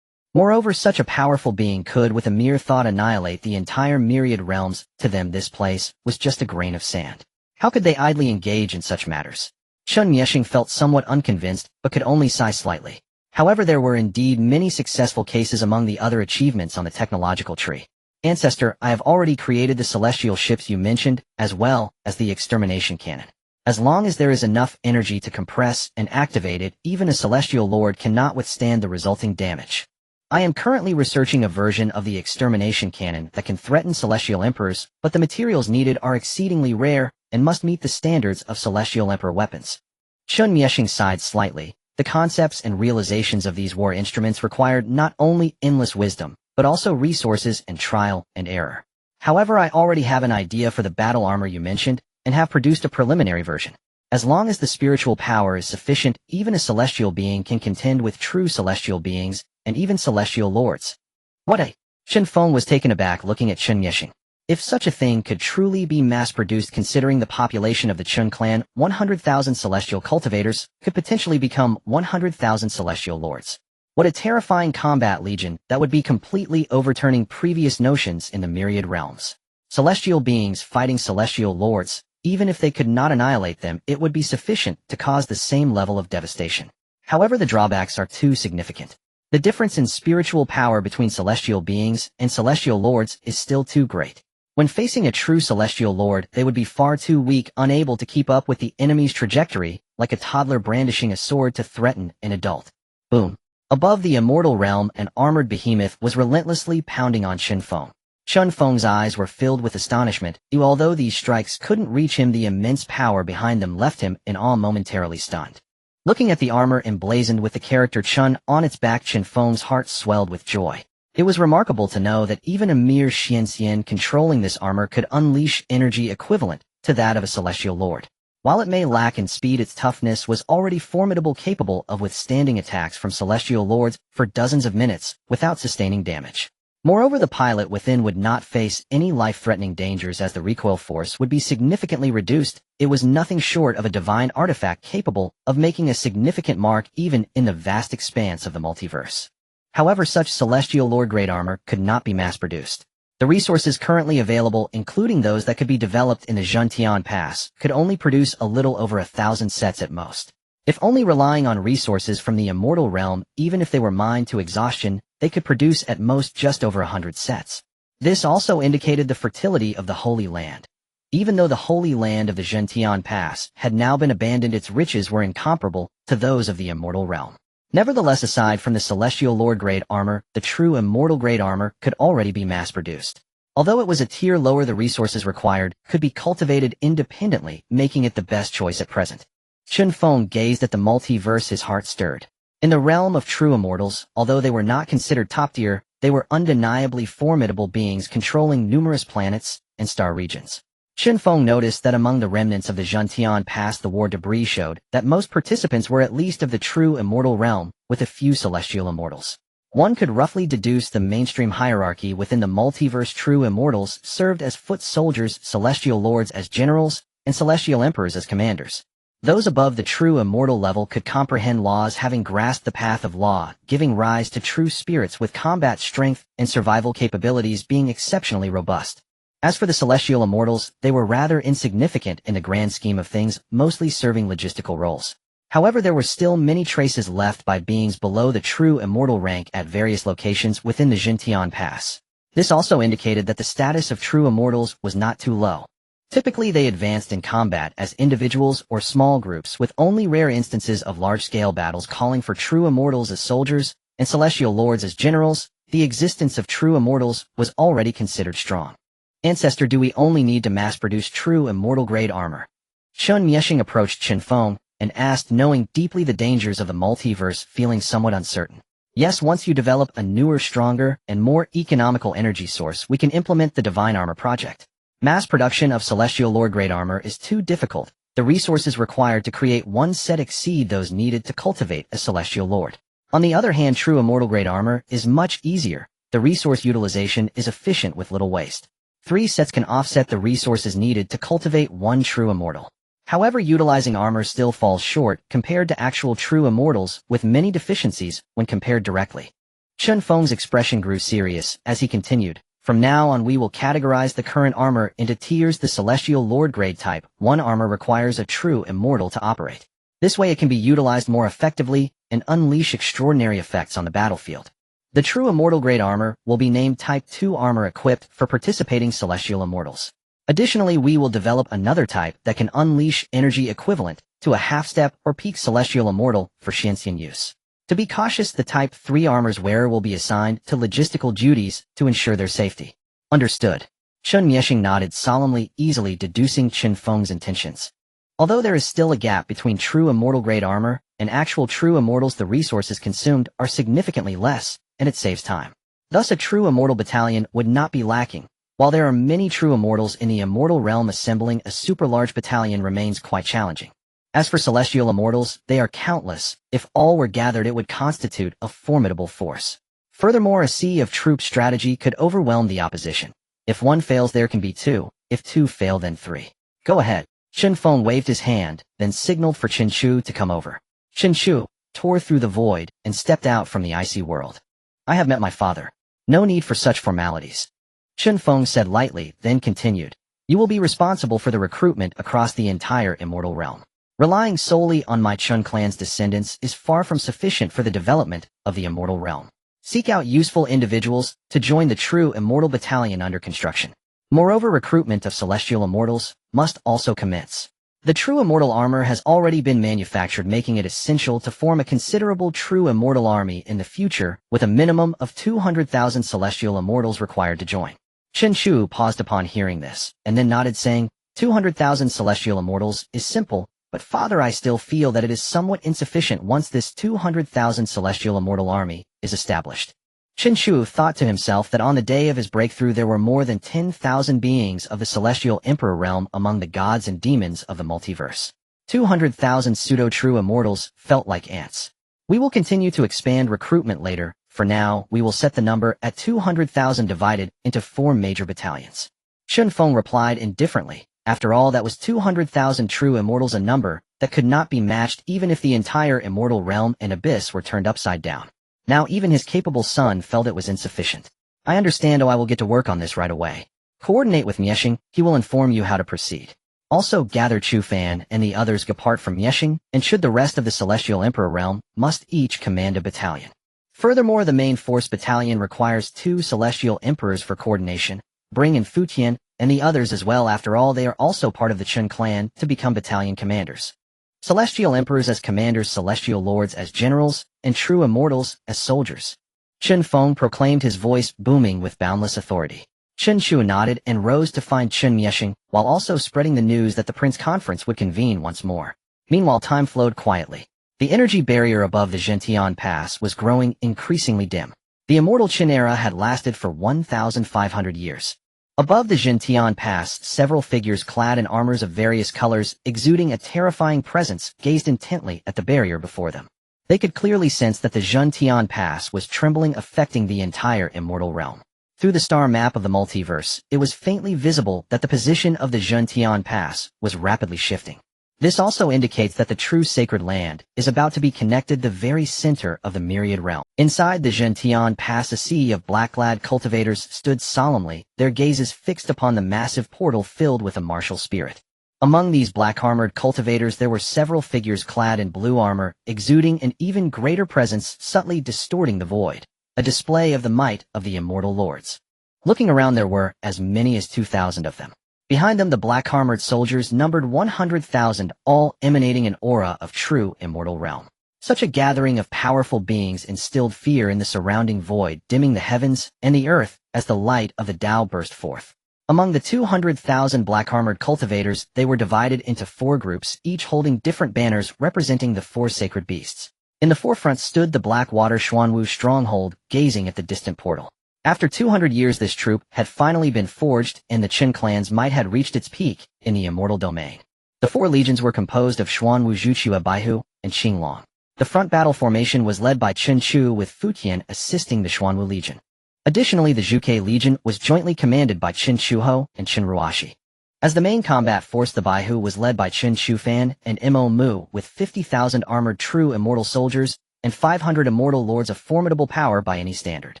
Moreover, such a powerful being could with a mere thought annihilate the entire myriad realms. To them, this place was just a grain of sand. How could they idly engage in such matters? Chen Mieshing felt somewhat unconvinced, but could only sigh slightly. However, there were indeed many successful cases among the other achievements on the technological tree. Ancestor, I have already created the celestial ships you mentioned, as well as the extermination cannon. As long as there is enough energy to compress and activate it, even a celestial lord cannot withstand the resulting damage. I am currently researching a version of the extermination cannon that can threaten celestial emperors, but the materials needed are exceedingly rare and must meet the standards of celestial emperor weapons. Chen Mieshing sighed slightly. The concepts and realizations of these war instruments required not only endless wisdom, but also resources and trial and error. However, I already have an idea for the battle armor you mentioned, and have produced a preliminary version. As long as the spiritual power is sufficient, even a celestial being can contend with true celestial beings, and even celestial lords. What a... Chen Feng was taken aback, looking at Chen Mieshing. If such a thing could truly be mass-produced, considering the population of the Chen clan, 100,000 celestial cultivators could potentially become 100,000 celestial lords. What a terrifying combat legion that would be, completely overturning previous notions in the myriad realms. Celestial beings fighting celestial lords, even if they could not annihilate them, it would be sufficient to cause the same level of devastation. However, the drawbacks are too significant. The difference in spiritual power between celestial beings and celestial lords is still too great. When facing a true celestial lord, they would be far too weak, unable to keep up with the enemy's trajectory, like a toddler brandishing a sword to threaten an adult. Boom. Above the immortal realm, an armored behemoth was relentlessly pounding on Chen Feng. Chen Feng's eyes were filled with astonishment. Although these strikes couldn't reach him, the immense power behind them left him in awe, momentarily stunned. Looking at the armor emblazoned with the character Chen on its back, Chen Feng's heart swelled with joy. It was remarkable to know that even a mere Xianxian controlling this armor could unleash energy equivalent to that of a celestial lord. While it may lack in speed, its toughness was already formidable, capable of withstanding attacks from celestial lords for dozens of minutes without sustaining damage. Moreover, the pilot within would not face any life-threatening dangers, as the recoil force would be significantly reduced. It was nothing short of a divine artifact capable of making a significant mark even in the vast expanse of the multiverse. However, such celestial lord-grade armor could not be mass-produced. The resources currently available, including those that could be developed in the Zhentian Pass, could only produce a little over 1,000 sets at most. If only relying on resources from the immortal realm, even if they were mined to exhaustion, they could produce at most just over 100 sets. This also indicated the fertility of the Holy Land. Even though the Holy Land of the Zhentian Pass had now been abandoned, its riches were incomparable to those of the immortal realm. Nevertheless, aside from the celestial lord-grade armor, the true immortal-grade armor could already be mass-produced. Although it was a tier lower, the resources required could be cultivated independently, making it the best choice at present. Chen Feng gazed at the multiverse, his heart stirred. In the realm of true immortals, although they were not considered top-tier, they were undeniably formidable beings controlling numerous planets and star regions. Chen Feng noticed that among the remnants of the Zhentian past the war debris showed that most participants were at least of the true immortal realm, with a few celestial immortals. One could roughly deduce the mainstream hierarchy within the multiverse. True immortals served as foot soldiers, celestial lords as generals, and celestial emperors as commanders. Those above the true immortal level could comprehend laws, having grasped the path of law, giving rise to true spirits with combat strength and survival capabilities being exceptionally robust. As for the celestial immortals, they were rather insignificant in the grand scheme of things, mostly serving logistical roles. However, there were still many traces left by beings below the true immortal rank at various locations within the Zhentian Pass. This also indicated that the status of true immortals was not too low. Typically, they advanced in combat as individuals or small groups, with only rare instances of large-scale battles calling for true immortals as soldiers and celestial lords as generals. The existence of true immortals was already considered strong. Ancestor, do we only need to mass-produce true immortal-grade armor? Chen Feng approached Chen Feng and asked, knowing deeply the dangers of the multiverse, feeling somewhat uncertain. Yes, once you develop a newer, stronger, and more economical energy source, we can implement the Divine Armor project. Mass production of Celestial Lord-grade armor is too difficult. The resources required to create one set exceed those needed to cultivate a Celestial Lord. On the other hand, true immortal-grade armor is much easier. The resource utilization is efficient with little waste. 3 sets can offset the resources needed to cultivate one true immortal. However, utilizing armor still falls short compared to actual true immortals, with many deficiencies when compared directly. Chen Feng's expression grew serious as he continued. From now on, we will categorize the current armor into tiers. The Celestial Lord grade type 1 armor requires a true immortal to operate. This way it can be utilized more effectively and unleash extraordinary effects on the battlefield. The true immortal grade armor will be named Type 2 armor, equipped for participating celestial immortals. Additionally, we will develop another type that can unleash energy equivalent to a half-step or peak celestial immortal for Shenxian use. To be cautious, the Type 3 armor's wearer will be assigned to logistical duties to ensure their safety. Understood. Chen Feng nodded solemnly, easily deducing Chen Feng's intentions. Although there is still a gap between true immortal-grade armor and actual true immortals, the resources consumed are significantly less, and it saves time. Thus, a true immortal battalion would not be lacking. While there are many true immortals in the immortal realm, assembling a super-large battalion remains quite challenging. As for celestial immortals, they are countless. If all were gathered, it would constitute a formidable force. Furthermore, a sea of troop strategy could overwhelm the opposition. If one fails, there can be 2. If 2 fail, then 3. Go ahead. Chen Feng waved his hand, then signaled for Chen Chu to come over. Chen Chu tore through the void and stepped out from the icy world. I have met my father. No need for such formalities. Chen Feng said lightly, then continued. You will be responsible for the recruitment across the entire immortal realm. Relying solely on my Chen clan's descendants is far from sufficient for the development of the immortal realm. Seek out useful individuals to join the true immortal battalion under construction. Moreover, recruitment of celestial immortals must also commence. The true immortal armor has already been manufactured, making it essential to form a considerable true immortal army in the future, with a minimum of 200,000 celestial immortals required to join. Chen Chu paused upon hearing this, and then nodded, saying, 200,000 celestial immortals is simple, but father, I still feel that it is somewhat insufficient once this 200,000 celestial immortal army is established. Chen Chu thought to himself that on the day of his breakthrough there were more than 10,000 beings of the celestial emperor realm among the gods and demons of the multiverse. 200,000 pseudo-true immortals felt like ants. We will continue to expand recruitment later. For now, we will set the number at 200,000 divided into 4 major battalions. Chen Feng replied indifferently. After all, that was 200,000 true immortals, a number that could not be matched even if the entire immortal realm and abyss were turned upside down. Now even his capable son felt it was insufficient. I understand. I will get to work on this right away. Coordinate with Mieshing, he will inform you how to proceed. Also gather Chu Fan and the others apart from Mieshing, and should the rest of the Celestial Emperor realm, must each command a battalion. Furthermore, the main force battalion requires 2 Celestial Emperors for coordination. Bring in Futian and the others as well. After all, they are also part of the Chen clan to become battalion commanders. Celestial Emperors as commanders, Celestial Lords as generals, and true immortals as soldiers. Chen Feng proclaimed, his voice booming with boundless authority. Chen Chu nodded and rose to find Chen Mieshing, while also spreading the news that the Prince Conference would convene once more. Meanwhile, time flowed quietly. The energy barrier above the Zhentian Pass was growing increasingly dim. The immortal Chen era had lasted for 1,500 years. Above the Jintian Pass, several figures clad in armors of various colors, exuding a terrifying presence, gazed intently at the barrier before them. They could clearly sense that the Jintian Pass was trembling, affecting the entire immortal realm. Through the star map of the multiverse, it was faintly visible that the position of the Jintian Pass was rapidly shifting. This also indicates that the true sacred land is about to be connected the very center of the myriad realm. Inside the Jintian Pass, a sea of black-clad cultivators stood solemnly, their gazes fixed upon the massive portal filled with a martial spirit. Among these black-armored cultivators there were several figures clad in blue armor, exuding an even greater presence, subtly distorting the void, a display of the might of the immortal lords. Looking around, there were as many as 2,000 of them. Behind them the black-armored soldiers numbered 100,000, all emanating an aura of true immortal realm. Such a gathering of powerful beings instilled fear in the surrounding void, dimming the heavens and the earth as the light of the Tao burst forth. Among the 200,000 black-armored cultivators, they were divided into 4 groups, each holding different banners representing the 4 sacred beasts. In the forefront stood the Blackwater Xuanwu stronghold, gazing at the distant portal. After 200 years this troop had finally been forged, and the Chen clan's might had reached its peak in the immortal domain. The 4 legions were composed of Xuanwu Zhuqiu Baihu and Qinglong. The front battle formation was led by Chen Chu, with Futian assisting the Xuanwu Legion. Additionally, the Zhuge Legion was jointly commanded by Chen Chuho and Chen Ruashi. As the main combat force, the Baihu was led by Chen Shufan and Mo Mu, with 50,000 armored true immortal soldiers and 500 immortal lords of formidable power by any standard.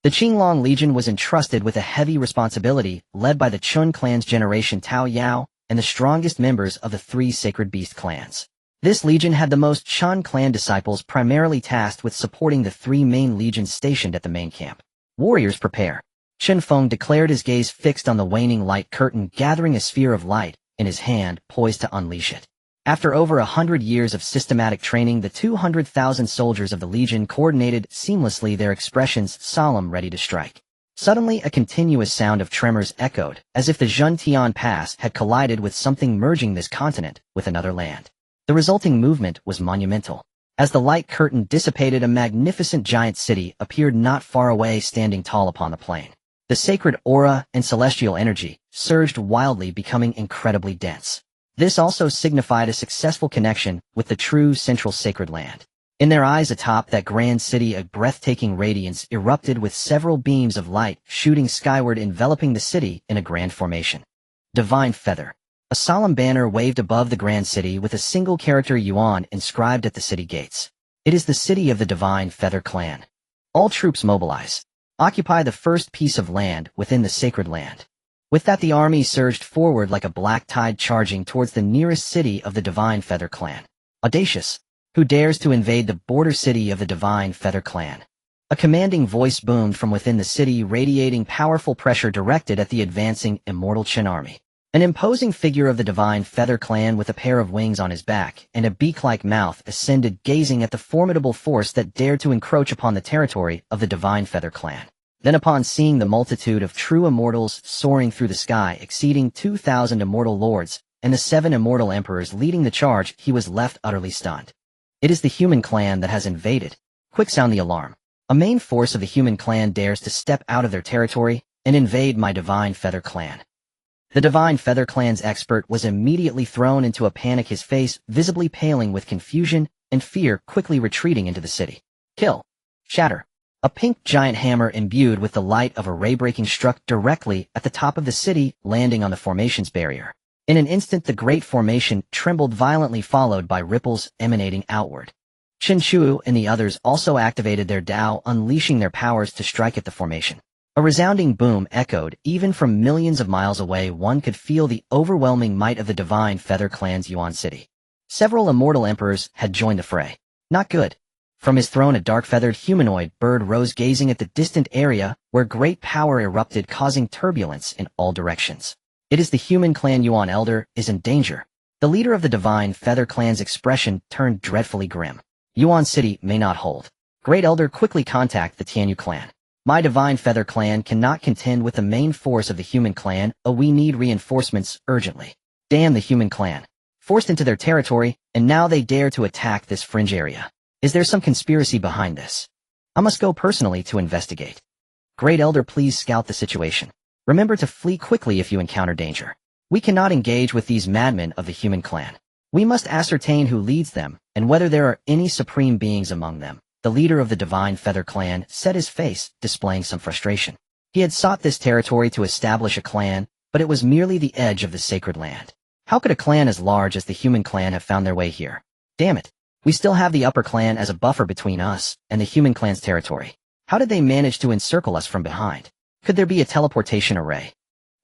The Qinglong Legion was entrusted with a heavy responsibility, led by the Chun clan's generation Tao Yao and the strongest members of the 3 sacred beast clans. This legion had the most Chun clan disciples, primarily tasked with supporting the 3 main legions stationed at the main camp. Warriors, prepare. Chen Feng declared, his gaze fixed on the waning light curtain, gathering a sphere of light in his hand, poised to unleash it. After over 100 years of systematic training, the 200,000 soldiers of the Legion coordinated seamlessly, their expressions solemn, ready to strike. Suddenly, a continuous sound of tremors echoed, as if the Jintian Pass had collided with something, merging this continent with another land. The resulting movement was monumental. As the light curtain dissipated, a magnificent giant city appeared not far away, standing tall upon the plain. The sacred aura and celestial energy surged wildly, becoming incredibly dense. This also signified a successful connection with the true central sacred land. In their eyes, atop that grand city, a breathtaking radiance erupted, with several beams of light shooting skyward, enveloping the city in a grand formation. Divine Feather. A solemn banner waved above the grand city, with a single character Yuan inscribed at the city gates. It is the city of the Divine Feather clan. All troops mobilize. Occupy the first piece of land within the sacred land. With that, the army surged forward like a black tide, charging towards the nearest city of the Divine Feather clan. Audacious! Who dares to invade the border city of the Divine Feather clan? A commanding voice boomed from within the city, radiating powerful pressure directed at the advancing Immortal Chen army. An imposing figure of the Divine Feather clan, with a pair of wings on his back and a beak-like mouth, ascended, gazing at the formidable force that dared to encroach upon the territory of the Divine Feather clan. Then, upon seeing the multitude of true immortals soaring through the sky, exceeding 2,000 immortal lords, and the 7 immortal emperors leading the charge, he was left utterly stunned. It is the human clan that has invaded. Quick, sound the alarm. A main force of the human clan dares to step out of their territory and invade my Divine Feather clan. The Divine Feather clan's expert was immediately thrown into a panic, his face visibly paling with confusion and fear, quickly retreating into the city. Kill. Shatter. A pink giant hammer imbued with the light of a ray-breaking struck directly at the top of the city, landing on the formation's barrier. In an instant, the great formation trembled violently, followed by ripples emanating outward. Chen Chu and the others also activated their Dao, unleashing their powers to strike at the formation. A resounding boom echoed, even from millions of miles away. One could feel the overwhelming might of the Divine Feather clan's Yuan city. Several immortal emperors had joined the fray. Not good. From his throne, a dark-feathered humanoid bird rose, gazing at the distant area where great power erupted, causing turbulence in all directions. It is the human clan. Yuan Elder is in danger. The leader of the Divine Feather clan's expression turned dreadfully grim. Yuan City may not hold. Great Elder, quickly contact the Tianyu clan. My Divine Feather clan cannot contend with the main force of the human clan. We need reinforcements urgently. Damn the human clan. Forced into their territory, and now they dare to attack this fringe area. Is there some conspiracy behind this? I must go personally to investigate. Great Elder, please scout the situation. Remember to flee quickly if you encounter danger. We cannot engage with these madmen of the human clan. We must ascertain who leads them, and whether there are any supreme beings among them. The leader of the Divine Feather clan set his face, displaying some frustration. He had sought this territory to establish a clan, but it was merely the edge of the sacred land. How could a clan as large as the human clan have found their way here? Damn it. We still have the upper clan as a buffer between us and the human clan's territory. How did they manage to encircle us from behind? Could there be a teleportation array?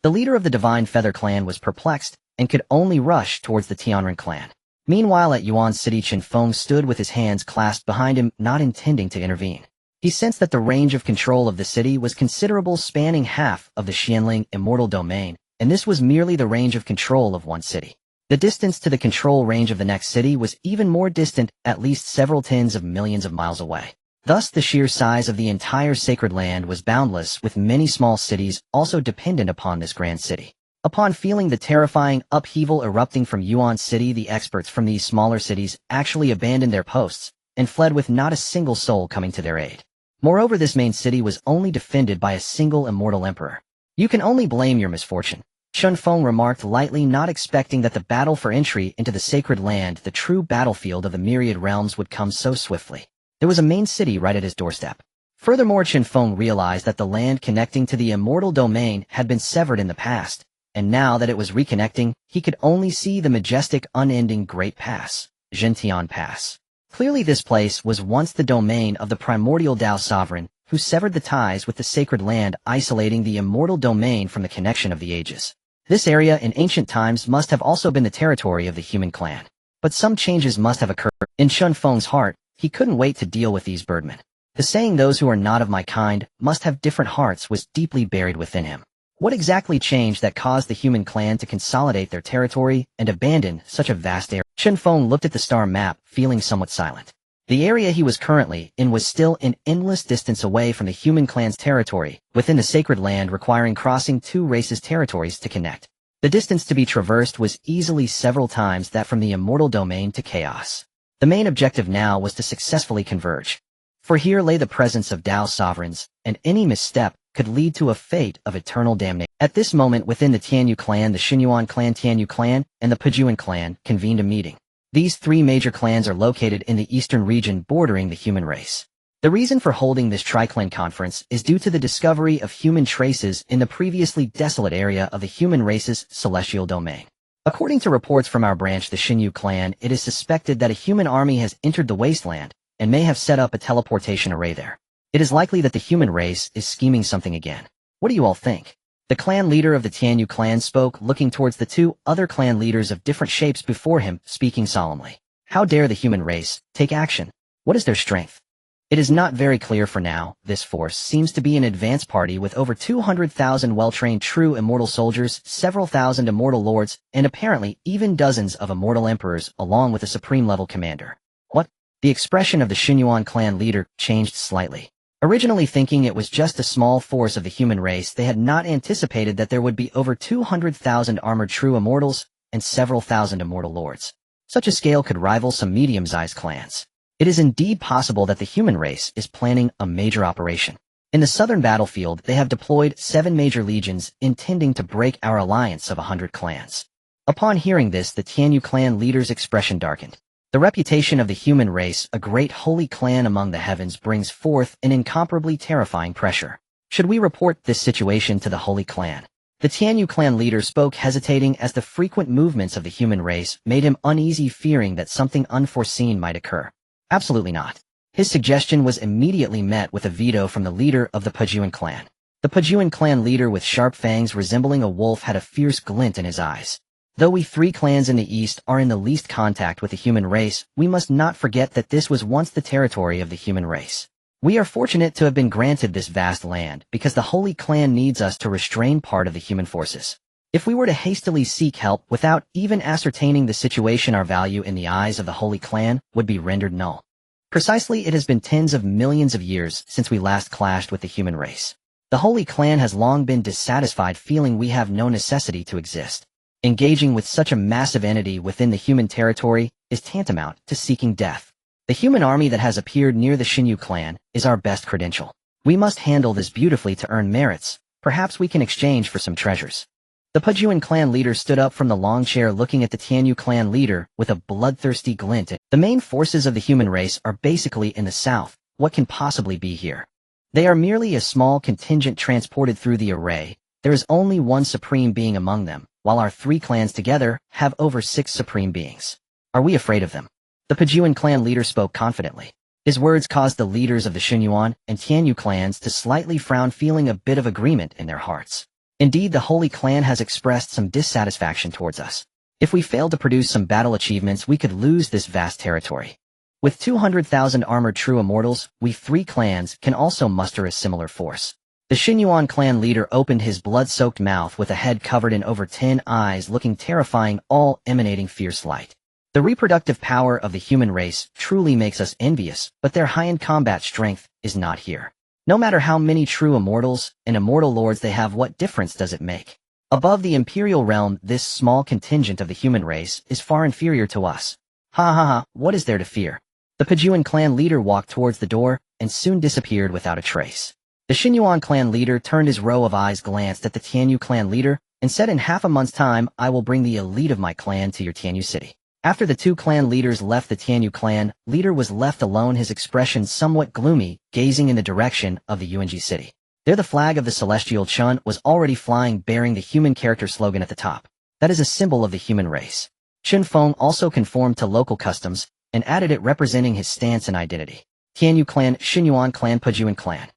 The leader of the Divine Feather clan was perplexed and could only rush towards the Tianren clan. Meanwhile at Yuan City, Chen Feng stood with his hands clasped behind him, not intending to intervene. He sensed that the range of control of the city was considerable, spanning half of the Xianling immortal domain, and this was merely the range of control of one city. The distance to the control range of the next city was even more distant, at least several tens of millions of miles away. Thus the sheer size of the entire sacred land was boundless, with many small cities also dependent upon this grand city. Upon feeling the terrifying upheaval erupting from Yuan City, the experts from these smaller cities actually abandoned their posts and fled with not a single soul coming to their aid. Moreover, this main city was only defended by a single immortal emperor. You can only blame your misfortune, Chen Feng remarked lightly, not expecting that the battle for entry into the sacred land, the true battlefield of the myriad realms, would come so swiftly. There was a main city right at his doorstep. Furthermore, Chen Feng realized that the land connecting to the immortal domain had been severed in the past, and now that it was reconnecting, he could only see the majestic, unending Great Pass, Zhentian Pass. Clearly this place was once the domain of the primordial Dao sovereign, who severed the ties with the sacred land, isolating the immortal domain from the connection of the ages. This area in ancient times must have also been the territory of the human clan. But some changes must have occurred. In Chen Feng's heart, he couldn't wait to deal with these birdmen. The saying, "those who are not of my kind must have different hearts," was deeply buried within him. What exactly changed that caused the human clan to consolidate their territory and abandon such a vast area? Chen Feng looked at the star map, feeling somewhat silent. The area he was currently in was still an endless distance away from the human clan's territory, within the sacred land, requiring crossing two races' territories to connect. The distance to be traversed was easily several times that from the immortal domain to chaos. The main objective now was to successfully converge. For here lay the presence of Dao sovereigns, and any misstep could lead to a fate of eternal damnation. At this moment, within the Tianyu clan, the Xinyuan clan, Tianyu clan, and the Pejuan clan convened a meeting. These three major clans are located in the eastern region bordering the human race. The reason for holding this tri-clan conference is due to the discovery of human traces in the previously desolate area of the human race's celestial domain. According to reports from our branch, the Xinyu clan, it is suspected that a human army has entered the wasteland and may have set up a teleportation array there. It is likely that the human race is scheming something again. What do you all think? The clan leader of the Tianyu clan spoke, looking towards the two other clan leaders of different shapes before him, speaking solemnly. How dare the human race take action? What is their strength? It is not very clear for now. This force seems to be an advance party with over 200,000 well-trained true immortal soldiers, several thousand immortal lords, and apparently even dozens of immortal emperors, along with a supreme-level commander. What? The expression of the Xinyuan clan leader changed slightly. Originally thinking it was just a small force of the human race, they had not anticipated that there would be over 200,000 armored true immortals and several thousand immortal lords. Such a scale could rival some medium-sized clans. It is indeed possible that the human race is planning a major operation. In the southern battlefield, they have deployed 7 major legions, intending to break our alliance of 100 clans. Upon hearing this, the Tianyu clan leader's expression darkened. The reputation of the human race, a great holy clan among the heavens, brings forth an incomparably terrifying pressure. Should we report this situation to the holy clan? The Tianyu clan leader spoke, hesitating, as the frequent movements of the human race made him uneasy, fearing that something unforeseen might occur. Absolutely not. His suggestion was immediately met with a veto from the leader of the Pejuan clan. The Pejuan clan leader, with sharp fangs resembling a wolf, had a fierce glint in his eyes. Though we three clans in the east are in the least contact with the human race, we must not forget that this was once the territory of the human race. We are fortunate to have been granted this vast land, because the holy clan needs us to restrain part of the human forces. If we were to hastily seek help without even ascertaining the situation, our value in the eyes of the holy clan would be rendered null. Precisely, it has been tens of millions of years since we last clashed with the human race. The holy clan has long been dissatisfied, feeling we have no necessity to exist. Engaging with such a massive entity within the human territory is tantamount to seeking death. The human army that has appeared near the Xinyu clan is our best credential. We must handle this beautifully to earn merits, Perhaps we can exchange for some treasures. The Pajuan clan leader stood up from the long chair looking at the Tianyu clan leader with a bloodthirsty glint. The main forces of the human race are basically in the south. What can possibly be here? They are merely a small contingent transported through the array. There is only one supreme being among them, while our three clans together have over 6 supreme beings. Are we afraid of them? The Pajuan clan leader spoke confidently. His words caused the leaders of the Xunyuan and Tianyu clans to slightly frown, feeling a bit of agreement in their hearts. Indeed, the Holy Clan has expressed some dissatisfaction towards us. If we fail to produce some battle achievements, we could lose this vast territory. With 200,000 armored true immortals, we 3 clans can also muster a similar force. The Xunyuan clan leader opened his blood-soaked mouth with a head covered in over 10 eyes looking terrifying, all emanating fierce light. The reproductive power of the human race truly makes us envious, but their high-end combat strength is not here. No matter how many true immortals and immortal lords they have, what difference does it make? Above the imperial realm, this small contingent of the human race is far inferior to us. Ha ha ha, what is there to fear? The Pajuan clan leader walked towards the door and soon disappeared without a trace. The Xunyuan clan leader turned his row of eyes, glanced at the Tianyu clan leader, and said, "In half a month's time, I will bring the elite of my clan to your Tianyu city." After the 2 clan leaders left, the Tianyu clan leader was left alone, his expression somewhat gloomy, gazing in the direction of the Yuanji city. There the flag of the celestial Chun was already flying, bearing the human character slogan at the top. That is a symbol of the human race. Chen Feng also conformed to local customs and added it, representing his stance and identity. Tianyu clan, Xunyuan clan, Pajuan clan.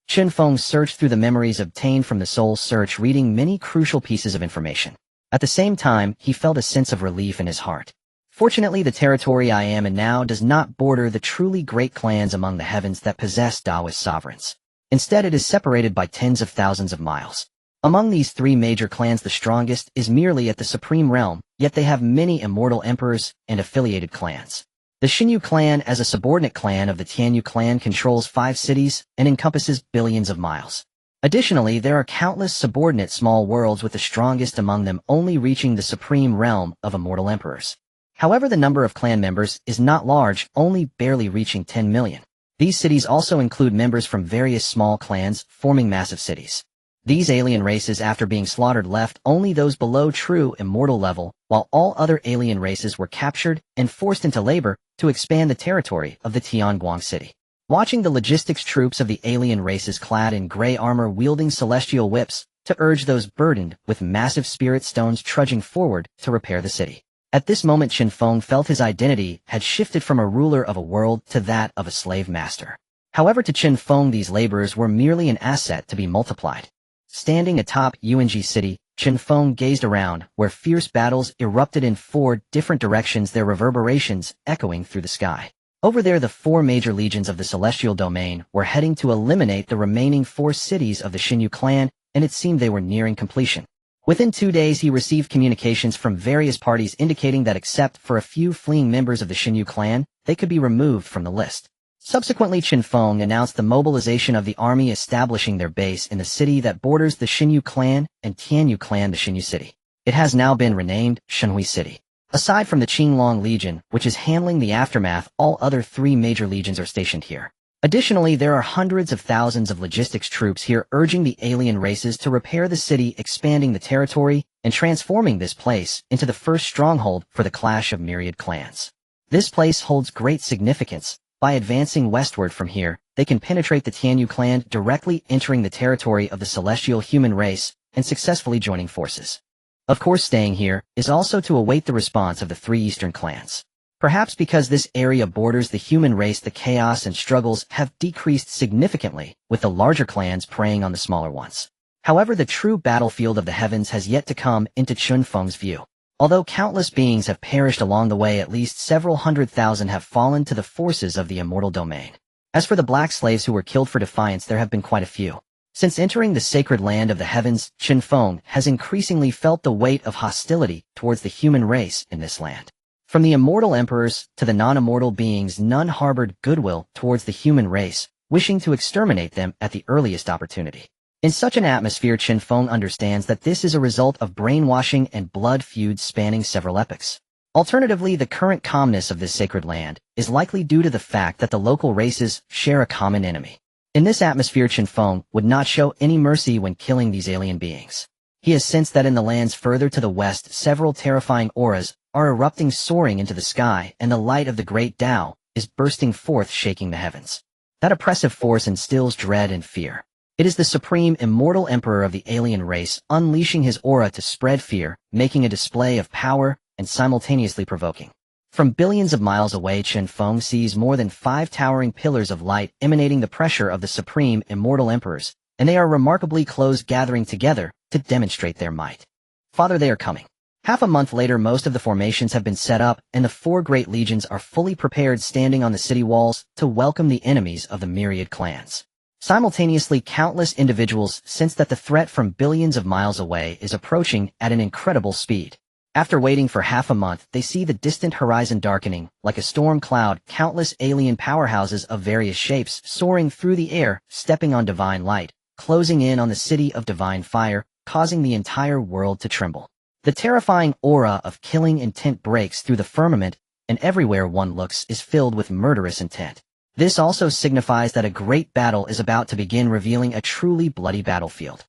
Chen Feng searched through the memories obtained from the soul search, reading many crucial pieces of information. At the same time, he felt a sense of relief in his heart. Fortunately, the territory I am in now does not border the truly great clans among the heavens that possess daoist sovereigns. Instead, it is separated by tens of thousands of miles. Among these 3 major clans, the strongest is merely at the supreme realm, yet they have many immortal emperors and affiliated clans. The Xinyu clan, as a subordinate clan of the Tianyu clan, controls 5 cities and encompasses billions of miles. Additionally, there are countless subordinate small worlds, with the strongest among them only reaching the supreme realm of immortal emperors. However, the number of clan members is not large, only barely reaching 10 million. These cities also include members from various small clans, forming massive cities. These alien races, after being slaughtered, left only those below true immortal level, while all other alien races were captured and forced into labor to expand the territory of the Tianguang city. Watching the logistics troops of the alien races clad in gray armor wielding celestial whips to urge those burdened with massive spirit stones trudging forward to repair the city. At this moment, Chen Feng felt his identity had shifted from a ruler of a world to that of a slave master. However, to Chen Feng, these laborers were merely an asset to be multiplied. Standing atop Yuanji city, Chen Feng gazed around, where fierce battles erupted in 4 different directions, their reverberations echoing through the sky. Over there, the 4 major legions of the celestial domain were heading to eliminate the remaining 4 cities of the Xinyu clan, and it seemed they were nearing completion. Within 2 days, he received communications from various parties indicating that except for a few fleeing members of the Xinyu clan, they could be removed from the list. Subsequently, Chen Feng announced the mobilization of the army, establishing their base in the city that borders the Xinyu clan and Tianyu clan, the Xinyu city. It has now been renamed Shenhui City. Aside from the Qinglong Legion, which is handling the aftermath, all other 3 major legions are stationed here. Additionally, there are hundreds of thousands of logistics troops here urging the alien races to repair the city, expanding the territory, and transforming this place into the first stronghold for the clash of myriad clans. This place holds great significance. By advancing westward from here, they can penetrate the Tianyu clan, directly entering the territory of the celestial human race and successfully joining forces. Of course, staying here is also to await the response of the 3 eastern clans. Perhaps because this area borders the human race, the chaos and struggles have decreased significantly, with the larger clans preying on the smaller ones. However, the true battlefield of the heavens has yet to come into Chen Feng's view. Although countless beings have perished along the way, at least several 100,000 have fallen to the forces of the immortal domain. As for the black slaves who were killed for defiance, there have been quite a few. Since entering the sacred land of the heavens, Chen Feng has increasingly felt the weight of hostility towards the human race in this land. From the immortal emperors to the non-immortal beings, none harbored goodwill towards the human race, wishing to exterminate them at the earliest opportunity. In such an atmosphere, Chen Feng understands that this is a result of brainwashing and blood feuds spanning several epochs. Alternatively, the current calmness of this sacred land is likely due to the fact that the local races share a common enemy. In this atmosphere, Chen Feng would not show any mercy when killing these alien beings. He has sensed that in the lands further to the west, several terrifying auras are erupting, soaring into the sky, and the light of the great Tao is bursting forth, shaking the heavens. That oppressive force instills dread and fear. It is the supreme immortal emperor of the alien race, unleashing his aura to spread fear, making a display of power and simultaneously provoking. From billions of miles away, Chen Feng sees more than 5 towering pillars of light emanating the pressure of the supreme immortal emperors, and they are remarkably close, gathering together to demonstrate their might. Father, they are coming. Half a month later, most of the formations have been set up, and the 4 great legions are fully prepared, standing on the city walls to welcome the enemies of the myriad clans. Simultaneously, countless individuals sense that the threat from billions of miles away is approaching at an incredible speed. After waiting for half a month, they see the distant horizon darkening. Like a storm cloud, countless alien powerhouses of various shapes soaring through the air, stepping on divine light, closing in on the city of divine fire, causing the entire world to tremble. The terrifying aura of killing intent breaks through the firmament, and everywhere one looks is filled with murderous intent. This also signifies that a great battle is about to begin, revealing a truly bloody battlefield.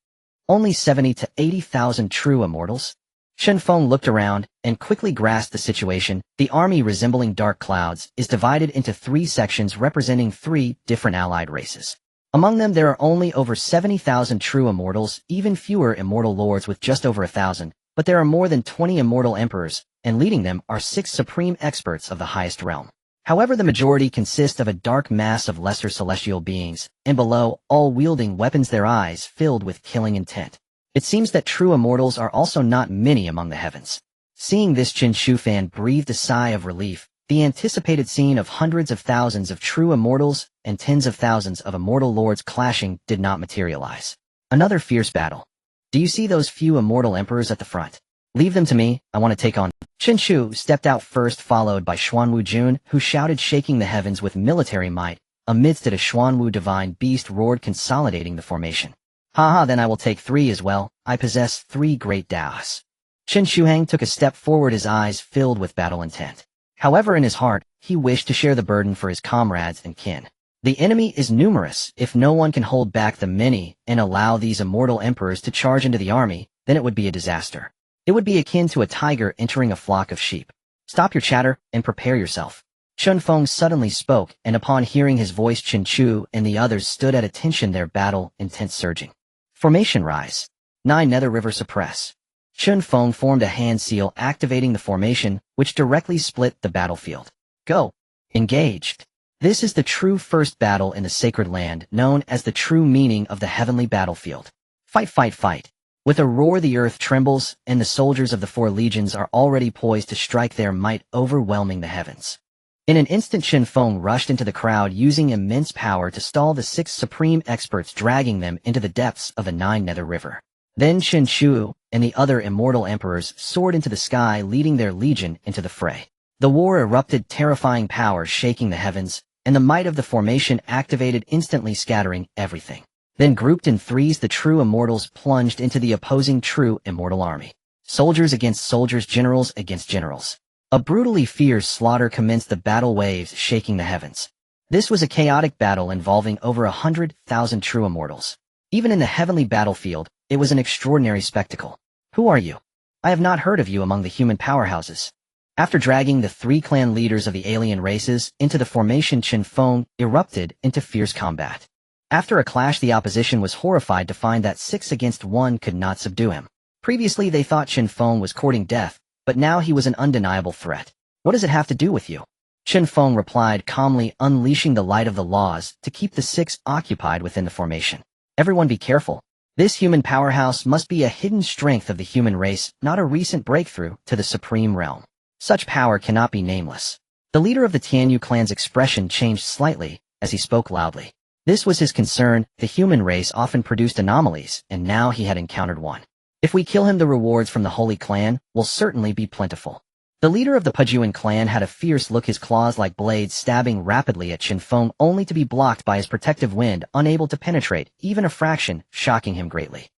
Only 70 to 80,000 true immortals? Chen Feng looked around and quickly grasped the situation. The army, resembling dark clouds, is divided into 3 sections representing 3 different allied races. Among them, there are only over 70,000 true immortals, even fewer immortal lords with just over 1,000, but there are more than 20 immortal emperors, and leading them are 6 supreme experts of the highest realm. However, the majority consist of a dark mass of lesser celestial beings, and below, all wielding weapons, their eyes filled with killing intent. It seems that true immortals are also not many among the heavens. Seeing this, Chen Fan breathed a sigh of relief. The anticipated scene of hundreds of thousands of true immortals and tens of thousands of immortal lords clashing did not materialize. Another fierce battle. Do you see those few immortal emperors at the front? Leave them to me, I want to take on. Chen Shu stepped out first, followed by Xuanwu Jun, who shouted, shaking the heavens with military might. Amidst it, a Xuanwu divine beast roared, consolidating the formation. Haha, then I will take 3 as well. I possess 3 great daoists. Chen Shuhang took a step forward, his eyes filled with battle intent. However, in his heart, he wished to share the burden for his comrades and kin. The enemy is numerous. If no one can hold back the many and allow these immortal emperors to charge into the army, then it would be a disaster. It would be akin to a tiger entering a flock of sheep. Stop your chatter and prepare yourself. Chen Feng suddenly spoke, and upon hearing his voice, Chen Chu and the others stood at attention, their battle intent surging. Formation rise. 9 Nether River suppress. Chen Feng formed a hand seal, activating the formation, which directly split the battlefield. Go. Engaged. This is the true first battle in the sacred land, known as the true meaning of the heavenly battlefield. Fight, fight, fight. With a roar, the earth trembles, and the soldiers of the 4 legions are already poised to strike, their might overwhelming the heavens. In an instant, Chen Feng rushed into the crowd, using immense power to stall the 6 supreme experts, dragging them into the depths of the 9 Nether River. Then Chen Shu and the other immortal emperors soared into the sky, leading their legion into the fray. The war erupted, terrifying power shaking the heavens, and the might of the formation activated instantly, scattering everything. Then, grouped in 3s, the true immortals plunged into the opposing true immortal army. Soldiers against soldiers, generals against generals. A brutally fierce slaughter commenced, the battle waves shaking the heavens. This was a chaotic battle involving over 100,000 true immortals. Even in the heavenly battlefield, it was an extraordinary spectacle. Who are you? I have not heard of you among the human powerhouses. After dragging the 3 clan leaders of the alien races into the formation, Chen Feng erupted into fierce combat. After a clash, the opposition was horrified to find that 6 against 1 could not subdue him. Previously, they thought Chen Feng was courting death, but now he was an undeniable threat. What does it have to do with you? Chen Feng replied calmly, unleashing the light of the laws to keep the 6 occupied within the formation. Everyone be careful. This human powerhouse must be a hidden strength of the human race, not a recent breakthrough to the supreme realm. Such power cannot be nameless. The leader of the Tianyu clan's expression changed slightly as he spoke loudly. This was his concern. The human race often produced anomalies, and now he had encountered one. If we kill him, the rewards from the Holy Clan will certainly be plentiful. The leader of the Pujuan clan had a fierce look, his claws like blades stabbing rapidly at Chen Feng, only to be blocked by his protective wind, unable to penetrate even a fraction, shocking him greatly.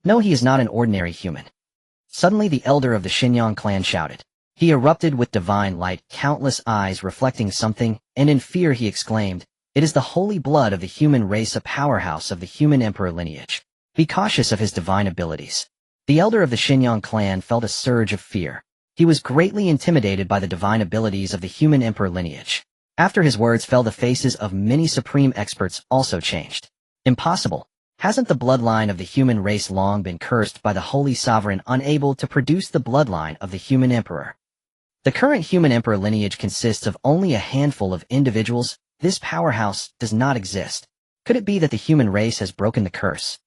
No, he is not an ordinary human. Suddenly, the elder of the Xinyang clan shouted. He erupted with divine light, countless eyes reflecting something, and in fear he exclaimed, It is the holy blood of the human race, a powerhouse of the human emperor lineage. Be cautious of his divine abilities. The elder of the Xinyang clan felt a surge of fear. He was greatly intimidated by the divine abilities of the human emperor lineage. After his words fell, the faces of many supreme experts also changed. Impossible. Hasn't the bloodline of the human race long been cursed by the holy sovereign, unable to produce the bloodline of the human emperor? The current human emperor lineage consists of only a handful of individuals. This powerhouse does not exist. Could it be that the human race has broken the curse?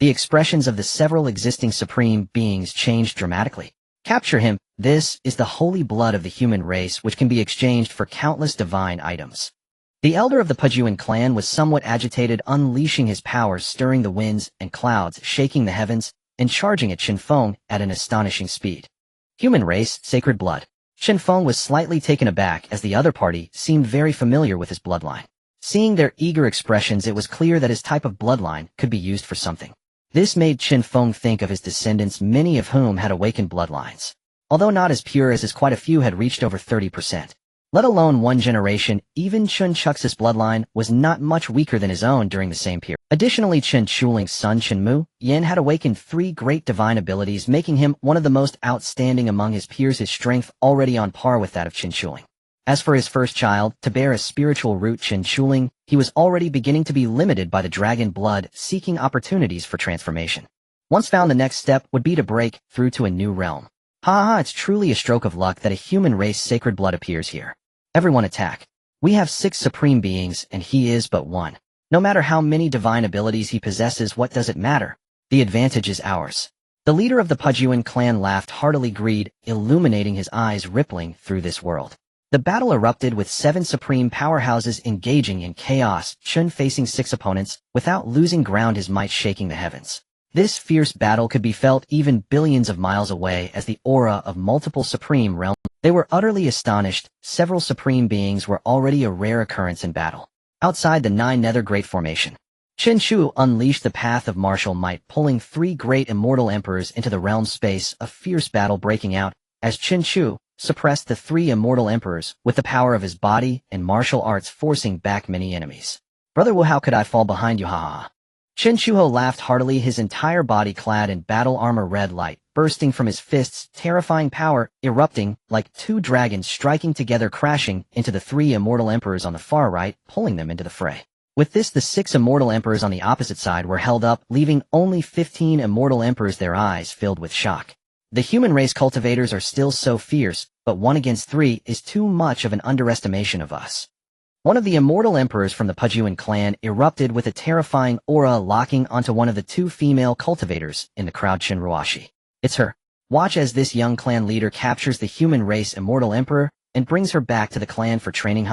The expressions of the several existing supreme beings changed dramatically. Capture him. This is the holy blood of the human race, which can be exchanged for countless divine items. The elder of the Pujuan clan was somewhat agitated, unleashing his powers, stirring the winds and clouds, shaking the heavens, and charging at Chen Feng at an astonishing speed. Human race, sacred blood. Chen Feng was slightly taken aback, as the other party seemed very familiar with his bloodline. Seeing their eager expressions, it was clear that his type of bloodline could be used for something. This made Chen Feng think of his descendants, many of whom had awakened bloodlines. Although not as pure as his, quite a few had reached over 30%. Let alone one generation, even Chen Chux's bloodline was not much weaker than his own during the same period. Additionally, Chen Chuling's son Chen Mu Yen had awakened 3 great divine abilities, making him one of the most outstanding among his peers, his strength already on par with that of Chen Chuling. As for his first child, to bear a spiritual root, Chen Chuling, he was already beginning to be limited by the dragon blood, seeking opportunities for transformation. Once found, the next step would be to break through to a new realm. It's truly a stroke of luck that a human race sacred blood appears here. Everyone attack. We have 6 supreme beings, and he is but one. No matter how many divine abilities he possesses, what does it matter? The advantage is ours. The leader of the Pujuan clan laughed heartily, greed illuminating his eyes, rippling through this world. The battle erupted with 7 supreme powerhouses engaging in chaos, Chen facing 6 opponents, without losing ground, his might shaking the heavens. This fierce battle could be felt even billions of miles away, as the aura of multiple supreme realms. They were utterly astonished. Several supreme beings were already a rare occurrence in battle. Outside the 9 Nether Great Formation, Chen Shu unleashed the path of martial might, pulling 3 great immortal emperors into the realm space, a fierce battle breaking out, as Chen Shu suppressed the 3 immortal emperors with the power of his body and martial arts, forcing back many enemies. Brother Wu, how could I fall behind you, ha? Chen Shuho laughed heartily, his entire body clad in battle armor, red light bursting from his fists, terrifying power erupting like 2 dragons striking together, crashing into the 3 immortal emperors on the far right, pulling them into the fray. With this, the 6 immortal emperors on the opposite side were held up, leaving only 15 immortal emperors, their eyes filled with shock. The human race cultivators are still so fierce, but 1 against 3 is too much of an underestimation of us. One of the immortal emperors from the Pujuan clan erupted with a terrifying aura, locking onto one of the 2 female cultivators in the crowd. Chen Ruashi. It's her. Watch as this young clan leader captures the human race immortal emperor and brings her back to the clan for training,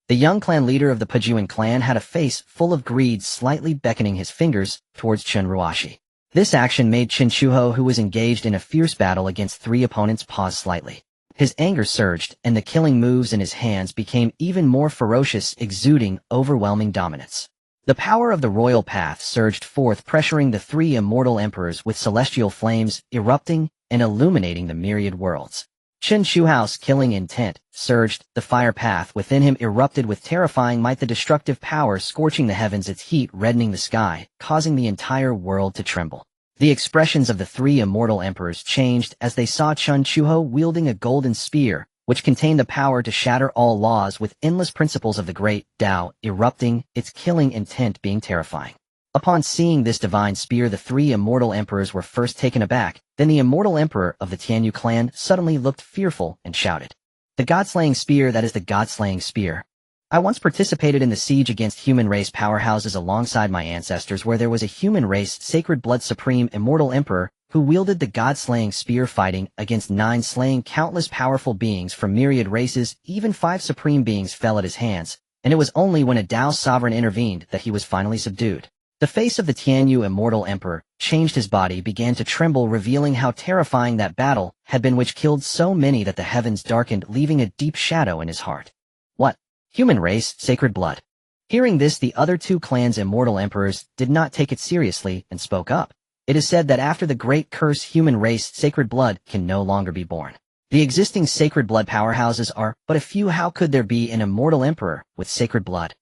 The young clan leader of the Pujuan clan had a face full of greed, slightly beckoning his fingers towards Chen Ruashi. This action made Chen Shuho, who was engaged in a fierce battle against 3 opponents, pause slightly. His anger surged, and the killing moves in his hands became even more ferocious, exuding overwhelming dominance. The power of the royal path surged forth, pressuring the 3 immortal emperors with celestial flames erupting and illuminating the myriad worlds. Chen Shuhao's killing intent surged, the fire path within him erupted with terrifying might, the destructive power scorching the heavens, its heat reddening the sky, causing the entire world to tremble. The expressions of the 3 immortal emperors changed as they saw Chen Shuho wielding a golden spear, which contained the power to shatter all laws, with endless principles of the great Tao erupting, its killing intent being terrifying. Upon seeing this divine spear, the 3 immortal emperors were first taken aback, then the immortal emperor of the Tianyu clan suddenly looked fearful and shouted, "The god-slaying spear, that is the god-slaying spear. I once participated in the siege against human race powerhouses alongside my ancestors, where there was a human race sacred blood supreme immortal emperor who wielded the god-slaying spear, fighting against 9, slaying countless powerful beings from myriad races. Even 5 supreme beings fell at his hands, and it was only when a Tao sovereign intervened that he was finally subdued." The face of the Tianyu immortal emperor changed, his body began to tremble, revealing how terrifying that battle had been, which killed so many that the heavens darkened, leaving a deep shadow in his heart. What? Human race, sacred blood. Hearing this, the other 2 clans' immortal emperors did not take it seriously and spoke up. It is said that after the great curse, human race sacred blood can no longer be born. The existing sacred blood powerhouses are but a few. How could there be an immortal emperor with sacred blood?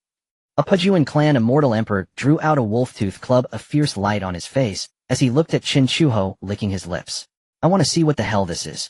A Pajuan clan immortal emperor drew out a wolf-tooth club, a fierce light on his face, as he looked at Chen Chuho, licking his lips. I want to see what the hell this is.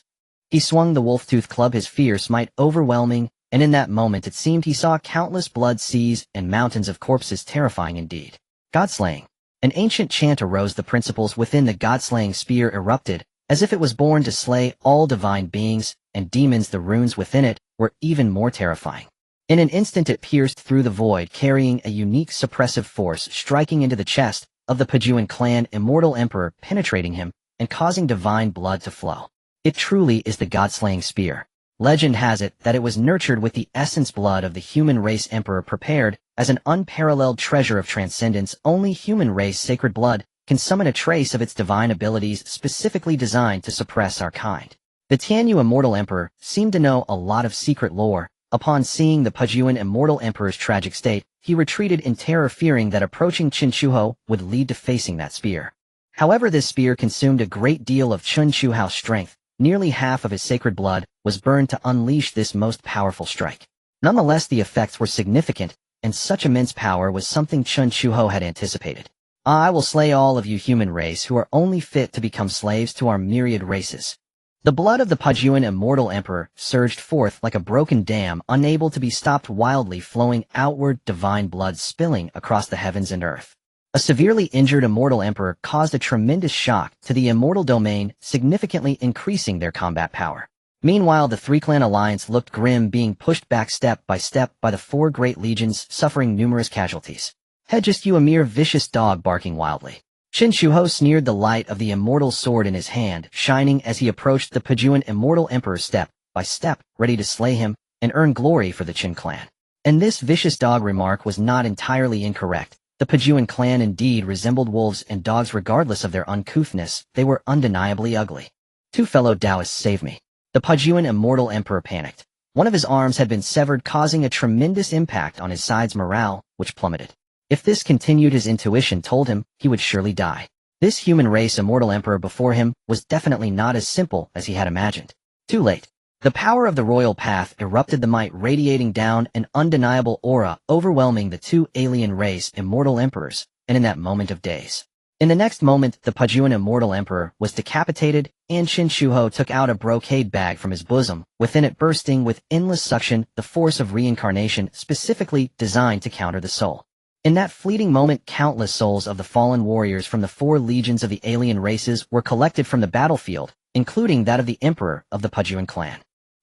He swung the wolf-tooth club, his fierce might overwhelming, and in that moment it seemed he saw countless blood seas and mountains of corpses, terrifying indeed. God-slaying. An ancient chant arose, the principles within the god-slaying spear erupted, as if it was born to slay all divine beings and demons. The runes within it were even more terrifying. In an instant it pierced through the void, carrying a unique suppressive force, striking into the chest of the Pajuan clan immortal emperor, penetrating him and causing divine blood to flow. It truly is the god-slaying spear. Legend has it that it was nurtured with the essence blood of the human race emperor, prepared as an unparalleled treasure of transcendence. Only human race sacred blood can summon a trace of its divine abilities, specifically designed to suppress our kind. The Tianyu immortal emperor seemed to know a lot of secret lore. Upon seeing the Pajuan immortal emperor's tragic state, he retreated in terror, fearing that approaching Chen Chuho would lead to facing that spear. However, this spear consumed a great deal of Chen Chuho's strength. Nearly half of his sacred blood was burned to unleash this most powerful strike. Nonetheless, the effects were significant, and such immense power was something Chen Chuho had anticipated. I will slay all of you human race who are only fit to become slaves to our myriad races. The blood of the Pajuan immortal emperor surged forth like a broken dam, unable to be stopped, wildly flowing outward, divine blood spilling across the heavens and earth. A severely injured immortal emperor caused a tremendous shock to the immortal domain, significantly increasing their combat power. Meanwhile, the three-clan alliance looked grim, being pushed back step by step by the four great legions, suffering numerous casualties. Had just you, a mere vicious dog barking wildly. Chen Chuho sneered, the light of the immortal sword in his hand shining as he approached the Pajuan immortal emperor step by step, ready to slay him and earn glory for the Chen clan. And this vicious dog remark was not entirely incorrect. The Pajuan clan indeed resembled wolves and dogs. Regardless of their uncouthness, they were undeniably ugly. Two fellow daoists, save me. The Pajuan immortal emperor panicked. One of his arms had been severed, causing a tremendous impact on his side's morale, which plummeted. If this continued, his intuition told him he would surely die. This human race immortal emperor before him was definitely not as simple as he had imagined. Too late. The power of the royal path erupted, the might radiating down, an undeniable aura overwhelming the two alien race immortal emperors, and in that moment of days. In the next moment, the Pajuan immortal emperor was decapitated, and Chen Chuho took out a brocade bag from his bosom, within it bursting with endless suction, the force of reincarnation specifically designed to counter the soul. In that fleeting moment, countless souls of the fallen warriors from the four legions of the alien races were collected from the battlefield, including that of the emperor of the Pajuan clan.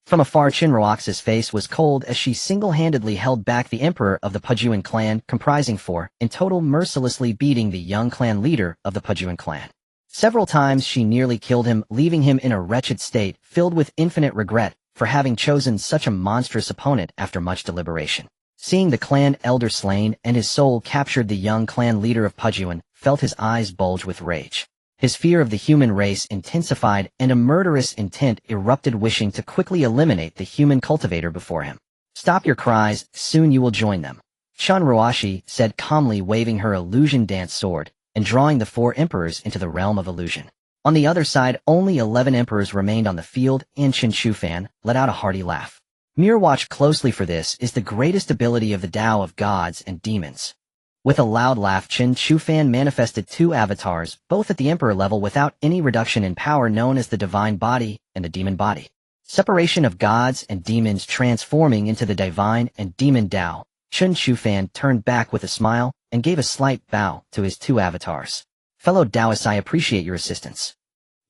From afar, Chinroax's face was cold as she single-handedly held back the emperor of the Pajuan clan, comprising four, in total, mercilessly beating the young clan leader of the Pajuan clan. Several times she nearly killed him, leaving him in a wretched state, filled with infinite regret for having chosen such a monstrous opponent after much deliberation. Seeing the clan elder slain and his soul captured, the young clan leader of Pajuan felt his eyes bulge with rage. His fear of the human race intensified, and a murderous intent erupted, wishing to quickly eliminate the human cultivator before him. Stop your cries, soon you will join them. Chinroashi said calmly, waving her illusion dance sword and drawing the four emperors into the realm of illusion. On the other side, only 11 emperors remained on the field, and Chen Shufan let out a hearty laugh. Mirror watch closely, for this is the greatest ability of the Tao of gods and demons. With a loud laugh, Chen Shufan manifested two avatars, both at the emperor level without any reduction in power, known as the divine body and the demon body. Separation of gods and demons transforming into the divine and demon Tao. Chen Shufan turned back with a smile and gave a slight bow to his two avatars. Fellow Taoists, I appreciate your assistance.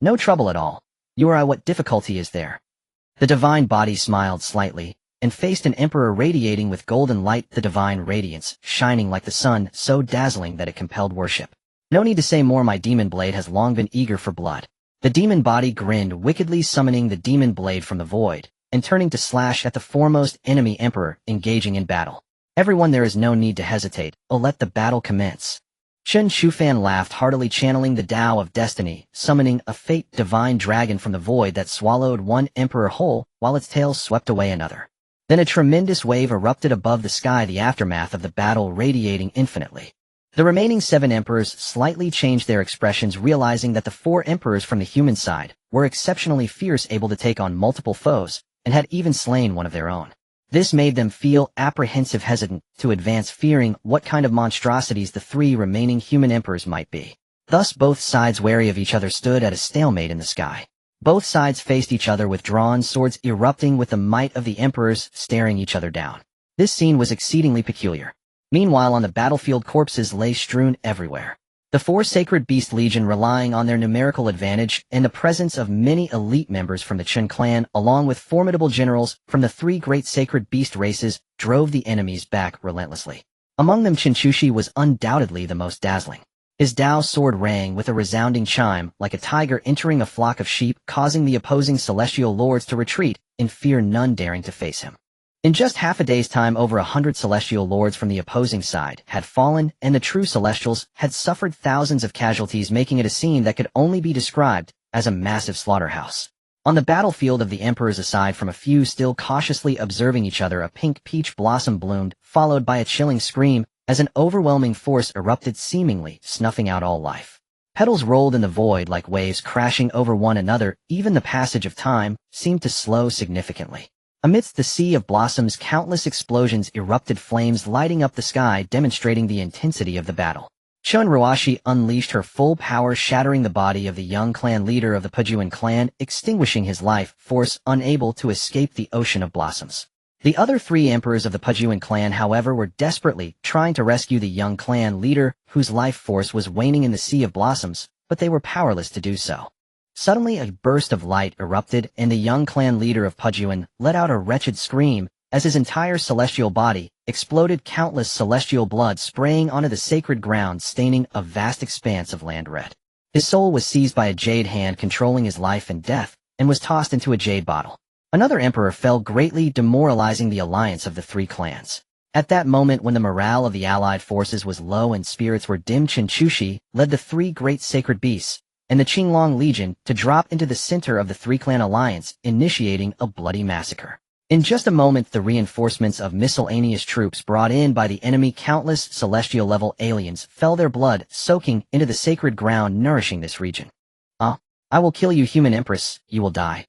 No trouble at all. You are. What difficulty is there? The divine body smiled slightly and faced an emperor radiating with golden light, the divine radiance shining like the sun, so dazzling that it compelled worship. No need to say more, my demon blade has long been eager for blood. The demon body grinned wickedly, summoning the demon blade from the void and turning to slash at the foremost enemy emperor engaging in battle. Everyone, there is no need to hesitate. Oh, let the battle commence. Chen Shufan laughed heartily, channeling the Tao of destiny, summoning a fate divine dragon from the void that swallowed one emperor whole while its tail swept away another. Then a tremendous wave erupted above the sky, the aftermath of the battle radiating infinitely. The remaining 7 emperors slightly changed their expressions, realizing that the 4 emperors from the human side were exceptionally fierce, able to take on multiple foes, and had even slain one of their own. This made them feel apprehensive, hesitant to advance, fearing what kind of monstrosities the three remaining human emperors might be. Thus both sides, wary of each other, stood at a stalemate in the sky. Both sides faced each other with drawn swords, erupting with the might of the emperors, staring each other down. This scene was exceedingly peculiar. Meanwhile, on the battlefield, corpses lay strewn everywhere. The four Sacred Beast Legion, relying on their numerical advantage and the presence of many elite members from the Chen clan, along with formidable generals from the three great Sacred Beast races, drove the enemies back relentlessly. Among them, Chen Chushi was undoubtedly the most dazzling. His Dao sword rang with a resounding chime, like a tiger entering a flock of sheep, causing the opposing celestial lords to retreat, in fear, none daring to face him. In just half a day's time, over 100 celestial lords from the opposing side had fallen, and the true celestials had suffered thousands of casualties, making it a scene that could only be described as a massive slaughterhouse. On the battlefield of the emperors, aside from a few still cautiously observing each other, a pink peach blossom bloomed, followed by a chilling scream, as an overwhelming force erupted, seemingly snuffing out all life. Petals rolled in the void like waves crashing over one another. Even the passage of time seemed to slow significantly. Amidst the sea of blossoms, countless explosions erupted, flames lighting up the sky, demonstrating the intensity of the battle. Chun Ruashi unleashed her full power, shattering the body of the young clan leader of the Pujuan clan, extinguishing his life force, unable to escape the ocean of blossoms. The other three emperors of the Pujuan clan, however, were desperately trying to rescue the young clan leader, whose life force was waning in the sea of blossoms, but they were powerless to do so. Suddenly a burst of light erupted, and the young clan leader of Pujuan let out a wretched scream as his entire celestial body exploded, countless celestial blood spraying onto the sacred ground, staining a vast expanse of land red. His soul was seized by a jade hand controlling his life and death, and was tossed into a jade bottle. Another emperor fell, greatly demoralizing the alliance of the three clans. At that moment, when the morale of the allied forces was low and spirits were dim, Chen Chushi led the three great sacred beasts and the Qinglong Legion to drop into the center of the three-clan alliance, initiating a bloody massacre. In just a moment, the reinforcements of miscellaneous troops brought in by the enemy, countless celestial-level aliens, fell, their blood soaking into the sacred ground nourishing this region. I will kill you, human empress, you will die.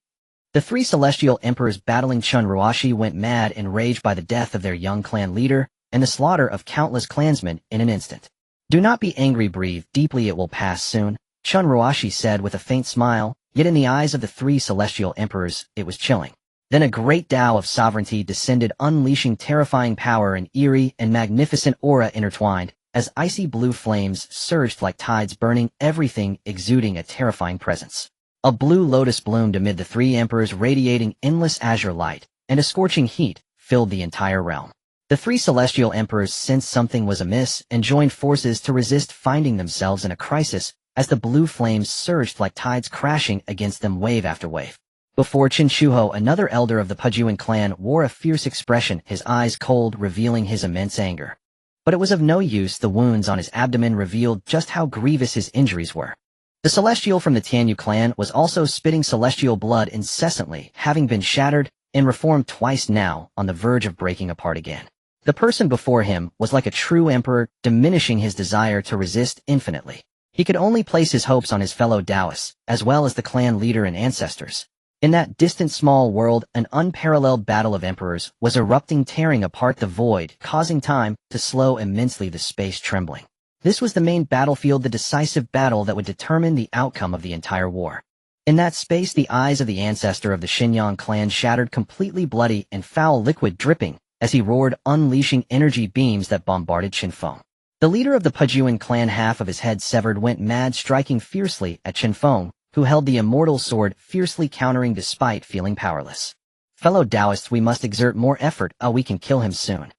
The three celestial emperors battling Chun Ruashi went mad, enraged by the death of their young clan leader and the slaughter of countless clansmen in an instant. Do not be angry, breathe deeply, it will pass soon, Chun Ruashi said with a faint smile, yet in the eyes of the three celestial emperors, it was chilling. Then a great Tao of sovereignty descended, unleashing terrifying power, an eerie and magnificent aura intertwined, as icy blue flames surged like tides, burning everything, exuding a terrifying presence. A blue lotus bloomed amid the three emperors, radiating endless azure light, and a scorching heat filled the entire realm. The three celestial emperors sensed something was amiss and joined forces to resist, finding themselves in a crisis as the blue flames surged like tides, crashing against them wave after wave. Before Qin Shuho, another elder of the Pujuan clan, wore a fierce expression, his eyes cold, revealing his immense anger. But it was of no use, the wounds on his abdomen revealed just how grievous his injuries were. The celestial from the Tianyu clan was also spitting celestial blood incessantly, having been shattered and reformed twice, now on the verge of breaking apart again. The person before him was like a true emperor, diminishing his desire to resist infinitely. He could only place his hopes on his fellow daoists, as well as the clan leader and ancestors. In that distant small world, an unparalleled battle of emperors was erupting, tearing apart the void, causing time to slow immensely, the space trembling. This was the main battlefield, the decisive battle that would determine the outcome of the entire war. In that space, the eyes of the ancestor of the Xinyang clan shattered, completely bloody and foul liquid dripping as he roared, unleashing energy beams that bombarded Chen Feng. The leader of the Pujuan clan, half of his head severed, went mad, striking fiercely at Chen Feng, who held the immortal sword, fiercely countering despite feeling powerless. Fellow Daoists, we must exert more effort, we can kill him soon.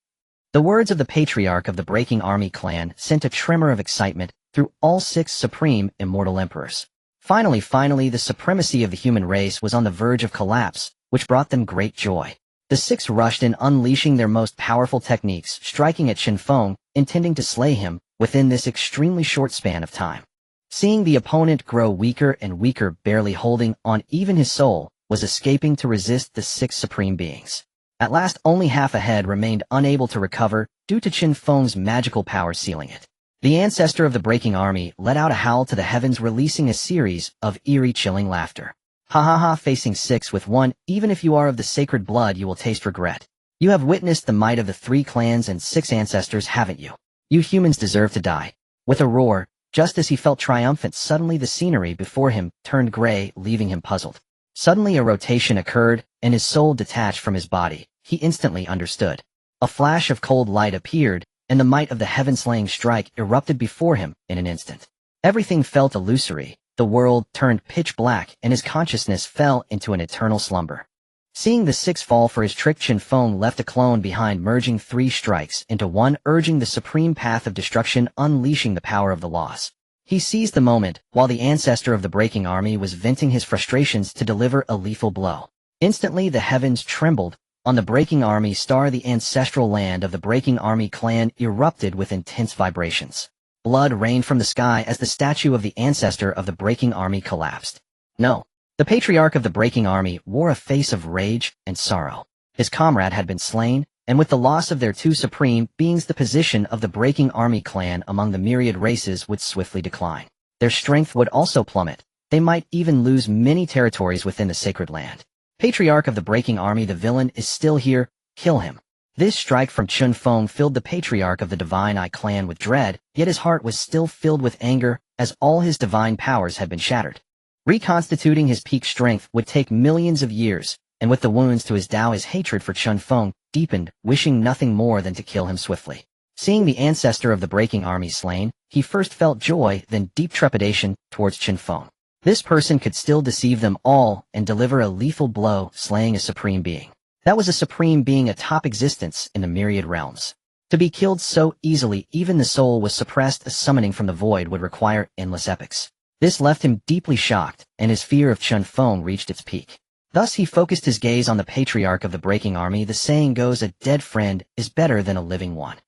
The words of the patriarch of the Breaking Army clan sent a tremor of excitement through all six supreme immortal emperors. Finally, the supremacy of the human race was on the verge of collapse, which brought them great joy. The six rushed in, unleashing their most powerful techniques, striking at Chen Feng, intending to slay him within this extremely short span of time. Seeing the opponent grow weaker and weaker, barely holding on, even his soul was escaping to resist the six supreme beings. At last, only half a head remained, unable to recover due to Chen Feng's magical power sealing it. The ancestor of the Breaking Army let out a howl to the heavens, releasing a series of eerie, chilling laughter. Ha ha ha, facing 6 with 1, even if you are of the sacred blood, you will taste regret. You have witnessed the might of the 3 clans and 6 ancestors, haven't you? You humans deserve to die. With a roar, just as he felt triumphant, suddenly the scenery before him turned gray, leaving him puzzled. Suddenly a rotation occurred, and his soul detached from his body. He instantly understood. A flash of cold light appeared, and the might of the heaven-slaying strike erupted before him in an instant. Everything felt illusory. The world turned pitch black, and his consciousness fell into an eternal slumber. Seeing the 6 fall for his trick, Chen Feng left a clone behind, merging 3 strikes into one, urging the supreme path of destruction, unleashing the power of the laws. He seized the moment, while the ancestor of the breaking army was venting his frustrations, to deliver a lethal blow. Instantly the heavens trembled. On the breaking army star, the ancestral land of the breaking army clan erupted with intense vibrations. Blood rained from the sky as the statue of the ancestor of the breaking army collapsed. No. The patriarch of the breaking army wore a face of rage and sorrow. His comrade had been slain, and with the loss of their 2 supreme beings, the position of the breaking army clan among the myriad races would swiftly decline. Their strength would also plummet. They might even lose many territories within the sacred land. Patriarch of the breaking army, the villain is still here. Kill him. This strike from Chen Feng filled the patriarch of the Divine Eye clan with dread, yet his heart was still filled with anger, as all his divine powers had been shattered. Reconstituting his peak strength would take millions of years, and with the wounds to his Tao, his hatred for Chen Feng deepened, wishing nothing more than to kill him swiftly. Seeing the ancestor of the breaking army slain, he first felt joy, then deep trepidation towards Chen Feng. This person could still deceive them all and deliver a lethal blow, slaying a supreme being. That was a supreme being, a top existence in the myriad realms. To be killed so easily, even the soul was suppressed. A summoning from the void would require endless epochs. This left him deeply shocked, and his fear of Chen Feng reached its peak. Thus he focused his gaze on the patriarch of the breaking army. The saying goes, a dead friend is better than a living one.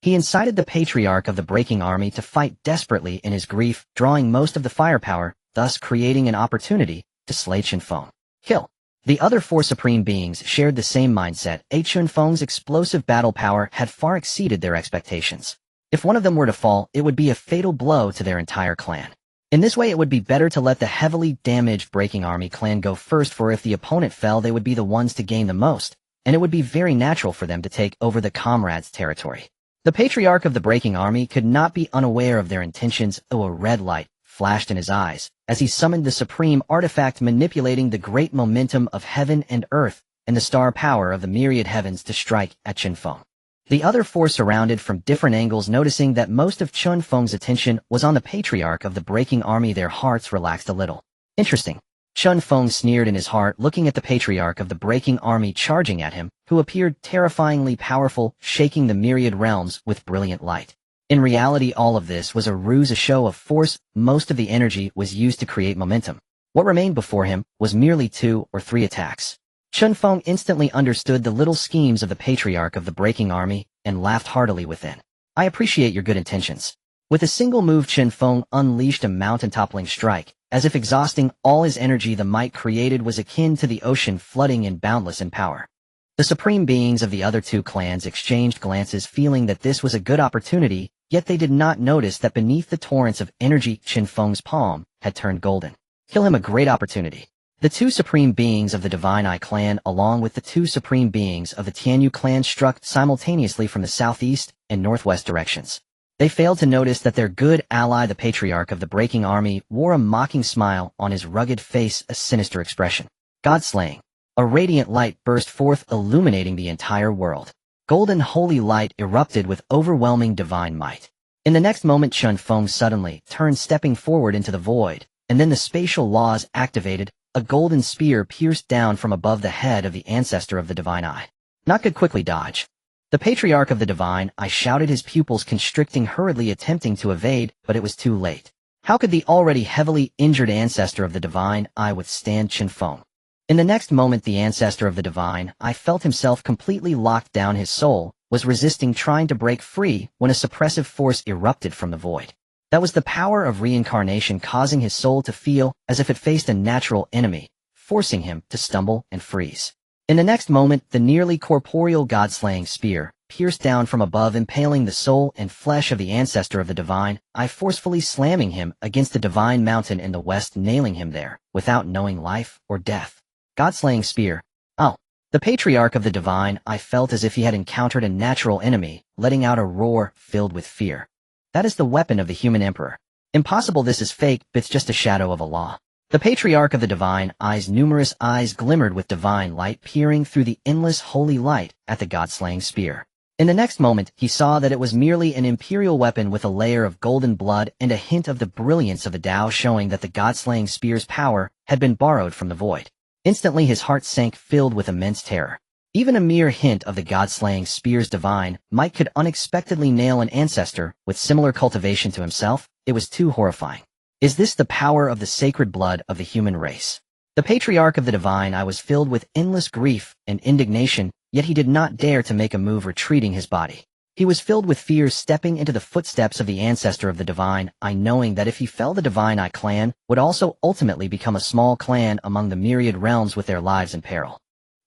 He incited the patriarch of the breaking army to fight desperately in his grief, drawing most of the firepower, thus creating an opportunity to slay Chen Feng. Kill. The other 4 supreme beings shared the same mindset. Chen Feng's explosive battle power had far exceeded their expectations. If one of them were to fall, it would be a fatal blow to their entire clan. In this way, it would be better to let the heavily damaged breaking army clan go first, for if the opponent fell, they would be the ones to gain the most, and it would be very natural for them to take over the comrades' territory. The patriarch of the breaking army could not be unaware of their intentions. A red light flashed in his eyes as he summoned the supreme artifact, manipulating the great momentum of heaven and earth and the star power of the myriad heavens to strike at Chen Feng. The other 4 surrounded from different angles, noticing that most of Chen Feng's attention was on the patriarch of the breaking army. Their hearts relaxed a little. Interesting. Chen Feng sneered in his heart, looking at the patriarch of the breaking army charging at him, who appeared terrifyingly powerful, shaking the myriad realms with brilliant light. In reality, all of this was a ruse, a show of force. Most of the energy was used to create momentum. What remained before him was merely 2 or 3 attacks. Chen Feng instantly understood the little schemes of the patriarch of the breaking army and laughed heartily within. I appreciate your good intentions. With a single move, Chen Feng unleashed a mountain-toppling strike. As if exhausting all his energy, the might created was akin to the ocean, flooding and boundless in power. The supreme beings of the other 2 clans exchanged glances, feeling that this was a good opportunity, yet they did not notice that beneath the torrents of energy, Chen Feng's palm had turned golden. Kill him, a great opportunity. The 2 supreme beings of the Divine Eye clan, along with the 2 supreme beings of the Tianyu clan, struck simultaneously from the southeast and northwest directions. They failed to notice that their good ally, the patriarch of the breaking army, wore a mocking smile on his rugged face, a sinister expression. God-slaying. A radiant light burst forth, illuminating the entire world. Golden holy light erupted with overwhelming divine might. In the next moment, Chen Feng suddenly turned, stepping forward into the void, and then the spatial laws activated. A golden spear pierced down from above the head of the ancestor of the Divine Eye. Not could quickly dodge. The patriarch of the Divine Eye shouted, his pupils constricting, hurriedly attempting to evade, but it was too late. How could the already heavily injured ancestor of the Divine Eye withstand Chen Feng? In the next moment, the ancestor of the Divine Eye felt himself completely locked down. His soul was resisting, trying to break free, when a suppressive force erupted from the void. That was the power of reincarnation, causing his soul to feel as if it faced a natural enemy, forcing him to stumble and freeze. In the next moment, the nearly corporeal god-slaying spear pierced down from above, impaling the soul and flesh of the ancestor of the Divine Eye, forcefully slamming him against the divine mountain in the west, nailing him there, without knowing life or death. God-slaying spear. Oh. The patriarch of the divine, I felt as if he had encountered a natural enemy, letting out a roar filled with fear. That is the weapon of the human emperor. Impossible, this is fake, but it's just a shadow of a law. The patriarch of the divine, numerous eyes glimmered with divine light peering through the endless holy light at the god-slaying spear. In the next moment, he saw that it was merely an imperial weapon with a layer of golden blood and a hint of the brilliance of the Tao, showing that the god-slaying spear's power had been borrowed from the void. Instantly his heart sank, filled with immense terror. Even a mere hint of the god-slaying spear's divine might could unexpectedly nail an ancestor with similar cultivation to himself. It was too horrifying. Is this the power of the sacred blood of the human race? The patriarch of the divine, I was filled with endless grief and indignation, yet he did not dare to make a move, retreating his body. He was filled with fear, stepping into the footsteps of the ancestor of the divine, knowing that if he fell, the divine clan would also ultimately become a small clan among the myriad realms with their lives in peril.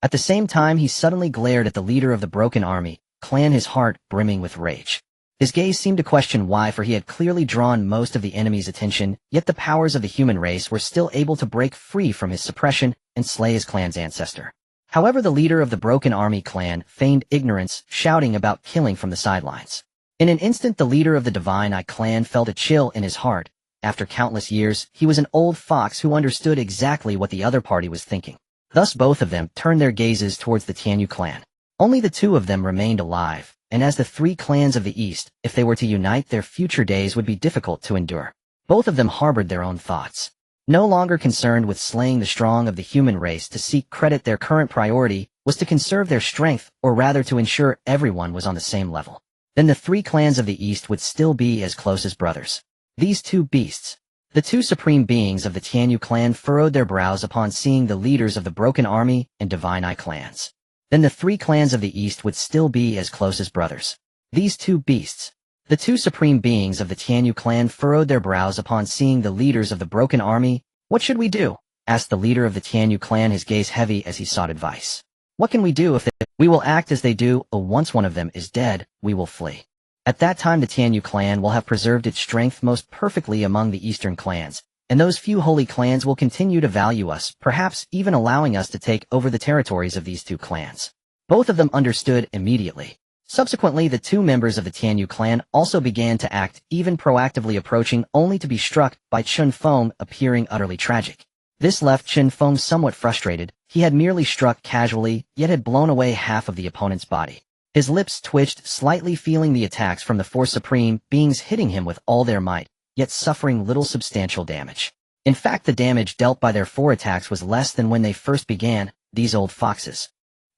At the same time, he suddenly glared at the leader of the broken army, clan, his heart brimming with rage. His gaze seemed to question why, for he had clearly drawn most of the enemy's attention, yet the powers of the human race were still able to break free from his suppression and slay his clan's ancestor. However, the leader of the broken army clan feigned ignorance, shouting about killing from the sidelines. In an instant, the leader of the divine clan felt a chill in his heart. After countless years, he was an old fox who understood exactly what the other party was thinking. Thus both of them turned their gazes towards the Tianyu clan. Only the two of them remained alive, and as the three clans of the East, if they were to unite, their future days would be difficult to endure. Both of them harbored their own thoughts. No longer concerned with slaying the strong of the human race to seek credit, their current priority was to conserve their strength, or rather to ensure everyone was on the same level. Then the three clans of the East would still be as close as brothers. These two beasts, the two supreme beings of the Tianyu clan, furrowed their brows upon seeing the leaders of the broken army and divine clans. Then the three clans of the East would still be as close as brothers. These two beasts, the two supreme beings of the Tianyu clan, furrowed their brows upon seeing the leaders of the broken army. What should we do? Asked the leader of the Tianyu clan, his gaze heavy as he sought advice. What can we do if we will act as they do? Once one of them is dead, we will flee. At that time the Tianyu clan will have preserved its strength most perfectly among the eastern clans, and those few holy clans will continue to value us, perhaps even allowing us to take over the territories of these two clans. Both of them understood immediately. Subsequently, the two members of the Tianyu clan also began to act, even proactively approaching, only to be struck by Chen Feng appearing utterly tragic. This left Chen Feng somewhat frustrated. He had merely struck casually, yet had blown away half of the opponent's body. His lips twitched slightly, feeling the attacks from the four supreme beings hitting him with all their might, yet suffering little substantial damage. In fact, the damage dealt by their four attacks was less than when they first began, these old foxes.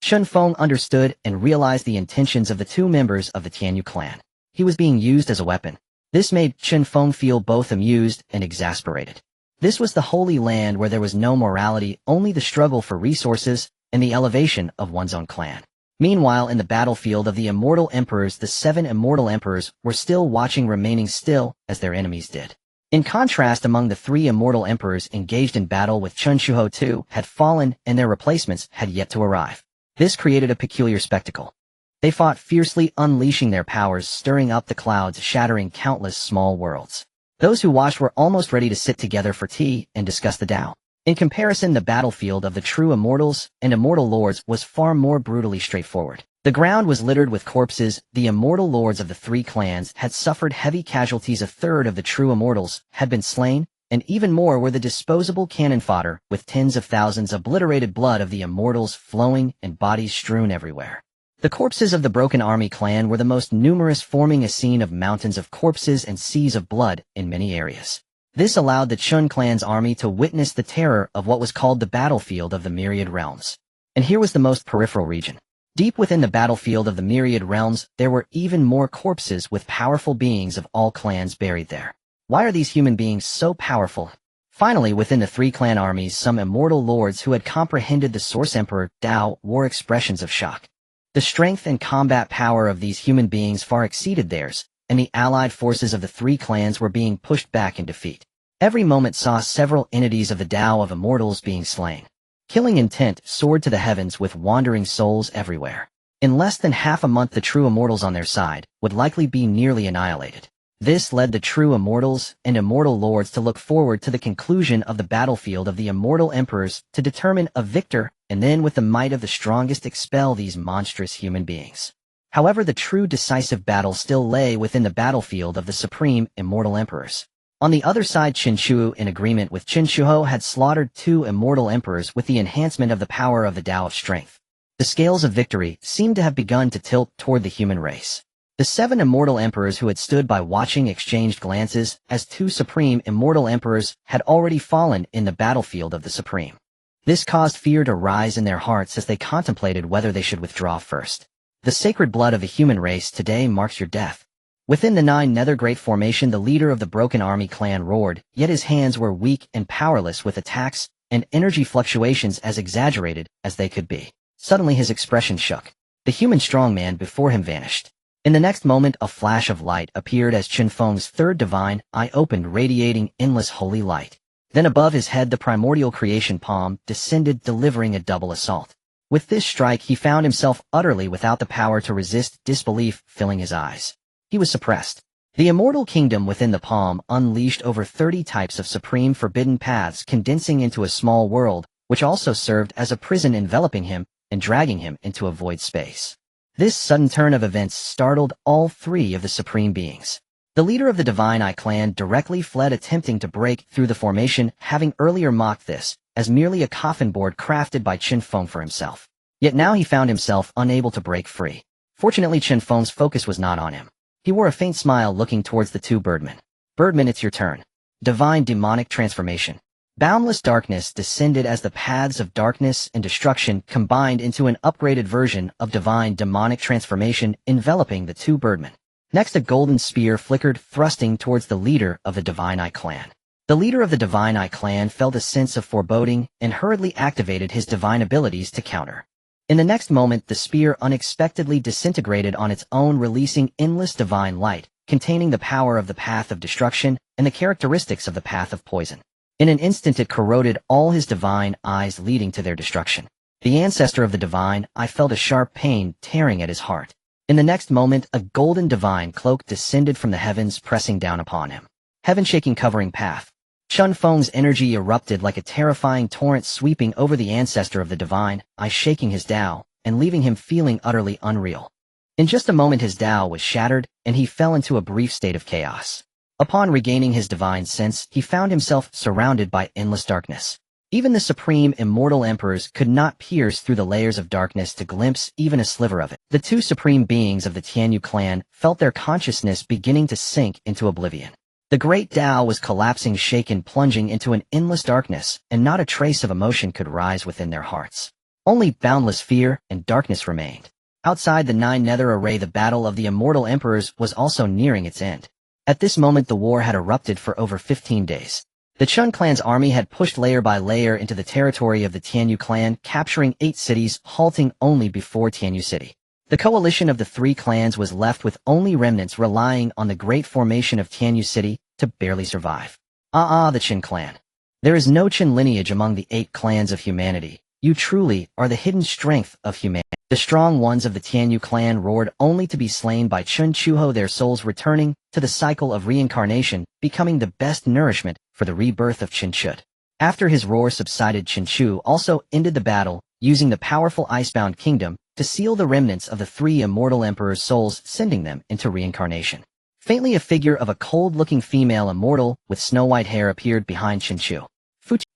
Chen Feng understood and realized the intentions of the two members of the Tianyu clan. He was being used as a weapon. This made Chen Feng feel both amused and exasperated. This was the Holy Land where there was no morality, only the struggle for resources and the elevation of one's own clan. Meanwhile, in the battlefield of the immortal emperors, the 7 immortal emperors were still watching, remaining still as their enemies did. In contrast, among the 3 immortal emperors engaged in battle with Chen Shuho II had fallen and their replacements had yet to arrive. This created a peculiar spectacle. They fought fiercely, unleashing their powers, stirring up the clouds, shattering countless small worlds. Those who watched were almost ready to sit together for tea and discuss the Tao. In comparison, the battlefield of the true immortals and immortal lords was far more brutally straightforward. The ground was littered with corpses. The immortal lords of the 3 clans had suffered heavy casualties. A third of the true immortals had been slain, and even more were the disposable cannon fodder, with tens of thousands obliterated blood of the immortals flowing and bodies strewn everywhere. The corpses of the broken army clan were the most numerous, forming a scene of mountains of corpses and seas of blood in many areas. This allowed the Chun clan's army to witness the terror of what was called the battlefield of the myriad realms. And here was the most peripheral region. Deep within the battlefield of the myriad realms, there were even more corpses with powerful beings of all clans buried there. Why are these human beings so powerful? Finally, within the 3 clan armies, some immortal lords who had comprehended the Source Emperor, Tao, wore expressions of shock. The strength and combat power of these human beings far exceeded theirs, and the allied forces of the 3 clans were being pushed back in defeat. Every moment saw several entities of the Tao of immortals being slain. Killing intent soared to the heavens with wandering souls everywhere. In less than half a month, the true immortals on their side would likely be nearly annihilated. This led the true immortals and immortal lords to look forward to the conclusion of the battlefield of the immortal emperors to determine a victor and then with the might of the strongest expel these monstrous human beings. However, the true decisive battle still lay within the battlefield of the supreme immortal emperors. On the other side, Qin Shuo, in agreement with Qin Shuo, had slaughtered 2 immortal emperors with the enhancement of the power of the Tao of strength. The scales of victory seemed to have begun to tilt toward the human race. The 7 immortal emperors who had stood by watching exchanged glances as 2 supreme immortal emperors had already fallen in the battlefield of the supreme. This caused fear to rise in their hearts as they contemplated whether they should withdraw first. The sacred blood of the human race today marks your death. Within the 9 Nether Great Formation, the leader of the Broken Army clan roared, yet his hands were weak and powerless with attacks and energy fluctuations as exaggerated as they could be. Suddenly his expression shook. The human strongman before him vanished. In the next moment, a flash of light appeared as Chen Feng's 3rd divine eye opened, radiating endless holy light. Then above his head the primordial creation palm descended, delivering a double assault. With this strike he found himself utterly without the power to resist, disbelief filling his eyes. He was suppressed. The immortal kingdom within the palm unleashed over 30 types of supreme forbidden paths, condensing into a small world, which also served as a prison, enveloping him and dragging him into a void space. This sudden turn of events startled all 3 of the supreme beings. The leader of the Divine Eye clan directly fled, attempting to break through the formation, having earlier mocked this as merely a coffin board crafted by Chen Feng for himself. Yet now he found himself unable to break free. Fortunately, Chen Feng's focus was not on him. He wore a faint smile, looking towards the 2 birdmen. Birdmen, it's your turn. Divine demonic transformation. Boundless darkness descended as the paths of darkness and destruction combined into an upgraded version of divine demonic transformation, enveloping the 2 birdmen. Next, a golden spear flickered, thrusting towards the leader of the Divine Eye clan. The leader of the Divine Eye clan felt a sense of foreboding and hurriedly activated his divine abilities to counter. In the next moment, the spear unexpectedly disintegrated on its own, releasing endless divine light, containing the power of the path of destruction and the characteristics of the path of poison. In an instant it corroded all his divine eyes, leading to their destruction. The ancestor of the Divine Eye felt a sharp pain tearing at his heart. In the next moment, a golden divine cloak descended from the heavens, pressing down upon him. Heaven-shaking covering path. Chen Feng's energy erupted like a terrifying torrent, sweeping over the ancestor of the Divine Eye, shaking his Tao and leaving him feeling utterly unreal. In just a moment his Tao was shattered, and he fell into a brief state of chaos. Upon regaining his divine sense, he found himself surrounded by endless darkness. Even the supreme immortal emperors could not pierce through the layers of darkness to glimpse even a sliver of it. The 2 supreme beings of the Tianyu clan felt their consciousness beginning to sink into oblivion. The great Tao was collapsing, shaken, plunging into an endless darkness, and not a trace of emotion could rise within their hearts. Only boundless fear and darkness remained. Outside the 9 Nether Array, the battle of the immortal emperors was also nearing its end. At this moment the war had erupted for over 15 days. The Chen clan's army had pushed layer by layer into the territory of the Tianyu clan, capturing 8 cities, halting only before Tianyu City. The coalition of the 3 clans was left with only remnants, relying on the great formation of Tianyu City to barely survive. The Chen clan. There is no Chen lineage among the 8 clans of humanity. You truly are the hidden strength of humanity. The strong ones of the Tianyu clan roared, only to be slain by Chen Chuho, their souls returning to the cycle of reincarnation, becoming the best nourishment for the rebirth of Chen Chut. After his roar subsided, Chen Chu also ended the battle, using the powerful Icebound Kingdom to seal the remnants of the 3 immortal emperors' souls, sending them into reincarnation. Faintly, a figure of a cold-looking female immortal with snow-white hair appeared behind Chen Chu.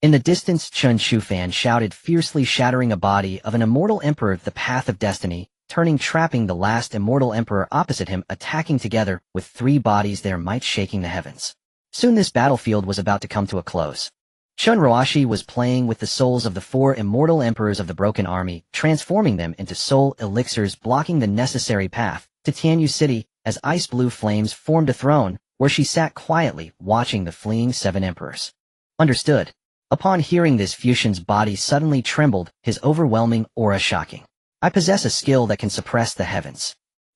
In the distance, Chen Shufan shouted fiercely, shattering a body of an immortal emperor, the path of destiny, turning, trapping the last immortal emperor opposite him, attacking together with 3 bodies, their might shaking the heavens. Soon this battlefield was about to come to a close. Chun Roashi was playing with the souls of the 4 immortal emperors of the Broken Army, transforming them into soul elixirs, blocking the necessary path to Tianyu City as ice blue flames formed a throne where she sat quietly, watching the fleeing 7 emperors. Understood. Upon hearing this, Fuxian's body suddenly trembled, his overwhelming aura shocking. I possess a skill that can suppress the heavens.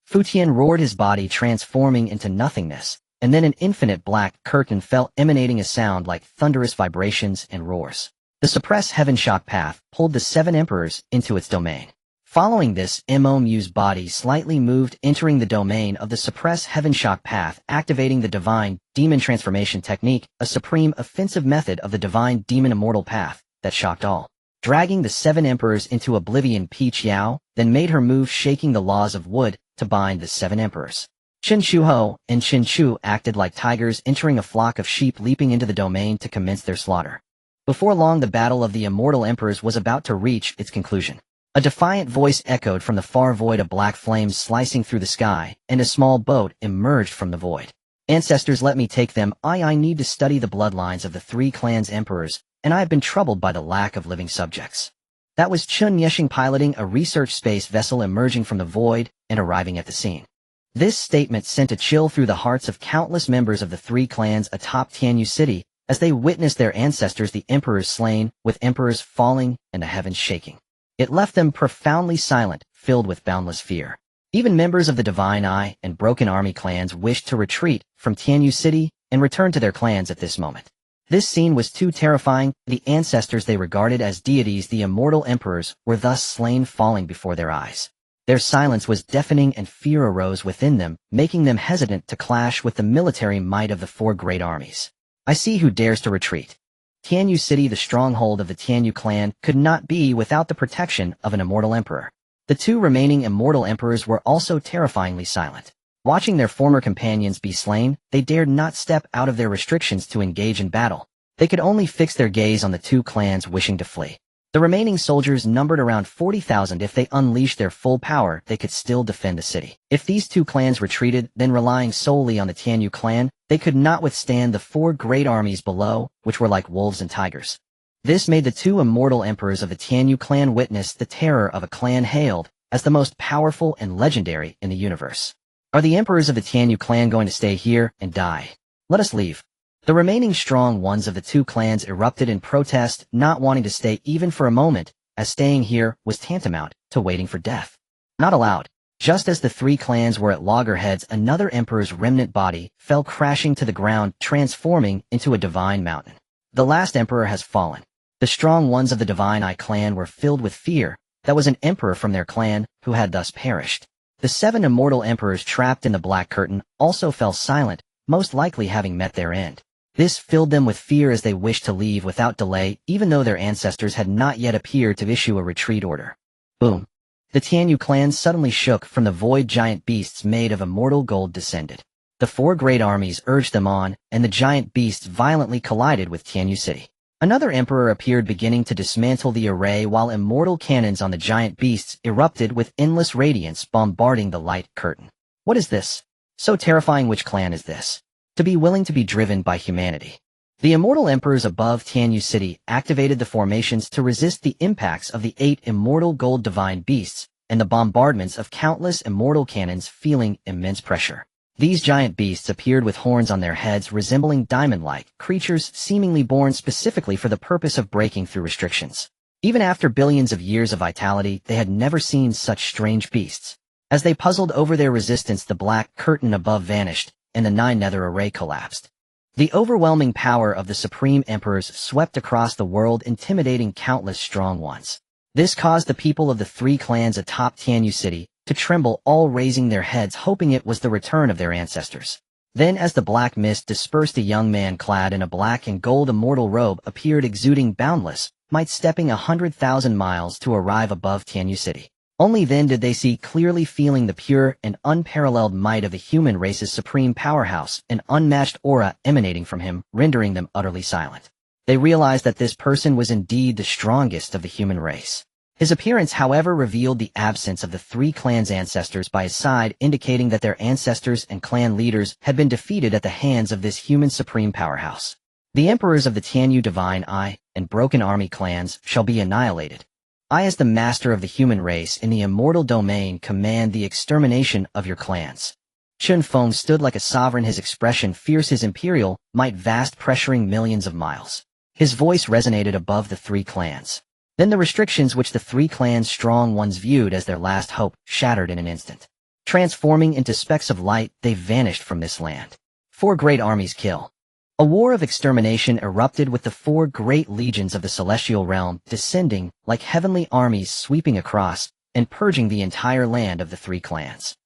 Futian roared, his body transforming into nothingness, and then an infinite black curtain fell, emanating a sound like thunderous vibrations and roars. The suppressed heaven shock path pulled the 7 emperors into its domain. Following this, Mu's body slightly moved, entering the domain of the suppress heaven shock path, activating the divine demon transformation technique, a supreme offensive method of the divine demon immortal path that shocked all. Dragging the 7 emperors into oblivion, Peach Yao then made her move, shaking the laws of wood to bind the 7 emperors. Chen Shuho and Chen Chu acted like tigers, entering a flock of sheep, leaping into the domain to commence their slaughter. Before long, the battle of the immortal emperors was about to reach its conclusion. A defiant voice echoed from the far void, a black flame slicing through the sky, and a small boat emerged from the void. Ancestors, let me take them. I need to study the bloodlines of the 3 clans' emperors, and I have been troubled by the lack of living subjects. That was Chun Yeshing piloting a research space vessel, emerging from the void and arriving at the scene. This statement sent a chill through the hearts of countless members of the 3 clans atop Tianyu City as they witnessed their ancestors, the emperors, slain, with emperors falling and the heavens shaking. It left them profoundly silent, filled with boundless fear. Even members of the Divine Eye and Broken Army clans wished to retreat from Tianyu City and return to their clans at this moment. This scene was too terrifying. The ancestors they regarded as deities, the immortal emperors, were thus slain, falling before their eyes. Their silence was deafening, and fear arose within them, making them hesitant to clash with the military might of the 4 great armies. I see who dares to retreat. Tianyu City, the stronghold of the Tianyu clan, could not be without the protection of an immortal emperor. The 2 remaining immortal emperors were also terrifyingly silent. Watching their former companions be slain, they dared not step out of their restrictions to engage in battle. They could only fix their gaze on the 2 clans wishing to flee. The remaining soldiers numbered around 40,000. If they unleashed their full power, they could still defend the city. If these 2 clans retreated, then relying solely on the Tianyu clan, they could not withstand the 4 great armies below, which were like wolves and tigers. This made the 2 immortal emperors of the Tianyu clan witness the terror of a clan hailed as the most powerful and legendary in the universe. Are the emperors of the Tianyu clan going to stay here and die? Let us leave. The remaining strong ones of the 2 clans erupted in protest, not wanting to stay even for a moment, as staying here was tantamount to waiting for death. Not allowed. Just as the 3 clans were at loggerheads, another emperor's remnant body fell crashing to the ground, transforming into a divine mountain. The last emperor has fallen. The strong ones of the Divine Eye clan were filled with fear. That was an emperor from their clan who had thus perished. The 7 immortal emperors trapped in the Black Curtain also fell silent, most likely having met their end. This filled them with fear as they wished to leave without delay, even though their ancestors had not yet appeared to issue a retreat order. Boom. The Tianyu clan suddenly shook. From the void, giant beasts made of immortal gold descended. The 4 great armies urged them on, and the giant beasts violently collided with Tianyu City. Another emperor appeared, beginning to dismantle the array, while immortal cannons on the giant beasts erupted with endless radiance, bombarding the light curtain. What is this? So terrifying. Which clan is this? To be willing to be driven by humanity. The immortal emperors above Tianyu City activated the formations to resist the impacts of the 8 immortal gold divine beasts and the bombardments of countless immortal cannons, feeling immense pressure. These giant beasts appeared with horns on their heads, resembling diamond-like creatures seemingly born specifically for the purpose of breaking through restrictions. Even after billions of years of vitality, they had never seen such strange beasts. As they puzzled over their resistance, the black curtain above vanished, and the 9 nether array collapsed. The overwhelming power of the Supreme Emperors swept across the world, intimidating countless strong ones. This caused the people of the 3 clans atop Tianyu City to tremble, all raising their heads, hoping it was the return of their ancestors. Then, as the black mist dispersed, a young man clad in a black and gold immortal robe appeared, exuding boundless might, stepping 100,000 miles to arrive above Tianyu City. Only then did they see clearly, feeling the pure and unparalleled might of the human race's supreme powerhouse, an unmatched aura emanating from him, rendering them utterly silent. They realized that this person was indeed the strongest of the human race. His appearance, however, revealed the absence of the 3 clans' ancestors by his side, indicating that their ancestors and clan leaders had been defeated at the hands of this human supreme powerhouse. The emperors of the Tianyu Divine Eye and Broken Army clans shall be annihilated. I, as the master of the human race in the immortal domain, command the extermination of your clans. Chen Feng stood like a sovereign, his expression fierce, his imperial might vast, pressuring millions of miles. His voice resonated above the 3 clans. Then the restrictions which the 3 clans' strong ones viewed as their last hope shattered in an instant. Transforming into specks of light, they vanished from this land. 4 great armies kill. A war of extermination erupted, with the 4 great legions of the celestial realm descending like heavenly armies, sweeping across and purging the entire land of the three clans.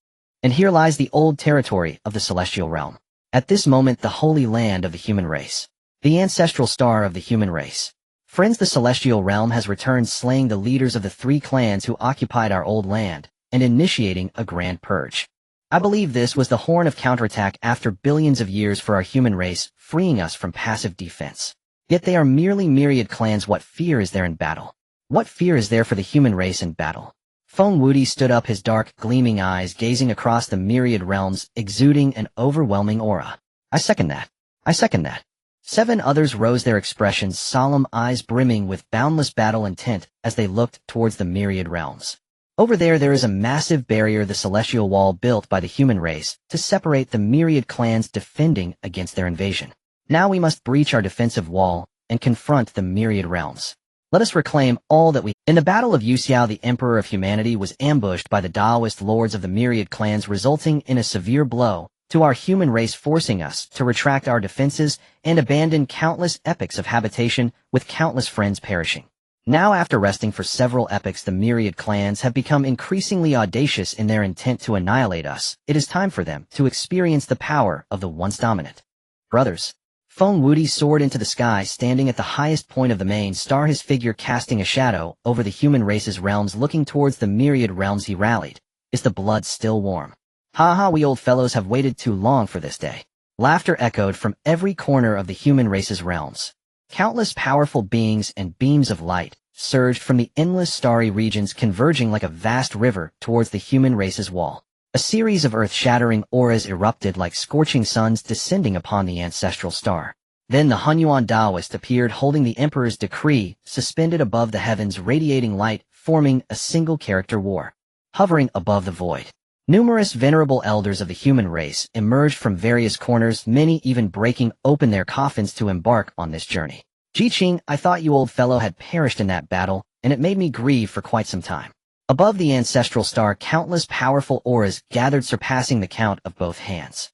And here lies the old territory of the celestial realm. At this moment, the holy land of the human race. The ancestral star of the human race. Friends, the celestial realm has returned, slaying the leaders of the three clans who occupied our old land, and initiating a grand purge. I believe this was the horn of counterattack after billions of years for our human race, freeing us from passive defense. Yet they are merely myriad clans. What fear is there in battle? What fear is there for the human race in battle? Feng Wudi stood up, his dark, gleaming eyes gazing across the myriad realms, exuding an overwhelming aura. I second that. I second that. 7 others rose, their expressions solemn, eyes brimming with boundless battle intent as they looked towards the myriad realms. Over there is a massive barrier, the celestial wall built by the human race, to separate the myriad clans defending against their invasion. Now we must breach our defensive wall and confront the myriad realms. Let us reclaim all that we— In the Battle of Yuxiao, the Emperor of Humanity was ambushed by the daoist lords of the myriad clans, resulting in a severe blow to our human race, forcing us to retract our defenses and abandon countless epochs of habitation, with countless friends perishing. Now, after resting for several epochs, the myriad clans have become increasingly audacious in their intent to annihilate us. It is time for them to experience the power of the once dominant. Brothers. Feng Wudi soared into the sky, standing at the highest point of the main star, his figure casting a shadow over the human race's realms. Looking towards the myriad realms, he rallied. Is the blood still warm? Ha ha, we old fellows have waited too long for this day. Laughter echoed from every corner of the human race's realms. Countless powerful beings and beams of light surged from the endless starry regions, converging like a vast river towards the human race's wall. A series of earth-shattering auras erupted like scorching suns, descending upon the ancestral star. Then the Hunyuan Daoist appeared, holding the Emperor's decree suspended above the heavens, radiating light, forming a single character war. Hovering above the void. Numerous venerable elders of the human race emerged from various corners, many even breaking open their coffins to embark on this journey. Jiqing, I thought you old fellow had perished in that battle, and it made me grieve for quite some time. Above the ancestral star, countless powerful auras gathered, surpassing the count of both hands.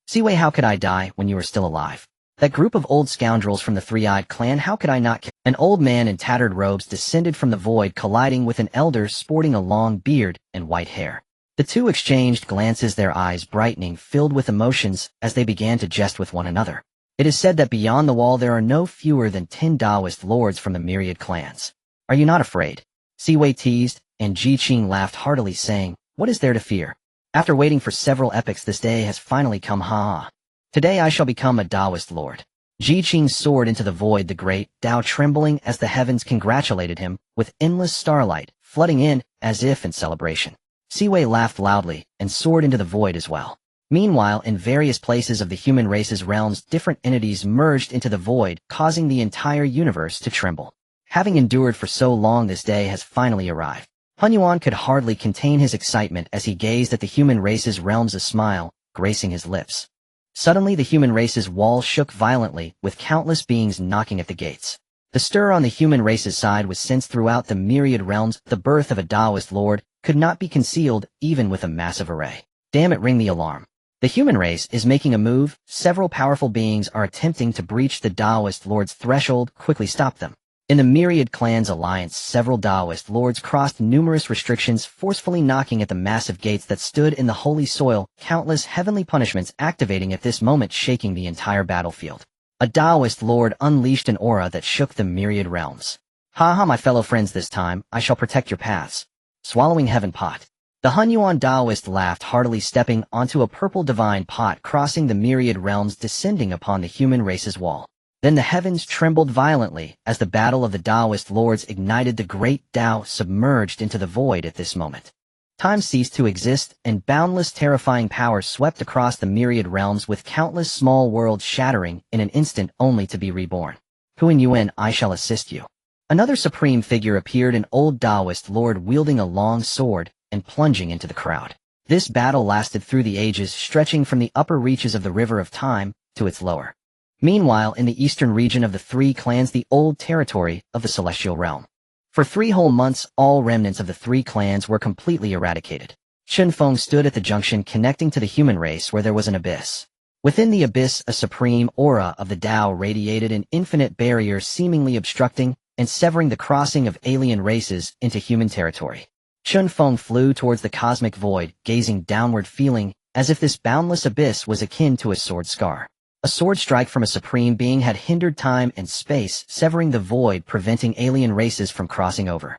Siwei, how could I die when you were still alive? That group of old scoundrels from the Three-Eyed Clan, how could I not kill? An old man in tattered robes descended from the void, colliding with an elder sporting a long beard and white hair. The two exchanged glances, their eyes brightening, filled with emotions as they began to jest with one another. It is said that beyond the wall there are no fewer than 10 daoist lords from the myriad clans. Are you not afraid? Siwei teased, and Jiqing laughed heartily, saying, what is there to fear? After waiting for several epochs, this day has finally come, ha. Today I shall become a daoist lord. Jiqing soared into the void, the great Dao trembling as the heavens congratulated him, with endless starlight flooding in as if in celebration. Siwei laughed loudly and soared into the void as well. Meanwhile, in various places of the human race's realms, different entities merged into the void, causing the entire universe to tremble. Having endured for so long, this day has finally arrived. Hunyuan could hardly contain his excitement as he gazed at the human race's realms, a smile gracing his lips. Suddenly, the human race's wall shook violently, with countless beings knocking at the gates. The stir on the human race's side was sensed throughout the myriad realms. The birth of a daoist lord could not be concealed, even with a massive array. Damn it, ring the alarm. The human race is making a move. Several powerful beings are attempting to breach the daoist lord's threshold. Quickly stop them. In the myriad clans alliance, several daoist lords crossed numerous restrictions, forcefully knocking at the massive gates that stood in the holy soil, countless heavenly punishments activating at this moment, shaking the entire battlefield. A daoist lord unleashed an aura that shook the myriad realms. Ha ha, my fellow friends, this time I shall protect your paths. Swallowing heaven pot. The Hunyuan Daoist laughed heartily, stepping onto a purple divine pot, crossing the myriad realms, descending upon the human race's wall. Then the heavens trembled violently as the battle of the Daoist lords ignited. The great Dao submerged into the void at this moment. Time ceased to exist, and boundless terrifying power swept across the myriad realms, with countless small worlds shattering in an instant only to be reborn. Huan Yuan, I shall assist you. Another supreme figure appeared, an old Daoist lord wielding a long sword and plunging into the crowd. This battle lasted through the ages, stretching from the upper reaches of the river of time to its lower. Meanwhile, in the eastern region of the three clans, the old territory of the celestial realm. For 3 whole months, all remnants of the three clans were completely eradicated. Chen Feng stood at the junction connecting to the human race, where there was an abyss. Within the abyss, a supreme aura of the Dao radiated, an infinite barrier seemingly obstructing and severing the crossing of alien races into human territory. Chen Feng flew towards the cosmic void, gazing downward, feeling as if this boundless abyss was akin to a sword scar. A sword strike from a supreme being had hindered time and space, severing the void, preventing alien races from crossing over.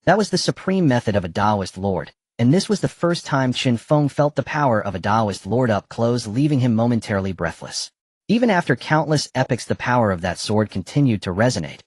That was the supreme method of a daoist lord, and this was the first time Chen Feng felt the power of a daoist lord up close, leaving him momentarily breathless. Even after countless epochs, the power of that sword continued to resonate.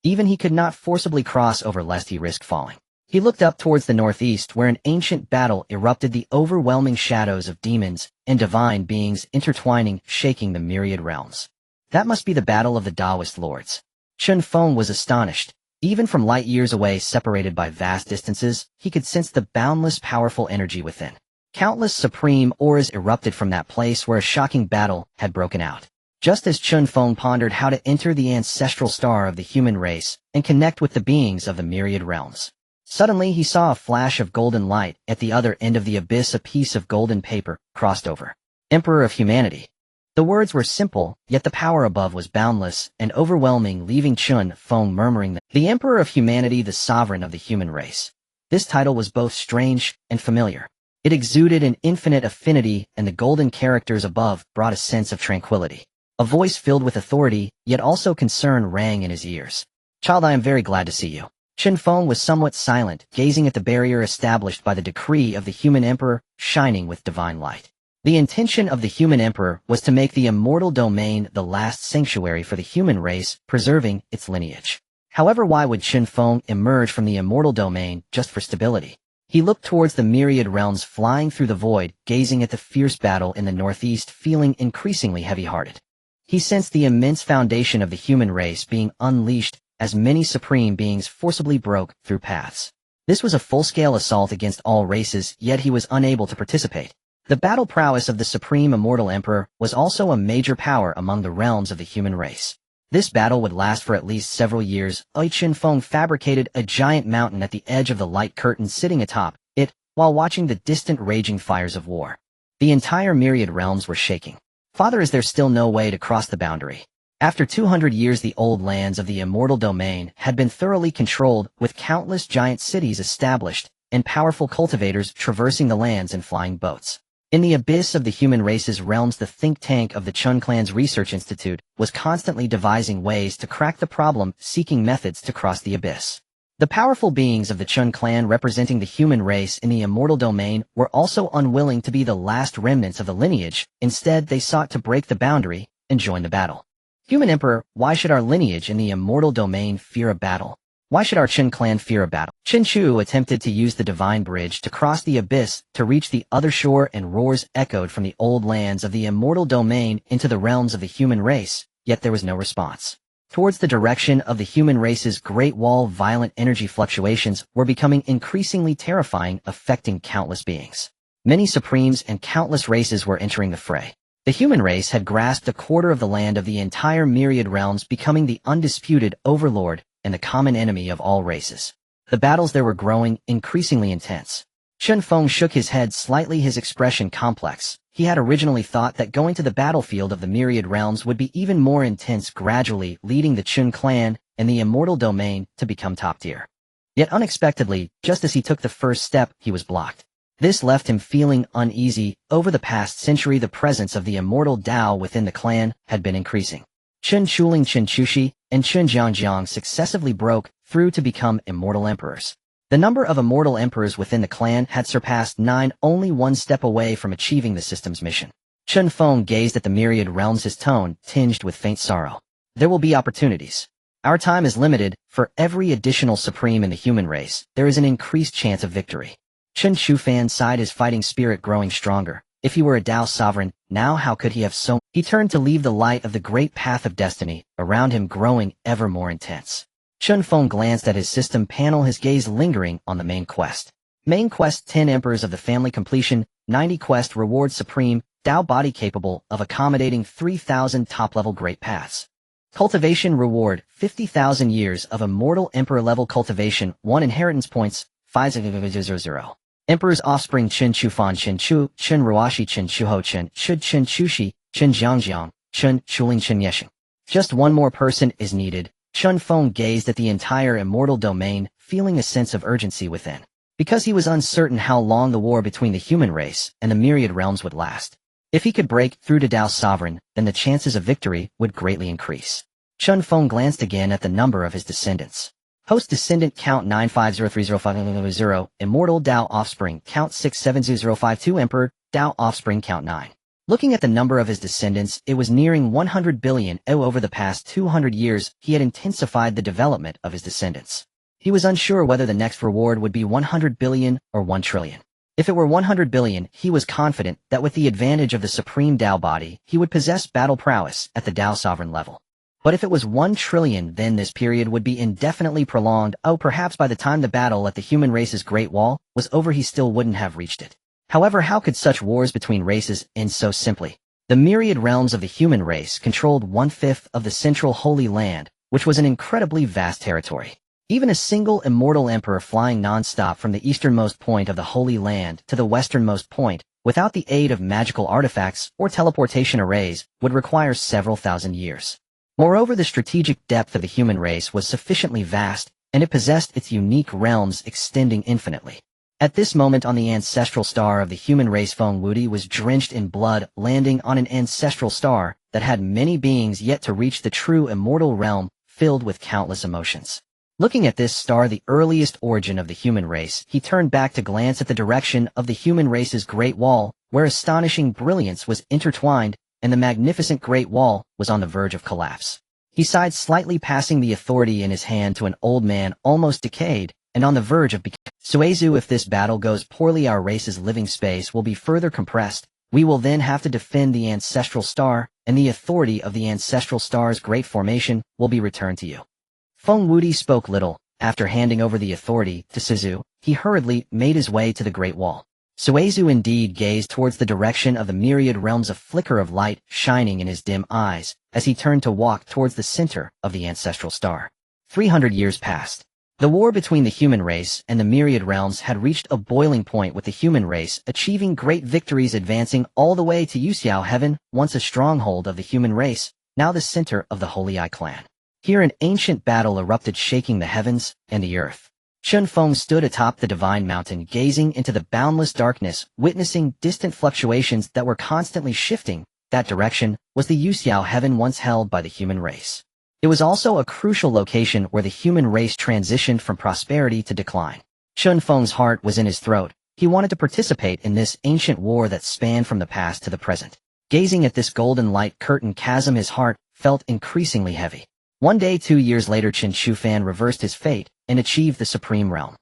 Even he could not forcibly cross over lest he risk falling. He looked up towards the northeast, where an ancient battle erupted, the overwhelming shadows of demons and divine beings intertwining, shaking the myriad realms. That must be the battle of the Daoist lords. Chen Feng was astonished. Even from light years away, separated by vast distances, he could sense the boundless, powerful energy within. Countless supreme auras erupted from that place where a shocking battle had broken out. Just as Chen Feng pondered how to enter the ancestral star of the human race and connect with the beings of the myriad realms, suddenly he saw a flash of golden light at the other end of the abyss. A piece of golden paper crossed over. Emperor of Humanity. The words were simple, yet the power above was boundless and overwhelming, leaving Chen Feng murmuring, "The Emperor of Humanity, the sovereign of the human race." This title was both strange and familiar. It exuded an infinite affinity, and the golden characters above brought a sense of tranquility. A voice filled with authority, yet also concern, rang in his ears. "Child, I am very glad to see you." Chen Feng was somewhat silent, gazing at the barrier established by the decree of the human emperor, shining with divine light. The intention of the human emperor was to make the immortal domain the last sanctuary for the human race, preserving its lineage. However, why would Chen Feng emerge from the immortal domain just for stability? He looked towards the myriad realms flying through the void, gazing at the fierce battle in the northeast, feeling increasingly heavy-hearted. He sensed the immense foundation of the human race being unleashed as many supreme beings forcibly broke through paths. This was a full-scale assault against all races, yet he was unable to participate. The battle prowess of the supreme immortal emperor was also a major power among the realms of the human race. This battle would last for at least several years. Chen Feng fabricated a giant mountain at the edge of the light curtain, sitting atop it, while watching the distant raging fires of war. The entire myriad realms were shaking. "Father, is there still no way to cross the boundary?" After 200 years, the old lands of the immortal domain had been thoroughly controlled, with countless giant cities established and powerful cultivators traversing the lands in flying boats. In the abyss of the human race's realms, the think tank of the Chun Clan's Research Institute was constantly devising ways to crack the problem, seeking methods to cross the abyss. The powerful beings of the Chun Clan, representing the human race in the immortal domain, were also unwilling to be the last remnants of the lineage. Instead, they sought to break the boundary and join the battle. "Human Emperor, why should our lineage in the immortal domain fear a battle? Why should our Chen clan fear a battle?" Chen Chu attempted to use the divine bridge to cross the abyss to reach the other shore, and roars echoed from the old lands of the immortal domain into the realms of the human race, yet there was no response. Towards the direction of the human race's great wall, violent energy fluctuations were becoming increasingly terrifying, affecting countless beings. Many supremes and countless races were entering the fray. The human race had grasped a quarter of the land of the entire myriad realms, becoming the undisputed overlord and the common enemy of all races. The battles there were growing increasingly intense. Chen Feng shook his head slightly, his expression complex. He had originally thought that going to the battlefield of the myriad realms would be even more intense, gradually leading the Chun clan and the immortal domain to become top tier. Yet unexpectedly, just as he took the first step, he was blocked. This left him feeling uneasy. Over the past century, the presence of the immortal Dao within the clan had been increasing. Chen Chuling, Chen Chushi, and Chen Jiangjiang successively broke through to become immortal emperors. The number of immortal emperors within the clan had surpassed 9, only one step away from achieving the system's mission. Chen Feng gazed at the myriad realms, his tone tinged with faint sorrow. "There will be opportunities. Our time is limited. For every additional supreme in the human race, there is an increased chance of victory." Chen Shufan sighed, his fighting spirit growing stronger. If he were a Dao sovereign, now how could he have so? He turned to leave the light of the great path of destiny around him, growing ever more intense. Chen Feng glanced at his system panel, his gaze lingering on the main quest. Main quest: 10 Emperors of the Family, completion. 90 quest reward: Supreme Dao body capable of accommodating 3,000 top-level great paths. Cultivation reward: 50,000 years of immortal emperor level cultivation. 1 inheritance points. 500. Emperor's offspring: Chen Chufan, Chen Chu, Chen Ruashi, Chen Chuho, Chen Shud, Chen Chushi, Chen Jiangjiang, Chen Chuling, Chen Yesheng. Just one more person is needed. Chen Feng gazed at the entire immortal domain, feeling a sense of urgency within. because he was uncertain how long the war between the human race and the myriad realms would last. If he could break through to Dao's sovereign, then the chances of victory would greatly increase. Chen Feng glanced again at the number of his descendants. Host descendant count 9503050, immortal Dao offspring count 670052, emperor Dao offspring count 9. Looking at the number of his descendants, it was nearing 100 billion. Over the past 200 years, he had intensified the development of his descendants. He was unsure whether the next reward would be 100 billion or 1 trillion. If it were 100 billion, he was confident that with the advantage of the supreme Dao body, he would possess battle prowess at the Dao sovereign level. But if it was 1 trillion, then this period would be indefinitely prolonged. Perhaps by the time the battle at the human race's Great Wall was over, he still wouldn't have reached it. However, how could such wars between races end so simply? The myriad realms of the human race controlled 1/5 of the central Holy Land, which was an incredibly vast territory. Even a single immortal emperor flying non-stop from the easternmost point of the Holy Land to the westernmost point, without the aid of magical artifacts or teleportation arrays, would require several thousand years. Moreover, the strategic depth of the human race was sufficiently vast, and it possessed its unique realms extending infinitely. At this moment on the ancestral star of the human race, Feng Wudi was drenched in blood, landing on an ancestral star that had many beings yet to reach the true immortal realm, filled with countless emotions. Looking at this star, the earliest origin of the human race, he turned back to glance at the direction of the human race's Great Wall, where astonishing brilliance was intertwined, and the magnificent Great Wall was on the verge of collapse. He sighed slightly, passing the authority in his hand to an old man almost decayed, and on the verge of Suezu, if this battle goes poorly, our race's living space will be further compressed. We will then have to defend the ancestral star, and the authority of the ancestral star's great formation will be returned to you. Feng Wudi spoke little. After handing over the authority to Suzu, he hurriedly made his way to the Great Wall. Suezu indeed gazed towards the direction of the myriad realms, a flicker of light shining in his dim eyes, as he turned to walk towards the center of the ancestral star. 300 years passed. The war between the human race and the myriad realms had reached a boiling point, with the human race achieving great victories, advancing all the way to Yuxiao Heaven, once a stronghold of the human race, now the center of the Holy Eye clan. Here an ancient battle erupted, shaking the heavens and the earth. Chen Feng stood atop the divine mountain, gazing into the boundless darkness, witnessing distant fluctuations that were constantly shifting. That direction was the Yuxiao Heaven once held by the human race. It was also a crucial location where the human race transitioned from prosperity to decline. Chen Feng's heart was in his throat. He wanted to participate in this ancient war that spanned from the past to the present. Gazing at this golden light curtain chasm, his heart felt increasingly heavy. One day 2 years later, Chen Shufan reversed his fate and achieved the supreme realm.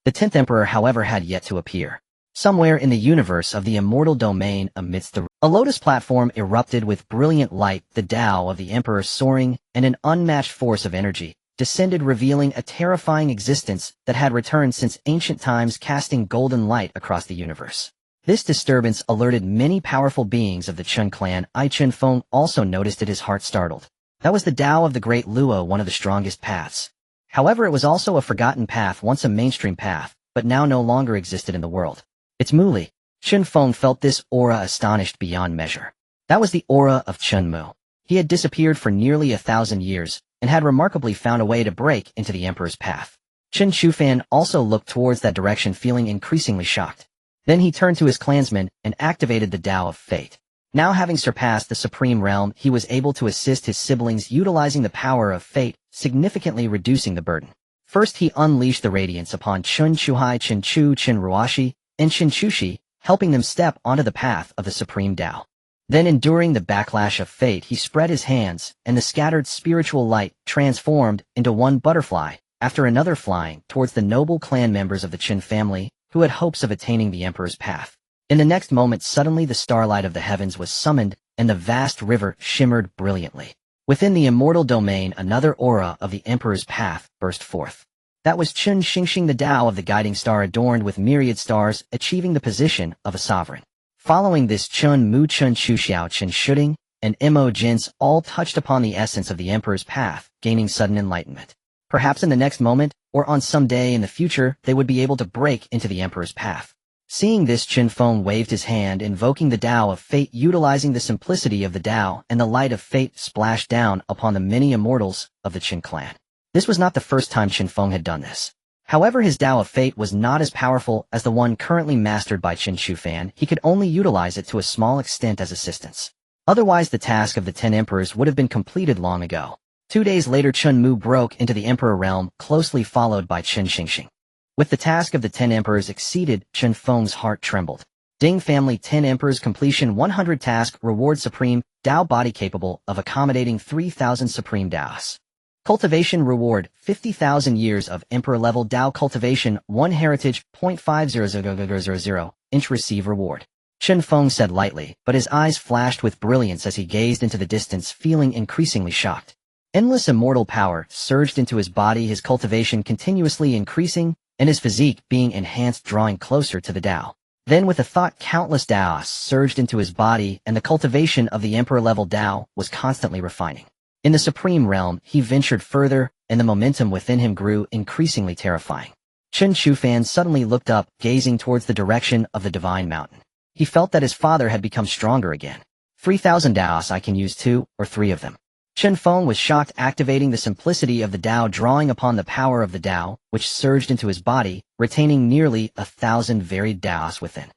The 10th emperor, however, had yet to appear. Somewhere in the universe of the immortal domain, amidst a lotus platform erupted with brilliant light. The Tao of the emperor, soaring, and an unmatched force of energy, descended, revealing a terrifying existence that had returned since ancient times, casting golden light across the universe. This disturbance alerted many powerful beings of the Chen clan. Chen Feng also noticed it, his heart startled. That was the Tao of the Great Luo, one of the strongest paths. However, it was also a forgotten path, once a mainstream path, but now no longer existed in the world. It's Muli. Chen Feng felt this aura, astonished beyond measure. That was the aura of Chen Mu. He had disappeared for nearly 1,000 years, and had remarkably found a way to break into the emperor's path. Chen Shufan also looked towards that direction, feeling increasingly shocked. Then he turned to his clansmen and activated the Tao of Fate. Now, having surpassed the supreme realm, he was able to assist his siblings, utilizing the power of fate, significantly reducing the burden. First, he unleashed the radiance upon Chen Chuhai, Chen Chu, Chen Ruashi, and Chen Chushi, helping them step onto the path of the supreme Tao. Then, enduring the backlash of fate, he spread his hands, and the scattered spiritual light transformed into one butterfly after another, flying towards the noble clan members of the Chen family, who had hopes of attaining the emperor's path. In the next moment, suddenly the starlight of the heavens was summoned, and the vast river shimmered brilliantly. Within the immortal domain, another aura of the emperor's path burst forth. That was Chen Xingxing, the Tao of the guiding star, adorned with myriad stars, achieving the position of a sovereign. Following this, Chen Mu, Chen Chuxiao, Chen Shuding, and Mo Jins all touched upon the essence of the emperor's path, gaining sudden enlightenment. Perhaps in the next moment, or on some day in the future, they would be able to break into the emperor's path. Seeing this, Chen Feng waved his hand, invoking the Tao of Fate. Utilizing the simplicity of the Tao and the light of fate, splashed down upon the many immortals of the Chen clan. This was not the first time Chen Feng had done this. However, his Tao of Fate was not as powerful as the one currently mastered by Chen Fan. He could only utilize it to a small extent as assistance. Otherwise, the task of the 10 emperors would have been completed long ago. 2 days later, Chen Mu broke into the emperor realm, closely followed by Chen Xingxing. With the task of the 10 emperors exceeded, Chen Feng's heart trembled. Ding family 10 emperors completion 100 task reward supreme Tao body capable of accommodating 3,000 supreme Taoists. Cultivation reward 50,000 years of emperor level Tao cultivation 1 heritage 0.50000 inch receive reward. Chen Feng said lightly, but his eyes flashed with brilliance as he gazed into the distance, feeling increasingly shocked. Endless immortal power surged into his body, his cultivation continuously increasing, and his physique being enhanced, drawing closer to the Tao. Then with a thought, countless Taoists surged into his body, and the cultivation of the emperor-level Tao was constantly refining. In the supreme realm, he ventured further, and the momentum within him grew increasingly terrifying. Chen Fan suddenly looked up, gazing towards the direction of the divine mountain. He felt that his father had become stronger again. 3,000 Taoists, I can use 2 or 3 of them. Chen Feng was shocked, activating the simplicity of the Tao, drawing upon the power of the Tao, which surged into his body, retaining nearly 1,000 varied Taoists within.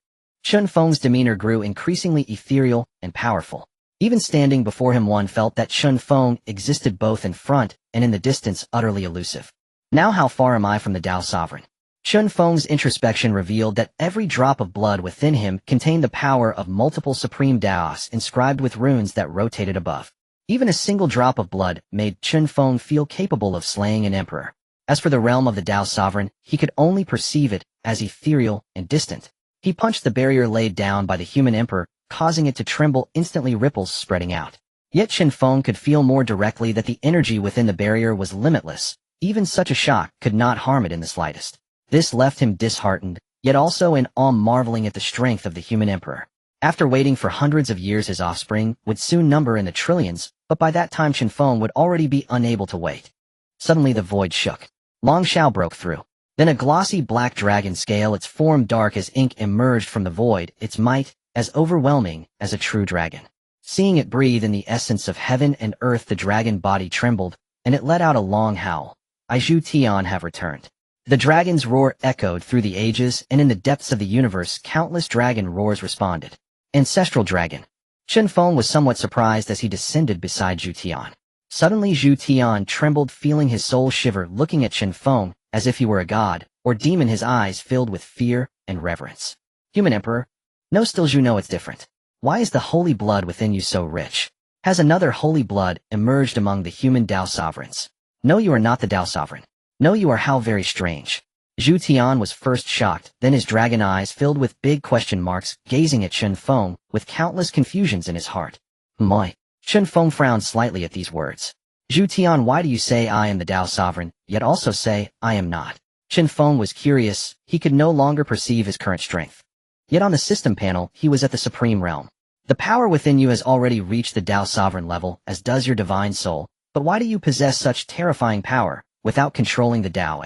Chen Feng's demeanor grew increasingly ethereal and powerful. Even standing before him, one felt that Chen Feng existed both in front and in the distance, utterly elusive. Now how far am I from the Tao sovereign? Chen Feng's introspection revealed that every drop of blood within him contained the power of multiple supreme Taoists inscribed with runes that rotated above. Even a single drop of blood made Chen Feng feel capable of slaying an emperor. As for the realm of the Tao sovereign, he could only perceive it as ethereal and distant. He punched the barrier laid down by the human emperor, causing it to tremble, instantly ripples spreading out. Yet Chen Feng could feel more directly that the energy within the barrier was limitless. Even such a shock could not harm it in the slightest. This left him disheartened, yet also in awe, marveling at the strength of the human emperor. After waiting for hundreds of years, his offspring would soon number in the trillions, but by that time Chen Feng would already be unable to wait. Suddenly the void shook. Long Shao broke through. Then a glossy black dragon scale, its form dark as ink, emerged from the void, its might as overwhelming as a true dragon. Seeing it breathe in the essence of heaven and earth, the dragon body trembled, and it let out a long howl. I Zhu Tian have returned. The dragon's roar echoed through the ages, and in the depths of the universe countless dragon roars responded. Ancestral dragon. Chen Feng was somewhat surprised as he descended beside Zhu Tian. Suddenly Zhu Tian trembled, feeling his soul shiver, looking at Chen Feng as if he were a god or demon, his eyes filled with fear and reverence. Human emperor? No, still Zhu, no, it's different. Why is the holy blood within you so rich? Has another holy blood emerged among the human Tao sovereigns? No, you are not the Tao sovereign. No, you are. How very strange. Zhu Tian was first shocked, then his dragon eyes filled with big question marks, gazing at Chen Feng with countless confusions in his heart. My. Chen Feng frowned slightly at these words. Zhu Tian, why do you say I am the Tao sovereign, yet also say I am not? Chen Feng was curious. He could no longer perceive his current strength. Yet on the system panel, he was at the supreme realm. The power within you has already reached the Tao sovereign level, as does your divine soul, but why do you possess such terrifying power without controlling the Tao?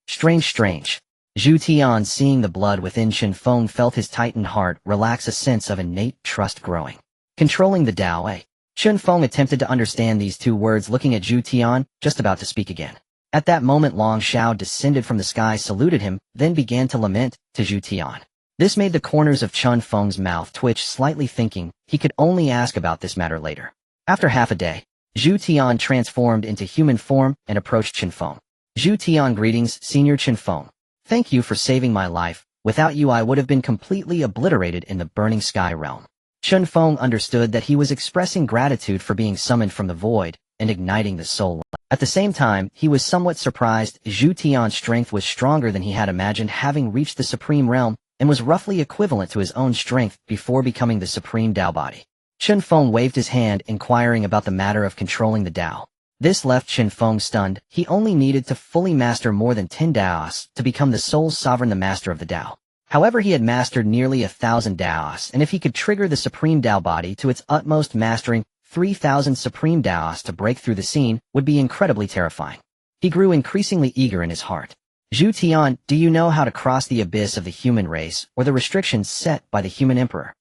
Strange. Zhu Tian, seeing the blood within Chen Feng, felt his tightened heart relax, a sense of innate trust growing. Controlling the Tao. Chen Feng attempted to understand these two words, looking at Zhu Tian, just about to speak again. At that moment Long Shao descended from the sky, saluted him, then began to lament to Zhu Tian. This made the corners of Chen Feng's mouth twitch slightly, thinking he could only ask about this matter later. After half a day, Zhu Tian transformed into human form and approached Chen Feng. Zhu Tian, greetings, Senior Chen Feng. Thank you for saving my life. Without you I would have been completely obliterated in the burning sky realm. Chen Feng understood that he was expressing gratitude for being summoned from the void and igniting the soul. At the same time, he was somewhat surprised. Zhu Tian's strength was stronger than he had imagined, having reached the supreme realm, and was roughly equivalent to his own strength before becoming the supreme Tao body. Chen Feng waved his hand, inquiring about the matter of controlling the Tao. This left Chen Feng stunned. He only needed to fully master more than 10 Daoists to become the sole sovereign, the master of the Tao. However, he had mastered nearly 1,000 Daoists, and if he could trigger the supreme Tao body to its utmost, mastering 3,000 supreme Daoists to break through the scene would be incredibly terrifying. He grew increasingly eager in his heart. Zhu Tian, do you know how to cross the abyss of the human race, or the restrictions set by the human emperor?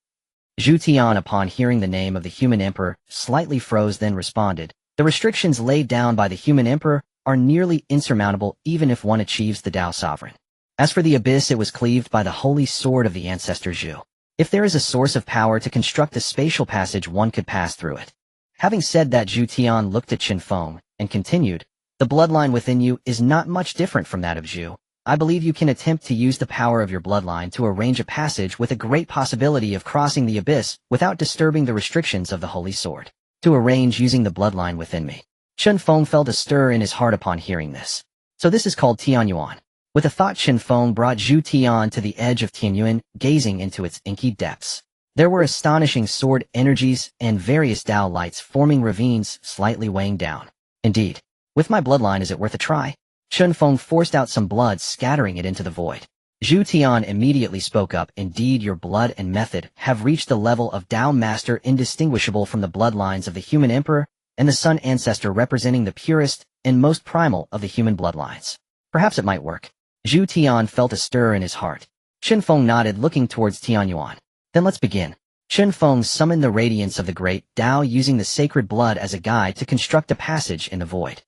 Zhu Tian, upon hearing the name of the human emperor, slightly froze, then responded, the restrictions laid down by the human emperor are nearly insurmountable even if one achieves the Tao sovereign. As for the abyss, it was cleaved by the holy sword of the ancestor Zhu. If there is a source of power to construct a spatial passage, one could pass through it. Having said that, Zhu Tian looked at Chen Feng and continued, the bloodline within you is not much different from that of Zhu. I believe you can attempt to use the power of your bloodline to arrange a passage with a great possibility of crossing the abyss without disturbing the restrictions of the holy sword. To arrange using the bloodline within me. Chen Feng felt a stir in his heart upon hearing this. So this is called Tianyuan. With a thought, Chen Feng brought Zhu Tian to the edge of Tianyuan, gazing into its inky depths. There were astonishing sword energies and various Tao lights forming ravines slightly weighing down. Indeed, with my bloodline, is it worth a try? Chen Feng forced out some blood, scattering it into the void. Zhu Tian immediately spoke up, indeed your blood and method have reached the level of Tao master indistinguishable from the bloodlines of the human emperor and the sun ancestor representing the purest and most primal of the human bloodlines. Perhaps it might work. Zhu Tian felt a stir in his heart. Chen Feng nodded, looking towards Tianyuan. Then let's begin. Chen Feng summoned the radiance of the great Tao using the sacred blood as a guide to construct a passage in the void.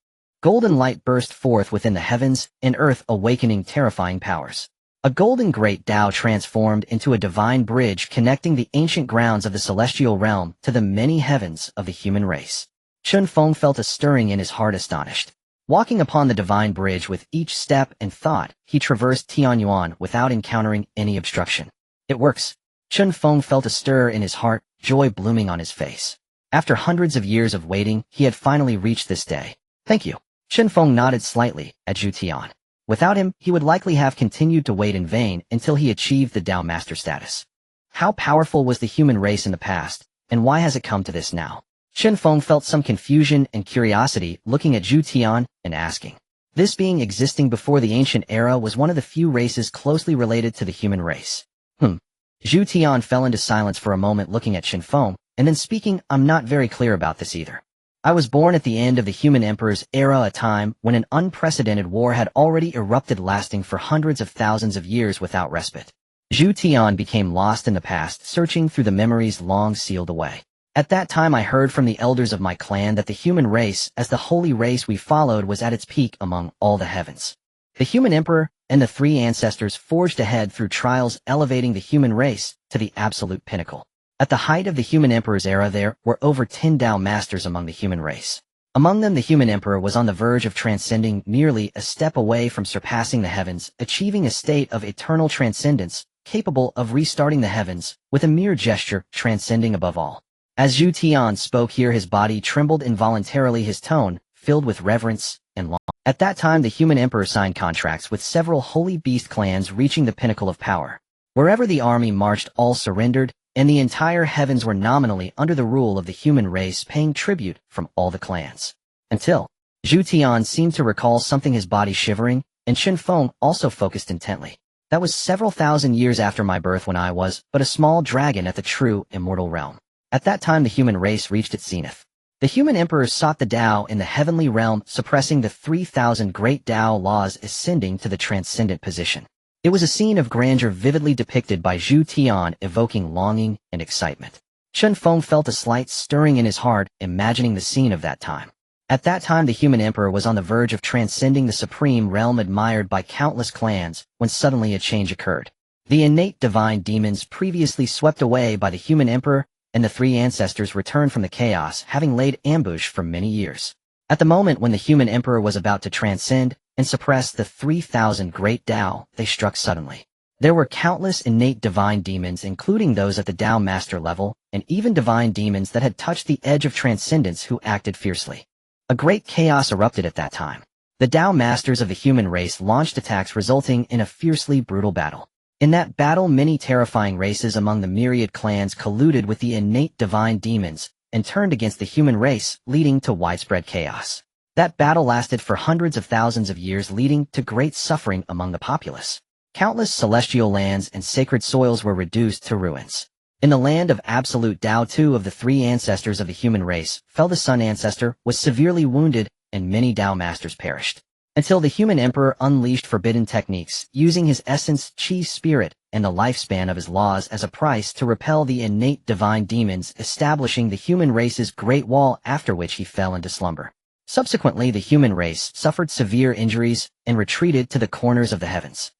Golden light burst forth within the heavens and earth, awakening terrifying powers. A golden great Tao transformed into a divine bridge connecting the ancient grounds of the celestial realm to the many heavens of the human race. Chen Feng felt a stirring in his heart, astonished. Walking upon the divine bridge with each step and thought, he traversed Tianyuan without encountering any obstruction. It works. Chen Feng felt a stir in his heart, joy blooming on his face. After hundreds of years of waiting, he had finally reached this day. Thank you. Chen Feng nodded slightly at Zhu Tian. Without him, he would likely have continued to wait in vain until he achieved the Tao master status. How powerful was the human race in the past, and why has it come to this now? Chen Feng felt some confusion and curiosity, looking at Zhu Tian and asking. This being existing before the ancient era was one of the few races closely related to the human race. Zhu Tian fell into silence for a moment, looking at Chen Feng, and then speaking, I'm not very clear about this either. I was born at the end of the human emperor's era, a time when an unprecedented war had already erupted, lasting for hundreds of thousands of years without respite. Zhu Tian became lost in the past, searching through the memories long sealed away. At that time I heard from the elders of my clan that the human race, as the holy race we followed, was at its peak among all the heavens. The human emperor and the three ancestors forged ahead through trials, elevating the human race to the absolute pinnacle. At the height of the human emperor's era, there were over 10 Tao masters among the human race. Among them, the human emperor was on the verge of transcending, merely a step away from surpassing the heavens, achieving a state of eternal transcendence, capable of restarting the heavens, with a mere gesture, transcending above all. As Zhu Tian spoke here, his body trembled involuntarily, his tone filled with reverence and longing. At that time, the human emperor signed contracts with several holy beast clans, reaching the pinnacle of power. Wherever the army marched, all surrendered, and the entire heavens were nominally under the rule of the human race, paying tribute from all the clans. Until Zhu Tian seemed to recall something, his body shivering, and Chen Feng also focused intently. That was several thousand years after my birth, when I was but a small dragon at the true immortal realm. At that time, the human race reached its zenith. The human emperor sought the Tao in the heavenly realm, suppressing the 3,000 great Tao laws, ascending to the transcendent position. It was a scene of grandeur vividly depicted by Zhu Tian, evoking longing and excitement. Chen Feng felt a slight stirring in his heart, imagining the scene of that time. At that time, the human emperor was on the verge of transcending the supreme realm admired by countless clans, when suddenly a change occurred. The innate divine demons previously swept away by the human emperor, and the three ancestors returned from the chaos, having laid ambush for many years. At the moment when the human emperor was about to transcend and suppress the 3,000 great Tao, they struck suddenly. There were countless innate divine demons, including those at the Tao master level, and even divine demons that had touched the edge of transcendence, who acted fiercely. A great chaos erupted at that time. The Tao masters of the human race launched attacks, resulting in a fiercely brutal battle. In that battle, many terrifying races among the myriad clans colluded with the innate divine demons and turned against the human race, leading to widespread chaos. That battle lasted for hundreds of thousands of years, leading to great suffering among the populace. Countless celestial lands and sacred soils were reduced to ruins. In the land of absolute Tao, two of the three ancestors of the human race fell. The sun ancestor was severely wounded, and many Tao masters perished. Until the human emperor unleashed forbidden techniques, using his essence, chi spirit, and the lifespan of his laws as a price to repel the innate divine demons, establishing the human race's great wall, after which he fell into slumber. Subsequently, the human race suffered severe injuries and retreated to the corners of the heavens.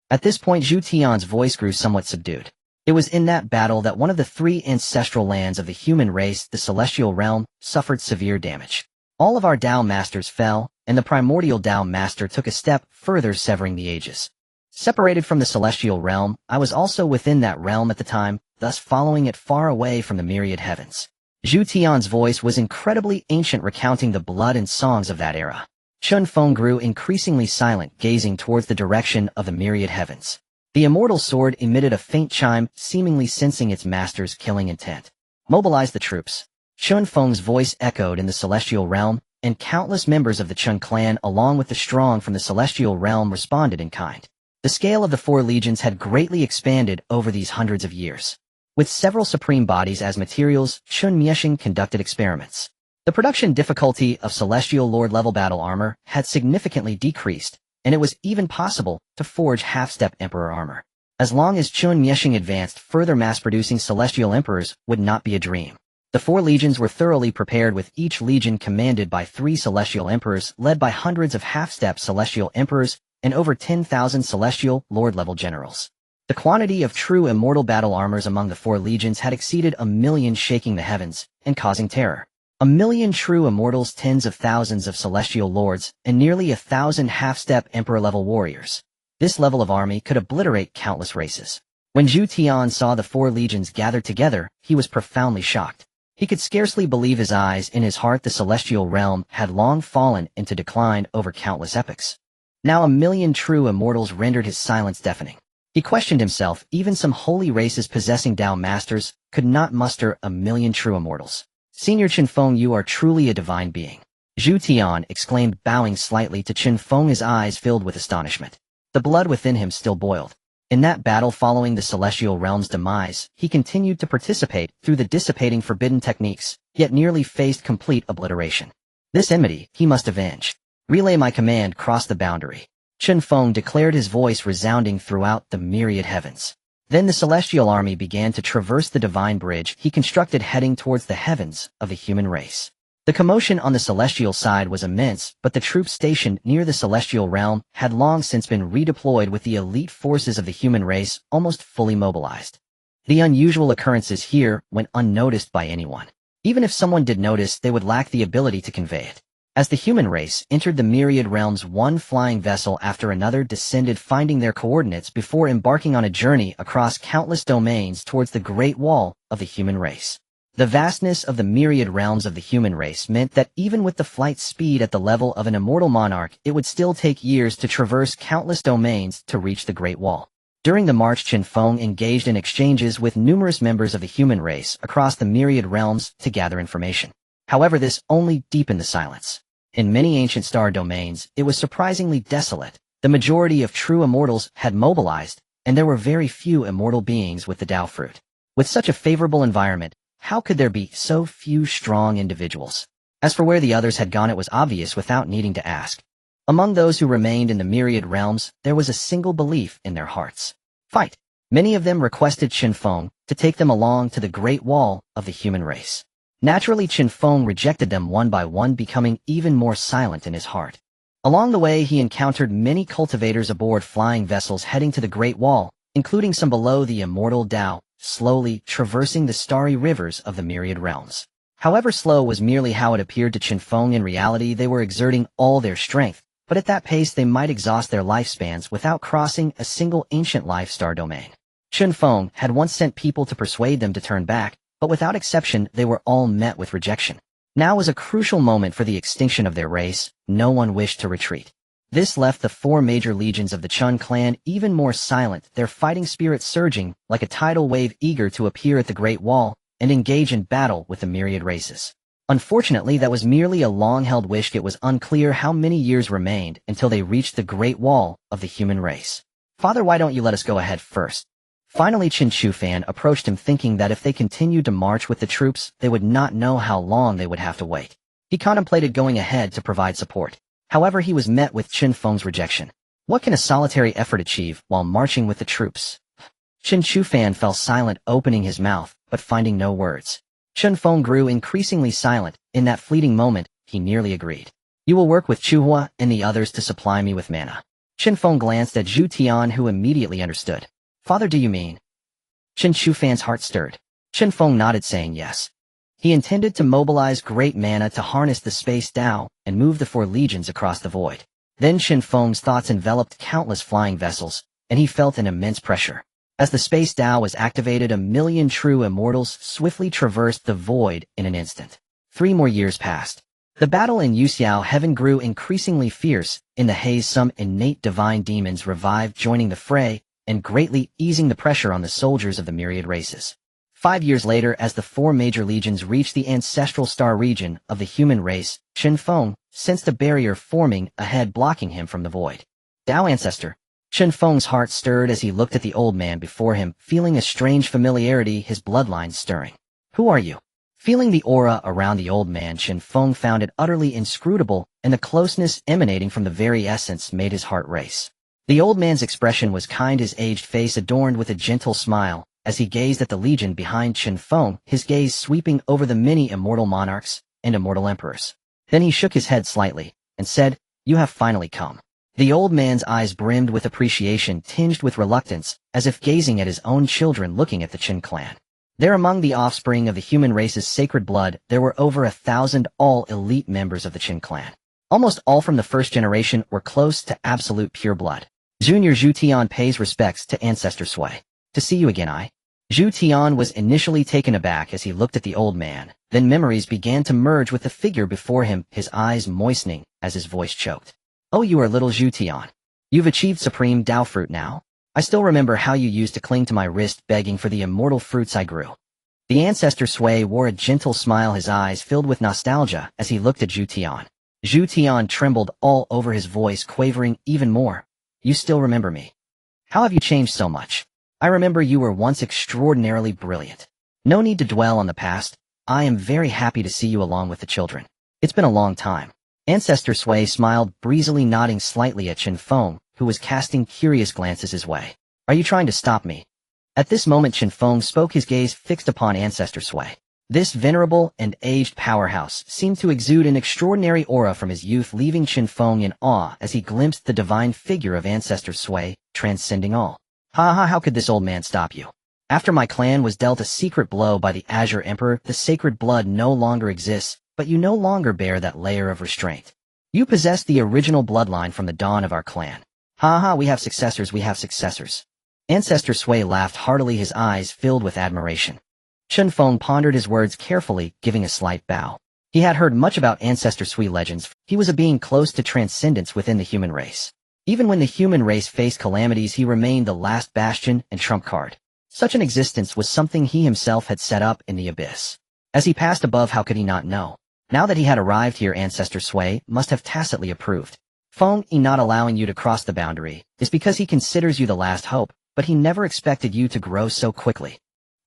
At this point, Zhu Tian's voice grew somewhat subdued. It was in that battle that one of the three ancestral lands of the human race, the celestial realm, suffered severe damage. All of our Dao masters fell, and the primordial Dao master took a step further, severing the ages. Separated from the celestial realm, I was also within that realm at the time, thus following it far away from the myriad heavens. Zhu Tian's voice was incredibly ancient, recounting the blood and songs of that era. Chen Feng grew increasingly silent, gazing towards the direction of the myriad heavens. The immortal sword emitted a faint chime, seemingly sensing its master's killing intent. Mobilize the troops. Chen Feng's voice echoed in the celestial realm, and countless members of the Chen clan along with the strong from the celestial realm responded in kind. The scale of the four legions had greatly expanded over these hundreds of years. With several supreme bodies as materials, Chen Miexing conducted experiments. The production difficulty of celestial lord-level battle armor had significantly decreased, and it was even possible to forge half-step emperor armor. As long as Chen Miexing advanced, further mass-producing celestial emperors would not be a dream. The four legions were thoroughly prepared, with each legion commanded by 3 celestial emperors led by hundreds of half-step celestial emperors and over 10,000 celestial lord-level generals. The quantity of true immortal battle armors among the 4 legions had exceeded 1 million, shaking the heavens and causing terror. 1 million true immortals, tens of thousands of celestial lords, and nearly 1,000 half-step emperor-level warriors. This level of army could obliterate countless races. When Zhu Tian saw the 4 legions gathered together, he was profoundly shocked. He could scarcely believe his eyes. In his heart, the celestial realm had long fallen into decline over countless epochs. Now 1 million true immortals rendered his silence deafening. He questioned himself. Even some holy races possessing Dao masters could not muster 1 million true immortals. Senior Chen Feng, you are truly a divine being. Zhu Tian exclaimed, bowing slightly to Chen Feng, his eyes filled with astonishment. The blood within him still boiled. In that battle following the celestial realm's demise, he continued to participate through the dissipating forbidden techniques, yet nearly faced complete obliteration. This enmity he must avenge. Relay my command, cross the boundary. Chen Feng declared, his voice resounding throughout the myriad heavens. Then the celestial army began to traverse the divine bridge he constructed, heading towards the heavens of the human race. The commotion on the celestial side was immense, but the troops stationed near the celestial realm had long since been redeployed, with the elite forces of the human race almost fully mobilized. The unusual occurrences here went unnoticed by anyone. Even if someone did notice, they would lack the ability to convey it. As the human race entered the myriad realms, one flying vessel after another descended, finding their coordinates before embarking on a journey across countless domains towards the Great Wall of the human race. The vastness of the myriad realms of the human race meant that even with the flight speed at the level of an immortal monarch, it would still take years to traverse countless domains to reach the Great Wall. During the march, Chen Feng engaged in exchanges with numerous members of the human race across the myriad realms to gather information. However, this only deepened the silence. In many ancient star domains, it was surprisingly desolate. The majority of true immortals had mobilized, and there were very few immortal beings with the Dao fruit. With such a favorable environment, how could there be so few strong individuals? As for where the others had gone, it was obvious without needing to ask. Among those who remained in the myriad realms, there was a single belief in their hearts. Fight. Many of them requested Chen Feng to take them along to the Great Wall of the human race. Naturally, Chen Feng rejected them one by one, becoming even more silent in his heart. Along the way, he encountered many cultivators aboard flying vessels heading to the Great Wall, including some below the immortal Dao, slowly traversing the starry rivers of the myriad realms. However slow was merely how it appeared to Chen Feng. In reality, they were exerting all their strength, but at that pace they might exhaust their lifespans without crossing a single ancient life star domain. Chen Feng had once sent people to persuade them to turn back, but without exception they were all met with rejection. Now was a crucial moment for the extinction of their race. No one wished to retreat. This left the 4 major legions of the Chen clan even more silent, their fighting spirit surging like a tidal wave, eager to appear at the Great Wall and engage in battle with the myriad races. Unfortunately, that was merely a long-held wish. It was unclear how many years remained until they reached the Great Wall of the human race. Father, why don't you let us go ahead first? Finally, Chen Shufan approached him, thinking that if they continued to march with the troops, they would not know how long they would have to wait. He contemplated going ahead to provide support. However, he was met with Chen Feng's rejection. What can a solitary effort achieve while marching with the troops? Chen Shufan fell silent, opening his mouth, but finding no words. Chen Feng grew increasingly silent. In that fleeting moment, he nearly agreed. You will work with Chuhua and the others to supply me with mana. Chen Feng glanced at Zhu Tian, who immediately understood. Father, do you mean? Chen Shufan's heart stirred. Chen Feng nodded, saying yes. He intended to mobilize great mana to harness the space Dao and move the 4 legions across the void. Then Chen Feng's thoughts enveloped countless flying vessels, and he felt an immense pressure. As the space Dao was activated, 1,000,000 true immortals swiftly traversed the void in an instant. 3 more years passed. The battle in Yuxiao heaven grew increasingly fierce. In the haze, some innate divine demons revived, joining the fray and greatly easing the pressure on the soldiers of the myriad races. 5 years later, as the 4 major legions reached the ancestral star region of the human race, Chen Feng sensed a barrier forming ahead, blocking him from the void. Dao ancestor. Chen Feng's heart stirred as he looked at the old man before him, feeling a strange familiarity, his bloodline stirring. Who are you? Feeling the aura around the old man, Chen Feng found it utterly inscrutable, and the closeness emanating from the very essence made his heart race. The old man's expression was kind, his aged face adorned with a gentle smile. As he gazed at the legion behind Chen Feng, his gaze sweeping over the many immortal monarchs and immortal emperors. Then he shook his head slightly and said, "You have finally come." The old man's eyes brimmed with appreciation, tinged with reluctance, as if gazing at his own children looking at the Chen clan. There, among the offspring of the human race's sacred blood, there were over 1,000 all elite members of the Chen clan. Almost all from the first generation were close to absolute pure blood. Junior Zhu Tian pays respects to Ancestor Sui. To see you again, Zhu Tian was initially taken aback as he looked at the old man, then memories began to merge with the figure before him, his eyes moistening as his voice choked. Oh, you are little Zhu Tian. You've achieved supreme Dao fruit now. I still remember how you used to cling to my wrist begging for the immortal fruits I grew. The ancestor Sui wore a gentle smile, his eyes filled with nostalgia as he looked at Zhu Tian. Zhu Tian trembled all over, his voice quavering even more. You still remember me? How have you changed so much? I remember you were once extraordinarily brilliant. No need to dwell on the past. I am very happy to see you along with the children. It's been a long time. Ancestor Sui smiled, breezily nodding slightly at Chen Feng, who was casting curious glances his way. Are you trying to stop me? At this moment Chen Feng spoke, his gaze fixed upon Ancestor Sui. This venerable and aged powerhouse seemed to exude an extraordinary aura from his youth, leaving Chen Feng in awe as he glimpsed the divine figure of Ancestor Sui, transcending all. How could this old man stop you? After my clan was dealt a secret blow by the Azure Emperor, the sacred blood no longer exists, but you no longer bear that layer of restraint. You possess the original bloodline from the dawn of our clan. We have successors. Ancestor Sui laughed heartily, his eyes filled with admiration. Chen Feng pondered his words carefully, giving a slight bow. He had heard much about Ancestor Sui legends. He was a being close to transcendence within the human race. Even when the human race faced calamities, he remained the last bastion and trump card. Such an existence was something he himself had set up in the abyss. As he passed above, how could he not know? Now that he had arrived here, Ancestor Sui must have tacitly approved. Feng Yi not allowing you to cross the boundary is because he considers you the last hope, but he never expected you to grow so quickly.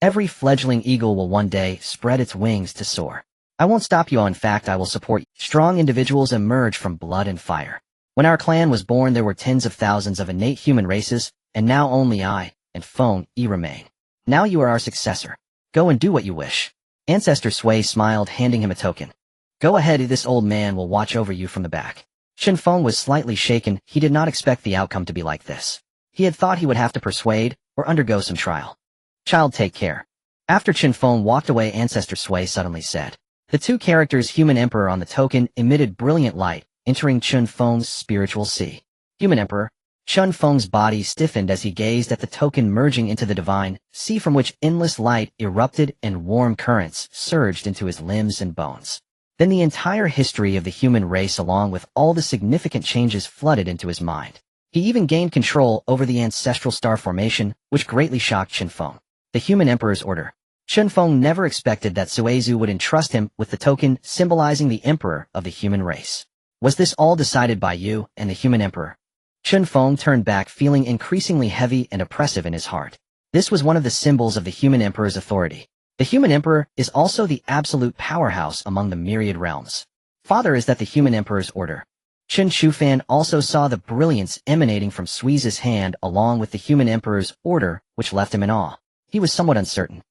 Every fledgling eagle will one day spread its wings to soar. I won't stop you. In fact, I will support you. Strong individuals emerge from blood and fire. When our clan was born, there were tens of thousands of innate human races, and now only I and Feng Yi remain. Now you are our successor. Go and do what you wish. Ancestor Sui smiled, handing him a token. Go ahead, this old man will watch over you from the back. Chen Feng was slightly shaken. He did not expect the outcome to be like this. He had thought he would have to persuade or undergo some trial. Child, take care. After Chen Feng walked away, Ancestor Sui suddenly said. The 2 characters Human Emperor on the token emitted brilliant light, entering Chen Feng's spiritual sea. Human Emperor. Chen Feng's body stiffened as he gazed at the token merging into the divine sea, from which endless light erupted and warm currents surged into his limbs and bones. Then the entire history of the human race, along with all the significant changes, flooded into his mind. He even gained control over the ancestral star formation, which greatly shocked Chen Feng. The Human Emperor's order. Chen Feng never expected that Suezu would entrust him with the token symbolizing the Emperor of the human race. Was this all decided by you and the Human Emperor? Chen Feng turned back, feeling increasingly heavy and oppressive in his heart. This was one of the symbols of the Human Emperor's authority. The Human Emperor is also the absolute powerhouse among the myriad realms. Father, is that the Human Emperor's order? Chen Shufan also saw the brilliance emanating from Sui's hand along with the Human Emperor's order, which left him in awe. He was somewhat uncertain.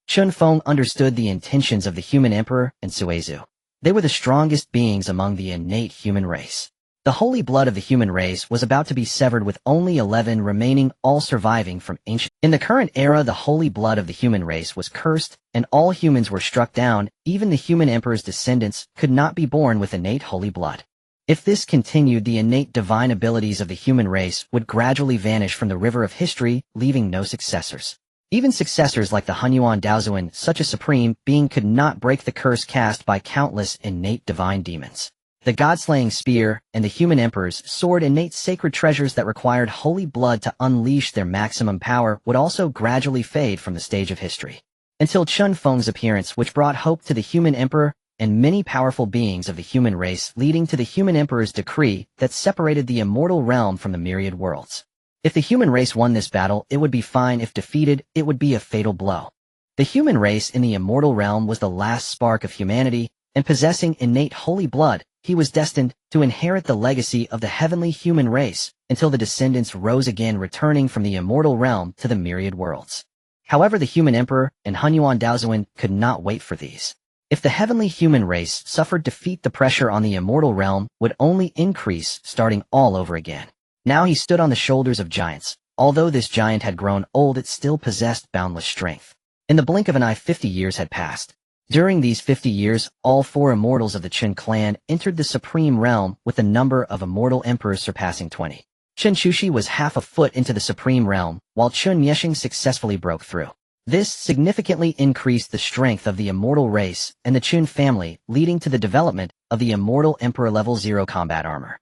Chen Feng understood the intentions of the Human Emperor and Suezu. They were the strongest beings among the innate human race. The holy blood of the human race was about to be severed with only 11 remaining, all surviving from ancient. In the current era, the holy blood of the human race was cursed, and all humans were struck down. Even the human emperor's descendants could not be born with innate holy blood. If this continued, the innate divine abilities of the human race would gradually vanish from the river of history, leaving no successors. Even successors like the Hunyuan Daozuan, such a supreme being, could not break the curse cast by countless innate divine demons. The god-slaying spear and the human emperor's sword, innate sacred treasures that required holy blood to unleash their maximum power, would also gradually fade from the stage of history. Until Chen Feng's appearance, which brought hope to the human emperor and many powerful beings of the human race, leading to the human emperor's decree that separated the immortal realm from the myriad worlds. If the human race won this battle, it would be fine. If defeated, it would be a fatal blow. The human race in the immortal realm was the last spark of humanity, and possessing innate holy blood, he was destined to inherit the legacy of the heavenly human race until the descendants rose again, returning from the immortal realm to the myriad worlds. However, the human emperor and Hunyuan Daozuan could not wait for these. If the heavenly human race suffered defeat, the pressure on the immortal realm would only increase, starting all over again. Now he stood on the shoulders of giants. Although this giant had grown old, it still possessed boundless strength. In the blink of an eye, 50 years had passed. During these 50 years, all 4 immortals of the Chen clan entered the supreme realm, with the number of immortal emperors surpassing 20. Chen Shushi was half a foot into the supreme realm, while Chen Yexing successfully broke through. This significantly increased the strength of the immortal race and the Chen family, leading to the development of the immortal emperor level 0 combat armor.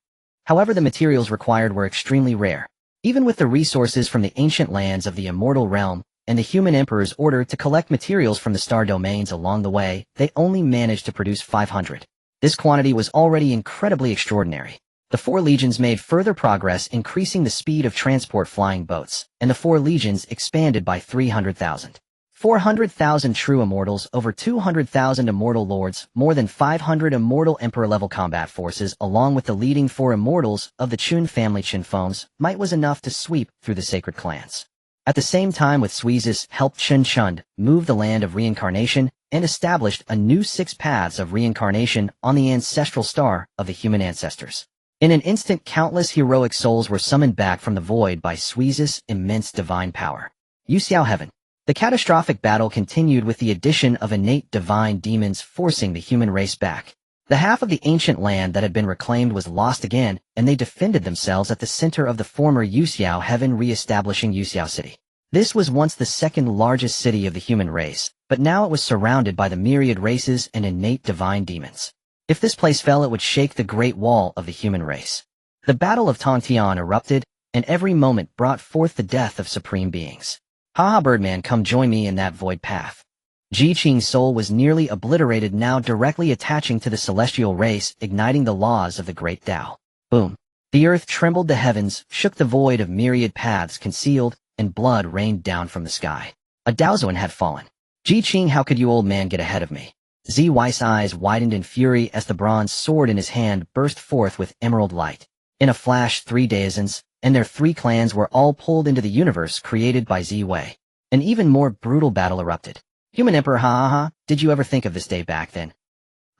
However, the materials required were extremely rare. Even with the resources from the ancient lands of the immortal realm, and the human emperor's order to collect materials from the star domains along the way, they only managed to produce 500. This quantity was already incredibly extraordinary. The 4 legions made further progress, increasing the speed of transport flying boats, and the 4 legions expanded by 300,000. 400,000 true immortals, over 200,000 immortal lords, more than 500 immortal emperor-level combat forces, along with the leading 4 immortals of the Chun family. Chen Feng's might was enough to sweep through the sacred clans. At the same time, with Suizus helped Chen Chund move the land of reincarnation and established a new 6 paths of reincarnation on the ancestral star of the human ancestors. In an instant, countless heroic souls were summoned back from the void by Suizus' immense divine power. Yuxiao Heaven. The catastrophic battle continued with the addition of innate divine demons, forcing the human race back. The half of the ancient land that had been reclaimed was lost again, and they defended themselves at the center of the former Yuxiao Heaven, re-establishing Yuxiao City. This was once the second largest city of the human race, but now it was surrounded by the myriad races and innate divine demons. If this place fell, it would shake the great wall of the human race. The Battle of Tongtian erupted, and every moment brought forth the death of supreme beings. Haha, Birdman, come join me in that void path. Ji Qing's soul was nearly obliterated, now directly attaching to the celestial race, igniting the laws of the great Tao. Boom. The earth trembled, the heavens shook, the void of myriad paths concealed, and blood rained down from the sky. A Daozuan had fallen. Ji Qing, how could you, old man, get ahead of me? Zi Wei's eyes widened in fury as the bronze sword in his hand burst forth with emerald light. In a flash, 3 Daozans and their 3 clans were all pulled into the universe created by Zi Wei. An even more brutal battle erupted. Human Emperor, did you ever think of this day back then?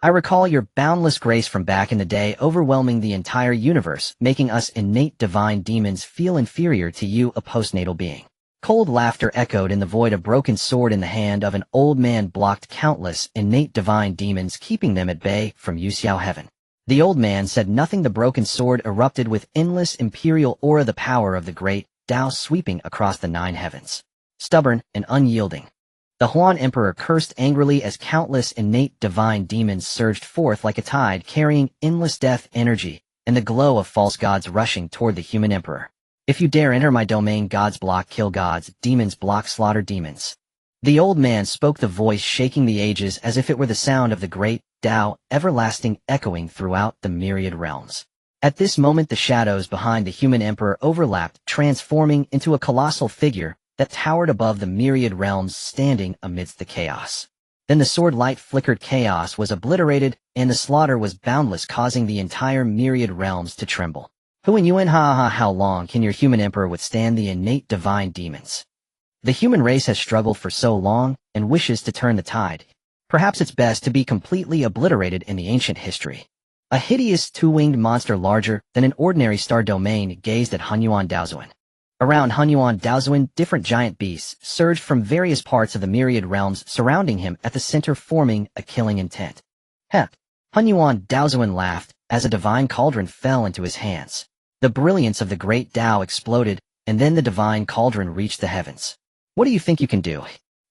I recall your boundless grace from back in the day, overwhelming the entire universe, making us innate divine demons feel inferior to you, a postnatal being. Cold laughter echoed in the void. A broken sword in the hand of an old man blocked countless innate divine demons, keeping them at bay from Yuxiao Heaven. The old man said nothing. The broken sword erupted with endless imperial aura, the power of the great Tao sweeping across the 9 heavens. Stubborn and unyielding, the Huan Emperor cursed angrily as countless innate divine demons surged forth like a tide, carrying endless death energy and the glow of false gods rushing toward the human emperor. If you dare enter my domain, gods block, kill gods, demons block, slaughter demons. The old man spoke, the voice shaking the ages as if it were the sound of the great Tao, everlasting, echoing throughout the myriad realms. At this moment, the shadows behind the human emperor overlapped, transforming into a colossal figure that towered above the myriad realms, standing amidst the chaos. Then the sword light flickered, chaos was obliterated, and the slaughter was boundless, causing the entire myriad realms to tremble. Who and Yuan, how long can your human emperor withstand the innate divine demons? The human race has struggled for so long, and wishes to turn the tide. Perhaps it's best to be completely obliterated in the ancient history. A hideous two-winged monster larger than an ordinary star domain gazed at Hunyuan Daozuan. Around Hunyuan Daozuan, different giant beasts surged from various parts of the myriad realms surrounding him at the center, forming a killing intent. Heh! Hunyuan Daozuan laughed as a divine cauldron fell into his hands. The brilliance of the great Tao exploded, and then the divine cauldron reached the heavens. What do you think you can do?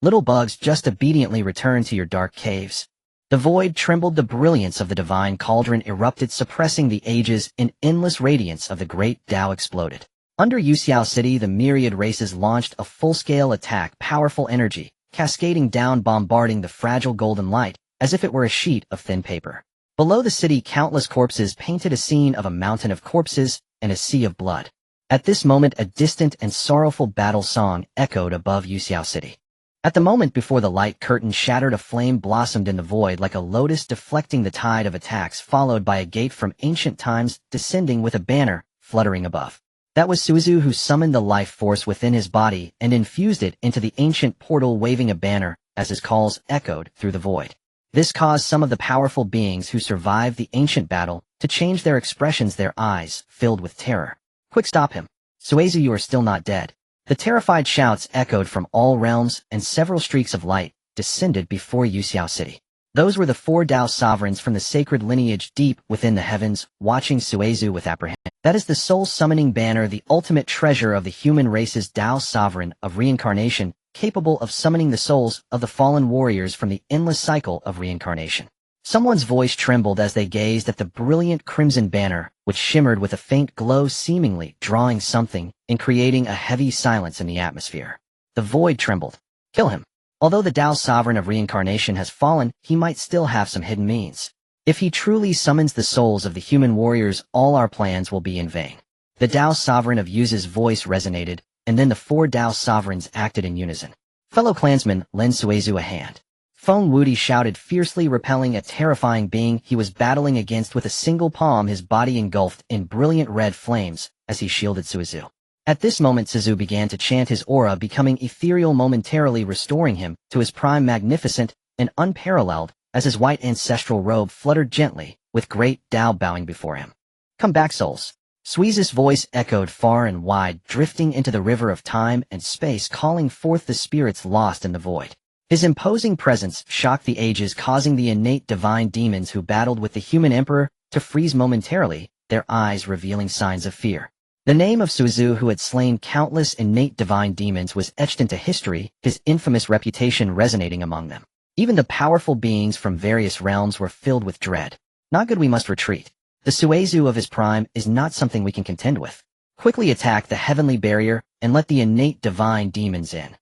Little bugs, just obediently return to your dark caves. The void trembled, the brilliance of the divine cauldron erupted, suppressing the ages, in endless radiance of the great Tao exploded. Under Yuxiao City, the myriad races launched a full-scale attack, powerful energy, cascading down, bombarding the fragile golden light, as if it were a sheet of thin paper. Below the city, countless corpses painted a scene of a mountain of corpses and a sea of blood. At this moment, a distant and sorrowful battle song echoed above Yuxiao City. At the moment before the light curtain shattered, a flame blossomed in the void like a lotus, deflecting the tide of attacks, followed by a gate from ancient times descending with a banner fluttering above. That was Suizu, who summoned the life force within his body and infused it into the ancient portal, waving a banner as his calls echoed through the void. This caused some of the powerful beings who survived the ancient battle to change their expressions, their eyes filled with terror. Quick, stop him! Suizu, you are still not dead. The terrified shouts echoed from all realms, and several streaks of light descended before Yuxiao City. Those were the 4 Dao sovereigns from the sacred lineage deep within the heavens, watching Suizu with apprehension. That is the soul-summoning banner, the ultimate treasure of the human race's Dao sovereign of reincarnation, capable of summoning the souls of the fallen warriors from the endless cycle of reincarnation. Someone's voice trembled as they gazed at the brilliant crimson banner, which shimmered with a faint glow, seemingly drawing something and creating a heavy silence in the atmosphere. The void trembled. Kill him. Although the Tao sovereign of reincarnation has fallen, he might still have some hidden means. If he truly summons the souls of the human warriors, all our plans will be in vain. The Tao sovereign of Yu's voice resonated, and then the 4 Tao sovereigns acted in unison. Fellow clansmen, lend Suizu a hand. Feng Wudi shouted fiercely, repelling a terrifying being he was battling against with a single palm, his body engulfed in brilliant red flames as he shielded Suizu. At this moment, Suizu began to chant, his aura becoming ethereal, momentarily restoring him to his prime, magnificent and unparalleled, as his white ancestral robe fluttered gently, with great Tao bowing before him. Come back, souls. Suizu's voice echoed far and wide, drifting into the river of time and space, calling forth the spirits lost in the void. His imposing presence shocked the ages, causing the innate divine demons who battled with the human emperor to freeze momentarily, their eyes revealing signs of fear. The name of Suizu, who had slain countless innate divine demons, was etched into history, his infamous reputation resonating among them. Even the powerful beings from various realms were filled with dread. Not good, we must retreat. The Suizu of his prime is not something we can contend with. Quickly attack the heavenly barrier and let the innate divine demons in.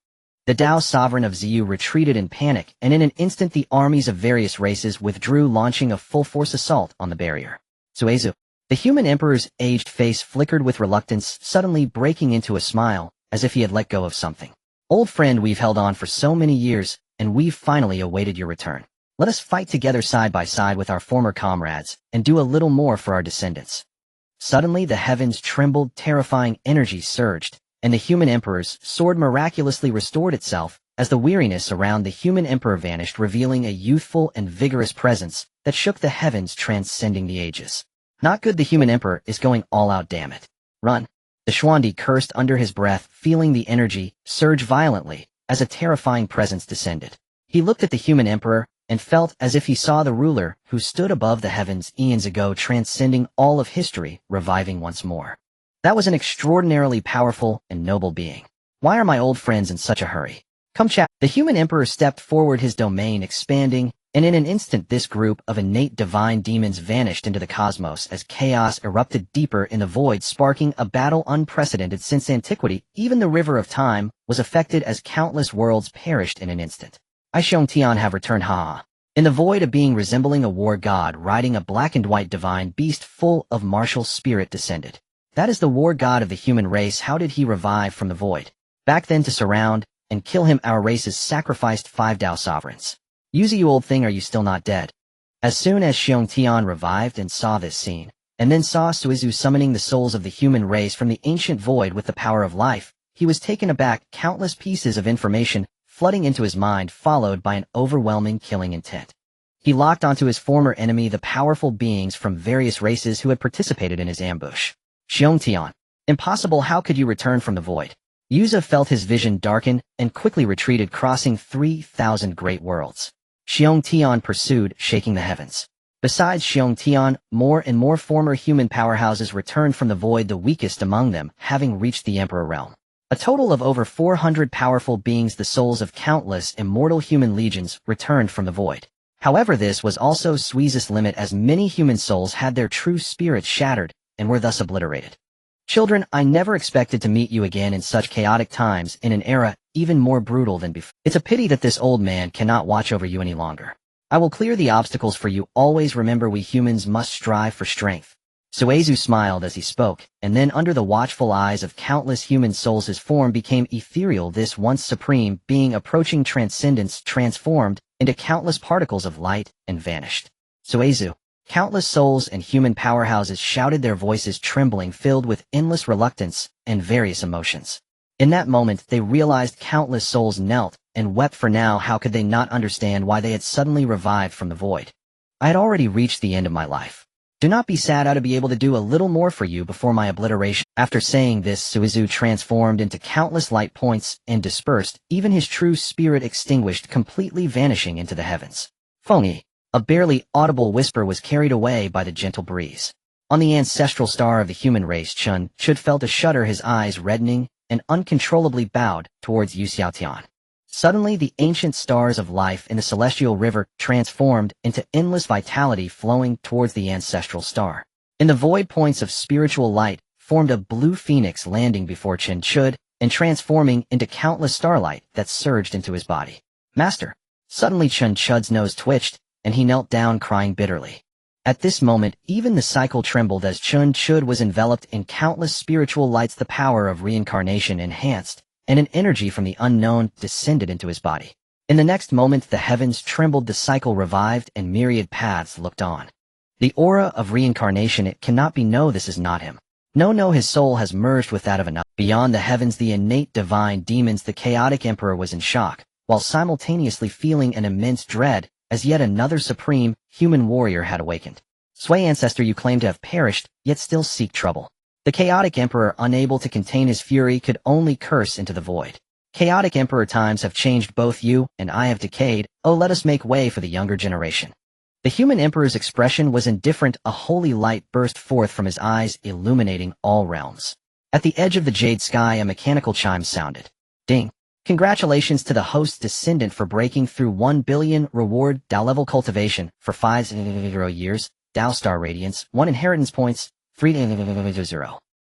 The Tao sovereign of Ziyu retreated in panic, and in an instant the armies of various races withdrew, launching a full-force assault on the barrier. Suizu. The human emperor's aged face flickered with reluctance, suddenly breaking into a smile, as if he had let go of something. Old friend, we've held on for so many years, and we've finally awaited your return. Let us fight together side by side with our former comrades, and do a little more for our descendants. Suddenly the heavens trembled, terrifying energy surged, and the human emperor's sword miraculously restored itself as the weariness around the human emperor vanished, revealing a youthful and vigorous presence that shook the heavens, transcending the ages. Not good, the human emperor is going all out, damn it. Run. The Xuandi cursed under his breath, feeling the energy surge violently as a terrifying presence descended. He looked at the human emperor and felt as if he saw the ruler who stood above the heavens eons ago, transcending all of history, reviving once more. That was an extraordinarily powerful and noble being. Why are my old friends in such a hurry? Come chat. The human emperor stepped forward, his domain expanding, and in an instant this group of innate divine demons vanished into the cosmos as chaos erupted deeper in the void, sparking a battle unprecedented since antiquity. Even the river of time was affected as countless worlds perished in an instant. I Xiongtian have returned, ha. In the void, a being resembling a war god riding a black and white divine beast full of martial spirit descended. That is the war god of the human race. How did he revive from the void? Back then, to surround and kill him, our races sacrificed 5 Dao sovereigns. Yuzi, you old thing, are you still not dead? As soon as Xiongtian revived and saw this scene, and then saw Suizu summoning the souls of the human race from the ancient void with the power of life, he was taken aback. Countless pieces of information flooding into his mind followed by an overwhelming killing intent. He locked onto his former enemy, the powerful beings from various races who had participated in his ambush. Xiongtian. Impossible, how could you return from the void? Yuza felt his vision darken and quickly retreated, crossing 3,000 great worlds. Xiongtian pursued, shaking the heavens. Besides Xiongtian, more and more former human powerhouses returned from the void, the weakest among them having reached the Emperor realm. A total of over 400 powerful beings, the souls of countless immortal human legions, returned from the void. However, this was also Suiza's limit, as many human souls had their true spirits shattered and were thus obliterated. Children, I never expected to meet you again in such chaotic times, in an era even more brutal than before. It's a pity that this old man cannot watch over you any longer. I will clear the obstacles for you. Always remember, we humans must strive for strength. Suizu smiled as he spoke, and then under the watchful eyes of countless human souls his form became ethereal. This once supreme being, approaching transcendence, transformed into countless particles of light and vanished. Suizu. Countless souls and human powerhouses shouted, their voices trembling, filled with endless reluctance and various emotions. In that moment they realized countless souls knelt and wept, for now how could they not understand why they had suddenly revived from the void? I had already reached the end of my life. Do not be sad, I to be able to do a little more for you before my obliteration. After saying this, Suizu transformed into countless light points and dispersed, even his true spirit extinguished, completely vanishing into the heavens. Feng. A barely audible whisper was carried away by the gentle breeze. On the ancestral star of the human race, Chen felt a shudder, his eyes reddening, and uncontrollably bowed towards Yu Xiaotian. Suddenly the ancient stars of life in the celestial river transformed into endless vitality, flowing towards the ancestral star. In the void, points of spiritual light formed a blue phoenix, landing before Chen and transforming into countless starlight that surged into his body. Master! Suddenly Chud's nose twitched, and he knelt down, crying bitterly. At this moment, even the cycle trembled, as Chud was enveloped in countless spiritual lights. The power of reincarnation enhanced, and an energy from the unknown descended into his body. In the next moment the heavens trembled, the cycle revived, and myriad paths looked on. The aura of reincarnation, it cannot be, no, this is not him. No, his soul has merged with that of another. Beyond the heavens, the innate divine demons, the chaotic emperor was in shock, while simultaneously feeling an immense dread, as yet another supreme human warrior had awakened. Sui ancestor, you claim to have perished, yet still seek trouble. The chaotic emperor, unable to contain his fury, could only curse into the void. Chaotic emperor, times have changed, both you and I have decayed. Oh, let us make way for the younger generation. The human emperor's expression was indifferent. A holy light burst forth from his eyes, illuminating all realms. At the edge of the jade sky a mechanical chime sounded. Ding. Congratulations to the host's descendant for breaking through 1 billion reward Dao level cultivation for 5 years, Dao star radiance, 1 inheritance points, 3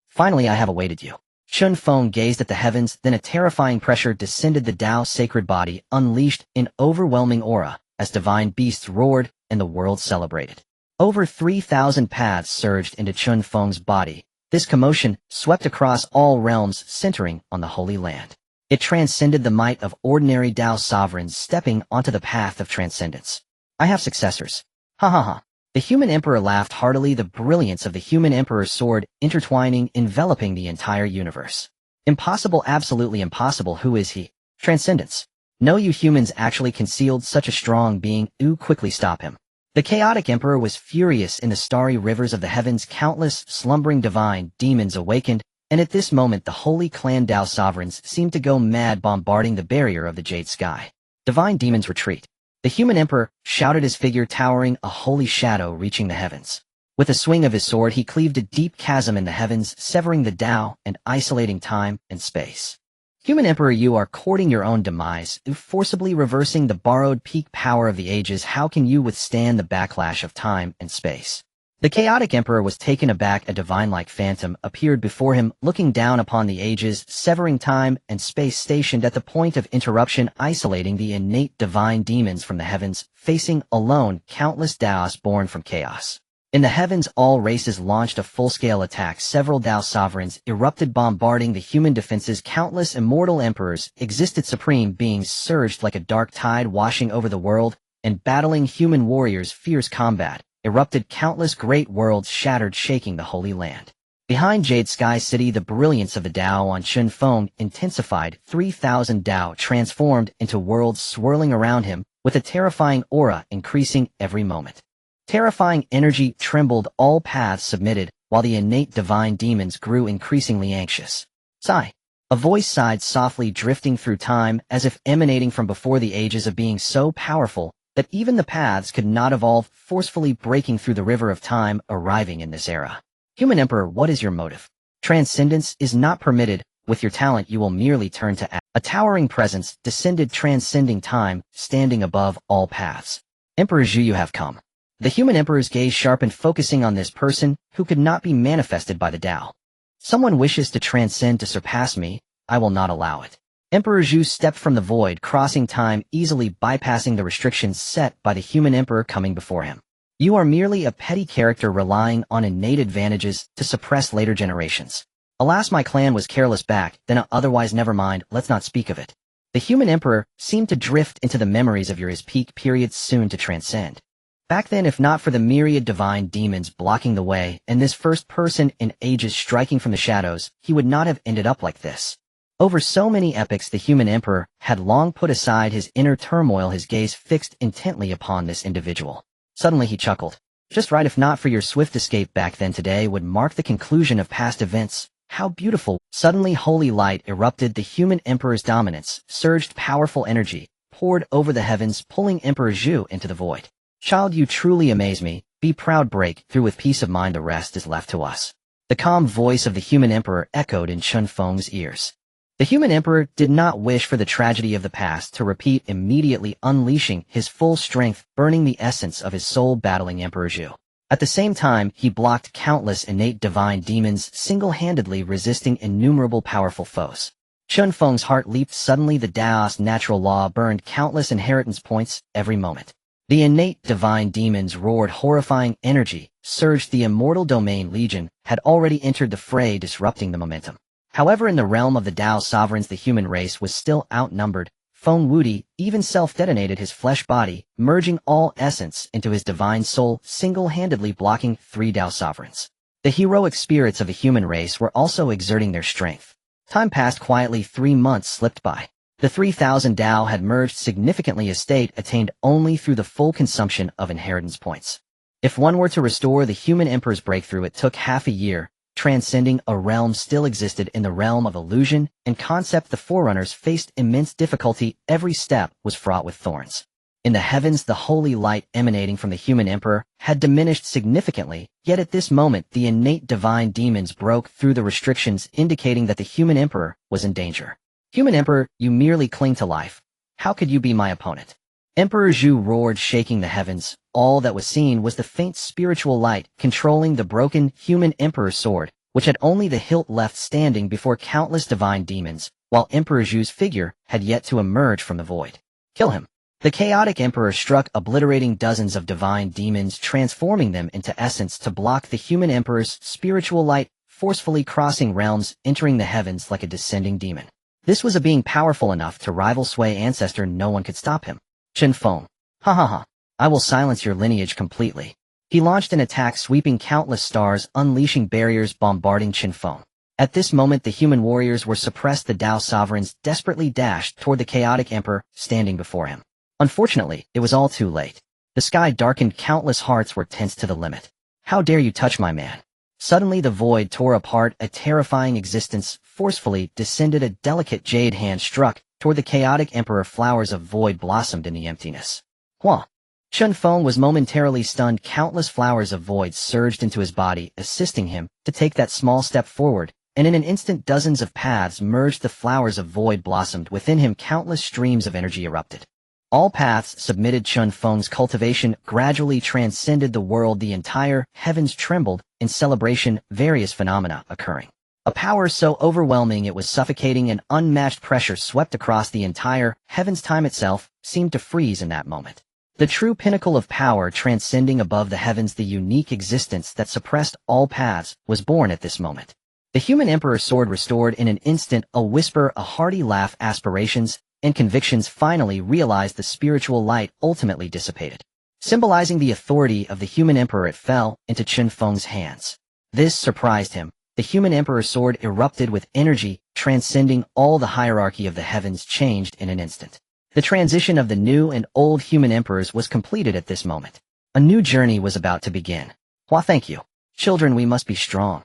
Finally I have awaited you. Chen Feng gazed at the heavens, then a terrifying pressure descended the Dao sacred body, unleashed in overwhelming aura, as divine beasts roared and the world celebrated. Over 3,000 paths surged into Chen Feng's body. This commotion swept across all realms, centering on the Holy Land. It transcended the might of ordinary Dao sovereigns stepping onto the path of transcendence. I have successors. Ha ha ha. The human emperor laughed heartily, the brilliance of the human emperor's sword intertwining, enveloping the entire universe. Impossible, absolutely impossible. Who is he? Transcendence. No, you humans actually concealed such a strong being. Quickly stop him. The chaotic emperor was furious. In the starry rivers of the heavens, countless slumbering divine demons awakened, and at this moment the holy clan Dao sovereigns seemed to go mad, bombarding the barrier of the jade sky. Divine demons retreat. The human emperor shouted, his figure towering, a holy shadow reaching the heavens. With a swing of his sword he cleaved a deep chasm in the heavens, severing the Dao and isolating time and space. Human emperor, you are courting your own demise, forcibly reversing the borrowed peak power of the ages. How can you withstand the backlash of time and space? The chaotic emperor was taken aback. A divine-like phantom appeared before him, looking down upon the ages, severing time and space, stationed at the point of interruption, isolating the innate divine demons from the heavens, facing alone countless Daoists born from chaos. In the heavens, all races launched a full-scale attack. Several Dao sovereigns erupted, bombarding the human defenses. Countless immortal emperors, existed supreme beings, surged like a dark tide, washing over the world, and battling human warriors. Fierce combat erupted. Countless great worlds shattered, shaking the Holy Land. Behind Jade Sky City, the brilliance of the Tao on Chen Feng intensified. 3,000 Tao transformed into worlds swirling around him, with a terrifying aura increasing every moment. Terrifying energy trembled, all paths submitted, while the innate divine demons grew increasingly anxious. Sigh. A voice sighed softly, drifting through time, as if emanating from before the ages of being so powerful that even the paths could not evolve, forcefully breaking through the river of time, arriving in this era. Human Emperor, what is your motive? Transcendence is not permitted. With your talent you will merely turn to a towering presence, descended transcending time, standing above all paths. Emperor Zhu, you have come. The Human Emperor's gaze sharpened, focusing on this person who could not be manifested by the Tao. Someone wishes to transcend, to surpass me. I will not allow it. Emperor Zhu stepped from the void, crossing time, easily bypassing the restrictions set by the Human Emperor coming before him. You are merely a petty character relying on innate advantages to suppress later generations. Alas, my clan was careless back then. Otherwise, never mind, let's not speak of it. The Human Emperor seemed to drift into the memories of his peak periods, soon to transcend. Back then, if not for the myriad divine demons blocking the way, and this first person in ages striking from the shadows, he would not have ended up like this. Over so many epochs, the Human Emperor had long put aside his inner turmoil, his gaze fixed intently upon this individual. Suddenly he chuckled. Just right, if not for your swift escape back then, today would mark the conclusion of past events. How beautiful. Suddenly holy light erupted. The Human Emperor's dominance surged, powerful energy poured over the heavens, pulling Emperor Zhu into the void. Child, you truly amaze me. Be proud, break through with peace of mind, the rest is left to us. The calm voice of the Human Emperor echoed in Chen Feng's ears. The Human Emperor did not wish for the tragedy of the past to repeat, immediately unleashing his full strength, burning the essence of his soul, battling Emperor Zhu. At the same time, he blocked countless innate divine demons, single-handedly resisting innumerable powerful foes. Chen Feng's heart leaped. Suddenly the daoist natural law burned countless inheritance points every moment. The innate divine demons roared, horrifying energy surged. The immortal domain legion had already entered the fray, disrupting the momentum. However, in the realm of the Tao sovereigns, the human race was still outnumbered. Feng Wudi even self-detonated his flesh body, merging all essence into his divine soul, single-handedly blocking 3 Tao sovereigns. The heroic spirits of the human race were also exerting their strength. Time passed quietly. 3 months slipped by. The 3,000 Tao had merged significantly, a state attained only through the full consumption of inheritance points. If one were to restore the Human Emperor's breakthrough, it took half a year. Transcending a realm still existed in the realm of illusion and concept. The forerunners faced immense difficulty. Every step was fraught with thorns. In the heavens, the holy light emanating from the Human Emperor had diminished significantly, yet at this moment the innate divine demons broke through the restrictions, indicating that the Human Emperor was in danger. Human Emperor, you merely cling to life. How could you be my opponent? Emperor Zhu roared, shaking the heavens. All that was seen was the faint spiritual light controlling the broken Human Emperor's sword, which had only the hilt left standing before countless divine demons, while Emperor Zhu's figure had yet to emerge from the void. Kill him. The chaotic emperor struck, obliterating dozens of divine demons, transforming them into essence to block the Human Emperor's spiritual light, forcefully crossing realms, entering the heavens like a descending demon. This was a being powerful enough to rival Sui ancestor. No one could stop him. Chen Feng. Ha ha ha. I will silence your lineage completely. He launched an attack, sweeping countless stars, unleashing barriers, bombarding Chen Feng. At this moment, the human warriors were suppressed. The Tao sovereigns desperately dashed toward the chaotic emperor standing before him. Unfortunately, it was all too late. The sky darkened, countless hearts were tensed to the limit. How dare you touch my man? Suddenly the void tore apart, a terrifying existence forcefully descended. A delicate jade hand struck toward the chaotic emperor. Flowers of void blossomed in the emptiness. Hua! Chen Feng was momentarily stunned. Countless flowers of void surged into his body, assisting him to take that small step forward, and in an instant dozens of paths merged. The flowers of void blossomed within him. Countless streams of energy erupted. All paths submitted. Chen Feng's cultivation gradually transcended the world. The entire heavens trembled in celebration, various phenomena occurring. A power so overwhelming it was suffocating, and unmatched pressure swept across the entire heavens. Time itself seemed to freeze in that moment. The true pinnacle of power, transcending above the heavens, the unique existence that suppressed all paths, was born at this moment. The Human Emperor's sword restored in an instant, a whisper, a hearty laugh. Aspirations and convictions finally realized. The spiritual light ultimately dissipated. Symbolizing the authority of the Human Emperor, it fell into Chen Feng's hands. This surprised him. The human emperor's sword erupted with energy, transcending all the hierarchy of the heavens changed in an instant. The transition of the new and old human emperors was completed at this moment. A new journey was about to begin. Hua, thank you. Children, we must be strong.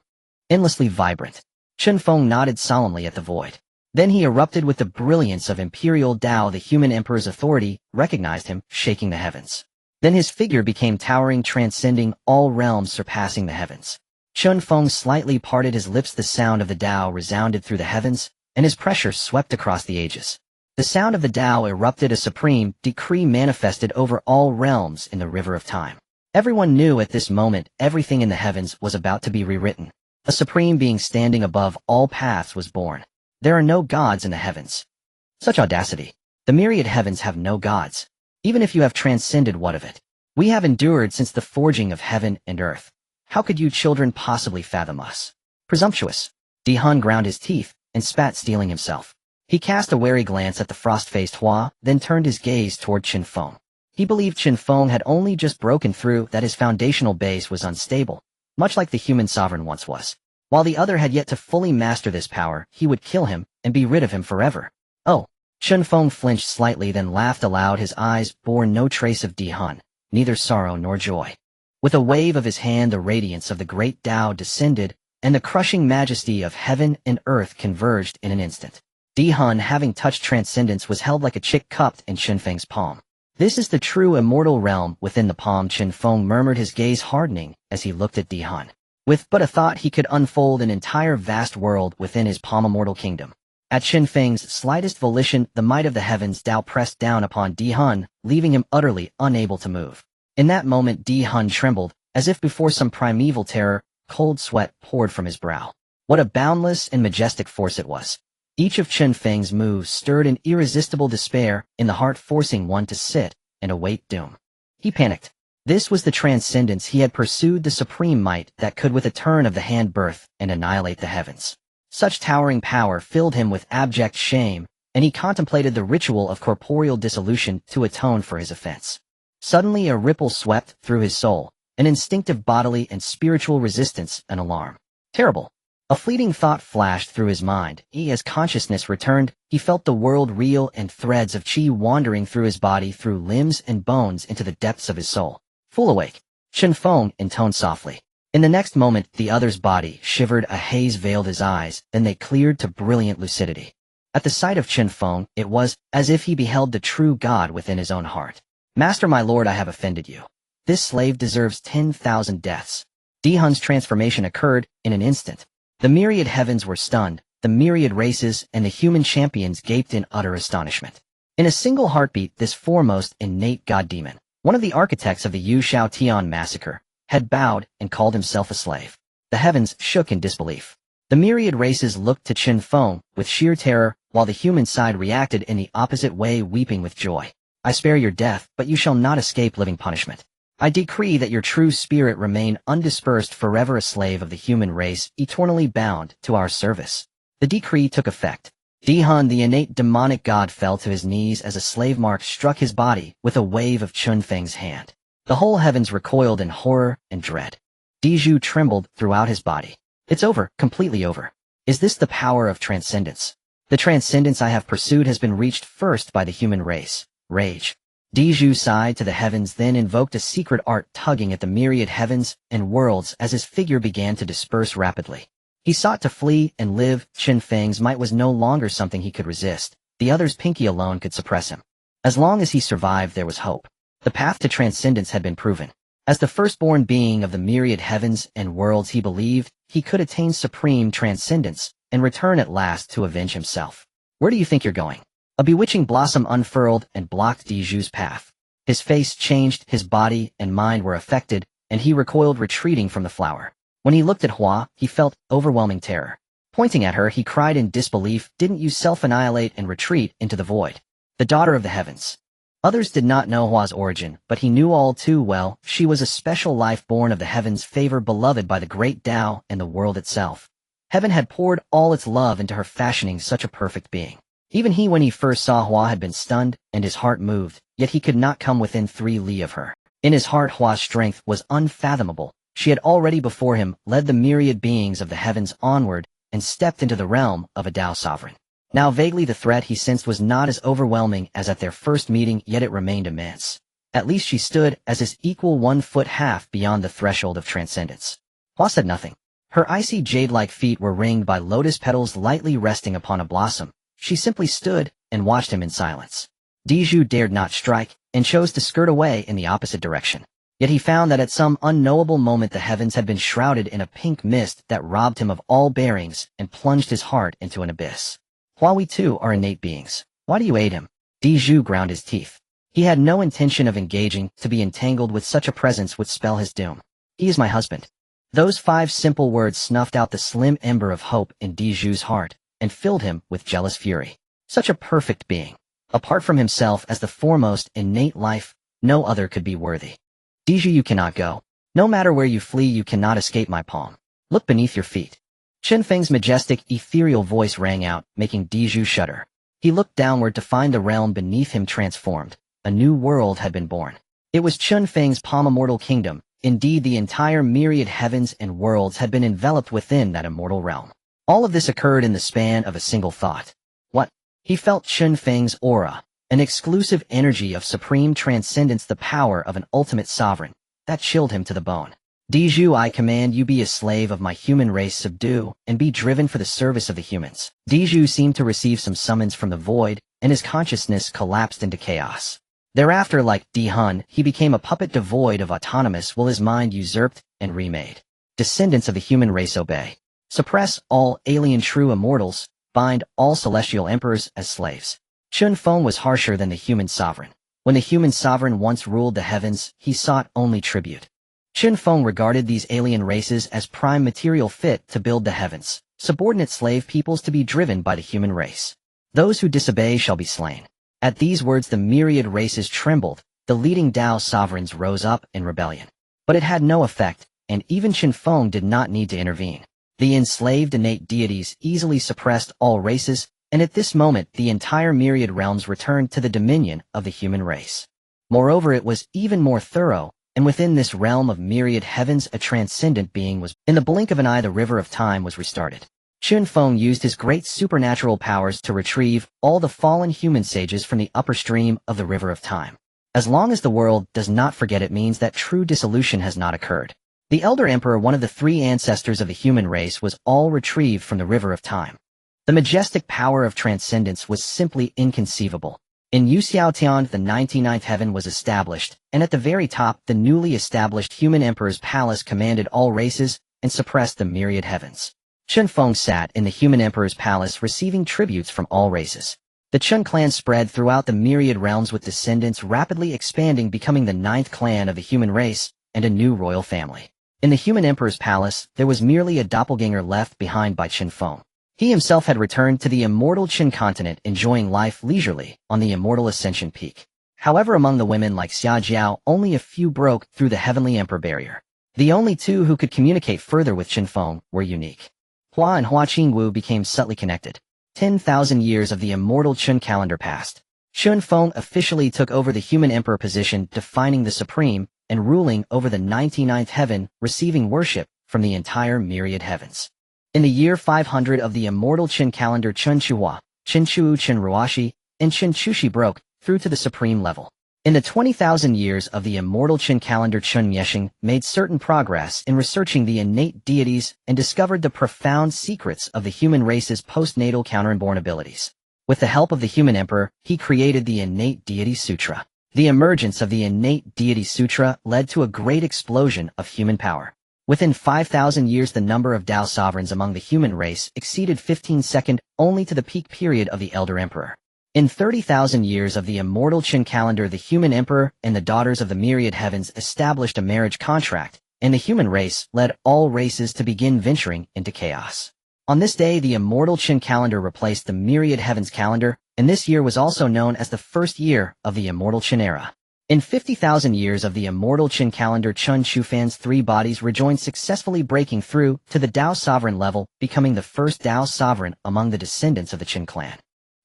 Endlessly vibrant. Chen Feng nodded solemnly at the void. Then he erupted with the brilliance of imperial Dao. The human emperor's authority recognized him, shaking the heavens. Then his figure became towering, transcending all realms, surpassing the heavens. Chen Feng slightly parted his lips. The sound of the Dao resounded through the heavens, and his pressure swept across the ages. The sound of the Dao erupted. A supreme decree manifested over all realms in the river of time. Everyone knew at this moment everything in the heavens was about to be rewritten. A supreme being standing above all paths was born. There are no gods in the heavens. Such audacity. The myriad heavens have no gods. Even if you have transcended, what of it? We have endured since the forging of heaven and earth. How could you children possibly fathom us? Presumptuous. Dihun ground his teeth and spat, steeling himself. He cast a wary glance at the frost-faced Hua, then turned his gaze toward Chen Feng. He believed Chen Feng had only just broken through, that his foundational base was unstable, much like the human sovereign once was. While the other had yet to fully master this power, he would kill him and be rid of him forever. Oh! Chen Feng flinched slightly, then laughed aloud. His eyes bore no trace of Dihun, neither sorrow nor joy. With a wave of his hand, the radiance of the great Tao descended, and the crushing majesty of heaven and earth converged in an instant. Dihun, having touched transcendence, was held like a chick cupped in Chen Feng's palm. This is the true immortal realm within the palm, Chen Feng murmured, his gaze hardening as he looked at Dihun. With but a thought, he could unfold an entire vast world within his palm immortal kingdom. At Chen Feng's slightest volition, the might of the heavens Tao pressed down upon Dihun, leaving him utterly unable to move. In that moment, Dihun trembled, as if before some primeval terror. Cold sweat poured from his brow. What a boundless and majestic force it was. Each of Chen Feng's moves stirred an irresistible despair in the heart, forcing one to sit and await doom. He panicked. This was the transcendence he had pursued, the supreme might that could with a turn of the hand birth and annihilate the heavens. Such towering power filled him with abject shame, and he contemplated the ritual of corporeal dissolution to atone for his offense. Suddenly a ripple swept through his soul, an instinctive bodily and spiritual resistance, an alarm. Terrible. A fleeting thought flashed through his mind. As consciousness returned, he felt the world reel and threads of chi wandering through his body, through limbs and bones into the depths of his soul. Full awake. Chen Feng intoned softly. In the next moment, the other's body shivered, a haze veiled his eyes, then they cleared to brilliant lucidity. At the sight of Chen Feng, it was as if he beheld the true God within his own heart. Master, my lord, I have offended you. This slave deserves 10,000 deaths. Dihun's transformation occurred in an instant. The myriad heavens were stunned, the myriad races and the human champions gaped in utter astonishment. In a single heartbeat, this foremost innate god-demon, one of the architects of the Yu Shao Tian massacre, had bowed and called himself a slave. The heavens shook in disbelief. The myriad races looked to Chen Feng with sheer terror, while the human side reacted in the opposite way, weeping with joy. I spare your death, but you shall not escape living punishment. I decree that your true spirit remain undispersed, forever a slave of the human race, eternally bound to our service. The decree took effect. Dihun, the innate demonic god, fell to his knees as a slave mark struck his body with a wave of Chen Feng's hand. The whole heavens recoiled in horror and dread. Diju trembled throughout his body. It's over, completely over. Is this the power of transcendence? The transcendence I have pursued has been reached first by the human race. Rage. Diju sighed to the heavens, then invoked a secret art, tugging at the myriad heavens and worlds as his figure began to disperse rapidly. He sought to flee and live. Chen Feng's might was no longer something he could resist. The other's pinky alone could suppress him. As long as he survived, there was hope. The path to transcendence had been proven. As the firstborn being of the myriad heavens and worlds, he believed he could attain supreme transcendence and return at last to avenge himself. Where do you think you're going? A bewitching blossom unfurled and blocked Diju's path. His face changed, his body and mind were affected, and he recoiled, retreating from the flower. When he looked at Hua, he felt overwhelming terror. Pointing at her, he cried in disbelief, "Didn't you self-annihilate and retreat into the void? The daughter of the heavens." Others did not know Hua's origin, but he knew all too well. She was a special life born of the heavens, favor beloved by the great Tao and the world itself. Heaven had poured all its love into her, fashioning such a perfect being. Even he, when he first saw Hua, had been stunned, and his heart moved, yet he could not come within 3 li of her. In his heart, Hua's strength was unfathomable, She had already before him led the myriad beings of the heavens onward and stepped into the realm of a Tao sovereign. Now vaguely the threat he sensed was not as overwhelming as at their first meeting, yet it remained immense. At least she stood as his equal 1.5 feet beyond the threshold of transcendence. Hua said nothing. Her icy jade-like feet were ringed by lotus petals lightly resting upon a blossom. She simply stood and watched him in silence. Dijou dared not strike, and chose to skirt away in the opposite direction. Yet he found that at some unknowable moment the heavens had been shrouded in a pink mist that robbed him of all bearings and plunged his heart into an abyss. Hua, we too are innate beings. Why do you aid him? Dijou ground his teeth. He had no intention of engaging. To be entangled with such a presence would spell his doom. He is my husband. Those 5 simple words snuffed out the slim ember of hope in Dijou's heart and filled him with jealous fury. Such a perfect being. Apart from himself as the foremost innate life, no other could be worthy. Dijou, you cannot go. No matter where you flee, you cannot escape my palm. Look beneath your feet. Chen Feng's majestic, ethereal voice rang out, making Dijou shudder. He looked downward to find the realm beneath him transformed. A new world had been born. It was Chen Feng's palm immortal kingdom. Indeed, the entire myriad heavens and worlds had been enveloped within that immortal realm. All of this occurred in the span of a single thought. What? He felt Chen Feng's aura, an exclusive energy of supreme transcendence, the power of an ultimate sovereign. That chilled him to the bone. Dijou, I command you be a slave of my human race, subdue, and be driven for the service of the humans. Dijou seemed to receive some summons from the void, and his consciousness collapsed into chaos. Thereafter, like Di Hun, he became a puppet devoid of autonomous will, his mind usurped and remade. Descendants of the human race, obey. Suppress all alien true immortals, bind all celestial emperors as slaves. Chen Feng was harsher than the human sovereign. When the human sovereign once ruled the heavens, he sought only tribute. Chen Feng regarded these alien races as prime material fit to build the heavens, subordinate slave peoples to be driven by the human race. Those who disobey shall be slain. At these words the myriad races trembled, the leading Tao sovereigns rose up in rebellion. But it had no effect, and even Chen Feng did not need to intervene. The enslaved innate deities easily suppressed all races, and at this moment the entire myriad realms returned to the dominion of the human race. Moreover, it was even more thorough, and within this realm of myriad heavens a transcendent being was. In the blink of an eye the river of time was restarted. Chen Feng used his great supernatural powers to retrieve all the fallen human sages from the upper stream of the river of time. As long as the world does not forget, it means that true dissolution has not occurred. The Elder Emperor, one of the 3 ancestors of the human race, was all retrieved from the river of time. The majestic power of transcendence was simply inconceivable. In Yuxiaotian, the 99th heaven was established, and at the very top, the newly established human emperor's palace commanded all races and suppressed the myriad heavens. Chen Feng sat in the human emperor's palace receiving tributes from all races. The Chen clan spread throughout the myriad realms, with descendants rapidly expanding, becoming the 9th clan of the human race and a new royal family. In the human emperor's palace, there was merely a doppelganger left behind by Chen Feng. He himself had returned to the immortal Qin continent, enjoying life leisurely on the immortal ascension peak. However, among the women like Xia Jiao, only a few broke through the heavenly emperor barrier. The only 2 who could communicate further with Chen Feng were unique. Hua and Hua Qingwu became subtly connected. 10,000 years of the immortal Qin calendar passed. Chen Feng officially took over the human emperor position, defining the supreme and ruling over the 99th heaven, receiving worship from the entire myriad heavens. In the year 500 of the immortal Qin calendar, Chen Chuhua, Chen Chu, Chen Ruashi, and Chen Chushi broke through to the supreme level. In the 20,000 years of the immortal Qin calendar, Chen Yexing made certain progress in researching the innate deities and discovered the profound secrets of the human race's postnatal counter-inborn abilities. With the help of the human emperor, he created the Innate Deity Sutra. The emergence of the Innate Deity Sutra led to a great explosion of human power. Within 5,000 years, the number of Tao sovereigns among the human race exceeded 15 second, only to the peak period of the Elder Emperor. In 30,000 years of the immortal Qin calendar, the human emperor and the daughters of the myriad heavens established a marriage contract, and the human race led all races to begin venturing into chaos. On this day, the immortal Qin calendar replaced the myriad heavens calendar, and this year was also known as the first year of the immortal Qin era. In 50,000 years of the immortal Qin calendar, Chen Chufan's 3 bodies rejoined, successfully breaking through to the Tao sovereign level, becoming the first Tao sovereign among the descendants of the Qin clan.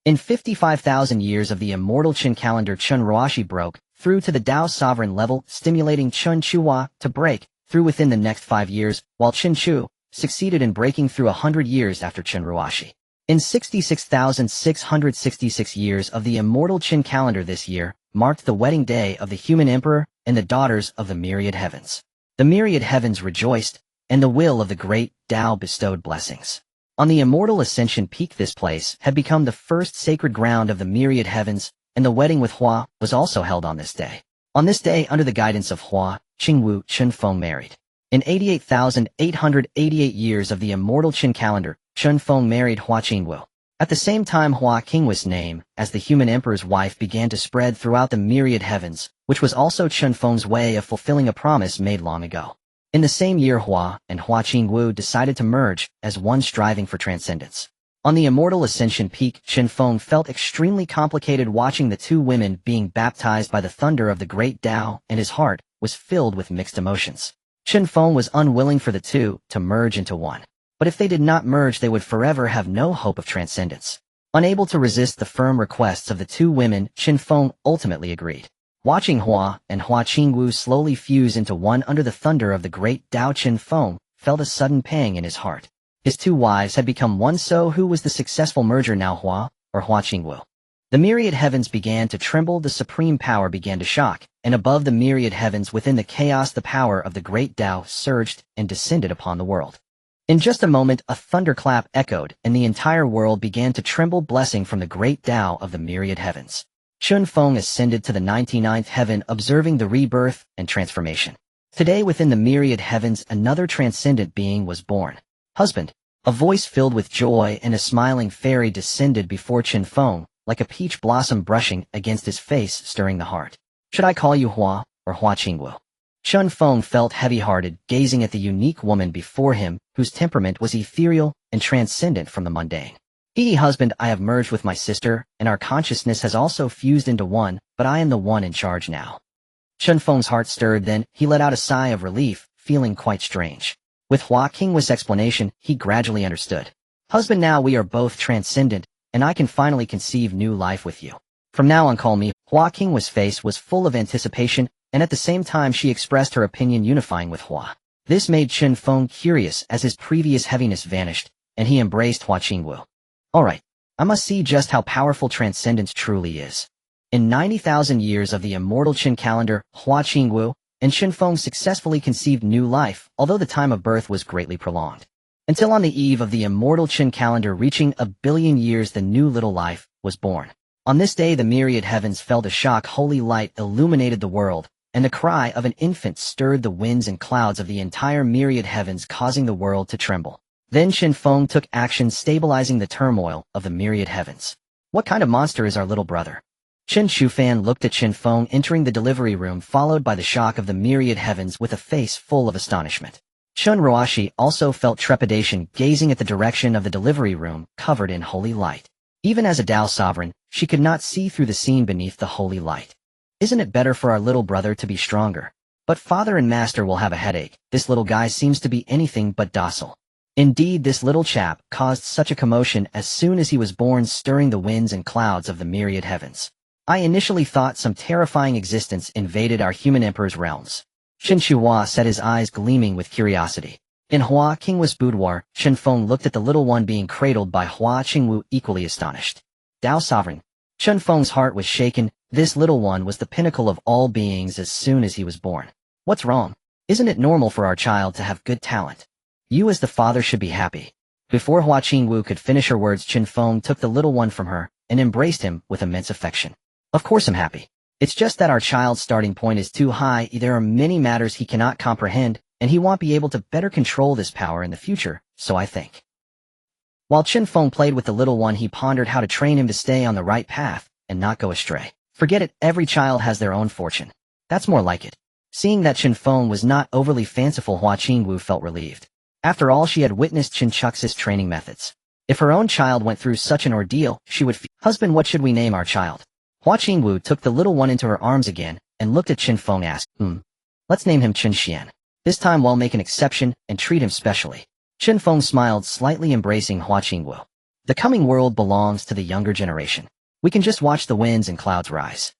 In 55,000 years of the immortal Qin calendar, Chen Ruashi broke through to the Tao sovereign level, stimulating Chen Chuhua to break through within the next 5 years, while Chen Chu succeeded in breaking through 100 years after Chen Ruashi. In 66,666 years of the immortal Qin calendar, this year marked the wedding day of the human emperor and the daughters of the myriad heavens. The myriad heavens rejoiced, and the will of the great Tao bestowed blessings. On the immortal ascension peak, this place had become the first sacred ground of the myriad heavens, and the wedding with Hua was also held on this day. On this day, under the guidance of Hua, Qingwu Chen Feng married. In 88,888 years of the immortal Qin calendar, Chen Feng married Hua Qingwu. At the same time, Hua Qingwu's name, as the human emperor's wife, began to spread throughout the myriad heavens, which was also Chen Feng's way of fulfilling a promise made long ago. In the same year, Hua and Hua Qingwu decided to merge as one, striving for transcendence. On the immortal ascension peak, Chen Feng felt extremely complicated watching the two women being baptized by the thunder of the great Tao, and his heart was filled with mixed emotions. Chen Feng was unwilling for the two to merge into one. But if they did not merge, they would forever have no hope of transcendence. Unable to resist the firm requests of the two women, Chen Feng ultimately agreed. Watching Hua and Hua Qingwu slowly fuse into one under the thunder of the great Tao, Chen Feng felt a sudden pang in his heart. His two wives had become one, so who was the successful merger now, Hua or Hua Qingwu? The myriad heavens began to tremble, the supreme power began to shock, and above the myriad heavens within the chaos the power of the great Tao surged and descended upon the world. In just a moment a thunderclap echoed, and the entire world began to tremble, blessing from the great Tao of the myriad heavens. Chen Feng ascended to the 99th heaven, observing the rebirth and transformation. Today within the myriad heavens another transcendent being was born. Husband. A voice filled with joy and a smiling fairy descended before Chen Feng, like a peach blossom brushing against his face, stirring the heart. Should I call you Hua or Hua Qingwu? Chen Feng felt heavy-hearted, gazing at the unique woman before him, whose temperament was ethereal and transcendent from the mundane. Husband, I have merged with my sister, and our consciousness has also fused into one, but I am the one in charge now. Chen Feng's heart stirred, then he let out a sigh of relief, feeling quite strange. With Hua Qingwu's explanation, he gradually understood. Husband, now we are both transcendent, and I can finally conceive new life with you. From now on, call me. Hua Qingwu's face was full of anticipation, and at the same time she expressed her opinion, unifying with Hua. This made Chen Feng curious as his previous heaviness vanished, and he embraced Hua Qingwu. Alright, I must see just how powerful transcendence truly is. In 90,000 years of the immortal Qin calendar, Hua Qingwu and Chen Feng successfully conceived new life, although the time of birth was greatly prolonged. Until on the eve of the immortal Qin calendar reaching 1 billion years, the new little life was born. On this day the myriad heavens felt a shock, holy light illuminated the world, and the cry of an infant stirred the winds and clouds of the entire myriad heavens, causing the world to tremble. Then Chen Feng took action, stabilizing the turmoil of the myriad heavens. What kind of monster is our little brother? Chen Shufan looked at Chen Feng entering the delivery room, followed by the shock of the myriad heavens with a face full of astonishment. Chen Ruashi also felt trepidation, gazing at the direction of the delivery room, covered in holy light. Even as a Tao sovereign, she could not see through the scene beneath the holy light. Isn't it better for our little brother to be stronger? But father and master will have a headache. This little guy seems to be anything but docile. Indeed, this little chap caused such a commotion as soon as he was born, stirring the winds and clouds of the myriad heavens. I initially thought some terrifying existence invaded our human emperor's realms. Chen Shuhua set his eyes gleaming with curiosity. In Hua Qingwu's boudoir, Chen Feng looked at the little one being cradled by Hua Qingwu, equally astonished. Tao sovereign. Chen Feng's heart was shaken. This little one was the pinnacle of all beings as soon as he was born. What's wrong? Isn't it normal for our child to have good talent? You as the father should be happy. Before Hua Qingwu could finish her words, Chen Feng took the little one from her and embraced him with immense affection. Of course I'm happy. It's just that our child's starting point is too high. There are many matters he cannot comprehend, and he won't be able to better control this power in the future, so I think. While Chen Feng played with the little one, he pondered how to train him to stay on the right path and not go astray. Forget it, every child has their own fortune. That's more like it. Seeing that Chen Feng was not overly fanciful, Hua Qingwu felt relieved. After all, she had witnessed Chen Chux's training methods. If her own child went through such an ordeal, she would Husband, what should we name our child? Hua Qingwu took the little one into her arms again and looked at Chen Feng, asked, Let's name him Chen Xian. This time we'll make an exception and treat him specially. Chen Feng smiled slightly, embracing Hua Qingwu. The coming world belongs to the younger generation. We can just watch the winds and clouds rise.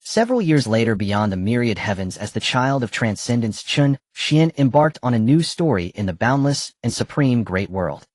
Several years later, beyond the myriad heavens, as the child of transcendence, Chen Feng embarked on a new story in the boundless and supreme great world.